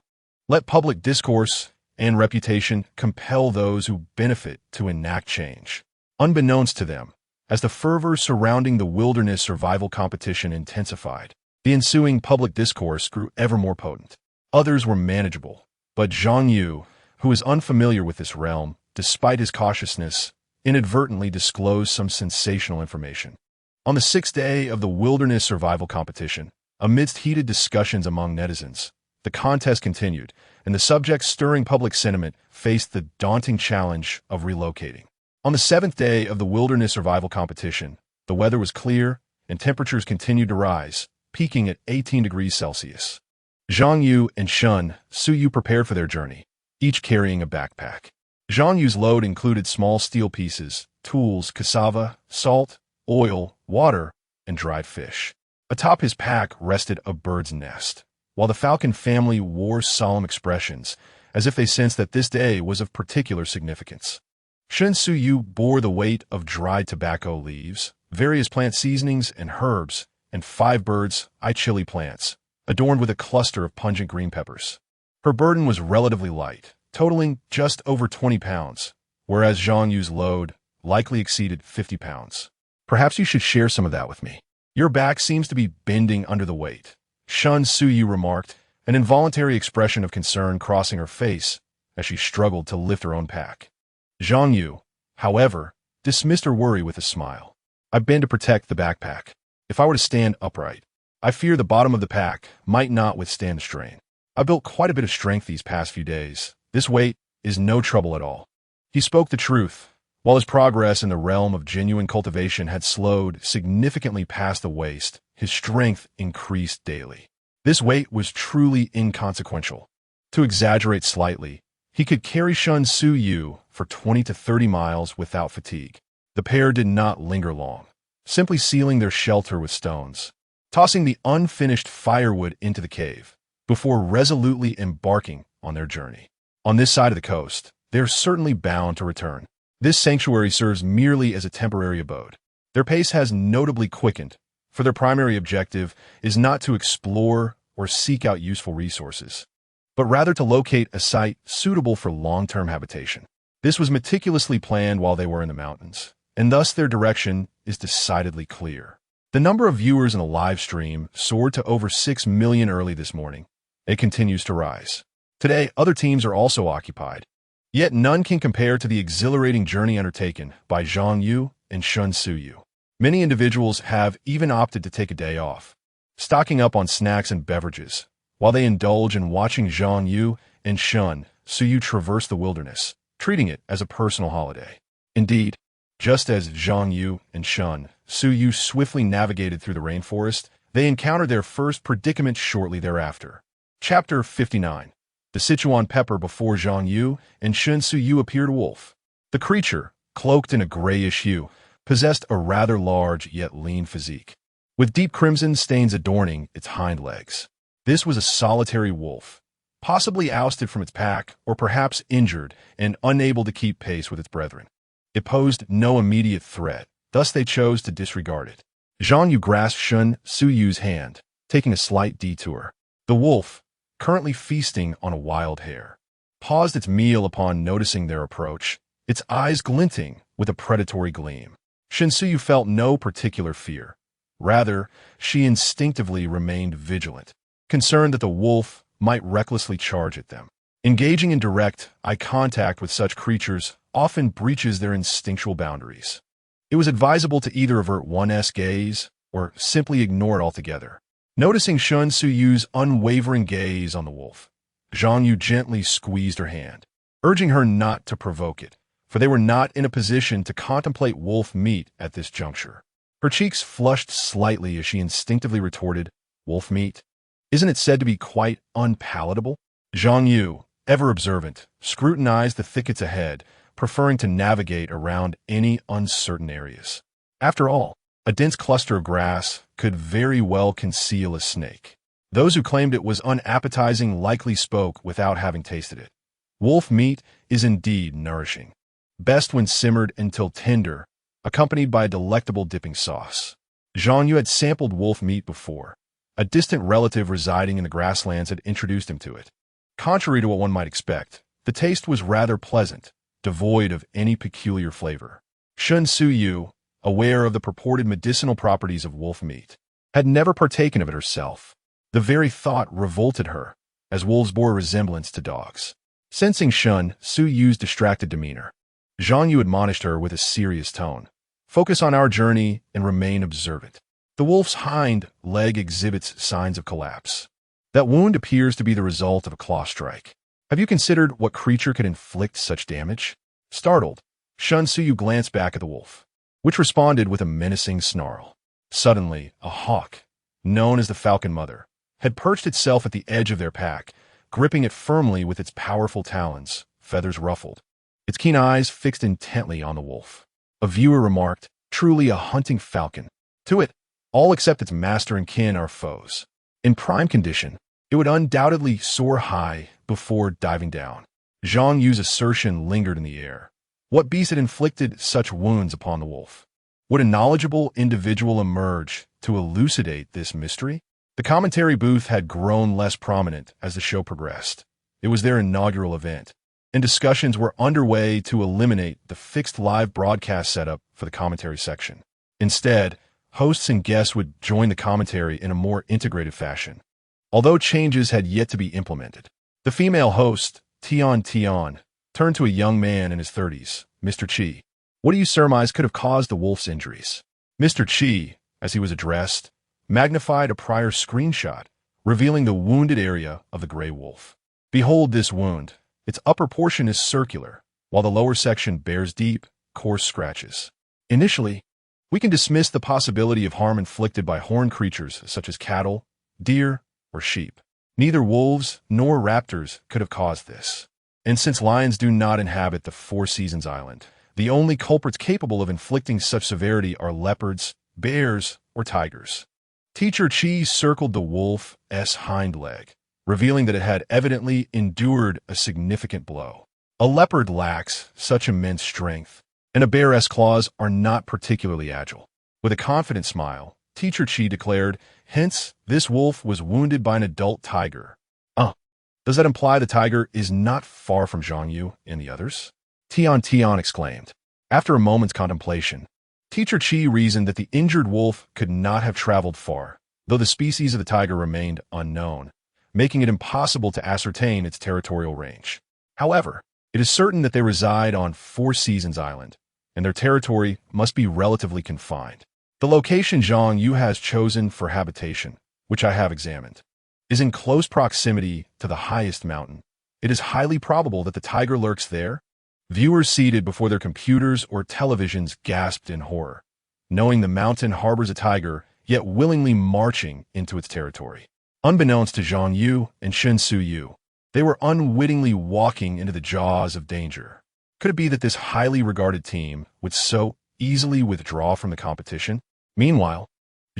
Let public discourse and reputation compel those who benefit to enact change." Unbeknownst to them, as the fervor surrounding the wilderness survival competition intensified, the ensuing public discourse grew ever more potent. Others were manageable, but Zhang Yu, who was unfamiliar with this realm, despite his cautiousness, inadvertently disclosed some sensational information. On the 6th day of the wilderness survival competition, amidst heated discussions among netizens, the contest continued, and the subjects stirring public sentiment faced the daunting challenge of relocating. On the 7th day of the wilderness survival competition, the weather was clear and temperatures continued to rise, peaking at 18 degrees Celsius. Zhang Yu and Shun Suyu prepared for their journey, each carrying a backpack. Zhang Yu's load included small steel pieces, tools, cassava, salt, oil, water, and dried fish. Atop his pack rested a bird's nest, while the falcon family wore solemn expressions, as if they sensed that this day was of particular significance. Shun Suyu bore the weight of dried tobacco leaves, various plant seasonings and herbs, and 5 bird's eye chili plants, adorned with a cluster of pungent green peppers. Her burden was relatively light, totaling just over 20 pounds, whereas Zhang Yu's load likely exceeded 50 pounds. "Perhaps you should share some of that with me. Your back seems to be bending under the weight," Shun Suyu remarked, an involuntary expression of concern crossing her face as she struggled to lift her own pack. Zhang Yu, however, dismissed her worry with a smile. "I bend to protect the backpack. If I were to stand upright, I fear the bottom of the pack might not withstand the strain. I built quite a bit of strength these past few days. This weight is no trouble at all." He spoke the truth. While his progress in the realm of genuine cultivation had slowed significantly past the waist, his strength increased daily. This weight was truly inconsequential. To exaggerate slightly, he could carry Shun Suyu for 20 to 30 miles without fatigue. The pair did not linger long, simply sealing their shelter with stones, tossing the unfinished firewood into the cave, before resolutely embarking on their journey. On this side of the coast, they are certainly bound to return. This sanctuary serves merely as a temporary abode. Their pace has notably quickened, for their primary objective is not to explore or seek out useful resources, but rather to locate a site suitable for long-term habitation. This was meticulously planned while they were in the mountains, and thus their direction is decidedly clear. The number of viewers in the live stream soared to over 6 million early this morning. It continues to rise. Today, other teams are also occupied. Yet none can compare to the exhilarating journey undertaken by Zhang Yu and Shun Suyu. Many individuals have even opted to take a day off, stocking up on snacks and beverages, while they indulge in watching Zhang Yu and Shun Suyu traverse the wilderness, treating it as a personal holiday. Indeed, just as Zhang Yu and Shun Suyu swiftly navigated through the rainforest, they encountered their first predicament shortly thereafter. Chapter 59. The Sichuan pepper. Before Zhang Yu and Shun Suyu appeared a wolf. The creature, cloaked in a grayish hue, possessed a rather large yet lean physique, with deep crimson stains adorning its hind legs. This was a solitary wolf, possibly ousted from its pack or perhaps injured and unable to keep pace with its brethren. It posed no immediate threat, thus they chose to disregard it. Zhang Yu grasped Shun Suyu's hand, taking a slight detour. The wolf, currently feasting on a wild hare, paused its meal upon noticing their approach, its eyes glinting with a predatory gleam. Shun Suyu felt no particular fear. Rather, she instinctively remained vigilant, concerned that the wolf might recklessly charge at them. Engaging in direct eye contact with such creatures often breaches their instinctual boundaries. It was advisable to either avert one's gaze or simply ignore it altogether. Noticing Shun Suyu's unwavering gaze on the wolf, Zhang Yu gently squeezed her hand, urging her not to provoke it, for they were not in a position to contemplate wolf meat at this juncture. Her cheeks flushed slightly as she instinctively retorted, "Wolf meat? Isn't it said to be quite unpalatable?" Zhang Yu, ever observant, scrutinized the thickets ahead, preferring to navigate around any uncertain areas. After all, a dense cluster of grass could very well conceal a snake. Those who claimed it was unappetizing likely spoke without having tasted it. Wolf meat is indeed nourishing, best when simmered until tender, accompanied by a delectable dipping sauce. Zhang Yu had sampled wolf meat before. A distant relative residing in the grasslands had introduced him to it. Contrary to what one might expect, the taste was rather pleasant, devoid of any peculiar flavor. Shun Suyu, aware of the purported medicinal properties of wolf meat, had never partaken of it herself. The very thought revolted her, as wolves bore a resemblance to dogs. Sensing Shun Suyu's distracted demeanor, Zhang Yu admonished her with a serious tone. "Focus on our journey and remain observant. The wolf's hind leg exhibits signs of collapse. That wound appears to be the result of a claw strike. Have you considered what creature could inflict such damage?" Startled, Shun Suyu glanced back at the wolf, which responded with a menacing snarl. Suddenly, a hawk, known as the Falcon Mother, had perched itself at the edge of their pack, gripping it firmly with its powerful talons, feathers ruffled, its keen eyes fixed intently on the wolf. A viewer remarked, "Truly a hunting falcon. To it, all except its master and kin are foes. In prime condition, it would undoubtedly soar high before diving down." Zhang Yu's assertion lingered in the air. What beast had inflicted such wounds upon the wolf? Would a knowledgeable individual emerge to elucidate this mystery? The commentary booth had grown less prominent as the show progressed. It was their inaugural event, and discussions were underway to eliminate the fixed live broadcast setup for the commentary section. Instead, hosts and guests would join the commentary in a more integrated fashion, although changes had yet to be implemented. The female host, Tian, turned to a young man in his 30s, Mr. Chi. "What do you surmise could have caused the wolf's injuries?" Mr. Chi, as he was addressed, magnified a prior screenshot, revealing the wounded area of the gray wolf. "Behold this wound. Its upper portion is circular, while the lower section bears deep, coarse scratches. Initially, we can dismiss the possibility of harm inflicted by horned creatures such as cattle, deer, or sheep. Neither wolves nor raptors could have caused this. And since lions do not inhabit the Four Seasons Island, the only culprits capable of inflicting such severity are leopards, bears, or tigers." Teacher Chi circled the wolf's hind leg, revealing that it had evidently endured a significant blow. A leopard lacks such immense strength, and a bear's claws are not particularly agile. With a confident smile, Teacher Chi declared, "Hence, this wolf was wounded by an adult tiger." Does that imply the tiger is not far from Zhang Yu and the others?" Tian exclaimed. After a moment's contemplation, Teacher Chi reasoned that the injured wolf could not have traveled far, though the species of the tiger remained unknown, making it impossible to ascertain its territorial range. However, it is certain that they reside on Four Seasons Island, and their territory must be relatively confined. The location Zhang Yu has chosen for habitation, which I have examined, is in close proximity to the highest mountain. It is highly probable that the tiger lurks there. Viewers seated before their computers or televisions gasped in horror, knowing the mountain harbors a tiger, yet willingly marching into its territory. Unbeknownst to Zhang Yu and Shun Suyu, they were unwittingly walking into the jaws of danger. Could it be that this highly regarded team would so easily withdraw from the competition? Meanwhile,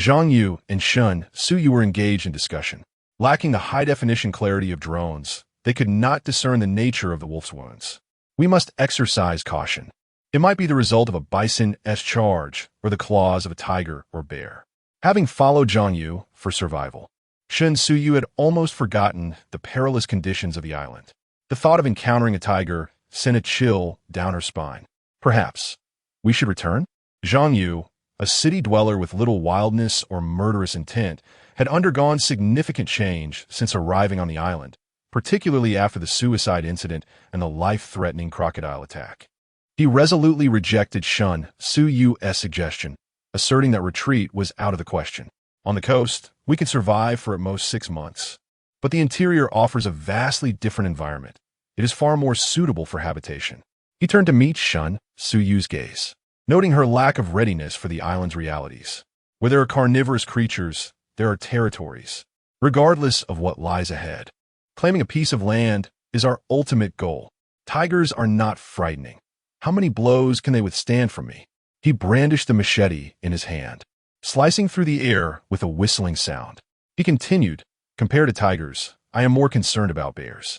Zhang Yu and Shun Suyu were engaged in discussion. Lacking the high-definition clarity of drones, they could not discern the nature of the wolf's wounds. "We must exercise caution. It might be the result of a bison's charge or the claws of a tiger or bear." Having followed Zhang Yu for survival, Shun Suyu had almost forgotten the perilous conditions of the island. The thought of encountering a tiger sent a chill down her spine. "Perhaps we should return?" Zhang Yu, a city dweller with little wildness or murderous intent, had undergone significant change since arriving on the island, particularly after the suicide incident and the life-threatening crocodile attack. He resolutely rejected Sun Yu's suggestion, asserting that retreat was out of the question. On the coast, we can survive for at most 6 months. But the interior offers a vastly different environment. It is far more suitable for habitation. He turned to meet Sun Yu's gaze, noting her lack of readiness for the island's realities. Where there are carnivorous creatures, there are territories, regardless of what lies ahead. Claiming a piece of land is our ultimate goal. Tigers are not frightening. How many blows can they withstand from me? He brandished the machete in his hand, slicing through the air with a whistling sound. He continued, compared to tigers, I am more concerned about bears.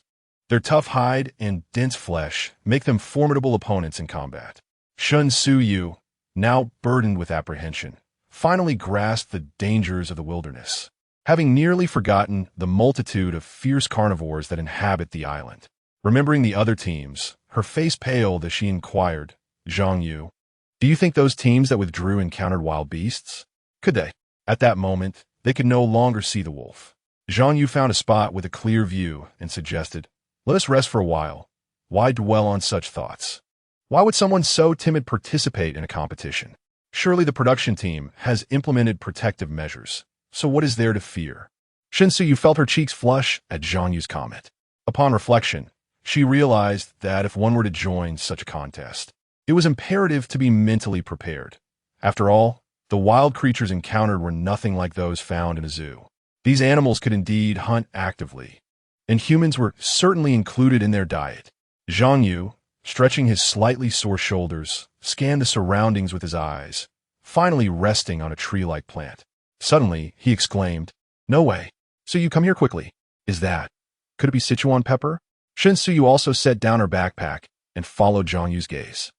Their tough hide and dense flesh make them formidable opponents in combat. Sun Yu, now burdened with apprehension, finally grasped the dangers of the wilderness, having nearly forgotten the multitude of fierce carnivores that inhabit the island. Remembering the other teams, her face paled as she inquired, Zhang Yu, do you think those teams that withdrew encountered wild beasts? Could they? At that moment, they could no longer see the wolf. Zhang Yu found a spot with a clear view and suggested, let us rest for a while. Why dwell on such thoughts? Why would someone so timid participate in a competition? Surely the production team has implemented protective measures, so what is there to fear? Sun Yu felt her cheeks flush at Zhang Yu's comment. Upon reflection, she realized that if one were to join such a contest, it was imperative to be mentally prepared. After all, the wild creatures encountered were nothing like those found in a zoo. These animals could indeed hunt actively, and humans were certainly included in their diet. Zhang Yu, stretching his slightly sore shoulders, scanned the surroundings with his eyes, finally resting on a tree-like plant. Suddenly, he exclaimed, no way. So you come here quickly. Is that? Could it be Sichuan pepper? Sun Yu also set down her backpack and followed Zhang Yu's gaze.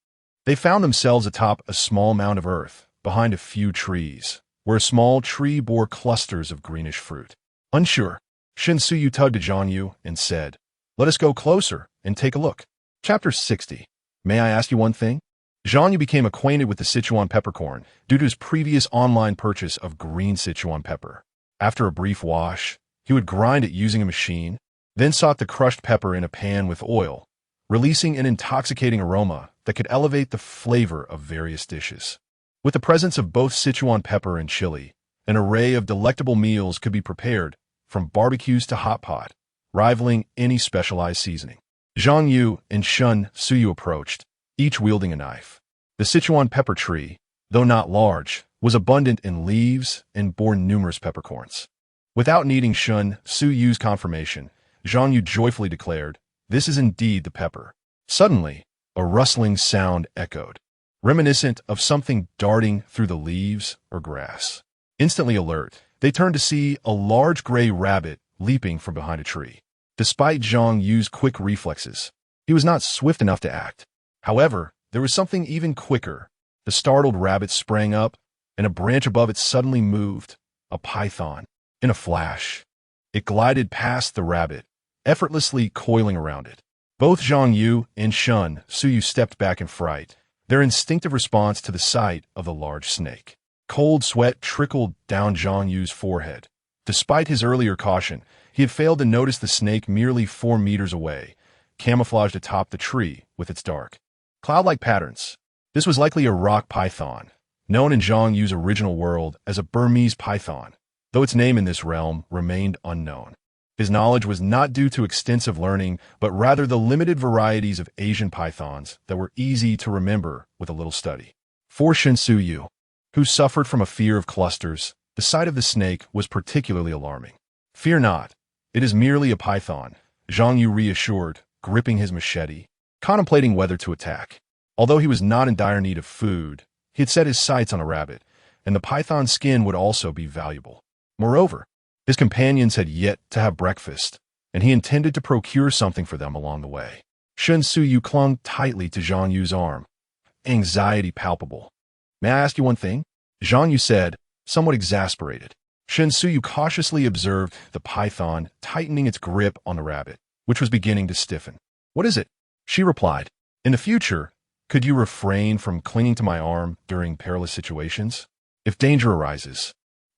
They found themselves atop a small mound of earth, behind a few trees, where a small tree bore clusters of greenish fruit. Unsure, Sun Yu tugged at Zhang Yu and said, let us go closer and take a look. Chapter 60. May I ask you one thing? Zhang Yu became acquainted with the Sichuan peppercorn due to his previous online purchase of green Sichuan pepper. After a brief wash, he would grind it using a machine, then sought the crushed pepper in a pan with oil, releasing an intoxicating aroma that could elevate the flavor of various dishes. With the presence of both Sichuan pepper and chili, an array of delectable meals could be prepared, from barbecues to hot pot, rivaling any specialized seasoning. Zhang Yu and Sun Yu approached, each wielding a knife. The Sichuan pepper tree, though not large, was abundant in leaves and bore numerous peppercorns. Without needing Sun Yu's confirmation, Zhang Yu joyfully declared, this is indeed the pepper. Suddenly, a rustling sound echoed, reminiscent of something darting through the leaves or grass. Instantly alert, they turned to see a large gray rabbit leaping from behind a tree. Despite Zhang Yu's quick reflexes, he was not swift enough to act. However, there was something even quicker. The startled rabbit sprang up, and a branch above it suddenly moved, a python. In a flash, it glided past the rabbit, effortlessly coiling around it. Both Zhang Yu and Sun Yu stepped back in fright, their instinctive response to the sight of the large snake. Cold sweat trickled down Zhang Yu's forehead. Despite his earlier caution, he had failed to notice the snake merely 4 meters away, camouflaged atop the tree with its dark, cloud-like patterns. This was likely a rock python, known in Zhang Yu's original world as a Burmese python, though its name in this realm remained unknown. His knowledge was not due to extensive learning, but rather the limited varieties of Asian pythons that were easy to remember with a little study. For Sun Yu, who suffered from a fear of clusters, the sight of the snake was particularly alarming. Fear not, it is merely a python, Zhang Yu reassured, gripping his machete, contemplating whether to attack. Although he was not in dire need of food, he had set his sights on a rabbit, and the python's skin would also be valuable. Moreover, his companions had yet to have breakfast, and he intended to procure something for them along the way. Sun Yu clung tightly to Zhang Yu's arm, anxiety palpable. May I ask you one thing? Zhang Yu said, somewhat exasperated. Sun Yu cautiously observed the python tightening its grip on the rabbit, which was beginning to stiffen. What is it? She replied, in the future, could you refrain from clinging to my arm during perilous situations? If danger arises,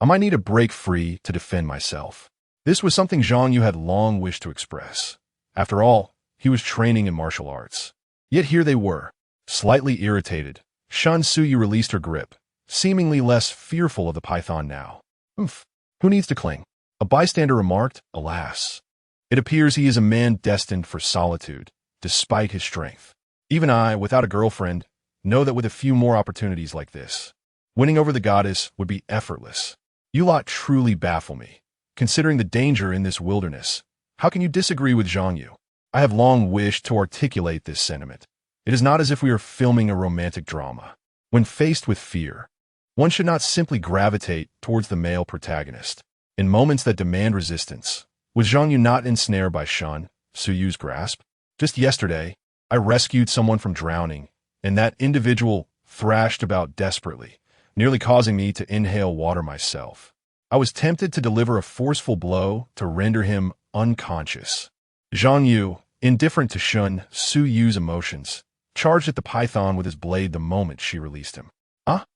I might need a break free to defend myself. This was something Zhang Yu had long wished to express. After all, he was training in martial arts. Yet here they were. Slightly irritated, Shen Suyu released her grip, seemingly less fearful of the python now. Who needs to cling? A bystander remarked, alas. It appears he is a man destined for solitude, despite his strength. Even I, without a girlfriend, know that with a few more opportunities like this, winning over the goddess would be effortless. You lot truly baffle me. Considering the danger in this wilderness, how can you disagree with Zhang Yu? I have long wished to articulate this sentiment. It is not as if we are filming a romantic drama. When faced with fear, one should not simply gravitate towards the male protagonist. In moments that demand resistance, was Zhang Yu not ensnared by Shen Suyu's grasp? Just yesterday, I rescued someone from drowning, and that individual thrashed about desperately, nearly causing me to inhale water myself. I was tempted to deliver a forceful blow to render him unconscious. Zhang Yu, indifferent to Shen Suyu's emotions, charged at the python with his blade the moment she released him.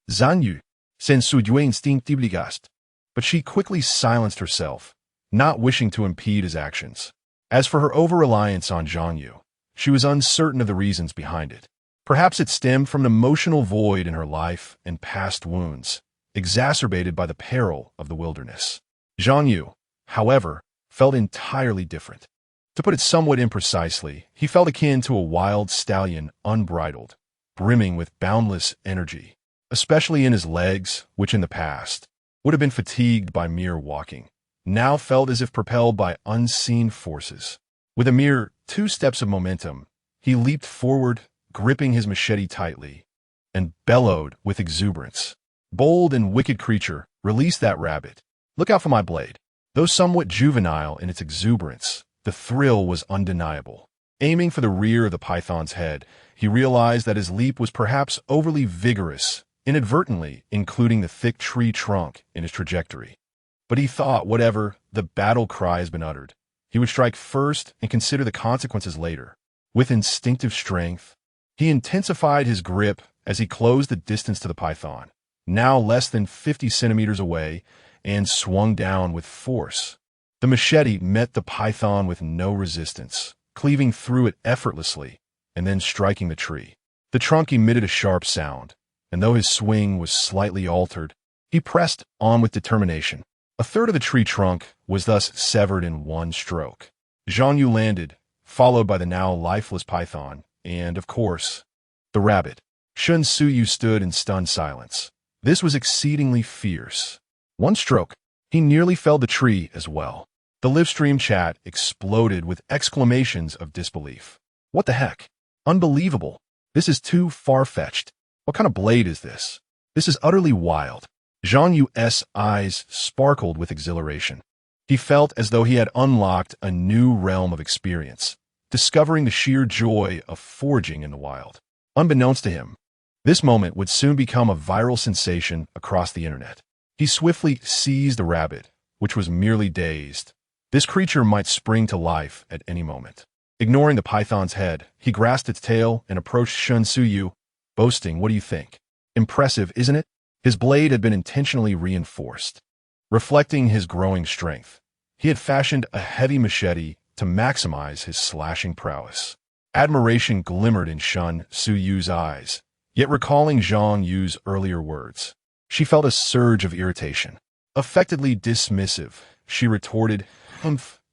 Zhang Yu, sen Suyue instinctively gasped. But she quickly silenced herself, not wishing to impede his actions. As for her over-reliance on Zhang Yu, she was uncertain of the reasons behind it. Perhaps it stemmed from an emotional void in her life and past wounds, exacerbated by the peril of the wilderness. Zhang Yu, however, felt entirely different. To put it somewhat imprecisely, he felt akin to a wild stallion, unbridled, brimming with boundless energy, especially in his legs, which in the past would have been fatigued by mere walking, now felt as if propelled by unseen forces. With a mere 2 steps of momentum, he leaped forward, gripping his machete tightly, and bellowed with exuberance. Bold and wicked creature, release that rabbit. Look out for my blade. Though somewhat juvenile in its exuberance, the thrill was undeniable. Aiming for the rear of the python's head, he realized that his leap was perhaps overly vigorous, inadvertently including the thick tree trunk in his trajectory. But he thought whatever the battle cry has been uttered, he would strike first and consider the consequences later. With instinctive strength, he intensified his grip as he closed the distance to the python, now less than 50 centimeters away, and swung down with force. The machete met the python with no resistance, cleaving through it effortlessly and then striking the tree. The trunk emitted a sharp sound, and though his swing was slightly altered, he pressed on with determination. A third of the tree trunk was thus severed in one stroke. Zhang Yu landed, followed by the now lifeless python, and, of course, the rabbit. Shen Suyu stood in stunned silence. This was exceedingly fierce. One stroke, he nearly felled the tree as well. The live-stream chat exploded with exclamations of disbelief. What the heck? Unbelievable. This is too far-fetched. What kind of blade is this? This is utterly wild. Zhang Yu's eyes sparkled with exhilaration. He felt as though he had unlocked a new realm of experience, discovering the sheer joy of forging in the wild. Unbeknownst to him, this moment would soon become a viral sensation across the internet. He swiftly seized the rabbit, which was merely dazed. This creature might spring to life at any moment. Ignoring the python's head, he grasped its tail and approached Shen Suyu, boasting, "What do you think? Impressive, isn't it?" His blade had been intentionally reinforced. Reflecting his growing strength, he had fashioned a heavy machete to maximize his slashing prowess. Admiration glimmered in Shen Suyu's eyes, yet recalling Zhang Yu's earlier words, she felt a surge of irritation. Affectedly dismissive, she retorted,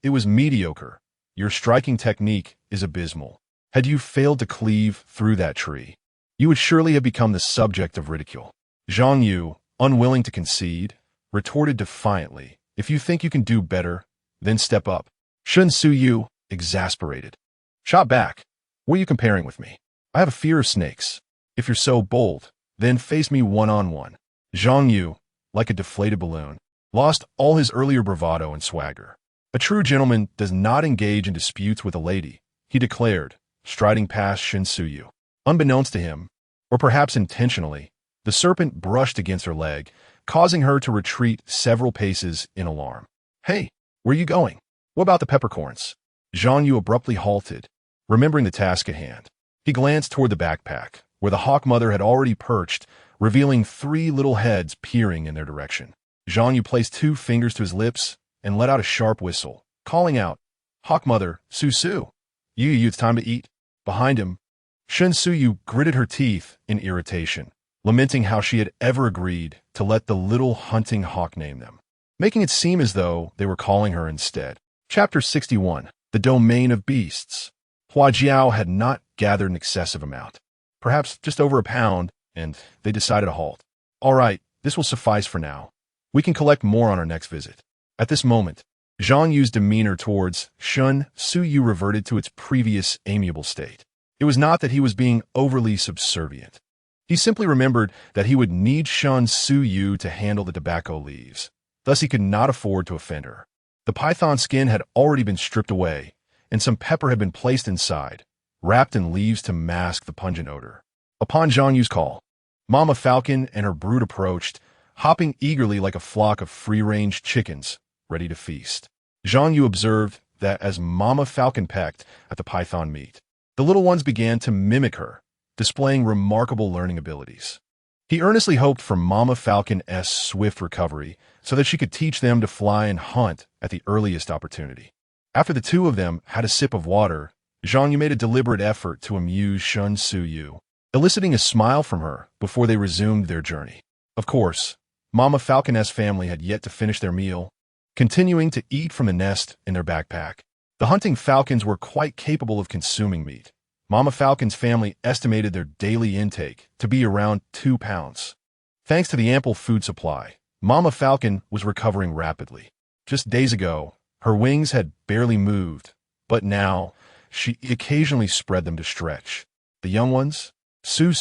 "It was mediocre. Your striking technique is abysmal. Had you failed to cleave through that tree, you would surely have become the subject of ridicule." Zhang Yu, unwilling to concede, retorted defiantly, "If you think you can do better, then step up." Shen Suyu, exasperated, shot back, "What are you comparing with me? I have a fear of snakes. If you're so bold, then face me one-on-one." Zhang Yu, like a deflated balloon, lost all his earlier bravado and swagger. "A true gentleman does not engage in disputes with a lady," he declared, striding past Shen Suyu. Unbeknownst to him, or perhaps intentionally, the serpent brushed against her leg, causing her to retreat several paces in alarm. "Hey, where are you going? What about the peppercorns?" Zhang Yu abruptly halted, remembering the task at hand. He glanced toward the backpack, where the hawk mother had already perched, revealing 3 little heads peering in their direction. Zhang Yu placed 2 fingers to his lips and let out a sharp whistle, calling out, "Hawk Mother, Su, Yu, it's time to eat." Behind him, Shun Suyu gritted her teeth in irritation, lamenting how she had ever agreed to let the little hunting hawk name them, making it seem as though they were calling her instead. Chapter 61. The Domain of Beasts. Hua Jiao had not gathered an excessive amount, perhaps just over a pound, and they decided to halt. "All right, this will suffice for now. We can collect more on our next visit." At this moment, Zhang Yu's demeanor towards Shun Suyu reverted to its previous amiable state. It was not that he was being overly subservient. He simply remembered that he would need Shun Suyu to handle the tobacco leaves. Thus he could not afford to offend her. The python skin had already been stripped away, and some pepper had been placed inside, wrapped in leaves to mask the pungent odor. Upon Zhang Yu's call, Mama Falcon and her brood approached, hopping eagerly like a flock of free-range chickens, ready to feast. Zhang Yu observed that as Mama Falcon pecked at the python meat, the little ones began to mimic her, displaying remarkable learning abilities. He earnestly hoped for Mama Falcon's swift recovery so that she could teach them to fly and hunt at the earliest opportunity. After the two of them had a sip of water, Zhang Yu made a deliberate effort to amuse Shun Suyu, eliciting a smile from her before they resumed their journey. Of course, Mama Falcon's family had yet to finish their meal, continuing to eat from the nest in their backpack. The hunting falcons were quite capable of consuming meat. Mama Falcon's family estimated their daily intake to be around 2 pounds. Thanks to the ample food supply, Mama Falcon was recovering rapidly. Just days ago, her wings had barely moved, but now she occasionally spread them to stretch. The young ones, Su,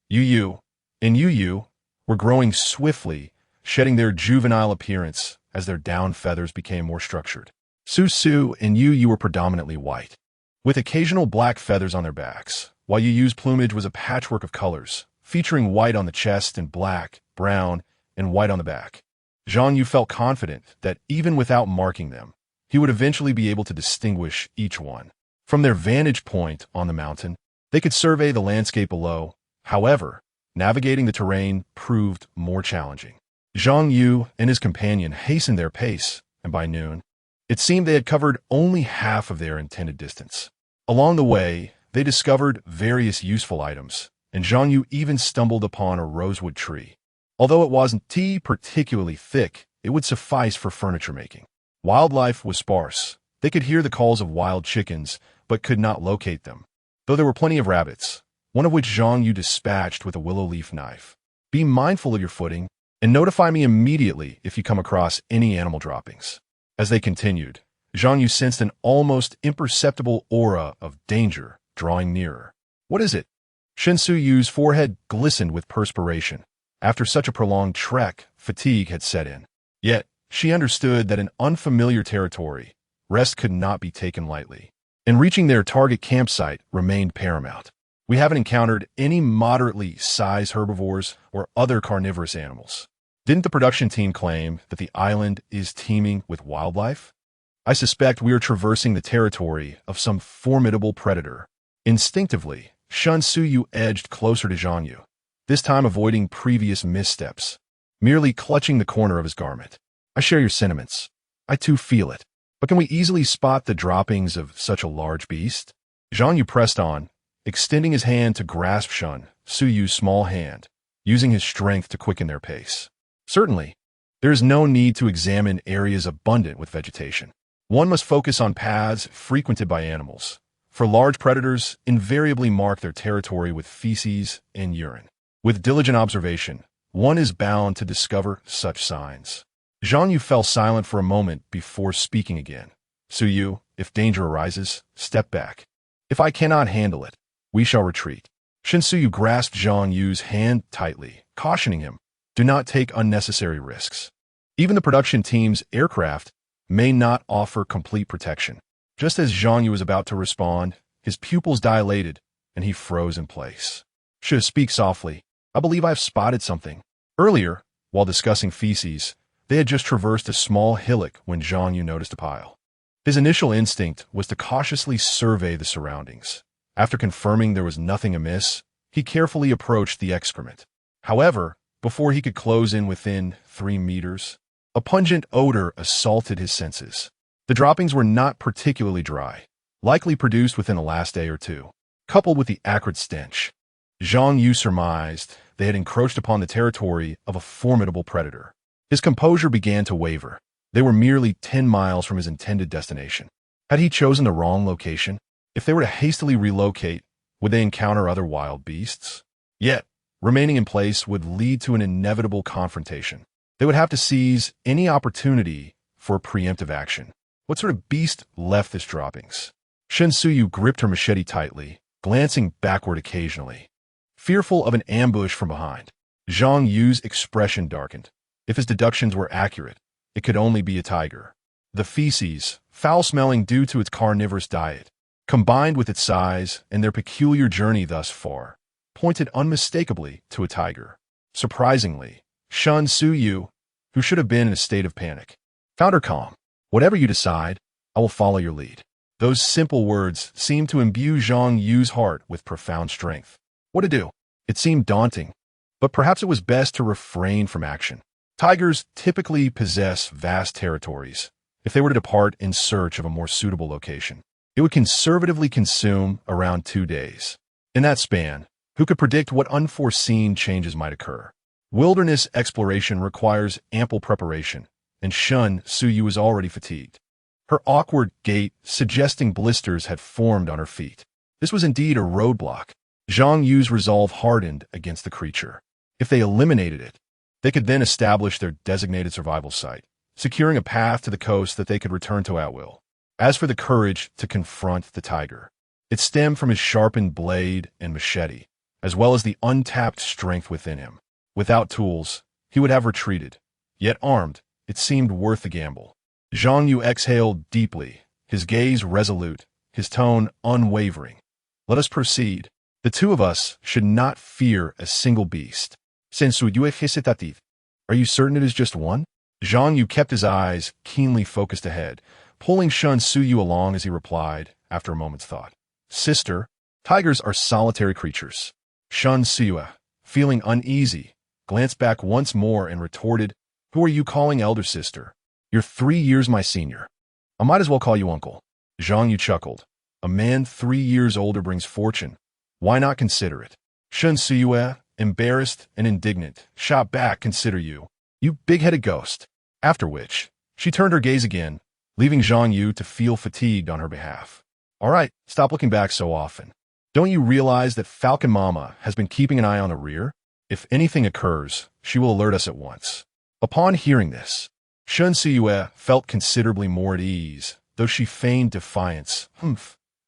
Yu, and Yu, were growing swiftly, shedding their juvenile appearance as their down feathers became more structured. Su and Yu were predominantly white, with occasional black feathers on their backs, while Yu's plumage was a patchwork of colors, featuring white on the chest and black, brown, and white on the back. Zhang Yu felt confident that even without marking them, he would eventually be able to distinguish each one. From their vantage point on the mountain, they could survey the landscape below. However, navigating the terrain proved more challenging. Zhang Yu and his companion hastened their pace, and by noon, it seemed they had covered only half of their intended distance. Along the way, they discovered various useful items, and Zhang Yu even stumbled upon a rosewood tree. Although it wasn't particularly thick, it would suffice for furniture making. Wildlife was sparse. They could hear the calls of wild chickens, but could not locate them, though there were plenty of rabbits, one of which Zhang Yu dispatched with a willow leaf knife. "Be mindful of your footing, and notify me immediately if you come across any animal droppings." As they continued, Zhang Yu sensed an almost imperceptible aura of danger drawing nearer. "What is it?" Shun Suyu's forehead glistened with perspiration. After such a prolonged trek, fatigue had set in. Yet, she understood that in unfamiliar territory, rest could not be taken lightly, and reaching their target campsite remained paramount. "We haven't encountered any moderately sized herbivores or other carnivorous animals. Didn't the production team claim that the island is teeming with wildlife? I suspect we are traversing the territory of some formidable predator." Instinctively, Shun Suyu edged closer to Zhang Yu, this time avoiding previous missteps, merely clutching the corner of his garment. "I share your sentiments. I too feel it. But can we easily spot the droppings of such a large beast?" Zhang Yu pressed on, extending his hand to grasp Shun Suyu's small hand, using his strength to quicken their pace. "Certainly, there is no need to examine areas abundant with vegetation. One must focus on paths frequented by animals, for large predators invariably mark their territory with feces and urine. With diligent observation, one is bound to discover such signs." Zhang Yu fell silent for a moment before speaking again. "Suyu, if danger arises, step back. If I cannot handle it, we shall retreat." Shun Suyu grasped Zhang Yu's hand tightly, cautioning him, "Do not take unnecessary risks. Even the production team's aircraft may not offer complete protection." Just as Zhang Yu was about to respond, his pupils dilated, and he froze in place. "Should speak softly. I believe I have spotted something." Earlier, while discussing feces, they had just traversed a small hillock when Zhang Yu noticed a pile. His initial instinct was to cautiously survey the surroundings. After confirming there was nothing amiss, he carefully approached the excrement. However, before he could close in within 3 meters. A pungent odor assaulted his senses. The droppings were not particularly dry, likely produced within the last day or two. Coupled with the acrid stench, Zhang Yu surmised they had encroached upon the territory of a formidable predator. His composure began to waver. They were merely 10 miles from his intended destination. Had he chosen the wrong location? If they were to hastily relocate, would they encounter other wild beasts? Yet, remaining in place would lead to an inevitable confrontation. They would have to seize any opportunity for preemptive action. What sort of beast left this droppings? Shen Suyu gripped her machete tightly, glancing backward occasionally. Fearful of an ambush from behind, Zhang Yu's expression darkened. If his deductions were accurate, it could only be a tiger. The feces, foul-smelling due to its carnivorous diet, combined with its size and their peculiar journey thus far, pointed unmistakably to a tiger. Surprisingly, Shen Suyu, who should have been in a state of panic, found her calm. Whatever you decide, I will follow your lead. Those simple words seemed to imbue Zhang Yu's heart with profound strength. What to do? It seemed daunting, but perhaps it was best to refrain from action. Tigers typically possess vast territories. If they were to depart in search of a more suitable location, it would conservatively consume around 2 days. In that span, who could predict what unforeseen changes might occur? Wilderness exploration requires ample preparation, and Shen Suyu was already fatigued. Her awkward gait suggesting blisters had formed on her feet. This was indeed a roadblock. Zhang Yu's resolve hardened against the creature. If they eliminated it, they could then establish their designated survival site, securing a path to the coast that they could return to at will. As for the courage to confront the tiger, it stemmed from his sharpened blade and machete, as well as the untapped strength within him. Without tools, he would have retreated. Yet armed, it seemed worth the gamble. Zhang Yu exhaled deeply, his gaze resolute, his tone unwavering. Let us proceed. The two of us should not fear a single beast. Are you certain it is just one? Zhang Yu kept his eyes keenly focused ahead, pulling Shen Suyu along as he replied, after a moment's thought. Sister, tigers are solitary creatures. Shen Suyu, feeling uneasy, glanced back once more and retorted, Who are you calling elder sister? You're 3 years my senior. I might as well call you uncle. Zhang Yu chuckled. A man 3 years older brings fortune. Why not consider it? Shen Suyu, embarrassed and indignant, shot back, Consider you. You big-headed ghost. After which, she turned her gaze again, leaving Zhang Yu to feel fatigued on her behalf. All right, stop looking back so often. Don't you realize that Falcon Mama has been keeping an eye on the rear? If anything occurs, she will alert us at once. Upon hearing this, Shen Suyu felt considerably more at ease, though she feigned defiance.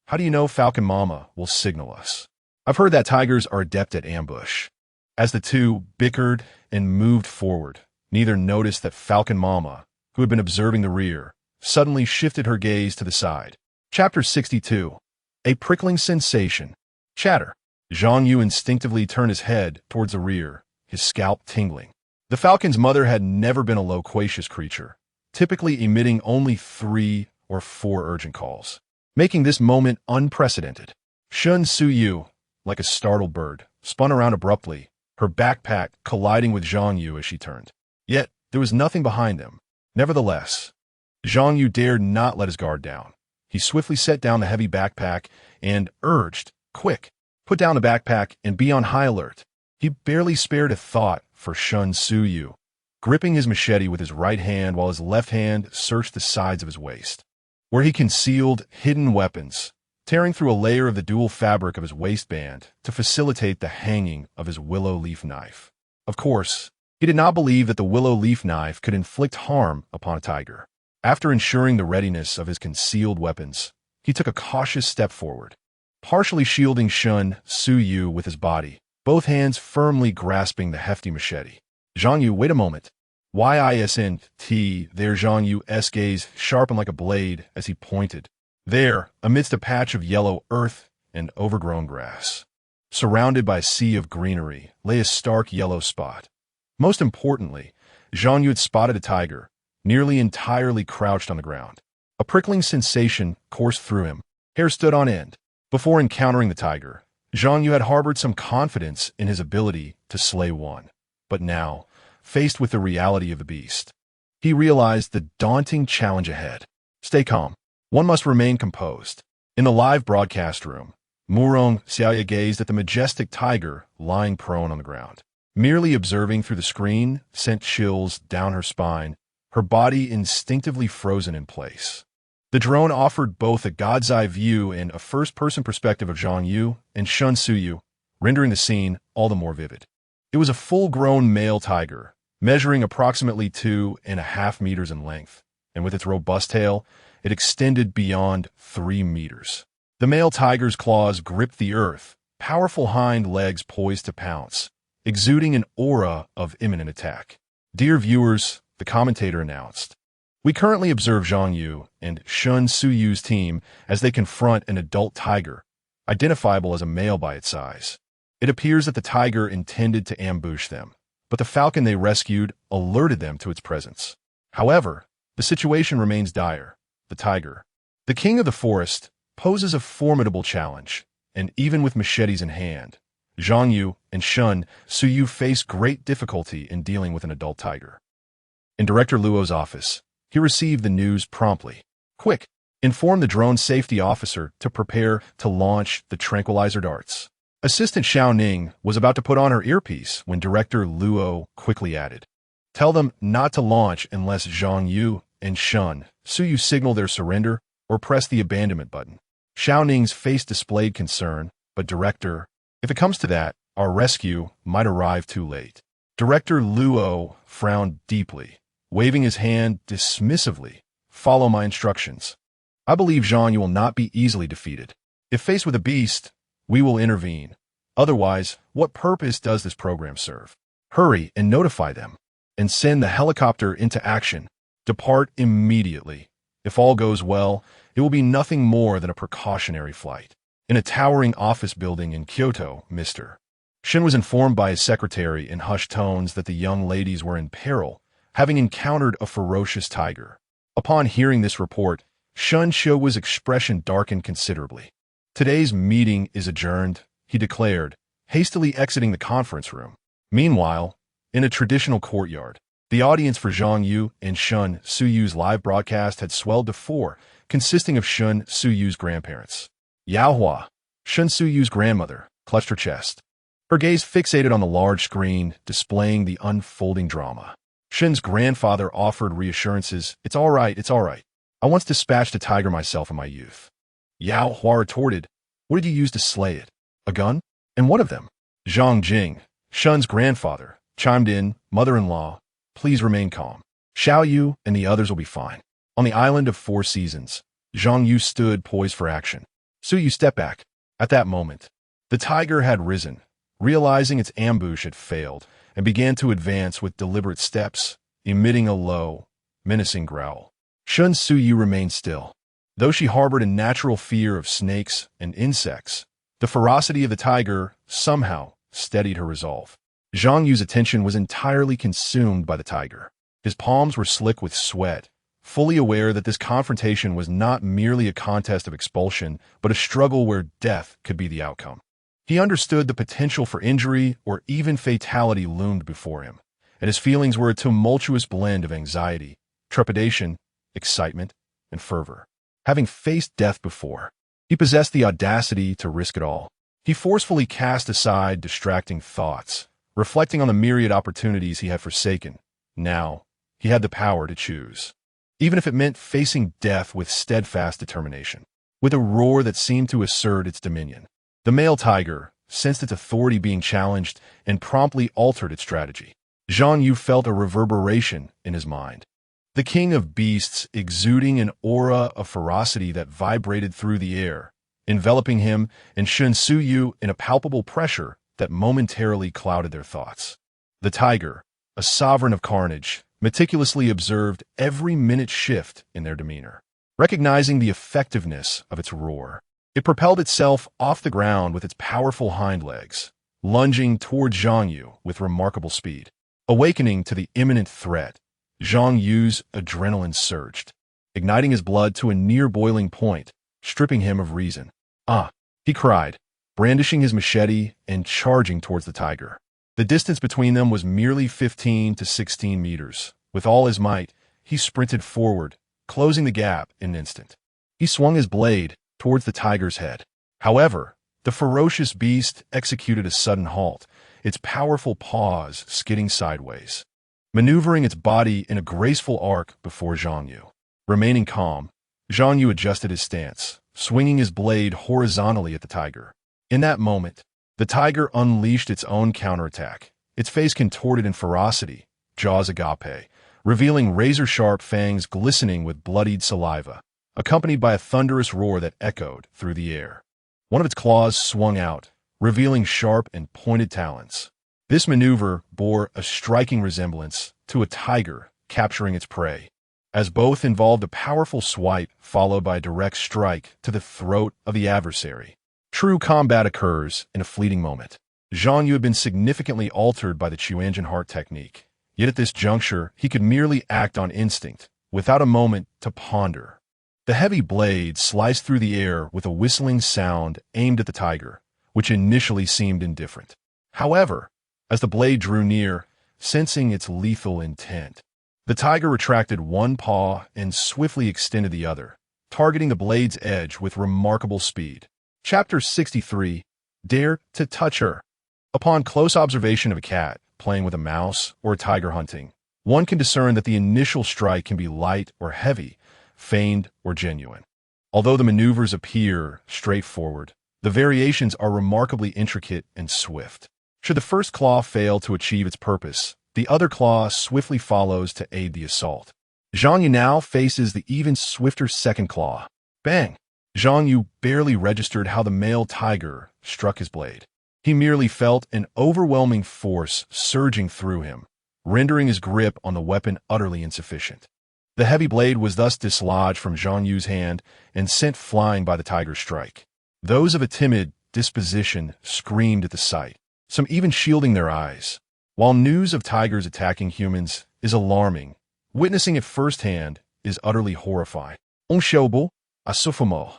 How do you know Falcon Mama will signal us? I've heard that tigers are adept at ambush. As the two bickered and moved forward, neither noticed that Falcon Mama, who had been observing the rear, suddenly shifted her gaze to the side. Chapter 62. A prickling sensation. Chatter. Zhang Yu instinctively turned his head towards the rear, his scalp tingling. The falcon's mother had never been a loquacious creature, typically emitting only 3 or 4 urgent calls, making this moment unprecedented. Shen Suyu, like a startled bird, spun around abruptly, her backpack colliding with Zhang Yu as she turned. Yet, there was nothing behind them. Nevertheless, Zhang Yu dared not let his guard down. He swiftly set down the heavy backpack and urged, Quick, put down the backpack and be on high alert. He barely spared a thought for Shen Suyu, gripping his machete with his right hand while his left hand searched the sides of his waist, where he concealed hidden weapons, tearing through a layer of the dual fabric of his waistband to facilitate the hanging of his willow leaf knife. Of course, he did not believe that the willow leaf knife could inflict harm upon a tiger. After ensuring the readiness of his concealed weapons, he took a cautious step forward, partially shielding Shen Suyu with his body, both hands firmly grasping the hefty machete. Zhang Yu, wait a moment. YISNT there. Zhang Yu's gaze sharpened like a blade as he pointed. There, amidst a patch of yellow earth and overgrown grass, surrounded by a sea of greenery, lay a stark yellow spot. Most importantly, Zhang Yu had spotted a tiger, nearly entirely crouched on the ground. A prickling sensation coursed through him. Hair stood on end. Before encountering the tiger, Zhang Yu had harbored some confidence in his ability to slay one. But now, faced with the reality of the beast, he realized the daunting challenge ahead. Stay calm. One must remain composed. In the live broadcast room, Murong Xiaoya gazed at the majestic tiger lying prone on the ground. Merely observing through the screen sent chills down her spine, her body instinctively frozen in place. The drone offered both a god's eye view and a first-person perspective of Zhang Yu and Shun Suyu, rendering the scene all the more vivid. It was a full-grown male tiger, measuring approximately 2.5 meters in length, and with its robust tail, it extended beyond 3 meters. The male tiger's claws gripped the earth, powerful hind legs poised to pounce, exuding an aura of imminent attack. Dear viewers, the commentator announced, we currently observe Zhang Yu and Shun Suyu's team as they confront an adult tiger, identifiable as a male by its size. It appears that the tiger intended to ambush them, but the falcon they rescued alerted them to its presence. However, the situation remains dire. The tiger, the king of the forest, poses a formidable challenge, and even with machetes in hand, Zhang Yu and Shun Suyu face great difficulty in dealing with an adult tiger. In Director Luo's office, he received the news promptly. Quick, inform the drone safety officer to prepare to launch the tranquilizer darts. Assistant Xiao Ning was about to put on her earpiece when Director Luo quickly added, tell them not to launch unless Zhang Yu and Shun Suyu signal their surrender or press the abandonment button. Xiao Ning's face displayed concern, but Director, if it comes to that, our rescue might arrive too late. Director Luo frowned deeply, waving his hand dismissively. Follow my instructions. I believe Zhang Yu will not be easily defeated. If faced with a beast, we will intervene. Otherwise, what purpose does this program serve? Hurry and notify them, and send the helicopter into action. Depart immediately. If all goes well, it will be nothing more than a precautionary flight. In a towering office building in Kyoto, Mr. Shin was informed by his secretary in hushed tones that the young ladies were in peril, having encountered a ferocious tiger. Upon hearing this report, Shun Shou's expression darkened considerably. Today's meeting is adjourned, he declared, hastily exiting the conference room. Meanwhile, in a traditional courtyard, the audience for Zhang Yu and Shun Suyu's live broadcast had swelled to 4, consisting of Shun Suyu's grandparents. Yao Hua, Shun Suyu's grandmother, clutched her chest, her gaze fixated on the large screen displaying the unfolding drama. Shun's grandfather offered reassurances. It's all right, it's all right. I once dispatched a tiger myself in my youth. Yao Hua retorted, what did you use to slay it? A gun? And what of them? Zhang Jing, Shun's grandfather, chimed in, mother-in-law, please remain calm. Xiao Yu and the others will be fine. On the island of 4 seasons, Zhang Yu stood poised for action. Suyu stepped back. At that moment, the tiger had risen, realizing its ambush had failed, and began to advance with deliberate steps, emitting a low, menacing growl. Shun Suyu remained still. Though she harbored a natural fear of snakes and insects, the ferocity of the tiger somehow steadied her resolve. Zhang Yu's attention was entirely consumed by the tiger. His palms were slick with sweat, fully aware that this confrontation was not merely a contest of expulsion, but a struggle where death could be the outcome. He understood the potential for injury or even fatality loomed before him, and his feelings were a tumultuous blend of anxiety, trepidation, excitement, and fervor. Having faced death before, he possessed the audacity to risk it all. He forcefully cast aside distracting thoughts, reflecting on the myriad opportunities he had forsaken. Now, he had the power to choose, even if it meant facing death with steadfast determination. With a roar that seemed to assert its dominion, the male tiger sensed its authority being challenged and promptly altered its strategy. Zhang Yu felt a reverberation in his mind. The king of beasts exuding an aura of ferocity that vibrated through the air, enveloping him and Shun Suyu in a palpable pressure that momentarily clouded their thoughts. The tiger, a sovereign of carnage, meticulously observed every minute shift in their demeanor. Recognizing the effectiveness of its roar, it propelled itself off the ground with its powerful hind legs, lunging toward Zhang Yu with remarkable speed. Awakening to the imminent threat, Zhang Yu's adrenaline surged, igniting his blood to a near-boiling point, stripping him of reason. Ah, he cried, brandishing his machete and charging towards the tiger. The distance between them was merely 15 to 16 meters. With all his might, he sprinted forward, closing the gap in an instant. He swung his blade towards the tiger's head. However, the ferocious beast executed a sudden halt, its powerful paws skidding sideways, maneuvering its body in a graceful arc before Zhang Yu. Remaining calm, Zhang Yu adjusted his stance, swinging his blade horizontally at the tiger. In that moment, the tiger unleashed its own counterattack, its face contorted in ferocity, jaws agape, revealing razor-sharp fangs glistening with bloodied saliva, accompanied by a thunderous roar that echoed through the air. One of its claws swung out, revealing sharp and pointed talons. This maneuver bore a striking resemblance to a tiger capturing its prey, as both involved a powerful swipe followed by a direct strike to the throat of the adversary. True combat occurs in a fleeting moment. Zhang Yu had been significantly altered by the Chuanjian heart technique, yet at this juncture he could merely act on instinct, without a moment to ponder. The heavy blade sliced through the air with a whistling sound aimed at the tiger, which initially seemed indifferent. However, as the blade drew near, sensing its lethal intent, the tiger retracted one paw and swiftly extended the other, targeting the blade's edge with remarkable speed. Chapter 63. Dare to touch her. Upon close observation of a cat playing with a mouse or a tiger hunting, one can discern that the initial strike can be light or heavy, feigned or genuine. Although the maneuvers appear straightforward, the variations are remarkably intricate and swift. Should the first claw fail to achieve its purpose, the other claw swiftly follows to aid the assault. Zhang Yu now faces the even swifter second claw. Bang! Zhang Yu barely registered how the male tiger struck his blade. He merely felt an overwhelming force surging through him, rendering his grip on the weapon utterly insufficient. The heavy blade was thus dislodged from Zhang Yu's hand and sent flying by the tiger's strike. Those of a timid disposition screamed at the sight, some even shielding their eyes. While news of tigers attacking humans is alarming, witnessing it firsthand is utterly horrifying. Xiaobo, Asufamo,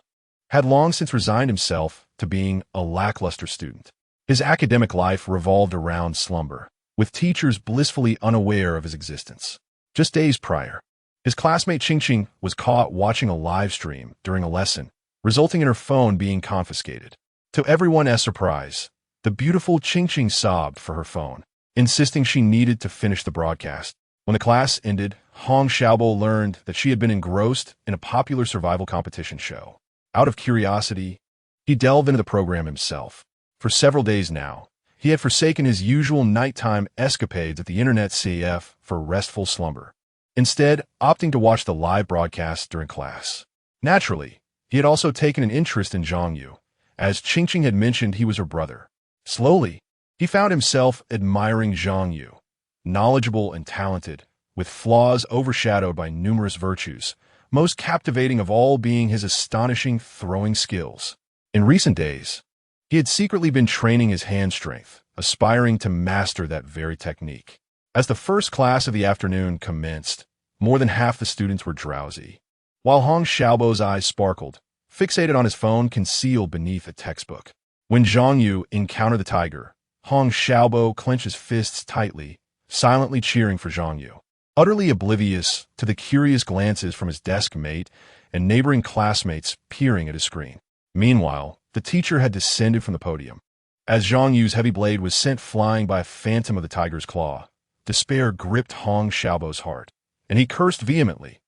had long since resigned himself to being a lackluster student. His academic life revolved around slumber, with teachers blissfully unaware of his existence. Just days prior, his classmate Qingqing was caught watching a live stream during a lesson, resulting in her phone being confiscated. To everyone's surprise, the beautiful Qingqing sobbed for her phone, insisting she needed to finish the broadcast. When the class ended, Hong Xiaobo learned that she had been engrossed in a popular survival competition show. Out of curiosity, he delved into the program himself. For several days now, he had forsaken his usual nighttime escapades at the internet CF for restful slumber, instead opting to watch the live broadcast during class. Naturally, he had also taken an interest in Zhang Yu, as Qingqing had mentioned he was her brother. Slowly, he found himself admiring Zhang Yu, knowledgeable and talented, with flaws overshadowed by numerous virtues, most captivating of all being his astonishing throwing skills. In recent days, he had secretly been training his hand strength, aspiring to master that very technique. As the first class of the afternoon commenced, more than half the students were drowsy, while Hong Xiaobo's eyes sparkled, fixated on his phone concealed beneath a textbook. When Zhang Yu encountered the tiger, Hong Xiaobo clenched his fists tightly, silently cheering for Zhang Yu. Utterly oblivious to the curious glances from his desk mate and neighboring classmates peering at his screen. Meanwhile, the teacher had descended from the podium. As Zhang Yu's heavy blade was sent flying by a phantom of the tiger's claw, despair gripped Hong Xiaobo's heart, and he cursed vehemently.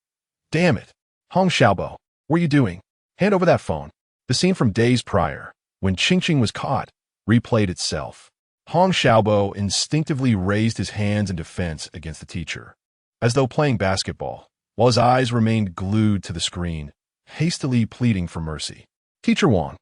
Damn it! Hong Xiaobo, what are you doing? Hand over that phone. The scene from days prior, when Qingqing was caught, replayed itself. Hong Xiaobo instinctively raised his hands in defense against the teacher, as though playing basketball, while his eyes remained glued to the screen, hastily pleading for mercy. Teacher Wang,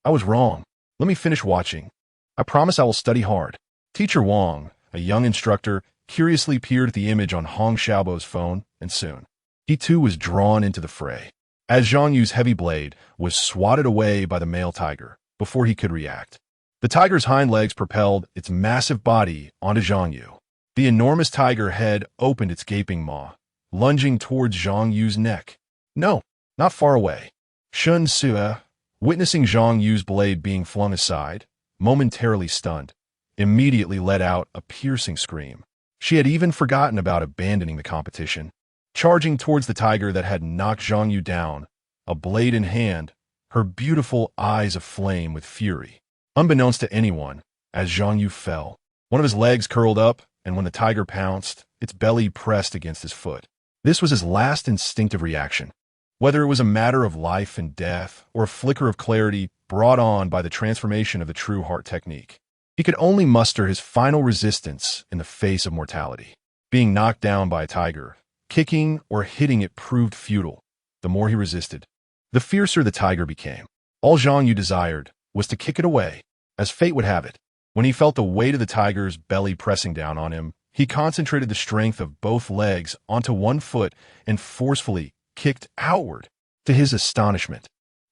I was wrong. Let me finish watching. I promise I will study hard. Teacher Wang, a young instructor, curiously peered at the image on Hong Xiaobo's phone, and soon, he too was drawn into the fray, as Zhang Yu's heavy blade was swatted away by the male tiger before he could react. The tiger's hind legs propelled its massive body onto Zhang Yu. The enormous tiger head opened its gaping maw, lunging towards Zhang Yu's neck. No, not far away. Shun Sue, witnessing Zhang Yu's blade being flung aside, momentarily stunned, immediately let out a piercing scream. She had even forgotten about abandoning the competition. Charging towards the tiger that had knocked Zhang Yu down, a blade in hand, her beautiful eyes aflame with fury. Unbeknownst to anyone, as Zhang Yu fell, one of his legs curled up, and when the tiger pounced, its belly pressed against his foot. This was his last instinctive reaction. Whether it was a matter of life and death, or a flicker of clarity brought on by the transformation of the true heart technique, he could only muster his final resistance in the face of mortality. Being knocked down by a tiger, kicking or hitting it proved futile. The more he resisted, the fiercer the tiger became. All Zhang Yu desired was to kick it away. As fate would have it, when he felt the weight of the tiger's belly pressing down on him, he concentrated the strength of both legs onto one foot and forcefully kicked outward. To his astonishment,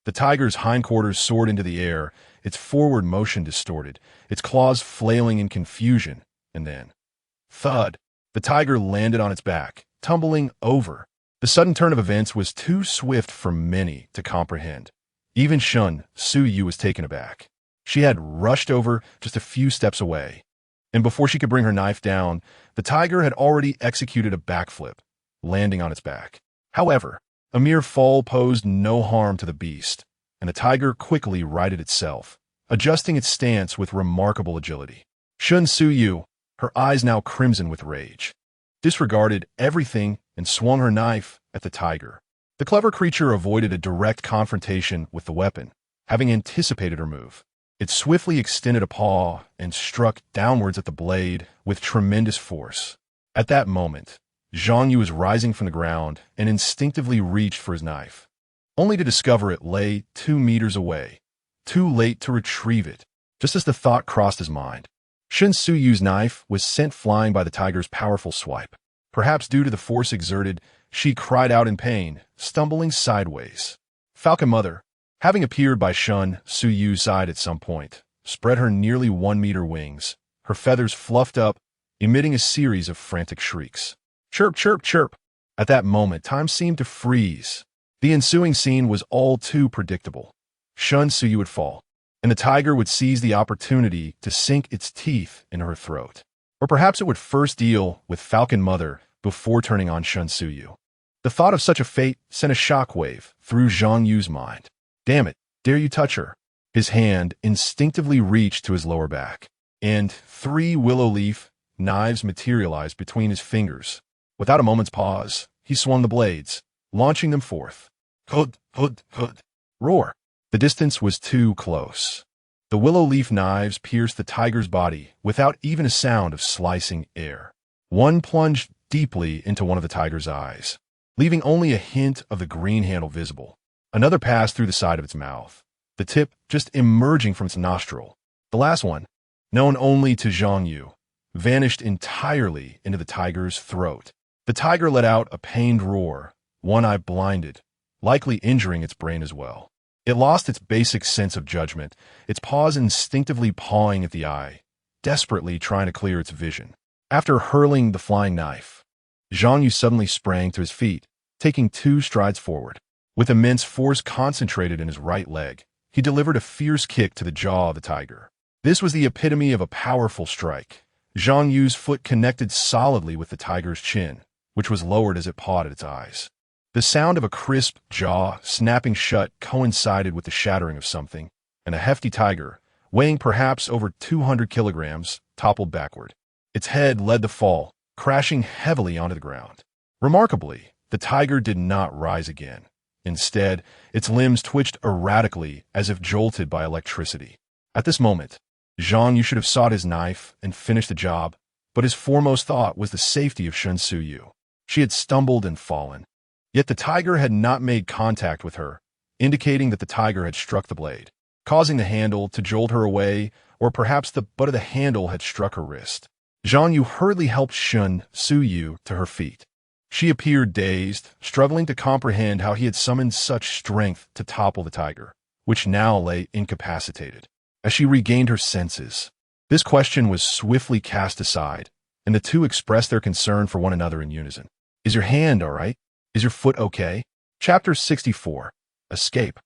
the tiger's hindquarters soared into the air, its forward motion distorted, its claws flailing in confusion, and then, thud, the tiger landed on its back, tumbling over. The sudden turn of events was too swift for many to comprehend. Even Shen Su-yu was taken aback. She had rushed over just a few steps away, and before she could bring her knife down, the tiger had already executed a backflip, landing on its back. However, a mere fall posed no harm to the beast, and the tiger quickly righted itself, adjusting its stance with remarkable agility. Shen Su-yu, her eyes now crimson with rage, disregarded everything and swung her knife at the tiger. The clever creature avoided a direct confrontation with the weapon, having anticipated her move. It swiftly extended a paw and struck downwards at the blade with tremendous force. At that moment, Zhang Yu was rising from the ground and instinctively reached for his knife, only to discover it lay 2 meters away, too late to retrieve it, just as the thought crossed his mind. Shen Su-yu's knife was sent flying by the tiger's powerful swipe. Perhaps due to the force exerted, she cried out in pain, stumbling sideways. Falcon Mother, having appeared by Shen Su-yu's side at some point, spread her nearly 1-meter wings, her feathers fluffed up, emitting a series of frantic shrieks. Chirp, chirp, chirp. At that moment, time seemed to freeze. The ensuing scene was all too predictable. Shen Su-yu would fall, and the tiger would seize the opportunity to sink its teeth in her throat. Or perhaps it would first deal with Falcon Mother before turning on Shen Su-yu. The thought of such a fate sent a shockwave through Zhang Yu's mind. Damn it, dare you touch her? His hand instinctively reached to his lower back, and 3 willow leaf knives materialized between his fingers. Without a moment's pause, he swung the blades, launching them forth. Hud, hud, hud. Roar. The distance was too close. The willow leaf knives pierced the tiger's body without even a sound of slicing air. One plunged deeply into one of the tiger's eyes, leaving only a hint of the green handle visible. Another passed through the side of its mouth, the tip just emerging from its nostril. The last one, known only to Zhang Yu, vanished entirely into the tiger's throat. The tiger let out a pained roar, one eye blinded, likely injuring its brain as well. It lost its basic sense of judgment, its paws instinctively pawing at the eye, desperately trying to clear its vision. After hurling the flying knife, Zhang Yu suddenly sprang to his feet, taking 2 strides forward. With immense force concentrated in his right leg, he delivered a fierce kick to the jaw of the tiger. This was the epitome of a powerful strike. Zhang Yu's foot connected solidly with the tiger's chin, which was lowered as it pawed at its eyes. The sound of a crisp jaw snapping shut coincided with the shattering of something, and a hefty tiger, weighing perhaps over 200 kilograms, toppled backward. Its head led the fall, crashing heavily onto the ground. Remarkably, the tiger did not rise again. Instead, its limbs twitched erratically as if jolted by electricity. At this moment, Zhang Yu should have sought his knife and finished the job, but his foremost thought was the safety of Shen Su-yu. She had stumbled and fallen. Yet the tiger had not made contact with her, indicating that the tiger had struck the blade, causing the handle to jolt her away, or perhaps the butt of the handle had struck her wrist. Zhang Yu hurriedly helped Shen Su-yu to her feet. She appeared dazed, struggling to comprehend how he had summoned such strength to topple the tiger, which now lay incapacitated. As she regained her senses, this question was swiftly cast aside, and the two expressed their concern for one another in unison. Is your hand all right? Is your foot okay? Chapter 64. Escape.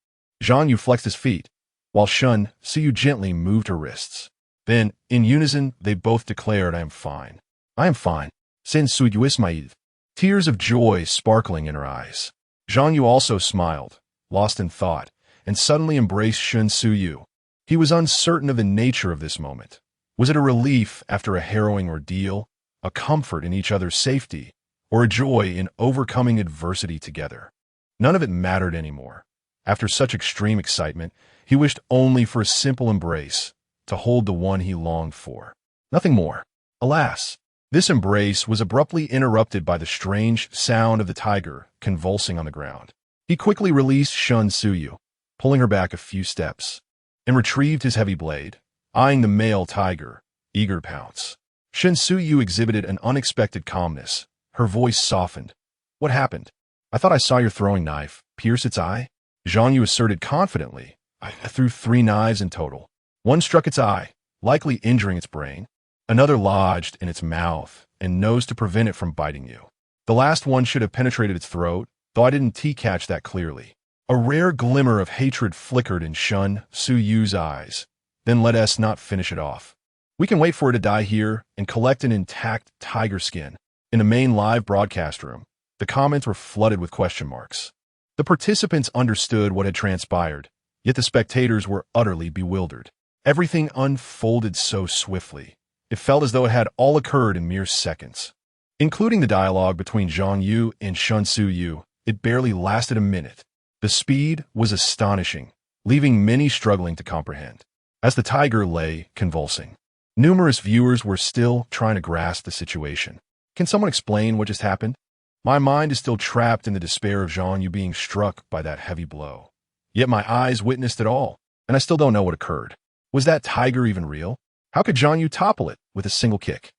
Zhang Yu flexed his feet, while Shen Su-yu gently moved her wrists. Then, in unison, they both declared, "I am fine. I am fine. Sen suyuismaiv." Tears of joy sparkling in her eyes. Zhang Yu also smiled, lost in thought, and suddenly embraced Shun Suyu. He was uncertain of the nature of this moment. Was it a relief after a harrowing ordeal, a comfort in each other's safety, or a joy in overcoming adversity together? None of it mattered anymore. After such extreme excitement, he wished only for a simple embrace, to hold the one he longed for. Nothing more. Alas, this embrace was abruptly interrupted by the strange sound of the tiger convulsing on the ground. He quickly released Shun Suyu, pulling her back a few steps, and retrieved his heavy blade, eyeing the male tiger, eager to pounce. Shun Suyu exhibited an unexpected calmness. Her voice softened. "What happened? I thought I saw your throwing knife pierce its eye." Zhang Yu asserted confidently. "I threw 3 knives in total. One struck its eye, likely injuring its brain. Another lodged in its mouth and nose to prevent it from biting you. The last one should have penetrated its throat, though I didn't catch that clearly." A rare glimmer of hatred flickered in Shun Suyu's eyes. "Then let us not finish it off. We can wait for it to die here and collect an intact tiger skin." In the main live broadcast room, the comments were flooded with question marks. The participants understood what had transpired, yet the spectators were utterly bewildered. Everything unfolded so swiftly. It felt as though it had all occurred in mere seconds. Including the dialogue between Zhang Yu and Shun Suyu, it barely lasted a minute. The speed was astonishing, leaving many struggling to comprehend. As the tiger lay convulsing, numerous viewers were still trying to grasp the situation. "Can someone explain what just happened? My mind is still trapped in the despair of Zhang Yu being struck by that heavy blow. Yet my eyes witnessed it all, and I still don't know what occurred. Was that tiger even real? How could Zhang Yu topple it with a single kick?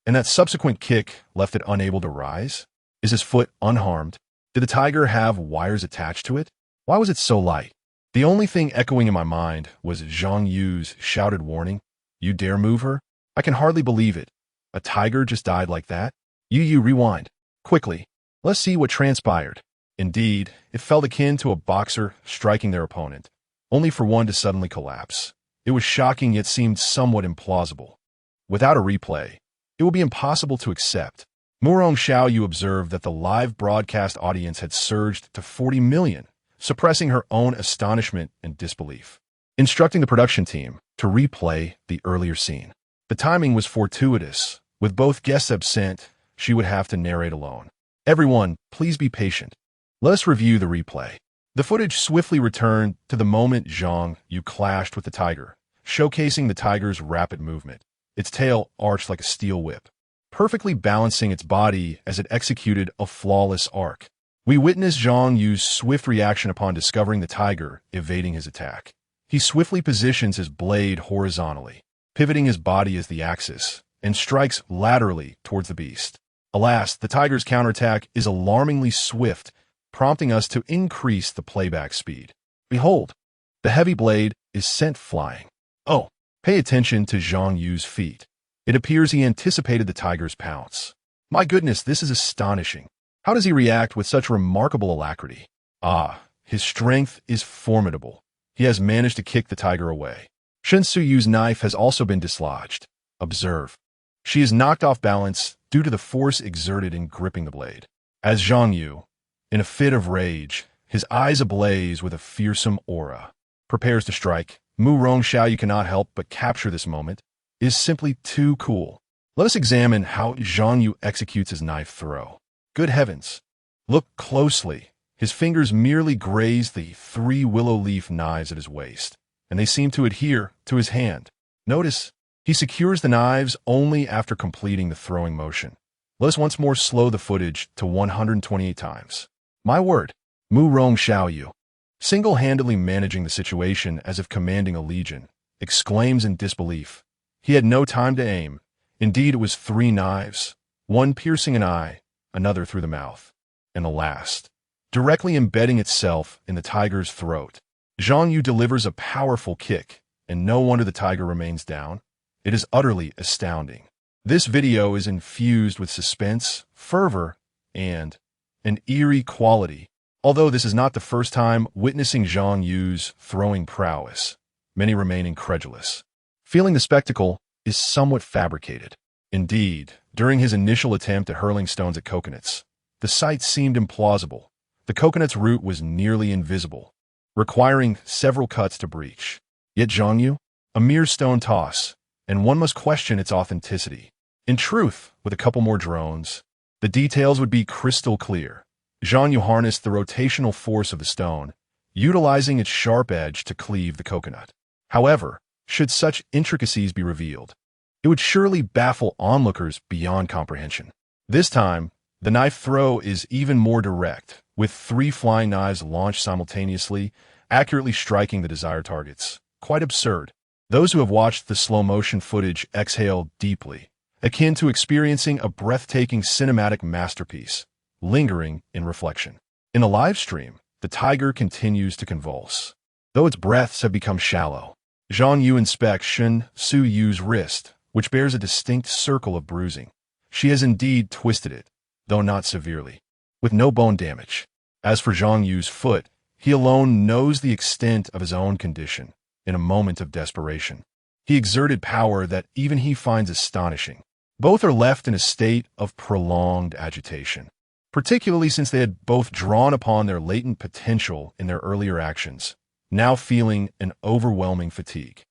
And that subsequent kick left it unable to rise? Is his foot unharmed? Did the tiger have wires attached to it? Why was it so light?" The only thing echoing in my mind was Zhang Yu's shouted warning, "You dare move her? I can hardly believe it. A tiger just died like that?" You rewind. Quickly. Let's see what transpired. Indeed, it felt akin to a boxer striking their opponent, only for one to suddenly collapse. It was shocking yet seemed somewhat implausible. Without a replay, it would be impossible to accept. Murong Xiaoyu observed that the live broadcast audience had surged to 40 million, suppressing her own astonishment and disbelief, instructing the production team to replay the earlier scene. The timing was fortuitous. With both guests absent, she would have to narrate alone. "Everyone, please be patient. Let us review the replay." The footage swiftly returned to the moment Zhang Yu clashed with the tiger, showcasing the tiger's rapid movement, its tail arched like a steel whip, perfectly balancing its body as it executed a flawless arc. We witnessed Zhang Yu's swift reaction upon discovering the tiger evading his attack. He swiftly positions his blade horizontally, pivoting his body as the axis, and strikes laterally towards the beast. Alas, the tiger's counterattack is alarmingly swift, prompting us to increase the playback speed. Behold, the heavy blade is sent flying. Oh, pay attention to Zhang Yu's feet. It appears he anticipated the tiger's pounce. My goodness, this is astonishing. How does he react with such remarkable alacrity? Ah, his strength is formidable. He has managed to kick the tiger away. Shun Suyu's knife has also been dislodged. Observe. She is knocked off balance due to the force exerted in gripping the blade. As Zhang Yu, in a fit of rage, his eyes ablaze with a fearsome aura, prepares to strike, Murong Xiaoyu cannot help but capture this moment. It is simply too cool. Let us examine how Zhang Yu executes his knife throw. Good heavens! Look closely. His fingers merely graze the 3 willow leaf knives at his waist, and they seem to adhere to his hand. Notice, he secures the knives only after completing the throwing motion. Let us once more slow the footage to 128 times. My word, Murong Xiaoyu, single-handedly managing the situation as if commanding a legion, exclaims in disbelief. He had no time to aim. Indeed, it was 3 knives, one piercing an eye, another through the mouth, and the last, directly embedding itself in the tiger's throat. Zhang Yu delivers a powerful kick, and no wonder the tiger remains down. It is utterly astounding. This video is infused with suspense, fervor, and an eerie quality. Although this is not the first time witnessing Zhang Yu's throwing prowess, many remain incredulous. feeling the spectacle is somewhat fabricated. Indeed, during his initial attempt at hurling stones at coconuts, the sight seemed implausible. The coconut's root was nearly invisible, requiring several cuts to breach. Yet Zhang Yu? A mere stone toss, and one must question its authenticity. In truth, with a couple more drones, the details would be crystal clear. Zhang Yu harnessed the rotational force of the stone, utilizing its sharp edge to cleave the coconut. However, should such intricacies be revealed, it would surely baffle onlookers beyond comprehension. This time, the knife throw is even more direct, with 3 flying knives launched simultaneously, accurately striking the desired targets. Quite absurd. Those who have watched the slow-motion footage exhale deeply, akin to experiencing a breathtaking cinematic masterpiece, lingering in reflection. In a live stream, the tiger continues to convulse, though its breaths have become shallow. Zhang Yu inspects Shen Su-yu's wrist, which bears a distinct circle of bruising. She has indeed twisted it, though not severely, with no bone damage. As for Zhang Yu's foot, he alone knows the extent of his own condition. In a moment of desperation, he exerted power that even he finds astonishing. Both are left in a state of prolonged agitation, particularly since they had both drawn upon their latent potential in their earlier actions, now feeling an overwhelming fatigue.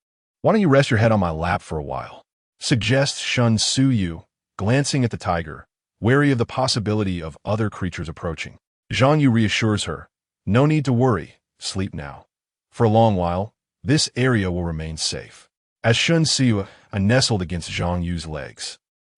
"Why don't you rest your head on my lap for a while?" suggests Shen Su-yu, glancing at the tiger, wary of the possibility of other creatures approaching. Zhang Yu reassures her, "No need to worry, sleep now. For a long while, this area will remain safe." As Shen Su nestled against Zhang Yu's legs,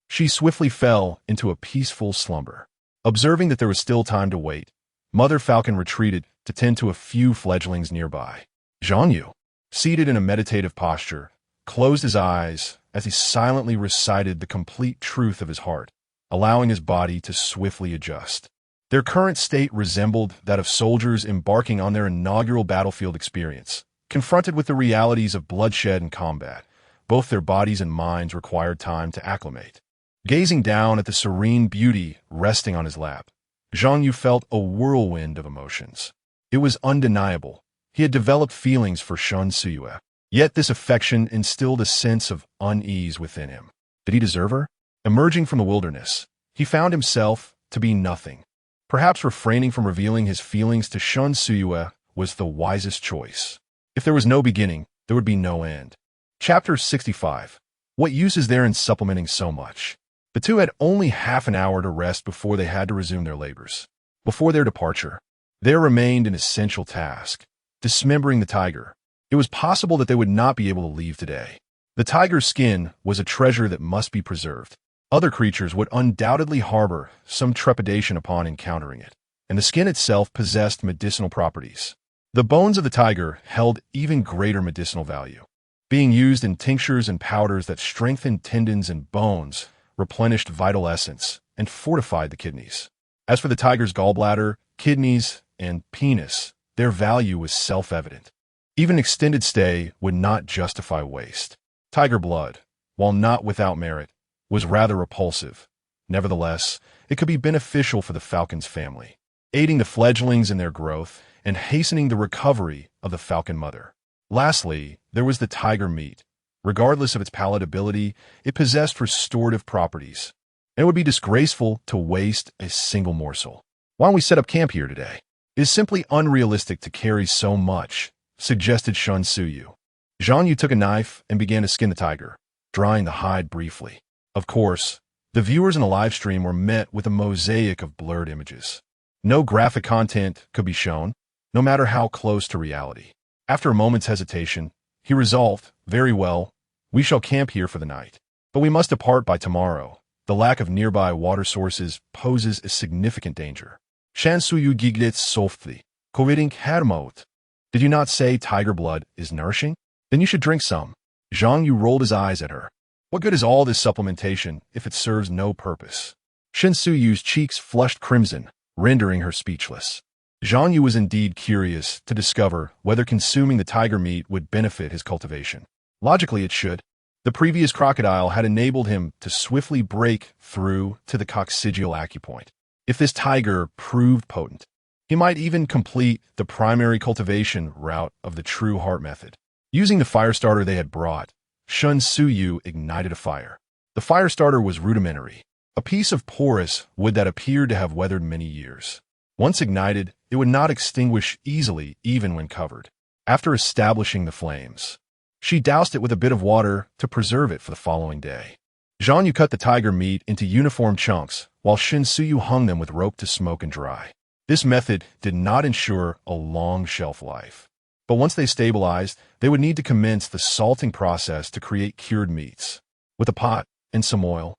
she swiftly fell into a peaceful slumber. Observing that there was still time to wait, Mother Falcon retreated to tend to a few fledglings nearby. Zhang Yu, seated in a meditative posture, closed his eyes as he silently recited the complete truth of his heart, allowing his body to swiftly adjust. Their current state resembled that of soldiers embarking on their inaugural battlefield experience. Confronted with the realities of bloodshed and combat, both their bodies and minds required time to acclimate. Gazing down at the serene beauty resting on his lap, Zhang Yu felt a whirlwind of emotions. It was undeniable. He had developed feelings for Shen Su, yet this affection instilled a sense of unease within him. Did he deserve her? Emerging from the wilderness, he found himself to be nothing. Perhaps refraining from revealing his feelings to Shen Su was the wisest choice. If there was no beginning, there would be no end. Chapter 65. What use is there in supplementing so much? The two had only half an hour to rest before they had to resume their labors. Before their departure, there remained an essential task: dismembering the tiger. It was possible that they would not be able to leave today. The tiger's skin was a treasure that must be preserved. Other creatures would undoubtedly harbor some trepidation upon encountering it, and the skin itself possessed medicinal properties. The bones of the tiger held even greater medicinal value, being used in tinctures and powders that strengthened tendons and bones, replenished vital essence, and fortified the kidneys. As for the tiger's gallbladder, kidneys, and penis, their value was self-evident. Even extended stay would not justify waste. Tiger blood, while not without merit, was rather repulsive. Nevertheless, it could be beneficial for the falcon's family, aiding the fledglings in their growth and hastening the recovery of the falcon mother. Lastly, there was the tiger meat. Regardless of its palatability, it possessed restorative properties, and it would be disgraceful to waste a single morsel. "Why don't we set up camp here today? It is simply unrealistic to carry so much," suggested Shen Su. Zhang Yu took a knife and began to skin the tiger, drying the hide briefly. Of course, the viewers in the live stream were met with a mosaic of blurred images. No graphic content could be shown, no matter how close to reality. After a moment's hesitation, he resolved, "Very well, we shall camp here for the night. But we must depart by tomorrow. The lack of nearby water sources poses a significant danger." Shan Suyu giglets softly, "Koridink hermot. Did you not say tiger blood is nourishing? Then you should drink some." Zhang Yu rolled his eyes at her. What good is all this supplementation if it serves no purpose? Shen Suyu's cheeks flushed crimson, rendering her speechless. Zhang Yu was indeed curious to discover whether consuming the tiger meat would benefit his cultivation. Logically, it should. The previous crocodile had enabled him to swiftly break through to the coccygeal acupoint. If this tiger proved potent, he might even complete the primary cultivation route of the true heart method. Using the fire starter they had brought, Shun Yu ignited a fire. The fire starter was rudimentary, a piece of porous wood that appeared to have weathered many years. Once ignited, it would not extinguish easily even when covered. After establishing the flames, she doused it with a bit of water to preserve it for the following day. Zhang Yu cut the tiger meat into uniform chunks, while Shun Yu hung them with rope to smoke and dry. This method did not ensure a long shelf life. But once they stabilized, they would need to commence the salting process to create cured meats. With a pot and some oil,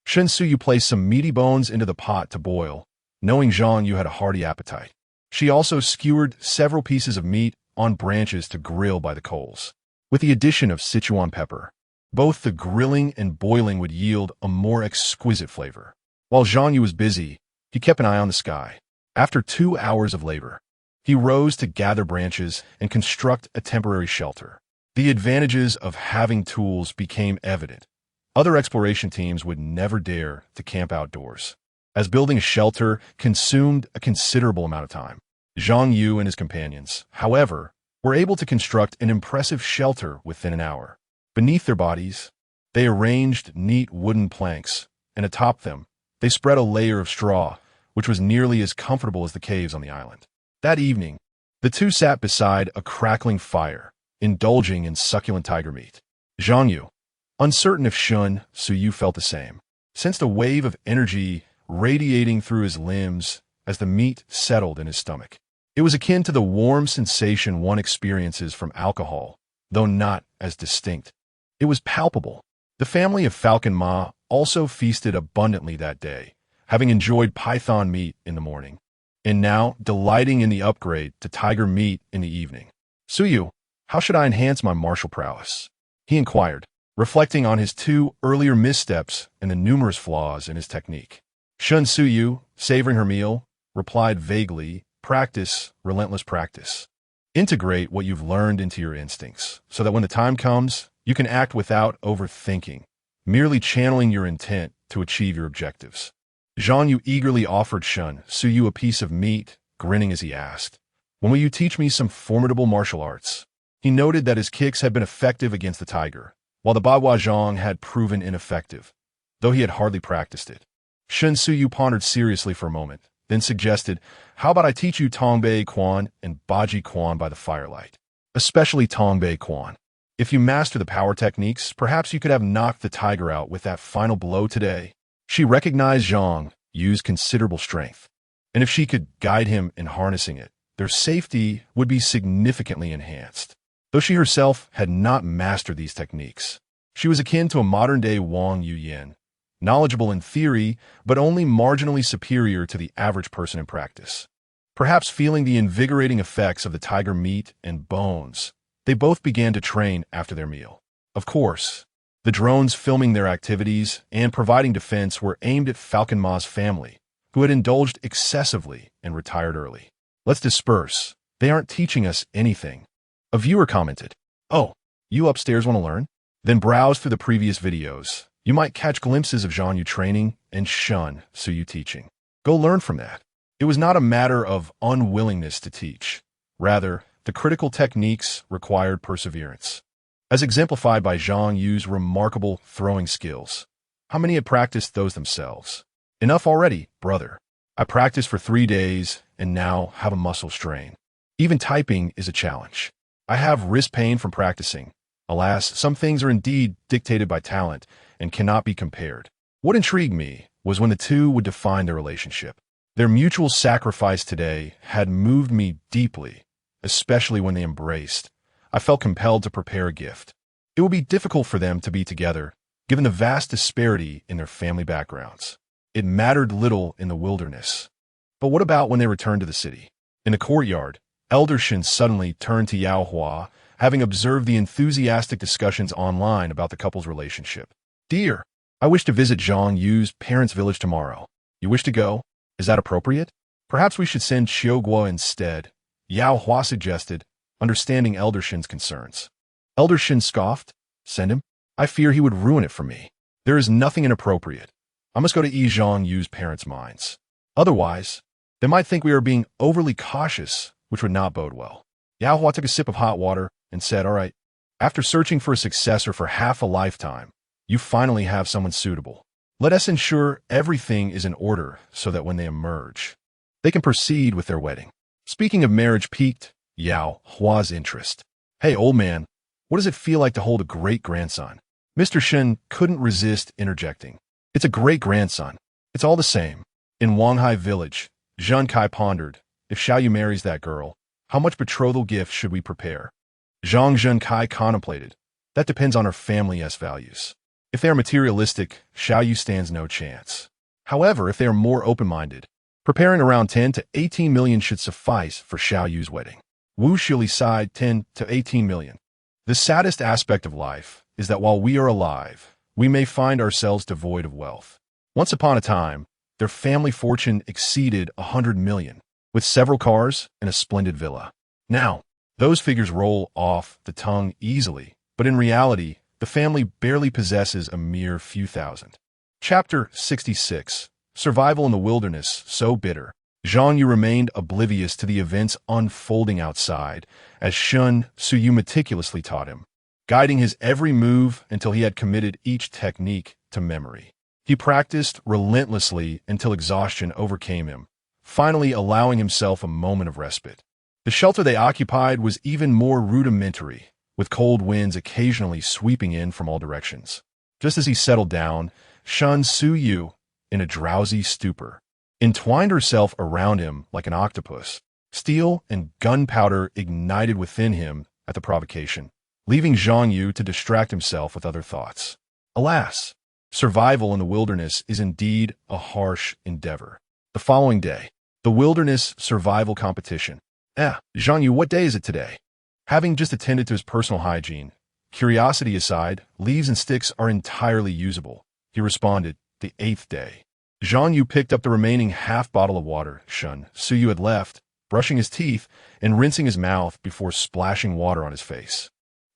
Shun Yu placed some meaty bones into the pot to boil, knowing Zhang Yu had a hearty appetite. She also skewered several pieces of meat on branches to grill by the coals. With the addition of Sichuan pepper, both the grilling and boiling would yield a more exquisite flavor. While Zhang Yu was busy, he kept an eye on the sky. After 2 hours of labor, he rose to gather branches and construct a temporary shelter. The advantages of having tools became evident. Other exploration teams would never dare to camp outdoors, as building a shelter consumed a considerable amount of time. Zhang Yu and his companions, however, were able to construct an impressive shelter within an hour. Beneath their bodies, they arranged neat wooden planks, and atop them, they spread a layer of straw, which was nearly as comfortable as the caves on the island. That evening, the two sat beside a crackling fire, indulging in succulent tiger meat. Zhang Yu, uncertain if Shun Yu felt the same, sensed a wave of energy radiating through his limbs as the meat settled in his stomach. It was akin to the warm sensation one experiences from alcohol, though not as distinct. It was palpable. The family of Falcon Ma also feasted abundantly that day, having enjoyed python meat in the morning, and now delighting in the upgrade to tiger meat in the evening. Yu, how should I enhance my martial prowess? He inquired, reflecting on his 2 earlier missteps and the numerous flaws in his technique. Shun Yu, savoring her meal, replied vaguely, practice, relentless practice. Integrate what you've learned into your instincts, so that when the time comes, you can act without overthinking, merely channeling your intent to achieve your objectives. Zhang Yu eagerly offered Shun Yu a piece of meat, grinning as he asked, "When will you teach me some formidable martial arts?" He noted that his kicks had been effective against the tiger, while the Bagua Zhang had proven ineffective, though he had hardly practiced it. Shun Yu pondered seriously for a moment, then suggested, "How about I teach you Tongbei Quan and Baji Quan by the firelight? Especially Tongbei Quan. If you master the power techniques, perhaps you could have knocked the tiger out with that final blow today." She recognized Zhang Yu's considerable strength, and if she could guide him in harnessing it, their safety would be significantly enhanced. Though she herself had not mastered these techniques, she was akin to a modern-day Wang Yuyan, knowledgeable in theory, but only marginally superior to the average person in practice. Perhaps feeling the invigorating effects of the tiger meat and bones, they both began to train after their meal. Of course, the drones filming their activities and providing defense were aimed at Falcon Ma's family, who had indulged excessively and retired early. "Let's disperse. They aren't teaching us anything." A viewer commented, "Oh, you upstairs want to learn? Then browse through the previous videos. You might catch glimpses of Zhang Yu training and Shun Yu teaching. Go learn from that." It was not a matter of unwillingness to teach. Rather, the critical techniques required perseverance, as exemplified by Zhang Yu's remarkable throwing skills. How many had practiced those themselves? "Enough already, brother. I practiced for 3 days and now have a muscle strain. Even typing is a challenge. I have wrist pain from practicing. Alas, some things are indeed dictated by talent and cannot be compared." What intrigued me was when the two would define their relationship. Their mutual sacrifice today had moved me deeply, especially when they embraced. I felt compelled to prepare a gift. It would be difficult for them to be together, given the vast disparity in their family backgrounds. It mattered little in the wilderness. But what about when they returned to the city? In the courtyard, Elder Shin suddenly turned to Yao Hua, having observed the enthusiastic discussions online about the couple's relationship. "Dear, I wish to visit Zhang Yu's parents' village tomorrow. You wish to go? Is that appropriate? Perhaps we should send Xiaoguo instead," Yao Hua suggested, understanding Elder Shin's concerns. Elder Shin scoffed. "Send him? I fear he would ruin it for me. There is nothing inappropriate. I must go to ease Zhang Yu's parents' minds. Otherwise, they might think we are being overly cautious, which would not bode well." Yao Hua took a sip of hot water and said, "All right, After searching for a successor for half a lifetime, you finally have someone suitable. Let us ensure everything is in order so that when they emerge, they can proceed with their wedding. Speaking of marriage piqued Yao Hua's interest. Hey, old man, what does it feel like to hold a great-grandson? Mr. Shen couldn't resist interjecting. It's a great-grandson. It's all the same. In Wanghai village, Zhang Kai pondered, if Xiao Yu marries that girl, how much betrothal gift should we prepare? Zhang Kai contemplated. That depends on her family's values. If they are materialistic, Xiao Yu stands no chance. However, if they are more open-minded, preparing around 10 to 18 million should suffice for Xiao Yu's wedding. Wu Shili sighed 10 to 18 million. The saddest aspect of life is that while we are alive, we may find ourselves devoid of wealth. Once upon a time, their family fortune exceeded 100 million, with several cars and a splendid villa. Now, those figures roll off the tongue easily, but in reality, the family barely possesses a mere few thousand. Chapter 66. Survival in the Wilderness, So Bitter. Zhang Yu remained oblivious to the events unfolding outside, as Sun Suyu meticulously taught him, guiding his every move until he had committed each technique to memory. He practiced relentlessly until exhaustion overcame him, finally allowing himself a moment of respite. The shelter they occupied was even more rudimentary, with cold winds occasionally sweeping in from all directions. Just as he settled down, Sun Suyu, in a drowsy stupor, entwined herself around him like an octopus. Steel and gunpowder ignited within him at the provocation, leaving Zhang Yu to distract himself with other thoughts. Alas, survival in the wilderness is indeed a harsh endeavor. The following day, the wilderness survival competition. Zhang Yu, what day is it today? Having just attended to his personal hygiene, curiosity aside, leaves and sticks are entirely usable. He responded, the 8th day. Zhang Yu picked up the remaining half bottle of water Sun Suyu had left, brushing his teeth and rinsing his mouth before splashing water on his face.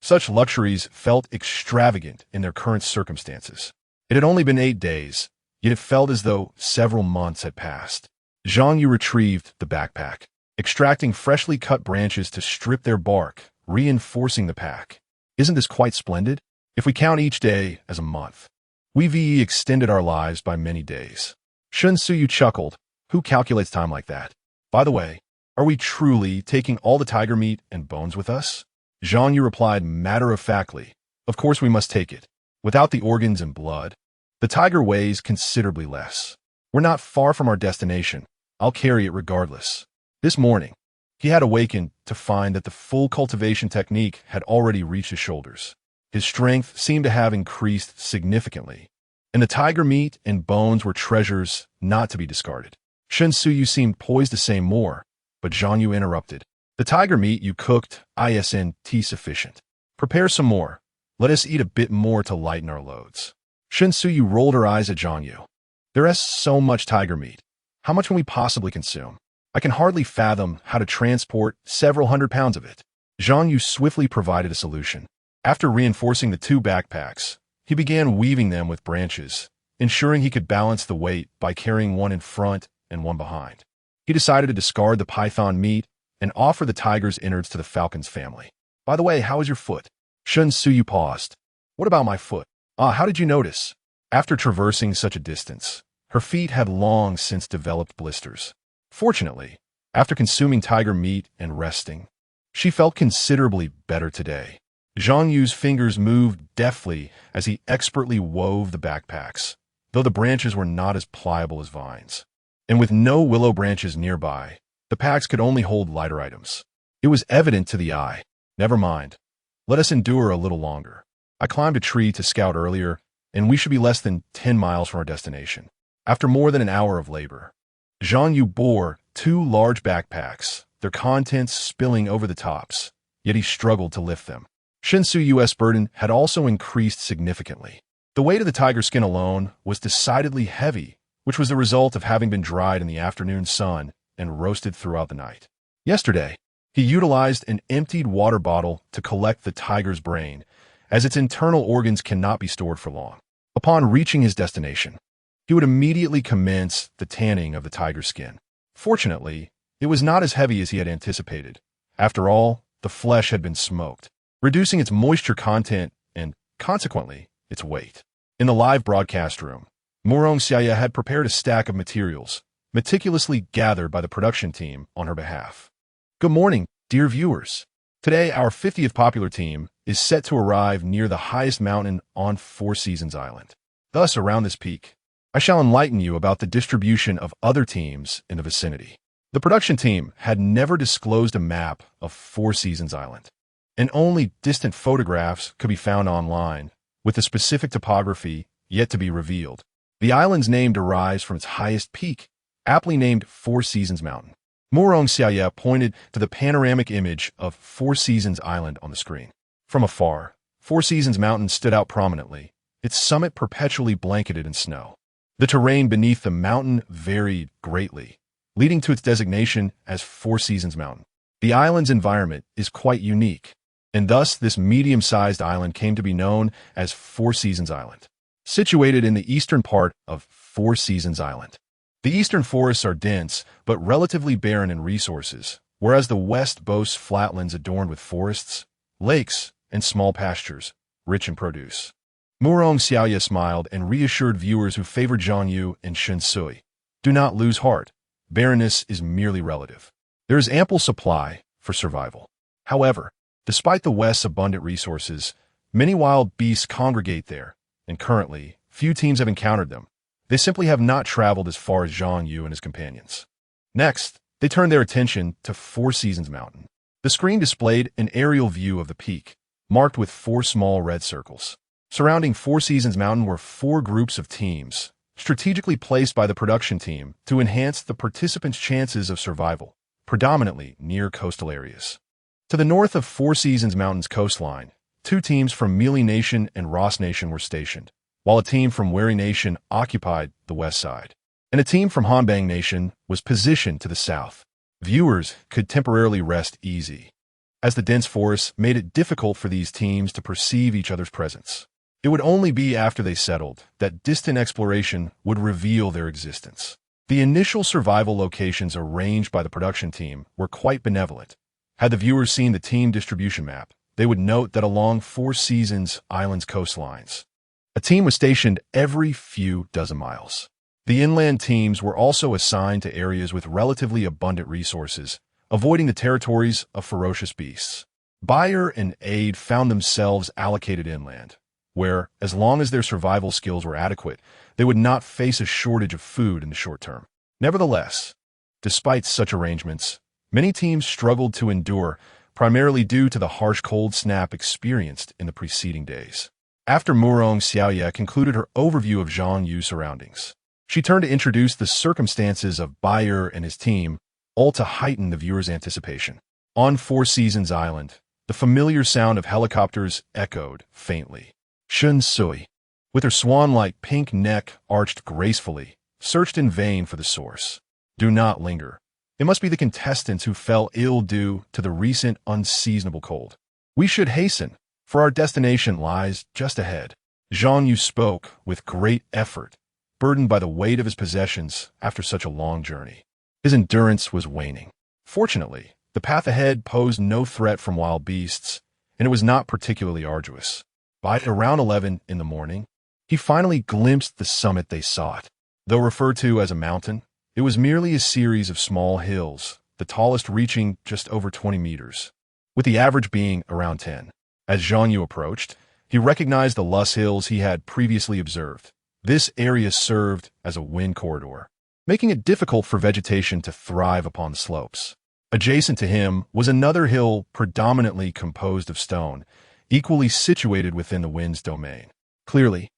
Such luxuries felt extravagant in their current circumstances. It had only been 8 days, yet it felt as though several months had passed. Zhang Yu retrieved the backpack, extracting freshly cut branches to strip their bark, reinforcing the pack. Isn't this quite splendid? If we count each day as a month, we've extended our lives by many days. Sun Suyu chuckled. Who calculates time like that? By the way, are we truly taking all the tiger meat and bones with us? Zhang Yu replied matter-of-factly. Of course we must take it. Without the organs and blood, the tiger weighs considerably less. We're not far from our destination. I'll carry it regardless. This morning, he had awakened to find that the full cultivation technique had already reached his shoulders. His strength seemed to have increased significantly, and the tiger meat and bones were treasures not to be discarded. Sun Suyu seemed poised to say more, but Zhang Yu interrupted. The tiger meat you cooked isn't sufficient. Prepare some more. Let us eat a bit more to lighten our loads. Sun Suyu rolled her eyes at Zhang Yu. There is so much tiger meat. How much can we possibly consume? I can hardly fathom how to transport several hundred pounds of it. Zhang Yu swiftly provided a solution. After reinforcing the 2 backpacks, he began weaving them with branches, ensuring he could balance the weight by carrying one in front and one behind. He decided to discard the python meat and offer the tiger's innards to the falcon's family. By the way, how is your foot? Sun Suyu paused. What about my foot? How did you notice? After traversing such a distance, her feet had long since developed blisters. Fortunately, after consuming tiger meat and resting, she felt considerably better today. Zhang Yu's fingers moved deftly as he expertly wove the backpacks, though the branches were not as pliable as vines. And with no willow branches nearby, the packs could only hold lighter items. It was evident to the eye. Never mind. Let us endure a little longer. I climbed a tree to scout earlier, and we should be less than 10 miles from our destination. After more than an hour of labor, Zhang Yu bore 2 large backpacks, their contents spilling over the tops, yet he struggled to lift them. Sun Suyu's burden had also increased significantly. The weight of the tiger skin alone was decidedly heavy, which was the result of having been dried in the afternoon sun and roasted throughout the night. Yesterday, he utilized an emptied water bottle to collect the tiger's brain, as its internal organs cannot be stored for long. Upon reaching his destination, he would immediately commence the tanning of the tiger's skin. Fortunately, it was not as heavy as he had anticipated. After all, the flesh had been smoked. reducing its moisture content and, consequently, its weight. In the live broadcast room, Murong Xiaoya had prepared a stack of materials, meticulously gathered by the production team on her behalf. Good morning, dear viewers. Today, our 50th popular team is set to arrive near the highest mountain on Four Seasons Island. Thus, around this peak, I shall enlighten you about the distribution of other teams in the vicinity. The production team had never disclosed a map of Four Seasons Island, and only distant photographs could be found online, with the specific topography yet to be revealed. The island's name derives from its highest peak, aptly named Four Seasons Mountain. Murong Xiaoya pointed to the panoramic image of Four Seasons Island on the screen. From afar, Four Seasons Mountain stood out prominently, its summit perpetually blanketed in snow. The terrain beneath the mountain varied greatly, leading to its designation as Four Seasons Mountain. The island's environment is quite unique, and thus this medium-sized island came to be known as Four Seasons Island. Situated in the eastern part of Four Seasons Island, the eastern forests are dense but relatively barren in resources, whereas the west boasts flatlands adorned with forests, lakes, and small pastures, rich in produce. Murong Xiaoya smiled and reassured viewers who favored Zhang Yu and Shen Sui. Do not lose heart. Barrenness is merely relative. There is ample supply for survival. However, despite the West's abundant resources, many wild beasts congregate there, and currently, few teams have encountered them. They simply have not traveled as far as Zhang Yu and his companions. Next, they turned their attention to Four Seasons Mountain. The screen displayed an aerial view of the peak, marked with 4 small red circles. Surrounding Four Seasons Mountain were 4 groups of teams, strategically placed by the production team to enhance the participants' chances of survival, predominantly near coastal areas. To the north of Four Seasons Mountain's coastline, 2 teams from Mealy Nation and Ross Nation were stationed, while a team from Wary Nation occupied the west side, and a team from Hanbang Nation was positioned to the south. Viewers could temporarily rest easy, as the dense forest made it difficult for these teams to perceive each other's presence. It would only be after they settled that distant exploration would reveal their existence. The initial survival locations arranged by the production team were quite benevolent. Had the viewers seen the team distribution map, they would note that along Four Seasons Island's coastlines, a team was stationed every few dozen miles. The inland teams were also assigned to areas with relatively abundant resources, avoiding the territories of ferocious beasts. Bayer and Aid found themselves allocated inland, where, as long as their survival skills were adequate, they would not face a shortage of food in the short term. Nevertheless, despite such arrangements, many teams struggled to endure, primarily due to the harsh cold snap experienced in the preceding days. After Murong Xiaoya concluded her overview of Zhang Yu's surroundings, she turned to introduce the circumstances of Bayer and his team, all to heighten the viewer's anticipation. On Four Seasons Island, the familiar sound of helicopters echoed faintly. Shen Sui, with her swan-like pink neck arched gracefully, searched in vain for the source. Do not linger. It must be the contestants who fell ill due to the recent unseasonable cold. We should hasten, for our destination lies just ahead. Zhang Yu spoke with great effort, burdened by the weight of his possessions after such a long journey. His endurance was waning. Fortunately, the path ahead posed no threat from wild beasts, and it was not particularly arduous. By around 11 in the morning, he finally glimpsed the summit they sought. Though referred to as a mountain, it was merely a series of small hills, the tallest reaching just over 20 meters, with the average being around 10. As Zhang Yu approached, he recognized the lush hills he had previously observed. This area served as a wind corridor, making it difficult for vegetation to thrive upon the slopes. Adjacent to him was another hill predominantly composed of stone, equally situated within the wind's domain. Clearly,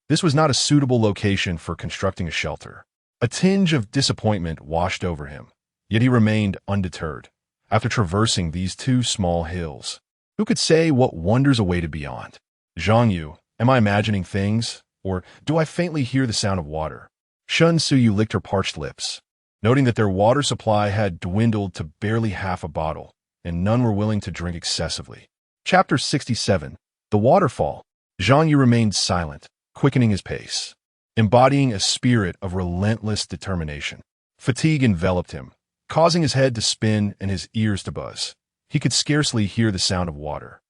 this was not a suitable location for constructing a shelter. A tinge of disappointment washed over him, yet he remained undeterred. After traversing these 2 small hills, who could say what wonders awaited beyond? Zhang Yu, am I imagining things, or do I faintly hear the sound of water? Shen Sui licked her parched lips, noting that their water supply had dwindled to barely half a bottle, and none were willing to drink excessively. Chapter 67. The Waterfall. Zhang Yu remained silent, quickening his pace, embodying a spirit of relentless determination. Fatigue enveloped him, causing his head to spin and his ears to buzz. He could scarcely hear the sound of water.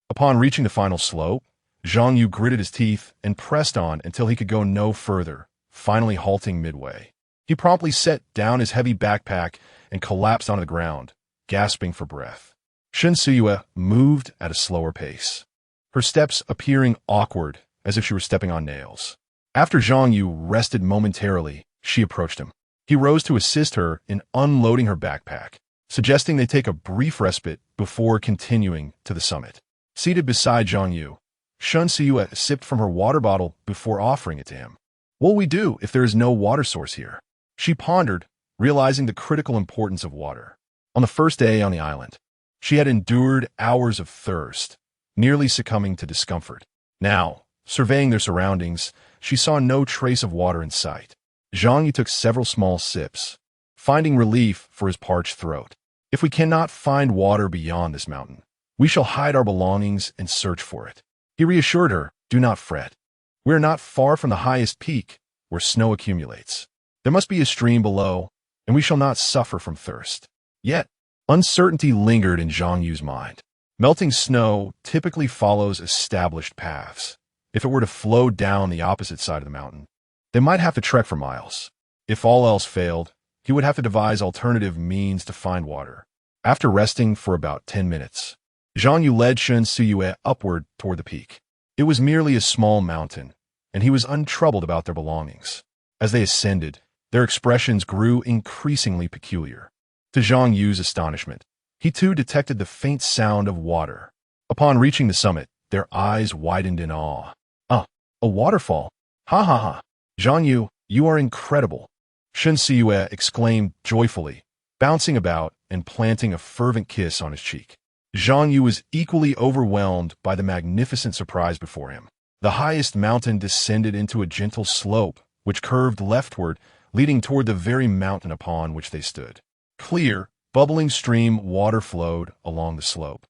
Upon reaching the final slope, Zhang Yu gritted his teeth and pressed on until he could go no further, finally halting midway. He promptly set down his heavy backpack and collapsed onto the ground, gasping for breath. Shen Siyue moved at a slower pace, her steps appearing awkward as if she were stepping on nails. After Zhang Yu rested momentarily, she approached him. He rose to assist her in unloading her backpack, suggesting they take a brief respite before continuing to the summit. Seated beside Zhang Yu, Shen Siyue sipped from her water bottle before offering it to him. What will we do if there is no water source here? She pondered, realizing the critical importance of water. On the first day on the island, she had endured hours of thirst, nearly succumbing to discomfort. Now, surveying their surroundings, she saw no trace of water in sight. Zhang Yu took several small sips, finding relief for his parched throat. If we cannot find water beyond this mountain, we shall hide our belongings and search for it. He reassured her, do not fret. We are not far from the highest peak, where snow accumulates. There must be a stream below, and we shall not suffer from thirst. Yet, uncertainty lingered in Zhang Yu's mind. Melting snow typically follows established paths. If it were to flow down the opposite side of the mountain, they might have to trek for miles. If all else failed, he would have to devise alternative means to find water. After resting for about 10 minutes, Zhang Yu led Shen Siyue upward toward the peak. It was merely a small mountain, and he was untroubled about their belongings. As they ascended, their expressions grew increasingly peculiar. To Zhang Yu's astonishment, he too detected the faint sound of water. Upon reaching the summit, their eyes widened in awe. Ah, a waterfall! Ha ha ha! Zhang Yu, you are incredible! Shen Siyue exclaimed joyfully, bouncing about and planting a fervent kiss on his cheek. Zhang Yu was equally overwhelmed by the magnificent surprise before him. The highest mountain descended into a gentle slope, which curved leftward, leading toward the very mountain upon which they stood. Clear, bubbling stream water flowed along the slope.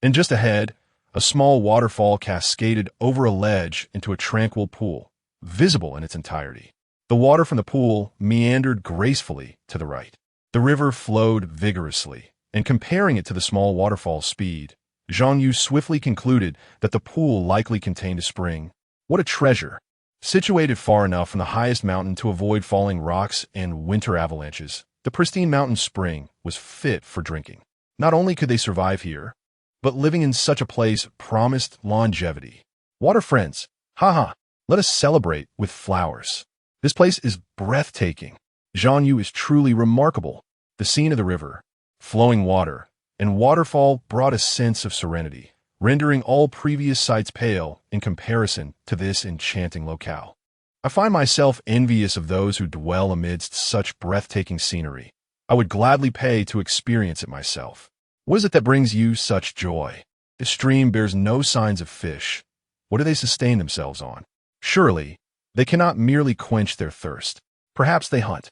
And just ahead, a small waterfall cascaded over a ledge into a tranquil pool, visible in its entirety. The water from the pool meandered gracefully to the right. The river flowed vigorously, and comparing it to the small waterfall's speed, Zhang Yu swiftly concluded that the pool likely contained a spring. What a treasure! Situated far enough from the highest mountain to avoid falling rocks and winter avalanches, the pristine mountain spring was fit for drinking. Not only could they survive here, but living in such a place promised longevity. Water friends, haha, let us celebrate with flowers. This place is breathtaking. Zhang Yu is truly remarkable. The scene of the river, flowing water, and waterfall brought a sense of serenity, rendering all previous sights pale in comparison to this enchanting locale. I find myself envious of those who dwell amidst such breathtaking scenery. I would gladly pay to experience it myself. What is it that brings you such joy? This stream bears no signs of fish. What do they sustain themselves on? Surely, they cannot merely quench their thirst. Perhaps they hunt.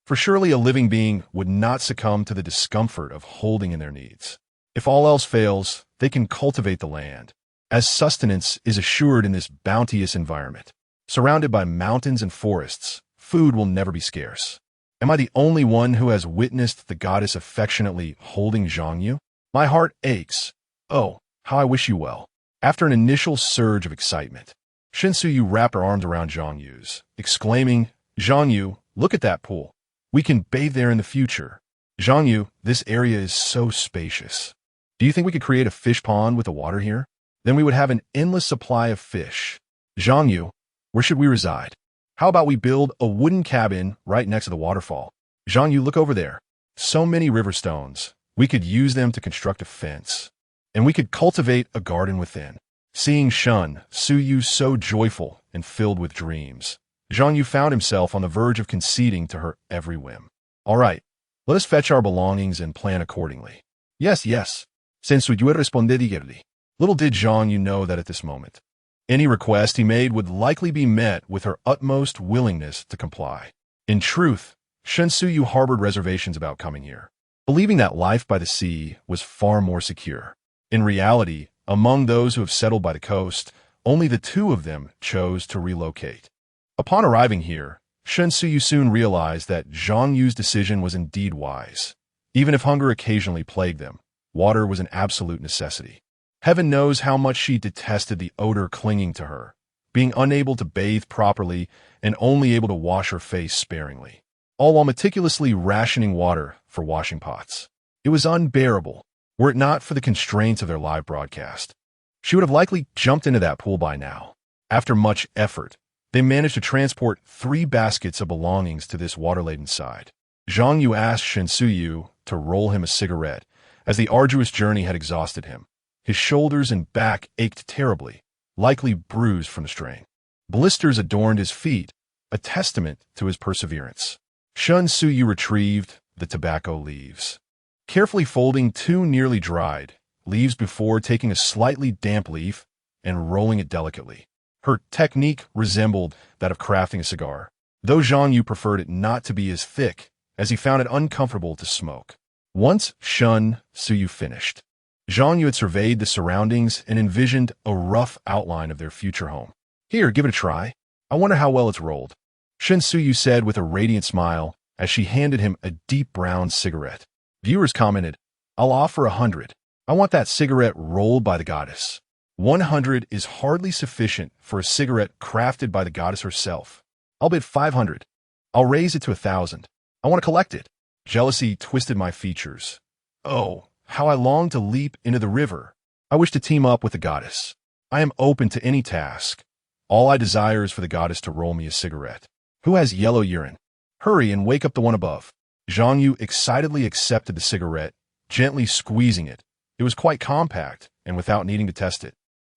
For surely a living being would not succumb to the discomfort of holding in their needs. If all else fails, they can cultivate the land, as sustenance is assured in this bounteous environment. Surrounded by mountains and forests, food will never be scarce. Am I the only one who has witnessed the goddess affectionately holding Zhang Yu? My heart aches. Oh, how I wish you well. After an initial surge of excitement, Shen Siyue wrapped her arms around Zhang Yu's, exclaiming, Zhang Yu, look at that pool. We can bathe there in the future. Zhang Yu, this area is so spacious. Do you think we could create a fish pond with the water here? Then we would have an endless supply of fish. Zhang Yu, where should we reside? How about we build a wooden cabin right next to the waterfall? Zhang Yu, look over there. So many river stones. We could use them to construct a fence. And we could cultivate a garden within. Seeing Shen Siyue so joyful and filled with dreams, Zhang Yu found himself on the verge of conceding to her every whim. All right, let us fetch our belongings and plan accordingly. Yes, yes. Shen Siyue responded eagerly. Little did Zhang Yu know that at this moment, any request he made would likely be met with her utmost willingness to comply. In truth, Shen Siyue harbored reservations about coming here, believing that life by the sea was far more secure. In reality, among those who have settled by the coast, only the two of them chose to relocate. Upon arriving here, Shen Siyue soon realized that Zhang Yu's decision was indeed wise. Even if hunger occasionally plagued them, water was an absolute necessity. Heaven knows how much she detested the odor clinging to her, being unable to bathe properly and only able to wash her face sparingly, all while meticulously rationing water for washing pots. It was unbearable, were it not for the constraints of their live broadcast. She would have likely jumped into that pool by now. After much effort, they managed to transport 3 baskets of belongings to this water-laden side. Zhang Yu asked Shen Yu to roll him a cigarette, as the arduous journey had exhausted him. His shoulders and back ached terribly, likely bruised from the strain. Blisters adorned his feet, a testament to his perseverance. Shen Yu retrieved the tobacco leaves, carefully folding 2 nearly dried leaves before taking a slightly damp leaf and rolling it delicately. Her technique resembled that of crafting a cigar, though Zhang Yu preferred it not to be as thick, as he found it uncomfortable to smoke. Once Shen Yu finished, Zhang Yu had surveyed the surroundings and envisioned a rough outline of their future home. Here, give it a try. I wonder how well it's rolled, Shen Yu said with a radiant smile as she handed him a deep brown cigarette. Viewers commented, I'll offer 100. I want that cigarette rolled by the goddess. 100 is hardly sufficient for a cigarette crafted by the goddess herself. I'll bid 500. I'll raise it to 1,000. I want to collect it. Jealousy twisted my features. Oh, how I long to leap into the river. I wish to team up with the goddess. I am open to any task. All I desire is for the goddess to roll me a cigarette. Who has yellow urine? Hurry and wake up the one above. Zhang Yu excitedly accepted the cigarette, gently squeezing it. It was quite compact, and without needing to test it,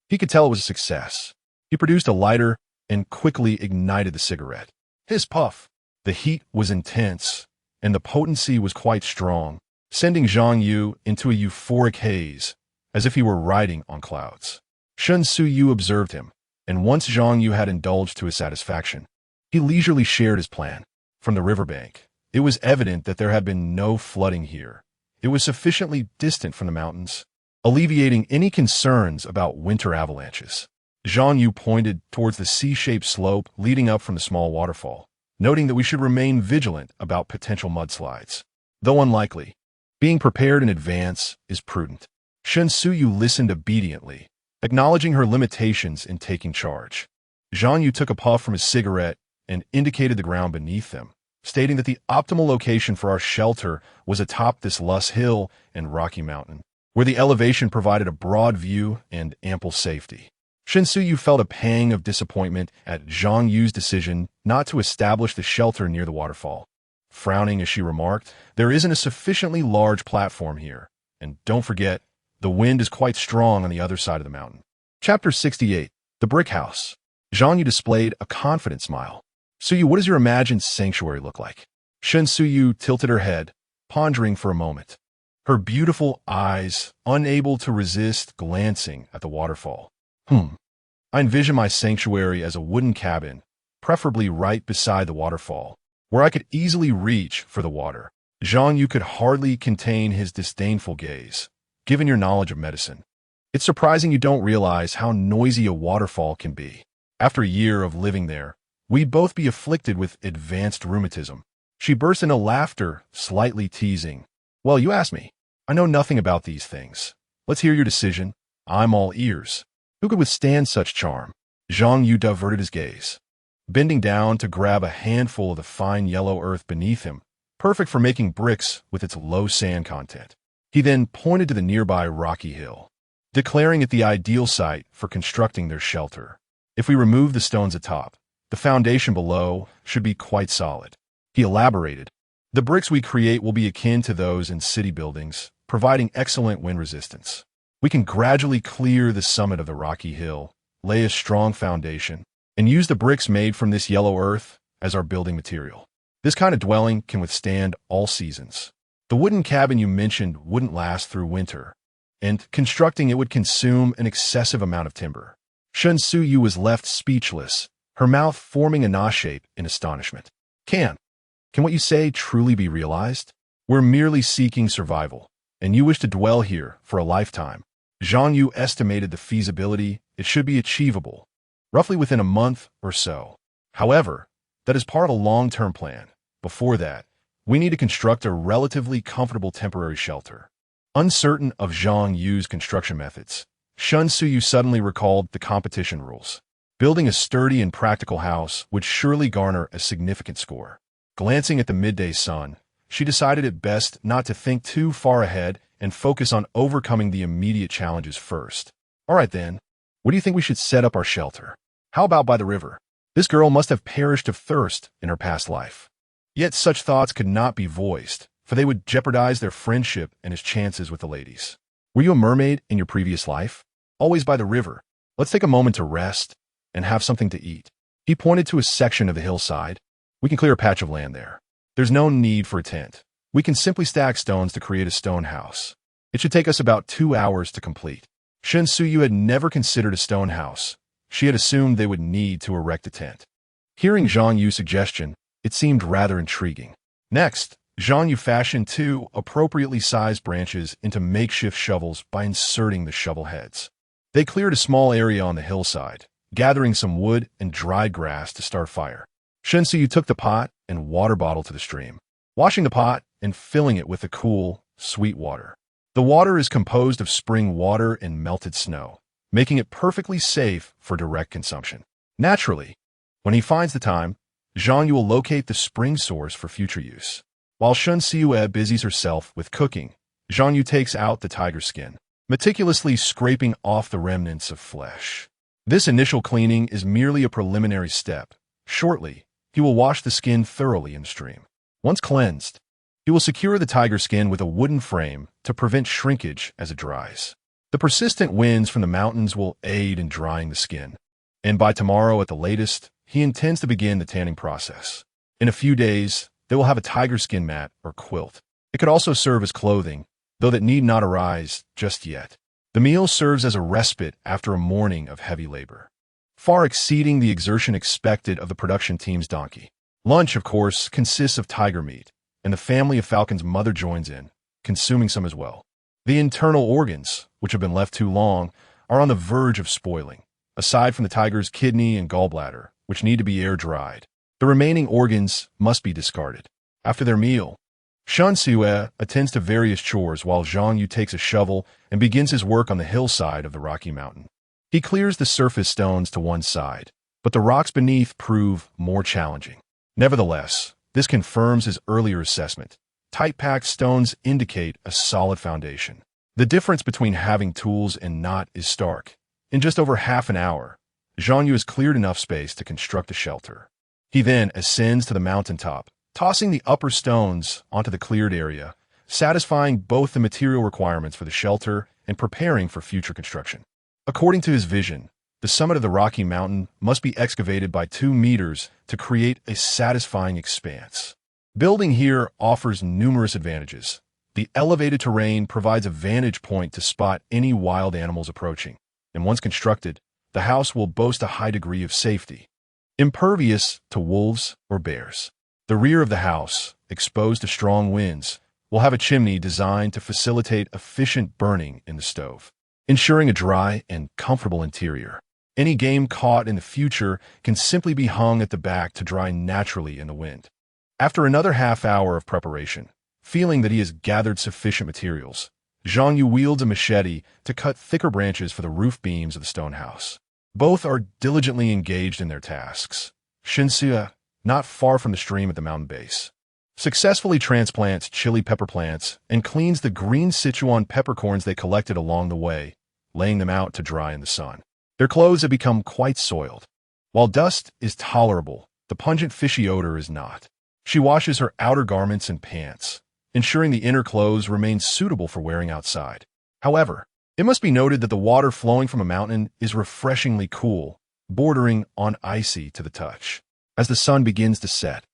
he could tell it was a success. He produced a lighter and quickly ignited the cigarette. His puff. The heat was intense, and the potency was quite strong, sending Zhang Yu into a euphoric haze, as if he were riding on clouds. Shen Yu observed him, and once Zhang Yu had indulged to his satisfaction, he leisurely shared his plan. From the riverbank, it was evident that there had been no flooding here. It was sufficiently distant from the mountains, alleviating any concerns about winter avalanches. Zhang Yu pointed towards the C-shaped slope leading up from the small waterfall, noting that we should remain vigilant about potential mudslides. Though unlikely, being prepared in advance is prudent. Shen Yu listened obediently, acknowledging her limitations in taking charge. Zhang Yu took a puff from his cigarette and indicated the ground beneath them, stating that the optimal location for our shelter was atop this lush hill and rocky mountain, where the elevation provided a broad view and ample safety. Shen Yu felt a pang of disappointment at Zhang Yu's decision not to establish the shelter near the waterfall. Frowning as she remarked, there isn't a sufficiently large platform here, and don't forget, the wind is quite strong on the other side of the mountain. Chapter 68. The Brick House. Zhang Yu displayed a confident smile. Yu, what does your imagined sanctuary look like? Shen Yu tilted her head, pondering for a moment, her beautiful eyes unable to resist glancing at the waterfall. I envision my sanctuary as a wooden cabin, preferably right beside the waterfall, where I could easily reach for the water. Zhang Yu could hardly contain his disdainful gaze, given your knowledge of medicine. It's surprising you don't realize how noisy a waterfall can be. After a year of living there, we'd both be afflicted with advanced rheumatism. She burst into laughter, slightly teasing. Well, you asked me. I know nothing about these things. Let's hear your decision. I'm all ears. Who could withstand such charm? Zhang Yu diverted his gaze, bending down to grab a handful of the fine yellow earth beneath him, perfect for making bricks with its low sand content. He then pointed to the nearby rocky hill, declaring it the ideal site for constructing their shelter. If we remove the stones atop, the foundation below should be quite solid. He elaborated. The bricks we create will be akin to those in city buildings, providing excellent wind resistance. We can gradually clear the summit of the rocky hill, lay a strong foundation, and use the bricks made from this yellow earth as our building material. This kind of dwelling can withstand all seasons. The wooden cabin you mentioned wouldn't last through winter, and constructing it would consume an excessive amount of timber. Shen Yu was left speechless, her mouth forming a Na shape in astonishment. Can what you say truly be realized? We're merely seeking survival, and you wish to dwell here for a lifetime. Zhang Yu estimated the feasibility. It should be achievable, roughly within a month or so. However, that is part of a long-term plan. Before that, we need to construct a relatively comfortable temporary shelter. Uncertain of Zhang Yu's construction methods, Shun Suyu suddenly recalled the competition rules. Building a sturdy and practical house would surely garner a significant score. Glancing at the midday sun, she decided it best not to think too far ahead and focus on overcoming the immediate challenges first. All right then, where do you think we should set up our shelter? How about by the river? This girl must have perished of thirst in her past life. Yet such thoughts could not be voiced, for they would jeopardize their friendship and his chances with the ladies. Were you a mermaid in your previous life? Always by the river. Let's take a moment to rest and have something to eat. He pointed to a section of the hillside. We can clear a patch of land there. There's no need for a tent. We can simply stack stones to create a stone house. It should take us about 2 hours to complete. Shen Suyu had never considered a stone house. She had assumed they would need to erect a tent. Hearing Zhang Yu's suggestion, it seemed rather intriguing. Next, Zhang Yu fashioned 2 appropriately sized branches into makeshift shovels by inserting the shovel heads. They cleared a small area on the hillside, gathering some wood and dried grass to start fire. Shen Suyu took the pot and water bottle to the stream, washing the pot and filling it with the cool, sweet water. The water is composed of spring water and melted snow, making it perfectly safe for direct consumption. Naturally, when he finds the time, Zhang Yu will locate the spring source for future use. While Shun Siue busies herself with cooking, Zhang Yu takes out the tiger skin, meticulously scraping off the remnants of flesh. This initial cleaning is merely a preliminary step. Shortly, he will wash the skin thoroughly in the stream. Once cleansed, he will secure the tiger skin with a wooden frame to prevent shrinkage as it dries. The persistent winds from the mountains will aid in drying the skin, and by tomorrow at the latest, he intends to begin the tanning process. In a few days, they will have a tiger skin mat or quilt. It could also serve as clothing, though that need not arise just yet. The meal serves as a respite after a morning of heavy labor, far exceeding the exertion expected of the production team's donkey. Lunch, of course, consists of tiger meat, and the family of Falcon's mother joins in, consuming some as well. The internal organs, which have been left too long, are on the verge of spoiling, aside from the tiger's kidney and gallbladder, which need to be air-dried. The remaining organs must be discarded. After their meal, Shan Siue attends to various chores while Zhang Yu takes a shovel and begins his work on the hillside of the rocky mountain. He clears the surface stones to one side, but the rocks beneath prove more challenging. Nevertheless, this confirms his earlier assessment. Tight-packed stones indicate a solid foundation. The difference between having tools and not is stark. In just over half an hour, Zhang Yu has cleared enough space to construct a shelter. He then ascends to the mountaintop, tossing the upper stones onto the cleared area, satisfying both the material requirements for the shelter and preparing for future construction. According to his vision, the summit of the Rocky Mountain must be excavated by 2 meters to create a satisfying expanse. Building here offers numerous advantages. The elevated terrain provides a vantage point to spot any wild animals approaching, and once constructed, the house will boast a high degree of safety, impervious to wolves or bears. The rear of the house, exposed to strong winds, will have a chimney designed to facilitate efficient burning in the stove, ensuring a dry and comfortable interior. Any game caught in the future can simply be hung at the back to dry naturally in the wind. After another half hour of preparation, feeling that he has gathered sufficient materials, Zhang Yu wields a machete to cut thicker branches for the roof beams of the stone house. Both are diligently engaged in their tasks. Shinsia, not far from the stream at the mountain base, successfully transplants chili pepper plants and cleans the green Sichuan peppercorns they collected along the way, laying them out to dry in the sun. Their clothes have become quite soiled. While dust is tolerable, the pungent fishy odor is not. She washes her outer garments and pants, ensuring the inner clothes remain suitable for wearing outside. However, it must be noted that the water flowing from a mountain is refreshingly cool, bordering on icy to the touch. As the sun begins to set,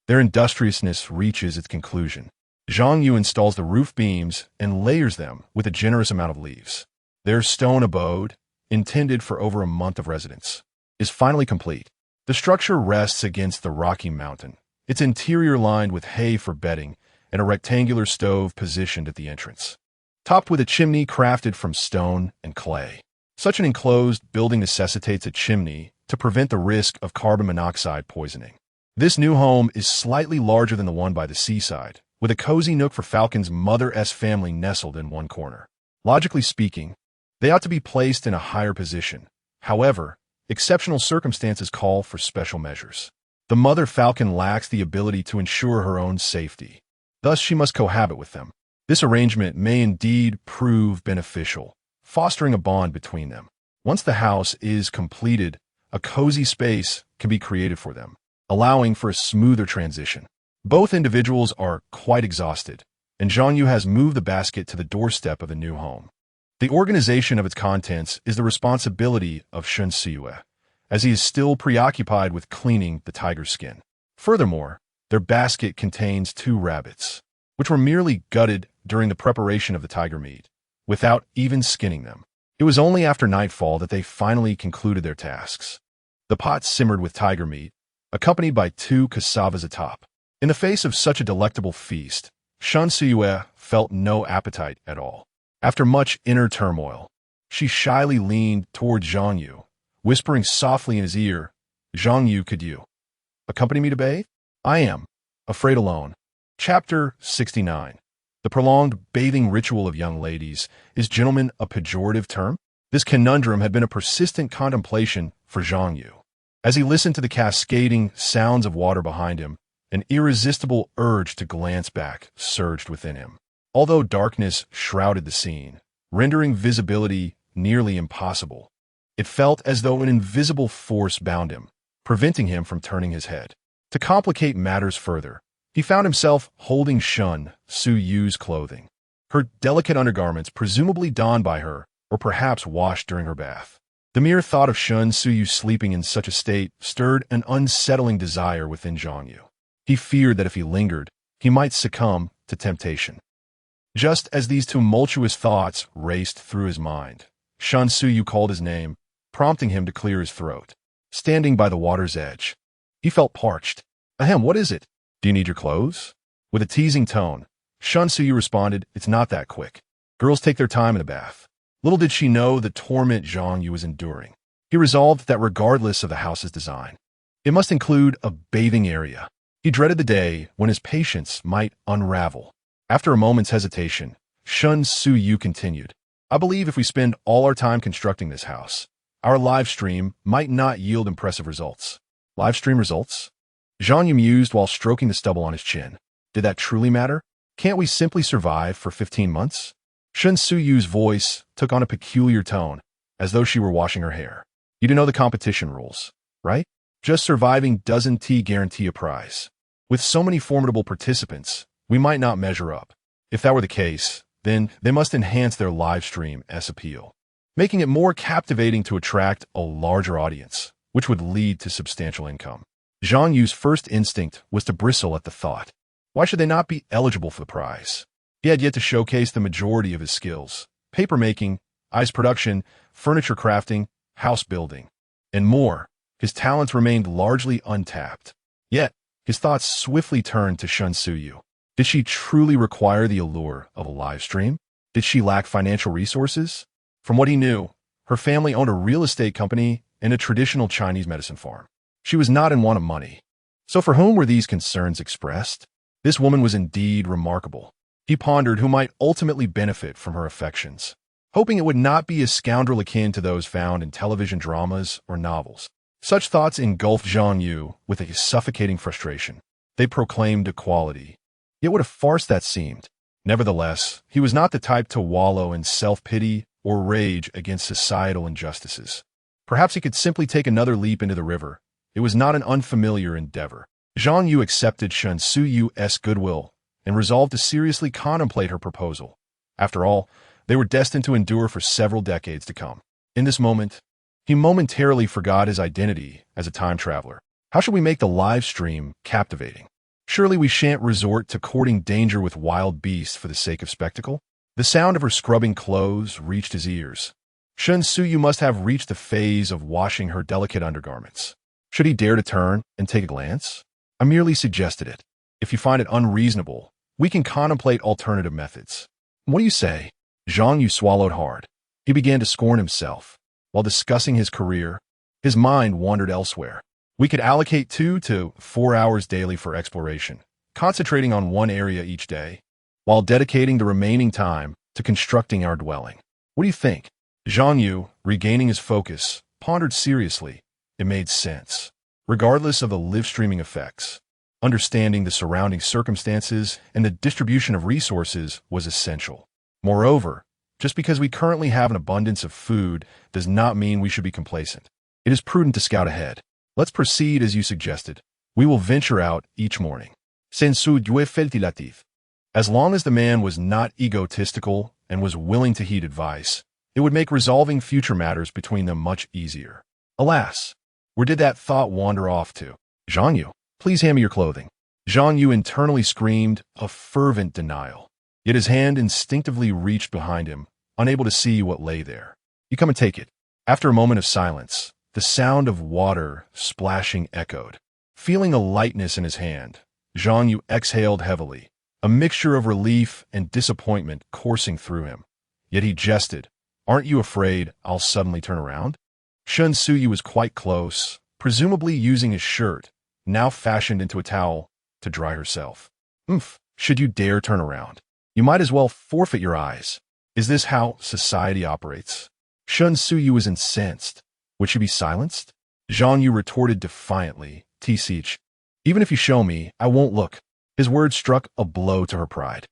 their industriousness reaches its conclusion. Zhang Yu installs the roof beams and layers them with a generous amount of leaves. Their stone abode, intended for over a month of residence, is finally complete. The structure rests against the rocky mountain, its interior lined with hay for bedding and a rectangular stove positioned at the entrance, topped with a chimney crafted from stone and clay. Such an enclosed building necessitates a chimney to prevent the risk of carbon monoxide poisoning. This new home is slightly larger than the one by the seaside, with a cozy nook for Falcon's mother-s family nestled in one corner. Logically speaking, They ought to be placed in a higher position. However, exceptional circumstances call for special measures. The mother falcon lacks the ability to ensure her own safety. Thus, she must cohabit with them. This arrangement may indeed prove beneficial, fostering a bond between them. Once the house is completed, a cozy space can be created for them, allowing for a smoother transition. Both individuals are quite exhausted, and Zhang Yu has moved the basket to the doorstep of the new home. The organization of its contents is the responsibility of Zhang Yu, as he is still preoccupied with cleaning the tiger's skin. Furthermore, their basket contains 2 rabbits, which were merely gutted during the preparation of the tiger meat, without even skinning them. It was only after nightfall that they finally concluded their tasks. The pot simmered with tiger meat, accompanied by 2 cassavas atop. In the face of such a delectable feast, Zhang Yu felt no appetite at all. After much inner turmoil, she shyly leaned toward Zhang Yu, whispering softly in his ear, "Zhang Yu, could you accompany me to bathe? I am afraid alone." Chapter 69. The prolonged bathing ritual of young ladies. Is gentleman a pejorative term? This conundrum had been a persistent contemplation for Zhang Yu. As he listened to the cascading sounds of water behind him, an irresistible urge to glance back surged within him. Although darkness shrouded the scene, rendering visibility nearly impossible, it felt as though an invisible force bound him, preventing him from turning his head. To complicate matters further, he found himself holding Zhang Yu's clothing. Her delicate undergarments, presumably donned by her, or perhaps washed during her bath. The mere thought of Zhang Yu sleeping in such a state stirred an unsettling desire within Zhang Yu. He feared that if he lingered, he might succumb to temptation. Just as these tumultuous thoughts raced through his mind, Zhang Yu called his name, prompting him to clear his throat. Standing by the water's edge, he felt parched. "Ahem, what is it? Do you need your clothes?" With a teasing tone, Zhang Yu responded, "It's not that quick. Girls take their time in the bath." Little did she know the torment Zhang Yu was enduring. He resolved that regardless of the house's design, it must include a bathing area. He dreaded the day when his patience might unravel. After a moment's hesitation, Zhang Yu continued, "I believe if we spend all our time constructing this house, our live stream might not yield impressive results." Live stream results? Zhang Yu mused while stroking the stubble on his chin. Did that truly matter? Can't we simply survive for 15 months? Zhang Yu's voice took on a peculiar tone, as though she were washing her hair. "You do know the competition rules, right? Just surviving doesn't guarantee a prize. With so many formidable participants, we might not measure up. If that were the case, then they must enhance their live stream's appeal, making it more captivating to attract a larger audience, which would lead to substantial income." Zhang Yu's first instinct was to bristle at the thought. Why should they not be eligible for the prize? He had yet to showcase the majority of his skills: papermaking, ice production, furniture crafting, house building, and more. His talents remained largely untapped. Yet, his thoughts swiftly turned to Zhang Yu. Did she truly require the allure of a live stream? Did she lack financial resources? From what he knew, her family owned a real estate company and a traditional Chinese medicine farm. She was not in want of money. So for whom were these concerns expressed? This woman was indeed remarkable. He pondered who might ultimately benefit from her affections, hoping it would not be a scoundrel akin to those found in television dramas or novels. Such thoughts engulfed Zhang Yu with a suffocating frustration. They proclaimed equality. Yet what a farce that seemed. Nevertheless, he was not the type to wallow in self-pity or rage against societal injustices. Perhaps he could simply take another leap into the river. It was not an unfamiliar endeavor. Zhang Yu accepted Zhang Yu's goodwill and resolved to seriously contemplate her proposal. After all, they were destined to endure for several decades to come. In this moment, he momentarily forgot his identity as a time traveler. How should we make the live stream captivating? Surely we shan't resort to courting danger with wild beasts for the sake of spectacle? The sound of her scrubbing clothes reached his ears. Zhang Yu must have reached the phase of washing her delicate undergarments. Should he dare to turn and take a glance? I merely suggested it. If you find it unreasonable, we can contemplate alternative methods. What do you say? Zhang Yu swallowed hard. He began to scorn himself. While discussing his career, his mind wandered elsewhere. We could allocate 2 to 4 hours daily for exploration, concentrating on one area each day, while dedicating the remaining time to constructing our dwelling. What do you think? Zhang Yu, regaining his focus, pondered seriously. It made sense. Regardless of the live-streaming effects, understanding the surrounding circumstances and the distribution of resources was essential. Moreover, just because we currently have an abundance of food does not mean we should be complacent. It is prudent to scout ahead. Let's proceed as you suggested. We will venture out each morning. Sensu due feltilatif. As long as the man was not egotistical and was willing to heed advice, it would make resolving future matters between them much easier. Alas, where did that thought wander off to? Zhang Yu, please hand me your clothing. Zhang Yu internally screamed a fervent denial. Yet his hand instinctively reached behind him, unable to see what lay there. You come and take it. After a moment of silence, the sound of water splashing echoed. Feeling a lightness in his hand, Zhang Yu exhaled heavily, a mixture of relief and disappointment coursing through him. Yet he jested. Aren't you afraid I'll suddenly turn around? Shen Suyu was quite close, presumably using his shirt, now fashioned into a towel, to dry herself. Should you dare turn around, you might as well forfeit your eyes. Is this how society operates? Shen Suyu was incensed. Would she be silenced? Zhang Yu retorted defiantly, T-Sich. Even if you show me, I won't look. His words struck a blow to her pride.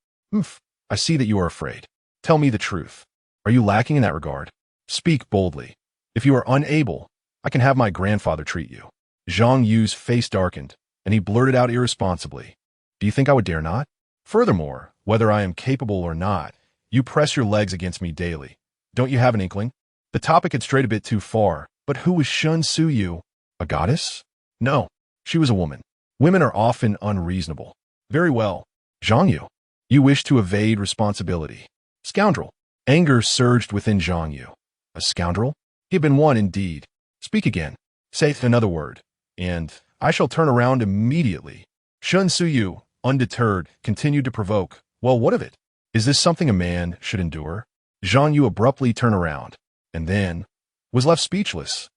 I see that you are afraid. Tell me the truth. Are you lacking in that regard? Speak boldly. If you are unable, I can have my grandfather treat you. Zhang Yu's face darkened, and he blurted out irresponsibly. Do you think I would dare not? Furthermore, whether I am capable or not, you press your legs against me daily. Don't you have an inkling? The topic had strayed a bit too far, but who was Shen Suyu? A goddess? No, she was a woman. Women are often unreasonable. Very well. Zhang Yu, you wish to evade responsibility. Scoundrel. Anger surged within Zhang Yu. A scoundrel? He had been one indeed. Speak again. Say another word, and I shall turn around immediately. Shen Suyu, undeterred, continued to provoke. Well, what of it? Is this something a man should endure? Zhang Yu abruptly turned around, and then was left speechless.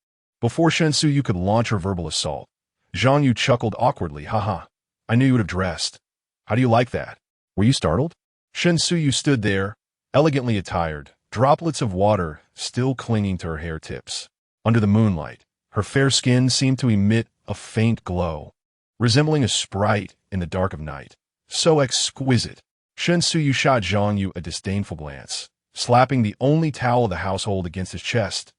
Before Shen Suyu could launch her verbal assault, Zhang Yu chuckled awkwardly. Haha, I knew you would have dressed. How do you like that? Were you startled? Shen Suyu stood there, elegantly attired, droplets of water still clinging to her hair tips. Under the moonlight, her fair skin seemed to emit a faint glow, resembling a sprite in the dark of night. So exquisite. Shen Suyu shot Zhang Yu a disdainful glance, slapping the only towel of the household against his chest.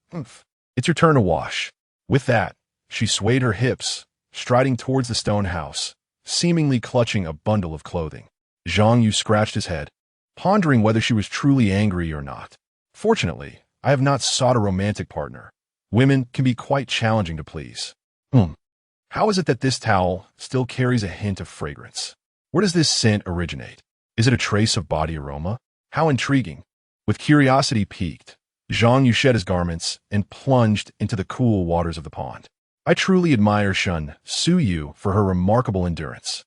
It's your turn to wash. With that, she swayed her hips, striding towards the stone house, seemingly clutching a bundle of clothing. Zhang Yu scratched his head, pondering whether she was truly angry or not. Fortunately, I have not sought a romantic partner. Women can be quite challenging to please. How is it that this towel still carries a hint of fragrance? Where does this scent originate? Is it a trace of body aroma? How intriguing. With curiosity piqued, Zhang Yu shed his garments and plunged into the cool waters of the pond. I truly admire Shen Suyu for her remarkable endurance.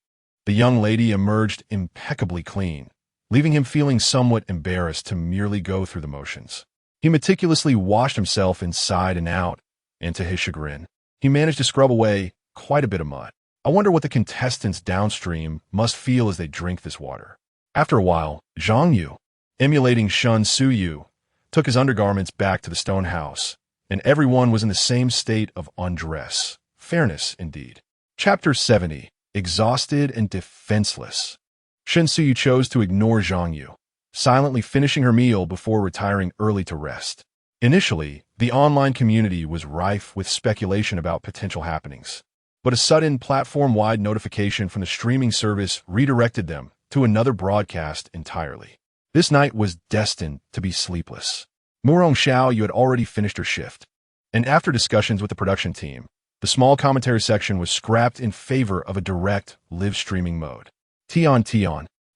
The young lady emerged impeccably clean, leaving him feeling somewhat embarrassed to merely go through the motions. He meticulously washed himself inside and out, and to his chagrin, he managed to scrub away quite a bit of mud. I wonder what the contestants downstream must feel as they drink this water. After a while, Zhang Yu, emulating Shen Suyu, took his undergarments back to the stone house, and everyone was in the same state of undress. Fairness, indeed. Chapter 70. Exhausted and defenseless. Shen Suyu chose to ignore Zhang Yu, silently finishing her meal before retiring early to rest. Initially, the online community was rife with speculation about potential happenings, but a sudden platform-wide notification from the streaming service redirected them to another broadcast entirely. This night was destined to be sleepless. Murong Xiaoyu had already finished her shift, and after discussions with the production team, the small commentary section was scrapped in favor of a direct live-streaming mode. Tian,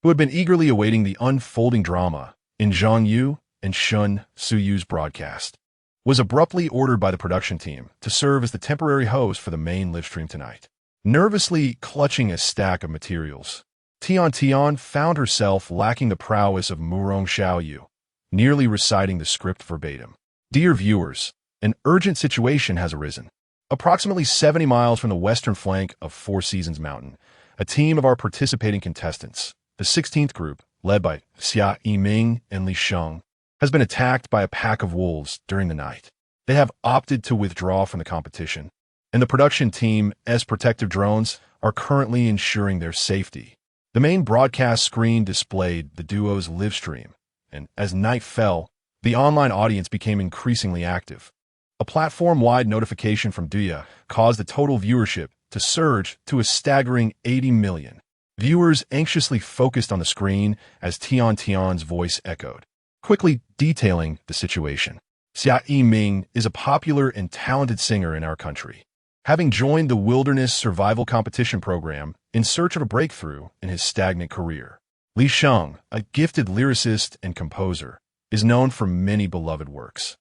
who had been eagerly awaiting the unfolding drama in Zhang Yu and Shen Suyu's broadcast, was abruptly ordered by the production team to serve as the temporary host for the main livestream tonight. Nervously clutching a stack of materials, Tian found herself lacking the prowess of Murong Xiaoyu, nearly reciting the script verbatim. Dear viewers, an urgent situation has arisen. Approximately 70 miles from the western flank of Four Seasons Mountain, a team of our participating contestants, the 16th group, led by Xia Yiming and Li Sheng, has been attacked by a pack of wolves during the night. They have opted to withdraw from the competition, and the production team's protective drones are currently ensuring their safety. The main broadcast screen displayed the duo's live stream, and as night fell, the online audience became increasingly active. A platform-wide notification from Duya caused the total viewership to surge to a staggering 80 million. Viewers anxiously focused on the screen as Tian's voice echoed, quickly detailing the situation. Xia Yiming is a popular and talented singer in our country. Having joined the Wilderness Survival Competition program in search of a breakthrough in his stagnant career, Li Sheng, a gifted lyricist and composer, is known for many beloved works.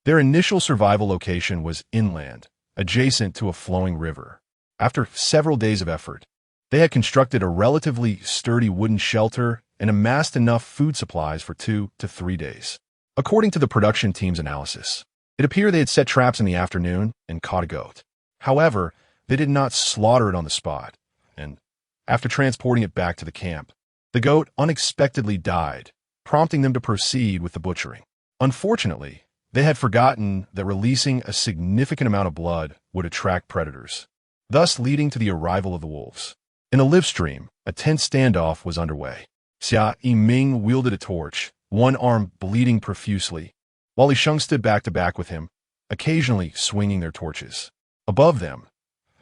Their initial survival location was inland, adjacent to a flowing river. After several days of effort, they had constructed a relatively sturdy wooden shelter and amassed enough food supplies for 2 to 3 days. According to the production team's analysis, it appeared they had set traps in the afternoon and caught a goat. However, they did not slaughter it on the spot, and after transporting it back to the camp, the goat unexpectedly died, prompting them to proceed with the butchering. Unfortunately, they had forgotten that releasing a significant amount of blood would attract predators, thus leading to the arrival of the wolves. In the live stream, a tense standoff was underway. Xia Yiming wielded a torch, one arm bleeding profusely, while Li Sheng stood back to back with him, occasionally swinging their torches. Above them,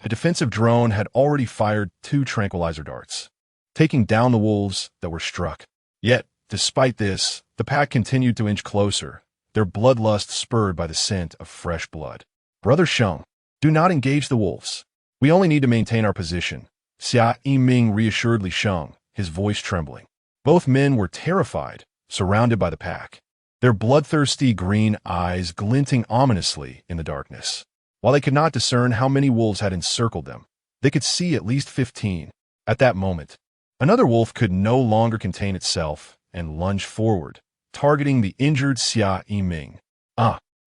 a defensive drone had already fired 2 tranquilizer darts, taking down the wolves that were struck. Yet, despite this, the pack continued to inch closer, their bloodlust spurred by the scent of fresh blood. Brother Sheng, do not engage the wolves. We only need to maintain our position, Xia Yiming reassured Li Sheng, his voice trembling. Both men were terrified, surrounded by the pack, their bloodthirsty green eyes glinting ominously in the darkness. While they could not discern how many wolves had encircled them, they could see at least 15. At that moment, another wolf could no longer contain itself and lunged forward, targeting the injured Xia Yiming.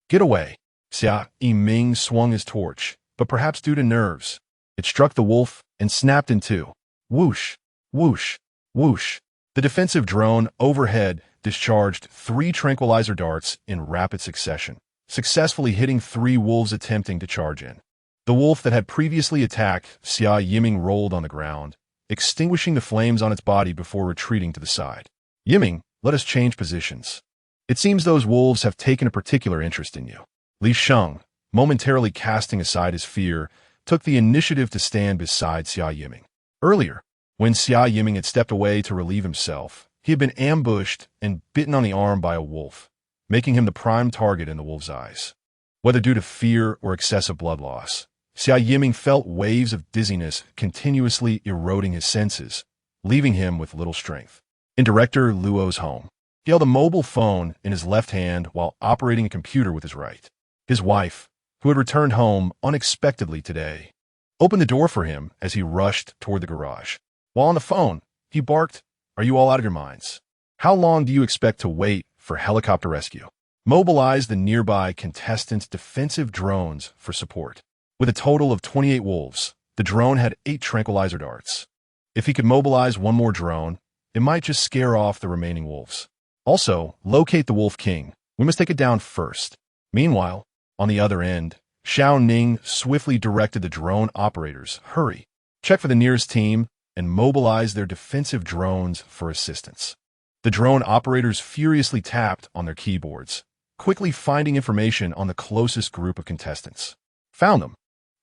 Get away! Xia Yiming swung his torch, but perhaps due to nerves, it struck the wolf and snapped in two. Whoosh! Whoosh! Whoosh! The defensive drone overhead discharged 3 tranquilizer darts in rapid succession, successfully hitting 3 wolves attempting to charge in. The wolf that had previously attacked Xia Yiming rolled on the ground, extinguishing the flames on its body before retreating to the side. Yiming, let us change positions. It seems those wolves have taken a particular interest in you. Li Sheng, momentarily casting aside his fear, took the initiative to stand beside Xia Yiming. Earlier, when Xia Yiming had stepped away to relieve himself, he had been ambushed and bitten on the arm by a wolf, making him the prime target in the wolf's eyes. Whether due to fear or excessive blood loss, Xia Yiming felt waves of dizziness continuously eroding his senses, leaving him with little strength. In Director Luo's home, he held a mobile phone in his left hand while operating a computer with his right. His wife, who had returned home unexpectedly today, opened the door for him as he rushed toward the garage. While on the phone, he barked, "Are you all out of your minds? How long do you expect to wait for helicopter rescue? Mobilize the nearby contestants' defensive drones for support." With a total of 28 wolves, the drone had 8 tranquilizer darts. If he could mobilize one more drone, it might just scare off the remaining wolves. Also, locate the Wolf King. We must take it down first. Meanwhile, on the other end, Xiao Ning swiftly directed the drone operators, "Hurry, check for the nearest team, and mobilize their defensive drones for assistance." The drone operators furiously tapped on their keyboards, quickly finding information on the closest group of contestants. Found them.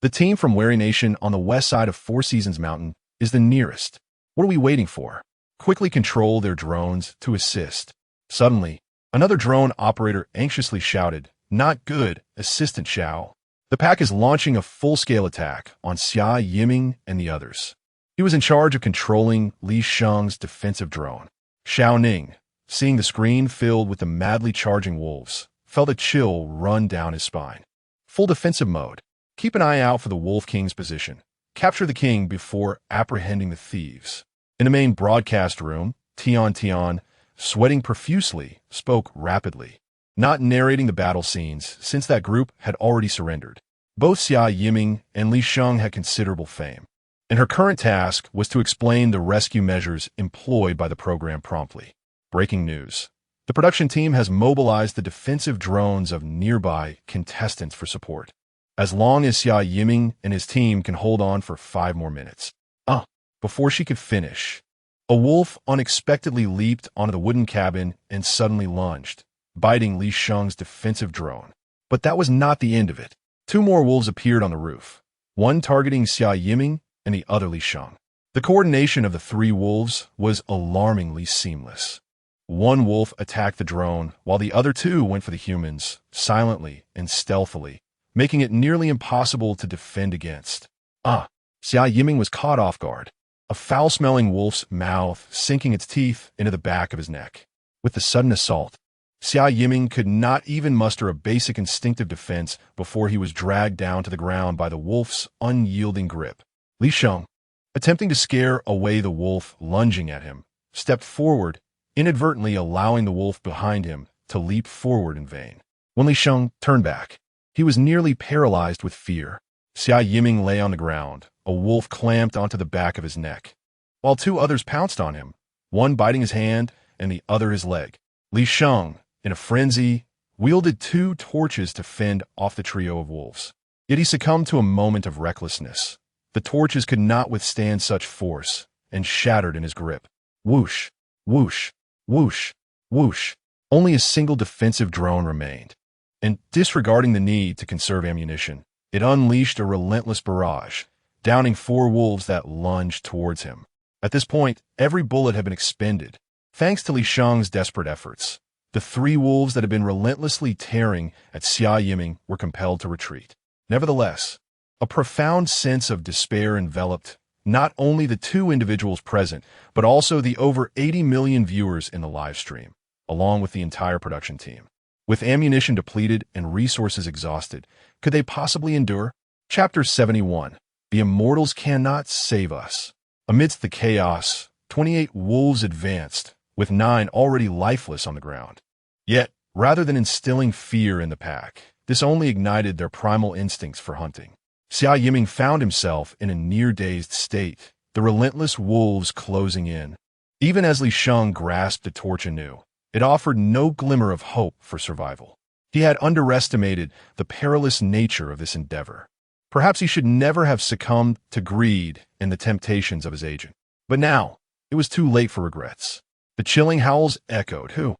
The team from Wary Nation on the west side of Four Seasons Mountain is the nearest. What are we waiting for? Quickly control their drones to assist. Suddenly, another drone operator anxiously shouted, "Not good, Assistant Xiao. The pack is launching a full-scale attack on Xia Yiming and the others." He was in charge of controlling Li Sheng's defensive drone. Xiao Ning, seeing the screen filled with the madly charging wolves, felt a chill run down his spine. Full defensive mode. Keep an eye out for the Wolf King's position. Capture the king before apprehending the thieves. In the main broadcast room, Tian, sweating profusely, spoke rapidly, not narrating the battle scenes since that group had already surrendered. Both Xia Yiming and Li Sheng had considerable fame, and her current task was to explain the rescue measures employed by the program promptly. Breaking news. The production team has mobilized the defensive drones of nearby contestants for support, as long as Xia Yiming and his team can hold on for 5 more minutes. Before she could finish, a wolf unexpectedly leaped onto the wooden cabin and suddenly lunged, biting Li Sheng's defensive drone. But that was not the end of it. 2 more wolves appeared on the roof, one targeting Xia Yiming and the other Li Sheng. The coordination of the 3 wolves was alarmingly seamless. One wolf attacked the drone, while the other 2 went for the humans, silently and stealthily, making it nearly impossible to defend against. Xia Yiming was caught off guard, a foul-smelling wolf's mouth sinking its teeth into the back of his neck. With the sudden assault, Xia Yiming could not even muster a basic instinctive defense before he was dragged down to the ground by the wolf's unyielding grip. Li Sheng, attempting to scare away the wolf lunging at him, stepped forward, inadvertently allowing the wolf behind him to leap forward in vain. When Li Sheng turned back, he was nearly paralyzed with fear. Xia Yiming lay on the ground, a wolf clamped onto the back of his neck, while 2 others pounced on him, one biting his hand and the other his leg. Li Sheng, in a frenzy, wielded 2 torches to fend off the trio of wolves. Yet he succumbed to a moment of recklessness. The torches could not withstand such force and shattered in his grip. Whoosh, whoosh, whoosh, whoosh. Only a single defensive drone remained, and disregarding the need to conserve ammunition, it unleashed a relentless barrage, downing 4 wolves that lunged towards him. At this point, every bullet had been expended. Thanks to Li Sheng's desperate efforts, the 3 wolves that had been relentlessly tearing at Xia Yiming were compelled to retreat. Nevertheless, a profound sense of despair enveloped not only the 2 individuals present, but also the over 80 million viewers in the live stream, along with the entire production team. With ammunition depleted and resources exhausted, could they possibly endure? Chapter 71. The Immortals Cannot Save Us. Amidst the chaos, 28 wolves advanced, with 9 already lifeless on the ground. Yet, rather than instilling fear in the pack, this only ignited their primal instincts for hunting. Xia Yiming found himself in a near-dazed state, the relentless wolves closing in. Even as Li Sheng grasped the torch anew, it offered no glimmer of hope for survival. He had underestimated the perilous nature of this endeavor. Perhaps he should never have succumbed to greed and the temptations of his agent. But now, it was too late for regrets. The chilling howls echoed. Who?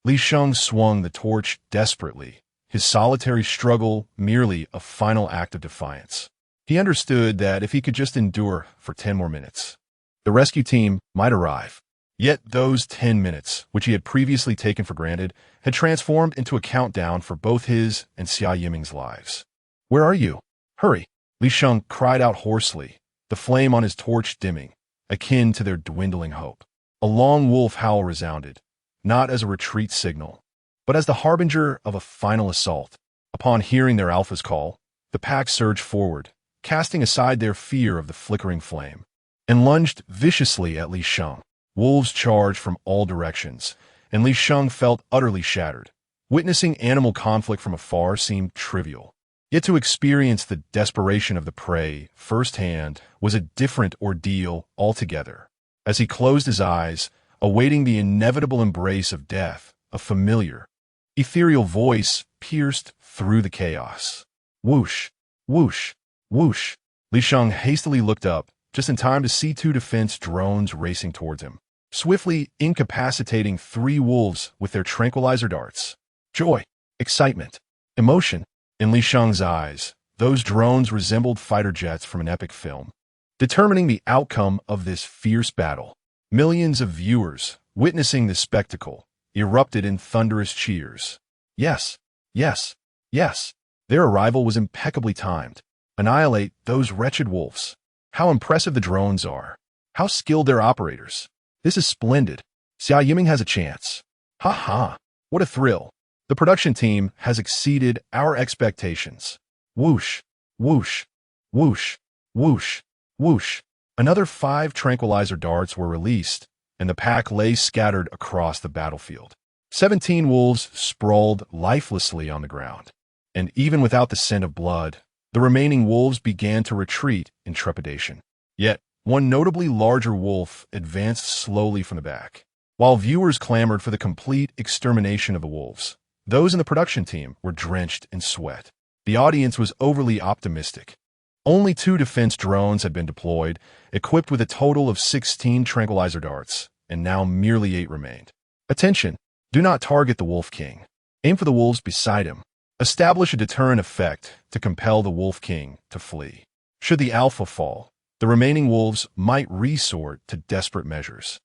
Li Sheng swung the torch desperately, his solitary struggle merely a final act of defiance. He understood that if he could just endure for 10 more minutes, the rescue team might arrive. Yet those 10 minutes, which he had previously taken for granted, had transformed into a countdown for both his and Xia Yiming's lives. Where are you? Hurry! Li Sheng cried out hoarsely, the flame on his torch dimming, akin to their dwindling hope. A long wolf howl resounded, not as a retreat signal, but as the harbinger of a final assault. Upon hearing their alpha's call, the pack surged forward, casting aside their fear of the flickering flame, and lunged viciously at Li Sheng. Wolves charged from all directions, and Li Sheng felt utterly shattered. Witnessing animal conflict from afar seemed trivial. Yet to experience the desperation of the prey firsthand was a different ordeal altogether. As he closed his eyes, awaiting the inevitable embrace of death, a familiar, ethereal voice pierced through the chaos. Whoosh, whoosh, whoosh. Li Sheng hastily looked up, just in time to see 2 defense drones racing towards him, swiftly incapacitating 3 wolves with their tranquilizer darts. Joy, excitement, emotion. In Li Sheng's eyes, those drones resembled fighter jets from an epic film, determining the outcome of this fierce battle. Millions of viewers, witnessing this spectacle, erupted in thunderous cheers. Yes, yes, yes. Their arrival was impeccably timed. Annihilate those wretched wolves. How impressive the drones are. How skilled their operators. This is splendid. Xia Yiming has a chance. Ha ha. What a thrill. The production team has exceeded our expectations. Whoosh, whoosh, whoosh, whoosh, whoosh. Another 5 tranquilizer darts were released, and the pack lay scattered across the battlefield. 17 wolves sprawled lifelessly on the ground, and even without the scent of blood, the remaining wolves began to retreat in trepidation. Yet, one notably larger wolf advanced slowly from the back, While viewers clamored for the complete extermination of the wolves, those in the production team were drenched in sweat. The audience was overly optimistic. Only 2 defense drones had been deployed, equipped with a total of 16 tranquilizer darts, and now merely 8 remained. Attention! Do not target the Wolf King. Aim for the wolves beside him. Establish a deterrent effect to compel the Wolf King to flee. Should the alpha fall, the remaining wolves might resort to desperate measures,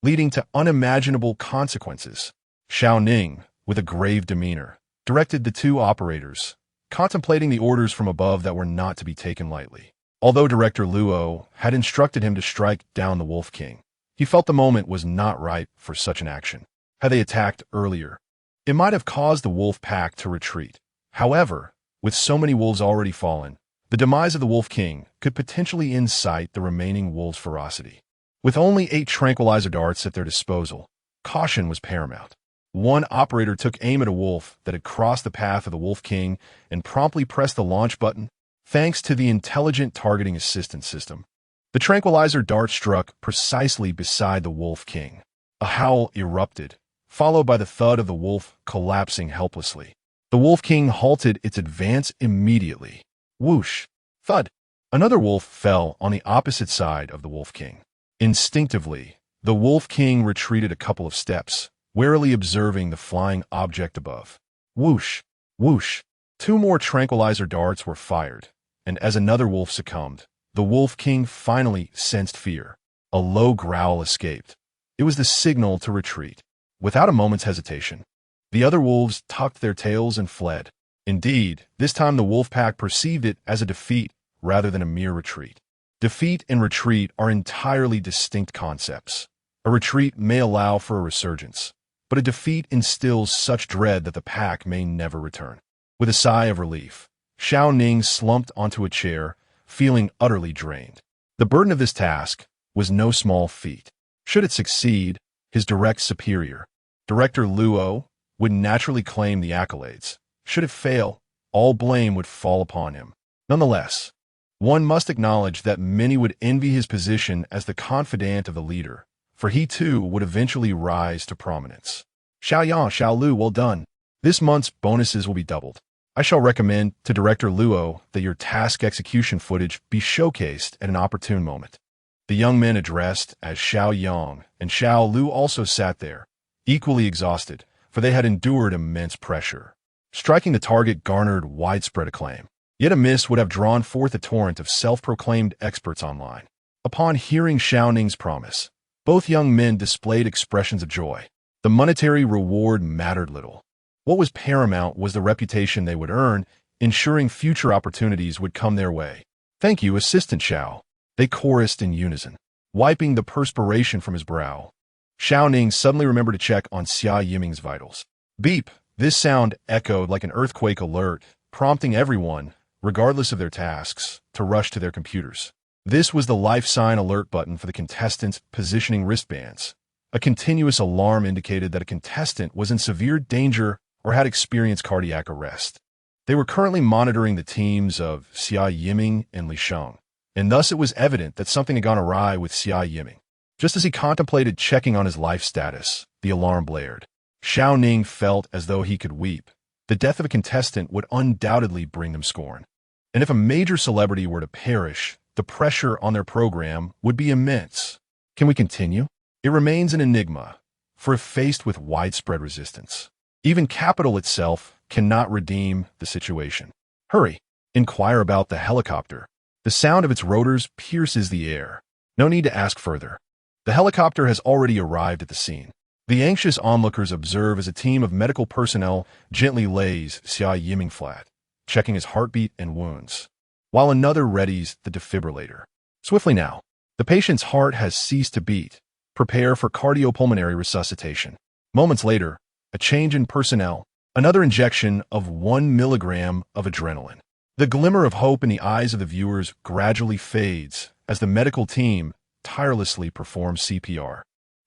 leading to unimaginable consequences. Xiao Ning, with a grave demeanor, directed the 2 operators, contemplating the orders from above that were not to be taken lightly. Although Director Luo had instructed him to strike down the Wolf King, he felt the moment was not ripe for such an action. Had they attacked earlier, it might have caused the wolf pack to retreat. However, with so many wolves already fallen, the demise of the Wolf King could potentially incite the remaining wolves' ferocity. With only 8 tranquilizer darts at their disposal, caution was paramount. One operator took aim at a wolf that had crossed the path of the Wolf King and promptly pressed the launch button, thanks to the intelligent targeting assistance system. The tranquilizer dart struck precisely beside the Wolf King. A howl erupted, followed by the thud of the wolf collapsing helplessly. The Wolf King halted its advance immediately. Whoosh! Thud! Another wolf fell on the opposite side of the Wolf King. Instinctively, the Wolf King retreated a couple of steps, warily observing the flying object above. Whoosh! Whoosh! 2 more tranquilizer darts were fired, and as another wolf succumbed, the Wolf King finally sensed fear. A low growl escaped. It was the signal to retreat. Without a moment's hesitation, the other wolves tucked their tails and fled. Indeed, this time the wolf pack perceived it as a defeat rather than a mere retreat. Defeat and retreat are entirely distinct concepts. A retreat may allow for a resurgence, but a defeat instills such dread that the pack may never return. With a sigh of relief, Xiao Ning slumped onto a chair, feeling utterly drained. The burden of this task was no small feat. Should it succeed, his direct superior, Director Luo, would naturally claim the accolades. Should it fail, all blame would fall upon him. Nonetheless, one must acknowledge that many would envy his position as the confidant of the leader, for he too would eventually rise to prominence. Xiaoyan, Xiaolu, well done. This month's bonuses will be doubled. I shall recommend to Director Luo that your task execution footage be showcased at an opportune moment. The young men addressed as Xiao Yang and Xiao Lu also sat there, equally exhausted, for they had endured immense pressure. Striking the target garnered widespread acclaim. Yet a miss would have drawn forth a torrent of self-proclaimed experts online. Upon hearing Xiao Ning's promise, both young men displayed expressions of joy. The monetary reward mattered little. What was paramount was the reputation they would earn, ensuring future opportunities would come their way. Thank you, Assistant Xiao. They chorused in unison, wiping the perspiration from his brow. Xiao Ning suddenly remembered to check on Xia Yiming's vitals. Beep! This sound echoed like an earthquake alert, prompting everyone, regardless of their tasks, to rush to their computers. This was the life sign alert button for the contestants' positioning wristbands. A continuous alarm indicated that a contestant was in severe danger or had experienced cardiac arrest. They were currently monitoring the teams of Xia Yiming and Li Sheng, and thus it was evident that something had gone awry with Xia Yiming. Just as he contemplated checking on his life status, the alarm blared. Xiao Ning felt as though he could weep. The death of a contestant would undoubtedly bring them scorn. And if a major celebrity were to perish, the pressure on their program would be immense. Can we continue? It remains an enigma, for if faced with widespread resistance, even capital itself cannot redeem the situation. Hurry! Inquire about the helicopter. The sound of its rotors pierces the air. No need to ask further. The helicopter has already arrived at the scene. The anxious onlookers observe as a team of medical personnel gently lays Xia Yiming flat, checking his heartbeat and wounds, while another readies the defibrillator. Swiftly now, the patient's heart has ceased to beat. Prepare for cardiopulmonary resuscitation. Moments later, a change in personnel, another injection of 1 milligram of adrenaline. The glimmer of hope in the eyes of the viewers gradually fades as the medical team tirelessly performs CPR.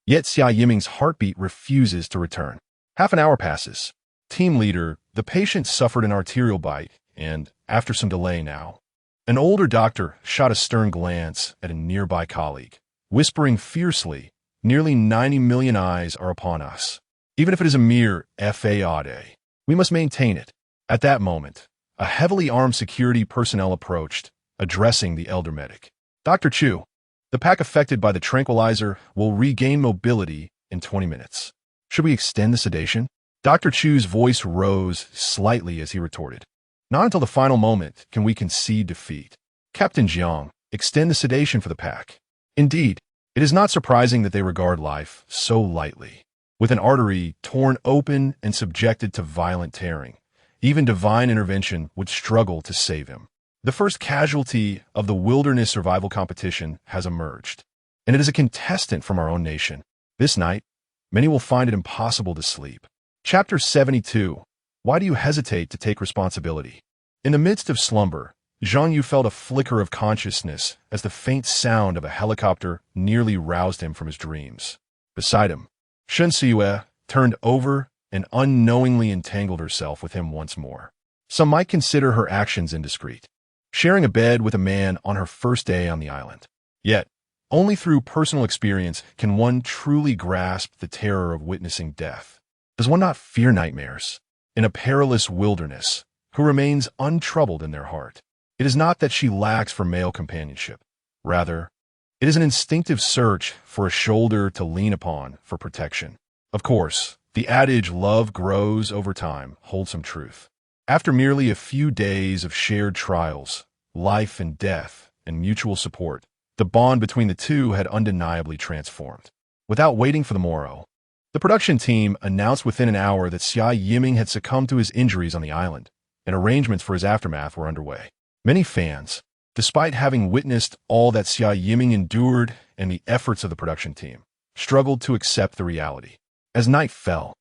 Yet Xia Yiming's heartbeat refuses to return. Half an hour passes. Team leader, the patient suffered an arterial bite, and, after some delay now, an older doctor shot a stern glance at a nearby colleague, whispering fiercely, Nearly 90 million eyes are upon us. Even if it is a mere FA, we must maintain it. At that moment, a heavily armed security personnel approached, addressing the elder medic. Dr. Chu, the pack affected by the tranquilizer will regain mobility in 20 minutes. Should we extend the sedation? Dr. Chu's voice rose slightly as he retorted. Not until the final moment can we concede defeat. Captain Jiang, extend the sedation for the pack. Indeed, it is not surprising that they regard life so lightly. With an artery torn open and subjected to violent tearing, even divine intervention would struggle to save him. The first casualty of the wilderness survival competition has emerged, and it is a contestant from our own nation. This night, many will find it impossible to sleep. Chapter 72. Why do you hesitate to take responsibility? In the midst of slumber, Zhang Yu felt a flicker of consciousness as the faint sound of a helicopter nearly roused him from his dreams. Beside him, Shen Siyue turned over and unknowingly entangled herself with him once more. Some might consider her actions indiscreet, sharing a bed with a man on her first day on the island. Yet, only through personal experience can one truly grasp the terror of witnessing death. Does one not fear nightmares in a perilous wilderness who remains untroubled in their heart? It is not that she lacks for male companionship. Rather, it is an instinctive search for a shoulder to lean upon for protection. Of course, the adage love grows over time holds some truth. After merely a few days of shared trials, life and death, and mutual support, the bond between the two had undeniably transformed. Without waiting for the morrow, the production team announced within an hour that Xia Yiming had succumbed to his injuries on the island, and arrangements for his aftermath were underway. Many fans, despite having witnessed all that Xia Yiming endured and the efforts of the production team, struggled to accept the reality. As night fell,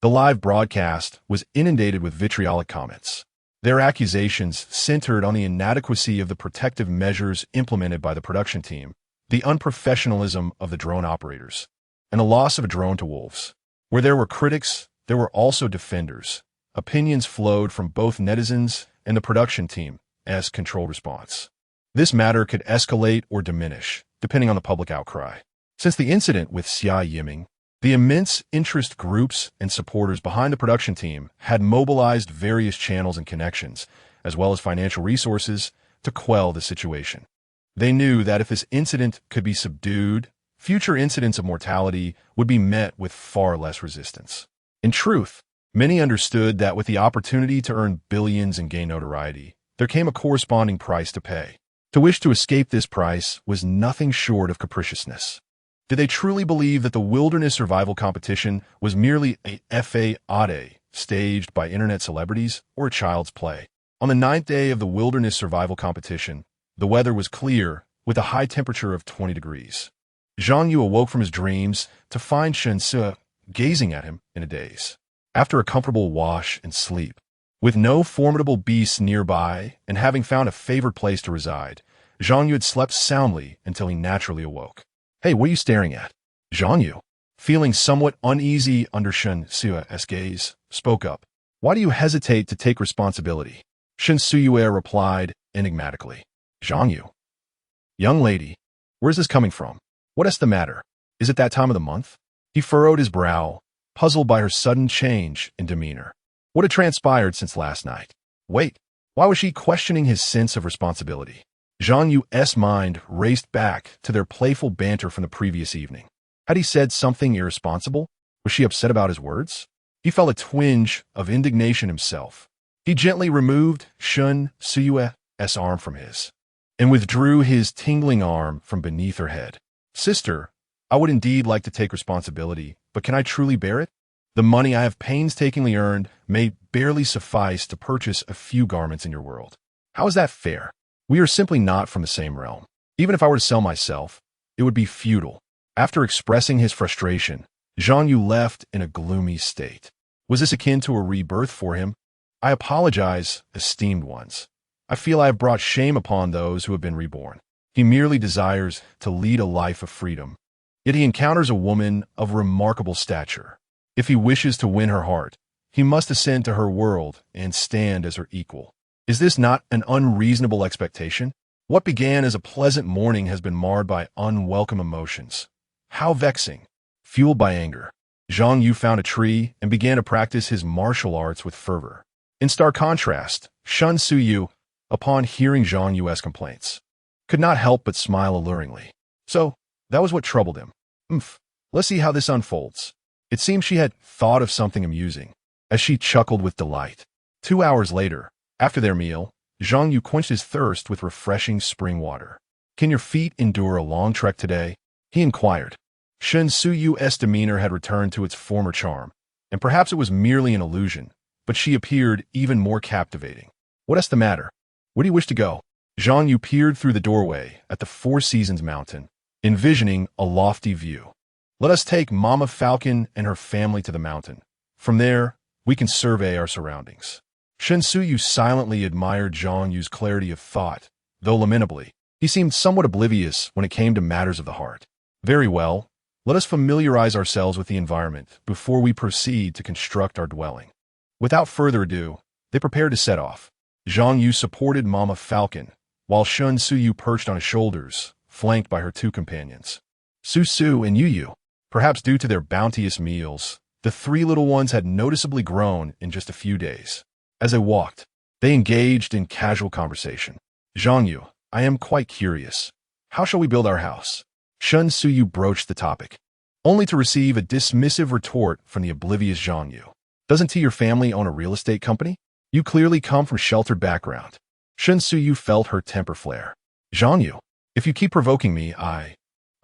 the live broadcast was inundated with vitriolic comments. Their accusations centered on the inadequacy of the protective measures implemented by the production team, the unprofessionalism of the drone operators, and the loss of a drone to wolves. Where there were critics, there were also defenders. Opinions flowed from both netizens and the production team as controlled response. This matter could escalate or diminish, depending on the public outcry. Since the incident with Xia Yiming, the immense interest groups and supporters behind the production team had mobilized various channels and connections, as well as financial resources, to quell the situation. They knew that if this incident could be subdued, future incidents of mortality would be met with far less resistance. In truth, many understood that with the opportunity to earn billions and gain notoriety, there came a corresponding price to pay. To wish to escape this price was nothing short of capriciousness. Did they truly believe that the wilderness survival competition was merely a FA staged by internet celebrities or a child's play? On the 9th day of the wilderness survival competition, the weather was clear with a high temperature of 20 degrees. Zhang Yu awoke from his dreams to find Shen Siyue gazing at him in a daze. After a comfortable wash and sleep, with no formidable beasts nearby and having found a favored place to reside, Zhang Yu had slept soundly until he naturally awoke. Hey, what are you staring at? Zhang Yu, feeling somewhat uneasy under Shen Siyue's gaze, spoke up. Why do you hesitate to take responsibility? Shen Siyue replied enigmatically. Zhang Yu. Young lady, where's this coming from? What is the matter? Is it that time of the month? He furrowed his brow, puzzled by her sudden change in demeanor. What had transpired since last night? Wait, why was she questioning his sense of responsibility? Zhang Yu's mind raced back to their playful banter from the previous evening. Had he said something irresponsible? Was she upset about his words? He felt a twinge of indignation himself. He gently removed Shen Siyue's arm from his, and withdrew his tingling arm from beneath her head. Sister, I would indeed like to take responsibility, but can I truly bear it? The money I have painstakingly earned may barely suffice to purchase a few garments in your world. How is that fair? We are simply not from the same realm. Even if I were to sell myself, it would be futile. After expressing his frustration, Zhang Yu left in a gloomy state. Was this akin to a rebirth for him? I apologize, esteemed ones. I feel I have brought shame upon those who have been reborn. He merely desires to lead a life of freedom. Yet he encounters a woman of remarkable stature. If he wishes to win her heart, he must ascend to her world and stand as her equal. Is this not an unreasonable expectation? What began as a pleasant morning has been marred by unwelcome emotions. How vexing. Fueled by anger, Zhang Yu found a tree and began to practice his martial arts with fervor. In stark contrast, Shun Suyu, upon hearing Zhang Yu's complaints, could not help but smile alluringly. So, that was what troubled him. Let's see how this unfolds. It seemed she had thought of something amusing, as she chuckled with delight. 2 hours later, after their meal, Zhang Yu quenched his thirst with refreshing spring water. "Can your feet endure a long trek today?" he inquired. Shun Suyu's demeanor had returned to its former charm, and perhaps it was merely an illusion, but she appeared even more captivating. "What's the matter? Where do you wish to go?" Zhang Yu peered through the doorway at the Four Seasons Mountain, envisioning a lofty view. "Let us take Mama Falcon and her family to the mountain. From there, we can survey our surroundings." Shun Suyu silently admired Zhang Yu's clarity of thought, though lamentably, he seemed somewhat oblivious when it came to matters of the heart. "Very well, let us familiarize ourselves with the environment before we proceed to construct our dwelling." Without further ado, they prepared to set off. Zhang Yu supported Mama Falcon, while Shun Suyu perched on his shoulders, flanked by her two companions, Su and Yu. Perhaps due to their bounteous meals, the three little ones had noticeably grown in just a few days. As they walked, they engaged in casual conversation. "Zhang Yu, I am quite curious. How shall we build our house?" Shun Suyu broached the topic, only to receive a dismissive retort from the oblivious Zhang Yu. "Doesn't your family own a real estate company? You clearly come from a sheltered background." Shun Suyu felt her temper flare. "Zhang Yu, if you keep provoking me, I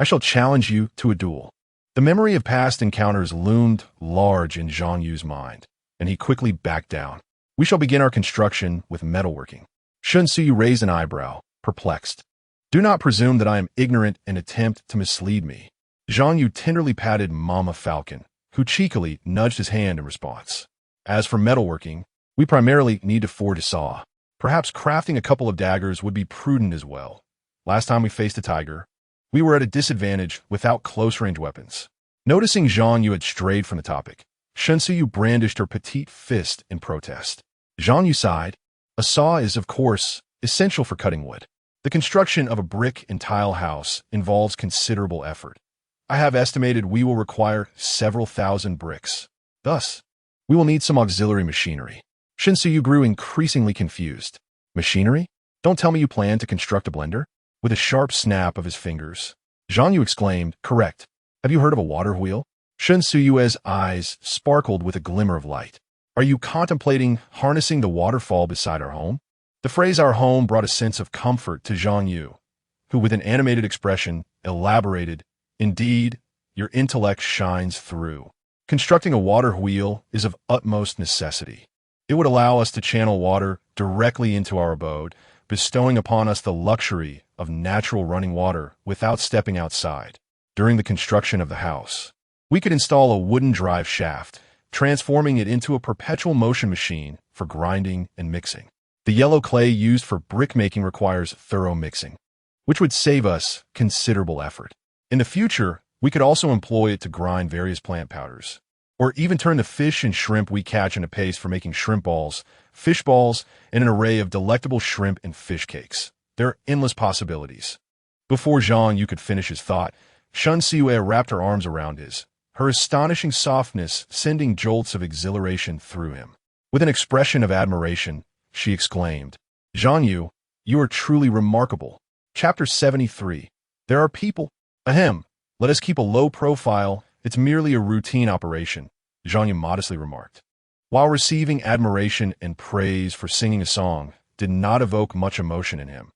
shall challenge you to a duel." The memory of past encounters loomed large in Zhang Yu's mind, and he quickly backed down. "We shall begin our construction with metalworking." Shun Suyu raised an eyebrow, perplexed. "Do not presume that I am ignorant and attempt to mislead me." Zhang Yu tenderly patted Mama Falcon, who cheekily nudged his hand in response. "As for metalworking, we primarily need to forge a saw. Perhaps crafting a couple of daggers would be prudent as well. Last time we faced a tiger, we were at a disadvantage without close-range weapons." Noticing Zhang Yu had strayed from the topic, Shun Suyu brandished her petite fist in protest. Zhang Yu sighed. "A saw is, of course, essential for cutting wood. The construction of a brick and tile house involves considerable effort. I have estimated we will require several thousand bricks. Thus, we will need some auxiliary machinery." Shun Suyu grew increasingly confused. "Machinery? Don't tell me you plan to construct a blender?" With a sharp snap of his fingers, Zhang Yu exclaimed, "Correct. Have you heard of a water wheel?" Shun Suyu's eyes sparkled with a glimmer of light. "Are you contemplating harnessing the waterfall beside our home?" The phrase "our home" brought a sense of comfort to Zhang Yu, who with an animated expression elaborated, "Indeed, your intellect shines through. Constructing a water wheel is of utmost necessity. It would allow us to channel water directly into our abode, bestowing upon us the luxury of natural running water without stepping outside. During the construction of the house, we could install a wooden drive shaft, transforming it into a perpetual motion machine for grinding and mixing. The yellow clay used for brick-making requires thorough mixing, which would save us considerable effort. In the future, we could also employ it to grind various plant powders, or even turn the fish and shrimp we catch into paste for making shrimp balls, fish balls, and an array of delectable shrimp and fish cakes. There are endless possibilities." Before Zhang Yu could finish his thought, Shun Siwei wrapped her arms around his, her astonishing softness sending jolts of exhilaration through him. With an expression of admiration, she exclaimed, "Zhang Yu, you are truly remarkable." Chapter 73. There are people. Ahem. Let us keep a low profile. It's merely a routine operation, Zhang Yu modestly remarked. While receiving admiration and praise for singing a song did not evoke much emotion in him,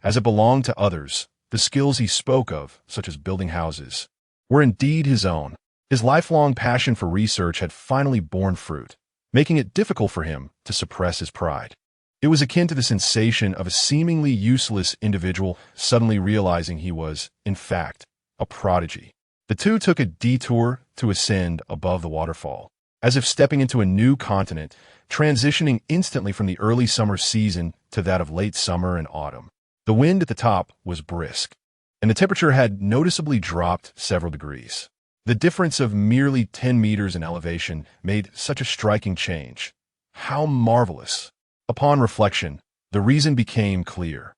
as it belonged to others, the skills he spoke of, such as building houses, were indeed his own. His lifelong passion for research had finally borne fruit, making it difficult for him to suppress his pride. It was akin to the sensation of a seemingly useless individual suddenly realizing he was, in fact, a prodigy. The two took a detour to ascend above the waterfall, as if stepping into a new continent, transitioning instantly from the early summer season to that of late summer and autumn. The wind at the top was brisk, and the temperature had noticeably dropped several degrees. The difference of merely 10 meters in elevation made such a striking change. How marvelous! Upon reflection, the reason became clear.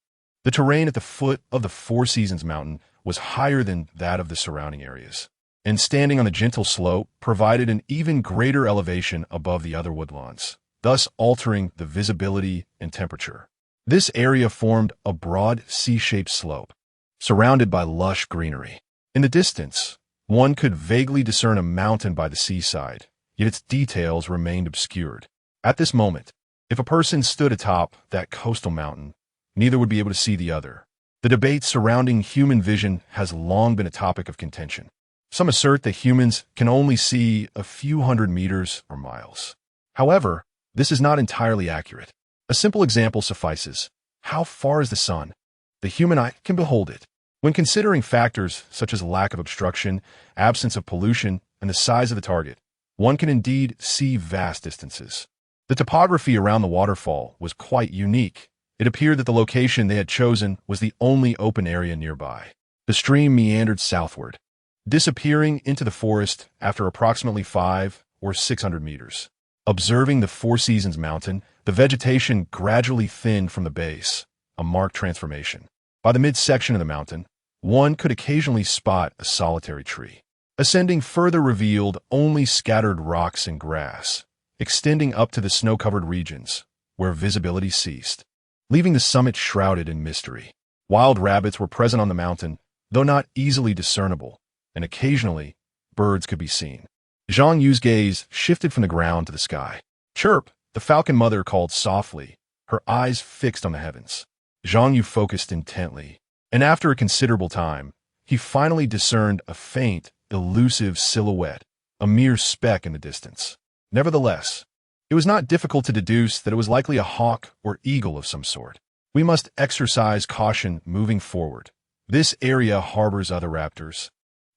The terrain at the foot of the Four Seasons Mountain was higher than that of the surrounding areas, and standing on the gentle slope provided an even greater elevation above the other woodlands, thus altering the visibility and temperature. This area formed a broad C-shaped slope, surrounded by lush greenery. In the distance, one could vaguely discern a mountain by the seaside, yet its details remained obscured. At this moment, if a person stood atop that coastal mountain, neither would be able to see the other. The debate surrounding human vision has long been a topic of contention. Some assert that humans can only see a few hundred meters or miles. However, this is not entirely accurate. A simple example suffices. How far is the sun? The human eye can behold it. When considering factors such as lack of obstruction, absence of pollution, and the size of the target, one can indeed see vast distances. The topography around the waterfall was quite unique. It appeared that the location they had chosen was the only open area nearby. The stream meandered southward, disappearing into the forest after approximately 500 or 600 meters. Observing the Four Seasons mountain, the vegetation gradually thinned from the base, a marked transformation. By the midsection of the mountain, one could occasionally spot a solitary tree. Ascending further revealed only scattered rocks and grass, extending up to the snow-covered regions, where visibility ceased, leaving the summit shrouded in mystery. Wild rabbits were present on the mountain, though not easily discernible, and occasionally, birds could be seen. Zhang Yu's gaze shifted from the ground to the sky. Chirp, the falcon mother called softly, her eyes fixed on the heavens. Zhang Yu focused intently, and after a considerable time, he finally discerned a faint, elusive silhouette, a mere speck in the distance. Nevertheless, it was not difficult to deduce that it was likely a hawk or eagle of some sort. We must exercise caution moving forward. This area harbors other raptors.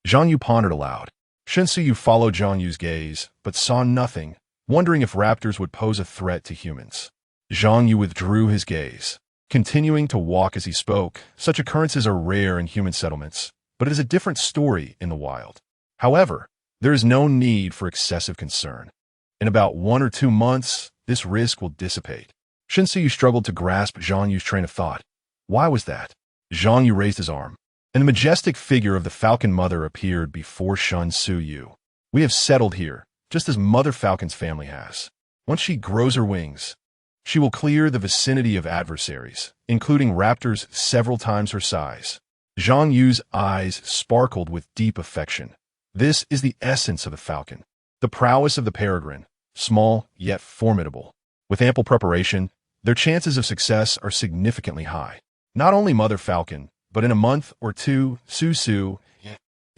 Zhang Yu pondered aloud. Shen Suyu followed Zhang Yu's gaze, but saw nothing, wondering if raptors would pose a threat to humans. Zhang Yu withdrew his gaze, continuing to walk as he spoke. Such occurrences are rare in human settlements, but it is a different story in the wild. However, there is no need for excessive concern. In about 1 or 2 months, this risk will dissipate. Shen Suyu struggled to grasp Zhang Yu's train of thought. Why was that? Zhang Yu raised his arm, and the majestic figure of the falcon mother appeared before Shen Suyu. We have settled here, just as Mother Falcon's family has. Once she grows her wings, she will clear the vicinity of adversaries, including raptors several times her size. Zhang Yu's eyes sparkled with deep affection. This is the essence of the falcon, the prowess of the peregrine, small yet formidable. With ample preparation, their chances of success are significantly high. Not only Mother Falcon, but in a month or two, Su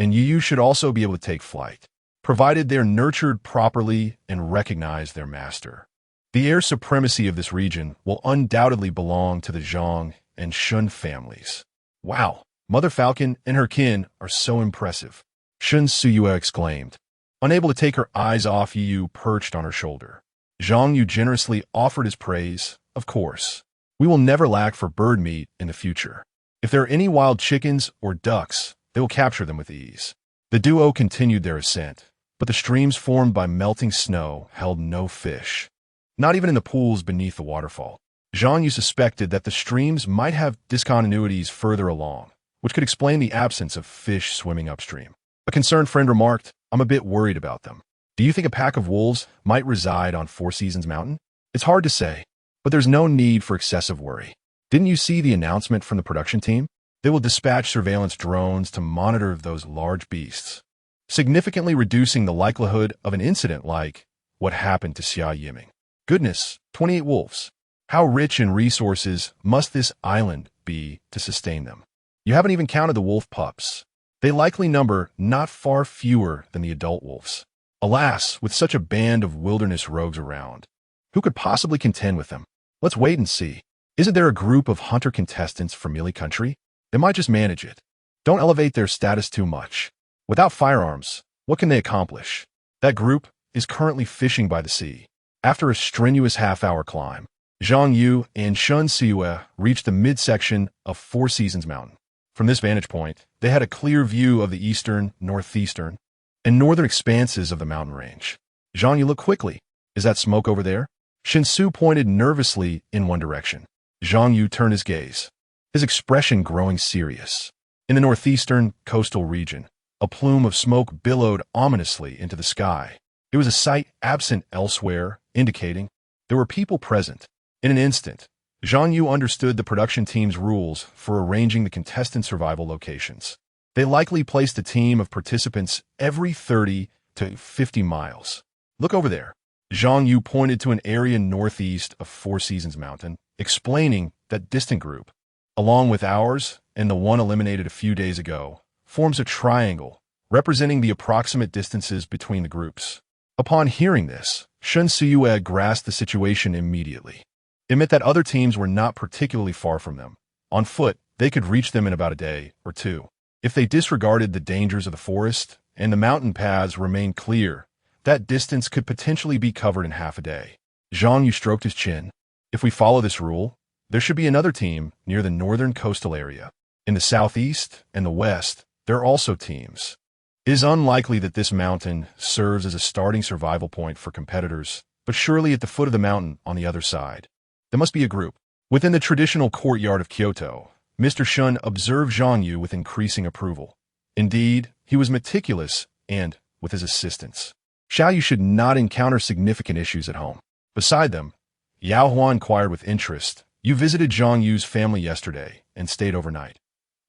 and Yu should also be able to take flight, provided they're nurtured properly and recognize their master. The air supremacy of this region will undoubtedly belong to the Zhang and Shun families. Wow, Mother Falcon and her kin are so impressive, Shun Suyue exclaimed. Unable to take her eyes off Yu perched on her shoulder, Zhang Yu generously offered his praise. Of course, we will never lack for bird meat in the future. If there are any wild chickens or ducks, they will capture them with ease. The duo continued their ascent, but the streams formed by melting snow held no fish, not even in the pools beneath the waterfall. Zhang Yu suspected that the streams might have discontinuities further along, which could explain the absence of fish swimming upstream. A concerned friend remarked, "I'm a bit worried about them. Do you think a pack of wolves might reside on Four Seasons Mountain?" It's hard to say, but there's no need for excessive worry. Didn't you see the announcement from the production team? They will dispatch surveillance drones to monitor those large beasts, significantly reducing the likelihood of an incident like what happened to Xia Yiming. Goodness, 28 wolves. How rich in resources must this island be to sustain them? You haven't even counted the wolf pups. They likely number not far fewer than the adult wolves. Alas, with such a band of wilderness rogues around, who could possibly contend with them? Let's wait and see. Isn't there a group of hunter contestants from Mealy Country? They might just manage it. Don't elevate their status too much. Without firearms, what can they accomplish? That group is currently fishing by the sea. After a strenuous half-hour climb, Zhang Yu and Shun Siyue reached the midsection of Four Seasons Mountain. From this vantage point, they had a clear view of the eastern, northeastern, and northern expanses of the mountain range. Zhang Yu looked quickly. Is that smoke over there? Shinsu pointed nervously in one direction. Zhang Yu turned his gaze, his expression growing serious. In the northeastern coastal region, A plume of smoke billowed ominously into the sky. It was a sight absent elsewhere, indicating there were people present. In an instant, Zhang Yu understood the production team's rules for arranging the contestant survival locations. They likely placed a team of participants every 30 to 50 miles. Look over there. Zhang Yu pointed to an area northeast of Four Seasons Mountain, explaining that distant group, along with ours and the one eliminated a few days ago, forms a triangle representing the approximate distances between the groups. Upon hearing this, Shen Suyue grasped the situation immediately. It meant that other teams were not particularly far from them. On foot, they could reach them in about a day or two. If they disregarded the dangers of the forest and the mountain paths remained clear, that distance could potentially be covered in half a day. Zhang Yu stroked his chin. If we follow this rule, there should be another team near the northern coastal area. In the southeast and the west, there are also teams. It is unlikely that this mountain serves as a starting survival point for competitors, but surely at the foot of the mountain on the other side, there must be a group. Within the traditional courtyard of Kyoto, Mr. Shun observed Zhang Yu with increasing approval. Indeed, he was meticulous and, with his assistance, Xiao Yu should not encounter significant issues at home. Beside them, Yao Hua inquired with interest, "You visited Zhang Yu's family yesterday and stayed overnight.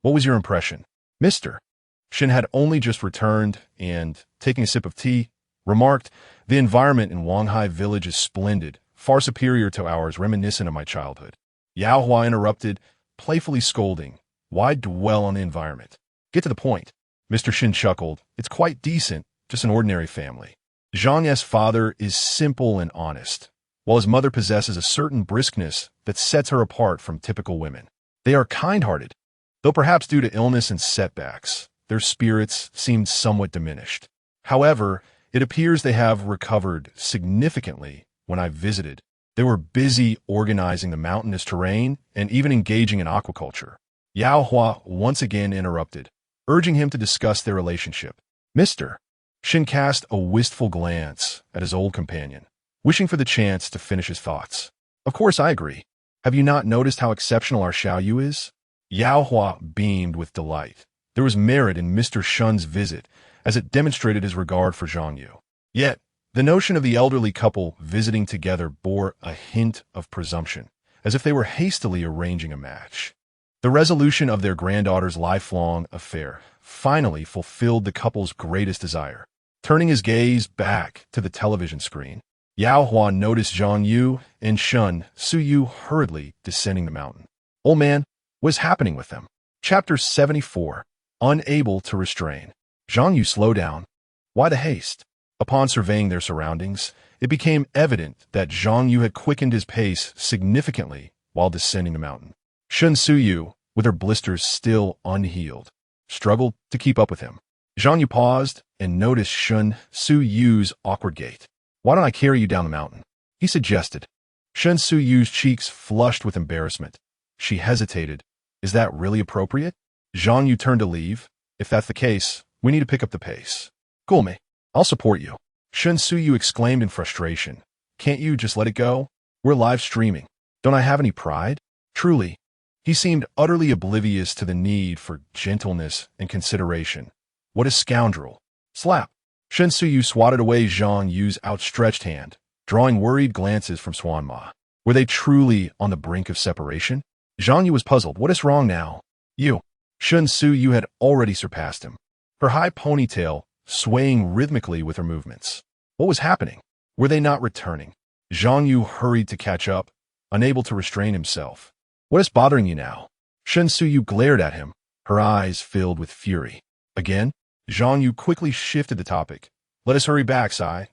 What was your impression?" Mr. Shin had only just returned and, taking a sip of tea, remarked, "The environment in Wanghai village is splendid, far superior to ours, reminiscent of my childhood." Yao Hua interrupted, playfully scolding, "Why dwell on the environment? Get to the point." Mr. Shin chuckled, "It's quite decent, just an ordinary family. Zhang's father is simple and honest, while his mother possesses a certain briskness that sets her apart from typical women. They are kind-hearted, though perhaps due to illness and setbacks, their spirits seemed somewhat diminished. However, it appears they have recovered significantly. When I visited, they were busy organizing the mountainous terrain and even engaging in aquaculture." Yao Hua once again interrupted, urging him to discuss their relationship. Mr. Shin cast a wistful glance at his old companion, wishing for the chance to finish his thoughts. "Of course I agree. Have you not noticed how exceptional our Xiao Yu is?" Yao Hua beamed with delight. There was merit in Mr. Shun's visit, as it demonstrated his regard for Zhang Yu. Yet, the notion of the elderly couple visiting together bore a hint of presumption, as if they were hastily arranging a match. The resolution of their granddaughter's lifelong affair finally fulfilled the couple's greatest desire. Turning his gaze back to the television screen, Yao Hua noticed Zhang Yu and Shen Suyu hurriedly descending the mountain. "Old man, what is happening with them?" Chapter 74. Unable to restrain. Zhang Yu slowed down. Why the haste? Upon surveying their surroundings, it became evident that Zhang Yu had quickened his pace significantly while descending the mountain. Shen Suyu, with her blisters still unhealed, struggled to keep up with him. Zhang Yu paused and noticed Shen Suyu's awkward gait. "Why don't I carry you down the mountain?" he suggested. Shen Suyu's cheeks flushed with embarrassment. She hesitated. "Is that really appropriate?" Zhang Yu turned to leave. "If that's the case, we need to pick up the pace." "Cool, me. I'll support you." Shen Suyu exclaimed in frustration. "Can't you just let it go? We're live streaming. Don't I have any pride?" Truly, he seemed utterly oblivious to the need for gentleness and consideration. What a scoundrel. Slap. Shen Suyu swatted away Zhang Yu's outstretched hand, drawing worried glances from Swan Ma. Were they truly on the brink of separation? Zhang Yu was puzzled. What is wrong now? You. Shen Suyu had already surpassed him, her high ponytail swaying rhythmically with her movements. What was happening? Were they not returning? Zhang Yu hurried to catch up, unable to restrain himself. "What is bothering you now?" Shen Suyu glared at him, her eyes filled with fury. Again, Zhang Yu quickly shifted the topic. "Let us hurry back, Sai."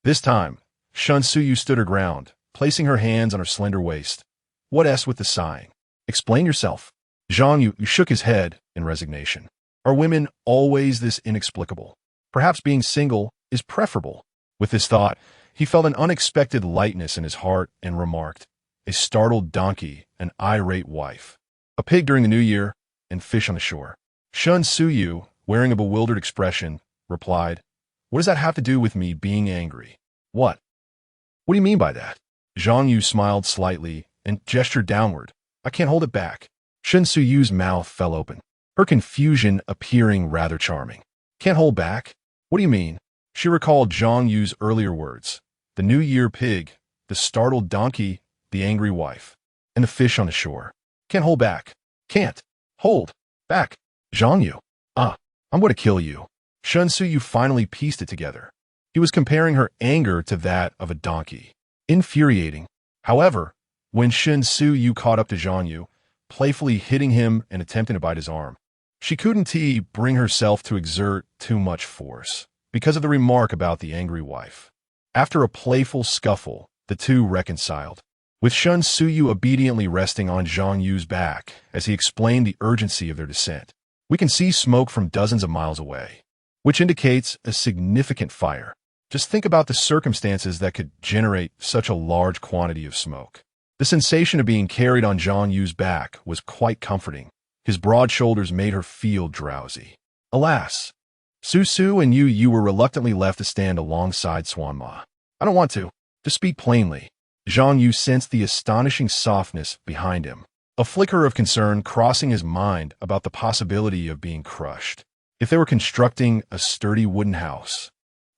This time, Shen Suyu stood her ground, placing her hands on her slender waist. "What s with the sighing? Explain yourself." Zhang Yu shook his head in resignation. Are women always this inexplicable? Perhaps being single is preferable. With this thought, he felt an unexpected lightness in his heart and remarked, "A startled donkey, an irate wife, a pig during the new year, and fish on the shore." Shen Suyu, wearing a bewildered expression, replied, "What does that have to do with me being angry?" "What? What do you mean by that?" Zhang Yu smiled slightly and gestured downward. "I can't hold it back." Shen Suyu's mouth fell open, her confusion appearing rather charming. Can't hold back? What do you mean? She recalled Zhang Yu's earlier words. The New Year pig, the startled donkey, the angry wife, and the fish on the shore. Can't hold back. Can't hold back. Zhang Yu. I'm going to kill you. Shen Suyu finally pieced it together. He was comparing her anger to that of a donkey. Infuriating. However, when Shen Suyu caught up to Zhang Yu, playfully hitting him and attempting to bite his arm, she couldn't bring herself to exert too much force because of the remark about the angry wife. After a playful scuffle, the two reconciled, with Shen Suyu obediently resting on Zhang Yu's back as he explained the urgency of their descent. We can see smoke from dozens of miles away, which indicates a significant fire. Just think about the circumstances that could generate such a large quantity of smoke. The sensation of being carried on Zhang Yu's back was quite comforting. His broad shoulders made her feel drowsy. Alas, Su and Yu were reluctantly left to stand alongside Swanma. I don't want to. To speak plainly, Zhang Yu sensed the astonishing softness behind him, a flicker of concern crossing his mind about the possibility of being crushed. If they were constructing a sturdy wooden house,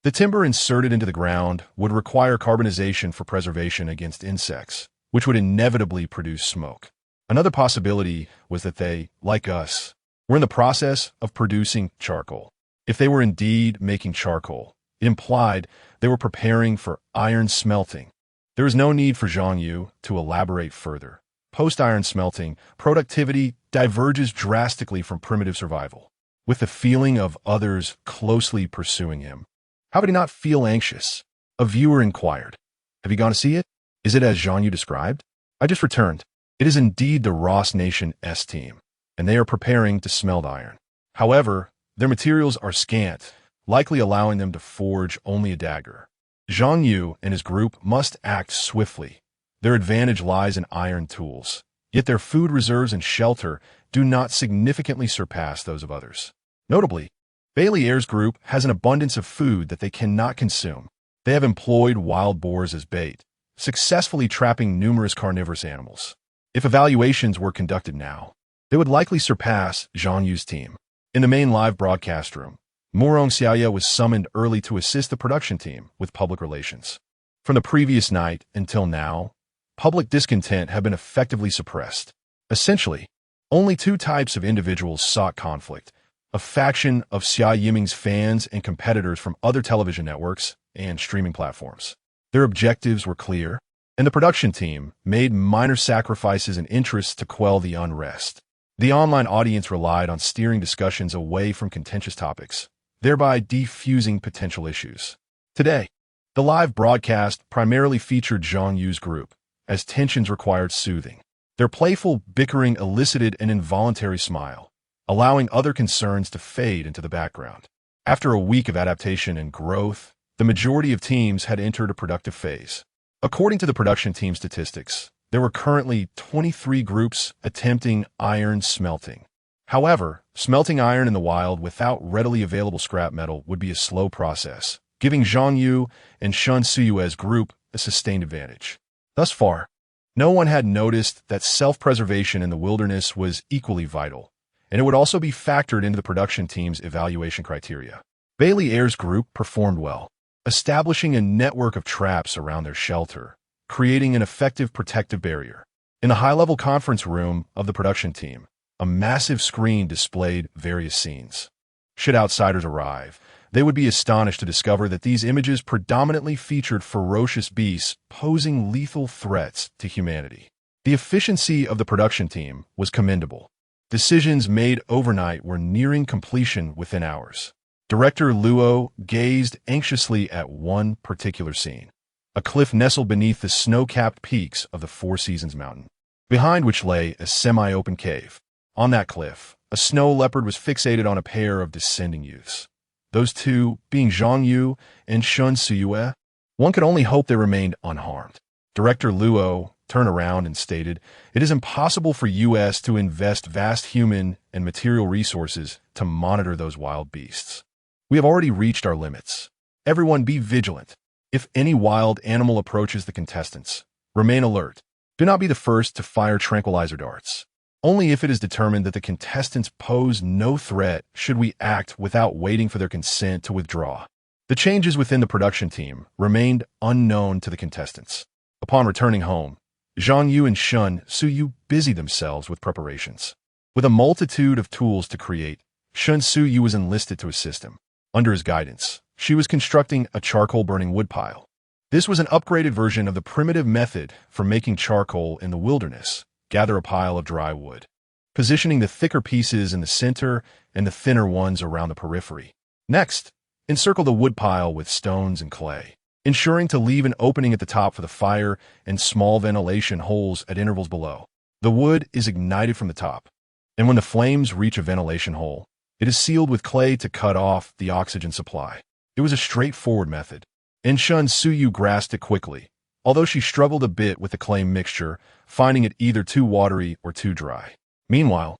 the timber inserted into the ground would require carbonization for preservation against insects, which would inevitably produce smoke. Another possibility was that they, like us, were in the process of producing charcoal. If they were indeed making charcoal, it implied they were preparing for iron smelting. There is no need for Zhang Yu to elaborate further. Post-iron smelting, productivity diverges drastically from primitive survival, with the feeling of others closely pursuing him. How could he not feel anxious? A viewer inquired. Have you gone to see it? Is it as Zhang Yu described? I just returned. It is indeed the Ross Nation S team, and they are preparing to smelt iron. However, their materials are scant, likely allowing them to forge only a dagger. Zhang Yu and his group must act swiftly. Their advantage lies in iron tools, yet their food reserves and shelter do not significantly surpass those of others. Notably, Bailey Ayres' group has an abundance of food that they cannot consume. They have employed wild boars as bait, successfully trapping numerous carnivorous animals. If evaluations were conducted now, they would likely surpass Zhang Yu's team. In the main live broadcast room, Murong Xiaoye was summoned early to assist the production team with public relations. From the previous night until now, public discontent had been effectively suppressed. Essentially, only two types of individuals sought conflict: a faction of Xia Yiming's fans and competitors from other television networks and streaming platforms. Their objectives were clear, and the production team made minor sacrifices and interests to quell the unrest. The online audience relied on steering discussions away from contentious topics, thereby defusing potential issues. Today, the live broadcast primarily featured Zhang Yu's group, as tensions required soothing. Their playful bickering elicited an involuntary smile, allowing other concerns to fade into the background. After a week of adaptation and growth, the majority of teams had entered a productive phase. According to the production team statistics, there were currently 23 groups attempting iron smelting. However, smelting iron in the wild without readily available scrap metal would be a slow process, giving Zhang Yu and Shen Suyue's group a sustained advantage. Thus far, no one had noticed that self-preservation in the wilderness was equally vital, and it would also be factored into the production team's evaluation criteria. Bailey Ayres' group performed well, establishing a network of traps around their shelter, creating an effective protective barrier. In the high-level conference room of the production team, a massive screen displayed various scenes. Should outsiders arrive, they would be astonished to discover that these images predominantly featured ferocious beasts posing lethal threats to humanity. The efficiency of the production team was commendable. Decisions made overnight were nearing completion within hours. Director Luo gazed anxiously at one particular scene, a cliff nestled beneath the snow-capped peaks of the Four Seasons Mountain, behind which lay a semi-open cave. On that cliff, a snow leopard was fixated on a pair of descending youths. Those two being Zhang Yu and Shen Suyue. One could only hope they remained unharmed. Director Luo turned around and stated, "It is impossible for US to invest vast human and material resources to monitor those wild beasts. We have already reached our limits. Everyone be vigilant. If any wild animal approaches the contestants, remain alert. Do not be the first to fire tranquilizer darts. Only if it is determined that the contestants pose no threat should we act without waiting for their consent to withdraw. The changes within the production team remained unknown to the contestants. Upon returning home, Zhang Yu and Shen Suyu busied themselves with preparations. With a multitude of tools to create, Shen Suyu was enlisted to assist him. Under his guidance, she was constructing a charcoal-burning woodpile. This was an upgraded version of the primitive method for making charcoal in the wilderness. Gather a pile of dry wood, positioning the thicker pieces in the center and the thinner ones around the periphery. Next, encircle the wood pile with stones and clay, ensuring to leave an opening at the top for the fire and small ventilation holes at intervals below. The wood is ignited from the top, and when the flames reach a ventilation hole, it is sealed with clay to cut off the oxygen supply. It was a straightforward method, and Shen Suyu grasped it quickly, although she struggled a bit with the clay mixture, finding it either too watery or too dry. Meanwhile,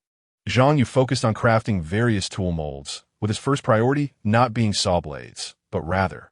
Zhang Yu focused on crafting various tool molds, with his first priority not being saw blades, but rather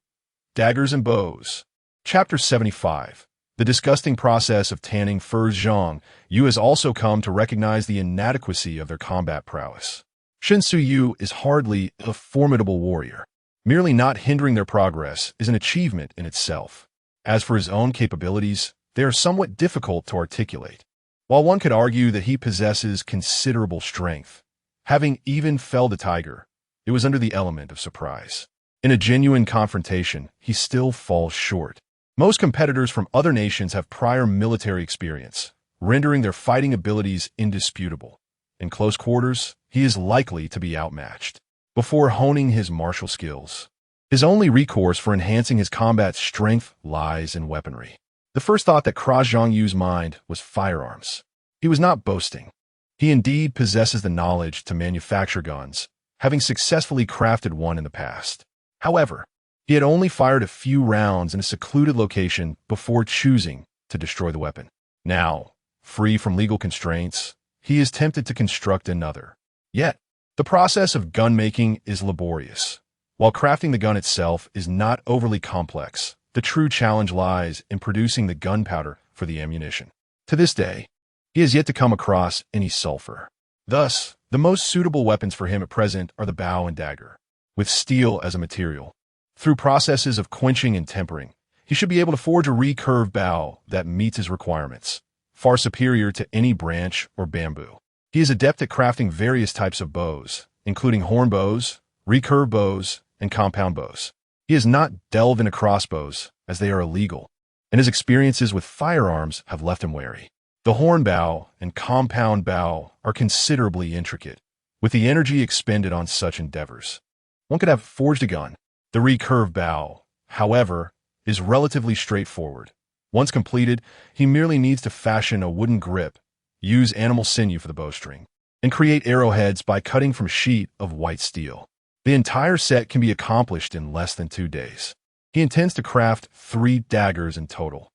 daggers and bows. Chapter 75. The disgusting process of tanning furs. Zhang Yu has also come to recognize the inadequacy of their combat prowess. Shen Suyu is hardly a formidable warrior. Merely not hindering their progress is an achievement in itself. As for his own capabilities, they are somewhat difficult to articulate. While one could argue that he possesses considerable strength, having even felled a tiger, it was under the element of surprise. In a genuine confrontation, he still falls short. Most competitors from other nations have prior military experience, rendering their fighting abilities indisputable. In close quarters, he is likely to be outmatched. Before honing his martial skills, his only recourse for enhancing his combat strength lies in weaponry. The first thought that crossed Zhang Yu's mind was firearms. He was not boasting. He indeed possesses the knowledge to manufacture guns, having successfully crafted one in the past. However, he had only fired a few rounds in a secluded location before choosing to destroy the weapon. Now, free from legal constraints, he is tempted to construct another. Yet, the process of gun making is laborious. While crafting the gun itself is not overly complex, the true challenge lies in producing the gunpowder for the ammunition. To this day, he has yet to come across any sulfur. Thus, the most suitable weapons for him at present are the bow and dagger, with steel as a material. Through processes of quenching and tempering, he should be able to forge a recurve bow that meets his requirements, far superior to any branch or bamboo. He is adept at crafting various types of bows, including horn bows, recurve bows, and compound bows. He has not delved into crossbows, as they are illegal, and his experiences with firearms have left him wary. The horn bow and compound bow are considerably intricate, with the energy expended on such endeavors. One could have forged a gun. The recurve bow, however, is relatively straightforward. Once completed, he merely needs to fashion a wooden grip, use animal sinew for the bowstring, and create arrowheads by cutting from a sheet of white steel. The entire set can be accomplished in less than 2 days. He intends to craft 3 daggers in total,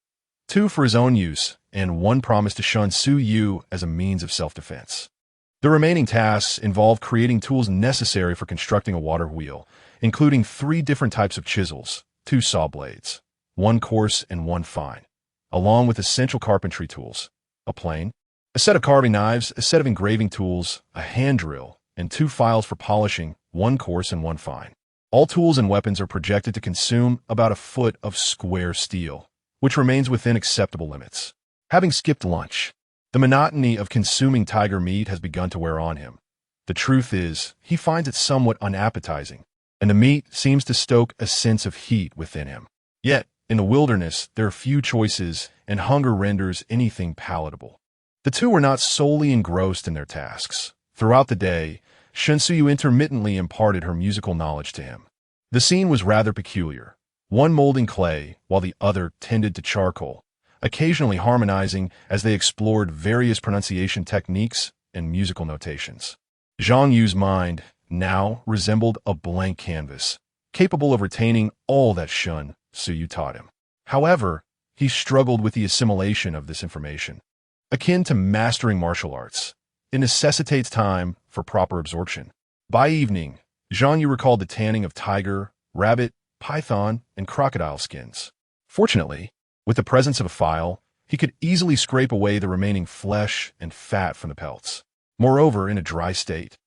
2 for his own use, and 1 promised to Shen Suyu as a means of self-defense. The remaining tasks involve creating tools necessary for constructing a water wheel, including 3 different types of chisels, 2 saw blades, 1 coarse and 1 fine, along with essential carpentry tools, a plane, a set of carving knives, a set of engraving tools, a hand drill, and 2 files for polishing, 1 coarse and 1 fine. All tools and weapons are projected to consume about a foot of square steel, which remains within acceptable limits. Having skipped lunch, the monotony of consuming tiger meat has begun to wear on him. The truth is, he finds it somewhat unappetizing, and the meat seems to stoke a sense of heat within him. Yet, in the wilderness, there are few choices, and hunger renders anything palatable. The two were not solely engrossed in their tasks. Throughout the day, Shen Suyu intermittently imparted her musical knowledge to him. The scene was rather peculiar, one molding clay while the other tended to charcoal, occasionally harmonizing as they explored various pronunciation techniques and musical notations. Zhang Yu's mind now resembled a blank canvas, capable of retaining all that Shen Suyu taught him. However, he struggled with the assimilation of this information. Akin to mastering martial arts, it necessitates time for proper absorption. By evening, Zhang Yu recalled the tanning of tiger, rabbit, python, and crocodile skins. Fortunately, with the presence of a file, he could easily scrape away the remaining flesh and fat from the pelts. Moreover, in a dry state,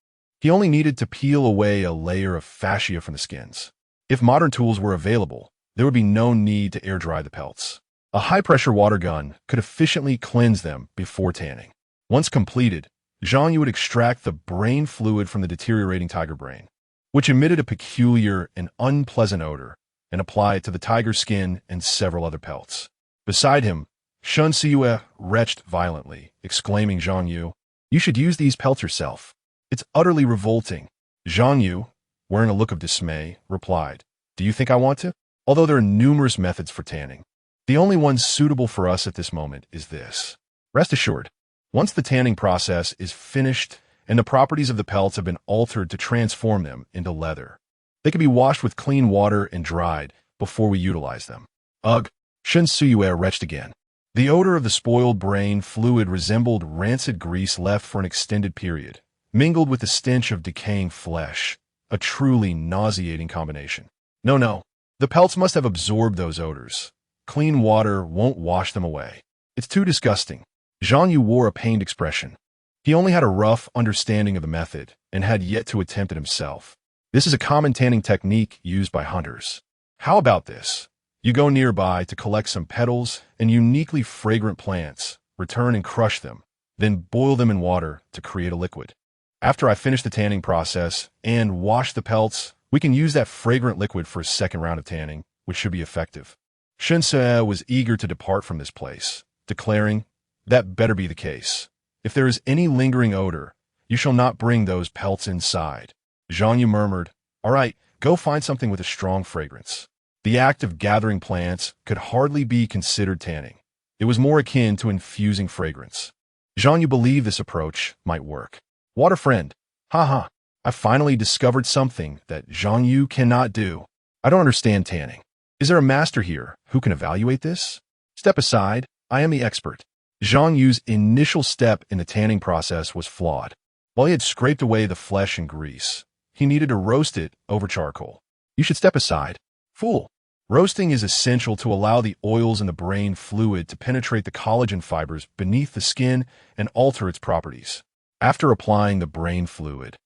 he only needed to peel away a layer of fascia from the skins. If modern tools were available, there would be no need to air-dry the pelts. A high-pressure water gun could efficiently cleanse them before tanning. Once completed, Zhang Yu would extract the brain fluid from the deteriorating tiger brain, which emitted a peculiar and unpleasant odor, and apply it to the tiger's skin and several other pelts. Beside him, Shen Siyue retched violently, exclaiming, "Zhang Yu, you should use these pelts yourself. It's utterly revolting." Zhang Yu, wearing a look of dismay, replied, "Do you think I want to? Although there are numerous methods for tanning, the only one suitable for us at this moment is this. Rest assured, once the tanning process is finished and the properties of the pelts have been altered to transform them into leather, they can be washed with clean water and dried before we utilize them." Ugh, Shen Siyue retched again. The odor of the spoiled brain fluid resembled rancid grease left for an extended period, mingled with the stench of decaying flesh, a truly nauseating combination. No, the pelts must have absorbed those odors. Clean water won't wash them away. It's too disgusting. Zhang Yu wore a pained expression. He only had a rough understanding of the method and had yet to attempt it himself. This is a common tanning technique used by hunters. How about this? You go nearby to collect some petals and uniquely fragrant plants, return and crush them, then boil them in water to create a liquid. After I finish the tanning process and wash the pelts, we can use that fragrant liquid for a second round of tanning, which should be effective. Shen Siyue was eager to depart from this place, declaring, "That better be the case. If there is any lingering odor, you shall not bring those pelts inside." Zhang Yu murmured, "All right, go find something with a strong fragrance." The act of gathering plants could hardly be considered tanning. It was more akin to infusing fragrance. Zhang Yu believed this approach might work. Water friend, haha, I finally discovered something that Zhang Yu cannot do. I don't understand tanning. Is there a master here who can evaluate this? Step aside, I am the expert. Zhang Yu's initial step in the tanning process was flawed. While he had scraped away the flesh and grease, he needed to roast it over charcoal. You should step aside. Fool. Roasting is essential to allow the oils in the brain fluid to penetrate the collagen fibers beneath the skin and alter its properties. After applying the brain fluid,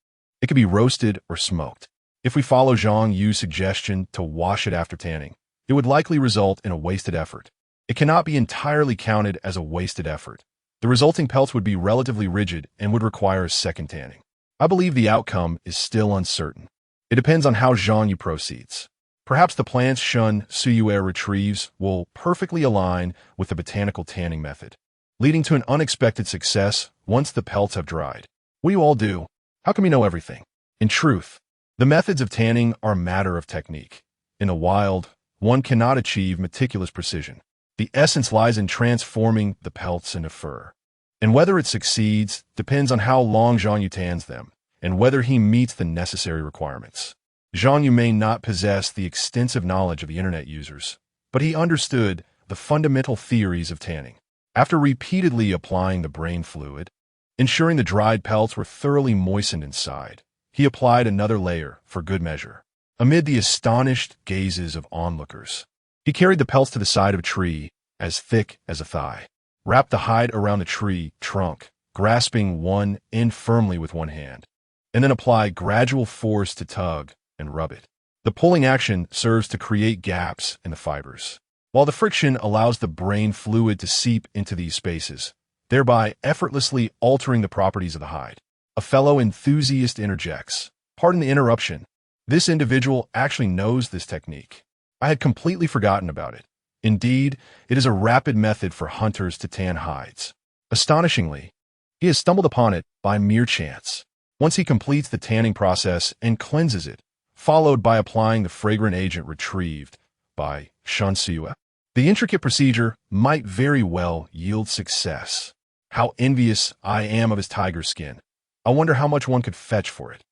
it can be roasted or smoked. If we follow Zhang Yu's suggestion to wash it after tanning, it would likely result in a wasted effort. It cannot be entirely counted as a wasted effort. The resulting pelts would be relatively rigid and would require a second tanning. I believe the outcome is still uncertain. It depends on how Zhang Yu proceeds. Perhaps the plants Shen Siyue retrieves will perfectly align with the botanical tanning method, leading to an unexpected success once the pelts have dried. What do you all do? How can we know everything? In truth, the methods of tanning are a matter of technique. In the wild, one cannot achieve meticulous precision. The essence lies in transforming the pelts into fur. And whether it succeeds depends on how long Zhang Yu tans them, and whether he meets the necessary requirements. Zhang Yu may not possess the extensive knowledge of the internet users, but he understood the fundamental theories of tanning. After repeatedly applying the brain fluid, ensuring the dried pelts were thoroughly moistened inside, he applied another layer for good measure. Amid the astonished gazes of onlookers, he carried the pelts to the side of a tree as thick as a thigh, wrapped the hide around the tree trunk, grasping one end firmly with one hand, and then applied gradual force to tug and rub it. The pulling action serves to create gaps in the fibers, while the friction allows the brain fluid to seep into these spaces, thereby effortlessly altering the properties of the hide. A fellow enthusiast interjects, "Pardon the interruption. This individual actually knows this technique. I had completely forgotten about it. Indeed, it is a rapid method for hunters to tan hides. Astonishingly, he has stumbled upon it by mere chance. Once he completes the tanning process and cleanses it, followed by applying the fragrant agent retrieved by Shen Siyue, the intricate procedure might very well yield success. How envious I am of his tiger skin. I wonder how much one could fetch for it.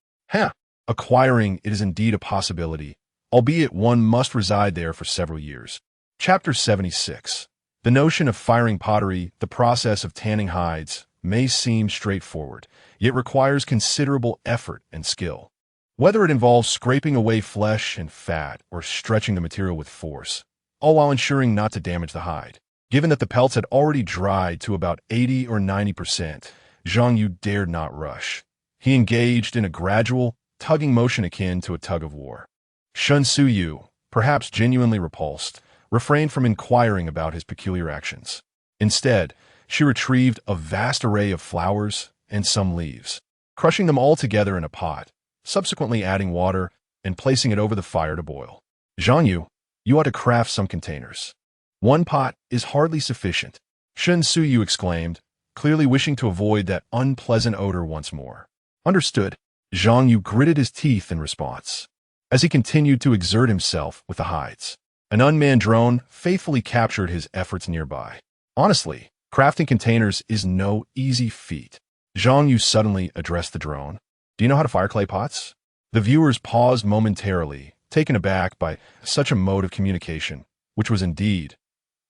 Acquiring it is indeed a possibility, albeit one must reside there for several years." Chapter 76. The notion of firing pottery, the process of tanning hides, may seem straightforward, yet requires considerable effort and skill. Whether it involves scraping away flesh and fat or stretching the material with force, all while ensuring not to damage the hide. Given that the pelts had already dried to about 80 or 90%, Zhang Yu dared not rush. He engaged in a gradual, tugging motion akin to a tug of war. Shen Yu, perhaps genuinely repulsed, refrained from inquiring about his peculiar actions. Instead, she retrieved a vast array of flowers and some leaves, crushing them all together in a pot, subsequently adding water and placing it over the fire to boil. Zhang Yu, you ought to craft some containers. One pot is hardly sufficient, Shen Yu exclaimed, clearly wishing to avoid that unpleasant odor once more. Understood. Zhang Yu gritted his teeth in response. As he continued to exert himself with the hides, an unmanned drone faithfully captured his efforts nearby. Honestly, crafting containers is no easy feat. Zhang Yu suddenly addressed the drone. Do you know how to fire clay pots? The viewers paused momentarily, taken aback by such a mode of communication, which was indeed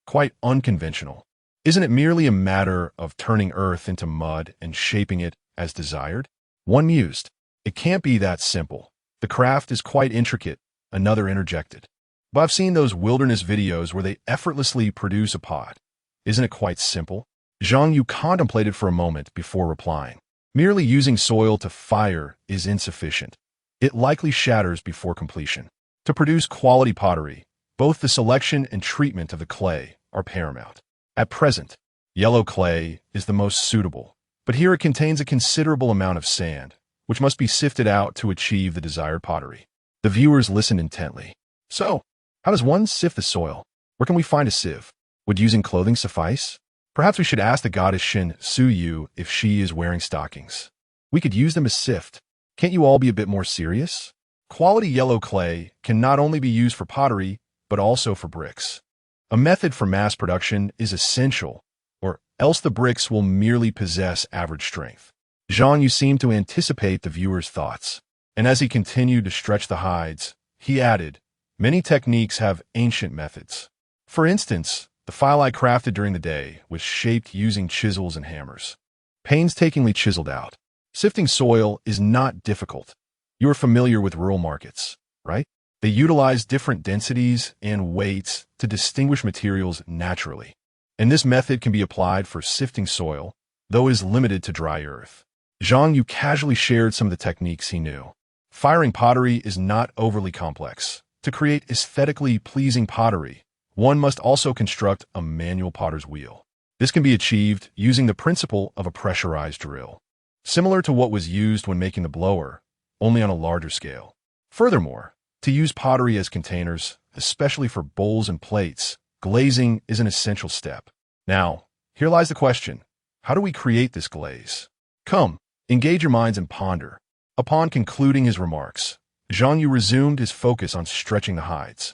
quite unconventional. Isn't it merely a matter of turning earth into mud and shaping it as desired? One mused. It can't be that simple. The craft is quite intricate, another interjected. But I've seen those wilderness videos where they effortlessly produce a pot. Isn't it quite simple? Zhang Yu contemplated for a moment before replying. Merely using soil to fire is insufficient. It likely shatters before completion. To produce quality pottery, both the selection and treatment of the clay are paramount. At present, yellow clay is the most suitable, but here it contains a considerable amount of sand, which must be sifted out to achieve the desired pottery. The viewers listened intently. So, how does one sift the soil? Where can we find a sieve? Would using clothing suffice? Perhaps we should ask the goddess Shen Yu if she is wearing stockings. We could use them as sift. Can't you all be a bit more serious? Quality yellow clay can not only be used for pottery, but also for bricks. A method for mass production is essential, or else the bricks will merely possess average strength. Zhang Yu seemed to anticipate the viewer's thoughts, and as he continued to stretch the hides, he added, many techniques have ancient methods. For instance, the file I crafted during the day was shaped using chisels and hammers, painstakingly chiseled out. Sifting soil is not difficult. You are familiar with rural markets, right? They utilize different densities and weights to distinguish materials naturally. And this method can be applied for sifting soil, though is limited to dry earth. Zhang Yu casually shared some of the techniques he knew. Firing pottery is not overly complex. To create aesthetically pleasing pottery, one must also construct a manual potter's wheel. This can be achieved using the principle of a pressurized drill, similar to what was used when making the blower, only on a larger scale. Furthermore, to use pottery as containers, especially for bowls and plates, glazing is an essential step. Now, here lies the question. How do we create this glaze? Come, engage your minds and ponder. Upon concluding his remarks, Zhang Yu resumed his focus on stretching the hides.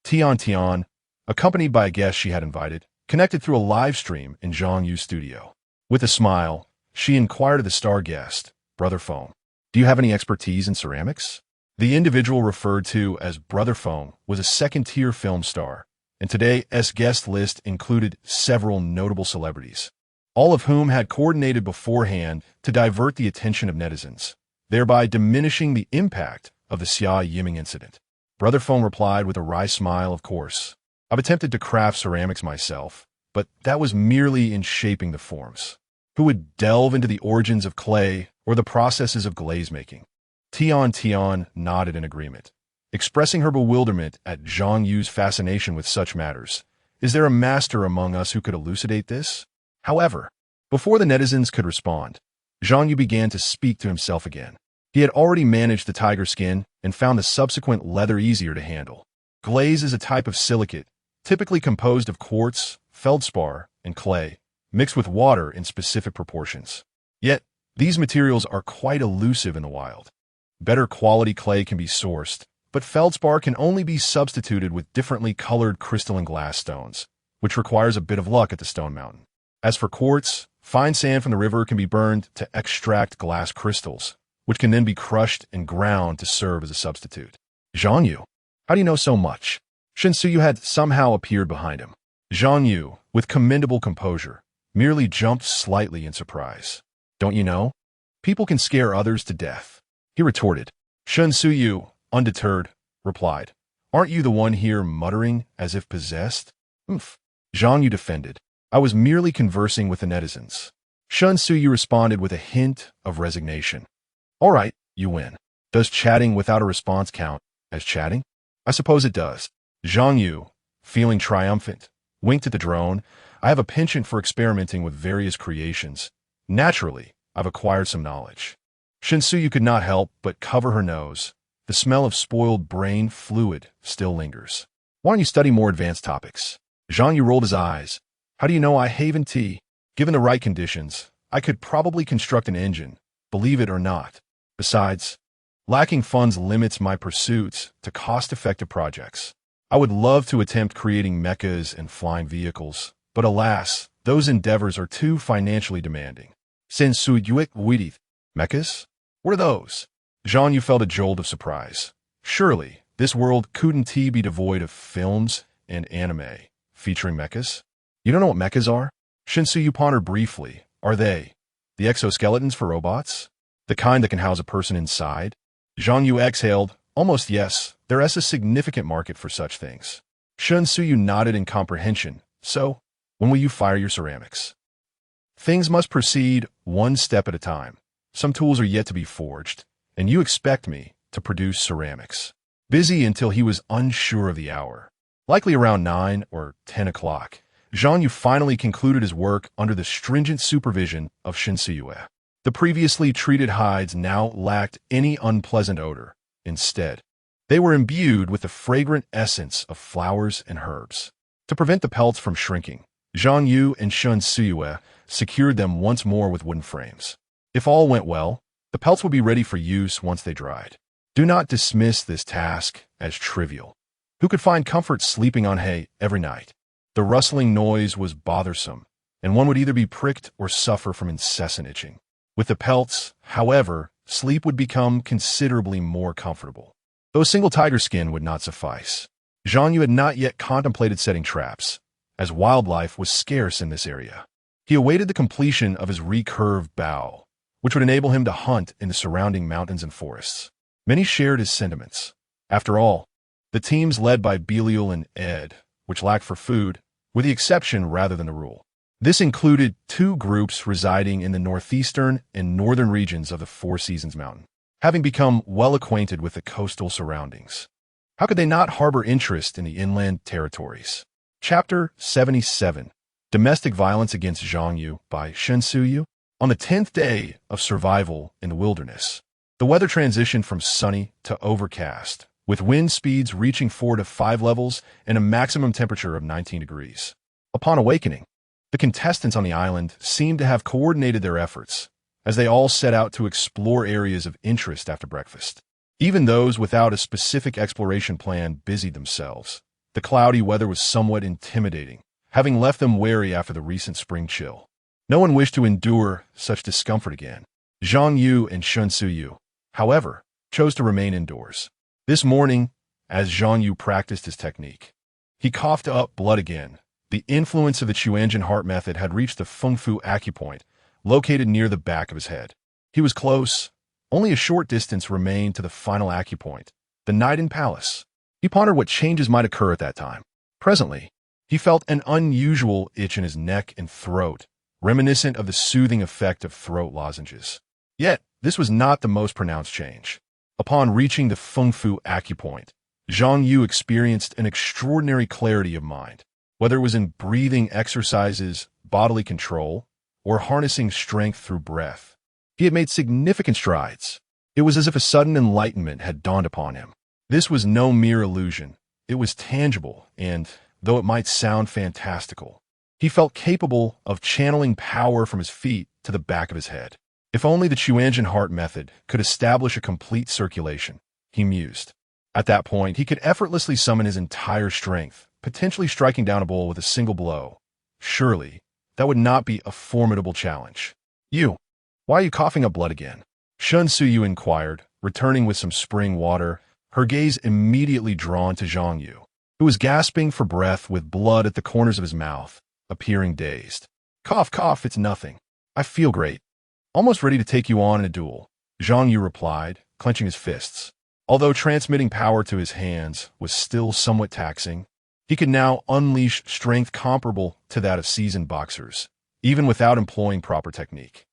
Tian, accompanied by a guest she had invited, connected through a live stream in Zhang Yu's studio. With a smile, she inquired of the star guest, Brother Feng, do you have any expertise in ceramics? The individual referred to as Brother Feng was a second-tier film star, and today's guest list included several notable celebrities, all of whom had coordinated beforehand to divert the attention of netizens, thereby diminishing the impact of the Xia Yiming incident. Brother Feng replied with a wry smile, of course. I've attempted to craft ceramics myself, but that was merely in shaping the forms. Who would delve into the origins of clay or the processes of glaze making? Tian nodded in agreement, expressing her bewilderment at Zhang Yu's fascination with such matters. Is there a master among us who could elucidate this? However, before the netizens could respond, Zhang Yu began to speak to himself again. He had already managed the tiger skin and found the subsequent leather easier to handle. Glaze is a type of silicate, typically composed of quartz, feldspar, and clay, mixed with water in specific proportions. Yet, these materials are quite elusive in the wild. Better quality clay can be sourced, but feldspar can only be substituted with differently colored crystalline glass stones, which requires a bit of luck at the stone mountain. As for quartz, fine sand from the river can be burned to extract glass crystals, which can then be crushed and ground to serve as a substitute. Zhang Yu, how do you know so much? Shen Yu had somehow appeared behind him. Zhang Yu, with commendable composure, merely jumped slightly in surprise. Don't you know? People can scare others to death. He retorted. Shen Yu, undeterred, replied, aren't you the one here muttering as if possessed? Zhang Yu defended. I was merely conversing with the netizens. Shun Suyu responded with a hint of resignation. All right, you win. Does chatting without a response count as chatting? I suppose it does. Zhang Yu, feeling triumphant, winked at the drone. I have a penchant for experimenting with various creations. Naturally, I've acquired some knowledge. Shinsuyu could not help but cover her nose. The smell of spoiled brain fluid still lingers. Why don't you study more advanced topics? Zhang Yu rolled his eyes. How do you know I haven tea? Given the right conditions, I could probably construct an engine, believe it or not. Besides, lacking funds limits my pursuits to cost-effective projects. I would love to attempt creating mechas and flying vehicles, but alas, those endeavors are too financially demanding. Mechas? What are those? Zhang Yu felt a jolt of surprise. Surely, this world couldn't be devoid of films and anime featuring mechas? You don't know what mechas are? Shinsuyu pondered briefly. Are they the exoskeletons for robots? The kind that can house a person inside? Zhang Yu exhaled. Almost yes, there is a significant market for such things. Shinsuyu nodded in comprehension. So, when will you fire your ceramics? Things must proceed one step at a time. Some tools are yet to be forged, and you expect me to produce ceramics. Busy until he was unsure of the hour. Likely around 9 or 10 o'clock, Zhang Yu finally concluded his work under the stringent supervision of Shinsuyu. The previously treated hides now lacked any unpleasant odor. Instead, they were imbued with the fragrant essence of flowers and herbs. To prevent the pelts from shrinking, Zhang Yu and Shinsuyu secured them once more with wooden frames. If all went well, the pelts would be ready for use once they dried. Do not dismiss this task as trivial. Who could find comfort sleeping on hay every night? The rustling noise was bothersome, and one would either be pricked or suffer from incessant itching. With the pelts, however, sleep would become considerably more comfortable. Though a single tiger skin would not suffice. Zhang Yu had not yet contemplated setting traps, as wildlife was scarce in this area. He awaited the completion of his recurved bow, which would enable him to hunt in the surrounding mountains and forests. Many shared his sentiments. After all, the teams led by Belial and Ed, which lacked for food, were the exception rather than the rule. This included 2 groups residing in the northeastern and northern regions of the Four Seasons Mountain, having become well acquainted with the coastal surroundings. How could they not harbor interest in the inland territories? Chapter 77. Domestic Violence Against Zhang Yu by Shinsuyu. On the 10th day of survival in the wilderness, the weather transitioned from sunny to overcast, with wind speeds reaching 4 to 5 levels and a maximum temperature of 19 degrees. Upon awakening, the contestants on the island seemed to have coordinated their efforts, as they all set out to explore areas of interest after breakfast. Even those without a specific exploration plan busied themselves. The cloudy weather was somewhat intimidating, having left them wary after the recent spring chill. No one wished to endure such discomfort again. Zhang Yu and Shinsuyu, however, chose to remain indoors. This morning, as Zhang Yu practiced his technique, he coughed up blood again. The influence of the Chuanjin heart method had reached the Feng Fu acupoint, located near the back of his head. He was close. Only a short distance remained to the final acupoint, the Niden Palace. He pondered what changes might occur at that time. Presently, he felt an unusual itch in his neck and throat, reminiscent of the soothing effect of throat lozenges. Yet, this was not the most pronounced change. Upon reaching the Feng Fu acupoint, Zhang Yu experienced an extraordinary clarity of mind. Whether it was in breathing exercises, bodily control, or harnessing strength through breath, he had made significant strides. It was as if a sudden enlightenment had dawned upon him. This was no mere illusion. It was tangible, and, though it might sound fantastical, he felt capable of channeling power from his feet to the back of his head. If only the Chuanjin heart method could establish a complete circulation, he mused. At that point, he could effortlessly summon his entire strength, potentially striking down a bull with a single blow. Surely, that would not be a formidable challenge. You, why are you coughing up blood again? Shinsuyu inquired, returning with some spring water, her gaze immediately drawn to Zhang Yu, who was gasping for breath with blood at the corners of his mouth, appearing dazed. Cough, cough, it's nothing. I feel great. Almost ready to take you on in a duel, Zhang Yu replied, clenching his fists. Although transmitting power to his hands was still somewhat taxing, he could now unleash strength comparable to that of seasoned boxers, even without employing proper technique.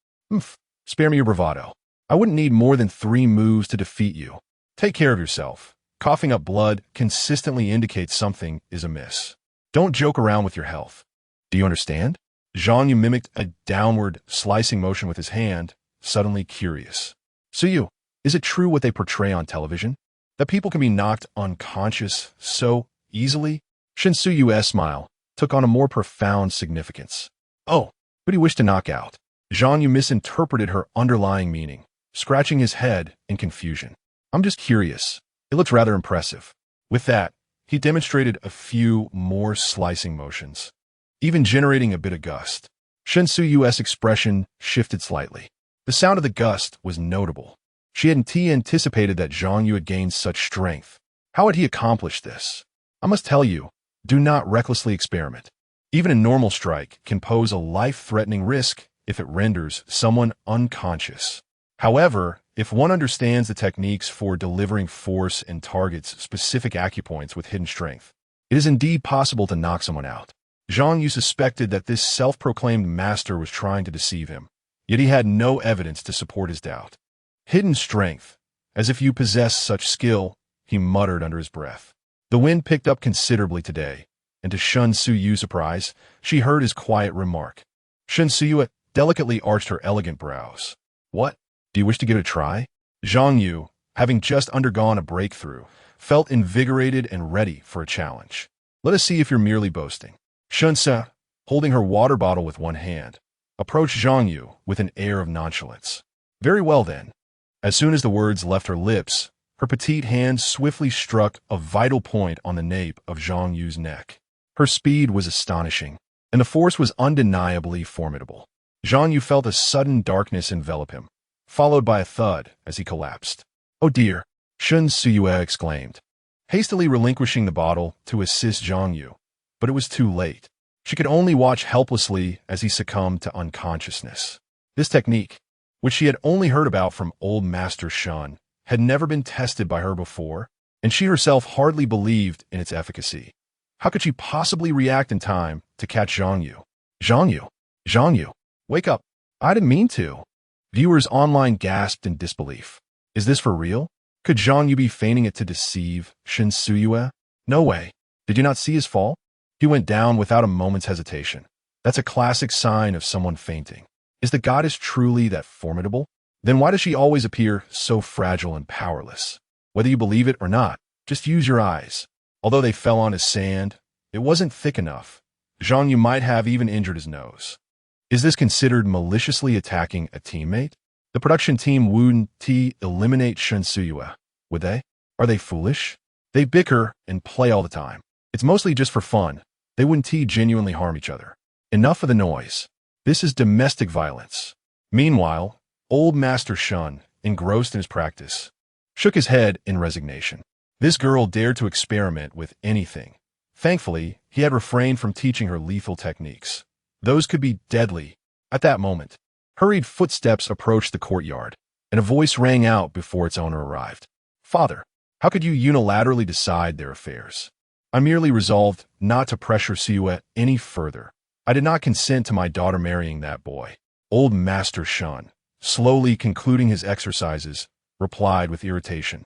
Spare me your bravado. I wouldn't need more than 3 moves to defeat you. Take care of yourself. Coughing up blood consistently indicates something is amiss. Don't joke around with your health. Do you understand? Zhang Yu mimicked a downward, slicing motion with his hand, suddenly curious. Yu, is it true what they portray on television? That people can be knocked unconscious so easily? Yu's smile took on a more profound significance. Oh, who do you wish to knock out? Zhang Yu misinterpreted her underlying meaning, scratching his head in confusion. I'm just curious. It looks rather impressive. With that, he demonstrated a few more slicing motions, even generating a bit of gust. Yu's expression shifted slightly. The sound of the gust was notable. She hadn't anticipated that Zhang Yu had gained such strength. How had he accomplished this? I must tell you, do not recklessly experiment. Even a normal strike can pose a life-threatening risk if it renders someone unconscious. However, if one understands the techniques for delivering force and targets specific acupoints with hidden strength, it is indeed possible to knock someone out. Zhang Yu suspected that this self-proclaimed master was trying to deceive him, yet he had no evidence to support his doubt. Hidden strength, as if you possess such skill, he muttered under his breath. The wind picked up considerably today, and to Zhang Yu's surprise, she heard his quiet remark. Zhang Yu delicately arched her elegant brows. What? Do you wish to give it a try? Zhang Yu, having just undergone a breakthrough, felt invigorated and ready for a challenge. Let us see if you're merely boasting. Zhang, holding her water bottle with one hand, approached Zhang Yu with an air of nonchalance. Very well then. As soon as the words left her lips, her petite hand swiftly struck a vital point on the nape of Zhang Yu's neck. Her speed was astonishing, and the force was undeniably formidable. Zhang Yu felt a sudden darkness envelop him, followed by a thud as he collapsed. Oh dear, Zhang Yu exclaimed, hastily relinquishing the bottle to assist Zhang Yu. But it was too late. She could only watch helplessly as he succumbed to unconsciousness. This technique, which she had only heard about from old Master Shun, had never been tested by her before, and she herself hardly believed in its efficacy. How could she possibly react in time to catch Zhang Yu? Zhang Yu, wake up. I didn't mean to. Viewers online gasped in disbelief. Is this for real? Could Zhang Yu be feigning it to deceive Zhang Yu? No way. Did you not see his fall? He went down without a moment's hesitation. That's a classic sign of someone fainting. Is the goddess truly that formidable? Then why does she always appear so fragile and powerless? Whether you believe it or not, just use your eyes. Although they fell on his sand, it wasn't thick enough. Zhang Yu might have even injured his nose. Is this considered maliciously attacking a teammate? The production team wouldn't eliminate Zhang Yu, would they? Are they foolish? They bicker and play all the time. It's mostly just for fun. They wouldn't genuinely harm each other. Enough of the noise. This is domestic violence. Meanwhile, old Master Shun, engrossed in his practice, shook his head in resignation. This girl dared to experiment with anything. Thankfully, he had refrained from teaching her lethal techniques. Those could be deadly. At that moment, hurried footsteps approached the courtyard, and a voice rang out before its owner arrived. Father, how could you unilaterally decide their affairs? I merely resolved not to pressure Siwa any further. I did not consent to my daughter marrying that boy. Old Master Shun, slowly concluding his exercises, replied with irritation.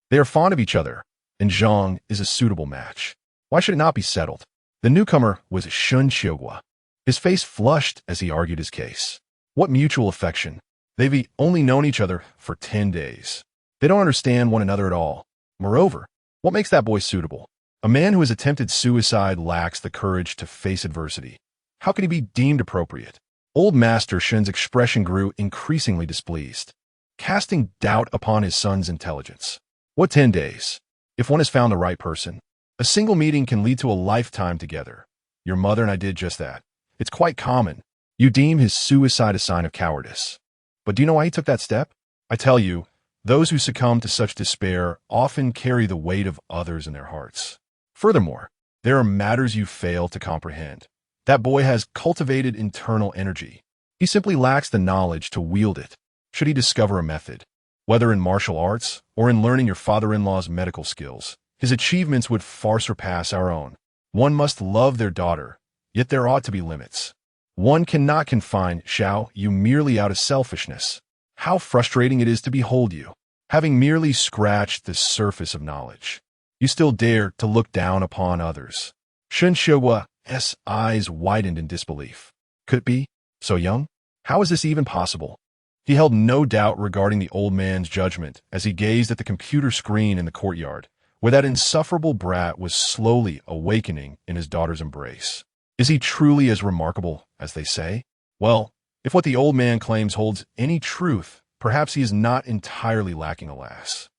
They are fond of each other, and Zhang is a suitable match. Why should it not be settled? The newcomer was Shun Qiuhua. His face flushed as he argued his case. What mutual affection. They've only known each other for 10 days. They don't understand one another at all. Moreover, what makes that boy suitable? A man who has attempted suicide lacks the courage to face adversity. How can he be deemed appropriate? Old Master Shun's expression grew increasingly displeased, casting doubt upon his son's intelligence. What 10 days? If one has found the right person, a single meeting can lead to a lifetime together. Your mother and I did just that. It's quite common. You deem his suicide a sign of cowardice. But do you know why he took that step? I tell you, those who succumb to such despair often carry the weight of others in their hearts. Furthermore, there are matters you fail to comprehend. That boy has cultivated internal energy. He simply lacks the knowledge to wield it. Should he discover a method, whether in martial arts or in learning your father-in-law's medical skills, his achievements would far surpass our own. One must love their daughter, yet there ought to be limits. One cannot confine Zhang Yu merely out of selfishness. How frustrating it is to behold you, having merely scratched the surface of knowledge. You still dare to look down upon others. Shen Shua's eyes widened in disbelief. Could it be? So young? How is this even possible? He held no doubt regarding the old man's judgment as he gazed at the computer screen in the courtyard, where that insufferable brat was slowly awakening in his daughter's embrace. Is he truly as remarkable as they say? Well, if what the old man claims holds any truth, perhaps he is not entirely lacking, alas.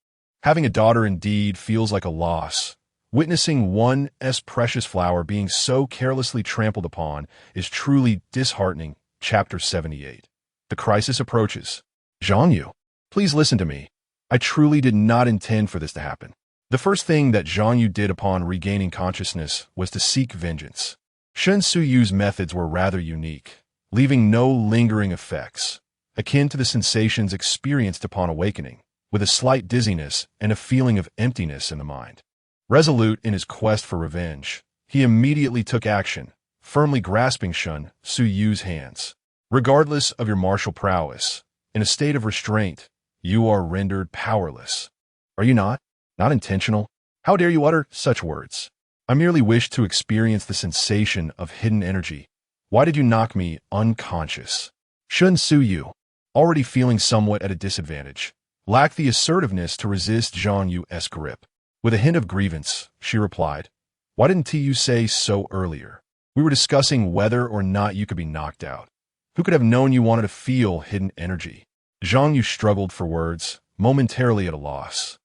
Having a daughter indeed feels like a loss. Witnessing one's precious flower being so carelessly trampled upon is truly disheartening. Chapter 78. The crisis approaches. Zhang Yu, please listen to me. I truly did not intend for this to happen. The first thing that Zhang Yu did upon regaining consciousness was to seek vengeance. Shen Suyu's methods were rather unique, leaving no lingering effects, akin to the sensations experienced upon awakening, with a slight dizziness and a feeling of emptiness in the mind. Resolute in his quest for revenge, he immediately took action, firmly grasping Shen Suyu's hands. Regardless of your martial prowess, in a state of restraint, you are rendered powerless. Are you not? Not intentional? How dare you utter such words? I merely wish to experience the sensation of hidden energy. Why did you knock me unconscious? Shen Suyu, already feeling somewhat at a disadvantage, lacked the assertiveness to resist Zhang Yu's grip. With a hint of grievance, she replied, "Why didn't you say so earlier? We were discussing whether or not you could be knocked out. Who could have known you wanted to feel hidden energy?" Zhang Yu struggled for words, momentarily at a loss.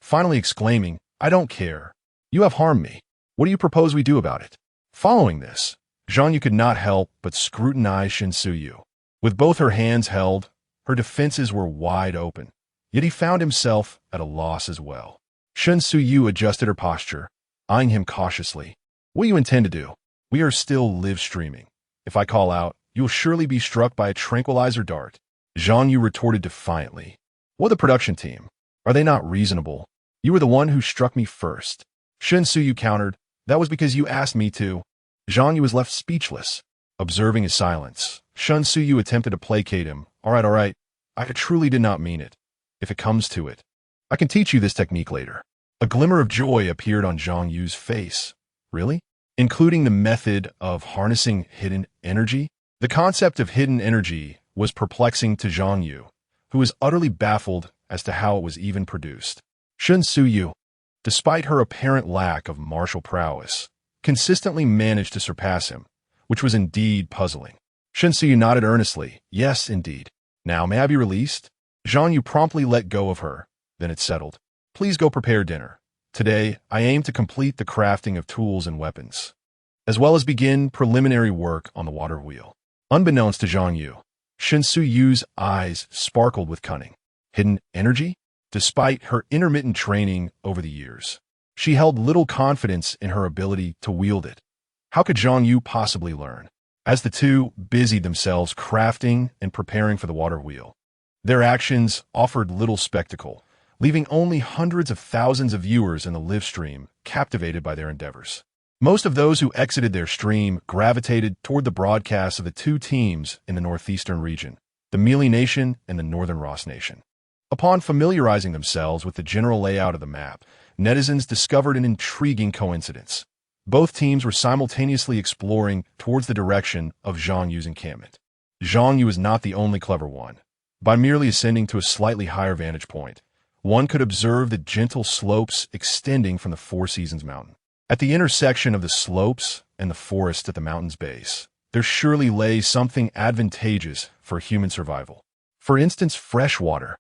Finally exclaiming, "I don't care. You have harmed me. What do you propose we do about it?" Following this, Zhang Yu could not help but scrutinize Shen Suyu. With both her hands held, her defenses were wide open, yet he found himself at a loss as well. Shen Suyu adjusted her posture, eyeing him cautiously. "What do you intend to do? We are still live streaming. If I call out, you will surely be struck by a tranquilizer dart." Zhang Yu retorted defiantly. "What the production team? Are they not reasonable? You were the one who struck me first." Shen Suyu countered, "That was because you asked me to." Zhang Yu was left speechless. Observing his silence, Shen Suyu attempted to placate him. All right. I truly did not mean it. If it comes to it, I can teach you this technique later." A glimmer of joy appeared on Zhang Yu's face. Really? Including the method of harnessing hidden energy? The concept of hidden energy was perplexing to Zhang Yu, who was utterly baffled as to how it was even produced. Shen Suyu, despite her apparent lack of martial prowess, consistently managed to surpass him, which was indeed puzzling. Shen Suyu nodded earnestly. "Yes, indeed. Now, may I be released?" Zhang Yu promptly let go of her. Then it settled. "Please go prepare dinner. Today, I aim to complete the crafting of tools and weapons, as well as begin preliminary work on the water wheel." Unbeknownst to Zhang Yu, Shen Suyu's eyes sparkled with cunning. Hidden energy? Despite her intermittent training over the years, she held little confidence in her ability to wield it. How could Zhang Yu possibly learn? As the two busied themselves crafting and preparing for the water wheel, their actions offered little spectacle, leaving only hundreds of thousands of viewers in the live stream captivated by their endeavors. Most of those who exited their stream gravitated toward the broadcasts of the two teams in the northeastern region, the Mealy Nation and the Northern Ross Nation. Upon familiarizing themselves with the general layout of the map, netizens discovered an intriguing coincidence. Both teams were simultaneously exploring towards the direction of Zhang Yu's encampment. Zhang Yu was not the only clever one. By merely ascending to a slightly higher vantage point, one could observe the gentle slopes extending from the Four Seasons Mountain. At the intersection of the slopes and the forest at the mountain's base, there surely lay something advantageous for human survival. For instance, fresh water.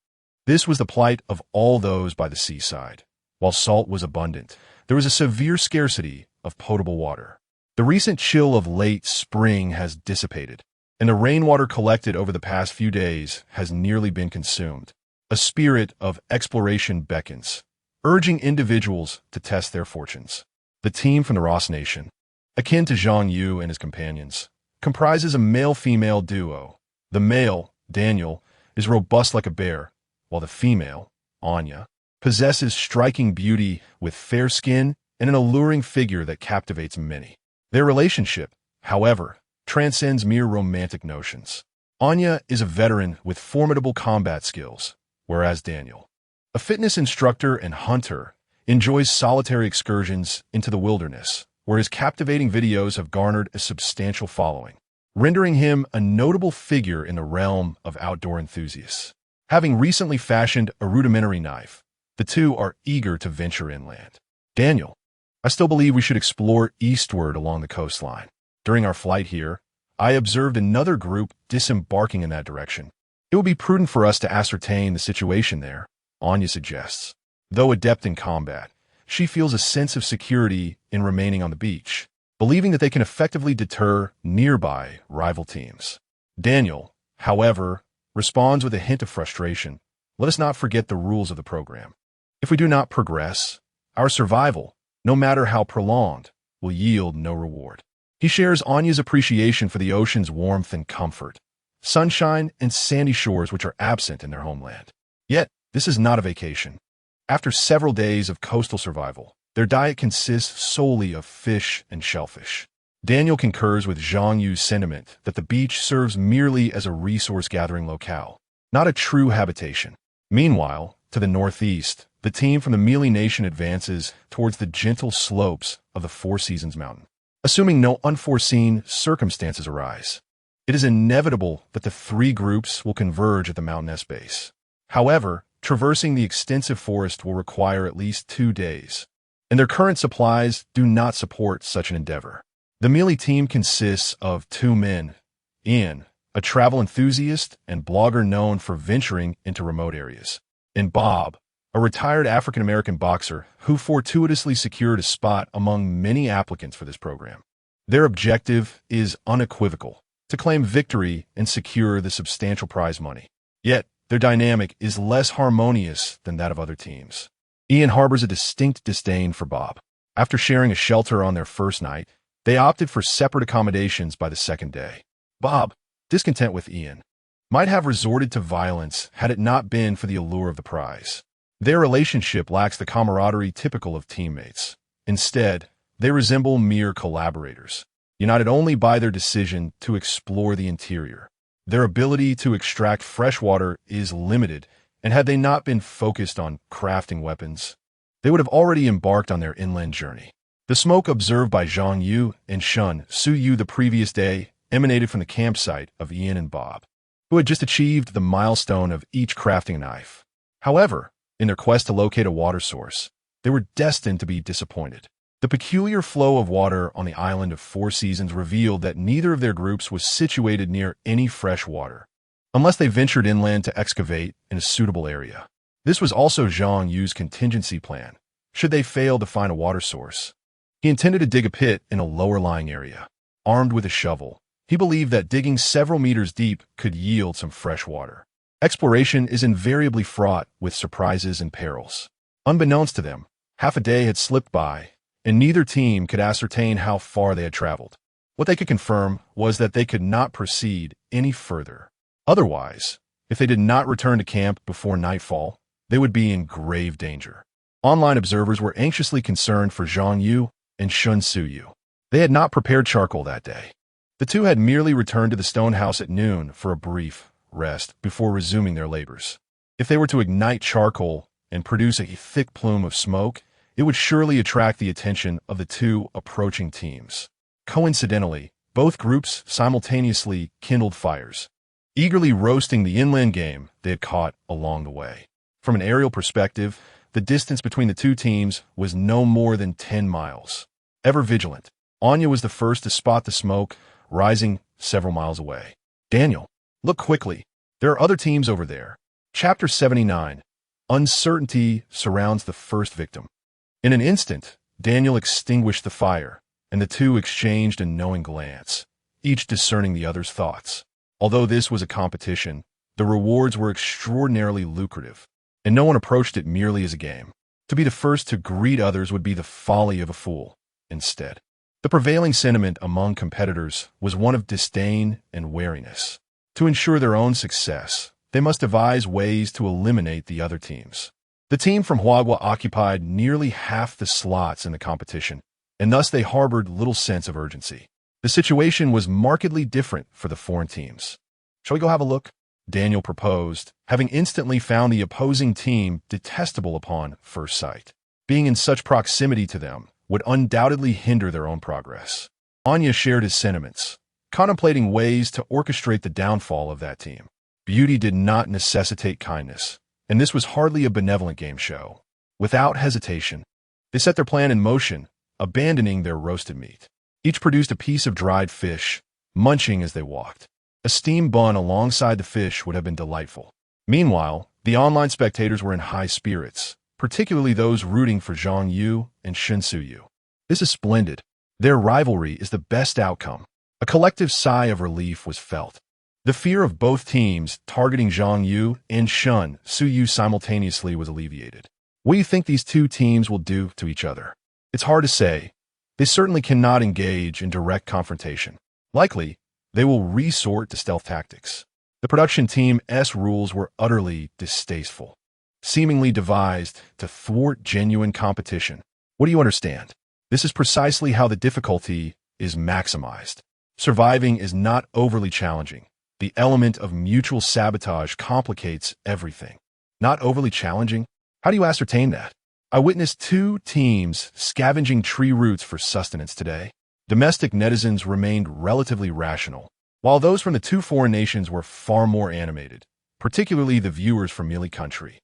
This was the plight of all those by the seaside. While salt was abundant, there was a severe scarcity of potable water. The recent chill of late spring has dissipated, and the rainwater collected over the past few days has nearly been consumed. A spirit of exploration beckons, urging individuals to test their fortunes. The team from the Ross Nation, akin to Zhang Yu and his companions, comprises a male-female duo. The male, Daniel, is robust like a bear, while the female, Anya, possesses striking beauty with fair skin and an alluring figure that captivates many. Their relationship, however, transcends mere romantic notions. Anya is a veteran with formidable combat skills, whereas Daniel, a fitness instructor and hunter, enjoys solitary excursions into the wilderness, where his captivating videos have garnered a substantial following, rendering him a notable figure in the realm of outdoor enthusiasts. Having recently fashioned a rudimentary knife, the two are eager to venture inland. Daniel, I still believe we should explore eastward along the coastline. During our flight here, I observed another group disembarking in that direction. It would be prudent for us to ascertain the situation there, Anya suggests. Though adept in combat, she feels a sense of security in remaining on the beach, believing that they can effectively deter nearby rival teams. Daniel, however, responds with a hint of frustration. Let us not forget the rules of the program. If we do not progress, our survival, no matter how prolonged, will yield no reward. He shares Anya's appreciation for the ocean's warmth and comfort, sunshine and sandy shores which are absent in their homeland. Yet, this is not a vacation. After several days of coastal survival, their diet consists solely of fish and shellfish. Daniel concurs with Zhang Yu's sentiment that the beach serves merely as a resource-gathering locale, not a true habitation. Meanwhile, to the northeast, the team from the Mealy Nation advances towards the gentle slopes of the Four Seasons Mountain. Assuming no unforeseen circumstances arise, it is inevitable that the three groups will converge at the mountainous base. However, traversing the extensive forest will require at least 2 days, and their current supplies do not support such an endeavor. The Mealy team consists of 2 men, Ian, a travel enthusiast and blogger known for venturing into remote areas, and Bob, a retired African-American boxer who fortuitously secured a spot among many applicants for this program. Their objective is unequivocal: to claim victory and secure the substantial prize money. Yet, their dynamic is less harmonious than that of other teams. Ian harbors a distinct disdain for Bob. After sharing a shelter on their first night, they opted for separate accommodations by the second day. Bob, discontent with Ian, might have resorted to violence had it not been for the allure of the prize. Their relationship lacks the camaraderie typical of teammates. Instead, they resemble mere collaborators, united only by their decision to explore the interior. Their ability to extract fresh water is limited, and had they not been focused on crafting weapons, they would have already embarked on their inland journey. The smoke observed by Zhang Yu and Shun Su Yu the previous day emanated from the campsite of Ian and Bob, who had just achieved the milestone of each crafting a knife. However, in their quest to locate a water source, they were destined to be disappointed. The peculiar flow of water on the island of Four Seasons revealed that neither of their groups was situated near any fresh water, unless they ventured inland to excavate in a suitable area. This was also Zhang Yu's contingency plan, should they fail to find a water source. He intended to dig a pit in a lower-lying area. Armed with a shovel, he believed that digging several meters deep could yield some fresh water. Exploration is invariably fraught with surprises and perils. Unbeknownst to them, half a day had slipped by, and neither team could ascertain how far they had traveled. What they could confirm was that they could not proceed any further. Otherwise, if they did not return to camp before nightfall, they would be in grave danger. Online observers were anxiously concerned for Zhang Yu and Shun Su Yu. They had not prepared charcoal that day. The two had merely returned to the stone house at noon for a brief rest before resuming their labors. If they were to ignite charcoal and produce a thick plume of smoke, it would surely attract the attention of the two approaching teams. Coincidentally, both groups simultaneously kindled fires, eagerly roasting the inland game they had caught along the way. From an aerial perspective, the distance between the two teams was no more than 10 miles. Ever vigilant, Anya was the first to spot the smoke rising several miles away. Daniel, look quickly. There are other teams over there. Chapter 79. Uncertainty surrounds the first victim. In an instant, Daniel extinguished the fire, and the two exchanged a knowing glance, each discerning the other's thoughts. Although this was a competition, the rewards were extraordinarily lucrative, and no one approached it merely as a game. To be the first to greet others would be the folly of a fool. Instead, the prevailing sentiment among competitors was one of disdain and wariness. To ensure their own success, they must devise ways to eliminate the other teams. The team from Huagua occupied nearly half the slots in the competition, and thus they harbored little sense of urgency. The situation was markedly different for the foreign teams. Shall we go have a look? Daniel proposed, having instantly found the opposing team detestable upon first sight. Being in such proximity to them would undoubtedly hinder their own progress. Anya shared his sentiments, contemplating ways to orchestrate the downfall of that team. Beauty did not necessitate kindness, and this was hardly a benevolent game show. Without hesitation, they set their plan in motion, abandoning their roasted meat. Each produced a piece of dried fish, munching as they walked. A steamed bun alongside the fish would have been delightful. Meanwhile, the online spectators were in high spirits, particularly those rooting for Zhang Yu and Zhang Yu. This is splendid. Their rivalry is the best outcome. A collective sigh of relief was felt. The fear of both teams targeting Zhang Yu and Zhang Yu simultaneously was alleviated. What do you think these two teams will do to each other? It's hard to say. They certainly cannot engage in direct confrontation. Likely, they will resort to stealth tactics. The production team's rules were utterly distasteful, seemingly devised to thwart genuine competition. What do you understand? This is precisely how the difficulty is maximized. Surviving is not overly challenging. The element of mutual sabotage complicates everything. Not overly challenging? How do you ascertain that? I witnessed two teams scavenging tree roots for sustenance today. Domestic netizens remained relatively rational, while those from the two foreign nations were far more animated, particularly the viewers from Mealy Country,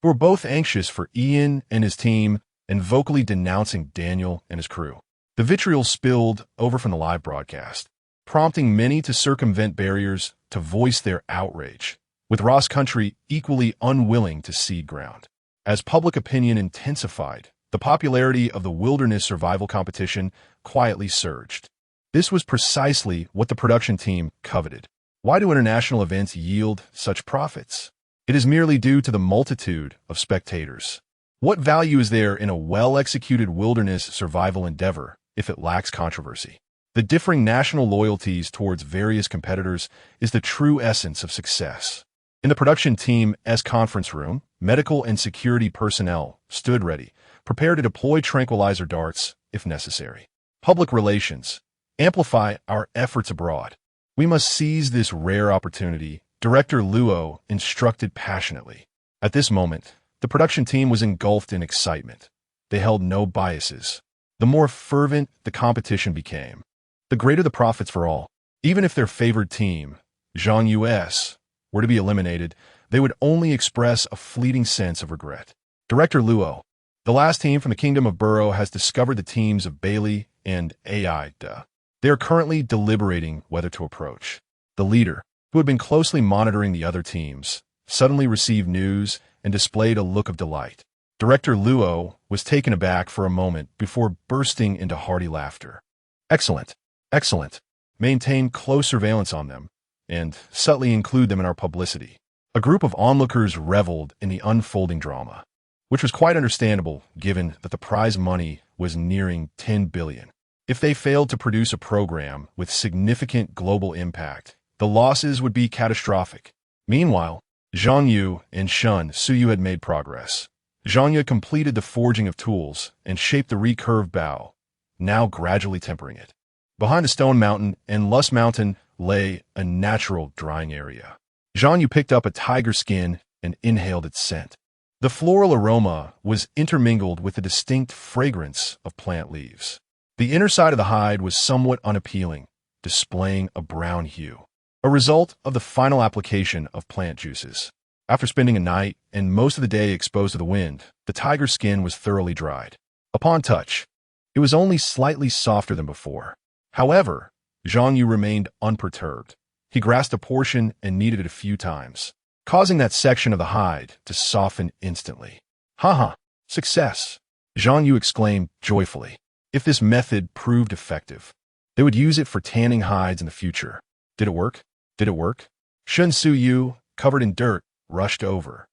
who were both anxious for Ian and his team and vocally denouncing Daniel and his crew. The vitriol spilled over from the live broadcast, prompting many to circumvent barriers to voice their outrage, with Ross Country equally unwilling to cede ground. As public opinion intensified, the popularity of the wilderness survival competition quietly surged. This was precisely what the production team coveted. Why do international events yield such profits? It is merely due to the multitude of spectators. What value is there in a well-executed wilderness survival endeavor if it lacks controversy? The differing national loyalties towards various competitors is the true essence of success. In the production team's conference room, medical and security personnel stood ready, prepared to deploy tranquilizer darts if necessary. Public relations. Amplify our efforts abroad. We must seize this rare opportunity, Director Luo instructed passionately. At this moment, the production team was engulfed in excitement. They held no biases. The more fervent the competition became, the greater the profits for all. Even if their favored team, Zhang Yu's, were to be eliminated, they would only express a fleeting sense of regret. Director Luo, the last team from the Kingdom of Burrow, has discovered the teams of Bailey and Aida. They are currently deliberating whether to approach. The leader, who had been closely monitoring the other teams, suddenly received news and displayed a look of delight. Director Luo was taken aback for a moment before bursting into hearty laughter. Excellent, excellent. Maintain close surveillance on them, and subtly include them in our publicity. A group of onlookers reveled in the unfolding drama, which was quite understandable given that the prize money was nearing 10 billion. If they failed to produce a program with significant global impact, the losses would be catastrophic. Meanwhile, Zhang Yu and Zhang Yu had made progress. Zhang Yu completed the forging of tools and shaped the recurved bow, now gradually tempering it. Behind the Stone Mountain and Lust Mountain lay a natural drying area. Zhang Yu picked up a tiger skin and inhaled its scent. The floral aroma was intermingled with the distinct fragrance of plant leaves. The inner side of the hide was somewhat unappealing, displaying a brown hue, a result of the final application of plant juices. After spending a night and most of the day exposed to the wind, the tiger skin was thoroughly dried. Upon touch, it was only slightly softer than before. However, Zhang Yu remained unperturbed. He grasped a portion and kneaded it a few times, causing that section of the hide to soften instantly. Haha, success! Zhang Yu exclaimed joyfully. If this method proved effective, they would use it for tanning hides in the future. Did it work? Did it work? Zhang Yu, covered in dirt, rushed over.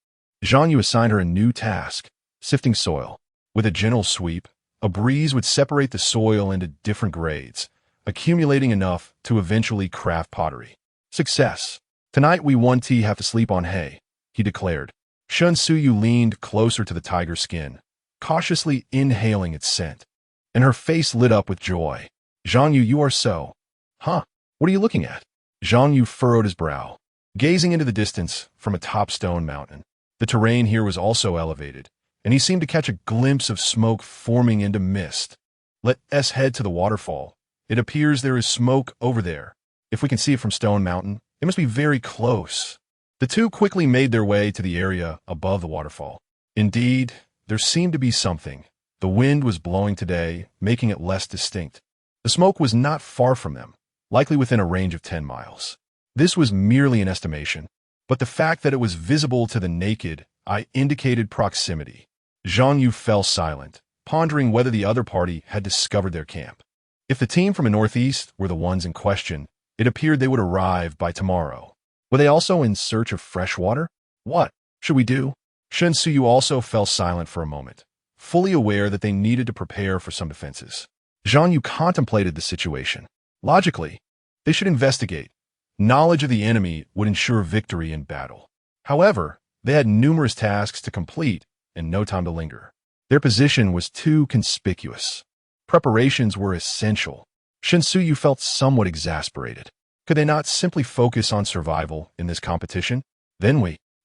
Zhang Yu assigned her a new task, sifting soil. With a gentle sweep, a breeze would separate the soil into different grades, accumulating enough to eventually craft pottery. Success! Tonight we won't have to sleep on hay, he declared. Zhang Yu leaned closer to the tiger skin, cautiously inhaling its scent, and her face lit up with joy. Zhang Yu, you are so Huh? What are you looking at? Zhang Yu furrowed his brow, gazing into the distance from a top stone mountain. The terrain here was also elevated, and he seemed to catch a glimpse of smoke forming into mist. Let's head to the waterfall. It appears there is smoke over there. If we can see it from Stone Mountain, it must be very close. The two quickly made their way to the area above the waterfall. Indeed, there seemed to be something. The wind was blowing today, making it less distinct. The smoke was not far from them, likely within a range of 10 miles. This was merely an estimation, but the fact that it was visible to the naked eye indicated proximity. Zhang Yu fell silent, pondering whether the other party had discovered their camp. If the team from the northeast were the ones in question, it appeared they would arrive by tomorrow. Were they also in search of fresh water? What should we do? Shen Suyu also fell silent for a moment, fully aware that they needed to prepare for some defenses. Zhang Yu contemplated the situation. Logically, they should investigate. Knowledge of the enemy would ensure victory in battle. However, they had numerous tasks to complete and no time to linger. Their position was too conspicuous. Preparations were essential. Shen Suyu felt somewhat exasperated. Could they not simply focus on survival in this competition? Then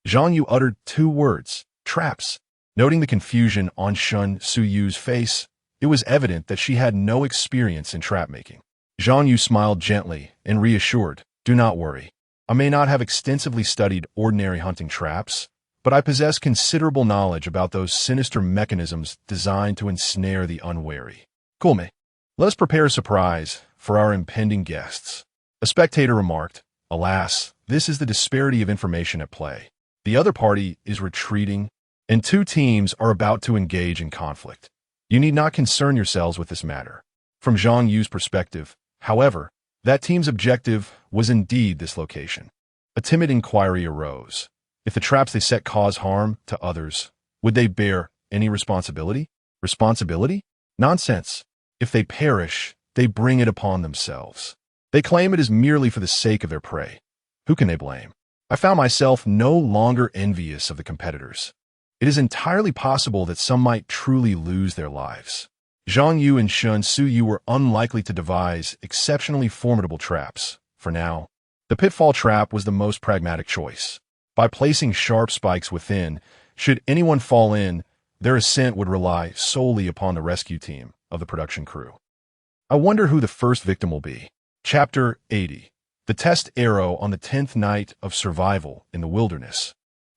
Zhang Yu uttered 2 words, traps. Noting the confusion on Shen Suyu's face, it was evident that she had no experience in trap making. Zhang Yu smiled gently and reassured, do not worry. I may not have extensively studied ordinary hunting traps, but I possess considerable knowledge about those sinister mechanisms designed to ensnare the unwary. Cool, me. Let us prepare a surprise for our impending guests. A spectator remarked, alas, this is the disparity of information at play. The other party is retreating, and 2 teams are about to engage in conflict. You need not concern yourselves with this matter. From Zhang Yu's perspective, however, that team's objective was indeed this location. A timid inquiry arose. If the traps they set cause harm to others, would they bear any responsibility? Responsibility? Nonsense. If they perish, they bring it upon themselves. They claim it is merely for the sake of their prey. Who can they blame? I found myself no longer envious of the competitors. It is entirely possible that some might truly lose their lives. Zhang Yu and Shen Suyu were unlikely to devise exceptionally formidable traps. For now, the pitfall trap was the most pragmatic choice. By placing sharp spikes within, should anyone fall in, their ascent would rely solely upon the rescue team of the production crew. I wonder who the first victim will be. Chapter 80. The Test Arrow on the 10th Night of Survival in the Wilderness.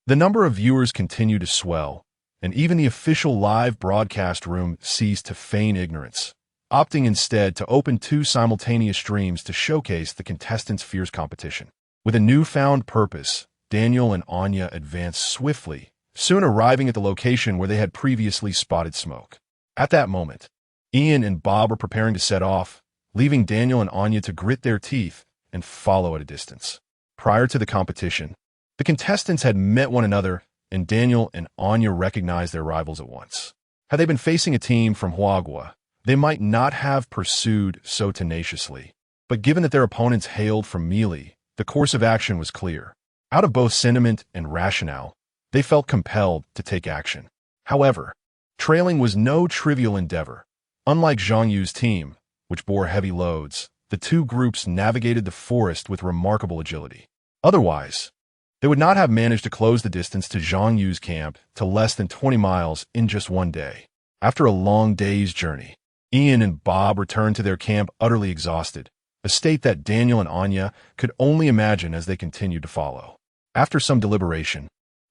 The number of viewers continued to swell, and even the official live broadcast room ceased to feign ignorance, opting instead to open 2 simultaneous streams to showcase the contestants' fierce competition. With a newfound purpose, Daniel and Anya advanced swiftly, soon arriving at the location where they had previously spotted smoke. At that moment, Ian and Bob were preparing to set off, leaving Daniel and Anya to grit their teeth and follow at a distance. Prior to the competition, the contestants had met one another, and Daniel and Anya recognized their rivals at once. Had they been facing a team from Huagua, they might not have pursued so tenaciously. But given that their opponents hailed from Mealy, the course of action was clear. Out of both sentiment and rationale, they felt compelled to take action. However, trailing was no trivial endeavor. Unlike Zhang Yu's team, which bore heavy loads, the 2 groups navigated the forest with remarkable agility. Otherwise, they would not have managed to close the distance to Zhang Yu's camp to less than 20 miles in just one day. After a long day's journey, Ian and Bob returned to their camp utterly exhausted, a state that Daniel and Anya could only imagine as they continued to follow. After some deliberation,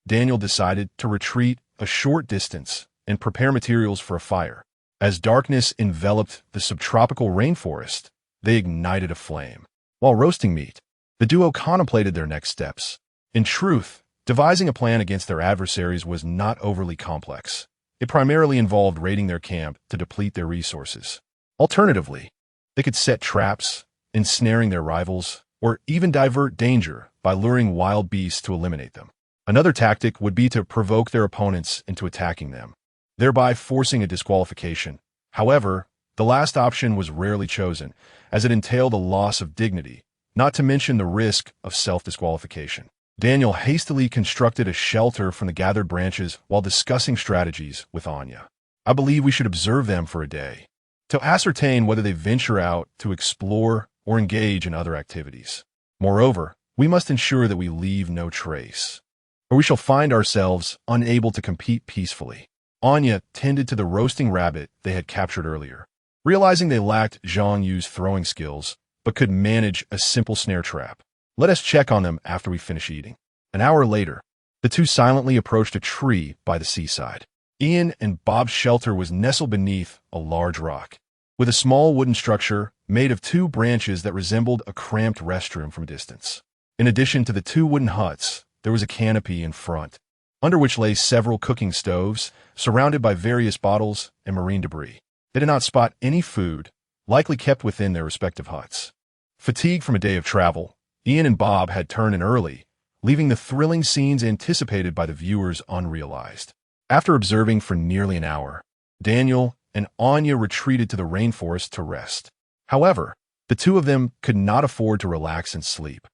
Daniel decided to retreat a short distance and prepare materials for a fire. As darkness enveloped the subtropical rainforest, they ignited a flame. While roasting meat, the duo contemplated their next steps. In truth, devising a plan against their adversaries was not overly complex. It primarily involved raiding their camp to deplete their resources. Alternatively, they could set traps, ensnaring their rivals, or even divert danger by luring wild beasts to eliminate them. Another tactic would be to provoke their opponents into attacking them, thereby forcing a disqualification. However, the last option was rarely chosen, as it entailed a loss of dignity, not to mention the risk of self-disqualification. Daniel hastily constructed a shelter from the gathered branches while discussing strategies with Anya. I believe we should observe them for a day, to ascertain whether they venture out to explore or engage in other activities. Moreover, we must ensure that we leave no trace, or we shall find ourselves unable to compete peacefully. Anya tended to the roasting rabbit they had captured earlier, realizing they lacked Zhang Yu's throwing skills, but could manage a simple snare trap. Let us check on them after we finish eating. An hour later, the two silently approached a tree by the seaside. Ian and Bob's shelter was nestled beneath a large rock, with a small wooden structure made of two branches that resembled a cramped restroom from a distance. In addition to the two wooden huts, there was a canopy in front, under which lay several cooking stoves, surrounded by various bottles and marine debris. They did not spot any food, likely kept within their respective huts. Fatigued from a day of travel, Ian and Bob had turned in early, leaving the thrilling scenes anticipated by the viewers unrealized. After observing for nearly an hour, Daniel and Anya retreated to the rainforest to rest. However, the two of them could not afford to relax and sleep.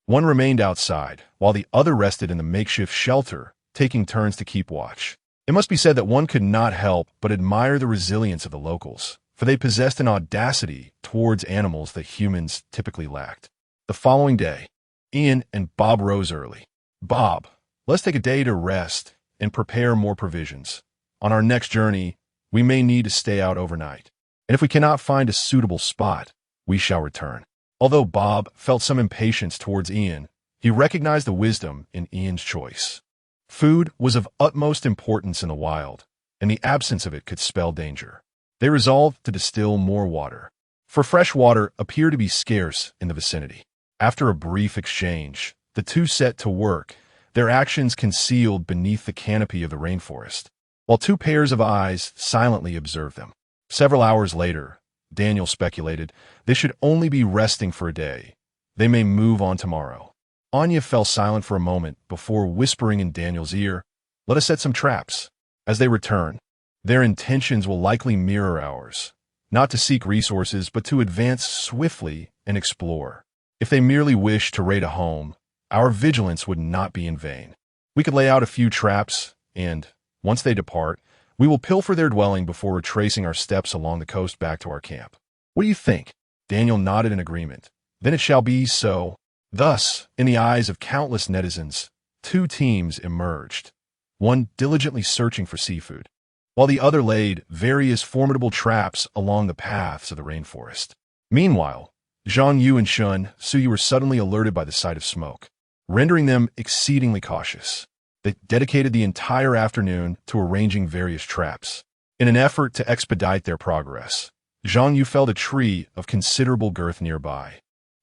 One remained outside, while the other rested in the makeshift shelter, taking turns to keep watch. It must be said that one could not help but admire the resilience of the locals, for they possessed an audacity towards animals that humans typically lacked. The following day, Ian and Bob rose early. Bob, let's take a day to rest and prepare more provisions. On our next journey, we may need to stay out overnight, and if we cannot find a suitable spot, we shall return. Although Bob felt some impatience towards Ian, he recognized the wisdom in Ian's choice. Food was of utmost importance in the wild, and the absence of it could spell danger. They resolved to distill more water, for fresh water appeared to be scarce in the vicinity. After a brief exchange, the two set to work, their actions concealed beneath the canopy of the rainforest, while two pairs of eyes silently observed them. Several hours later, Daniel speculated, they should only be resting for a day. They may move on tomorrow. Anya fell silent for a moment before whispering in Daniel's ear, let us set some traps. As they return, their intentions will likely mirror ours, not to seek resources, but to advance swiftly and explore. If they merely wish to raid a home, our vigilance would not be in vain. We could lay out a few traps, and, once they depart, we will pilfer their dwelling before retracing our steps along the coast back to our camp. What do you think? Daniel nodded in agreement. Then it shall be so. Thus, in the eyes of countless netizens, two teams emerged, one diligently searching for seafood, while the other laid various formidable traps along the paths of the rainforest. Meanwhile, Zhang Yu and Zhang Yu were suddenly alerted by the sight of smoke, rendering them exceedingly cautious. They dedicated the entire afternoon to arranging various traps. In an effort to expedite their progress, Zhang Yu felled a tree of considerable girth nearby,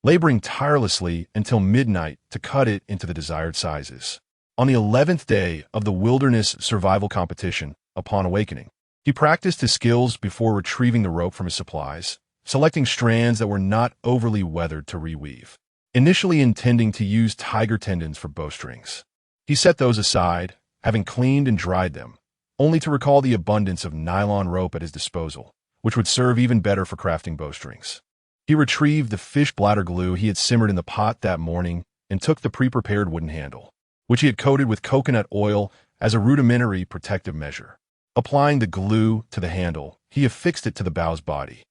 laboring tirelessly until midnight to cut it into the desired sizes. On the 11th day of the wilderness survival competition, upon awakening, he practiced his skills before retrieving the rope from his supplies, selecting strands that were not overly weathered to reweave. Initially intending to use tiger tendons for bowstrings, he set those aside, having cleaned and dried them, only to recall the abundance of nylon rope at his disposal, which would serve even better for crafting bowstrings. He retrieved the fish bladder glue he had simmered in the pot that morning and took the pre-prepared wooden handle, which he had coated with coconut oil as a rudimentary protective measure. Applying the glue to the handle, he affixed it to the bow's body,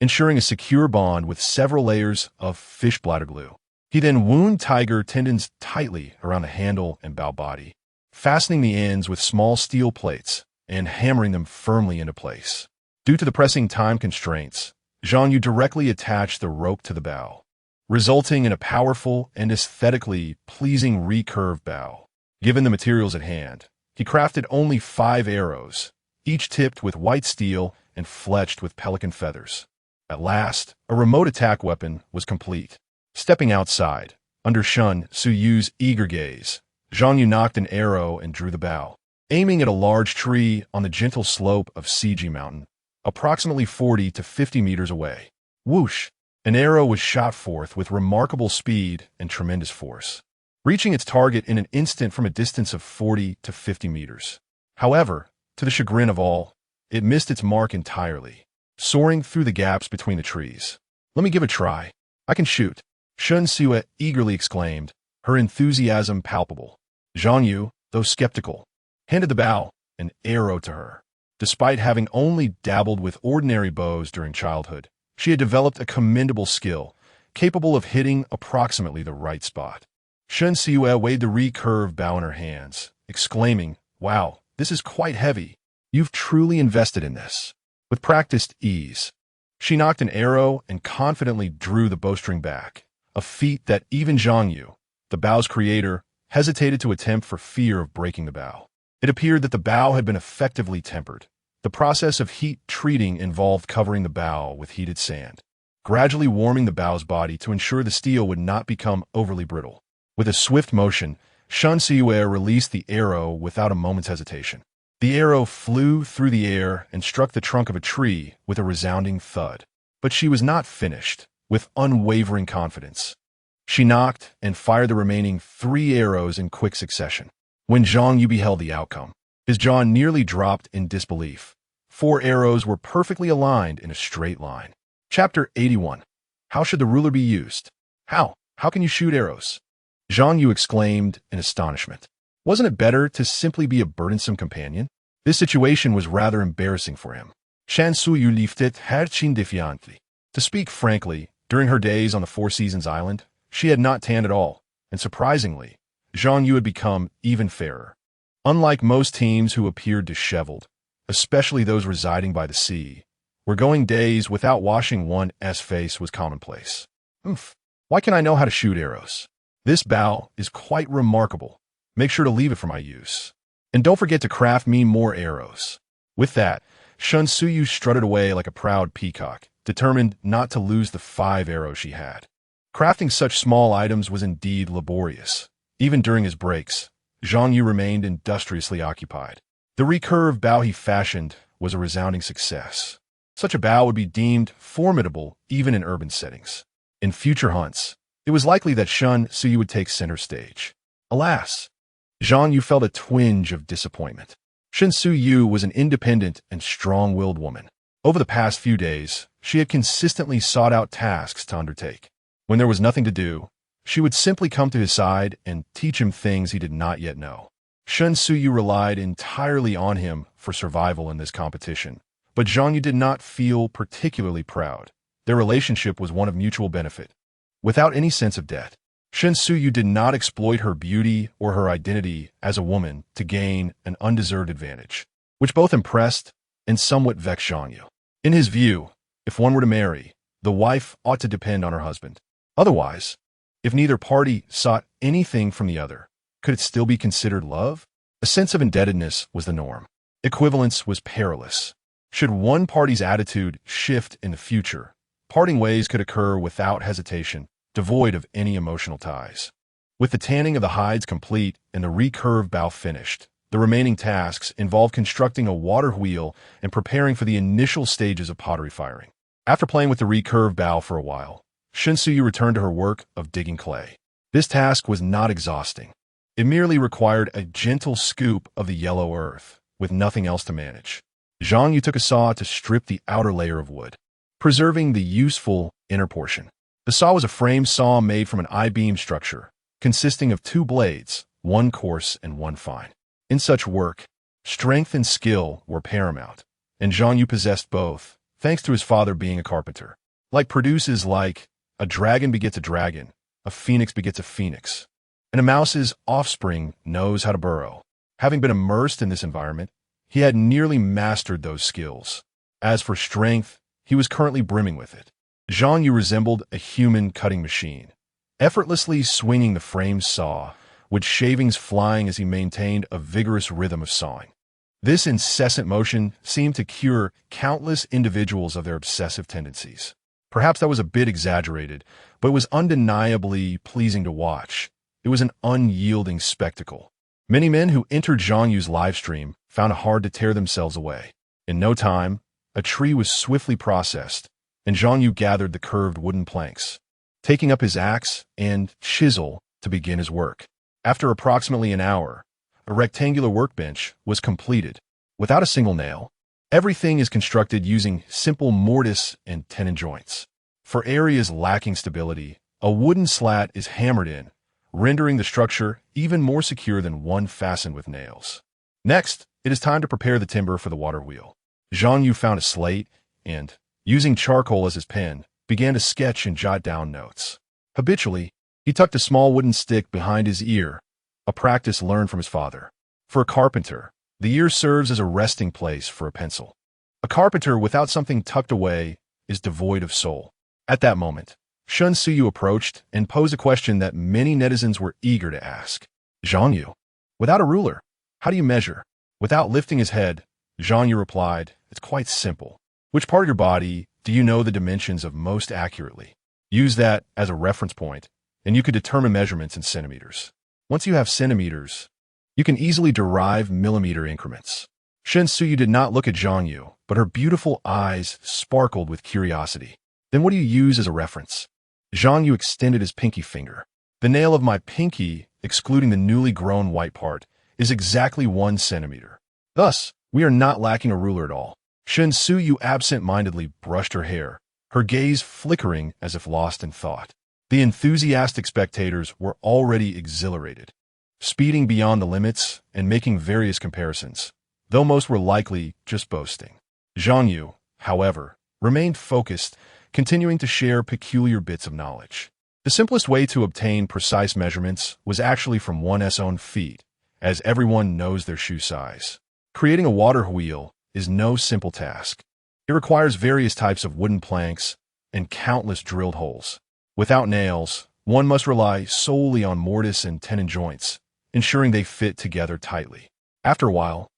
ensuring a secure bond with several layers of fish bladder glue. He then wound tiger tendons tightly around the handle and bow body, fastening the ends with small steel plates and hammering them firmly into place. Due to the pressing time constraints, Zhang Yu directly attached the rope to the bow, resulting in a powerful and aesthetically pleasing recurved bow. Given the materials at hand, he crafted only 5 arrows, each tipped with white steel and fletched with pelican feathers. At last, a remote attack weapon was complete. Stepping outside, under Zhang Yu's eager gaze, Zhang Yu knocked an arrow and drew the bow, aiming at a large tree on the gentle slope of Siji Mountain, approximately 40 to 50 meters away. Whoosh! An arrow was shot forth with remarkable speed and tremendous force, reaching its target in an instant from a distance of 40 to 50 meters. However, to the chagrin of all, it missed its mark entirely, soaring through the gaps between the trees. Let me give it a try. I can shoot. Zhang Yu eagerly exclaimed, her enthusiasm palpable. Zhang Yu, though skeptical, handed the bow, an arrow to her. Despite having only dabbled with ordinary bows during childhood, she had developed a commendable skill, capable of hitting approximately the right spot. Shen Siyue weighed the recurved bow in her hands, exclaiming, "Wow, this is quite heavy. You've truly invested in this." With practiced ease, she knocked an arrow and confidently drew the bowstring back, a feat that even Zhang Yu, the bow's creator, hesitated to attempt for fear of breaking the bow. It appeared that the bow had been effectively tempered. The process of heat treating involved covering the bow with heated sand, gradually warming the bow's body to ensure the steel would not become overly brittle. With a swift motion, Shen Siyue released the arrow without a moment's hesitation. The arrow flew through the air and struck the trunk of a tree with a resounding thud. But she was not finished. With unwavering confidence, she knocked and fired the remaining 3 arrows in quick succession. When Zhang Yu beheld the outcome, his jaw nearly dropped in disbelief. 4 arrows were perfectly aligned in a straight line. Chapter 81. How should the ruler be used? How? How can you shoot arrows? Zhang Yu exclaimed in astonishment. Wasn't it better to simply be a burdensome companion? This situation was rather embarrassing for him. Shan Suyu lifted her chin defiantly. To speak frankly, during her days on the Four Seasons Island, she had not tanned at all, and surprisingly, Zhang Yu had become even fairer. Unlike most teens who appeared disheveled, especially those residing by the sea, where going days without washing one's face was commonplace. Why can I know how to shoot arrows? This bow is quite remarkable. Make sure to leave it for my use. And don't forget to craft me more arrows. With that, Shen Suyu strutted away like a proud peacock, determined not to lose the 5 arrows she had. Crafting such small items was indeed laborious. Even during his breaks, Zhang Yu remained industriously occupied. The recurved bow he fashioned was a resounding success. Such a bow would be deemed formidable even in urban settings. In future hunts, it was likely that Shen Suyu would take center stage. Alas, Zhang Yu felt a twinge of disappointment. Shen Suyu was an independent and strong-willed woman. Over the past few days, she had consistently sought out tasks to undertake. When there was nothing to do, she would simply come to his side and teach him things he did not yet know. Shen Suyu relied entirely on him for survival in this competition, but Zhang Yu did not feel particularly proud. Their relationship was one of mutual benefit, without any sense of debt. Shen Suyu did not exploit her beauty or her identity as a woman to gain an undeserved advantage, which both impressed and somewhat vexed Zhang Yu. In his view, if one were to marry, the wife ought to depend on her husband. Otherwise, if neither party sought anything from the other, could it still be considered love? A sense of indebtedness was the norm. Equivalence was perilous. Should one party's attitude shift in the future, parting ways could occur without hesitation, devoid of any emotional ties. With the tanning of the hides complete and the recurved bow finished, the remaining tasks involved constructing a water wheel and preparing for the initial stages of pottery firing. After playing with the recurved bow for a while, Shen Suyu returned to her work of digging clay. This task was not exhausting. It merely required a gentle scoop of the yellow earth, with nothing else to manage. Zhang Yu took a saw to strip the outer layer of wood, preserving the useful inner portion. The saw was a frame saw made from an I-beam structure, consisting of 2 blades, one coarse and one fine. In such work, strength and skill were paramount, and Zhang Yu possessed both, thanks to his father being a carpenter. Like produces like, a dragon begets a dragon, a phoenix begets a phoenix, and a mouse's offspring knows how to burrow. Having been immersed in this environment, he had nearly mastered those skills. As for strength, he was currently brimming with it. Zhang Yu resembled a human cutting machine, effortlessly swinging the frame saw, with shavings flying as he maintained a vigorous rhythm of sawing. This incessant motion seemed to cure countless individuals of their obsessive tendencies. Perhaps that was a bit exaggerated, but it was undeniably pleasing to watch. It was an unyielding spectacle. Many men who entered Zhang Yu's live stream found it hard to tear themselves away. In no time, a tree was swiftly processed, and Zhang Yu gathered the curved wooden planks, taking up his axe and chisel to begin his work. After approximately an hour, a rectangular workbench was completed. Without a single nail, everything is constructed using simple mortise and tenon joints. For areas lacking stability, a wooden slat is hammered in, rendering the structure even more secure than one fastened with nails. Next, it is time to prepare the timber for the water wheel. Zhang Yu found a slate and, using charcoal as his pen, began to sketch and jot down notes. Habitually, he tucked a small wooden stick behind his ear, a practice learned from his father. For a carpenter, the ear serves as a resting place for a pencil. A carpenter without something tucked away is devoid of soul. At that moment, Shun Suyu approached and posed a question that many netizens were eager to ask. Zhang Yu, without a ruler, how do you measure? Without lifting his head, Zhang Yu replied, it's quite simple. Which part of your body do you know the dimensions of most accurately? Use that as a reference point, and you could determine measurements in centimeters. Once you have centimeters, you can easily derive millimeter increments. Shun Suyu did not look at Zhang Yu, but her beautiful eyes sparkled with curiosity. Then what do you use as a reference? Zhang Yu extended his pinky finger. The nail of my pinky, excluding the newly grown white part, is exactly 1 centimeter. Thus, we are not lacking a ruler at all. Shun Suyu absent-mindedly brushed her hair, her gaze flickering as if lost in thought. The enthusiastic spectators were already exhilarated, speeding beyond the limits and making various comparisons, though most were likely just boasting. Zhang Yu, however, remained focused, continuing to share peculiar bits of knowledge. The simplest way to obtain precise measurements was actually from one's own feet, as everyone knows their shoe size. Creating a water wheel is no simple task. It requires various types of wooden planks and countless drilled holes. Without nails, one must rely solely on mortise and tenon joints, ensuring they fit together tightly. After a while,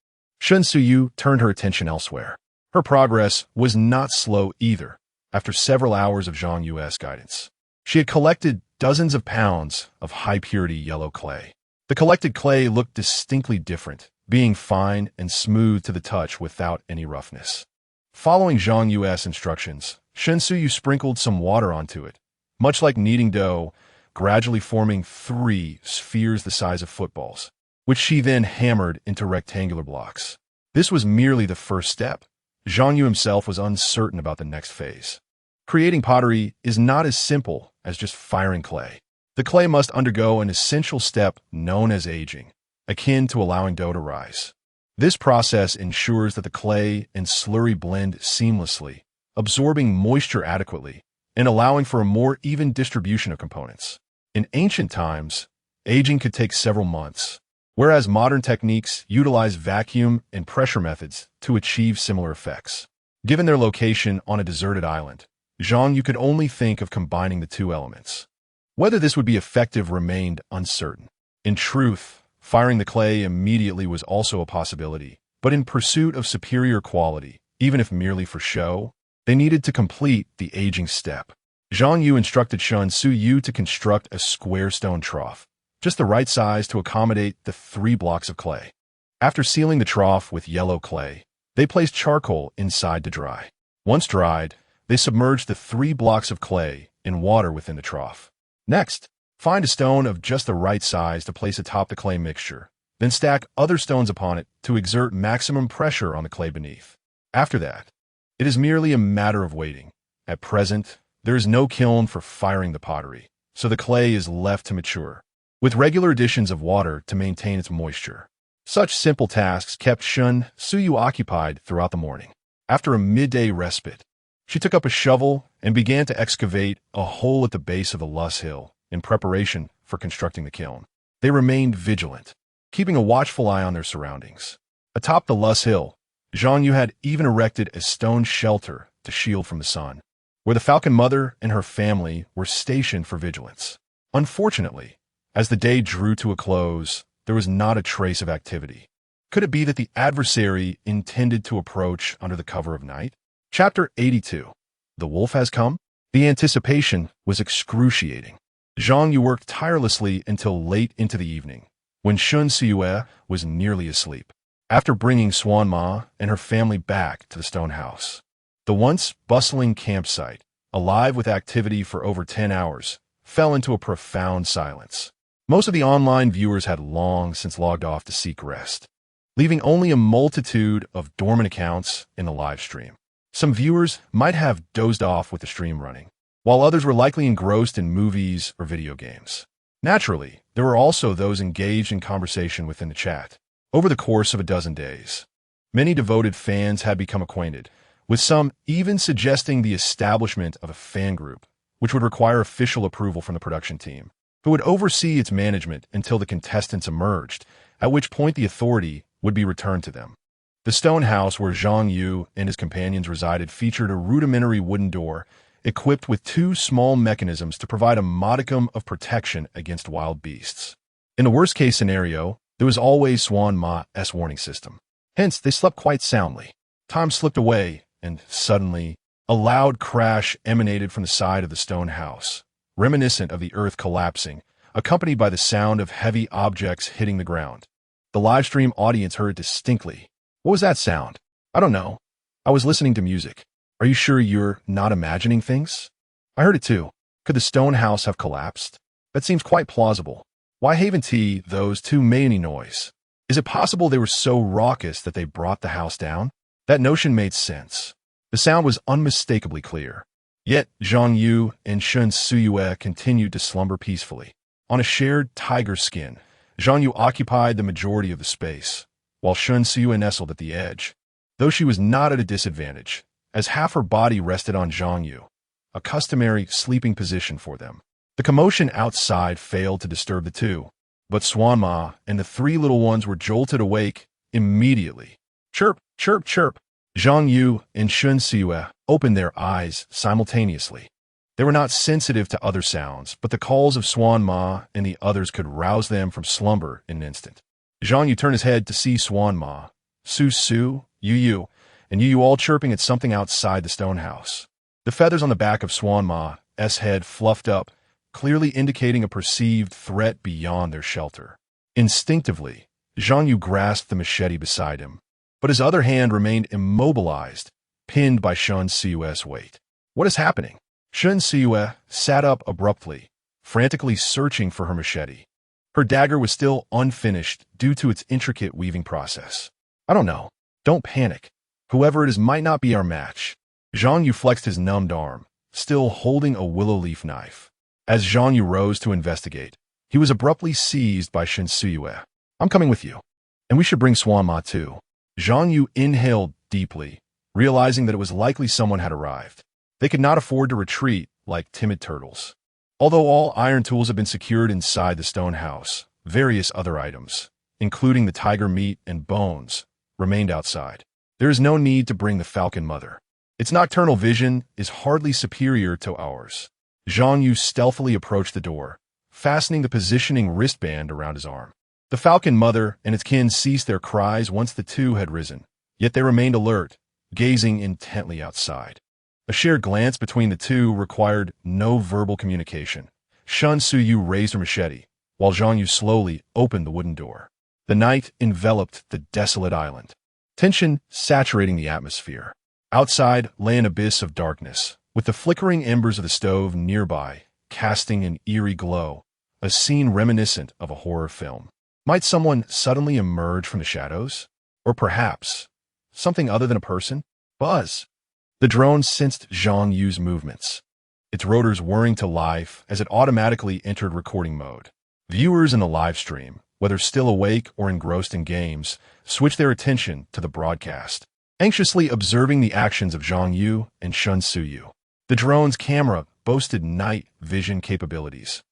Shun Suyu turned her attention elsewhere. Her progress was not slow either. After several hours of Zhang Yu's guidance, she had collected dozens of pounds of high-purity yellow clay. The collected clay looked distinctly different, being fine and smooth to the touch without any roughness. Following Zhang Yu's instructions, Shun Suyu sprinkled some water onto it, much like kneading dough, gradually forming 3 spheres the size of footballs, which she then hammered into rectangular blocks. This was merely the first step. Zhang Yu himself was uncertain about the next phase. Creating pottery is not as simple as just firing clay. The clay must undergo an essential step known as aging, akin to allowing dough to rise. This process ensures that the clay and slurry blend seamlessly, absorbing moisture adequately and allowing for a more even distribution of components. In ancient times, aging could take several months, whereas modern techniques utilize vacuum and pressure methods to achieve similar effects. Given their location on a deserted island, Zhang Yu could only think of combining the 2 elements. Whether this would be effective remained uncertain. In truth, firing the clay immediately was also a possibility, but in pursuit of superior quality, even if merely for show, they needed to complete the aging step. Zhang Yu instructed Shun Suyu to construct a square stone trough, just the right size to accommodate the 3 blocks of clay. After sealing the trough with yellow clay, they placed charcoal inside to dry. Once dried, they submerged the 3 blocks of clay in water within the trough. Next, find a stone of just the right size to place atop the clay mixture, then stack other stones upon it to exert maximum pressure on the clay beneath. After that, it is merely a matter of waiting. At present, there is no kiln for firing the pottery, so the clay is left to mature, with regular additions of water to maintain its moisture. Such simple tasks kept Shun Suyu occupied throughout the morning. After a midday respite, she took up a shovel and began to excavate a hole at the base of the Lus Hill in preparation for constructing the kiln. They remained vigilant, keeping a watchful eye on their surroundings. Atop the Lus Hill, Zhang Yu had even erected a stone shelter to shield from the sun, where the Falcon Mother and her family were stationed for vigilance. Unfortunately, as the day drew to a close, there was not a trace of activity. Could it be that the adversary intended to approach under the cover of night? Chapter 82. The Wolf Has Come? The anticipation was excruciating. Zhang Yu worked tirelessly until late into the evening, when Shun Suyu was nearly asleep. After bringing Swan Ma and her family back to the stone house, the once bustling campsite, alive with activity for over 10 hours, fell into a profound silence. Most of the online viewers had long since logged off to seek rest, leaving only a multitude of dormant accounts in the live stream. Some viewers might have dozed off with the stream running, while others were likely engrossed in movies or video games. Naturally, there were also those engaged in conversation within the chat. Over the course of a dozen days, many devoted fans had become acquainted with some even suggesting the establishment of a fan group, which would require official approval from the production team, who would oversee its management until the contestants emerged, at which point the authority would be returned to them. The stone house where Zhang Yu and his companions resided featured a rudimentary wooden door equipped with two small mechanisms to provide a modicum of protection against wild beasts. In the worst-case scenario, there was always Swan Ma's warning system. Hence, they slept quite soundly. Time slipped away, and suddenly, a loud crash emanated from the side of the stone house, reminiscent of the earth collapsing, accompanied by the sound of heavy objects hitting the ground. The livestream audience heard distinctly. What was that sound? I don't know. I was listening to music. Are you sure you're not imagining things? I heard it too. Could the stone house have collapsed? That seems quite plausible. Why haven't those two made any noise? Is it possible they were so raucous that they brought the house down? That notion made sense. The sound was unmistakably clear. Yet Zhang Yu and Shun Suyue continued to slumber peacefully. On a shared tiger skin, Zhang Yu occupied the majority of the space, while Shun Suyue nestled at the edge, though she was not at a disadvantage, as half her body rested on Zhang Yu, a customary sleeping position for them. The commotion outside failed to disturb the two, but Swan Ma and the three little ones were jolted awake immediately. Chirp, chirp, chirp. Zhang Yu and Shun Suyue opened their eyes simultaneously. They were not sensitive to other sounds, but the calls of Swan Ma and the others could rouse them from slumber in an instant. Zhang Yu turned his head to see Swan Ma, Su, Yu, and Yu all chirping at something outside the stone house. The feathers on the back of Swan Ma's head fluffed up, clearly indicating a perceived threat beyond their shelter. Instinctively, Zhang Yu grasped the machete beside him, but his other hand remained immobilized, pinned by Shun Suyue's weight. What is happening? Shun Suyue sat up abruptly, frantically searching for her machete. Her dagger was still unfinished due to its intricate weaving process. I don't know. Don't panic. Whoever it is might not be our match. Zhang Yu flexed his numbed arm, still holding a willow leaf knife. As Zhang Yu rose to investigate, he was abruptly seized by Shun Suyue. I'm coming with you. And we should bring Swan Ma too. Zhang Yu inhaled deeply, realizing that it was likely someone had arrived. They could not afford to retreat like timid turtles. Although all iron tools had been secured inside the stone house, various other items, including the tiger meat and bones, remained outside. There is no need to bring the Falcon Mother. Its nocturnal vision is hardly superior to ours. Zhang Yu stealthily approached the door, fastening the positioning wristband around his arm. The Falcon Mother and its kin ceased their cries once the two had risen, yet they remained alert, gazing intently outside. A shared glance between the two required no verbal communication. Shun Suyue raised her machete, while Zhang Yu slowly opened the wooden door. The night enveloped the desolate island, tension saturating the atmosphere. Outside lay an abyss of darkness, with the flickering embers of the stove nearby casting an eerie glow, a scene reminiscent of a horror film. Might someone suddenly emerge from the shadows? Or perhaps something other than a person? Buzz! The drone sensed Zhang Yu's movements, its rotors whirring to life as it automatically entered recording mode. Viewers in the live stream, whether still awake or engrossed in games, switched their attention to the broadcast, anxiously observing the actions of Zhang Yu and Shun Suyue. The drone's camera boasted night vision capabilities,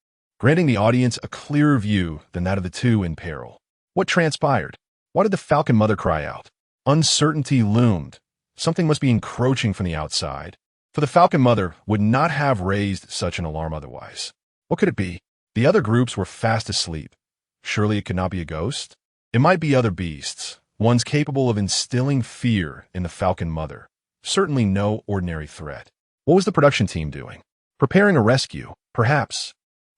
granting the audience a clearer view than that of the two in peril. What transpired? Why did the Falcon Mother cry out? Uncertainty loomed. Something must be encroaching from the outside, for the Falcon Mother would not have raised such an alarm otherwise. What could it be? The other groups were fast asleep. Surely it could not be a ghost? It might be other beasts, ones capable of instilling fear in the Falcon Mother. Certainly no ordinary threat. What was the production team doing? Preparing a rescue, perhaps.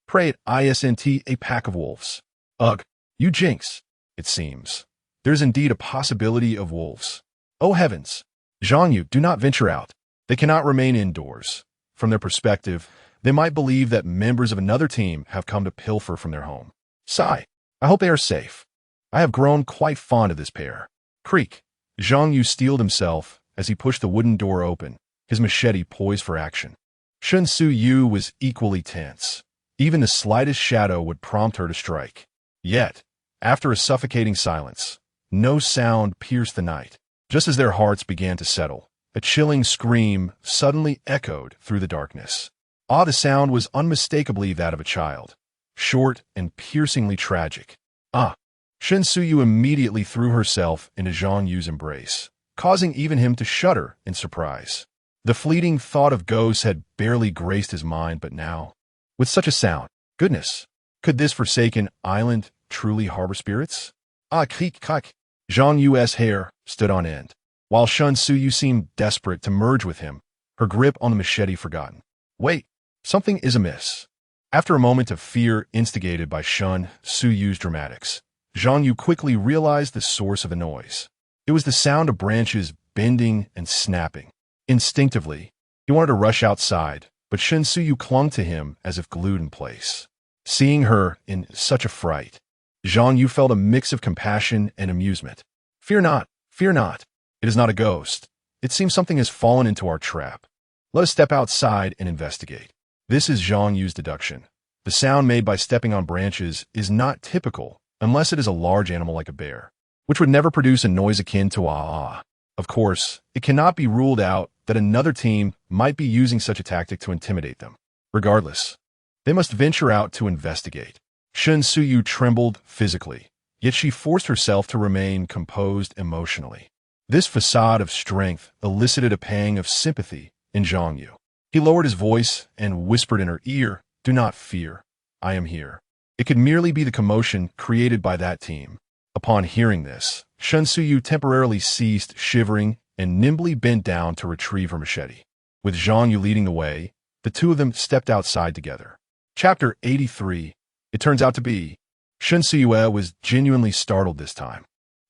Pray it isn't a pack of wolves. Ugh, you jinx, it seems. There's indeed a possibility of wolves. Oh heavens! Zhang Yu, do not venture out. They cannot remain indoors. From their perspective, they might believe that members of another team have come to pilfer from their home. Sigh, I hope they are safe. I have grown quite fond of this pair. Creak. Zhang Yu steeled himself as he pushed the wooden door open, his machete poised for action. Shun Suyue was equally tense. Even the slightest shadow would prompt her to strike. Yet, after a suffocating silence, no sound pierced the night. Just as their hearts began to settle, A chilling scream suddenly echoed through the darkness. Ah, the sound was unmistakably that of a child, short and piercingly tragic. Ah! Shen Suyu immediately threw herself into Zhang Yu's embrace, causing even him to shudder in surprise. The fleeting thought of ghosts had barely graced his mind, but now, with such a sound, goodness, could this forsaken island truly harbor spirits? Ah, creak, creak. Zhang Yu's hair stood on end, while Shen Suyu seemed desperate to merge with him, her grip on the machete forgotten. Wait, something is amiss. After a moment of fear instigated by Shen Suyu's dramatics, Zhang Yu quickly realized the source of the noise. It was the sound of branches bending and snapping. Instinctively, he wanted to rush outside, but Shen Suyu clung to him as if glued in place. Seeing her in such a fright, Zhang Yu felt a mix of compassion and amusement. Fear not, fear not. It is not a ghost. It seems something has fallen into our trap. Let us step outside and investigate. This is Zhang Yu's deduction. The sound made by stepping on branches is not typical unless it is a large animal like a bear, which would never produce a noise akin to ah. Of course, it cannot be ruled out that another team might be using such a tactic to intimidate them. Regardless, they must venture out to investigate. Shen Suyu trembled physically, yet she forced herself to remain composed emotionally. This facade of strength elicited a pang of sympathy in Zhang Yu. He lowered his voice and whispered in her ear, "Do not fear. I am here." It could merely be the commotion created by that team. Upon hearing this, Shen Suyu temporarily ceased shivering and nimbly bent down to retrieve her machete. With Zhang Yu leading the way, the two of them stepped outside together. Chapter 83. It turns out to be. Shen Suyu was genuinely startled this time.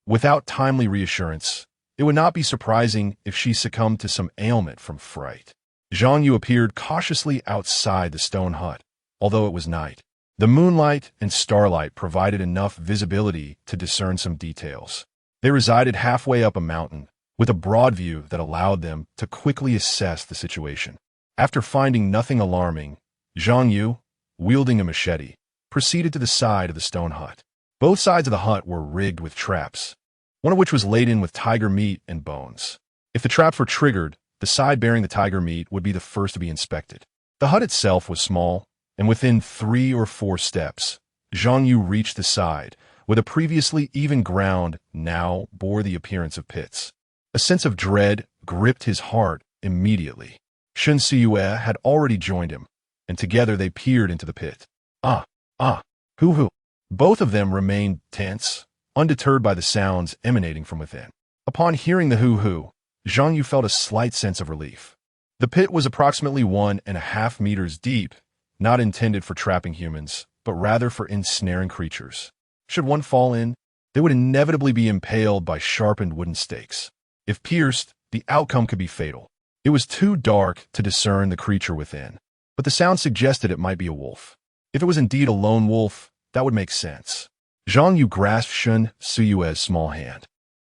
Without timely reassurance, it would not be surprising if she succumbed to some ailment from fright. Zhang Yu appeared cautiously outside the stone hut, although it was night. The moonlight and starlight provided enough visibility to discern some details. They resided halfway up a mountain, with a broad view that allowed them to quickly assess the situation. After finding nothing alarming, Zhang Yu, wielding a machete, proceeded to the side of the stone hut. Both sides of the hut were rigged with traps, one of which was laden with tiger meat and bones. If the traps were triggered, the side bearing the tiger meat would be the first to be inspected. The hut itself was small, and within 3 or 4 steps, Zhang Yu reached the side, where the previously even ground now bore the appearance of pits. A sense of dread gripped his heart immediately. Shen Suyu had already joined him, and together they peered into the pit. Hoo-hoo. Both of them remained tense, undeterred by the sounds emanating from within. Upon hearing the hoo-hoo, Zhang Yu felt a slight sense of relief. The pit was approximately 1.5 meters deep, not intended for trapping humans, but rather for ensnaring creatures. Should one fall in, they would inevitably be impaled by sharpened wooden stakes. If pierced, the outcome could be fatal. It was too dark to discern the creature within, but the sound suggested it might be a wolf. If it was indeed a lone wolf, that would make sense. Zhang Yu grasped Shen Suyu's small hand.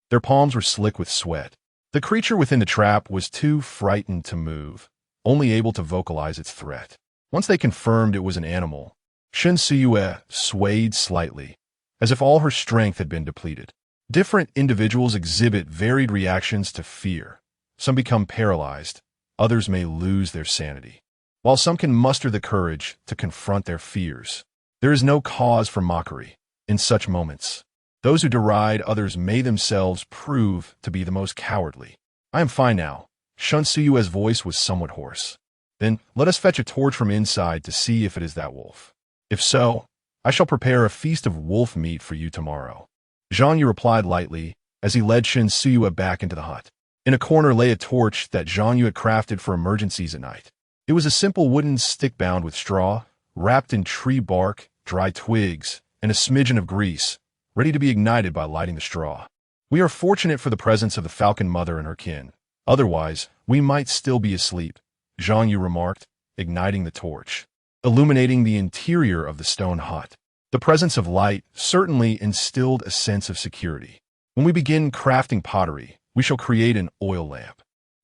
Their palms were slick with sweat. The creature within the trap was too frightened to move, only able to vocalize its threat. Once they confirmed it was an animal, Shen Suyu swayed slightly, as if all her strength had been depleted. Different individuals exhibit varied reactions to fear. Some become paralyzed, others may lose their sanity. While some can muster the courage to confront their fears, there is no cause for mockery in such moments. Those who deride others may themselves prove to be the most cowardly. "I am fine now." Shen Suyu's voice was somewhat hoarse. "Then let us fetch a torch from inside to see if it is that wolf. If so, I shall prepare a feast of wolf meat for you tomorrow." Zhang Yu replied lightly as he led Shen Suyu back into the hut. In a corner lay a torch that Zhang Yu had crafted for emergencies at night. It was a simple wooden stick bound with straw, wrapped in tree bark, dry twigs, and a smidgen of grease, ready to be ignited by lighting the straw. "We are fortunate for the presence of the Falcon Mother and her kin. Otherwise, we might still be asleep," Zhang Yu remarked, igniting the torch, illuminating the interior of the stone hut. The presence of light certainly instilled a sense of security. "When we begin crafting pottery, we shall create an oil lamp.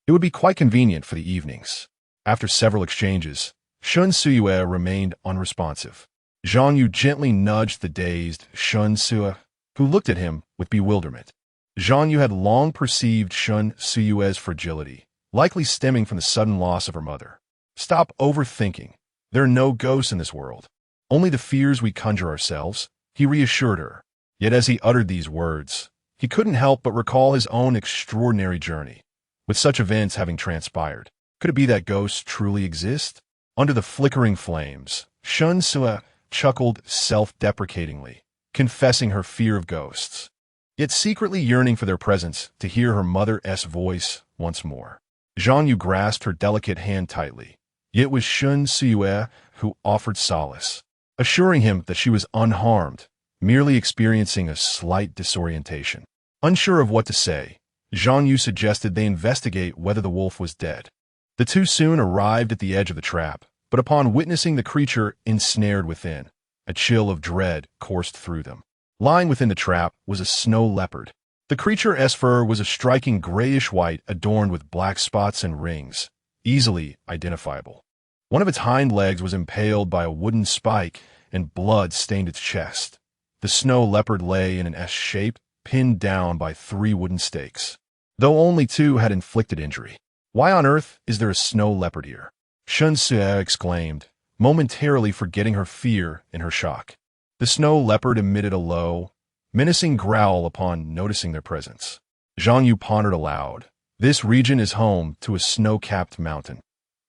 It would be quite convenient for the evenings." After several exchanges, Shen Suyu remained unresponsive. Zhang Yu gently nudged the dazed Shen Suyu, who looked at him with bewilderment. Zhang Yu had long perceived Shen Suyu's fragility, likely stemming from the sudden loss of her mother. Stop overthinking. There are no ghosts in this world. Only the fears we conjure ourselves, he reassured her. Yet as he uttered these words, he couldn't help but recall his own extraordinary journey. With such events having transpired, could it be that ghosts truly exist? Under the flickering flames, Shun Sue chuckled self-deprecatingly, confessing her fear of ghosts, yet secretly yearning for their presence to hear her mother's voice once more. Zhang Yu grasped her delicate hand tightly, yet it was Shun Sue who offered solace, assuring him that she was unharmed, merely experiencing a slight disorientation. Unsure of what to say, Zhang Yu suggested they investigate whether the wolf was dead. The two soon arrived at the edge of the trap, but upon witnessing the creature ensnared within, a chill of dread coursed through them. Lying within the trap was a snow leopard. The creature's fur was a striking grayish-white adorned with black spots and rings, easily identifiable. One of its hind legs was impaled by a wooden spike, and blood stained its chest. The snow leopard lay in an S shape, pinned down by 3 wooden stakes, though only 2 had inflicted injury. Why on earth is there a snow leopard here? Shun Sue exclaimed, momentarily forgetting her fear in her shock. The snow leopard emitted a low, menacing growl upon noticing their presence. Zhang Yu pondered aloud. This region is home to a snow-capped mountain.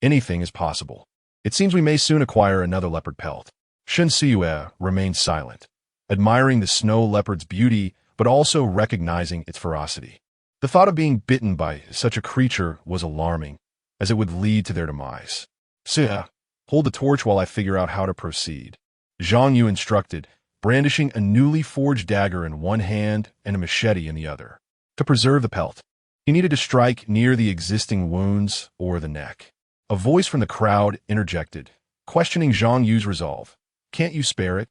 Anything is possible. It seems we may soon acquire another leopard pelt. Shun Sue remained silent, admiring the snow leopard's beauty but also recognizing its ferocity. The thought of being bitten by such a creature was alarming, as it would lead to their demise. Sue, hold the torch while I figure out how to proceed, Zhang Yu instructed, brandishing a newly forged dagger in one hand and a machete in the other. To preserve the pelt, he needed to strike near the existing wounds or the neck. A voice from the crowd interjected, questioning Zhang Yu's resolve. Can't you spare it?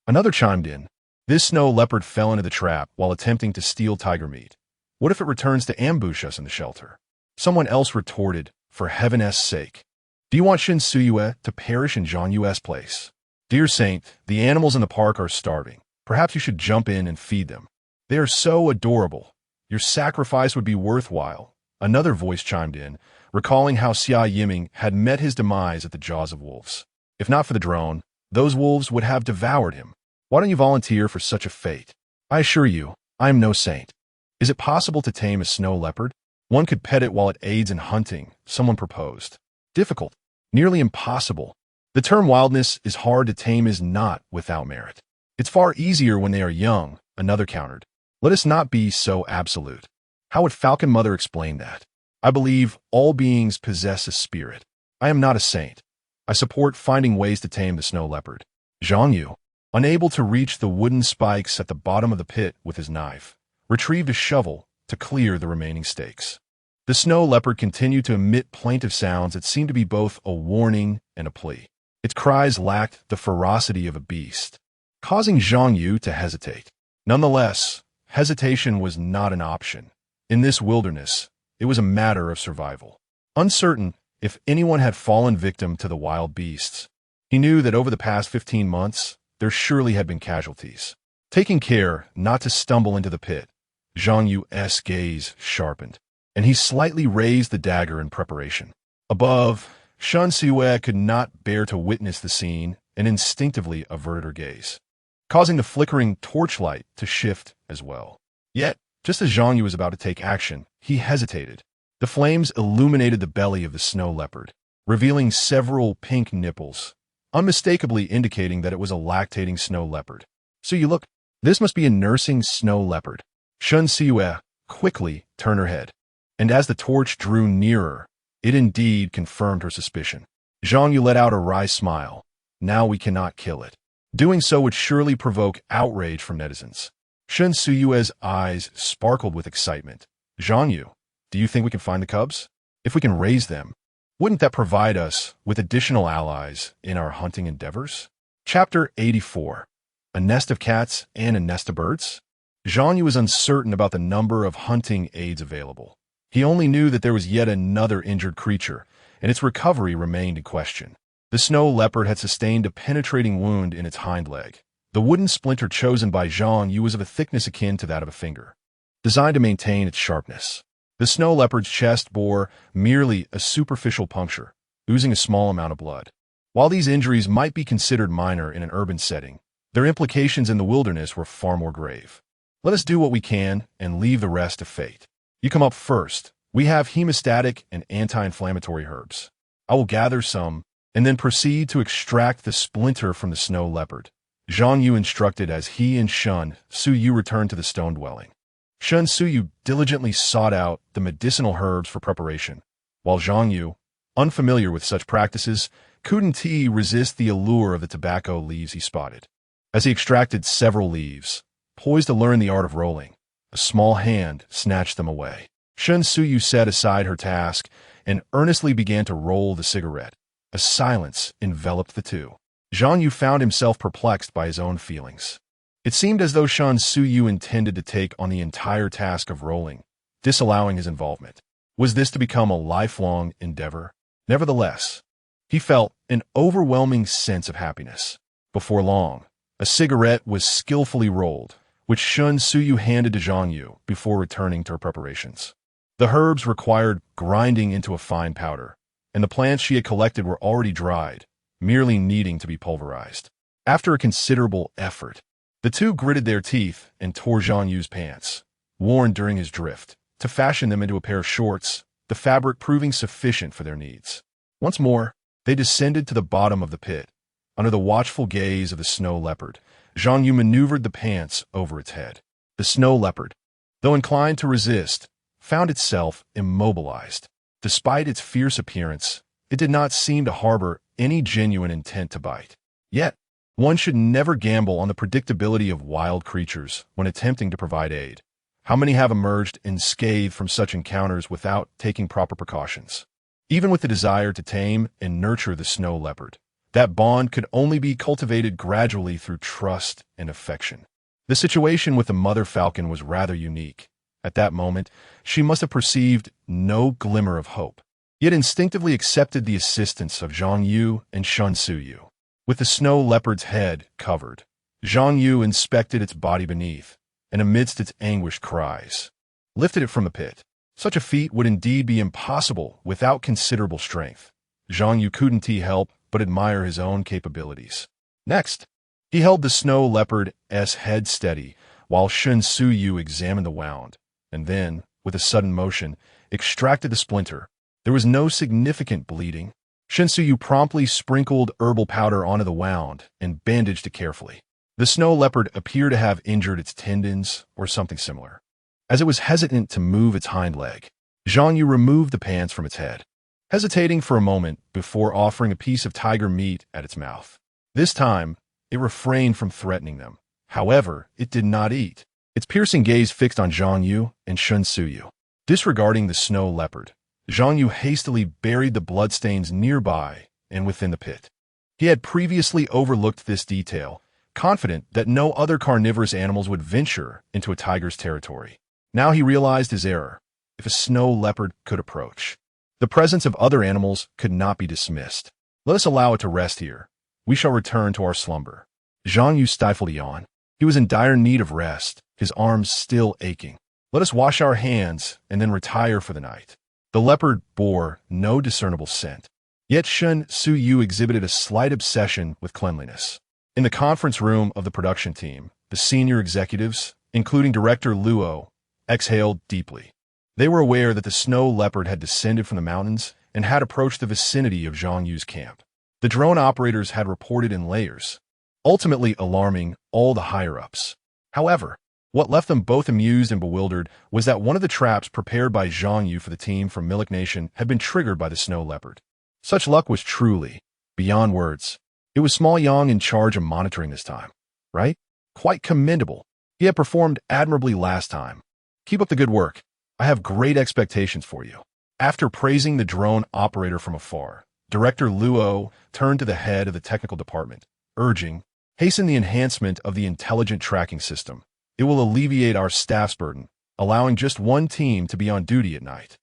Another chimed in. This snow leopard fell into the trap while attempting to steal tiger meat. What if it returns to ambush us in the shelter? Someone else retorted, for heaven's sake. Do you want Shun Sue to perish in Zhang Yu's place? Dear Saint, the animals in the park are starving. Perhaps you should jump in and feed them. They are so adorable. Your sacrifice would be worthwhile. Another voice chimed in, recalling how Xia Yiming had met his demise at the jaws of wolves. If not for the drone, those wolves would have devoured him. Why don't you volunteer for such a fate? I assure you, I am no saint. Is it possible to tame a snow leopard? One could pet it while it aids in hunting, someone proposed. Difficult, nearly impossible. The term wildness is hard to tame is not without merit. It's far easier when they are young, another countered. Let us not be so absolute. How would Falcon Mother explain that? I believe all beings possess a spirit. I am not a saint. I support finding ways to tame the snow leopard. Zhang Yu, unable to reach the wooden spikes at the bottom of the pit with his knife, retrieved a shovel to clear the remaining stakes. The snow leopard continued to emit plaintive sounds that seemed to be both a warning and a plea. Its cries lacked the ferocity of a beast, causing Zhang Yu to hesitate. Nonetheless, hesitation was not an option. In this wilderness, it was a matter of survival. Uncertain if anyone had fallen victim to the wild beasts, he knew that over the past 15 months, there surely had been casualties. Taking care not to stumble into the pit, Zhang Yu's gaze sharpened, and he slightly raised the dagger in preparation. Above, Shun Sue could not bear to witness the scene and instinctively averted her gaze, causing the flickering torchlight to shift as well. Yet, just as Zhang Yu was about to take action, he hesitated. The flames illuminated the belly of the snow leopard, revealing several pink nipples, unmistakably indicating that it was a lactating snow leopard. So you look, this must be a nursing snow leopard. Shun Sue quickly turned her head, and as the torch drew nearer, it indeed confirmed her suspicion. Zhang Yu let out a wry smile. Now we cannot kill it. Doing so would surely provoke outrage from netizens. Shun Sue's eyes sparkled with excitement. Zhang Yu, do you think we can find the cubs? If we can raise them, wouldn't that provide us with additional allies in our hunting endeavors? Chapter 84. A nest of cats and a nest of birds? Zhang Yu was uncertain about the number of hunting aids available. He only knew that there was yet another injured creature, and its recovery remained in question. The snow leopard had sustained a penetrating wound in its hind leg. The wooden splinter chosen by Zhang Yu was of a thickness akin to that of a finger, designed to maintain its sharpness. The snow leopard's chest bore merely a superficial puncture, oozing a small amount of blood. While these injuries might be considered minor in an urban setting, their implications in the wilderness were far more grave. Let us do what we can and leave the rest to fate. You come up first. We have hemostatic and anti-inflammatory herbs. I will gather some and then proceed to extract the splinter from the snow leopard. Zhang Yu instructed as he and Shun Suyu returned to the stone dwelling. Shun Suyu diligently sought out the medicinal herbs for preparation, while Zhang Yu, unfamiliar with such practices, couldn't resist the allure of the tobacco leaves he spotted. As he extracted several leaves, poised to learn the art of rolling, a small hand snatched them away. Shun Suyu set aside her task and earnestly began to roll the cigarette. A silence enveloped the two. Zhang Yu found himself perplexed by his own feelings. It seemed as though Shun Suyu intended to take on the entire task of rolling, disallowing his involvement. Was this to become a lifelong endeavor? Nevertheless, he felt an overwhelming sense of happiness. Before long, a cigarette was skillfully rolled, which Shun Suyu handed to Zhang Yu before returning to her preparations. The herbs required grinding into a fine powder, and the plants she had collected were already dried, merely needing to be pulverized. After a considerable effort, the two gritted their teeth and tore Zhang Yu's pants, worn during his drift, to fashion them into a pair of shorts, the fabric proving sufficient for their needs. Once more, they descended to the bottom of the pit. Under the watchful gaze of the snow leopard, Zhang Yu maneuvered the pants over its head. The snow leopard, though inclined to resist, found itself immobilized. Despite its fierce appearance, it did not seem to harbor any genuine intent to bite. Yet, one should never gamble on the predictability of wild creatures when attempting to provide aid. How many have emerged unscathed from such encounters without taking proper precautions? Even with the desire to tame and nurture the snow leopard, that bond could only be cultivated gradually through trust and affection. The situation with the mother falcon was rather unique. At that moment, she must have perceived no glimmer of hope, yet instinctively accepted the assistance of Zhang Yu and Shun Suyu. With the snow leopard's head covered, Zhang Yu inspected its body beneath, and amidst its anguished cries, lifted it from the pit. Such a feat would indeed be impossible without considerable strength. Zhang Yu couldn't help but admire his own capabilities. Next, he held the snow leopard's head steady while Shun Suyu examined the wound, and then, with a sudden motion, extracted the splinter. There was no significant bleeding. Shun Suyu promptly sprinkled herbal powder onto the wound and bandaged it carefully. The snow leopard appeared to have injured its tendons or something similar. As it was hesitant to move its hind leg, Zhang Yu removed the pants from its head, hesitating for a moment before offering a piece of tiger meat at its mouth. This time, it refrained from threatening them. However, it did not eat, its piercing gaze fixed on Zhang Yu and Shun Suyu. Disregarding the snow leopard, Zhang Yu hastily buried the bloodstains nearby and within the pit. He had previously overlooked this detail, confident that no other carnivorous animals would venture into a tiger's territory. Now he realized his error. If a snow leopard could approach, the presence of other animals could not be dismissed. Let us allow it to rest here. We shall return to our slumber. Zhang Yu stifled a yawn. He was in dire need of rest, his arms still aching. Let us wash our hands and then retire for the night. The leopard bore no discernible scent. Yet Shun Suyu exhibited a slight obsession with cleanliness. In the conference room of the production team, the senior executives, including Director Luo, exhaled deeply. They were aware that the snow leopard had descended from the mountains and had approached the vicinity of Zhang Yu's camp. The drone operators had reported in layers, ultimately alarming all the higher-ups. However, what left them both amused and bewildered was that one of the traps prepared by Zhang Yu for the team from Milik Nation had been triggered by the snow leopard. Such luck was truly beyond words. It was Small Yang in charge of monitoring this time, right? Quite commendable. He had performed admirably last time. Keep up the good work. I have great expectations for you. After praising the drone operator from afar, Director Luo turned to the head of the technical department, urging, hasten the enhancement of the intelligent tracking system. It will alleviate our staff's burden, allowing just one team to be on duty at night.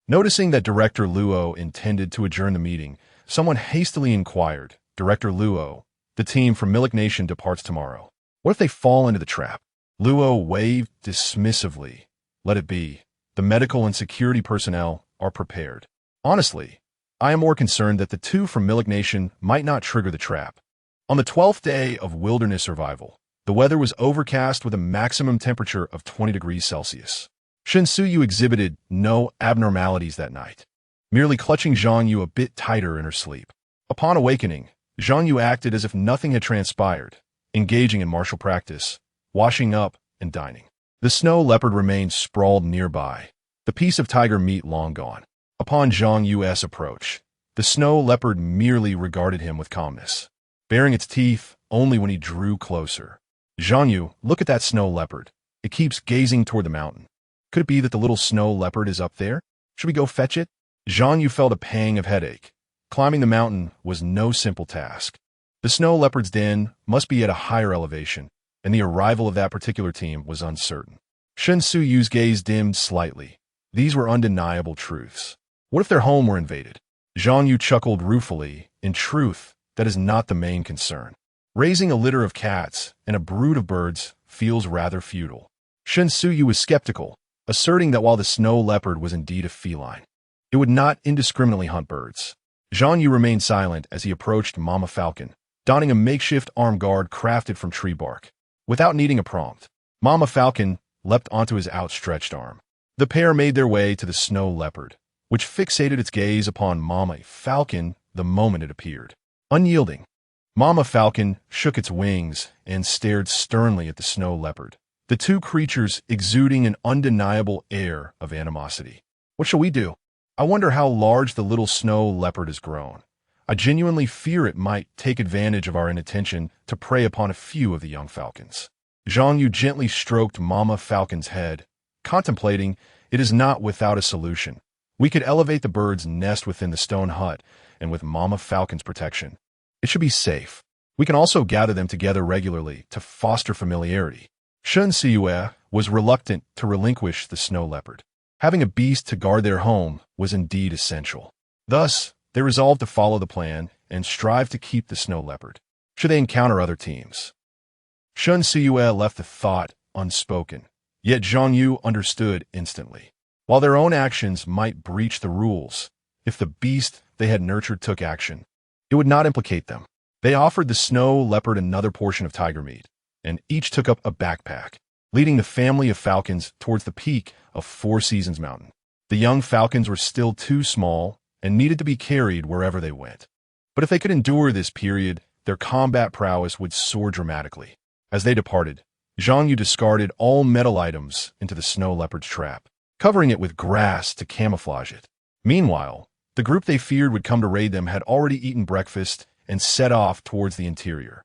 Noticing that Director Luo intended to adjourn the meeting, someone hastily inquired, Director Luo, the team from Milik Nation departs tomorrow. What if they fall into the trap? Luo waved dismissively. Let it be. the medical and security personnel are prepared. Honestly, I am more concerned that the two from Milik Nation might not trigger the trap. On the 12th day of wilderness survival, the weather was overcast with a maximum temperature of 20 degrees Celsius. Zhang Yu exhibited no abnormalities that night, merely clutching Zhang Yu a bit tighter in her sleep. Upon awakening, Zhang Yu acted as if nothing had transpired, engaging in martial practice, washing up, and dining. The snow leopard remained sprawled nearby, the piece of tiger meat long gone. Upon Zhang Yu's approach, the snow leopard merely regarded him with calmness, baring its teeth only when he drew closer. Zhang Yu, look at that snow leopard. It keeps gazing toward the mountain. Could it be that the little snow leopard is up there? Should we go fetch it? Zhang Yu felt a pang of headache. Climbing the mountain was no simple task. The snow leopard's den must be at a higher elevation, and the arrival of that particular team was uncertain. Zhang Yu's gaze dimmed slightly. These were undeniable truths. What if their home were invaded? Zhang Yu chuckled ruefully. In truth, that is not the main concern. Raising a litter of cats and a brood of birds feels rather futile. Zhang Yu was skeptical, asserting that while the snow leopard was indeed a feline, it would not indiscriminately hunt birds. Zhang Yu remained silent as he approached Mama Falcon, donning a makeshift arm guard crafted from tree bark. Without needing a prompt, Mama Falcon leapt onto his outstretched arm. The pair made their way to the snow leopard, which fixated its gaze upon Mama Falcon the moment it appeared. Unyielding, Mama Falcon shook its wings and stared sternly at the snow leopard, the two creatures exuding an undeniable air of animosity. What shall we do? I wonder how large the little snow leopard has grown. I genuinely fear it might take advantage of our inattention to prey upon a few of the young falcons. Zhang Yu gently stroked Mama Falcon's head, contemplating it is not without a solution. We could elevate the bird's nest within the stone hut, and with Mama Falcon's protection, it should be safe. We can also gather them together regularly to foster familiarity. Zhang Yu was reluctant to relinquish the snow leopard. Having a beast to guard their home was indeed essential. Thus, they resolved to follow the plan and strive to keep the snow leopard, should they encounter other teams. Zhang Yu left the thought unspoken, yet Zhang Yu understood instantly. While their own actions might breach the rules, if the beast they had nurtured took action, it would not implicate them. They offered the snow leopard another portion of tiger meat, and each took up a backpack, leading the family of falcons towards the peak of Four Seasons Mountain. The young falcons were still too small and needed to be carried wherever they went. But if they could endure this period, their combat prowess would soar dramatically. As they departed, Zhang Yu discarded all metal items into the snow leopard's trap, covering it with grass to camouflage it. Meanwhile, the group they feared would come to raid them had already eaten breakfast and set off towards the interior.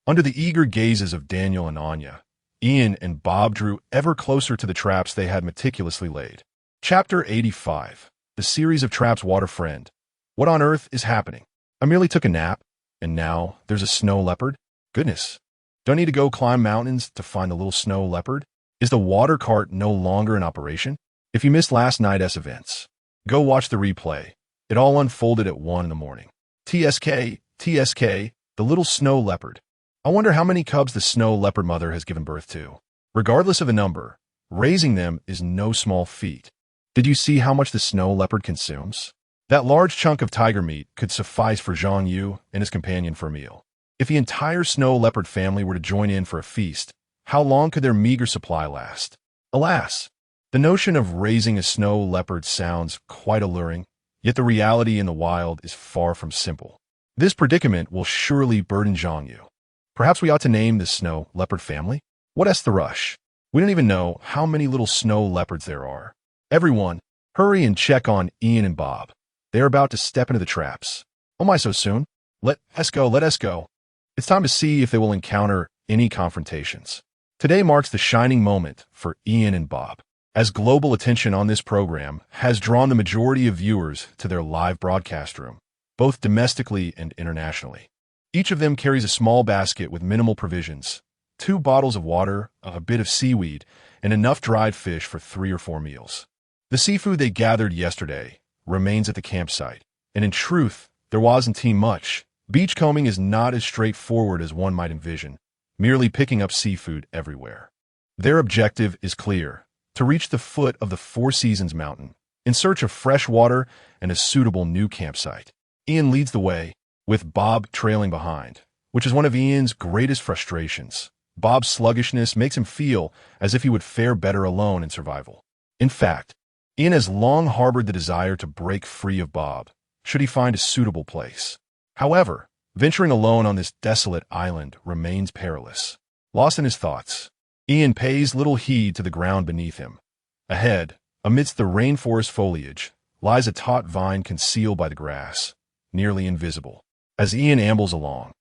Under the eager gazes of Daniel and Anya, Ian and Bob drew ever closer to the traps they had meticulously laid. Chapter 85. The series of traps. Water friend. What on earth is happening? I merely took a nap, and now there's a snow leopard? Goodness. Do I need to go climb mountains to find the little snow leopard? Is the water cart no longer in operation? If you missed last night's events, go watch the replay. It all unfolded at 1 in the morning. TSK, the little snow leopard. I wonder how many cubs the snow leopard mother has given birth to. Regardless of the number, raising them is no small feat. Did you see how much the snow leopard consumes? That large chunk of tiger meat could suffice for Zhang Yu and his companion for a meal. If the entire snow leopard family were to join in for a feast, how long could their meager supply last? Alas, the notion of raising a snow leopard sounds quite alluring, yet the reality in the wild is far from simple. This predicament will surely burden Zhang Yu. Perhaps we ought to name this snow leopard family? What's the rush? We don't even know how many little snow leopards there are. Everyone, hurry and check on Ian and Bob. They are about to step into the traps. Oh my, so soon? Let us go. It's time to see if they will encounter any confrontations. Today marks the shining moment for Ian and Bob, as global attention on this program has drawn the majority of viewers to their live broadcast room, both domestically and internationally. Each of them carries a small basket with minimal provisions, 2 bottles of water, a bit of seaweed, and enough dried fish for 3 or 4 meals. The seafood they gathered yesterday remains at the campsite, and in truth, there wasn't much. Beachcombing is not as straightforward as one might envision, merely picking up seafood everywhere. Their objective is clear: to reach the foot of the Four Seasons Mountain in search of fresh water and a suitable new campsite. Ian leads the way, with Bob trailing behind, which is one of Ian's greatest frustrations. Bob's sluggishness makes him feel as if he would fare better alone in survival. In fact, Ian has long harbored the desire to break free of Bob, should he find a suitable place. However, venturing alone on this desolate island remains perilous. Lost in his thoughts, Ian pays little heed to the ground beneath him. Ahead, amidst the rainforest foliage, lies a taut vine concealed by the grass, nearly invisible. As Ian ambles along,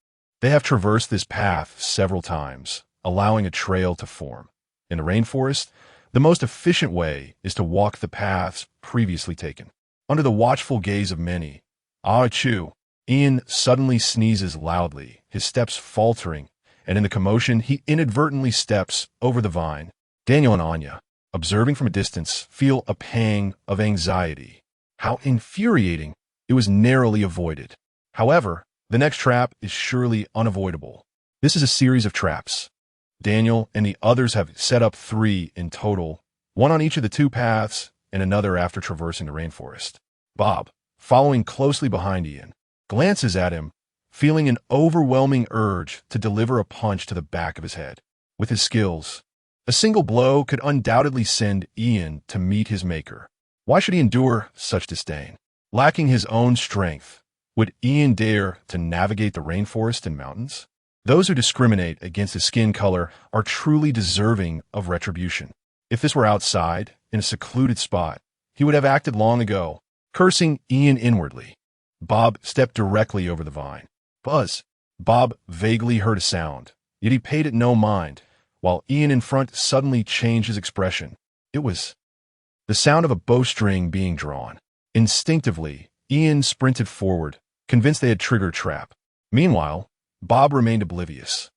they have traversed this path several times, allowing a trail to form. In the rainforest, the most efficient way is to walk the paths previously taken. Under the watchful gaze of many, achoo, Ian suddenly sneezes loudly, his steps faltering, and in the commotion he inadvertently steps over the vine. Daniel and Anya, observing from a distance, feel a pang of anxiety. How infuriating! It was narrowly avoided. However, the next trap is surely unavoidable. This is a series of traps. Daniel and the others have set up 3 in total, one on each of the 2 paths and another after traversing the rainforest. Bob, following closely behind Ian, glances at him, feeling an overwhelming urge to deliver a punch to the back of his head. With his skills, a single blow could undoubtedly send Ian to meet his maker. Why should he endure such disdain? Lacking his own strength, would Ian dare to navigate the rainforest and mountains? Those who discriminate against his skin color are truly deserving of retribution. If this were outside, in a secluded spot, he would have acted long ago, cursing Ian inwardly. Bob stepped directly over the vine. Buzz! Bob vaguely heard a sound, yet he paid it no mind, while Ian in front suddenly changed his expression. It was the sound of a bowstring being drawn. Instinctively, Ian sprinted forward, convinced they had triggered a trap. Meanwhile, Bob remained oblivious,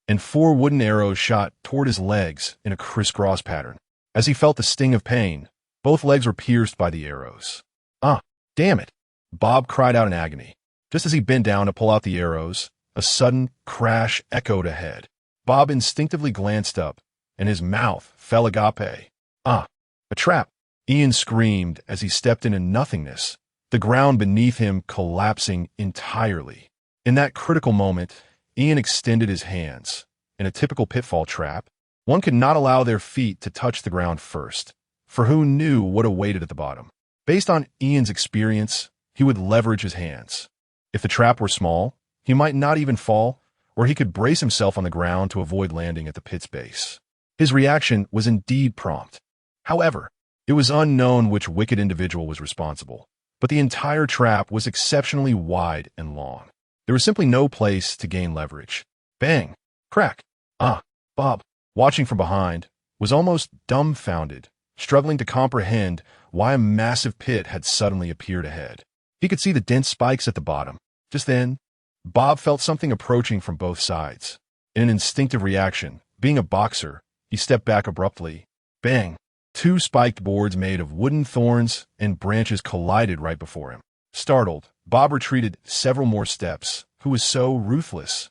and 4 wooden arrows shot toward his legs in a crisscross pattern. As he felt the sting of pain, both legs were pierced by the arrows. Ah, damn it! Bob cried out in agony. Just as he bent down to pull out the arrows, a sudden crash echoed ahead. Bob instinctively glanced up, and his mouth fell agape. Ah, a trap! Ian screamed as he stepped into nothingness, the ground beneath him collapsing entirely. In that critical moment, Ian extended his hands. In a typical pitfall trap, one could not allow their feet to touch the ground first, for who knew what awaited at the bottom? Based on Ian's experience, he would leverage his hands. If the trap were small, he might not even fall, or he could brace himself on the ground to avoid landing at the pit's base. His reaction was indeed prompt. However, it was unknown which wicked individual was responsible, but the entire trap was exceptionally wide and long. There was simply no place to gain leverage. Bang! Crack! Ah! Bob, watching from behind, was almost dumbfounded, struggling to comprehend why a massive pit had suddenly appeared ahead. He could see the dense spikes at the bottom. Just then, Bob felt something approaching from both sides. In an instinctive reaction, being a boxer, he stepped back abruptly. Bang! 2 spiked boards made of wooden thorns and branches collided right before him. Startled, Bob retreated several more steps. Who was so ruthless?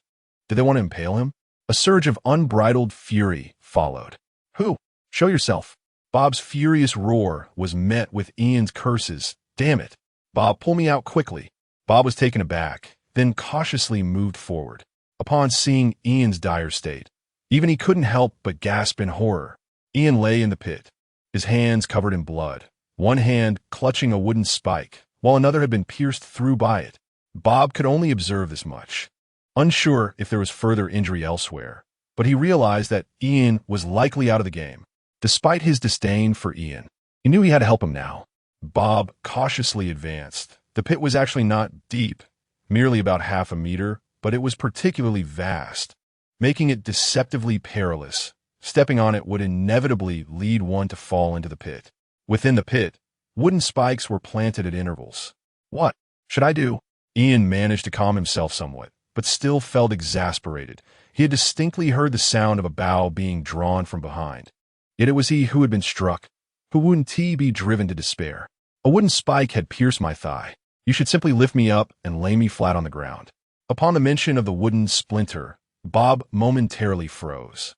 Did they want to impale him? A surge of unbridled fury followed. Who? Show yourself. Bob's furious roar was met with Ian's curses. Damn it. Bob, pull me out quickly. Bob was taken aback, then cautiously moved forward. Upon seeing Ian's dire state, even he couldn't help but gasp in horror. Ian lay in the pit, his hands covered in blood, one hand clutching a wooden spike, while another had been pierced through by it. Bob could only observe this much, unsure if there was further injury elsewhere, but he realized that Ian was likely out of the game. Despite his disdain for Ian, he knew he had to help him now. Bob cautiously advanced. The pit was actually not deep, merely about half a meter, but it was particularly vast, making it deceptively perilous. Stepping on it would inevitably lead one to fall into the pit. Within the pit, wooden spikes were planted at intervals. What should I do? Ian managed to calm himself somewhat, but still felt exasperated. He had distinctly heard the sound of a bow being drawn from behind. Yet it was he who had been struck. Who wouldn't he be driven to despair? A wooden spike had pierced my thigh. You should simply lift me up and lay me flat on the ground. Upon the mention of the wooden splinter, Bob momentarily froze.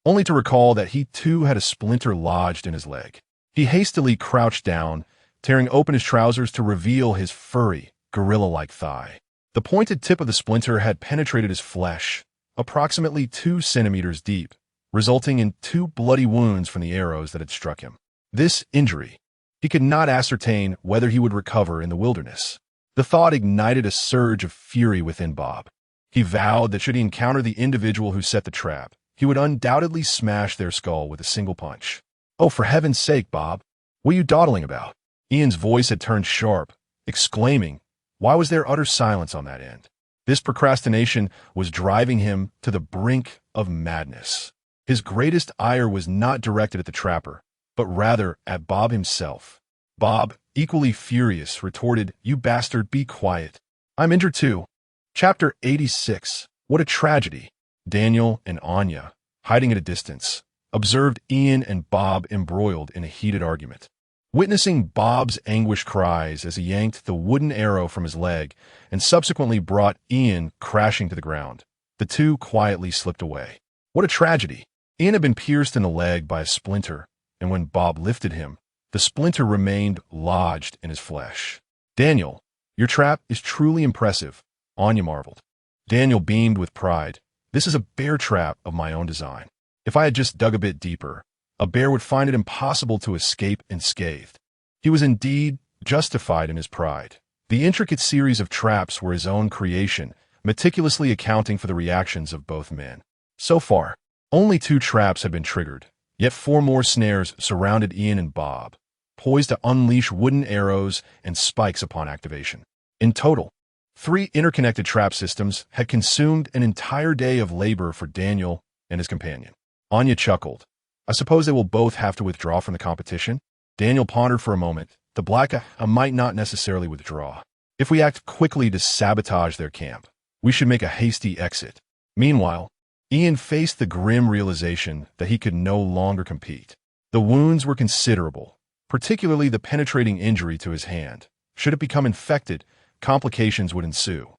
only to recall that he too had a splinter lodged in his leg. He hastily crouched down, tearing open his trousers to reveal his furry, gorilla-like thigh. The pointed tip of the splinter had penetrated his flesh, approximately 2 centimeters deep, resulting in 2 bloody wounds from the arrows that had struck him. This injury, he could not ascertain whether he would recover in the wilderness. The thought ignited a surge of fury within Bob. He vowed that should he encounter the individual who set the trap, he would undoubtedly smash their skull with a single punch. "Oh, for heaven's sake, Bob, what are you dawdling about?" Ian's voice had turned sharp, exclaiming, why was there utter silence on that end? This procrastination was driving him to the brink of madness. His greatest ire was not directed at the trapper, but rather at Bob himself. Bob, equally furious, retorted, "You bastard, be quiet. I'm injured too." Chapter 86. What a tragedy. Daniel and Anya, hiding at a distance, observed Ian and Bob embroiled in a heated argument. Witnessing Bob's anguished cries as he yanked the wooden arrow from his leg and subsequently brought Ian crashing to the ground, the two quietly slipped away. What a tragedy. Ian had been pierced in the leg by a splinter, and when Bob lifted him, the splinter remained lodged in his flesh. "Daniel, your trap is truly impressive," Anya marveled. Daniel beamed with pride. "This is a bear trap of my own design. If I had just dug a bit deeper, a bear would find it impossible to escape unscathed." He was indeed justified in his pride. The intricate series of traps were his own creation, meticulously accounting for the reactions of both men. So far, only 2 traps had been triggered, yet 4 more snares surrounded Ian and Bob, poised to unleash wooden arrows and spikes upon activation. In total, 3 interconnected trap systems had consumed an entire day of labor for Daniel and his companion. Anya chuckled. "I suppose they will both have to withdraw from the competition?" Daniel pondered for a moment. "The Black might not necessarily withdraw. If we act quickly to sabotage their camp, we should make a hasty exit." Meanwhile, Ian faced the grim realization that he could no longer compete. The wounds were considerable, particularly the penetrating injury to his hand. Should it become infected, complications would ensue.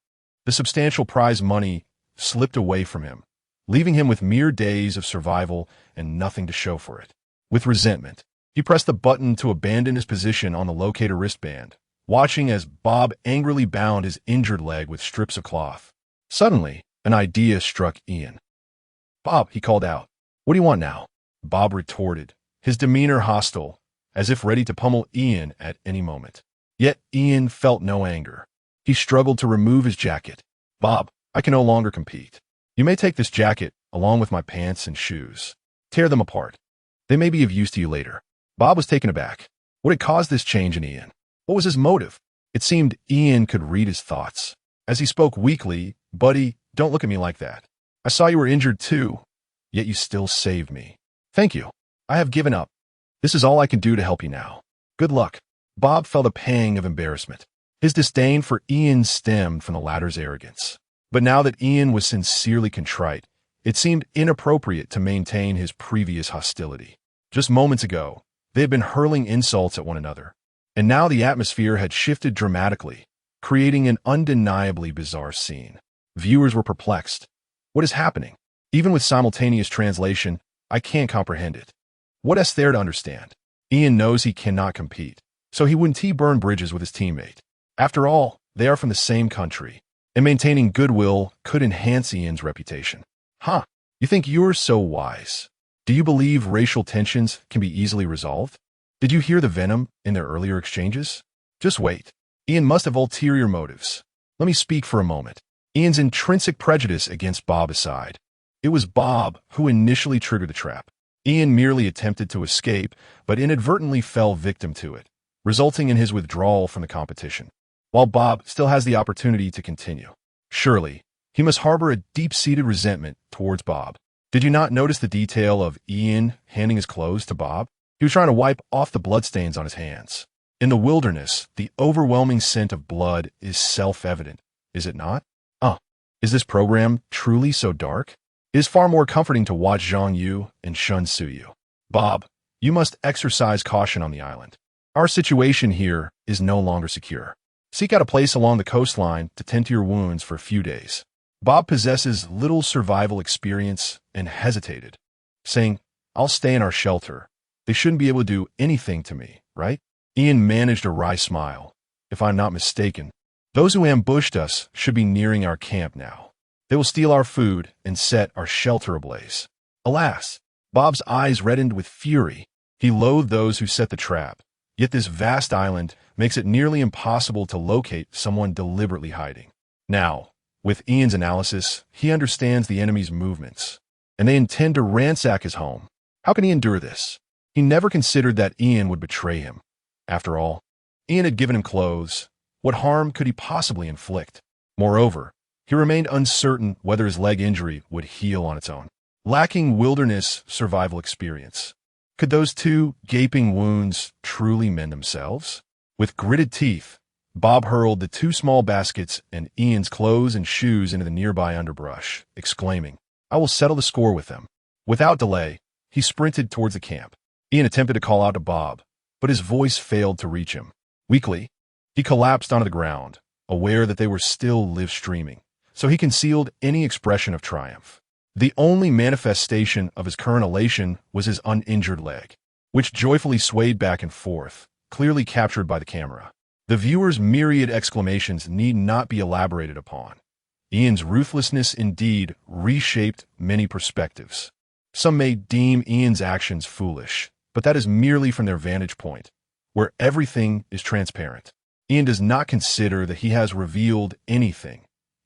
The substantial prize money slipped away from him, leaving him with mere days of survival and nothing to show for it. With resentment, he pressed the button to abandon his position on the locator wristband, watching as Bob angrily bound his injured leg with strips of cloth. Suddenly, an idea struck Ian. "Bob," he called out, "what do you want now?" Bob retorted, his demeanor hostile, as if ready to pummel Ian at any moment. Yet Ian felt no anger. He struggled to remove his jacket. "Bob, I can no longer compete. You may take this jacket, along with my pants and shoes. Tear them apart. They may be of use to you later." Bob was taken aback. What had caused this change in Ian? What was his motive? It seemed Ian could read his thoughts. As he spoke weakly, "Buddy, don't look at me like that. I saw you were injured too, yet you still saved me. Thank you. I have given up. This is all I can do to help you now. Good luck." Bob felt a pang of embarrassment. His disdain for Ian stemmed from the latter's arrogance. But now that Ian was sincerely contrite, it seemed inappropriate to maintain his previous hostility. Just moments ago, they had been hurling insults at one another, and now the atmosphere had shifted dramatically, creating an undeniably bizarre scene. Viewers were perplexed. What is happening? Even with simultaneous translation, I can't comprehend it. What is there to understand? Ian knows he cannot compete, so he wouldn't burn bridges with his teammate. After all, they are from the same country, and maintaining goodwill could enhance Ian's reputation. Huh, you think you're so wise. Do you believe racial tensions can be easily resolved? Did you hear the venom in their earlier exchanges? Just wait. Ian must have ulterior motives. Let me speak for a moment. Ian's intrinsic prejudice against Bob aside. It was Bob who initially triggered the trap. Ian merely attempted to escape, but inadvertently fell victim to it, resulting in his withdrawal from the competition, while Bob still has the opportunity to continue. Surely, he must harbor a deep-seated resentment towards Bob. Did you not notice the detail of Ian handing his clothes to Bob? He was trying to wipe off the bloodstains on his hands. In the wilderness, the overwhelming scent of blood is self-evident, is it not? Is this program truly so dark? It is far more comforting to watch Zhang Yu and Shun Suyu. Bob, you must exercise caution on the island. Our situation here is no longer secure. Seek out a place along the coastline to tend to your wounds for a few days. Bob possesses little survival experience and hesitated. saying, "I'll stay in our shelter. They shouldn't be able to do anything to me, right?" Ian managed a wry smile. "If I'm not mistaken, those who ambushed us should be nearing our camp now. They will steal our food and set our shelter ablaze." Alas, Bob's eyes reddened with fury. He loathed those who set the trap. Yet this vast island makes it nearly impossible to locate someone deliberately hiding. Now, with Ian's analysis, he understands the enemy's movements, and they intend to ransack his home. How can he endure this? He never considered that Ian would betray him. After all, Ian had given him clothes. What harm could he possibly inflict? Moreover, he remained uncertain whether his leg injury would heal on its own. Lacking wilderness survival experience, could those two gaping wounds truly mend themselves? With gritted teeth, Bob hurled the two small baskets and Ian's clothes and shoes into the nearby underbrush, exclaiming, "I will settle the score with them." Without delay, he sprinted towards the camp. Ian attempted to call out to Bob, but his voice failed to reach him. Weakly, he collapsed onto the ground, aware that they were still live-streaming, so he concealed any expression of triumph. The only manifestation of his current elation was his uninjured leg, which joyfully swayed back and forth, clearly captured by the camera. The viewer's myriad exclamations need not be elaborated upon. Ian's ruthlessness indeed reshaped many perspectives. Some may deem Ian's actions foolish, but that is merely from their vantage point, where everything is transparent. Ian does not consider that he has revealed anything,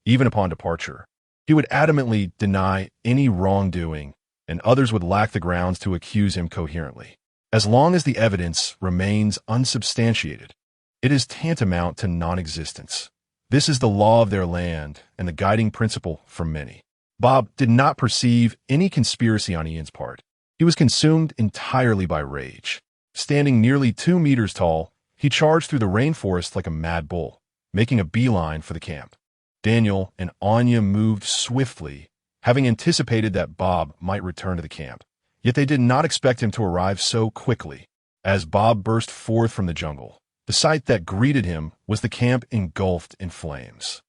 even upon departure. He would adamantly deny any wrongdoing, and others would lack the grounds to accuse him coherently. As long as the evidence remains unsubstantiated, it is tantamount to non-existence. This is the law of their land and the guiding principle for many. Bob did not perceive any conspiracy on Ian's part. He was consumed entirely by rage. Standing nearly 2 meters tall, he charged through the rainforest like a mad bull, making a beeline for the camp. Daniel and Anya moved swiftly, having anticipated that Bob might return to the camp. Yet they did not expect him to arrive so quickly. As Bob burst forth from the jungle, the sight that greeted him was the camp engulfed in flames.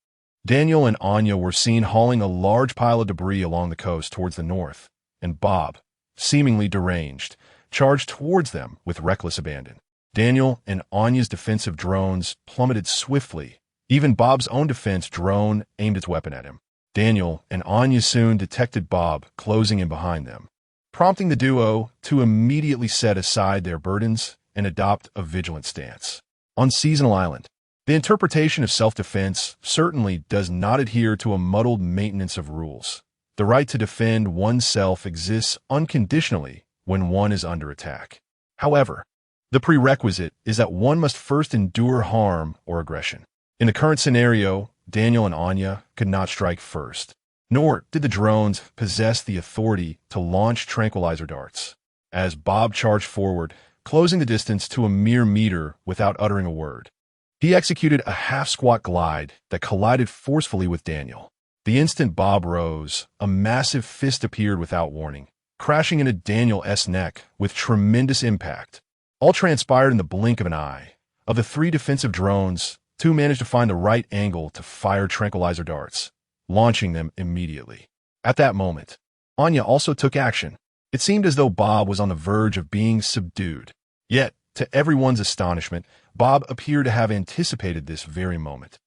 Daniel and Anya were seen hauling a large pile of debris along the coast towards the north, and Bob, seemingly deranged, charged towards them with reckless abandon. Daniel and Anya's defensive drones plummeted swiftly. Even Bob's own defense drone aimed its weapon at him. Daniel and Anya soon detected Bob closing in behind them, prompting the duo to immediately set aside their burdens and adopt a vigilant stance. On Seasonal Island, the interpretation of self-defense certainly does not adhere to a muddled maintenance of rules. The right to defend oneself exists unconditionally when one is under attack. However, the prerequisite is that one must first endure harm or aggression. In the current scenario, Daniel and Anya could not strike first, nor did the drones possess the authority to launch tranquilizer darts. As Bob charged forward, closing the distance to a mere meter without uttering a word, he executed a half-squat glide that collided forcefully with Daniel. The instant Bob rose, a massive fist appeared without warning, crashing into Daniel's neck with tremendous impact. All transpired in the blink of an eye. Of the 3 defensive drones, 2 managed to find the right angle to fire tranquilizer darts, launching them immediately. At that moment, Anya also took action. It seemed as though Bob was on the verge of being subdued. Yet, to everyone's astonishment, Bob appeared to have anticipated this very moment.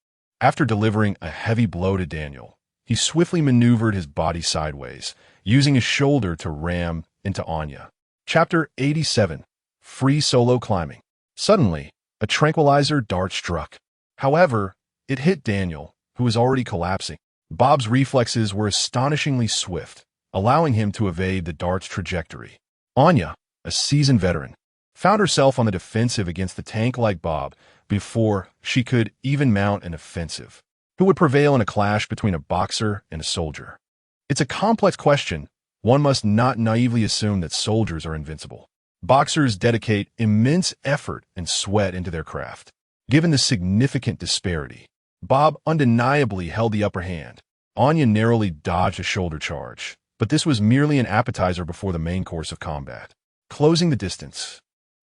After delivering a heavy blow to Daniel, he swiftly maneuvered his body sideways, using his shoulder to ram into Anya. Chapter 87. Free Solo Climbing. Suddenly, a tranquilizer dart struck. However, it hit Daniel, who was already collapsing. Bob's reflexes were astonishingly swift, allowing him to evade the dart's trajectory. Anya, a seasoned veteran, found herself on the defensive against the tank like Bob before she could even mount an offensive. Who would prevail in a clash between a boxer and a soldier? It's a complex question. One must not naively assume that soldiers are invincible. Boxers dedicate immense effort and sweat into their craft. Given the significant disparity, Bob undeniably held the upper hand. Anya narrowly dodged a shoulder charge, but this was merely an appetizer before the main course of combat. Closing the distance,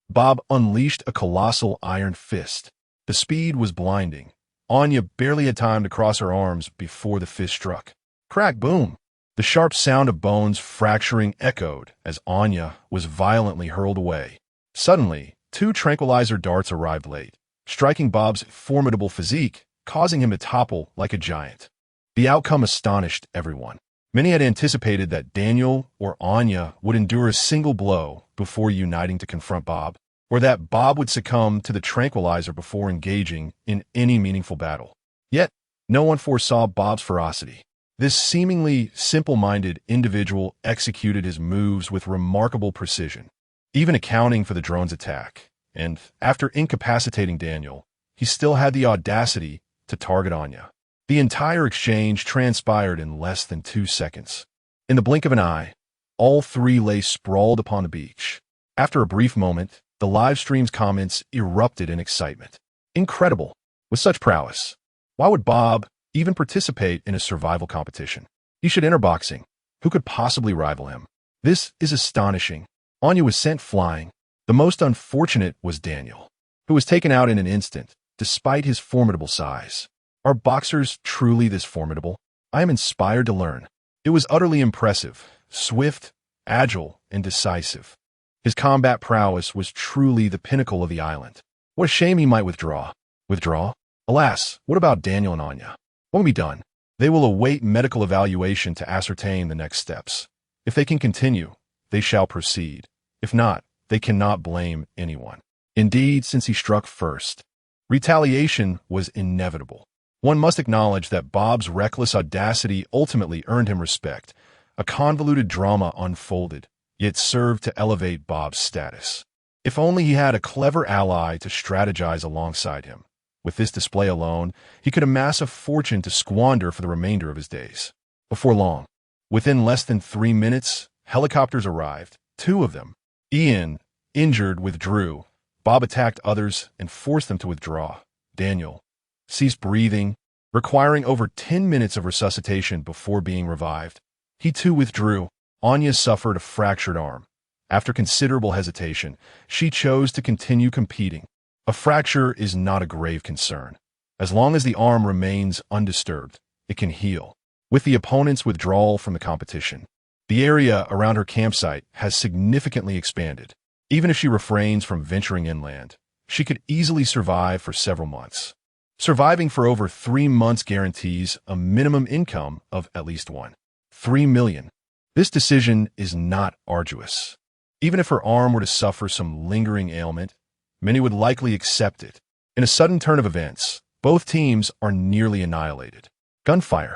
Bob unleashed a colossal iron fist. The speed was blinding. Anya barely had time to cross her arms before the fist struck. Crack, boom! The sharp sound of bones fracturing echoed as Anya was violently hurled away. Suddenly, two tranquilizer darts arrived late, striking Bob's formidable physique, causing him to topple like a giant. The outcome astonished everyone. Many had anticipated that Daniel or Anya would endure a single blow before uniting to confront Bob, or that Bob would succumb to the tranquilizer before engaging in any meaningful battle. Yet, no one foresaw Bob's ferocity. This seemingly simple-minded individual executed his moves with remarkable precision, even accounting for the drone's attack. And after incapacitating Daniel, he still had the audacity to target Anya. The entire exchange transpired in less than 2 seconds. In the blink of an eye, all three lay sprawled upon the beach. After a brief moment, the live stream's comments erupted in excitement. Incredible! With such prowess, why would Bob even participate in a survival competition? He should enter boxing. Who could possibly rival him? This is astonishing. Anya was sent flying. The most unfortunate was Daniel, who was taken out in an instant, despite his formidable size. Are boxers truly this formidable? I am inspired to learn. It was utterly impressive, swift, agile, and decisive. His combat prowess was truly the pinnacle of the island. What a shame he might withdraw. Withdraw? Alas, what about Daniel and Anya? What will be done? They will await medical evaluation to ascertain the next steps. If they can continue, they shall proceed. If not, they cannot blame anyone. Indeed, since he struck first, retaliation was inevitable. One must acknowledge that Bob's reckless audacity ultimately earned him respect. A convoluted drama unfolded, yet served to elevate Bob's status. If only he had a clever ally to strategize alongside him. With this display alone, he could amass a fortune to squander for the remainder of his days. Before long, within less than 3 minutes, helicopters arrived, 2 of them. Ian, injured, withdrew. Bob attacked others and forced them to withdraw. Daniel ceased breathing, requiring over 10 minutes of resuscitation before being revived. He too withdrew. Anya suffered a fractured arm. After considerable hesitation, she chose to continue competing. A fracture is not a grave concern. As long as the arm remains undisturbed, it can heal. With the opponent's withdrawal from the competition, the area around her campsite has significantly expanded. Even if she refrains from venturing inland, she could easily survive for several months. Surviving for over 3 months guarantees a minimum income of at least $3 million. This decision is not arduous. Even if her arm were to suffer some lingering ailment, many would likely accept it. In a sudden turn of events, both teams are nearly annihilated. Gunfire.